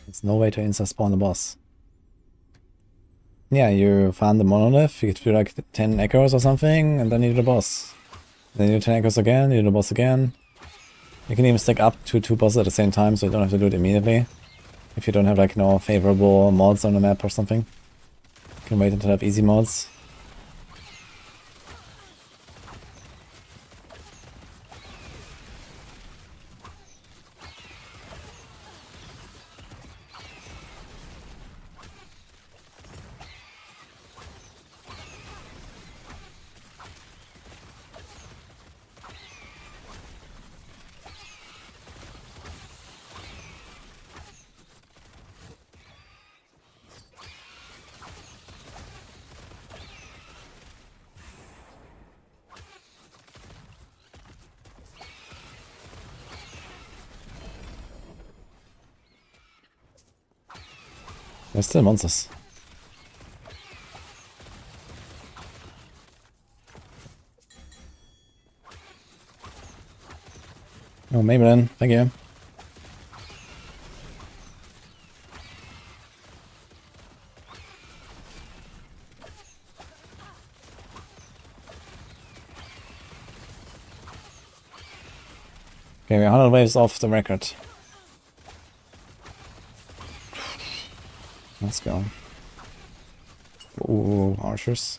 There's no way to insta-spawn the boss. Yeah, you found the monolith, you get to do like 10 echoes or something, and then you do the boss. Then you do 10 echoes again, you do the boss again. You can even stack up to 2 bosses at the same time, so you don't have to do it immediately. If you don't have like no favorable mods on the map or something. You can wait until you have easy mods. There's still monsters. Oh, maybe then. Thank you. Okay, we're 100 waves off the record. Let's go. Ooh, archers.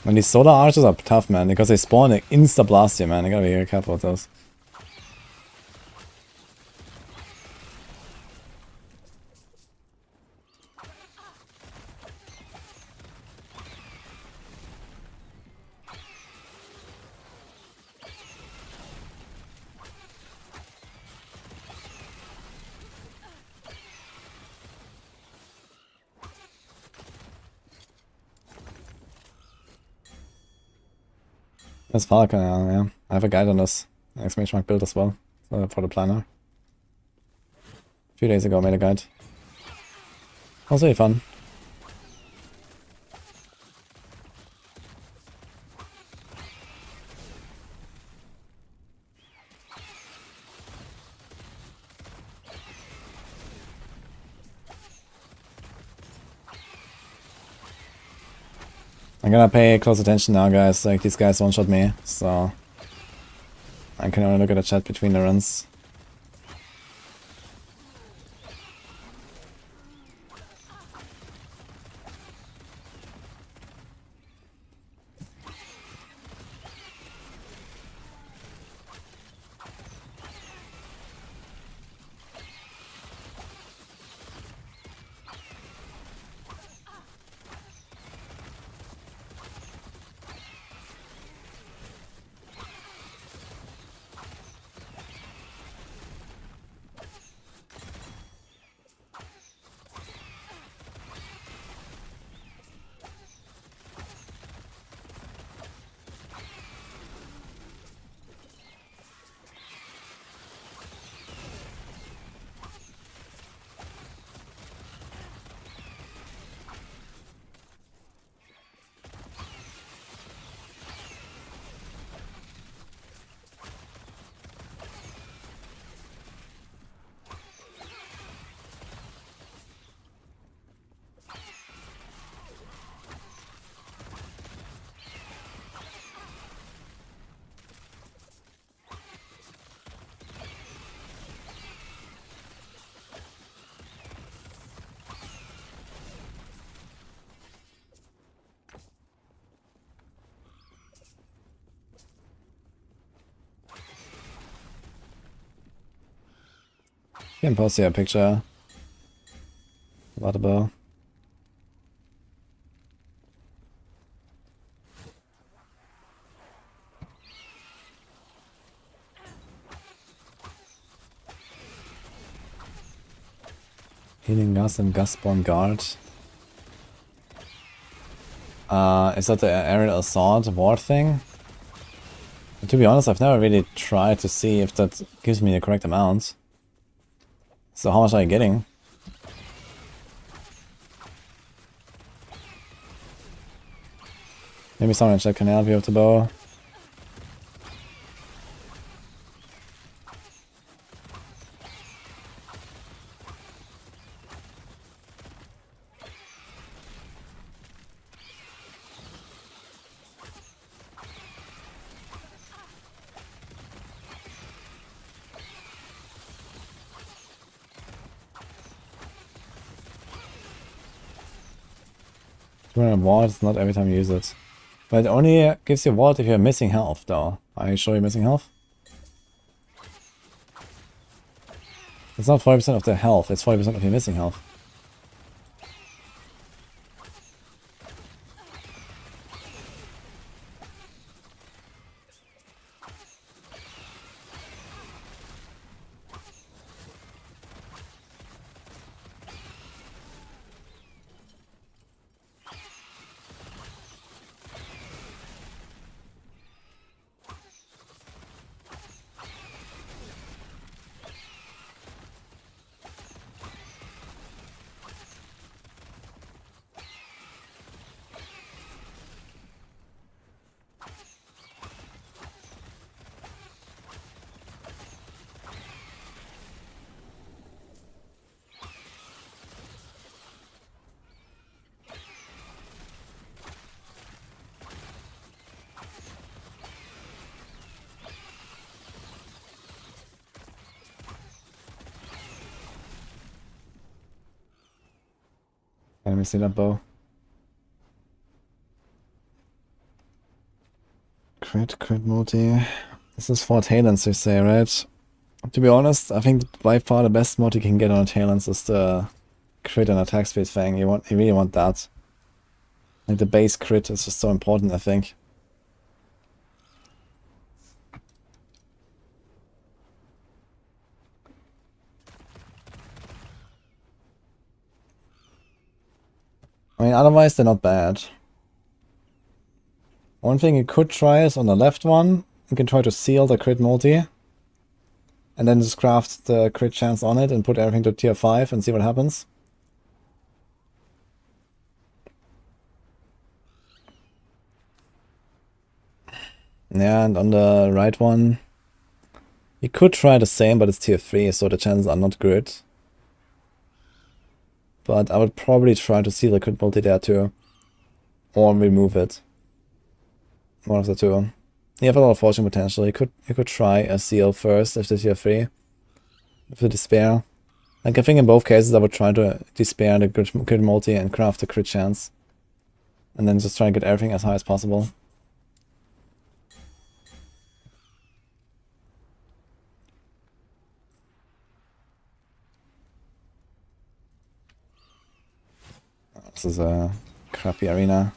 And these solar archers are tough, man, because they spawn and insta-blast you, man. You gotta be very careful with those. That's Falcon, yeah. I have a guide on this. Exclamation mark build as well for the planner. A few days ago I made a guide. That was really fun. I'm gonna pay close attention now, guys. Like, these guys one-shot me, so I can only look at the chat between the runs. You can post here a picture about the bow. Healing Gus and Gusborn Guard. Is that the aerial assault ward thing? To be honest, I've never really tried to see if that gives me the correct amount. So how much are you getting? Maybe someone in chat can help you with the bow. A ward, it's not every time you use it. But it only gives you a ward if you're missing health, though. Are you sure you're missing health? It's not 40% of the health, it's 40% of your missing health. Let me see that bow. Crit multi. This is for Talents, you say, right? To be honest, I think by far the best multi you can get on Talents is the crit and attack speed thing. You really want that. Like the base crit is just so important, I think. I mean, otherwise they're not bad. One thing you could try is on the left one, you can try to seal the crit multi. And then just craft the crit chance on it and put everything to tier 5 and see what happens. Yeah, and on the right one, you could try the same, but it's tier 3, so the chances are not good. But I would probably try to seal the crit multi there too. or remove it. One of the two. You have a lot of fortune potential. You could try a seal first if this tier 3. With the despair. Like I think in both cases I would try to despair the crit multi and craft the crit chance. And then just try and get everything as high as possible. This is a crappy arena.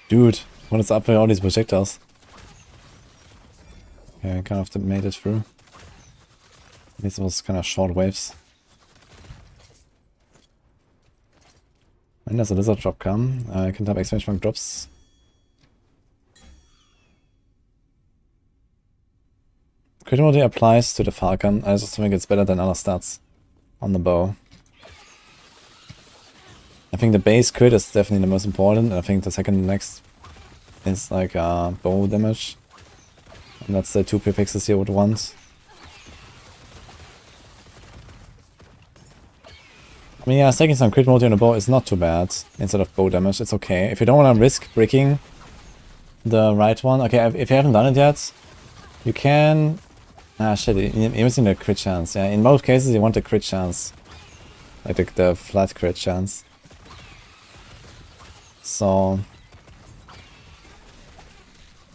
Dude, what is up with all these projectiles? Okay, I kind of made it through. This was kind of short waves. When does a lizard drop come? I can tap expansion mark drops. Critical applies to the Falcon. I just think it's better than other stats on the bow. I think the base crit is definitely the most important. I think the second next is like bow damage. And that's the 2 prefixes you would want. I mean, yeah, stacking some crit multi on the bow is not too bad instead of bow damage. It's okay. If you don't want to risk breaking the right one. Okay, if you haven't done it yet, you can... Ah, shit, you're missing the crit chance. Yeah, in most cases you want the crit chance. Like the flat crit chance. So,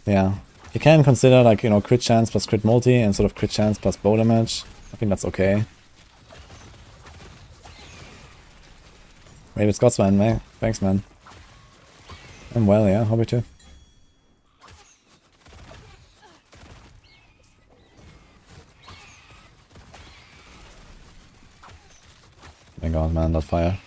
yeah, you can consider like, you know, crit chance plus crit multi and sort of crit chance plus bow damage. I think that's okay. Rated Scotsman, man. Thanks, man. I'm well, yeah, hobby too. My god, man, that fire.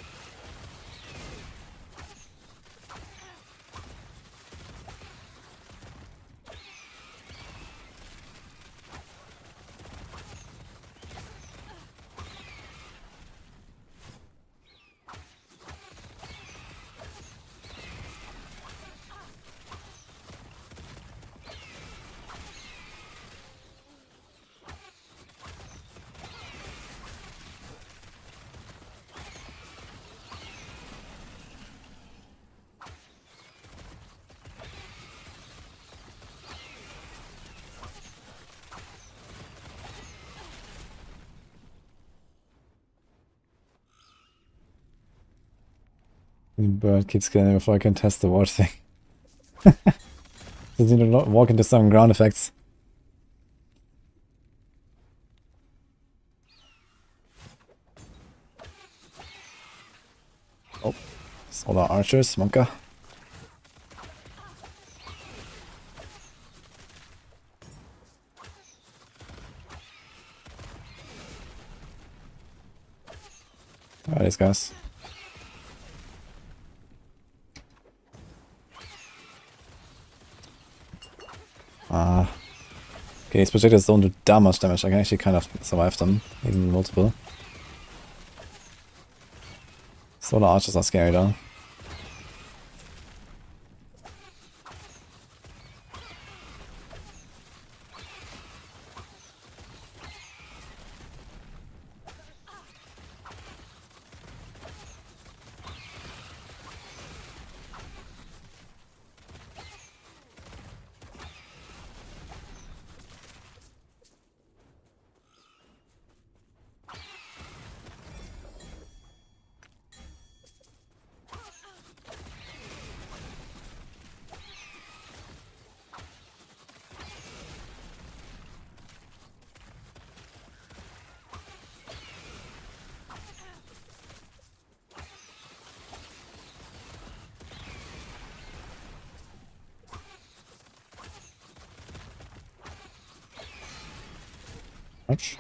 The bird keeps killing me before I can test the ward thing. Just need to walk into some ground effects. Oh, solar archers, Monka. Alright, these guys. Okay, these projectiles don't do that much damage. I can actually kind of survive them, even multiple. Solar archers are scary though. Ouch.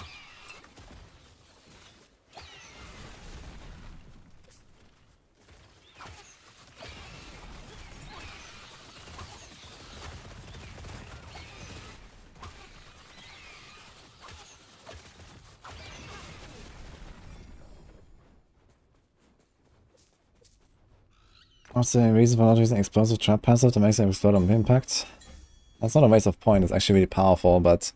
What's the reason for not using explosive trap passive to make them explode on impact? That's not a waste of point, it's actually really powerful, but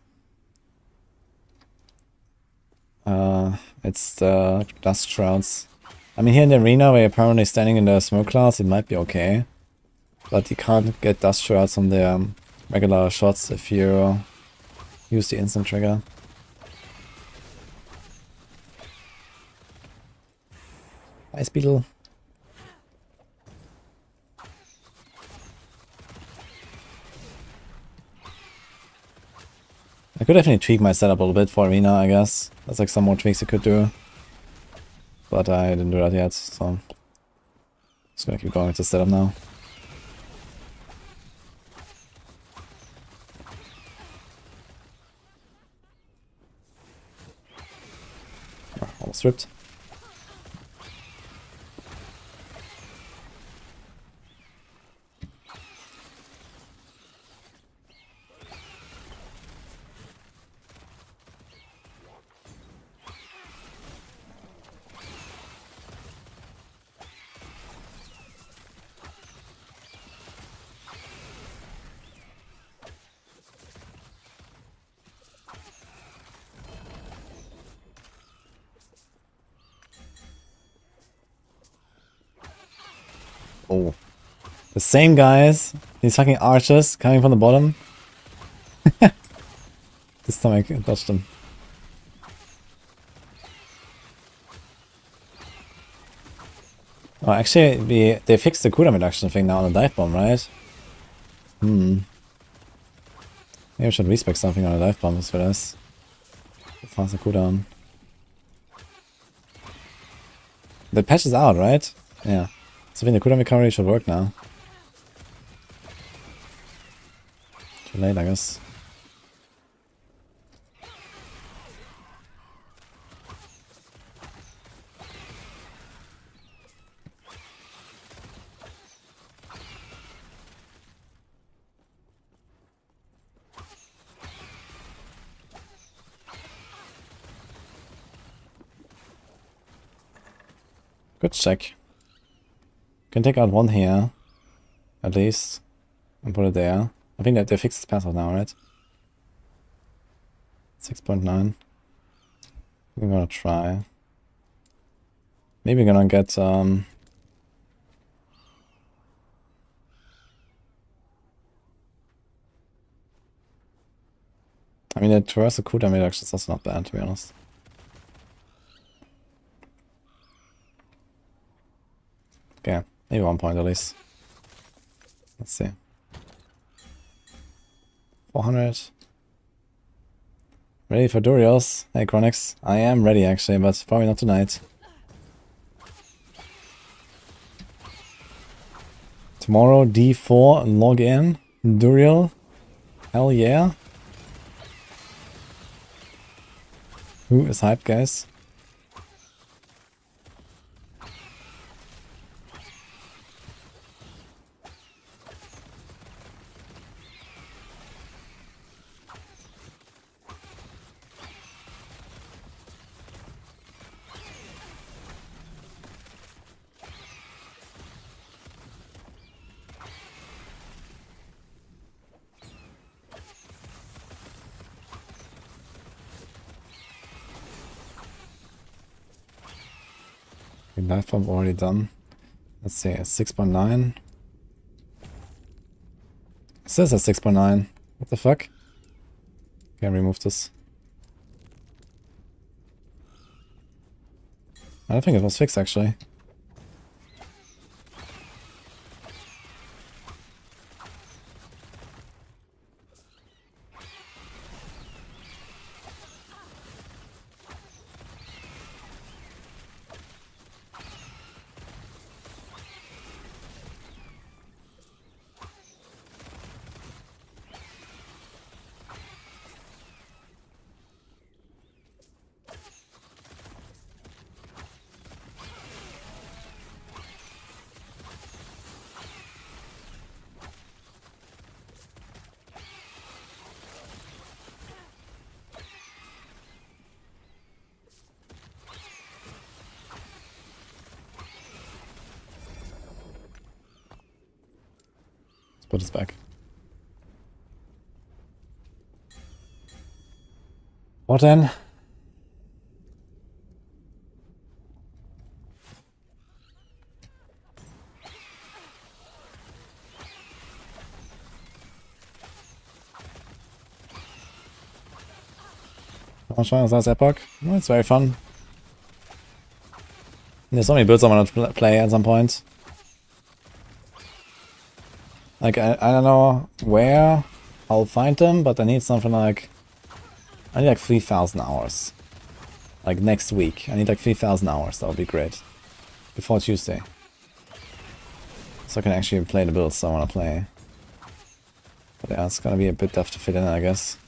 it's the dust shrouds. I mean, here in the arena where you're permanently standing in the smoke clouds, it might be okay. But you can't get dust shrouds on the regular shots if you use the instant trigger. Ice beetle. I could definitely tweak my setup a little bit for arena, I guess. That's like some more tweaks you could do. But I didn't do that yet, so I'm just gonna keep going with the setup now. Oh, almost ripped. Oh. The same guys, these fucking archers coming from the bottom. This time I dodged them. Oh, actually, they fixed the cooldown reduction thing now on the dive bomb, right? Maybe I should respec something on the dive bomb for this. Faster cooldown. The patch is out, right? Yeah. So I think the cooldown recovery should work now. Too late, I guess. Good check. Can take out one here, at least, and put it there. I think that they fixed this passive now, right? 6.9. We're gonna try. Maybe we're gonna get I mean, the traversal cooldown reduction is also not bad, to be honest. Okay, maybe 1 point at least. Let's see. 400. Ready for Durios? Hey Chronix. I am ready actually, but probably not tonight. Tomorrow D4 log in. Duriel. Hell yeah. Who is hyped, guys? Life bomb already done. Let's see, 6.9. It says a 6.9. What the fuck? Can I remove this? I don't think it was fixed actually. put this back. What then? How much fun is that Epoch? Oh, it's very fun. There's so many builds I want to play at some point. Like, I don't know where I'll find them, but I need something like... I need like 3,000 hours. Like next week. I need like 3,000 hours. That would be great. Before Tuesday. So I can actually play the builds I want to play. But yeah, it's gonna be a bit tough to fit in, I guess.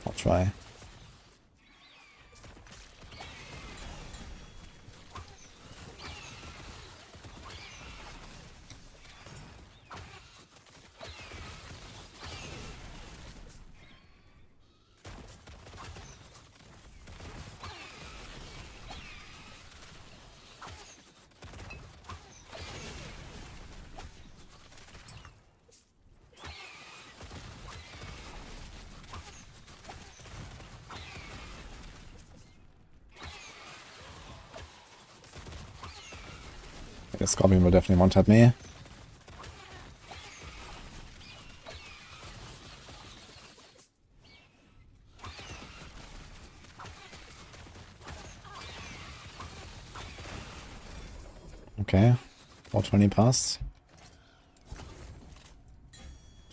I'll try. I guess Scorpion will definitely one-tap me. Okay, 420 passed.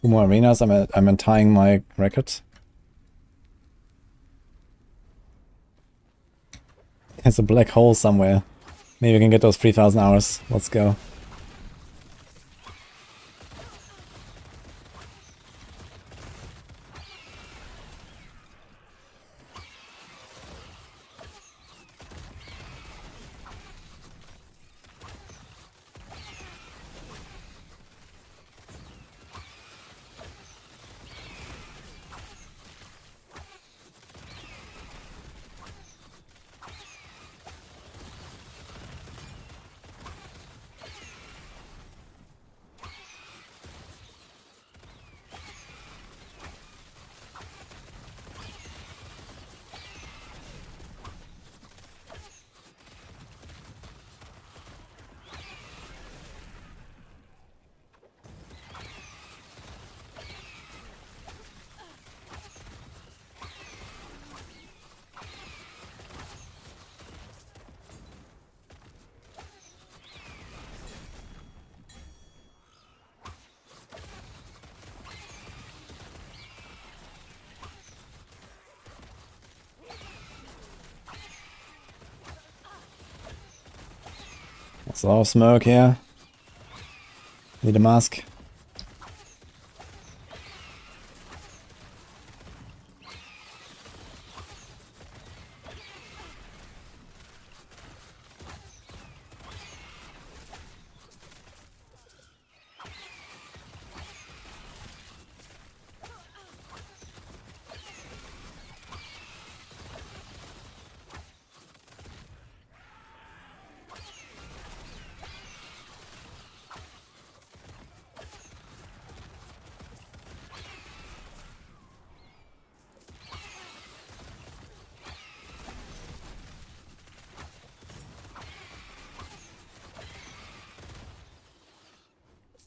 2 more arenas, I'm untying my record. There's a black hole somewhere. Maybe we can get those 3,000 hours. Let's go. There's a lot of smoke here. Need a mask.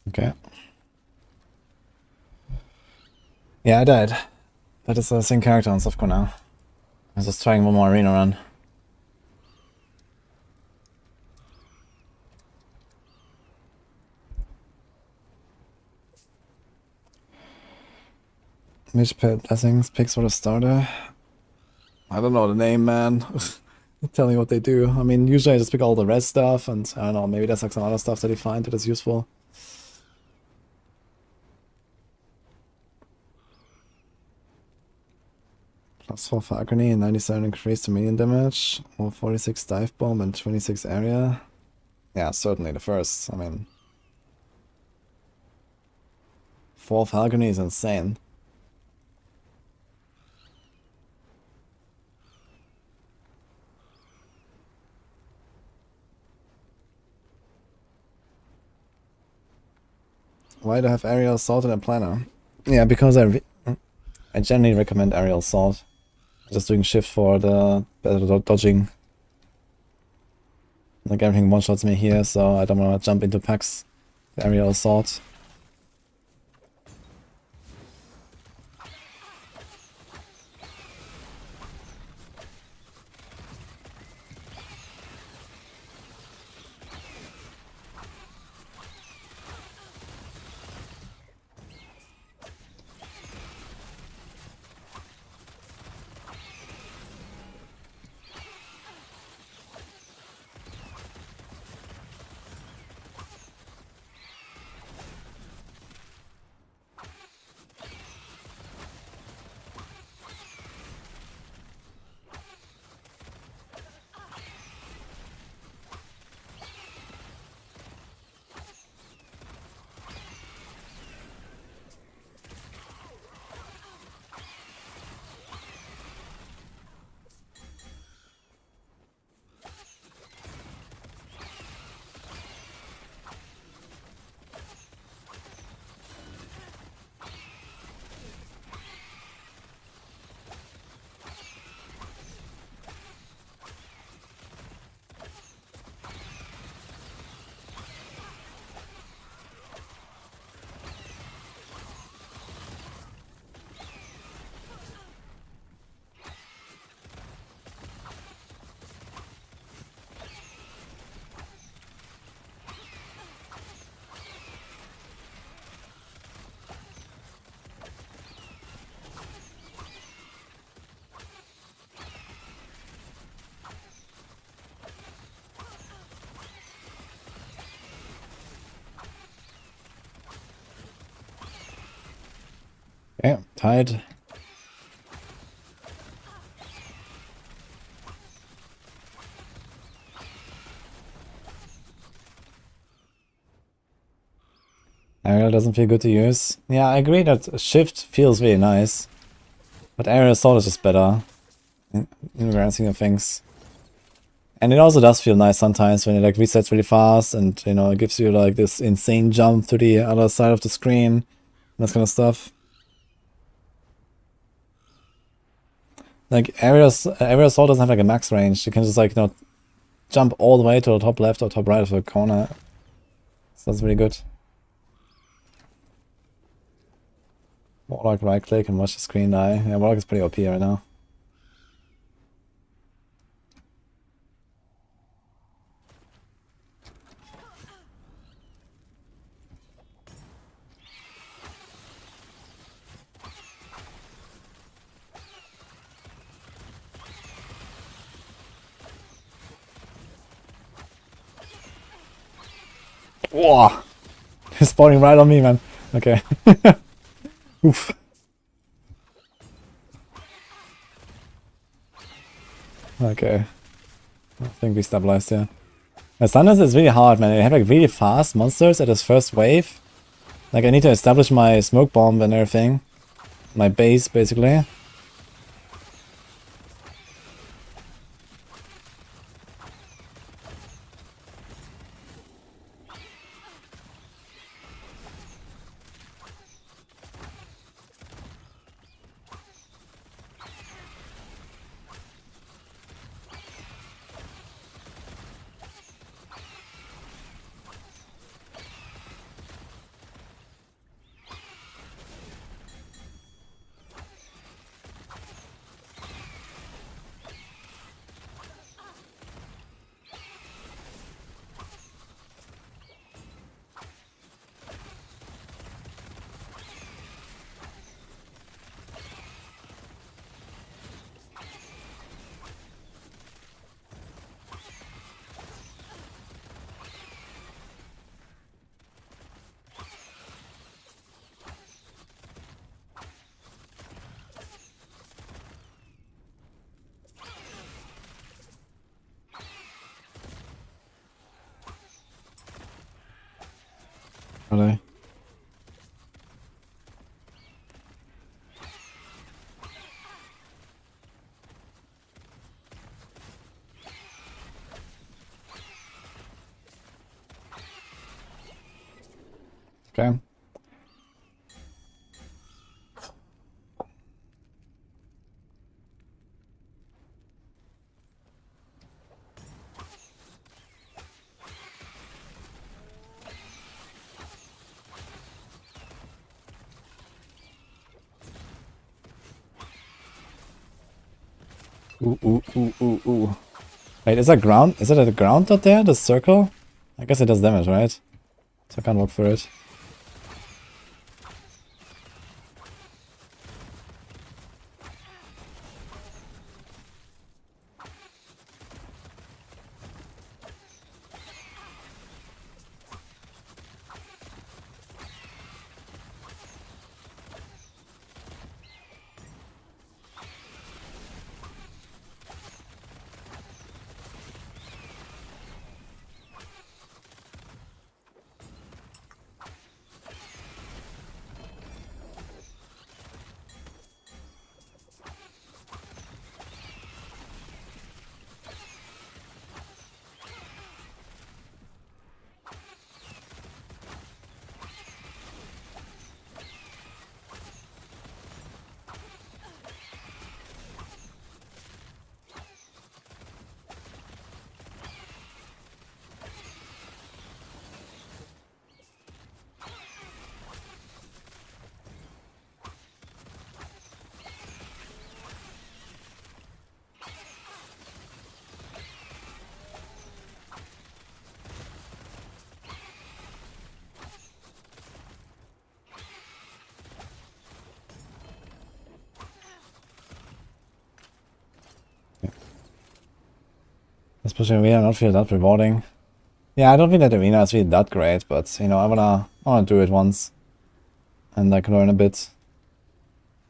Okay. Yeah, I died. That is the same character on softcore now. I was just trying one more arena run. Mage Pet Blessings, picks for the starter. I don't know the name, man. Tell me what they do. I mean, usually I just pick all the red stuff, and I don't know, maybe there's like some other stuff that you find that is useful. +4 for Agony and 97 increase to minion damage, or 46 dive bomb and 26 area. Yeah, certainly the first. I mean, 4 for Agony is insane. Why do I have aerial assault in a planner? Yeah, because I generally recommend aerial assault. Just doing shift for the better dodging. Like everything one-shots me here, so I don't want to jump into packs. Aerial assault. Okay, tied. Aerial doesn't feel good to use. Yeah, I agree that shift feels really nice. But aerial assault is just better. In the grand scheme of things. And it also does feel nice sometimes when it like resets really fast and you know it gives you like this insane jump to the other side of the screen. And that kind of stuff. Like aerial assault doesn't have like a max range. You can just like, you know, jump all the way to the top left or top right of the corner. So that's really good. Warlock right click and watch the screen die. Yeah, Warlock is pretty OP right now. Whoa! He's spawning right on me, man. Okay. Oof. Okay. I think we stabilized here. Yeah, sometimes it's really hard, man. I have like really fast monsters at this first wave. Like I need to establish my smoke bomb and everything. My base, basically. Are they? Okay. Ooh, ooh, ooh, ooh, ooh. Wait, is that ground? Is it at the ground out there? The circle? I guess it does damage, right? So I can't walk through it. This pushing arena not feel that rewarding. Yeah, I don't think that arena is really that great, but you know, I wanna do it once. And like learn a bit.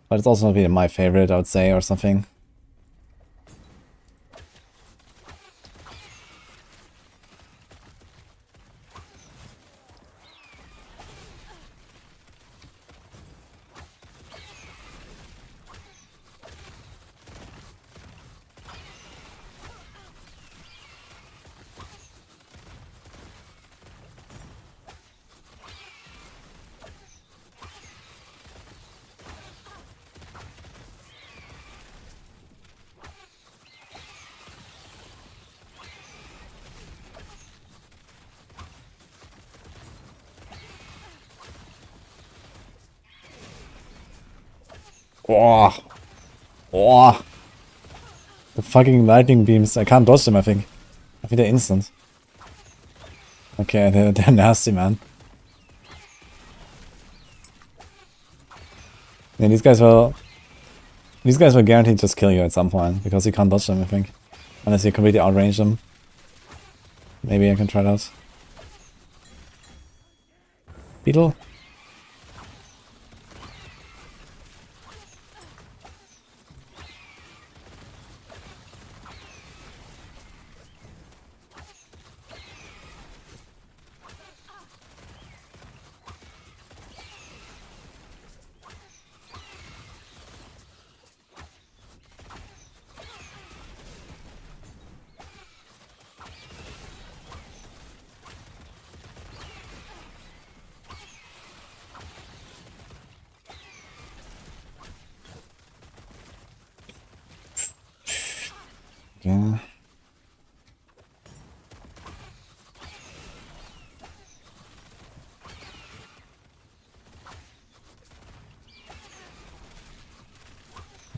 But it's also not really my favorite, I would say, or something. Oh, oh, the fucking lightning beams. I can't dodge them, I think. I think they're instant. Okay, they're nasty, man. Yeah, these guys will guaranteed just kill you at some point, because you can't dodge them, I think. Unless you completely outrange them. Maybe I can try that. Beetle? Yeah.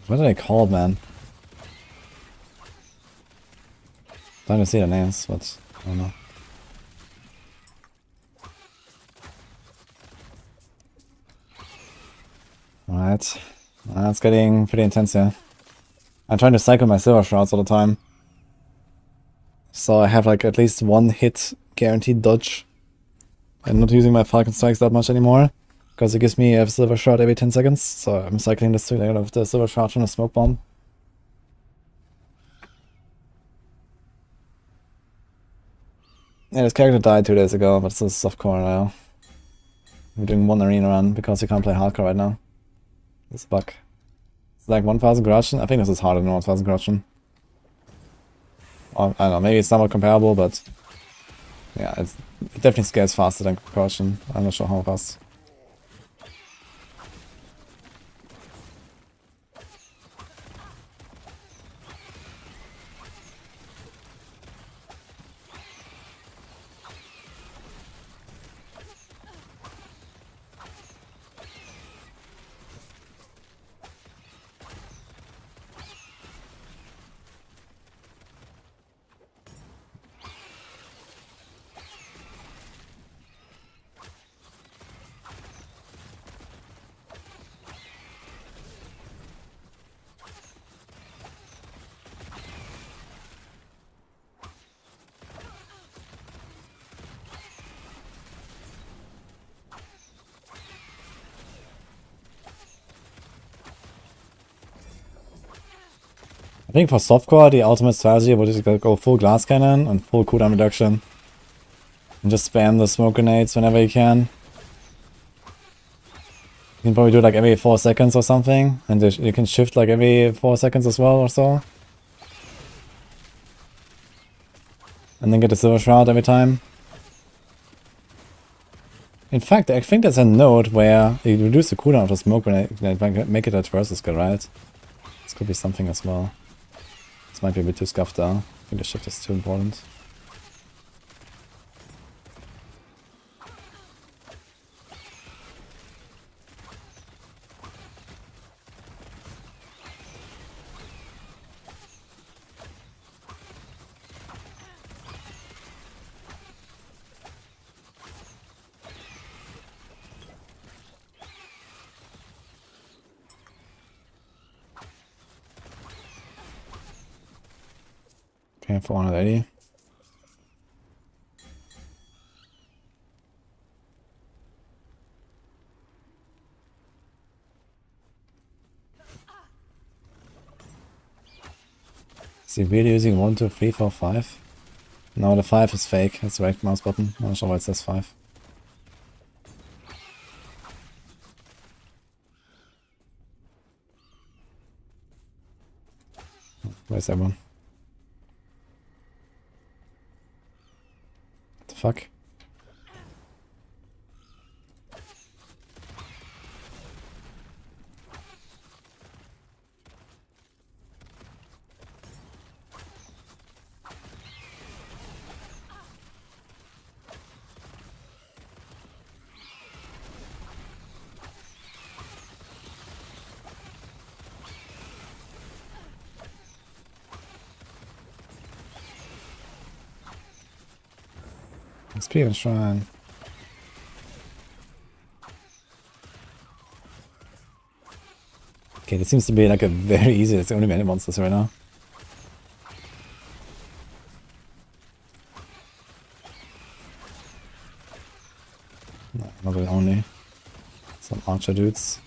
What did I call, man? Trying to see the names, but I don't know. Alright. It's getting pretty intense here. I'm trying to cycle my silver shards all the time. So I have like at least one hit guaranteed dodge. I'm not using my Falcon Strikes that much anymore. Because it gives me a silver shard every 10 seconds. So I'm cycling this to get the silver shard from a smoke bomb. Yeah, this character died 2 days ago, but it's a softcore now. We're doing one arena run because you can't play hardcore right now. This bug. It's like 1000 corruption. I think this is harder than 1000 corruption. Or, I don't know, maybe it's somewhat comparable, but yeah, it definitely scales faster than corruption. I'm not sure how fast. think for softcore, the ultimate strategy would just go full glass cannon and full cooldown reduction. And just spam the smoke grenades whenever you can. You can probably do it like every 4 seconds or something. And you can shift like every 4 seconds as well or so. And then get the Silver Shroud every time. In fact, I think there's a node where you reduce the cooldown of the smoke grenade, make it a traversal skill, right? This could be something as well. This might be a bit too scuffed down. I think the shift is too important. Okay, 480. Is he really using 1, 2, 3, 4, 5? No, the 5 is fake. It's the right mouse button. I'm not sure why it says 5. Where's everyone? What the fuck? Experience shrine. Okay, this seems to be like a very easy, it's the only many monsters right now. No, not really only. Some archer dudes.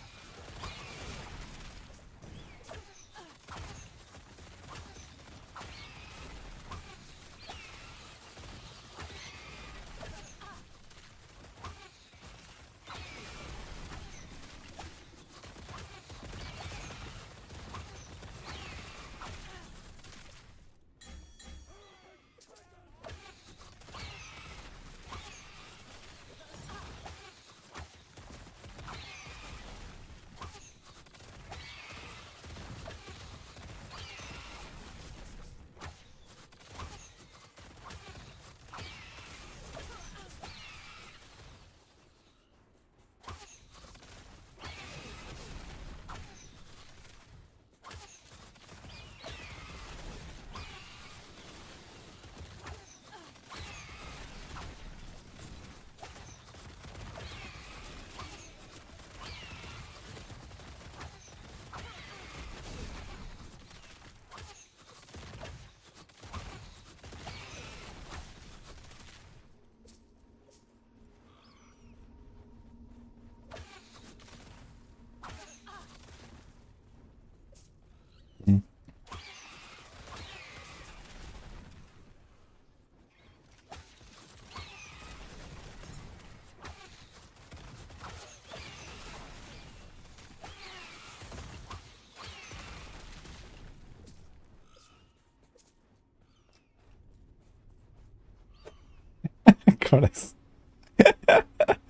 Christ.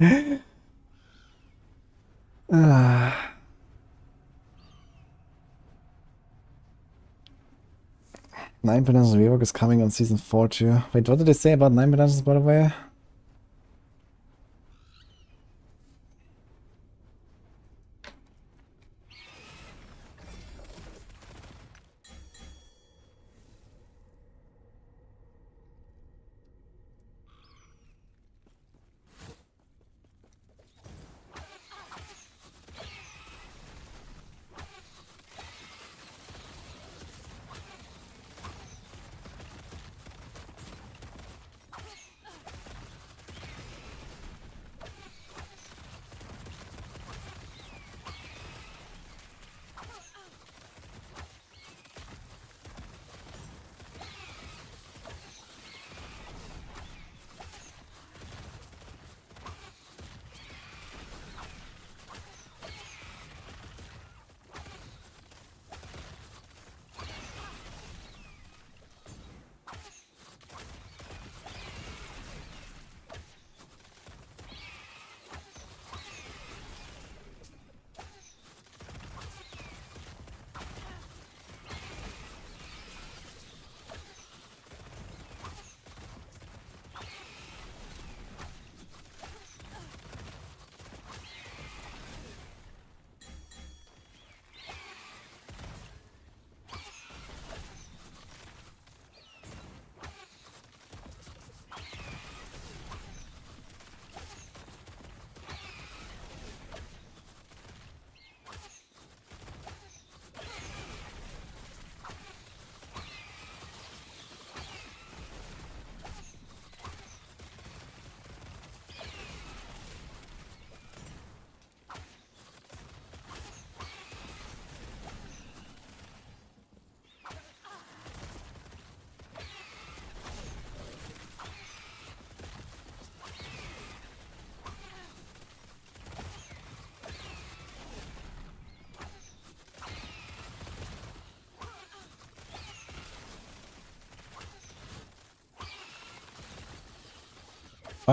9 Penances rework is coming on season 4 too. Wait, what did they say about 9 Penances, by the way?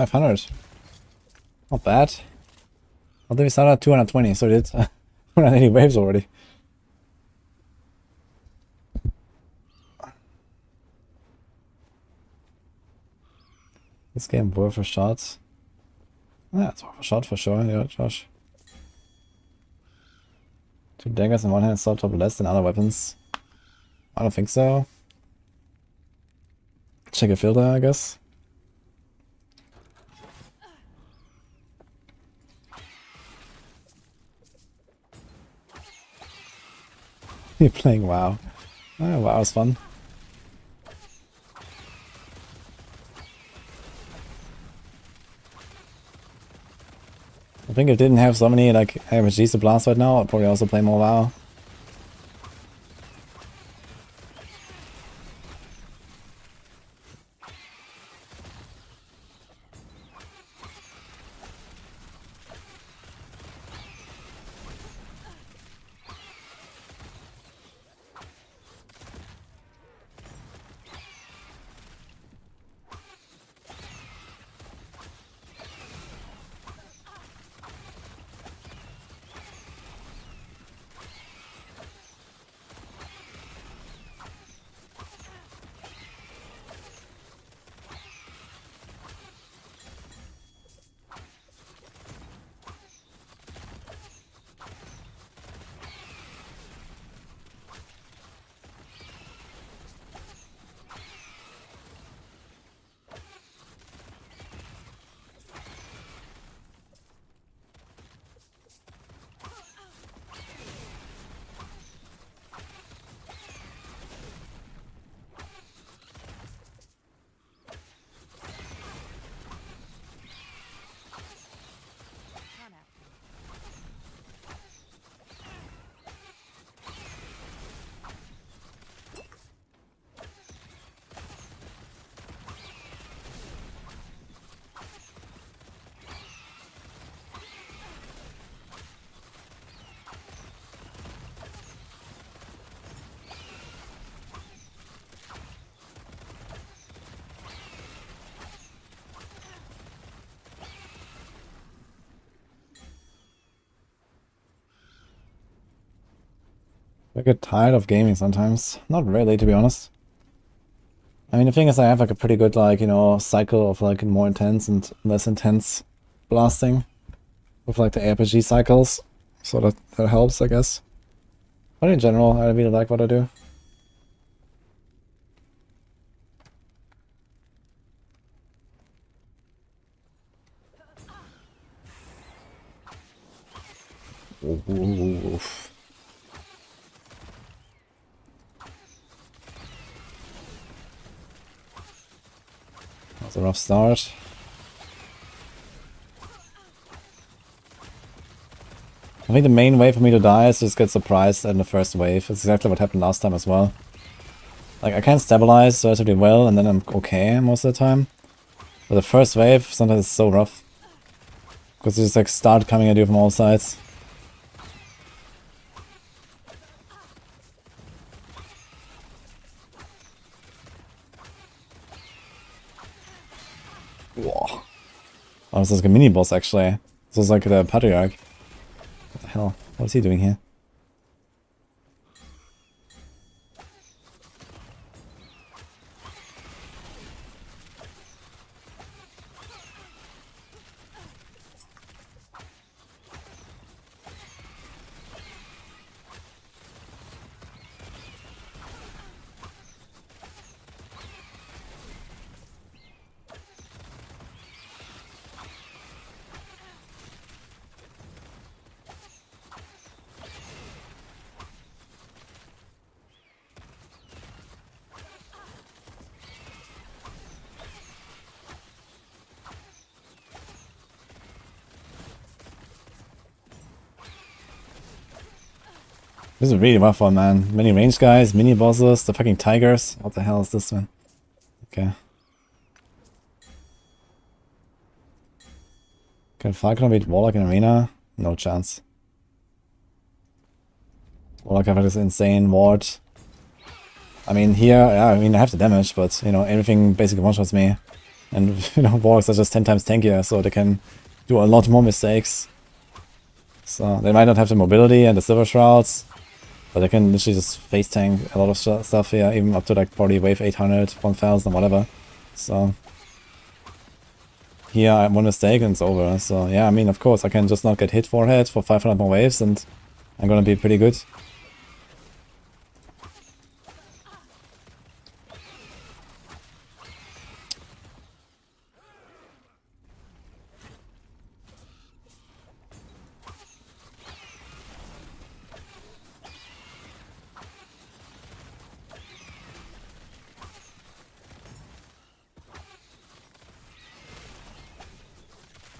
500. Not bad. Well, then we started at 220, so we did 280 waves already. This game worth a shot. Yeah, it's worth a shot for sure, yeah, Josh. 2 daggers in one hand, sword top less than other weapons. I don't think so. Check a filter, I guess. You're playing WoW. Oh, WoW is fun. I think if it didn't have so many like RPGs to blast right now, I'd probably also play more WoW. I get tired of gaming sometimes. Not really, to be honest. I mean, the thing is, I have like a pretty good, like, you know, cycle of like more intense and less intense blasting with like the RPG cycles. So that helps, I guess. But in general, I really like what I do. Oof. That's a rough start. I think the main way for me to die is just get surprised in the first wave. It's exactly what happened last time as well. Like, I can stabilize relatively well and then I'm okay most of the time. But the first wave, sometimes it's so rough. Because they just like start coming at you from all sides. Whoa. Oh, this is like a mini boss actually. This is like the Patriarch. What the hell? What is he doing here? This is really rough one, man. Many range guys, mini bosses, the fucking tigers. What the hell is this, man? Okay. Can Falcon beat Warlock in Arena? No chance. Warlock have this insane ward. I mean, here, yeah, I mean, I have the damage, but, you know, everything basically one-shots me. And you know, warlocks are just 10 times tankier, so they can do a lot more mistakes. So they might not have the mobility and the silver shrouds, but they can literally just face tank a lot of stuff here, even up to like probably wave 800, 1000, whatever. So here I have one mistake and it's over. So yeah, I mean, of course I can just not get hit forehead for 500 more waves and I'm gonna be pretty good.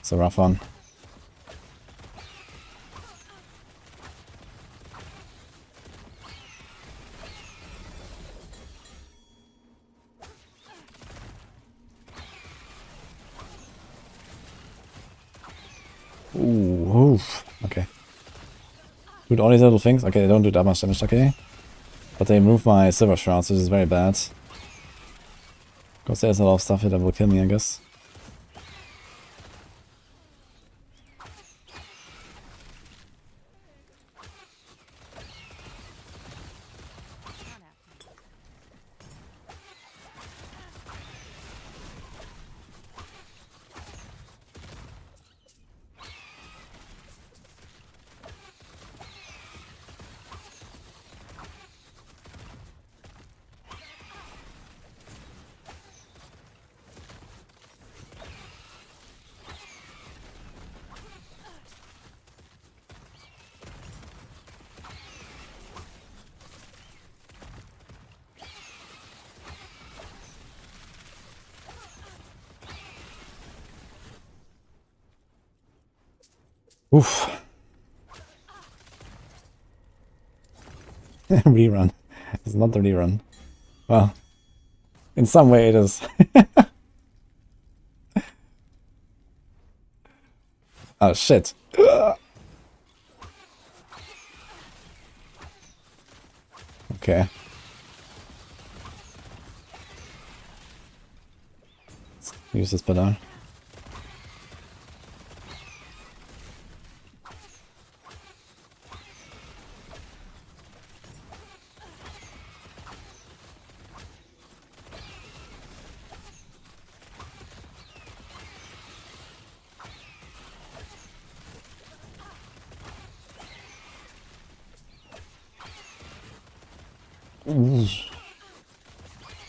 It's a rough one. Ooh, oof. Okay. Dude, all these little things. Okay, they don't do that much damage, okay. But they remove my silver shrouds, which is very bad. Because there's a lot of stuff here that will kill me, I guess. Oof. Rerun. It's not the rerun. Well, in some way it is. Oh shit. Okay. Let's use this better.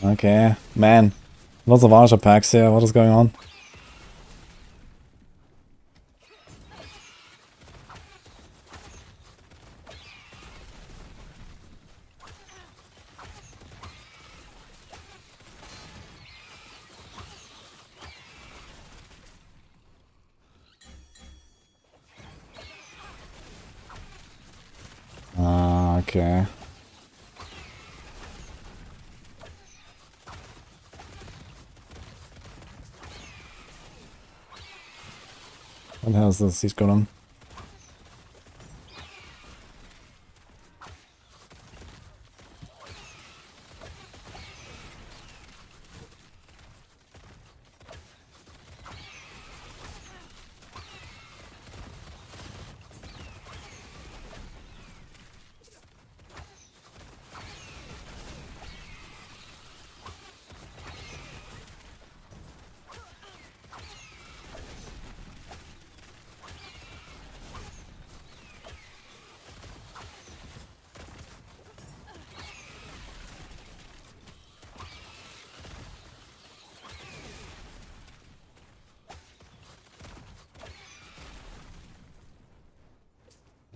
Okay, man. Lots of Archer packs here, what is going on? Okay. What the hell is this? He's going on.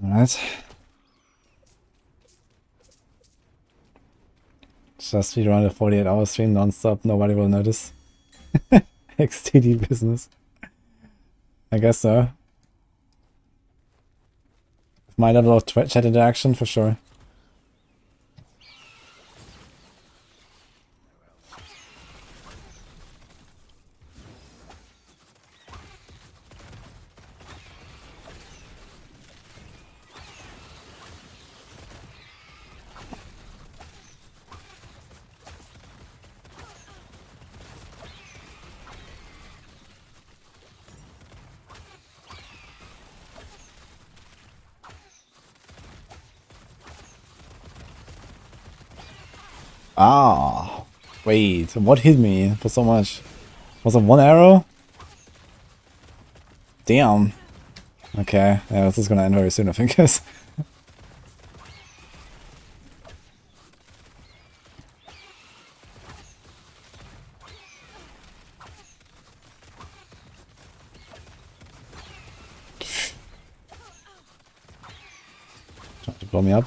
Alright. Just we run a 48-hour stream non-stop, nobody will notice. XTD business. I guess so. My level of chat interaction, for sure. Ah, wait, what hit me for so much? Was it one arrow? Damn. Okay, yeah, this is gonna end very soon, I think. Trying to blow me up.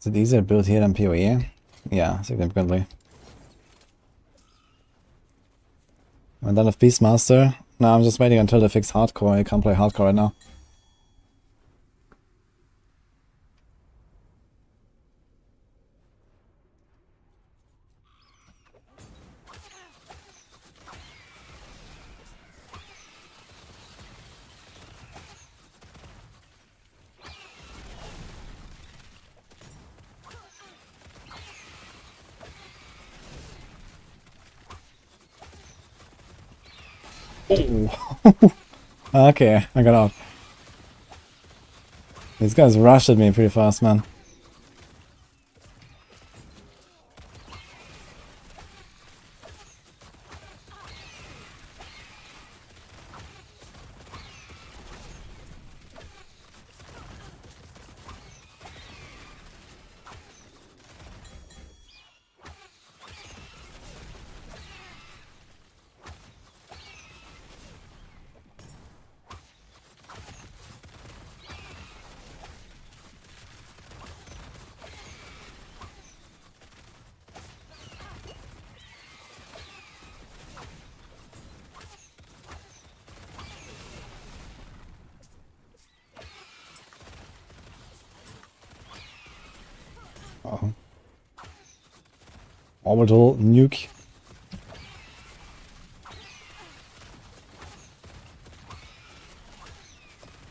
Is it easier to build here than PoE? Yeah, significantly. I'm done with Beastmaster. No, I'm just waiting until they fix hardcore. I can't play hardcore right now. Oh. Okay, I got out. These guys rushed at me pretty fast, man. Uh-oh. Orbital nuke.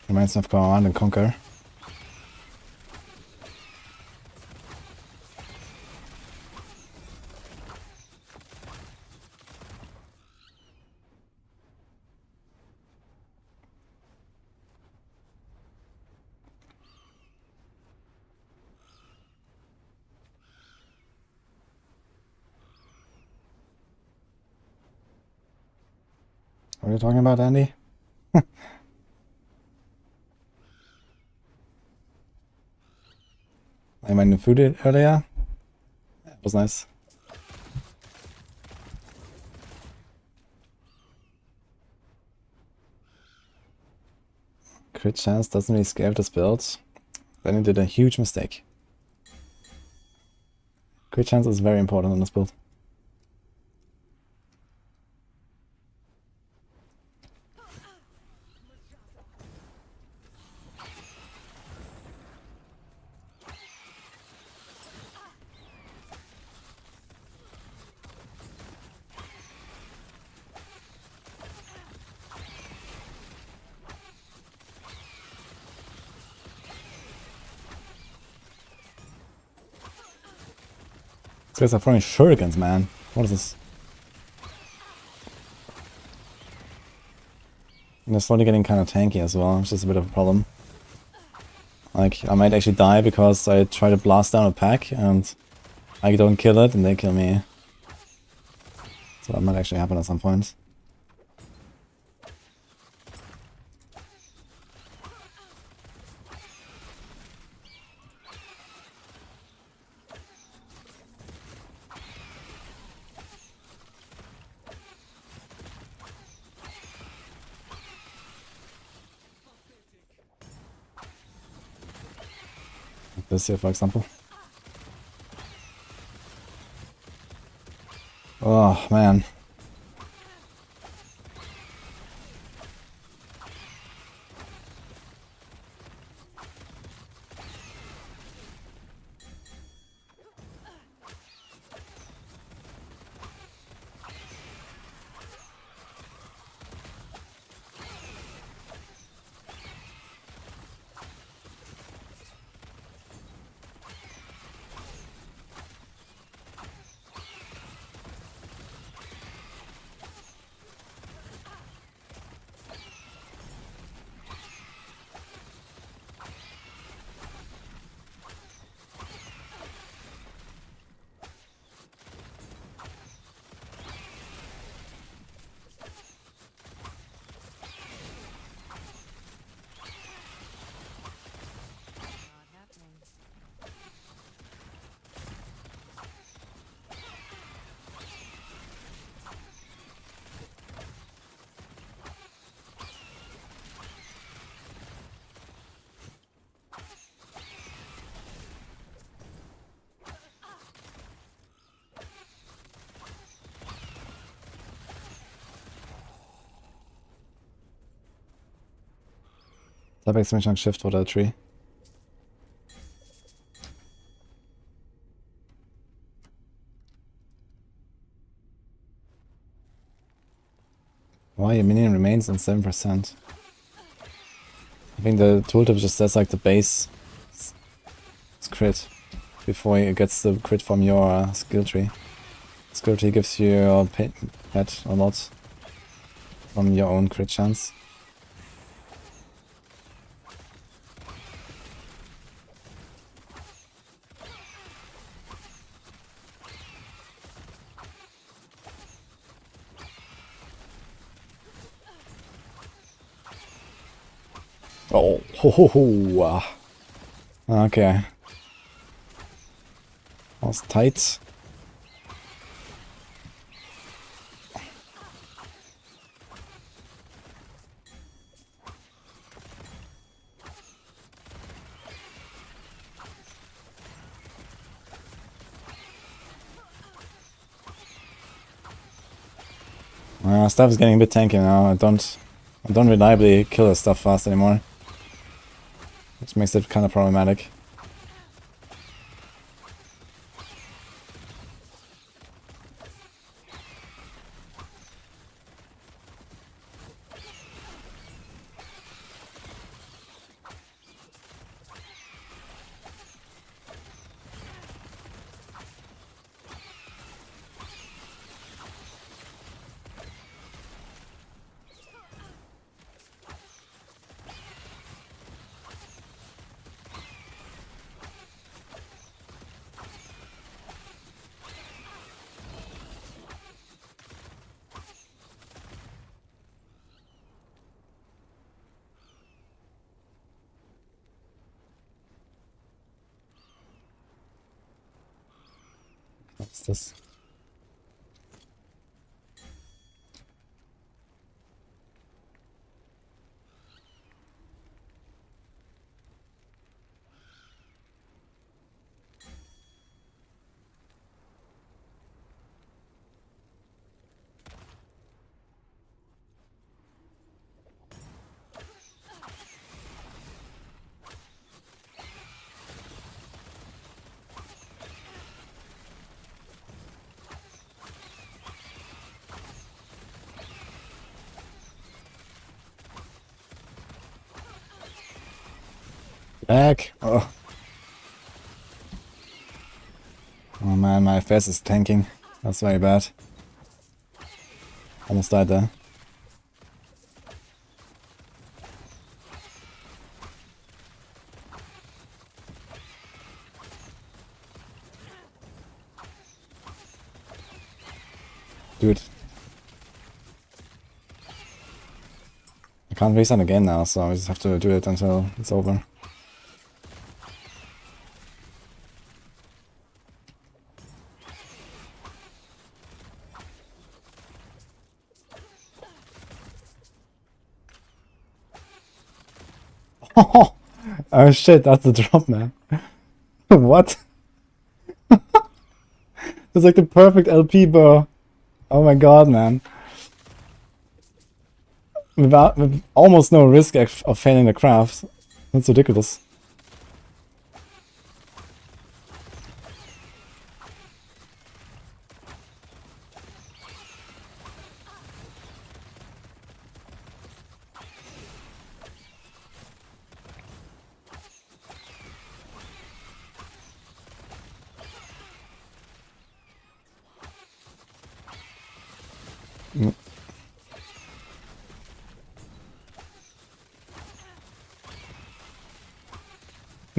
Reminds me of Command and Conquer. What are you talking about, Andy? I made the food earlier. It was nice. Crit chance doesn't really scale this build. Then he did a huge mistake. Crit chance is very important on this build. These guys are throwing shurikens, man. What is this? And they're slowly getting kind of tanky as well, which is a bit of a problem. Like, I might actually die because I try to blast down a pack and I don't kill it and they kill me. So that might actually happen at some point. Like this here, for example. Oh, man. That makes me shift for that tree. Why your minion remains on 7%? I think the tooltip just says like the base crit before it gets the crit from your skill tree. Skill tree gives you your pet a lot from your own crit chance. Oh, ho ho ho! Okay. That was tight. Stuff is getting a bit tanky now. I don't reliably kill this stuff fast anymore. Which makes it kind of problematic. What's this? Back! Oh. Oh man. man, my FPS is tanking. That's very bad. Almost died there. Dude. I can't reset again now, so I just have to do it until it's over. Oh shit, that's the drop, man. What? It's like the perfect LP bow. Oh my god, man. With almost no risk of failing the craft. That's ridiculous.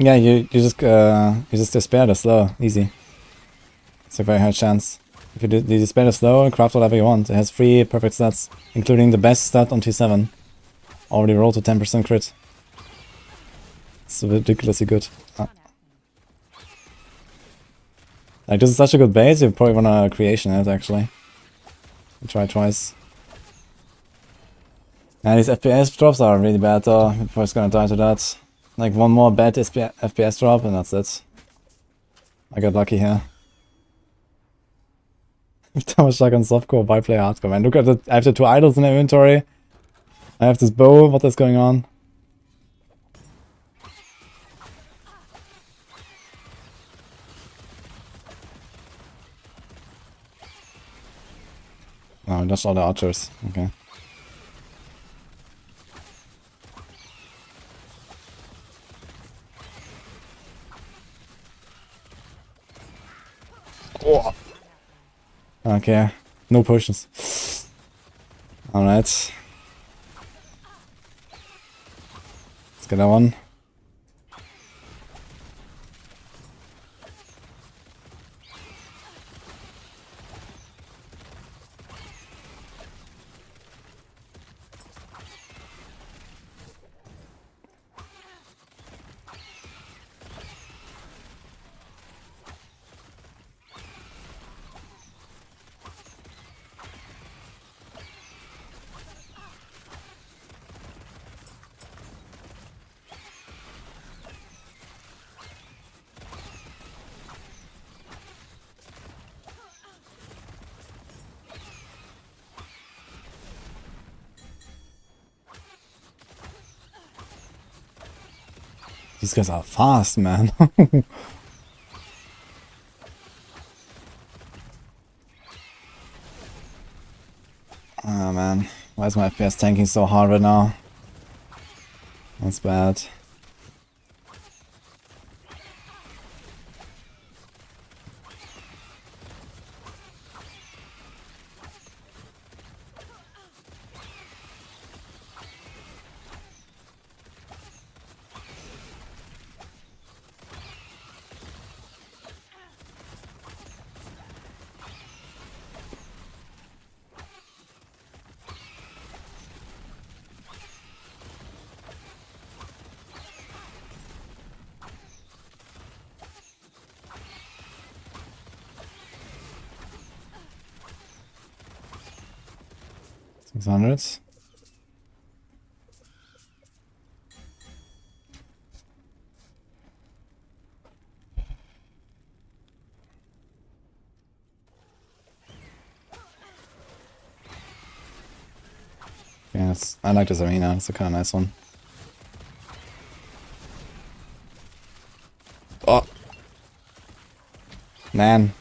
Yeah, you just despair the slow, easy. It's a very high chance. If you despair the slow and craft whatever you want, it has 3 perfect stats, including the best stat on T7. Already rolled a 10% crit. It's ridiculously good. Like, this is such a good base, you probably wanna creation it actually. Try twice. And these FPS drops are really bad though, before it's gonna die to that. Like one more bad FPS drop and that's it. I got lucky here. Thomas stuck on softcore, why play hardcore, man? Look at that, I have the 2 idols in the inventory. I have this bow, what is going on? Oh, that's all the archers, okay. Oh. Okay, no potions. Alright. Let's get that one. These guys are fast, man. Oh man, why is my FPS tanking so hard right now? That's bad. $600. Yes, I like this arena. It's a kind of nice one. Oh, man.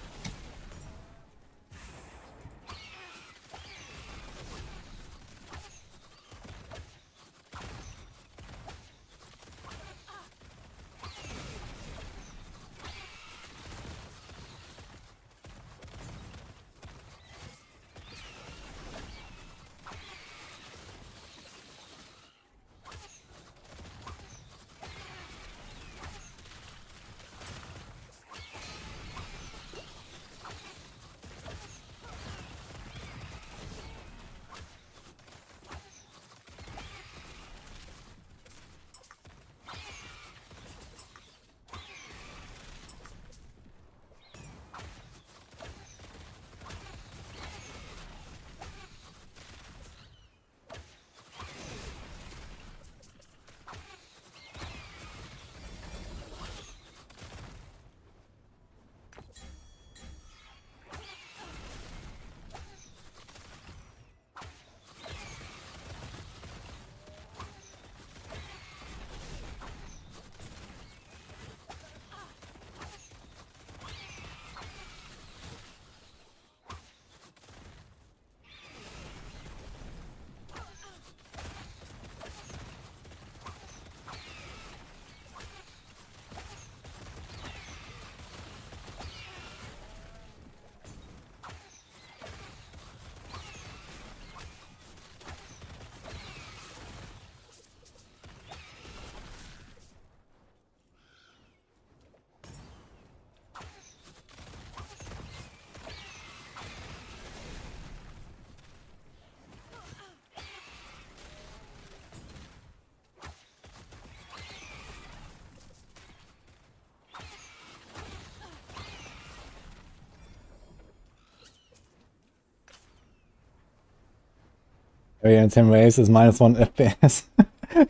Yeah, and Tim Race is -1 FPS.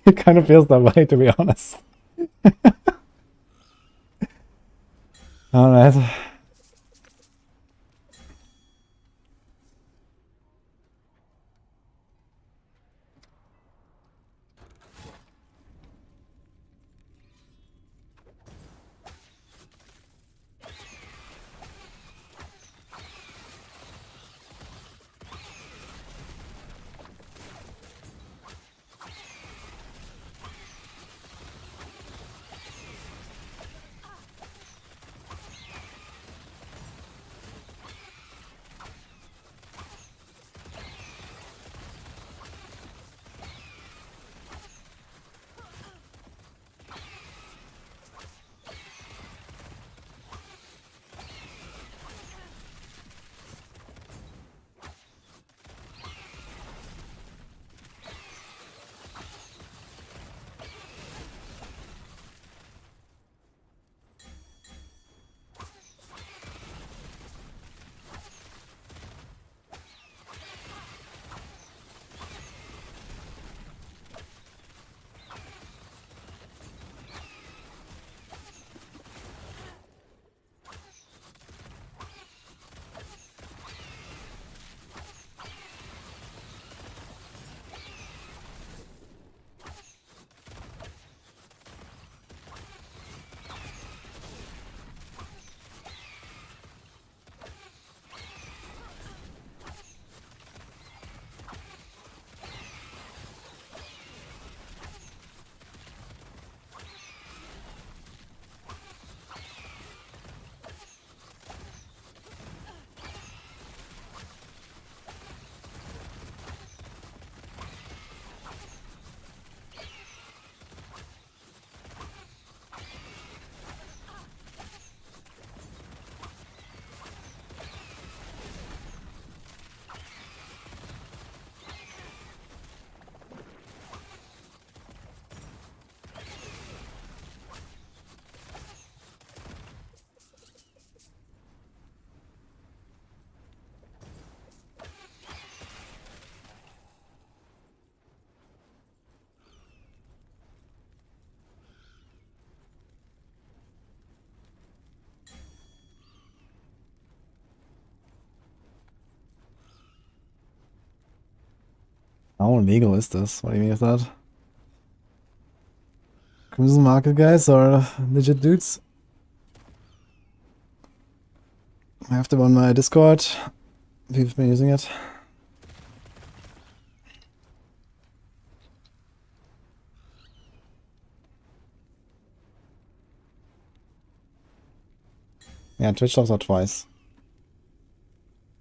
It kind of feels that way, to be honest. Alright. How illegal is this? What do you mean with that? Crimson Market guys or legit dudes? I have them on my Discord. We've been using it. Yeah, Twitch stops out twice.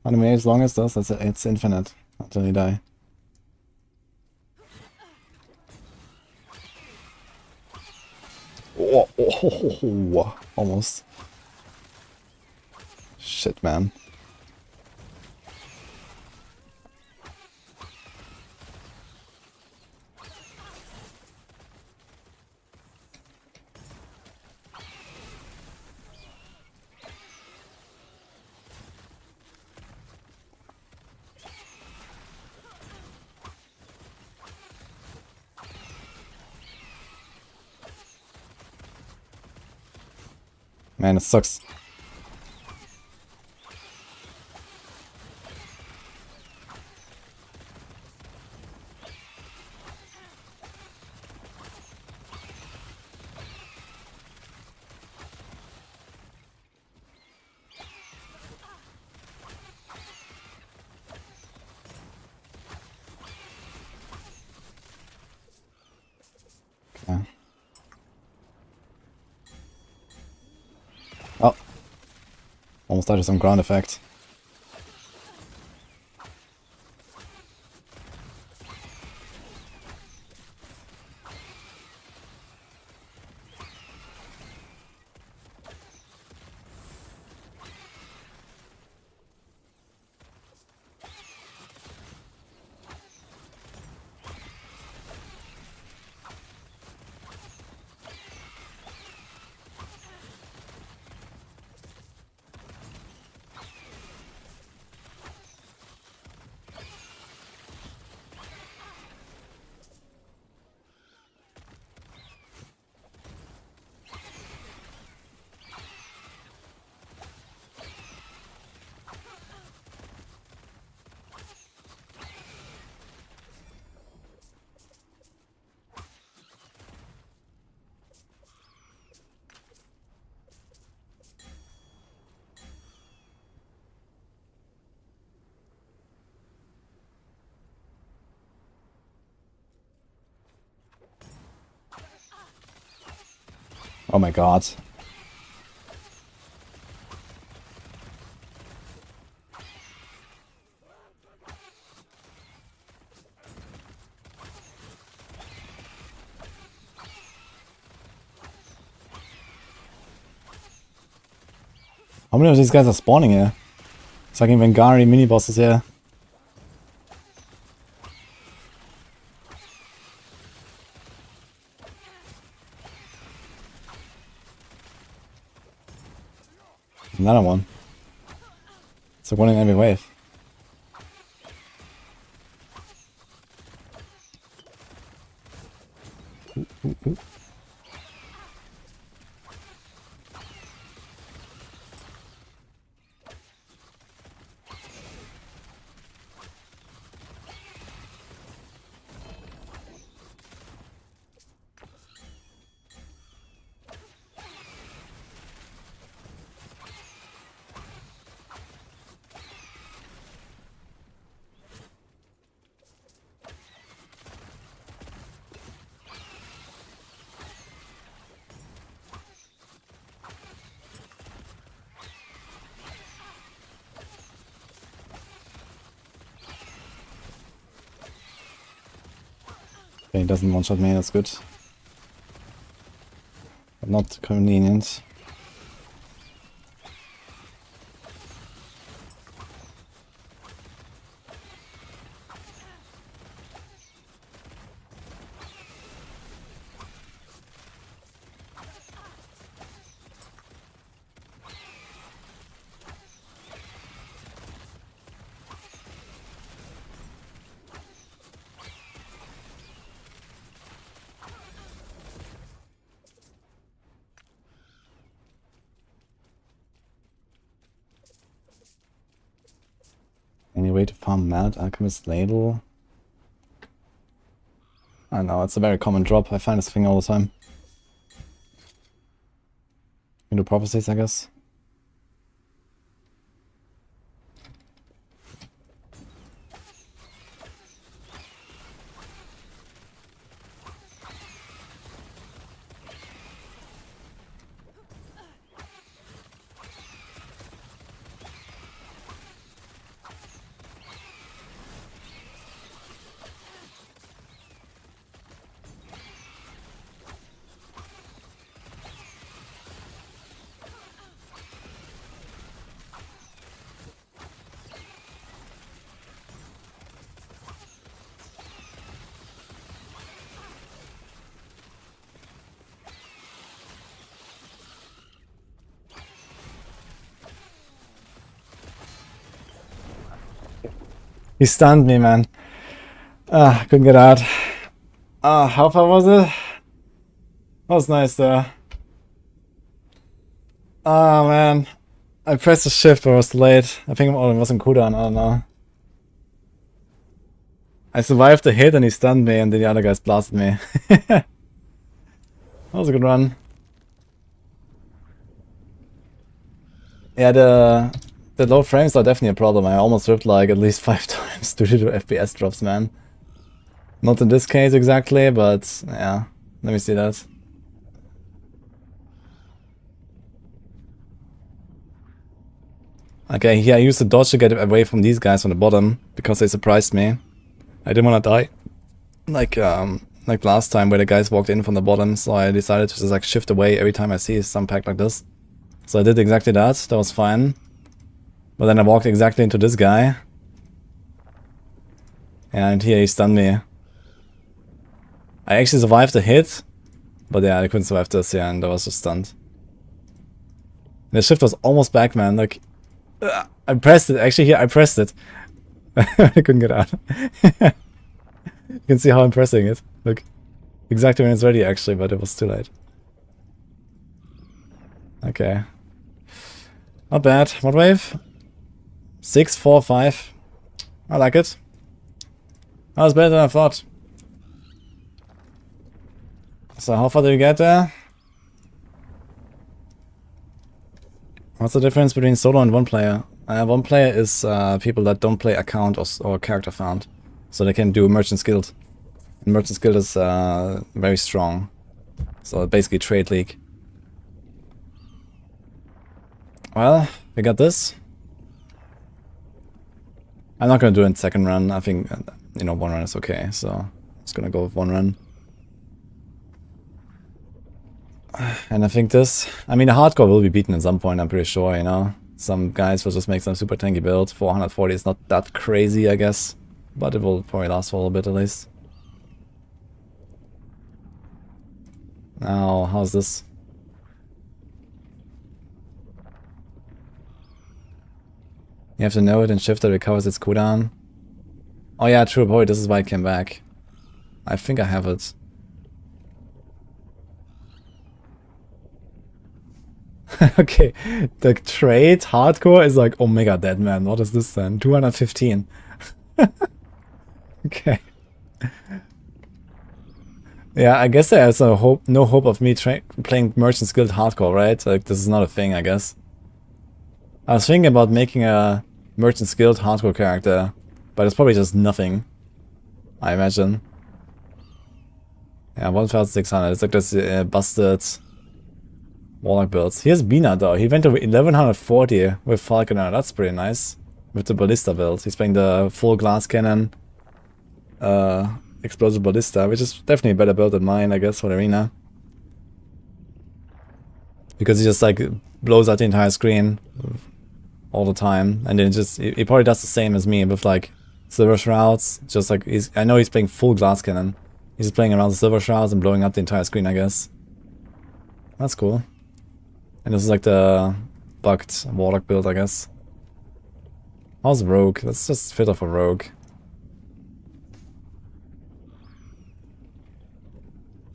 Anime as long as this, it's infinite until you die. Oh, almost. Shit, man. Man, it sucks. Okay. Oh. Almost died to some ground effect. Oh my god. How many of these guys are spawning here? It's like Vengari mini bosses here. Another one. It's like one in every wave. Ooh. Okay, he doesn't one-shot me, that's good. But not convenient. Any way to farm Mad Alchemist Label? I know, it's a very common drop. I find this thing all the time. Into prophecies, I guess. He stunned me, man. Couldn't get out. How far was it? That was nice though. Man. I pressed the shift but I was late. I think it was in cooldown, I don't know. I survived the hit and he stunned me and then the other guys blasted me. That was a good run. Yeah, the low frames are definitely a problem. I almost ripped like at least 5 times due to FPS drops, man. Not in this case exactly, but yeah. Let me see that. Okay, here I used the dodge to get away from these guys on the bottom because they surprised me. I didn't want to die. Like last time where the guys walked in from the bottom, so I decided to just like shift away every time I see some pack like this. So I did exactly that. That was fine. But then I walked exactly into this guy. And here he stunned me. I actually survived the hit. But yeah, I couldn't survive this, yeah, and I was just stunned. The shift was almost back, man. Like, I pressed it. Actually, here, I pressed it. I couldn't get out. You can see how I'm pressing it. Look. Exactly when it's ready, actually, but it was too late. Okay. Not bad. What wave? 6, 4, 5. I like it. That was better than I thought. So how far did you get there? What's the difference between solo and one player? One player is people that don't play account or character found. So they can do Merchant's Guild. And Merchant's Guild is very strong. So basically trade league. Well, we got this. I'm not gonna do it in second run. I think, you know, one run is okay. So I'm just gonna go with one run. And I think this, I mean, the hardcore will be beaten at some point, I'm pretty sure, you know. Some guys will just make some super tanky build. 440 is not that crazy, I guess. But it will probably last for a little bit at least. Now, how's this? You have to know it and shift that recovers its cooldown. Oh yeah, true, boy, this is why it came back. I think I have it. Okay, the trait hardcore is like Omega Dead Man. What is this then? 215. Okay. Yeah, I guess there's no hope of me playing Merchant's Guild hardcore, right? Like, this is not a thing, I guess. I was thinking about making a Merchant's Guild hardcore character, but it's probably just nothing, I imagine. Yeah, 1,600. It's like this busted Warlock builds. Here's Bina though. He went to 1140 with Falconer. That's pretty nice. With the Ballista build. He's playing the full glass cannon explosive Ballista, which is definitely a better build than mine, I guess, for the arena. Because he just like blows out the entire screen all the time. And then just he probably does the same as me with like Silver Shrouds. Just like I know he's playing full glass cannon. He's just playing around the Silver Shrouds and blowing up the entire screen, I guess. That's cool. And this is like the bugged Warlock build, I guess. How's Rogue? Let's just fit off a Rogue.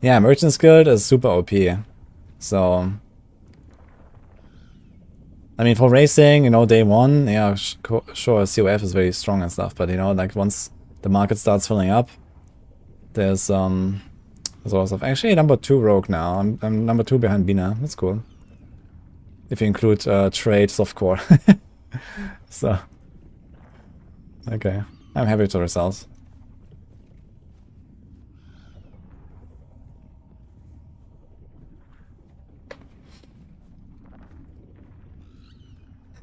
Yeah, Merchant's Guild is super OP. So, I mean, for racing, you know, day one, yeah, sure, COF is very strong and stuff. But, you know, like once the market starts filling up, there's a lot of stuff. Actually, number 2 Rogue now. I'm number 2 behind Bina. That's cool. If you include trade softcore. So, okay. I'm happy with the results.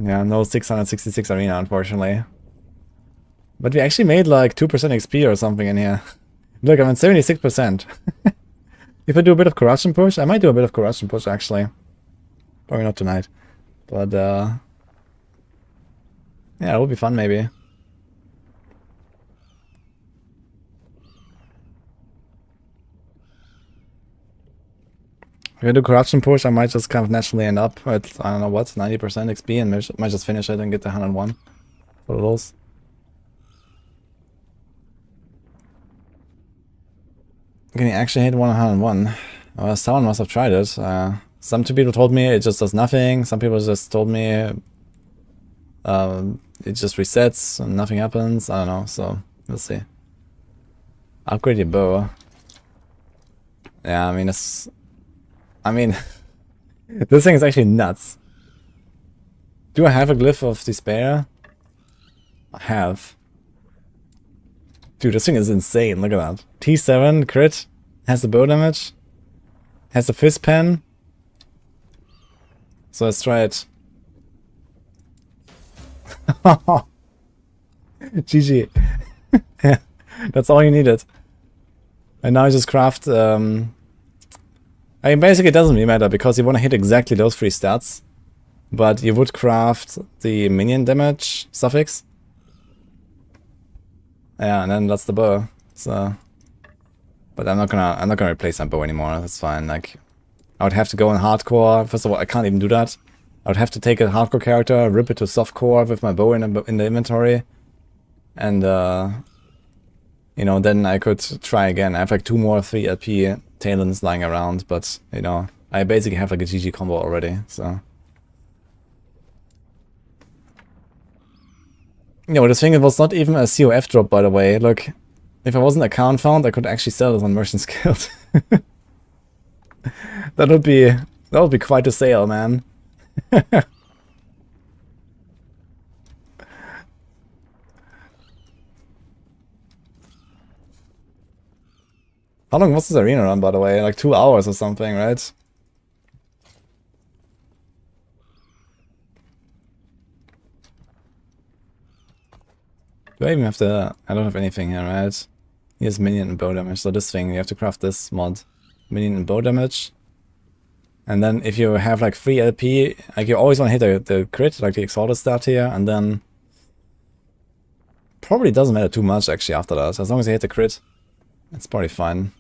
Yeah, no 666 arena, unfortunately. But we actually made like 2% XP or something in here. Look, I'm at 76%. If I do a bit of corruption push, I might do a bit of corruption push actually. Probably not tonight. But yeah, it will be fun maybe. If I do corruption push, I might just kind of naturally end up at, I don't know what, 90% XP and might just finish it and get the 101 for the rolls. Can you actually hit 101? Well, someone must have tried it. Some people told me it just does nothing. Some people just told me it just resets and nothing happens. I don't know, so we'll see. Upgrade your bow. Yeah, I mean, it's... I mean, this thing is actually nuts. Do I have a Glyph of Despair? I have. Dude, this thing is insane. Look at that. T7 crit. Has the bow damage. Has the fist pen. So let's try it. GG. Yeah, that's all you needed. And now I just craft... I mean, basically it doesn't really matter because you want to hit exactly those 3 stats. But you would craft the minion damage suffix. Yeah, and then that's the bow. So, but I'm not gonna replace my bow anymore. That's fine. Like, I would have to go in hardcore. First of all, I can't even do that. I would have to take a hardcore character, rip it to softcore with my bow in the inventory, and you know, then I could try again. I have like 2 more 3 LP talents lying around, but you know, I basically have like a GG combo already. So. No, the thing, it was not even a COF drop, by the way. Look, if I wasn't account found, I could actually sell this on Merchant's Guild. That would be quite a sale, man. How long was this arena run, by the way? Like 2 hours or something, right? Do I even have to... I don't have anything here, right? Here's minion and bow damage. So this thing, you have to craft this mod. Minion and bow damage. And then if you have like 3 LP, like you always want to hit the crit, like the exalted stat here, and then... Probably doesn't matter too much actually after that. As long as you hit the crit, it's probably fine.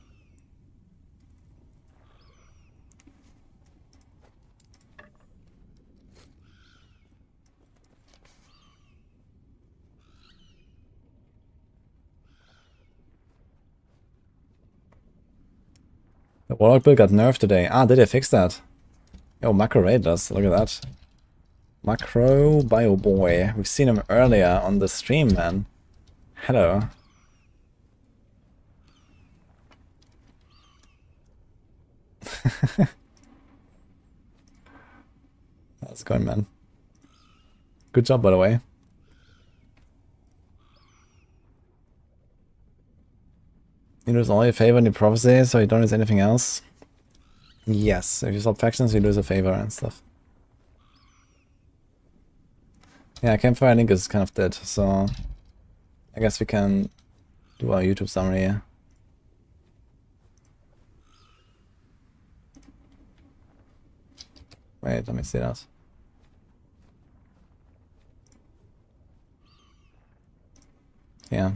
The Warlock build got nerfed today. Ah, did they fix that? Yo, Macro Raid does. Look at that. Macro Bio Boy. We've seen him earlier on the stream, man. Hello. How's it going, man? Good job, by the way. You lose all your favor in the prophecy, so you don't lose anything else? Yes, if you swap factions, you lose a favor and stuff. Yeah, Campfire link is kind of dead, so I guess we can do our YouTube summary here. Wait, let me see that. Yeah.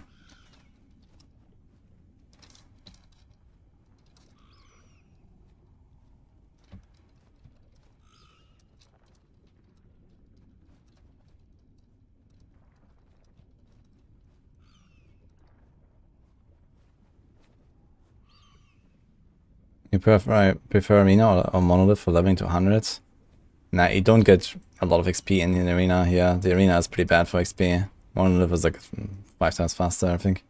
You prefer Arena or Monolith for leveling to 100s? Nah, you don't get a lot of XP in the Arena here. The Arena is pretty bad for XP. Monolith is like 5 times faster, I think.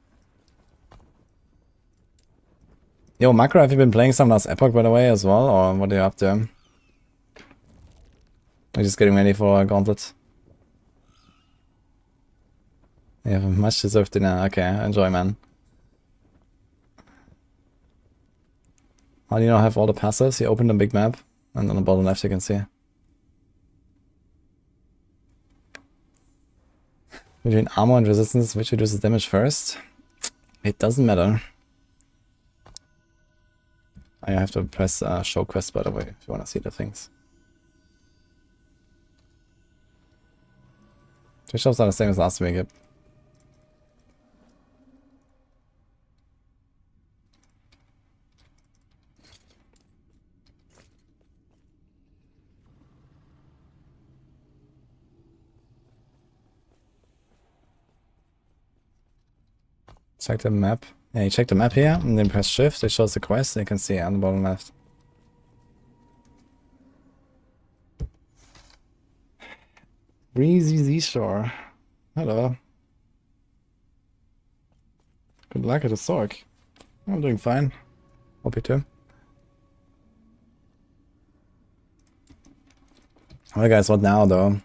Yo, Macro, have you been playing some last Epoch, by the way, as well? Or what are you up to? We're just getting ready for a Gauntlet. You have a much deserved dinner. Okay, enjoy, man. How do you not have all the passives? You open the big map, and on the bottom left you can see. Between armor and resistance, which reduces damage first? It doesn't matter. I have to press show quest, by the way, if you want to see the things. Twitch shops are the same as last week, yep. Check the map. Yeah, you check the map here, and then press shift, it shows the quest, and you can see it on the bottom left. Breezy Seashore. Hello. Good luck at the Sorc. I'm doing fine. Hope you too. Alright guys, what now though?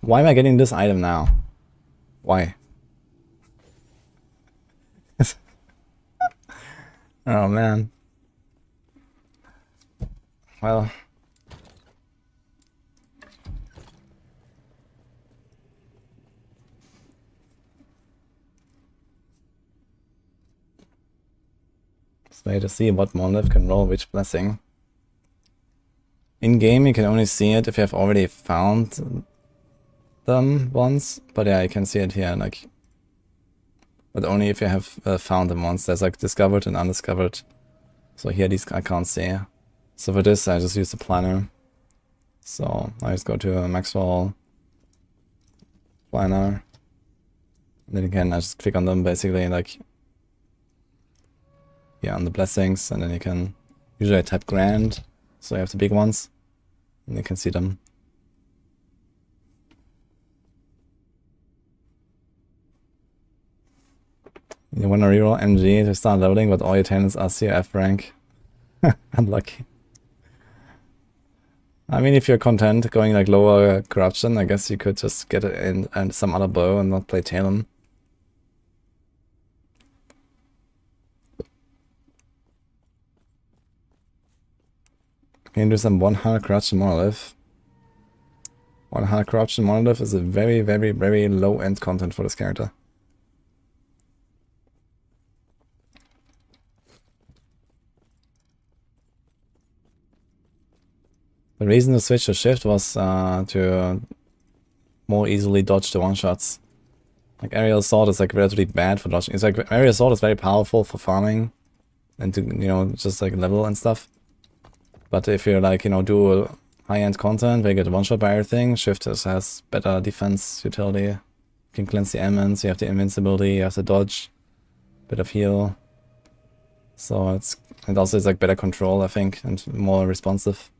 Why am I getting this item now? Why? Oh man. Well. Let's wait to see what monolith can roll which blessing. In game you can only see it if you have already found them once, but yeah, you can see it here, like, but only if you have found them once. There's like discovered and undiscovered, so here these I can't see. So for this I just use the planner, so I just go to Maxwell planner, and then again I just click on them basically, like, yeah, on the blessings, and then you can, usually I type grand, so you have the big ones, and you can see them. You wanna reroll MG to start loading, but all your tenants are CF rank. Unlucky. I mean, if you're content going like lower corruption, I guess you could just get it in and some other bow and not play Talon. Can you do some 100 corruption monolith? 100 corruption monolith is a very, very, very low-end content for this character. The reason to switch to shift was to more easily dodge the one-shots. Like aerial assault is like relatively bad for dodging. It's like aerial assault is very powerful for farming and to, you know, just like level and stuff. But if you're like, you know, do high-end content where you get one-shot by everything, shift has better defense utility. You can cleanse the elements, you have the invincibility, you have the dodge, bit of heal. So it also is like better control, I think, and more responsive.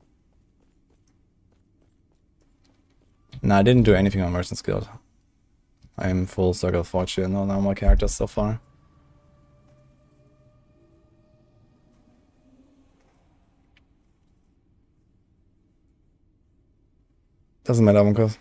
No, I didn't do anything on Merchant's Guild. I'm full Circle of Fortune on all my characters so far. Doesn't matter, Monko.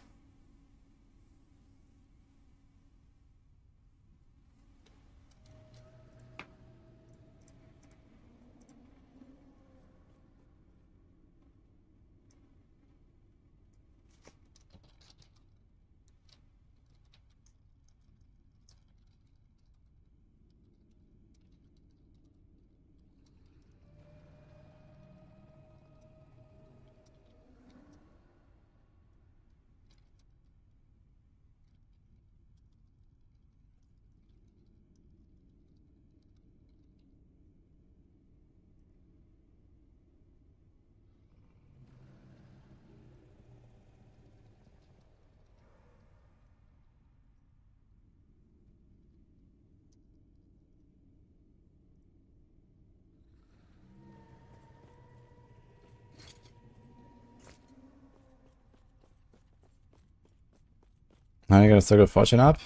Now you got a Circle of Fortune up.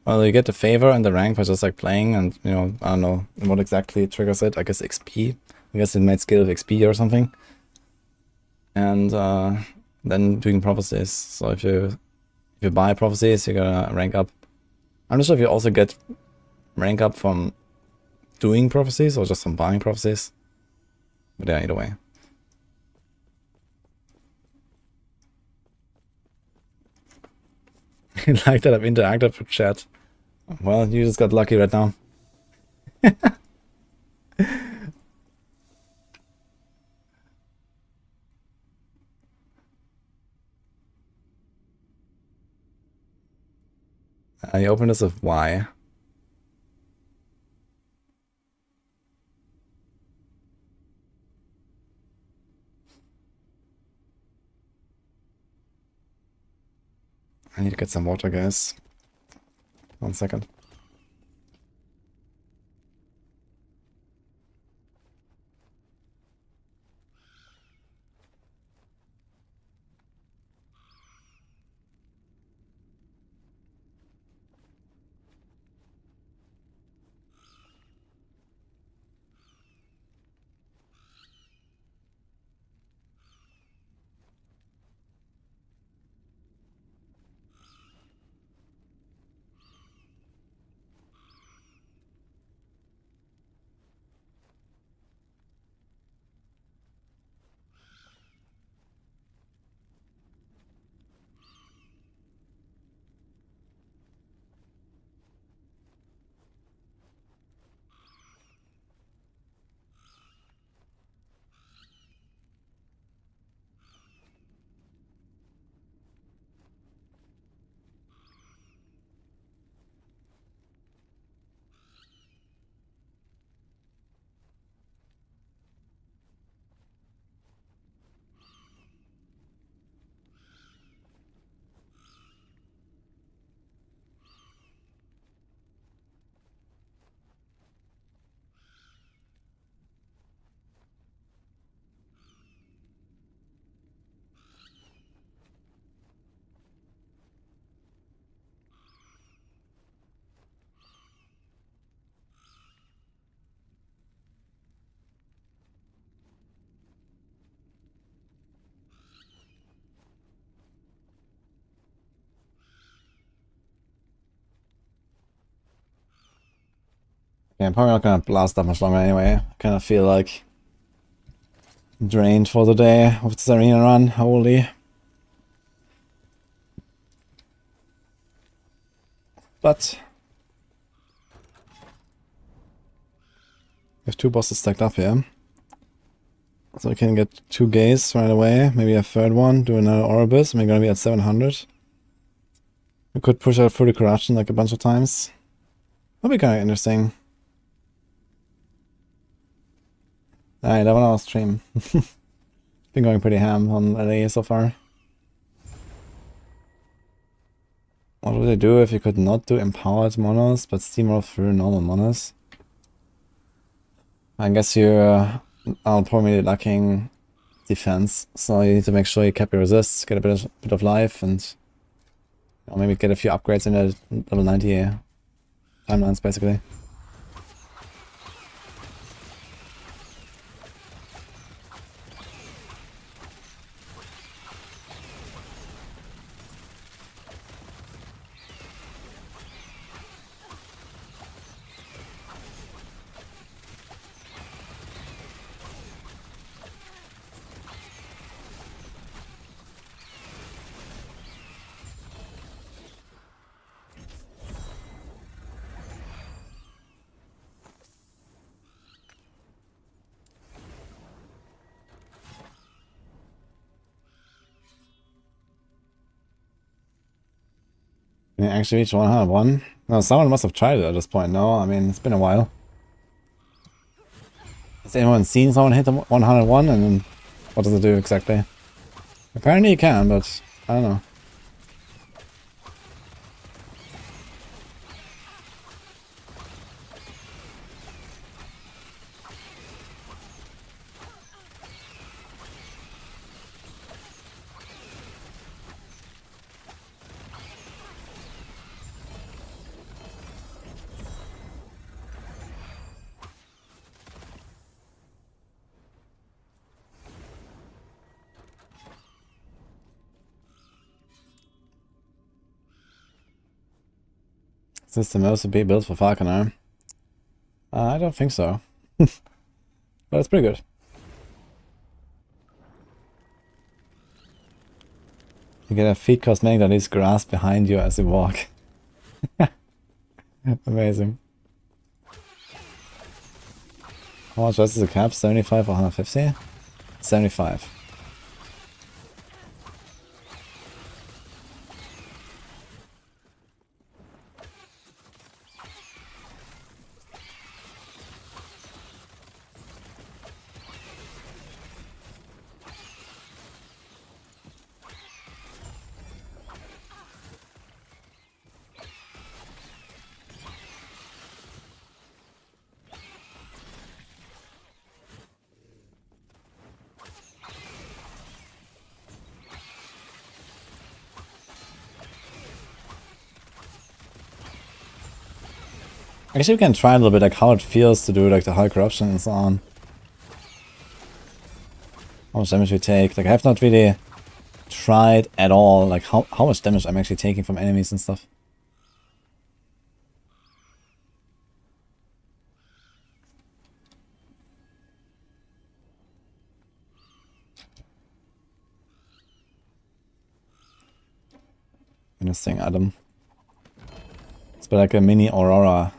Well, you get the favor and the rank for just like playing and, you know, I don't know what exactly triggers it. I guess XP. I guess it made skill of XP or something. And then doing prophecies. So if you buy prophecies, you're gonna rank up. I'm not sure if you also get rank up from doing prophecies or just from buying prophecies. But yeah, either way. Like that I've interacted with chat. Well, you just got lucky right now. I open this with Y. I need to get some water, guys. 1 second. Yeah, I'm probably not gonna last that much longer anyway. I kind of feel like drained for the day of this arena run. Holy. But we have 2 bosses stacked up here. So we can get 2 gaze right away, maybe a third one, do another Oribus, and we're gonna be at 700. We could push out through the corruption like a bunch of times. That'll be kinda interesting. Alright, 11 hour stream. Been going pretty ham on LA so far. What would they do if you could not do empowered monos, but steamroll through normal monos? I guess you're probably lacking defense, so you need to make sure you cap your resists, get a bit of life, and maybe get a few upgrades in the level 90 timelines, basically. Can you actually reach 101? No, someone must have tried it at this point, no? I mean, it's been a while. Has anyone seen someone hit the 101, and then what does it do exactly? Apparently you can, but I don't know. Is this the most to be built for Falconer? I don't think so. But it's pretty good. You get a feat cosmetic that leaves grass behind you as you walk. Amazing. How much is the cap? 75 or 150? 75. I guess we can try a little bit like how it feels to do like the high corruption and so on. How much damage we take. Like I have not really tried at all like how much damage I'm actually taking from enemies and stuff. Interesting item. It's like a mini Aurora.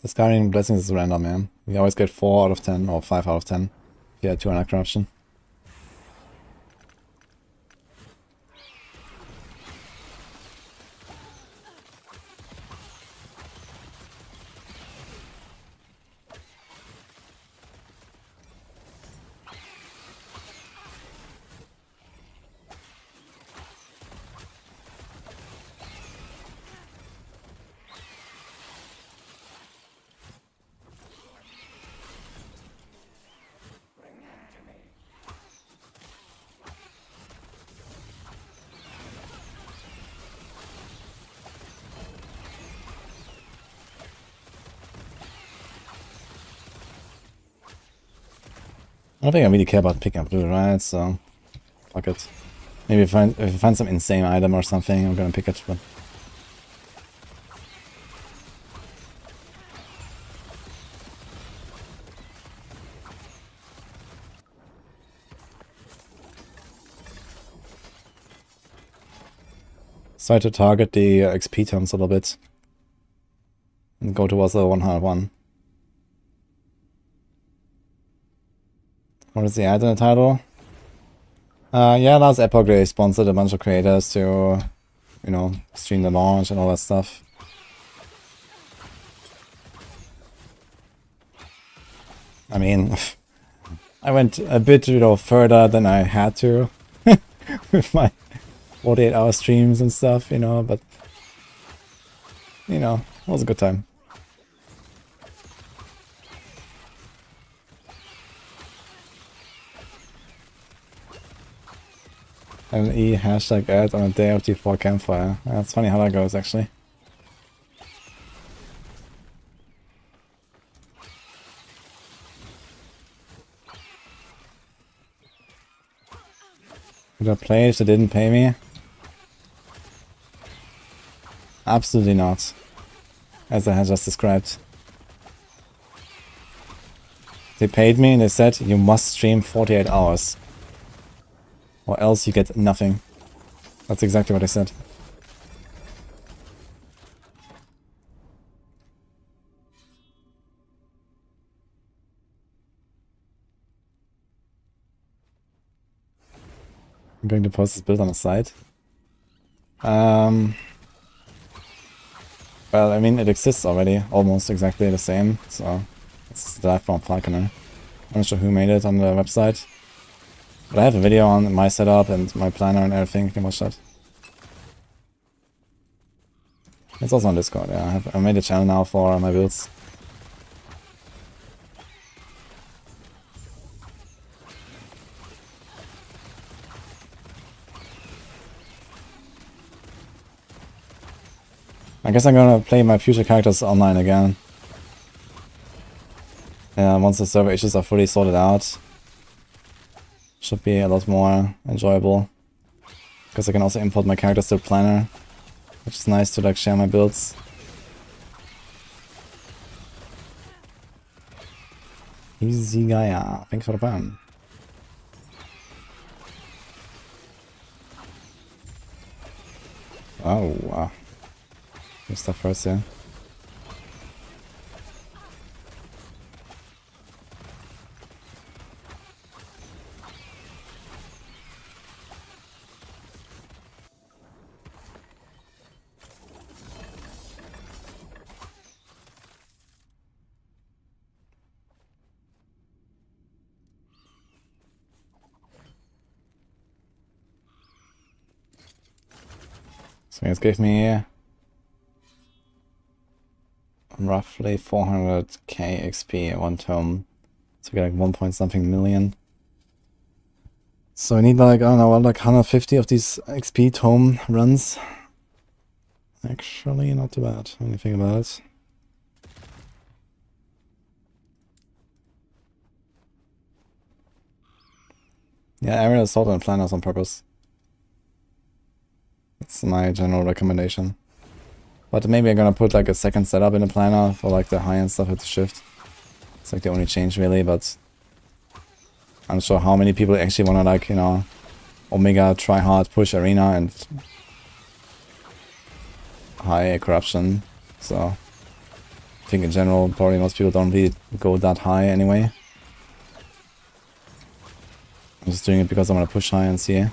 Discarding blessings is random, man. You always get 4 out of 10 or 5 out of 10 if you had 2 on corruption. I don't think I really care about picking up Druid, right? So, fuck it. Maybe if I find some insane item or something, I'm gonna pick it. But try to target the XP terms a little bit and go towards the 101. What is the ad in the title? Yeah, last Epoch they sponsored a bunch of creators to, you know, stream the launch and all that stuff. I mean, I went a bit, you know, further than I had to with my 48-hour streams and stuff, you know, but, you know, it was a good time. And E hashtag ad on a day of D4 Campfire. That's funny how that goes, actually. Would I play if they didn't pay me? Absolutely not. As I had just described. They paid me and they said you must stream 48 hours. Or else you get nothing. That's exactly what I said. I'm going to post this build on the site. Well, I mean, it exists already, almost exactly the same, so it's the from Falconer. I'm not sure who made it on the website, but I have a video on my setup and my planner and everything. You can watch that. It's also on Discord. Yeah, I made a channel now for my builds. I guess I'm gonna play my future characters online again. Once the server issues are fully sorted out. Should be a lot more enjoyable. Because I can also import my characters to the planner. Which is nice to like share my builds. Easy Gaia. Thanks for the ban. Oh, wow. Stuff first, yeah. So it gave me roughly 400k XP at one tome. So get like 1 point something million. So I need like, I don't know, like 150 of these XP tome runs. Actually, not too bad when you think about it. Yeah, Aerial Assault and Planners on purpose. That's my general recommendation. But maybe I'm gonna put like a second setup in the planner for like the high-end stuff at the shift. It's like the only change really, but I'm not sure how many people actually wanna like, you know, Omega try hard push arena and high corruption. So I think in general probably most people don't really go that high anyway. I'm just doing it because I wanna push high and see.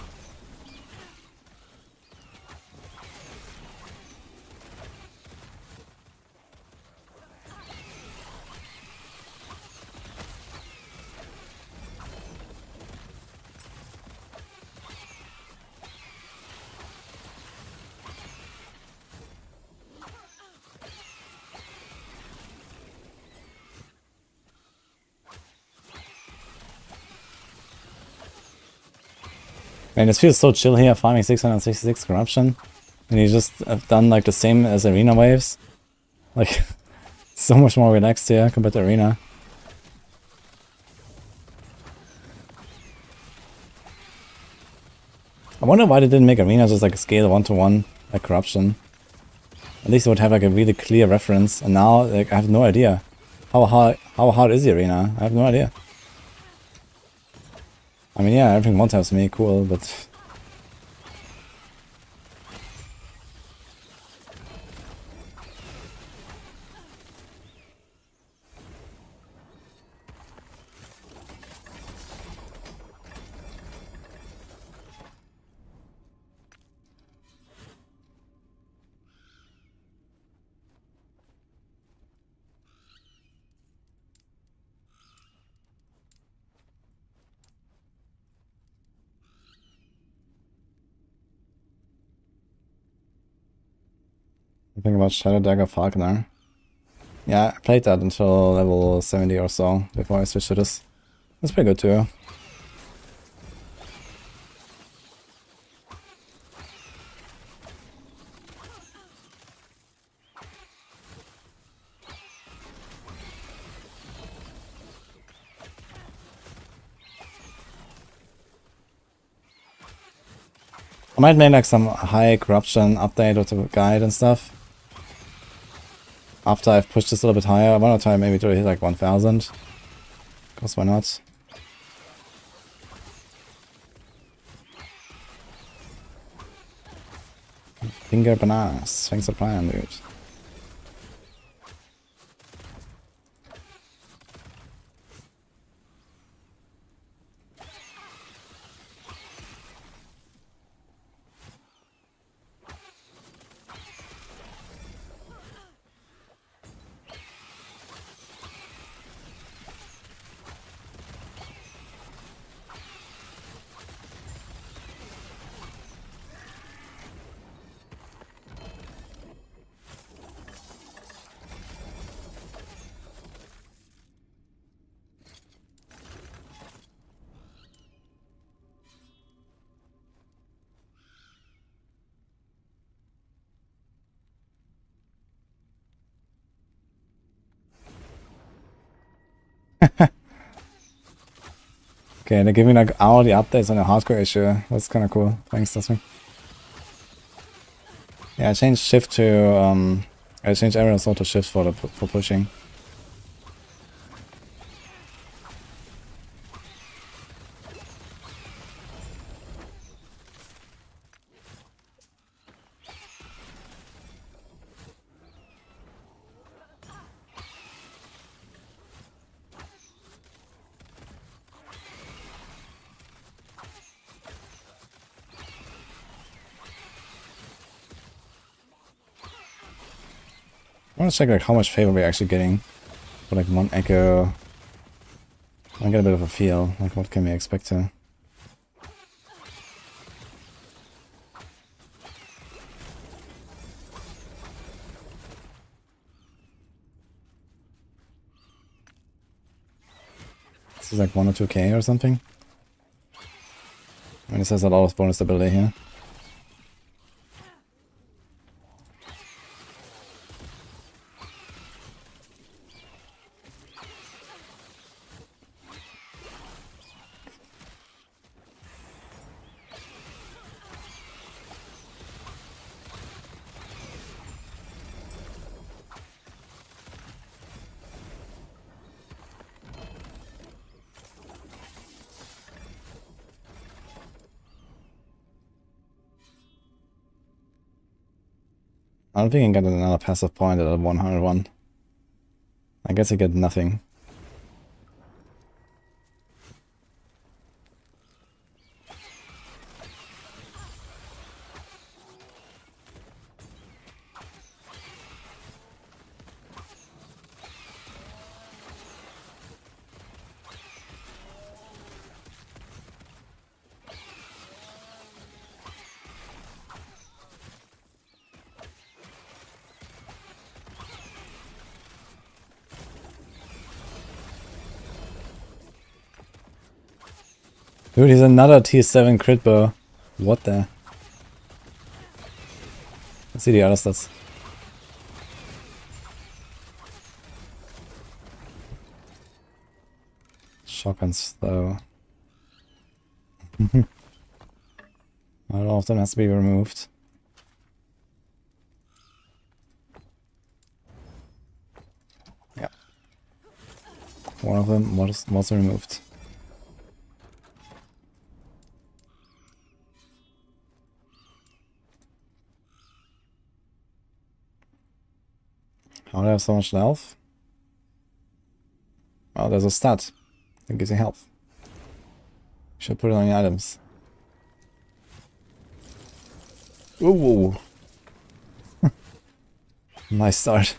Man, this feels so chill here, farming 666 corruption. And you just have done like the same as arena waves. Like, so much more relaxed here compared to arena. I wonder why they didn't make Arena just like a scale 1-to-1, like corruption. At least it would have like a really clear reference. And now, like, I have no idea. How hard is the Arena? I have no idea. I mean, yeah, everything one taps me, cool, but... Think about Shadow Dagger Falconer. Yeah, I played that until level 70 or so before I switched to this. That's pretty good too. I might make like some high corruption update with the guide and stuff. After I've pushed this a little bit higher, I want to try maybe to hit like 1000. Because why not? Finger bananas. Thanks for playing, dude. Okay, they're giving like hourly updates on the hardcore issue. That's kind of cool. Thanks, Tasmin. Yeah, I changed shift to I changed area sort to shift for pushing. I want to check like how much favor we're actually getting for like one echo. I get a bit of a feel, like what can we expect to. This is like 1 or 2k or something. I mean, this has a lot of bonus ability here. I don't think I can get another passive point at a 101. I guess I get nothing. Dude, he's another T7 crit bow. What the? Let's see the other stats. Shotgun slow. Not all of them has to be removed. Yeah. One of them was removed. How do I have so much health? Oh, there's a stat that gives you health. Should put it on your items. Ooh. Nice start.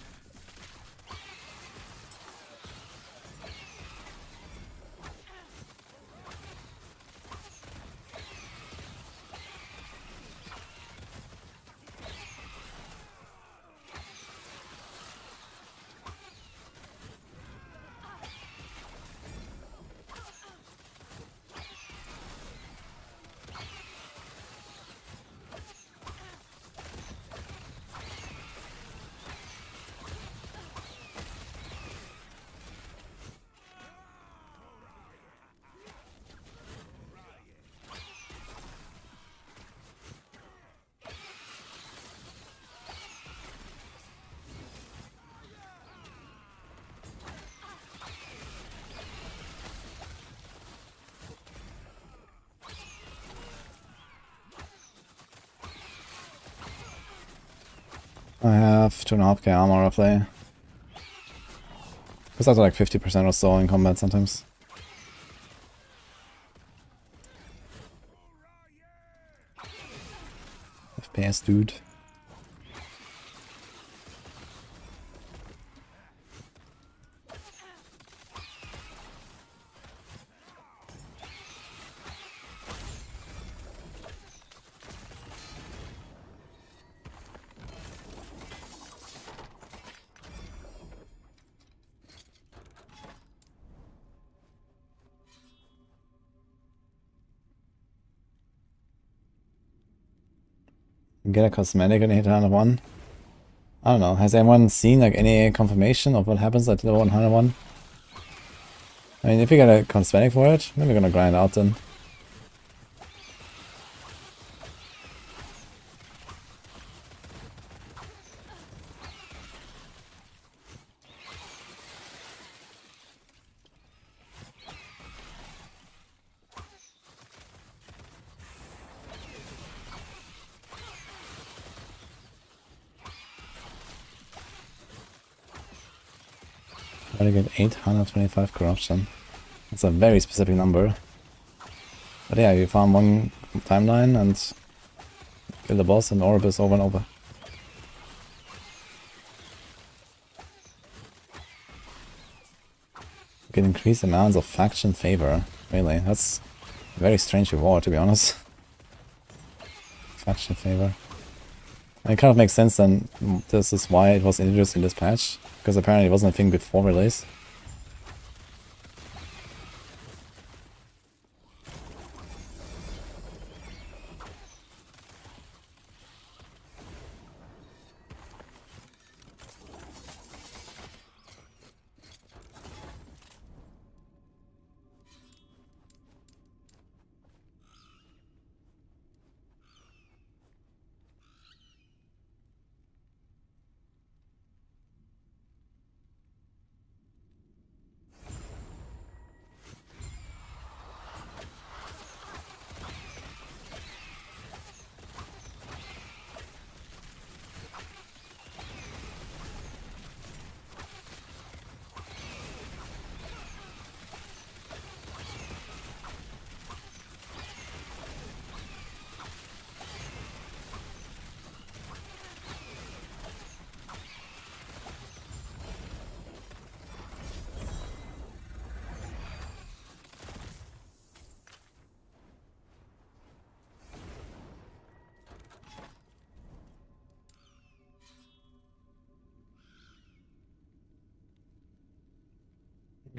I have 2.5k armor roughly. Because that's like 50% or so in combat sometimes. FPS dude. Get a cosmetic and hit 101. I don't know. Has anyone seen like any confirmation of what happens at level 101? I mean, if you get a cosmetic for it, then we're gonna grind out then. Gotta get 825 corruption. That's a very specific number. But yeah, you farm one timeline and kill the boss and Orbis over and over. You can increase amounts of faction favor. Really, that's a very strange reward to be honest. Faction favor. And it kind of makes sense then, this is why it was introduced in this patch. Because apparently it wasn't a thing before release.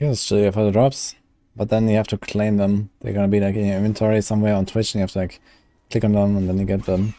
It's chill for the drops, but then you have to claim them. They're gonna be like in your inventory somewhere on Twitch, and you have to like click on them and then you get them.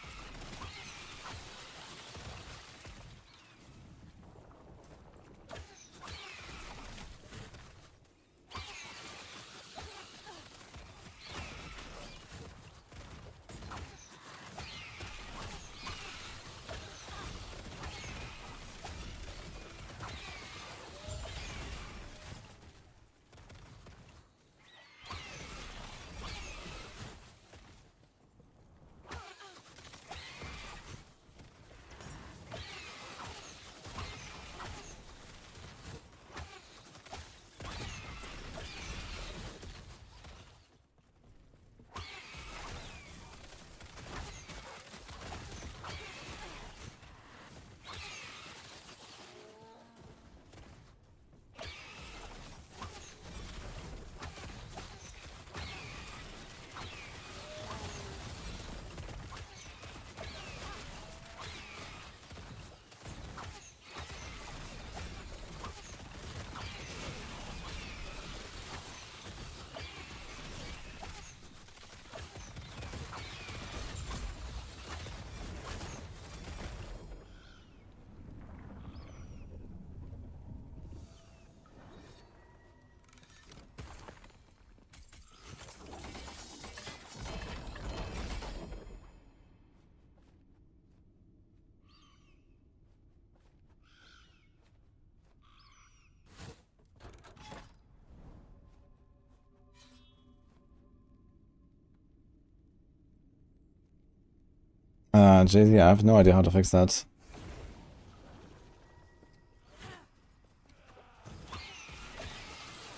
JZ, I have no idea how to fix that.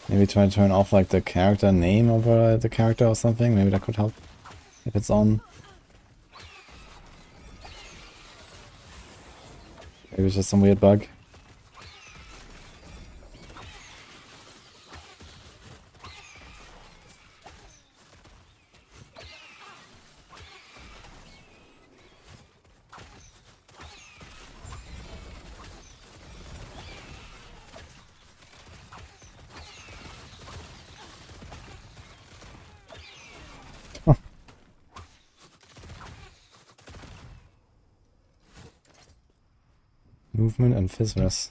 Maybe try to turn off like the character name over the character or something. Maybe that could help if it's on. Maybe it's just some weird bug. Movement and Fizzers.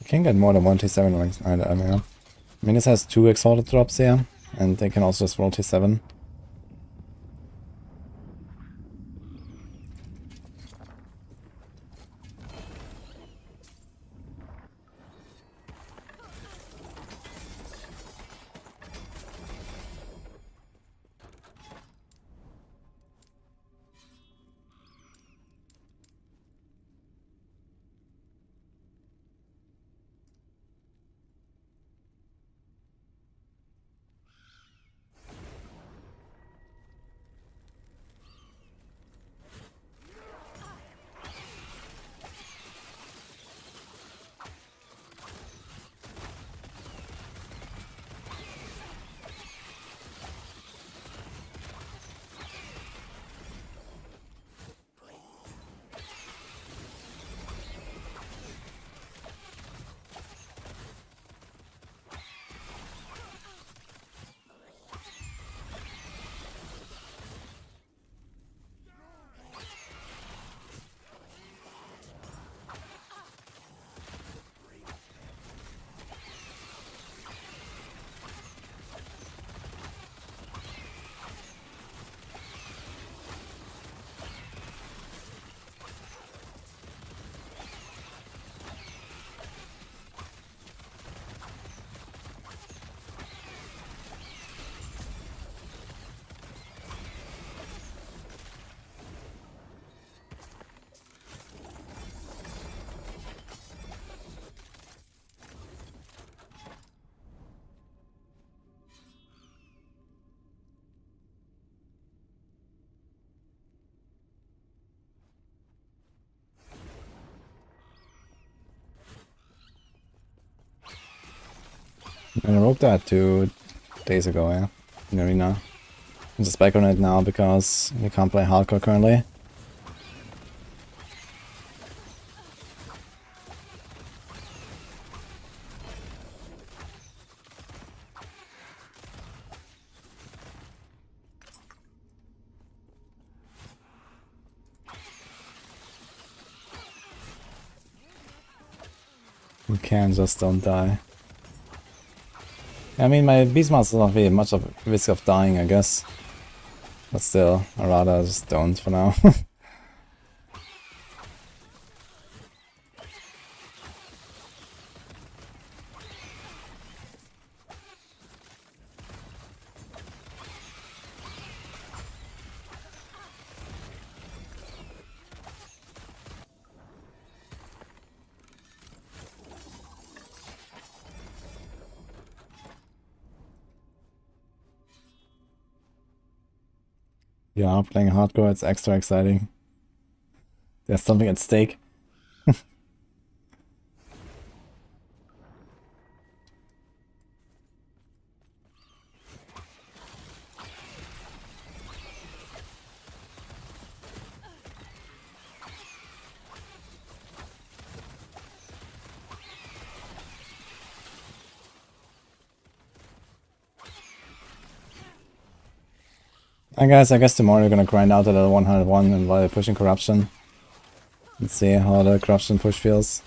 Can get more than 1 T7 rings. I mean, Minis has 2 exalted drops here, and they can also just roll T7. And I wrote that 2 days ago, yeah, in Arena. I'm just back on it now because we can't play hardcore currently. You can just don't die. I mean, my Beastmaster is not really much of a risk of dying, I guess. But still, I'd rather just don't for now. Yeah, playing hardcore, it's extra exciting. There's something at stake. Guys, I guess tomorrow we're gonna grind out at a 101 and while pushing corruption. Let's see how the corruption push feels.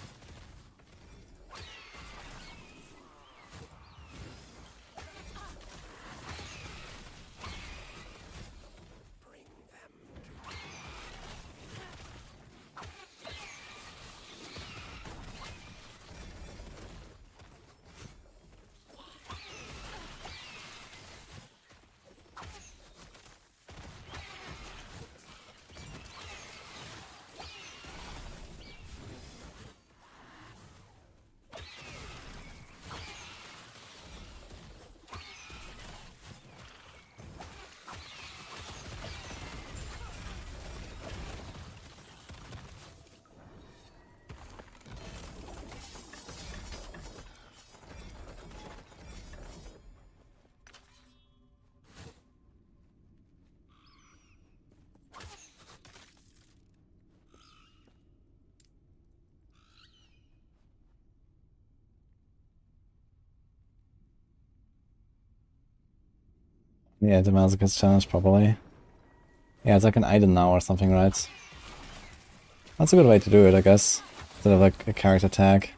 Yeah, the Masochist challenge probably. Yeah, it's like an item now or something, right? That's a good way to do it, I guess. Instead of like a character tag.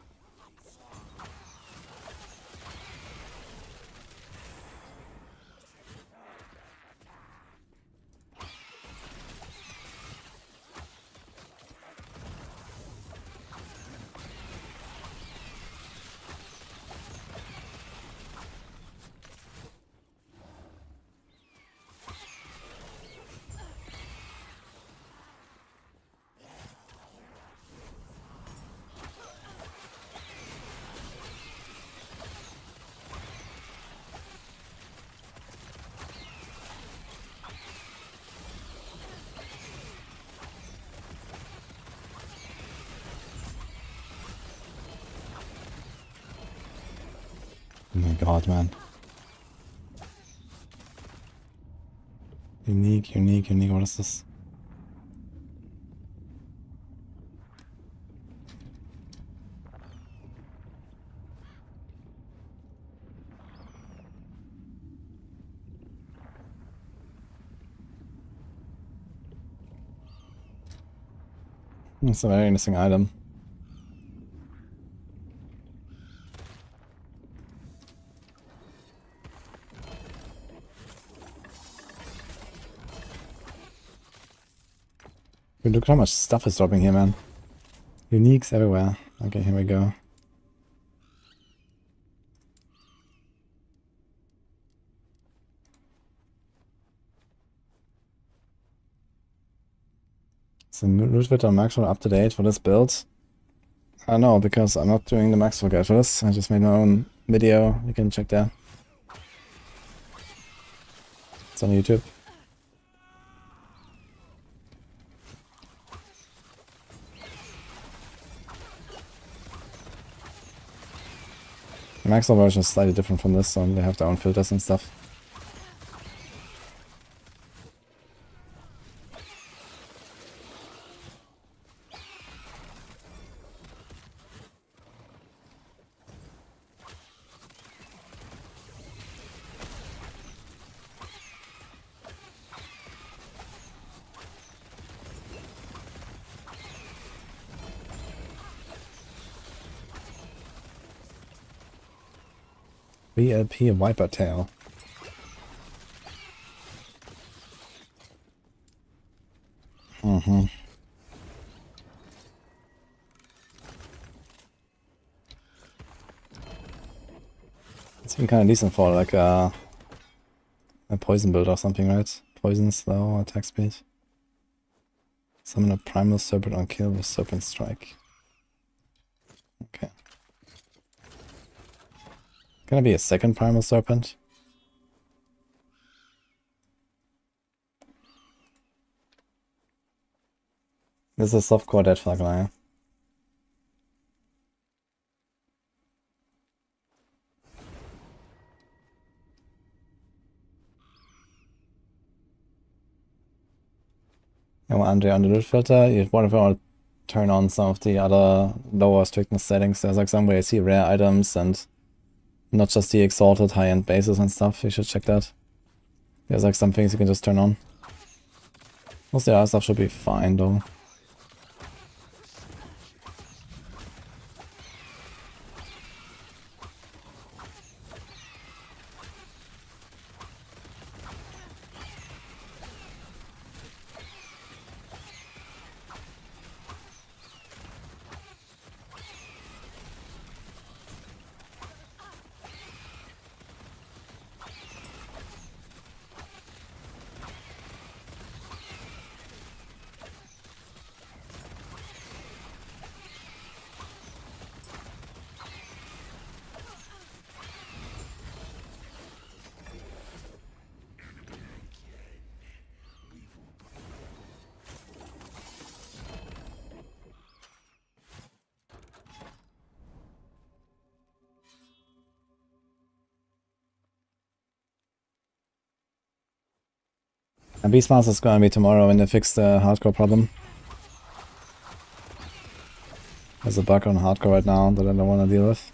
Oh my god, man. Unique, unique, unique. What is this? It's a very interesting item. Dude, look how much stuff is dropping here, man. Uniques everywhere. Okay, here we go. So Druid or Maxwell up to date for this build? I don't know, because I'm not doing the Maxwell guide for this. I just made my own video. You can check that. It's on YouTube. The Maxwell version is slightly different from this, so they have their own filters and stuff. VLP Viper Tail. It's been kind of decent for like a poison build or something, right? Poison slow attack speed. Summon a primal serpent on kill with serpent strike. Okay. Gonna be a second primal serpent. This is a softcore dead flag line. And under the loot filter, you'd want to turn on some of the other lower strictness settings. There's like some way I see rare items and not just the exalted high-end bases and stuff. You should check that. There's like some things you can just turn on. Most of the other stuff should be fine though. And Beastmaster is gonna be tomorrow when they fix the hardcore problem. There's a bug on hardcore right now that I don't want to deal with.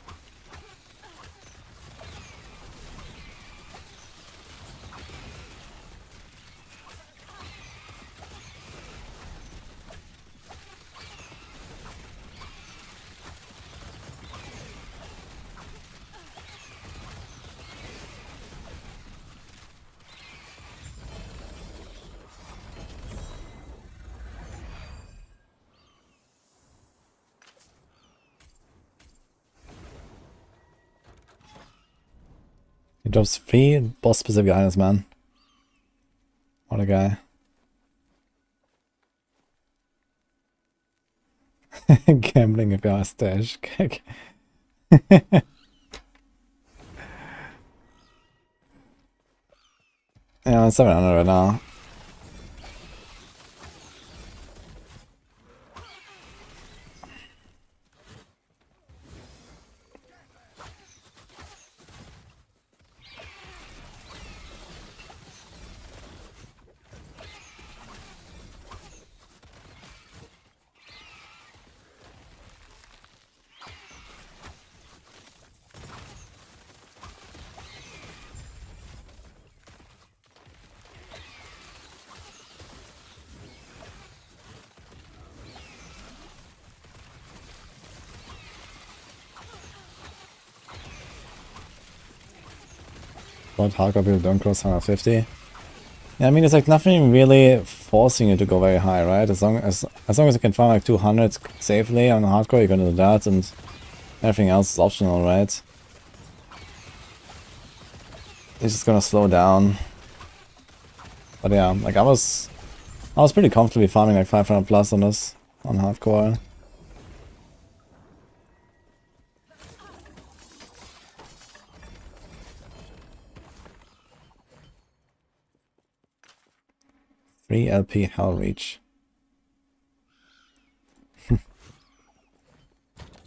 He drops 3 boss specific items, man. What a guy. Gambling if you're a stash. Yeah, I'm 700 right now. What hardcore people don't cross 150? Yeah, I mean it's like nothing really forcing you to go very high, right? As long as you can find like 200 safely on hardcore, you're gonna do that, and everything else is optional, right? It's just gonna slow down. But yeah, like I was pretty comfortably farming like 500 plus on this on hardcore. Three LP Hell Reach.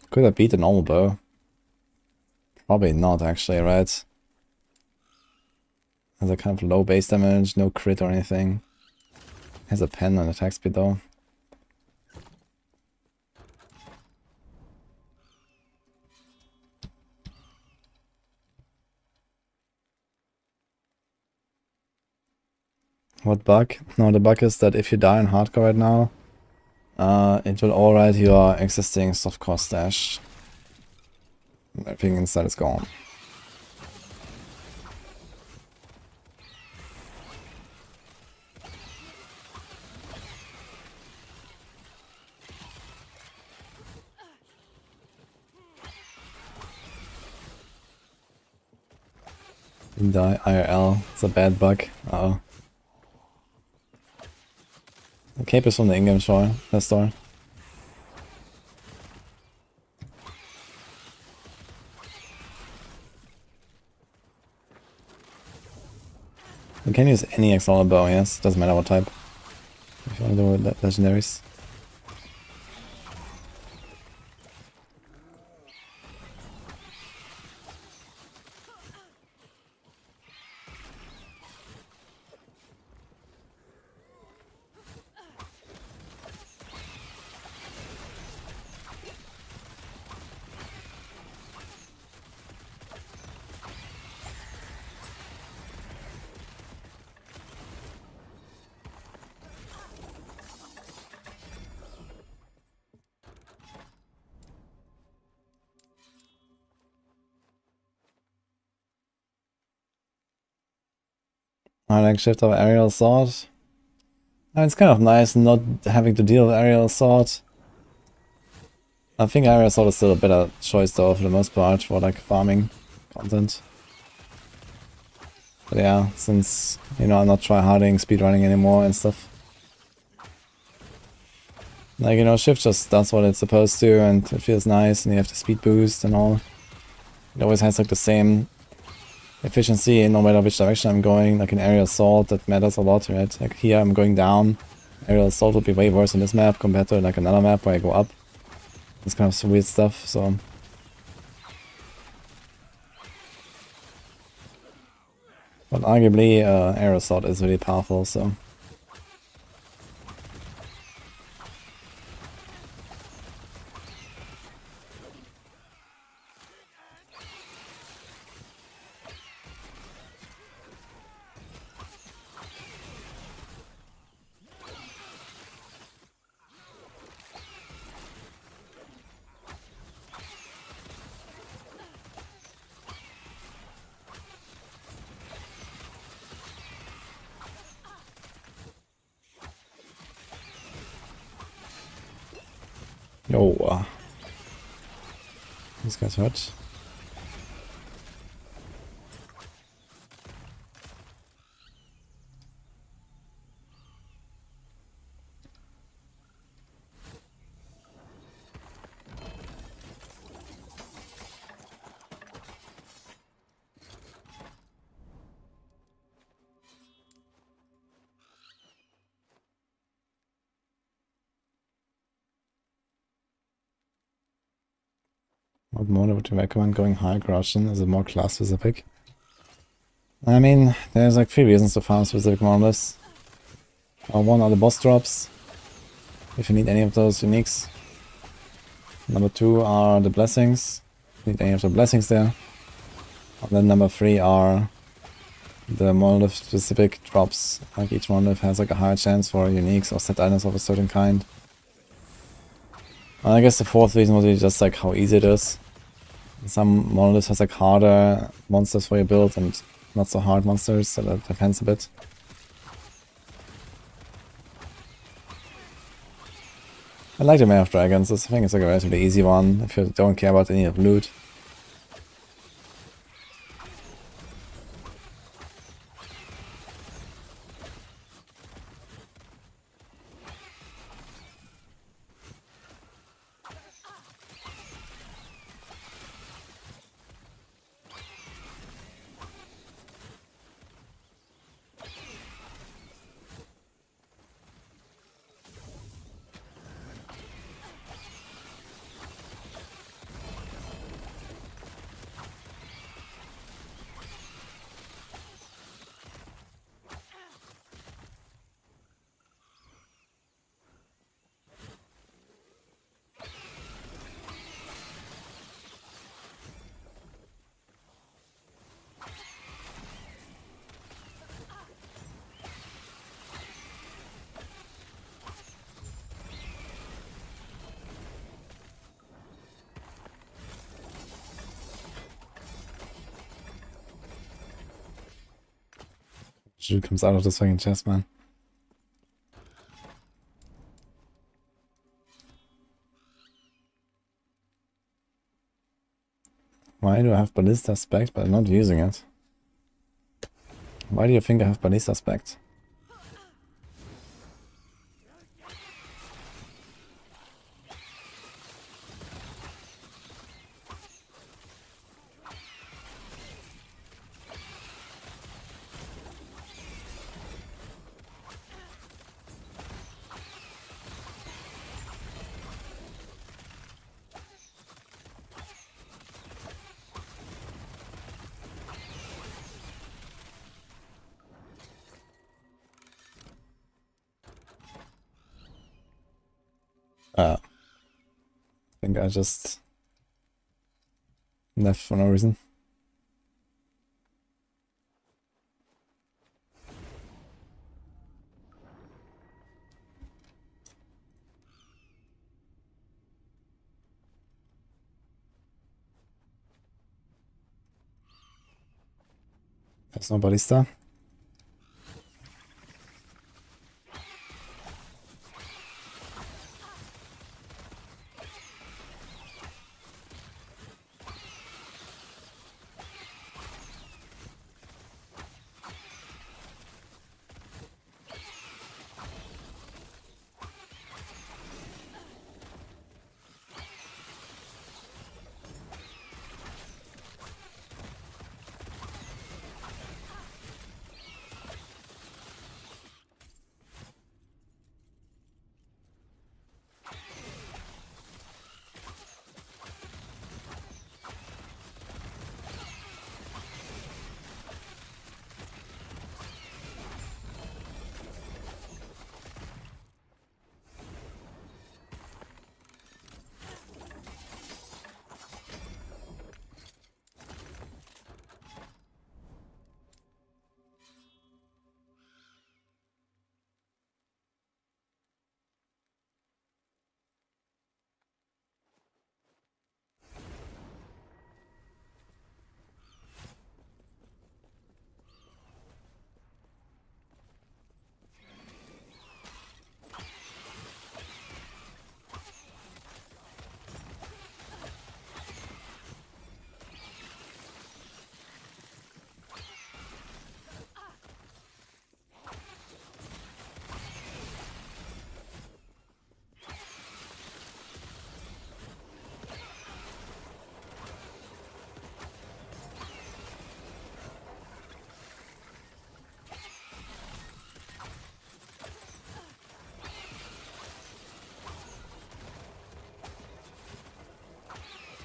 Could I beat the normal bow? Probably not actually, right? Has a kind of low base damage, no crit or anything. Has a pen and attack speed though. What bug? No, the bug is that if you die in hardcore right now, it will override your existing softcore stash. Everything inside is gone. Didn't die IRL. It's a bad bug. Uh-oh. The cape is from the in-game store. You can use any external bow, yes? Doesn't matter what type. If you want to do legendaries. Like shift of aerial assault. It's kind of nice not having to deal with aerial assault. I think aerial assault is still a better choice though for the most part for like farming content. But yeah, since you know I'm not tryharding speedrunning anymore and stuff. Like, you know, shift just does what it's supposed to and it feels nice and you have the speed boost and all. It always has like the same efficiency no matter which direction I'm going. Like in aerial assault, that matters a lot, right? Like here I'm going down. Aerial assault would be way worse in this map compared to like another map where I go up. It's kind of weird stuff, so. But arguably, aerial assault is really powerful, so. Yo, this guy's hurt. What mode would you recommend going high Russian? Is it more class specific? I mean, there's like 3 reasons to farm specific monoliths. One are the boss drops, if you need any of those uniques. Number 2 are the blessings, if you need any of the blessings there. And then number 3 are the monolith specific drops. Like each monolith has like a higher chance for uniques or set items of a certain kind. And I guess the 4th reason would be just like how easy it is. Some monoliths has like harder monsters for your build and not so hard monsters, so that depends a bit. I like the Mayor of Dragons. I think it's like a relatively easy one if you don't care about any of loot. Jude comes out of this fucking chest, man. Why do I have Ballista Spect but I'm not using it? Why do you think I have Ballista Spect? I think I just left for no reason. There's no ballista.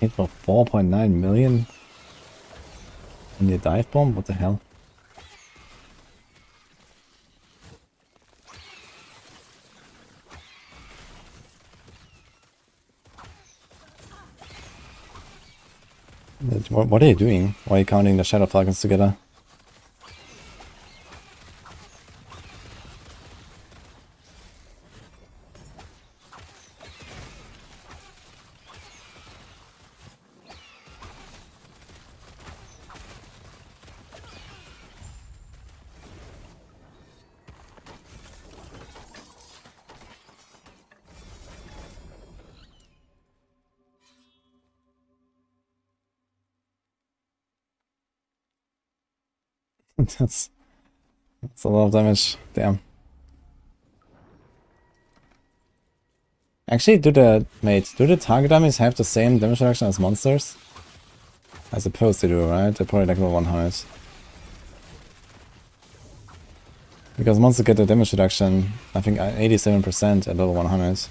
Hit for 4.9 million? And the dive bomb? What the hell? What are you doing? Why are you counting the Shadow Falcons together? That's a lot of damage. Damn. Actually, do the target dummies have the same damage reduction as monsters? I suppose they do, right? They're probably like level 100. Because monsters get the damage reduction, I think 87% at level 100.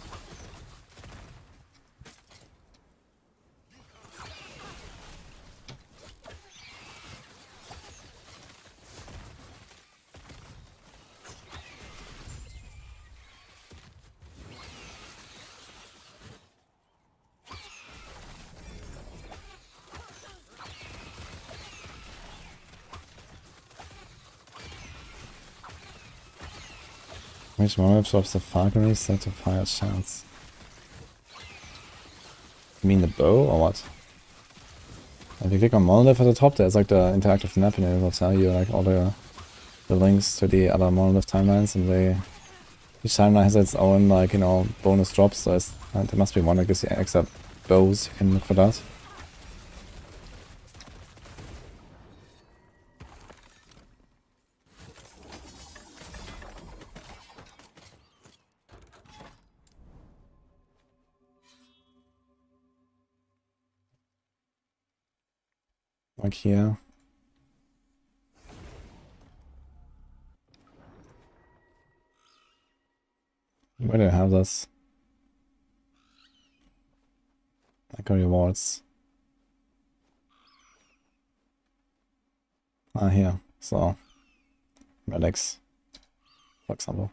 Which mob drops the falconry set of higher chance? You mean the bow or what? If you click on Monolith at the top, there's like the interactive map and it will tell you like all the links to the other Monolith timelines, and each timeline has its own like, you know, bonus drops, so there must be one that gives you extra bows you can look for that. Like here. Where do I have this? Like rewards. Ah, here. So, relics, for example.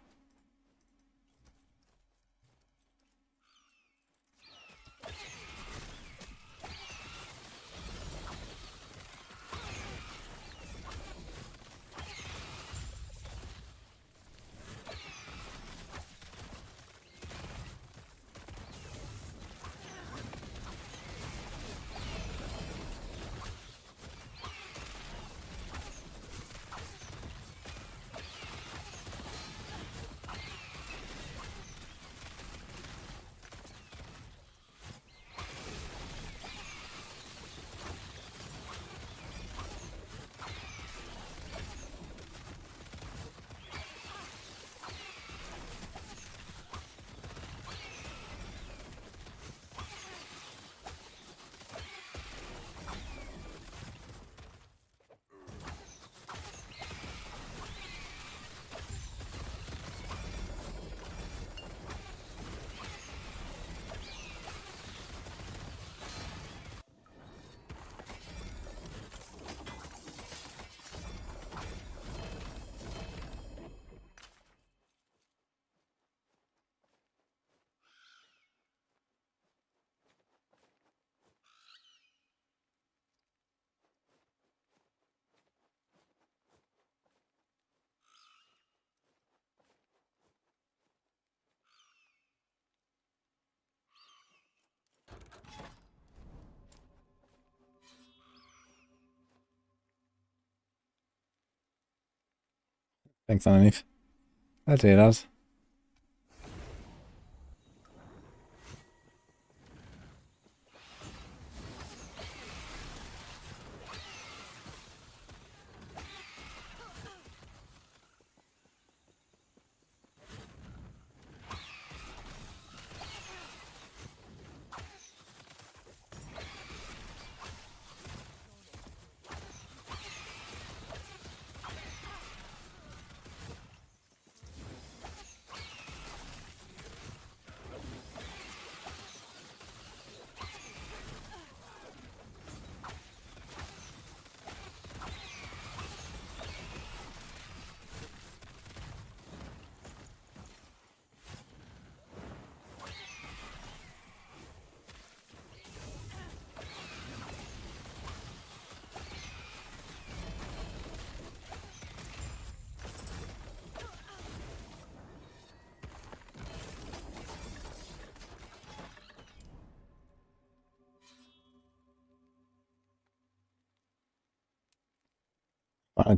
Thanks underneath. I'll do that.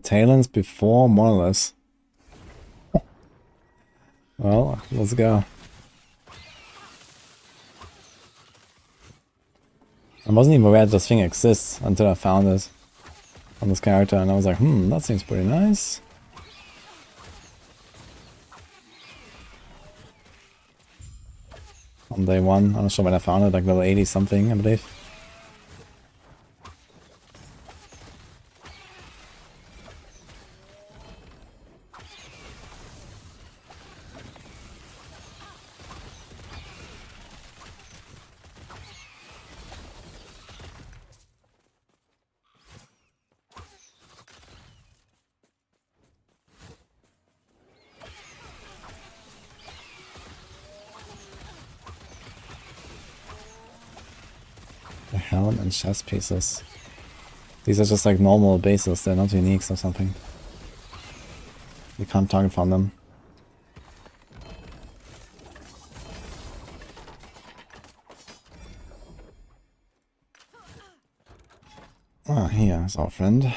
Talents before Monoliths. Well, let's go. I wasn't even aware this thing exists until I found it on this character, and I was like, that seems pretty nice. On day one, I'm not sure when I found it, like level 80 something, I believe. The helm and chest pieces. These are just like normal bases, they're not uniques or something. You can't target from them. Ah, here's our friend.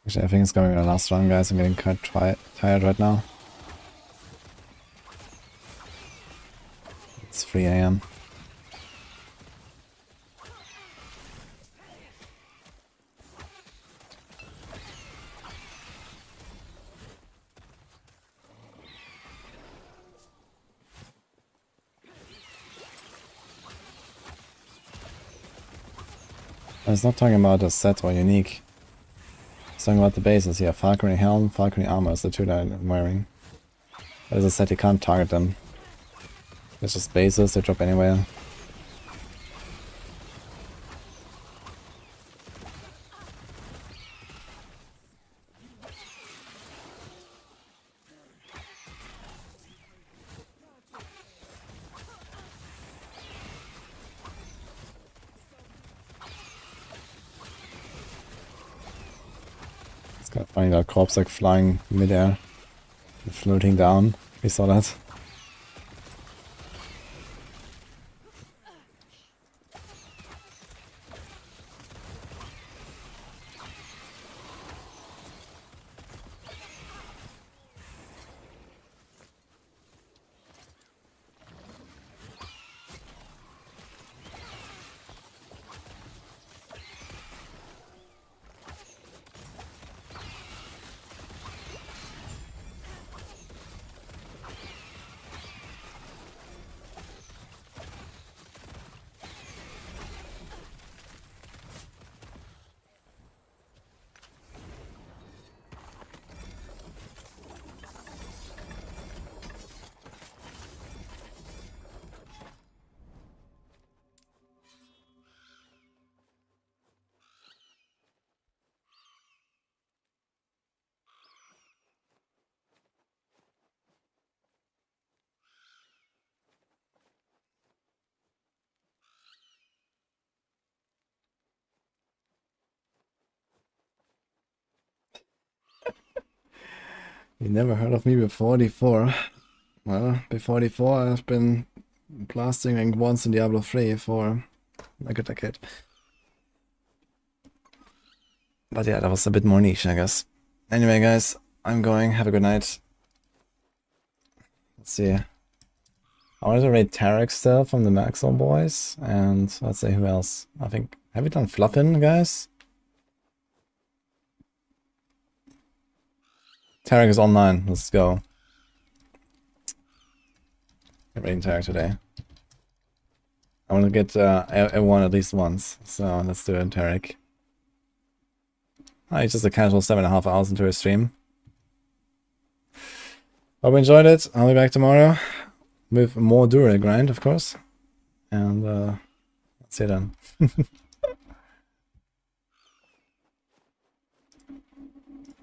Actually, I think it's gonna be my last run, guys. I'm getting quite tired right now. It's 3 AM. I was not talking about a set or unique. I was talking about the bases here. Falconry Helm, Falconry Armor is the two that I'm wearing. But as I said, you can't target them. It's just bases, they drop anywhere. It's kind of funny that corpse like flying midair and floating down. We saw that. You never heard of me before D4. Well, before D4 I've been blasting rank once in Diablo 3 for like a decade. But yeah, that was a bit more niche, I guess. Anyway, guys, I'm going. Have a good night. Let's see. I wanted to rate Tarek still from the Maxwell boys, and let's see who else. I think, have we done Fluffin, guys? Tarek is online. Let's go. I'm rating Tarek today. I want to get everyone at least once, so let's do it, Tarek. Oh, he's just a casual 7.5 hours into his stream. Hope you enjoyed it. I'll be back tomorrow with more Druid grind, of course. And see you then.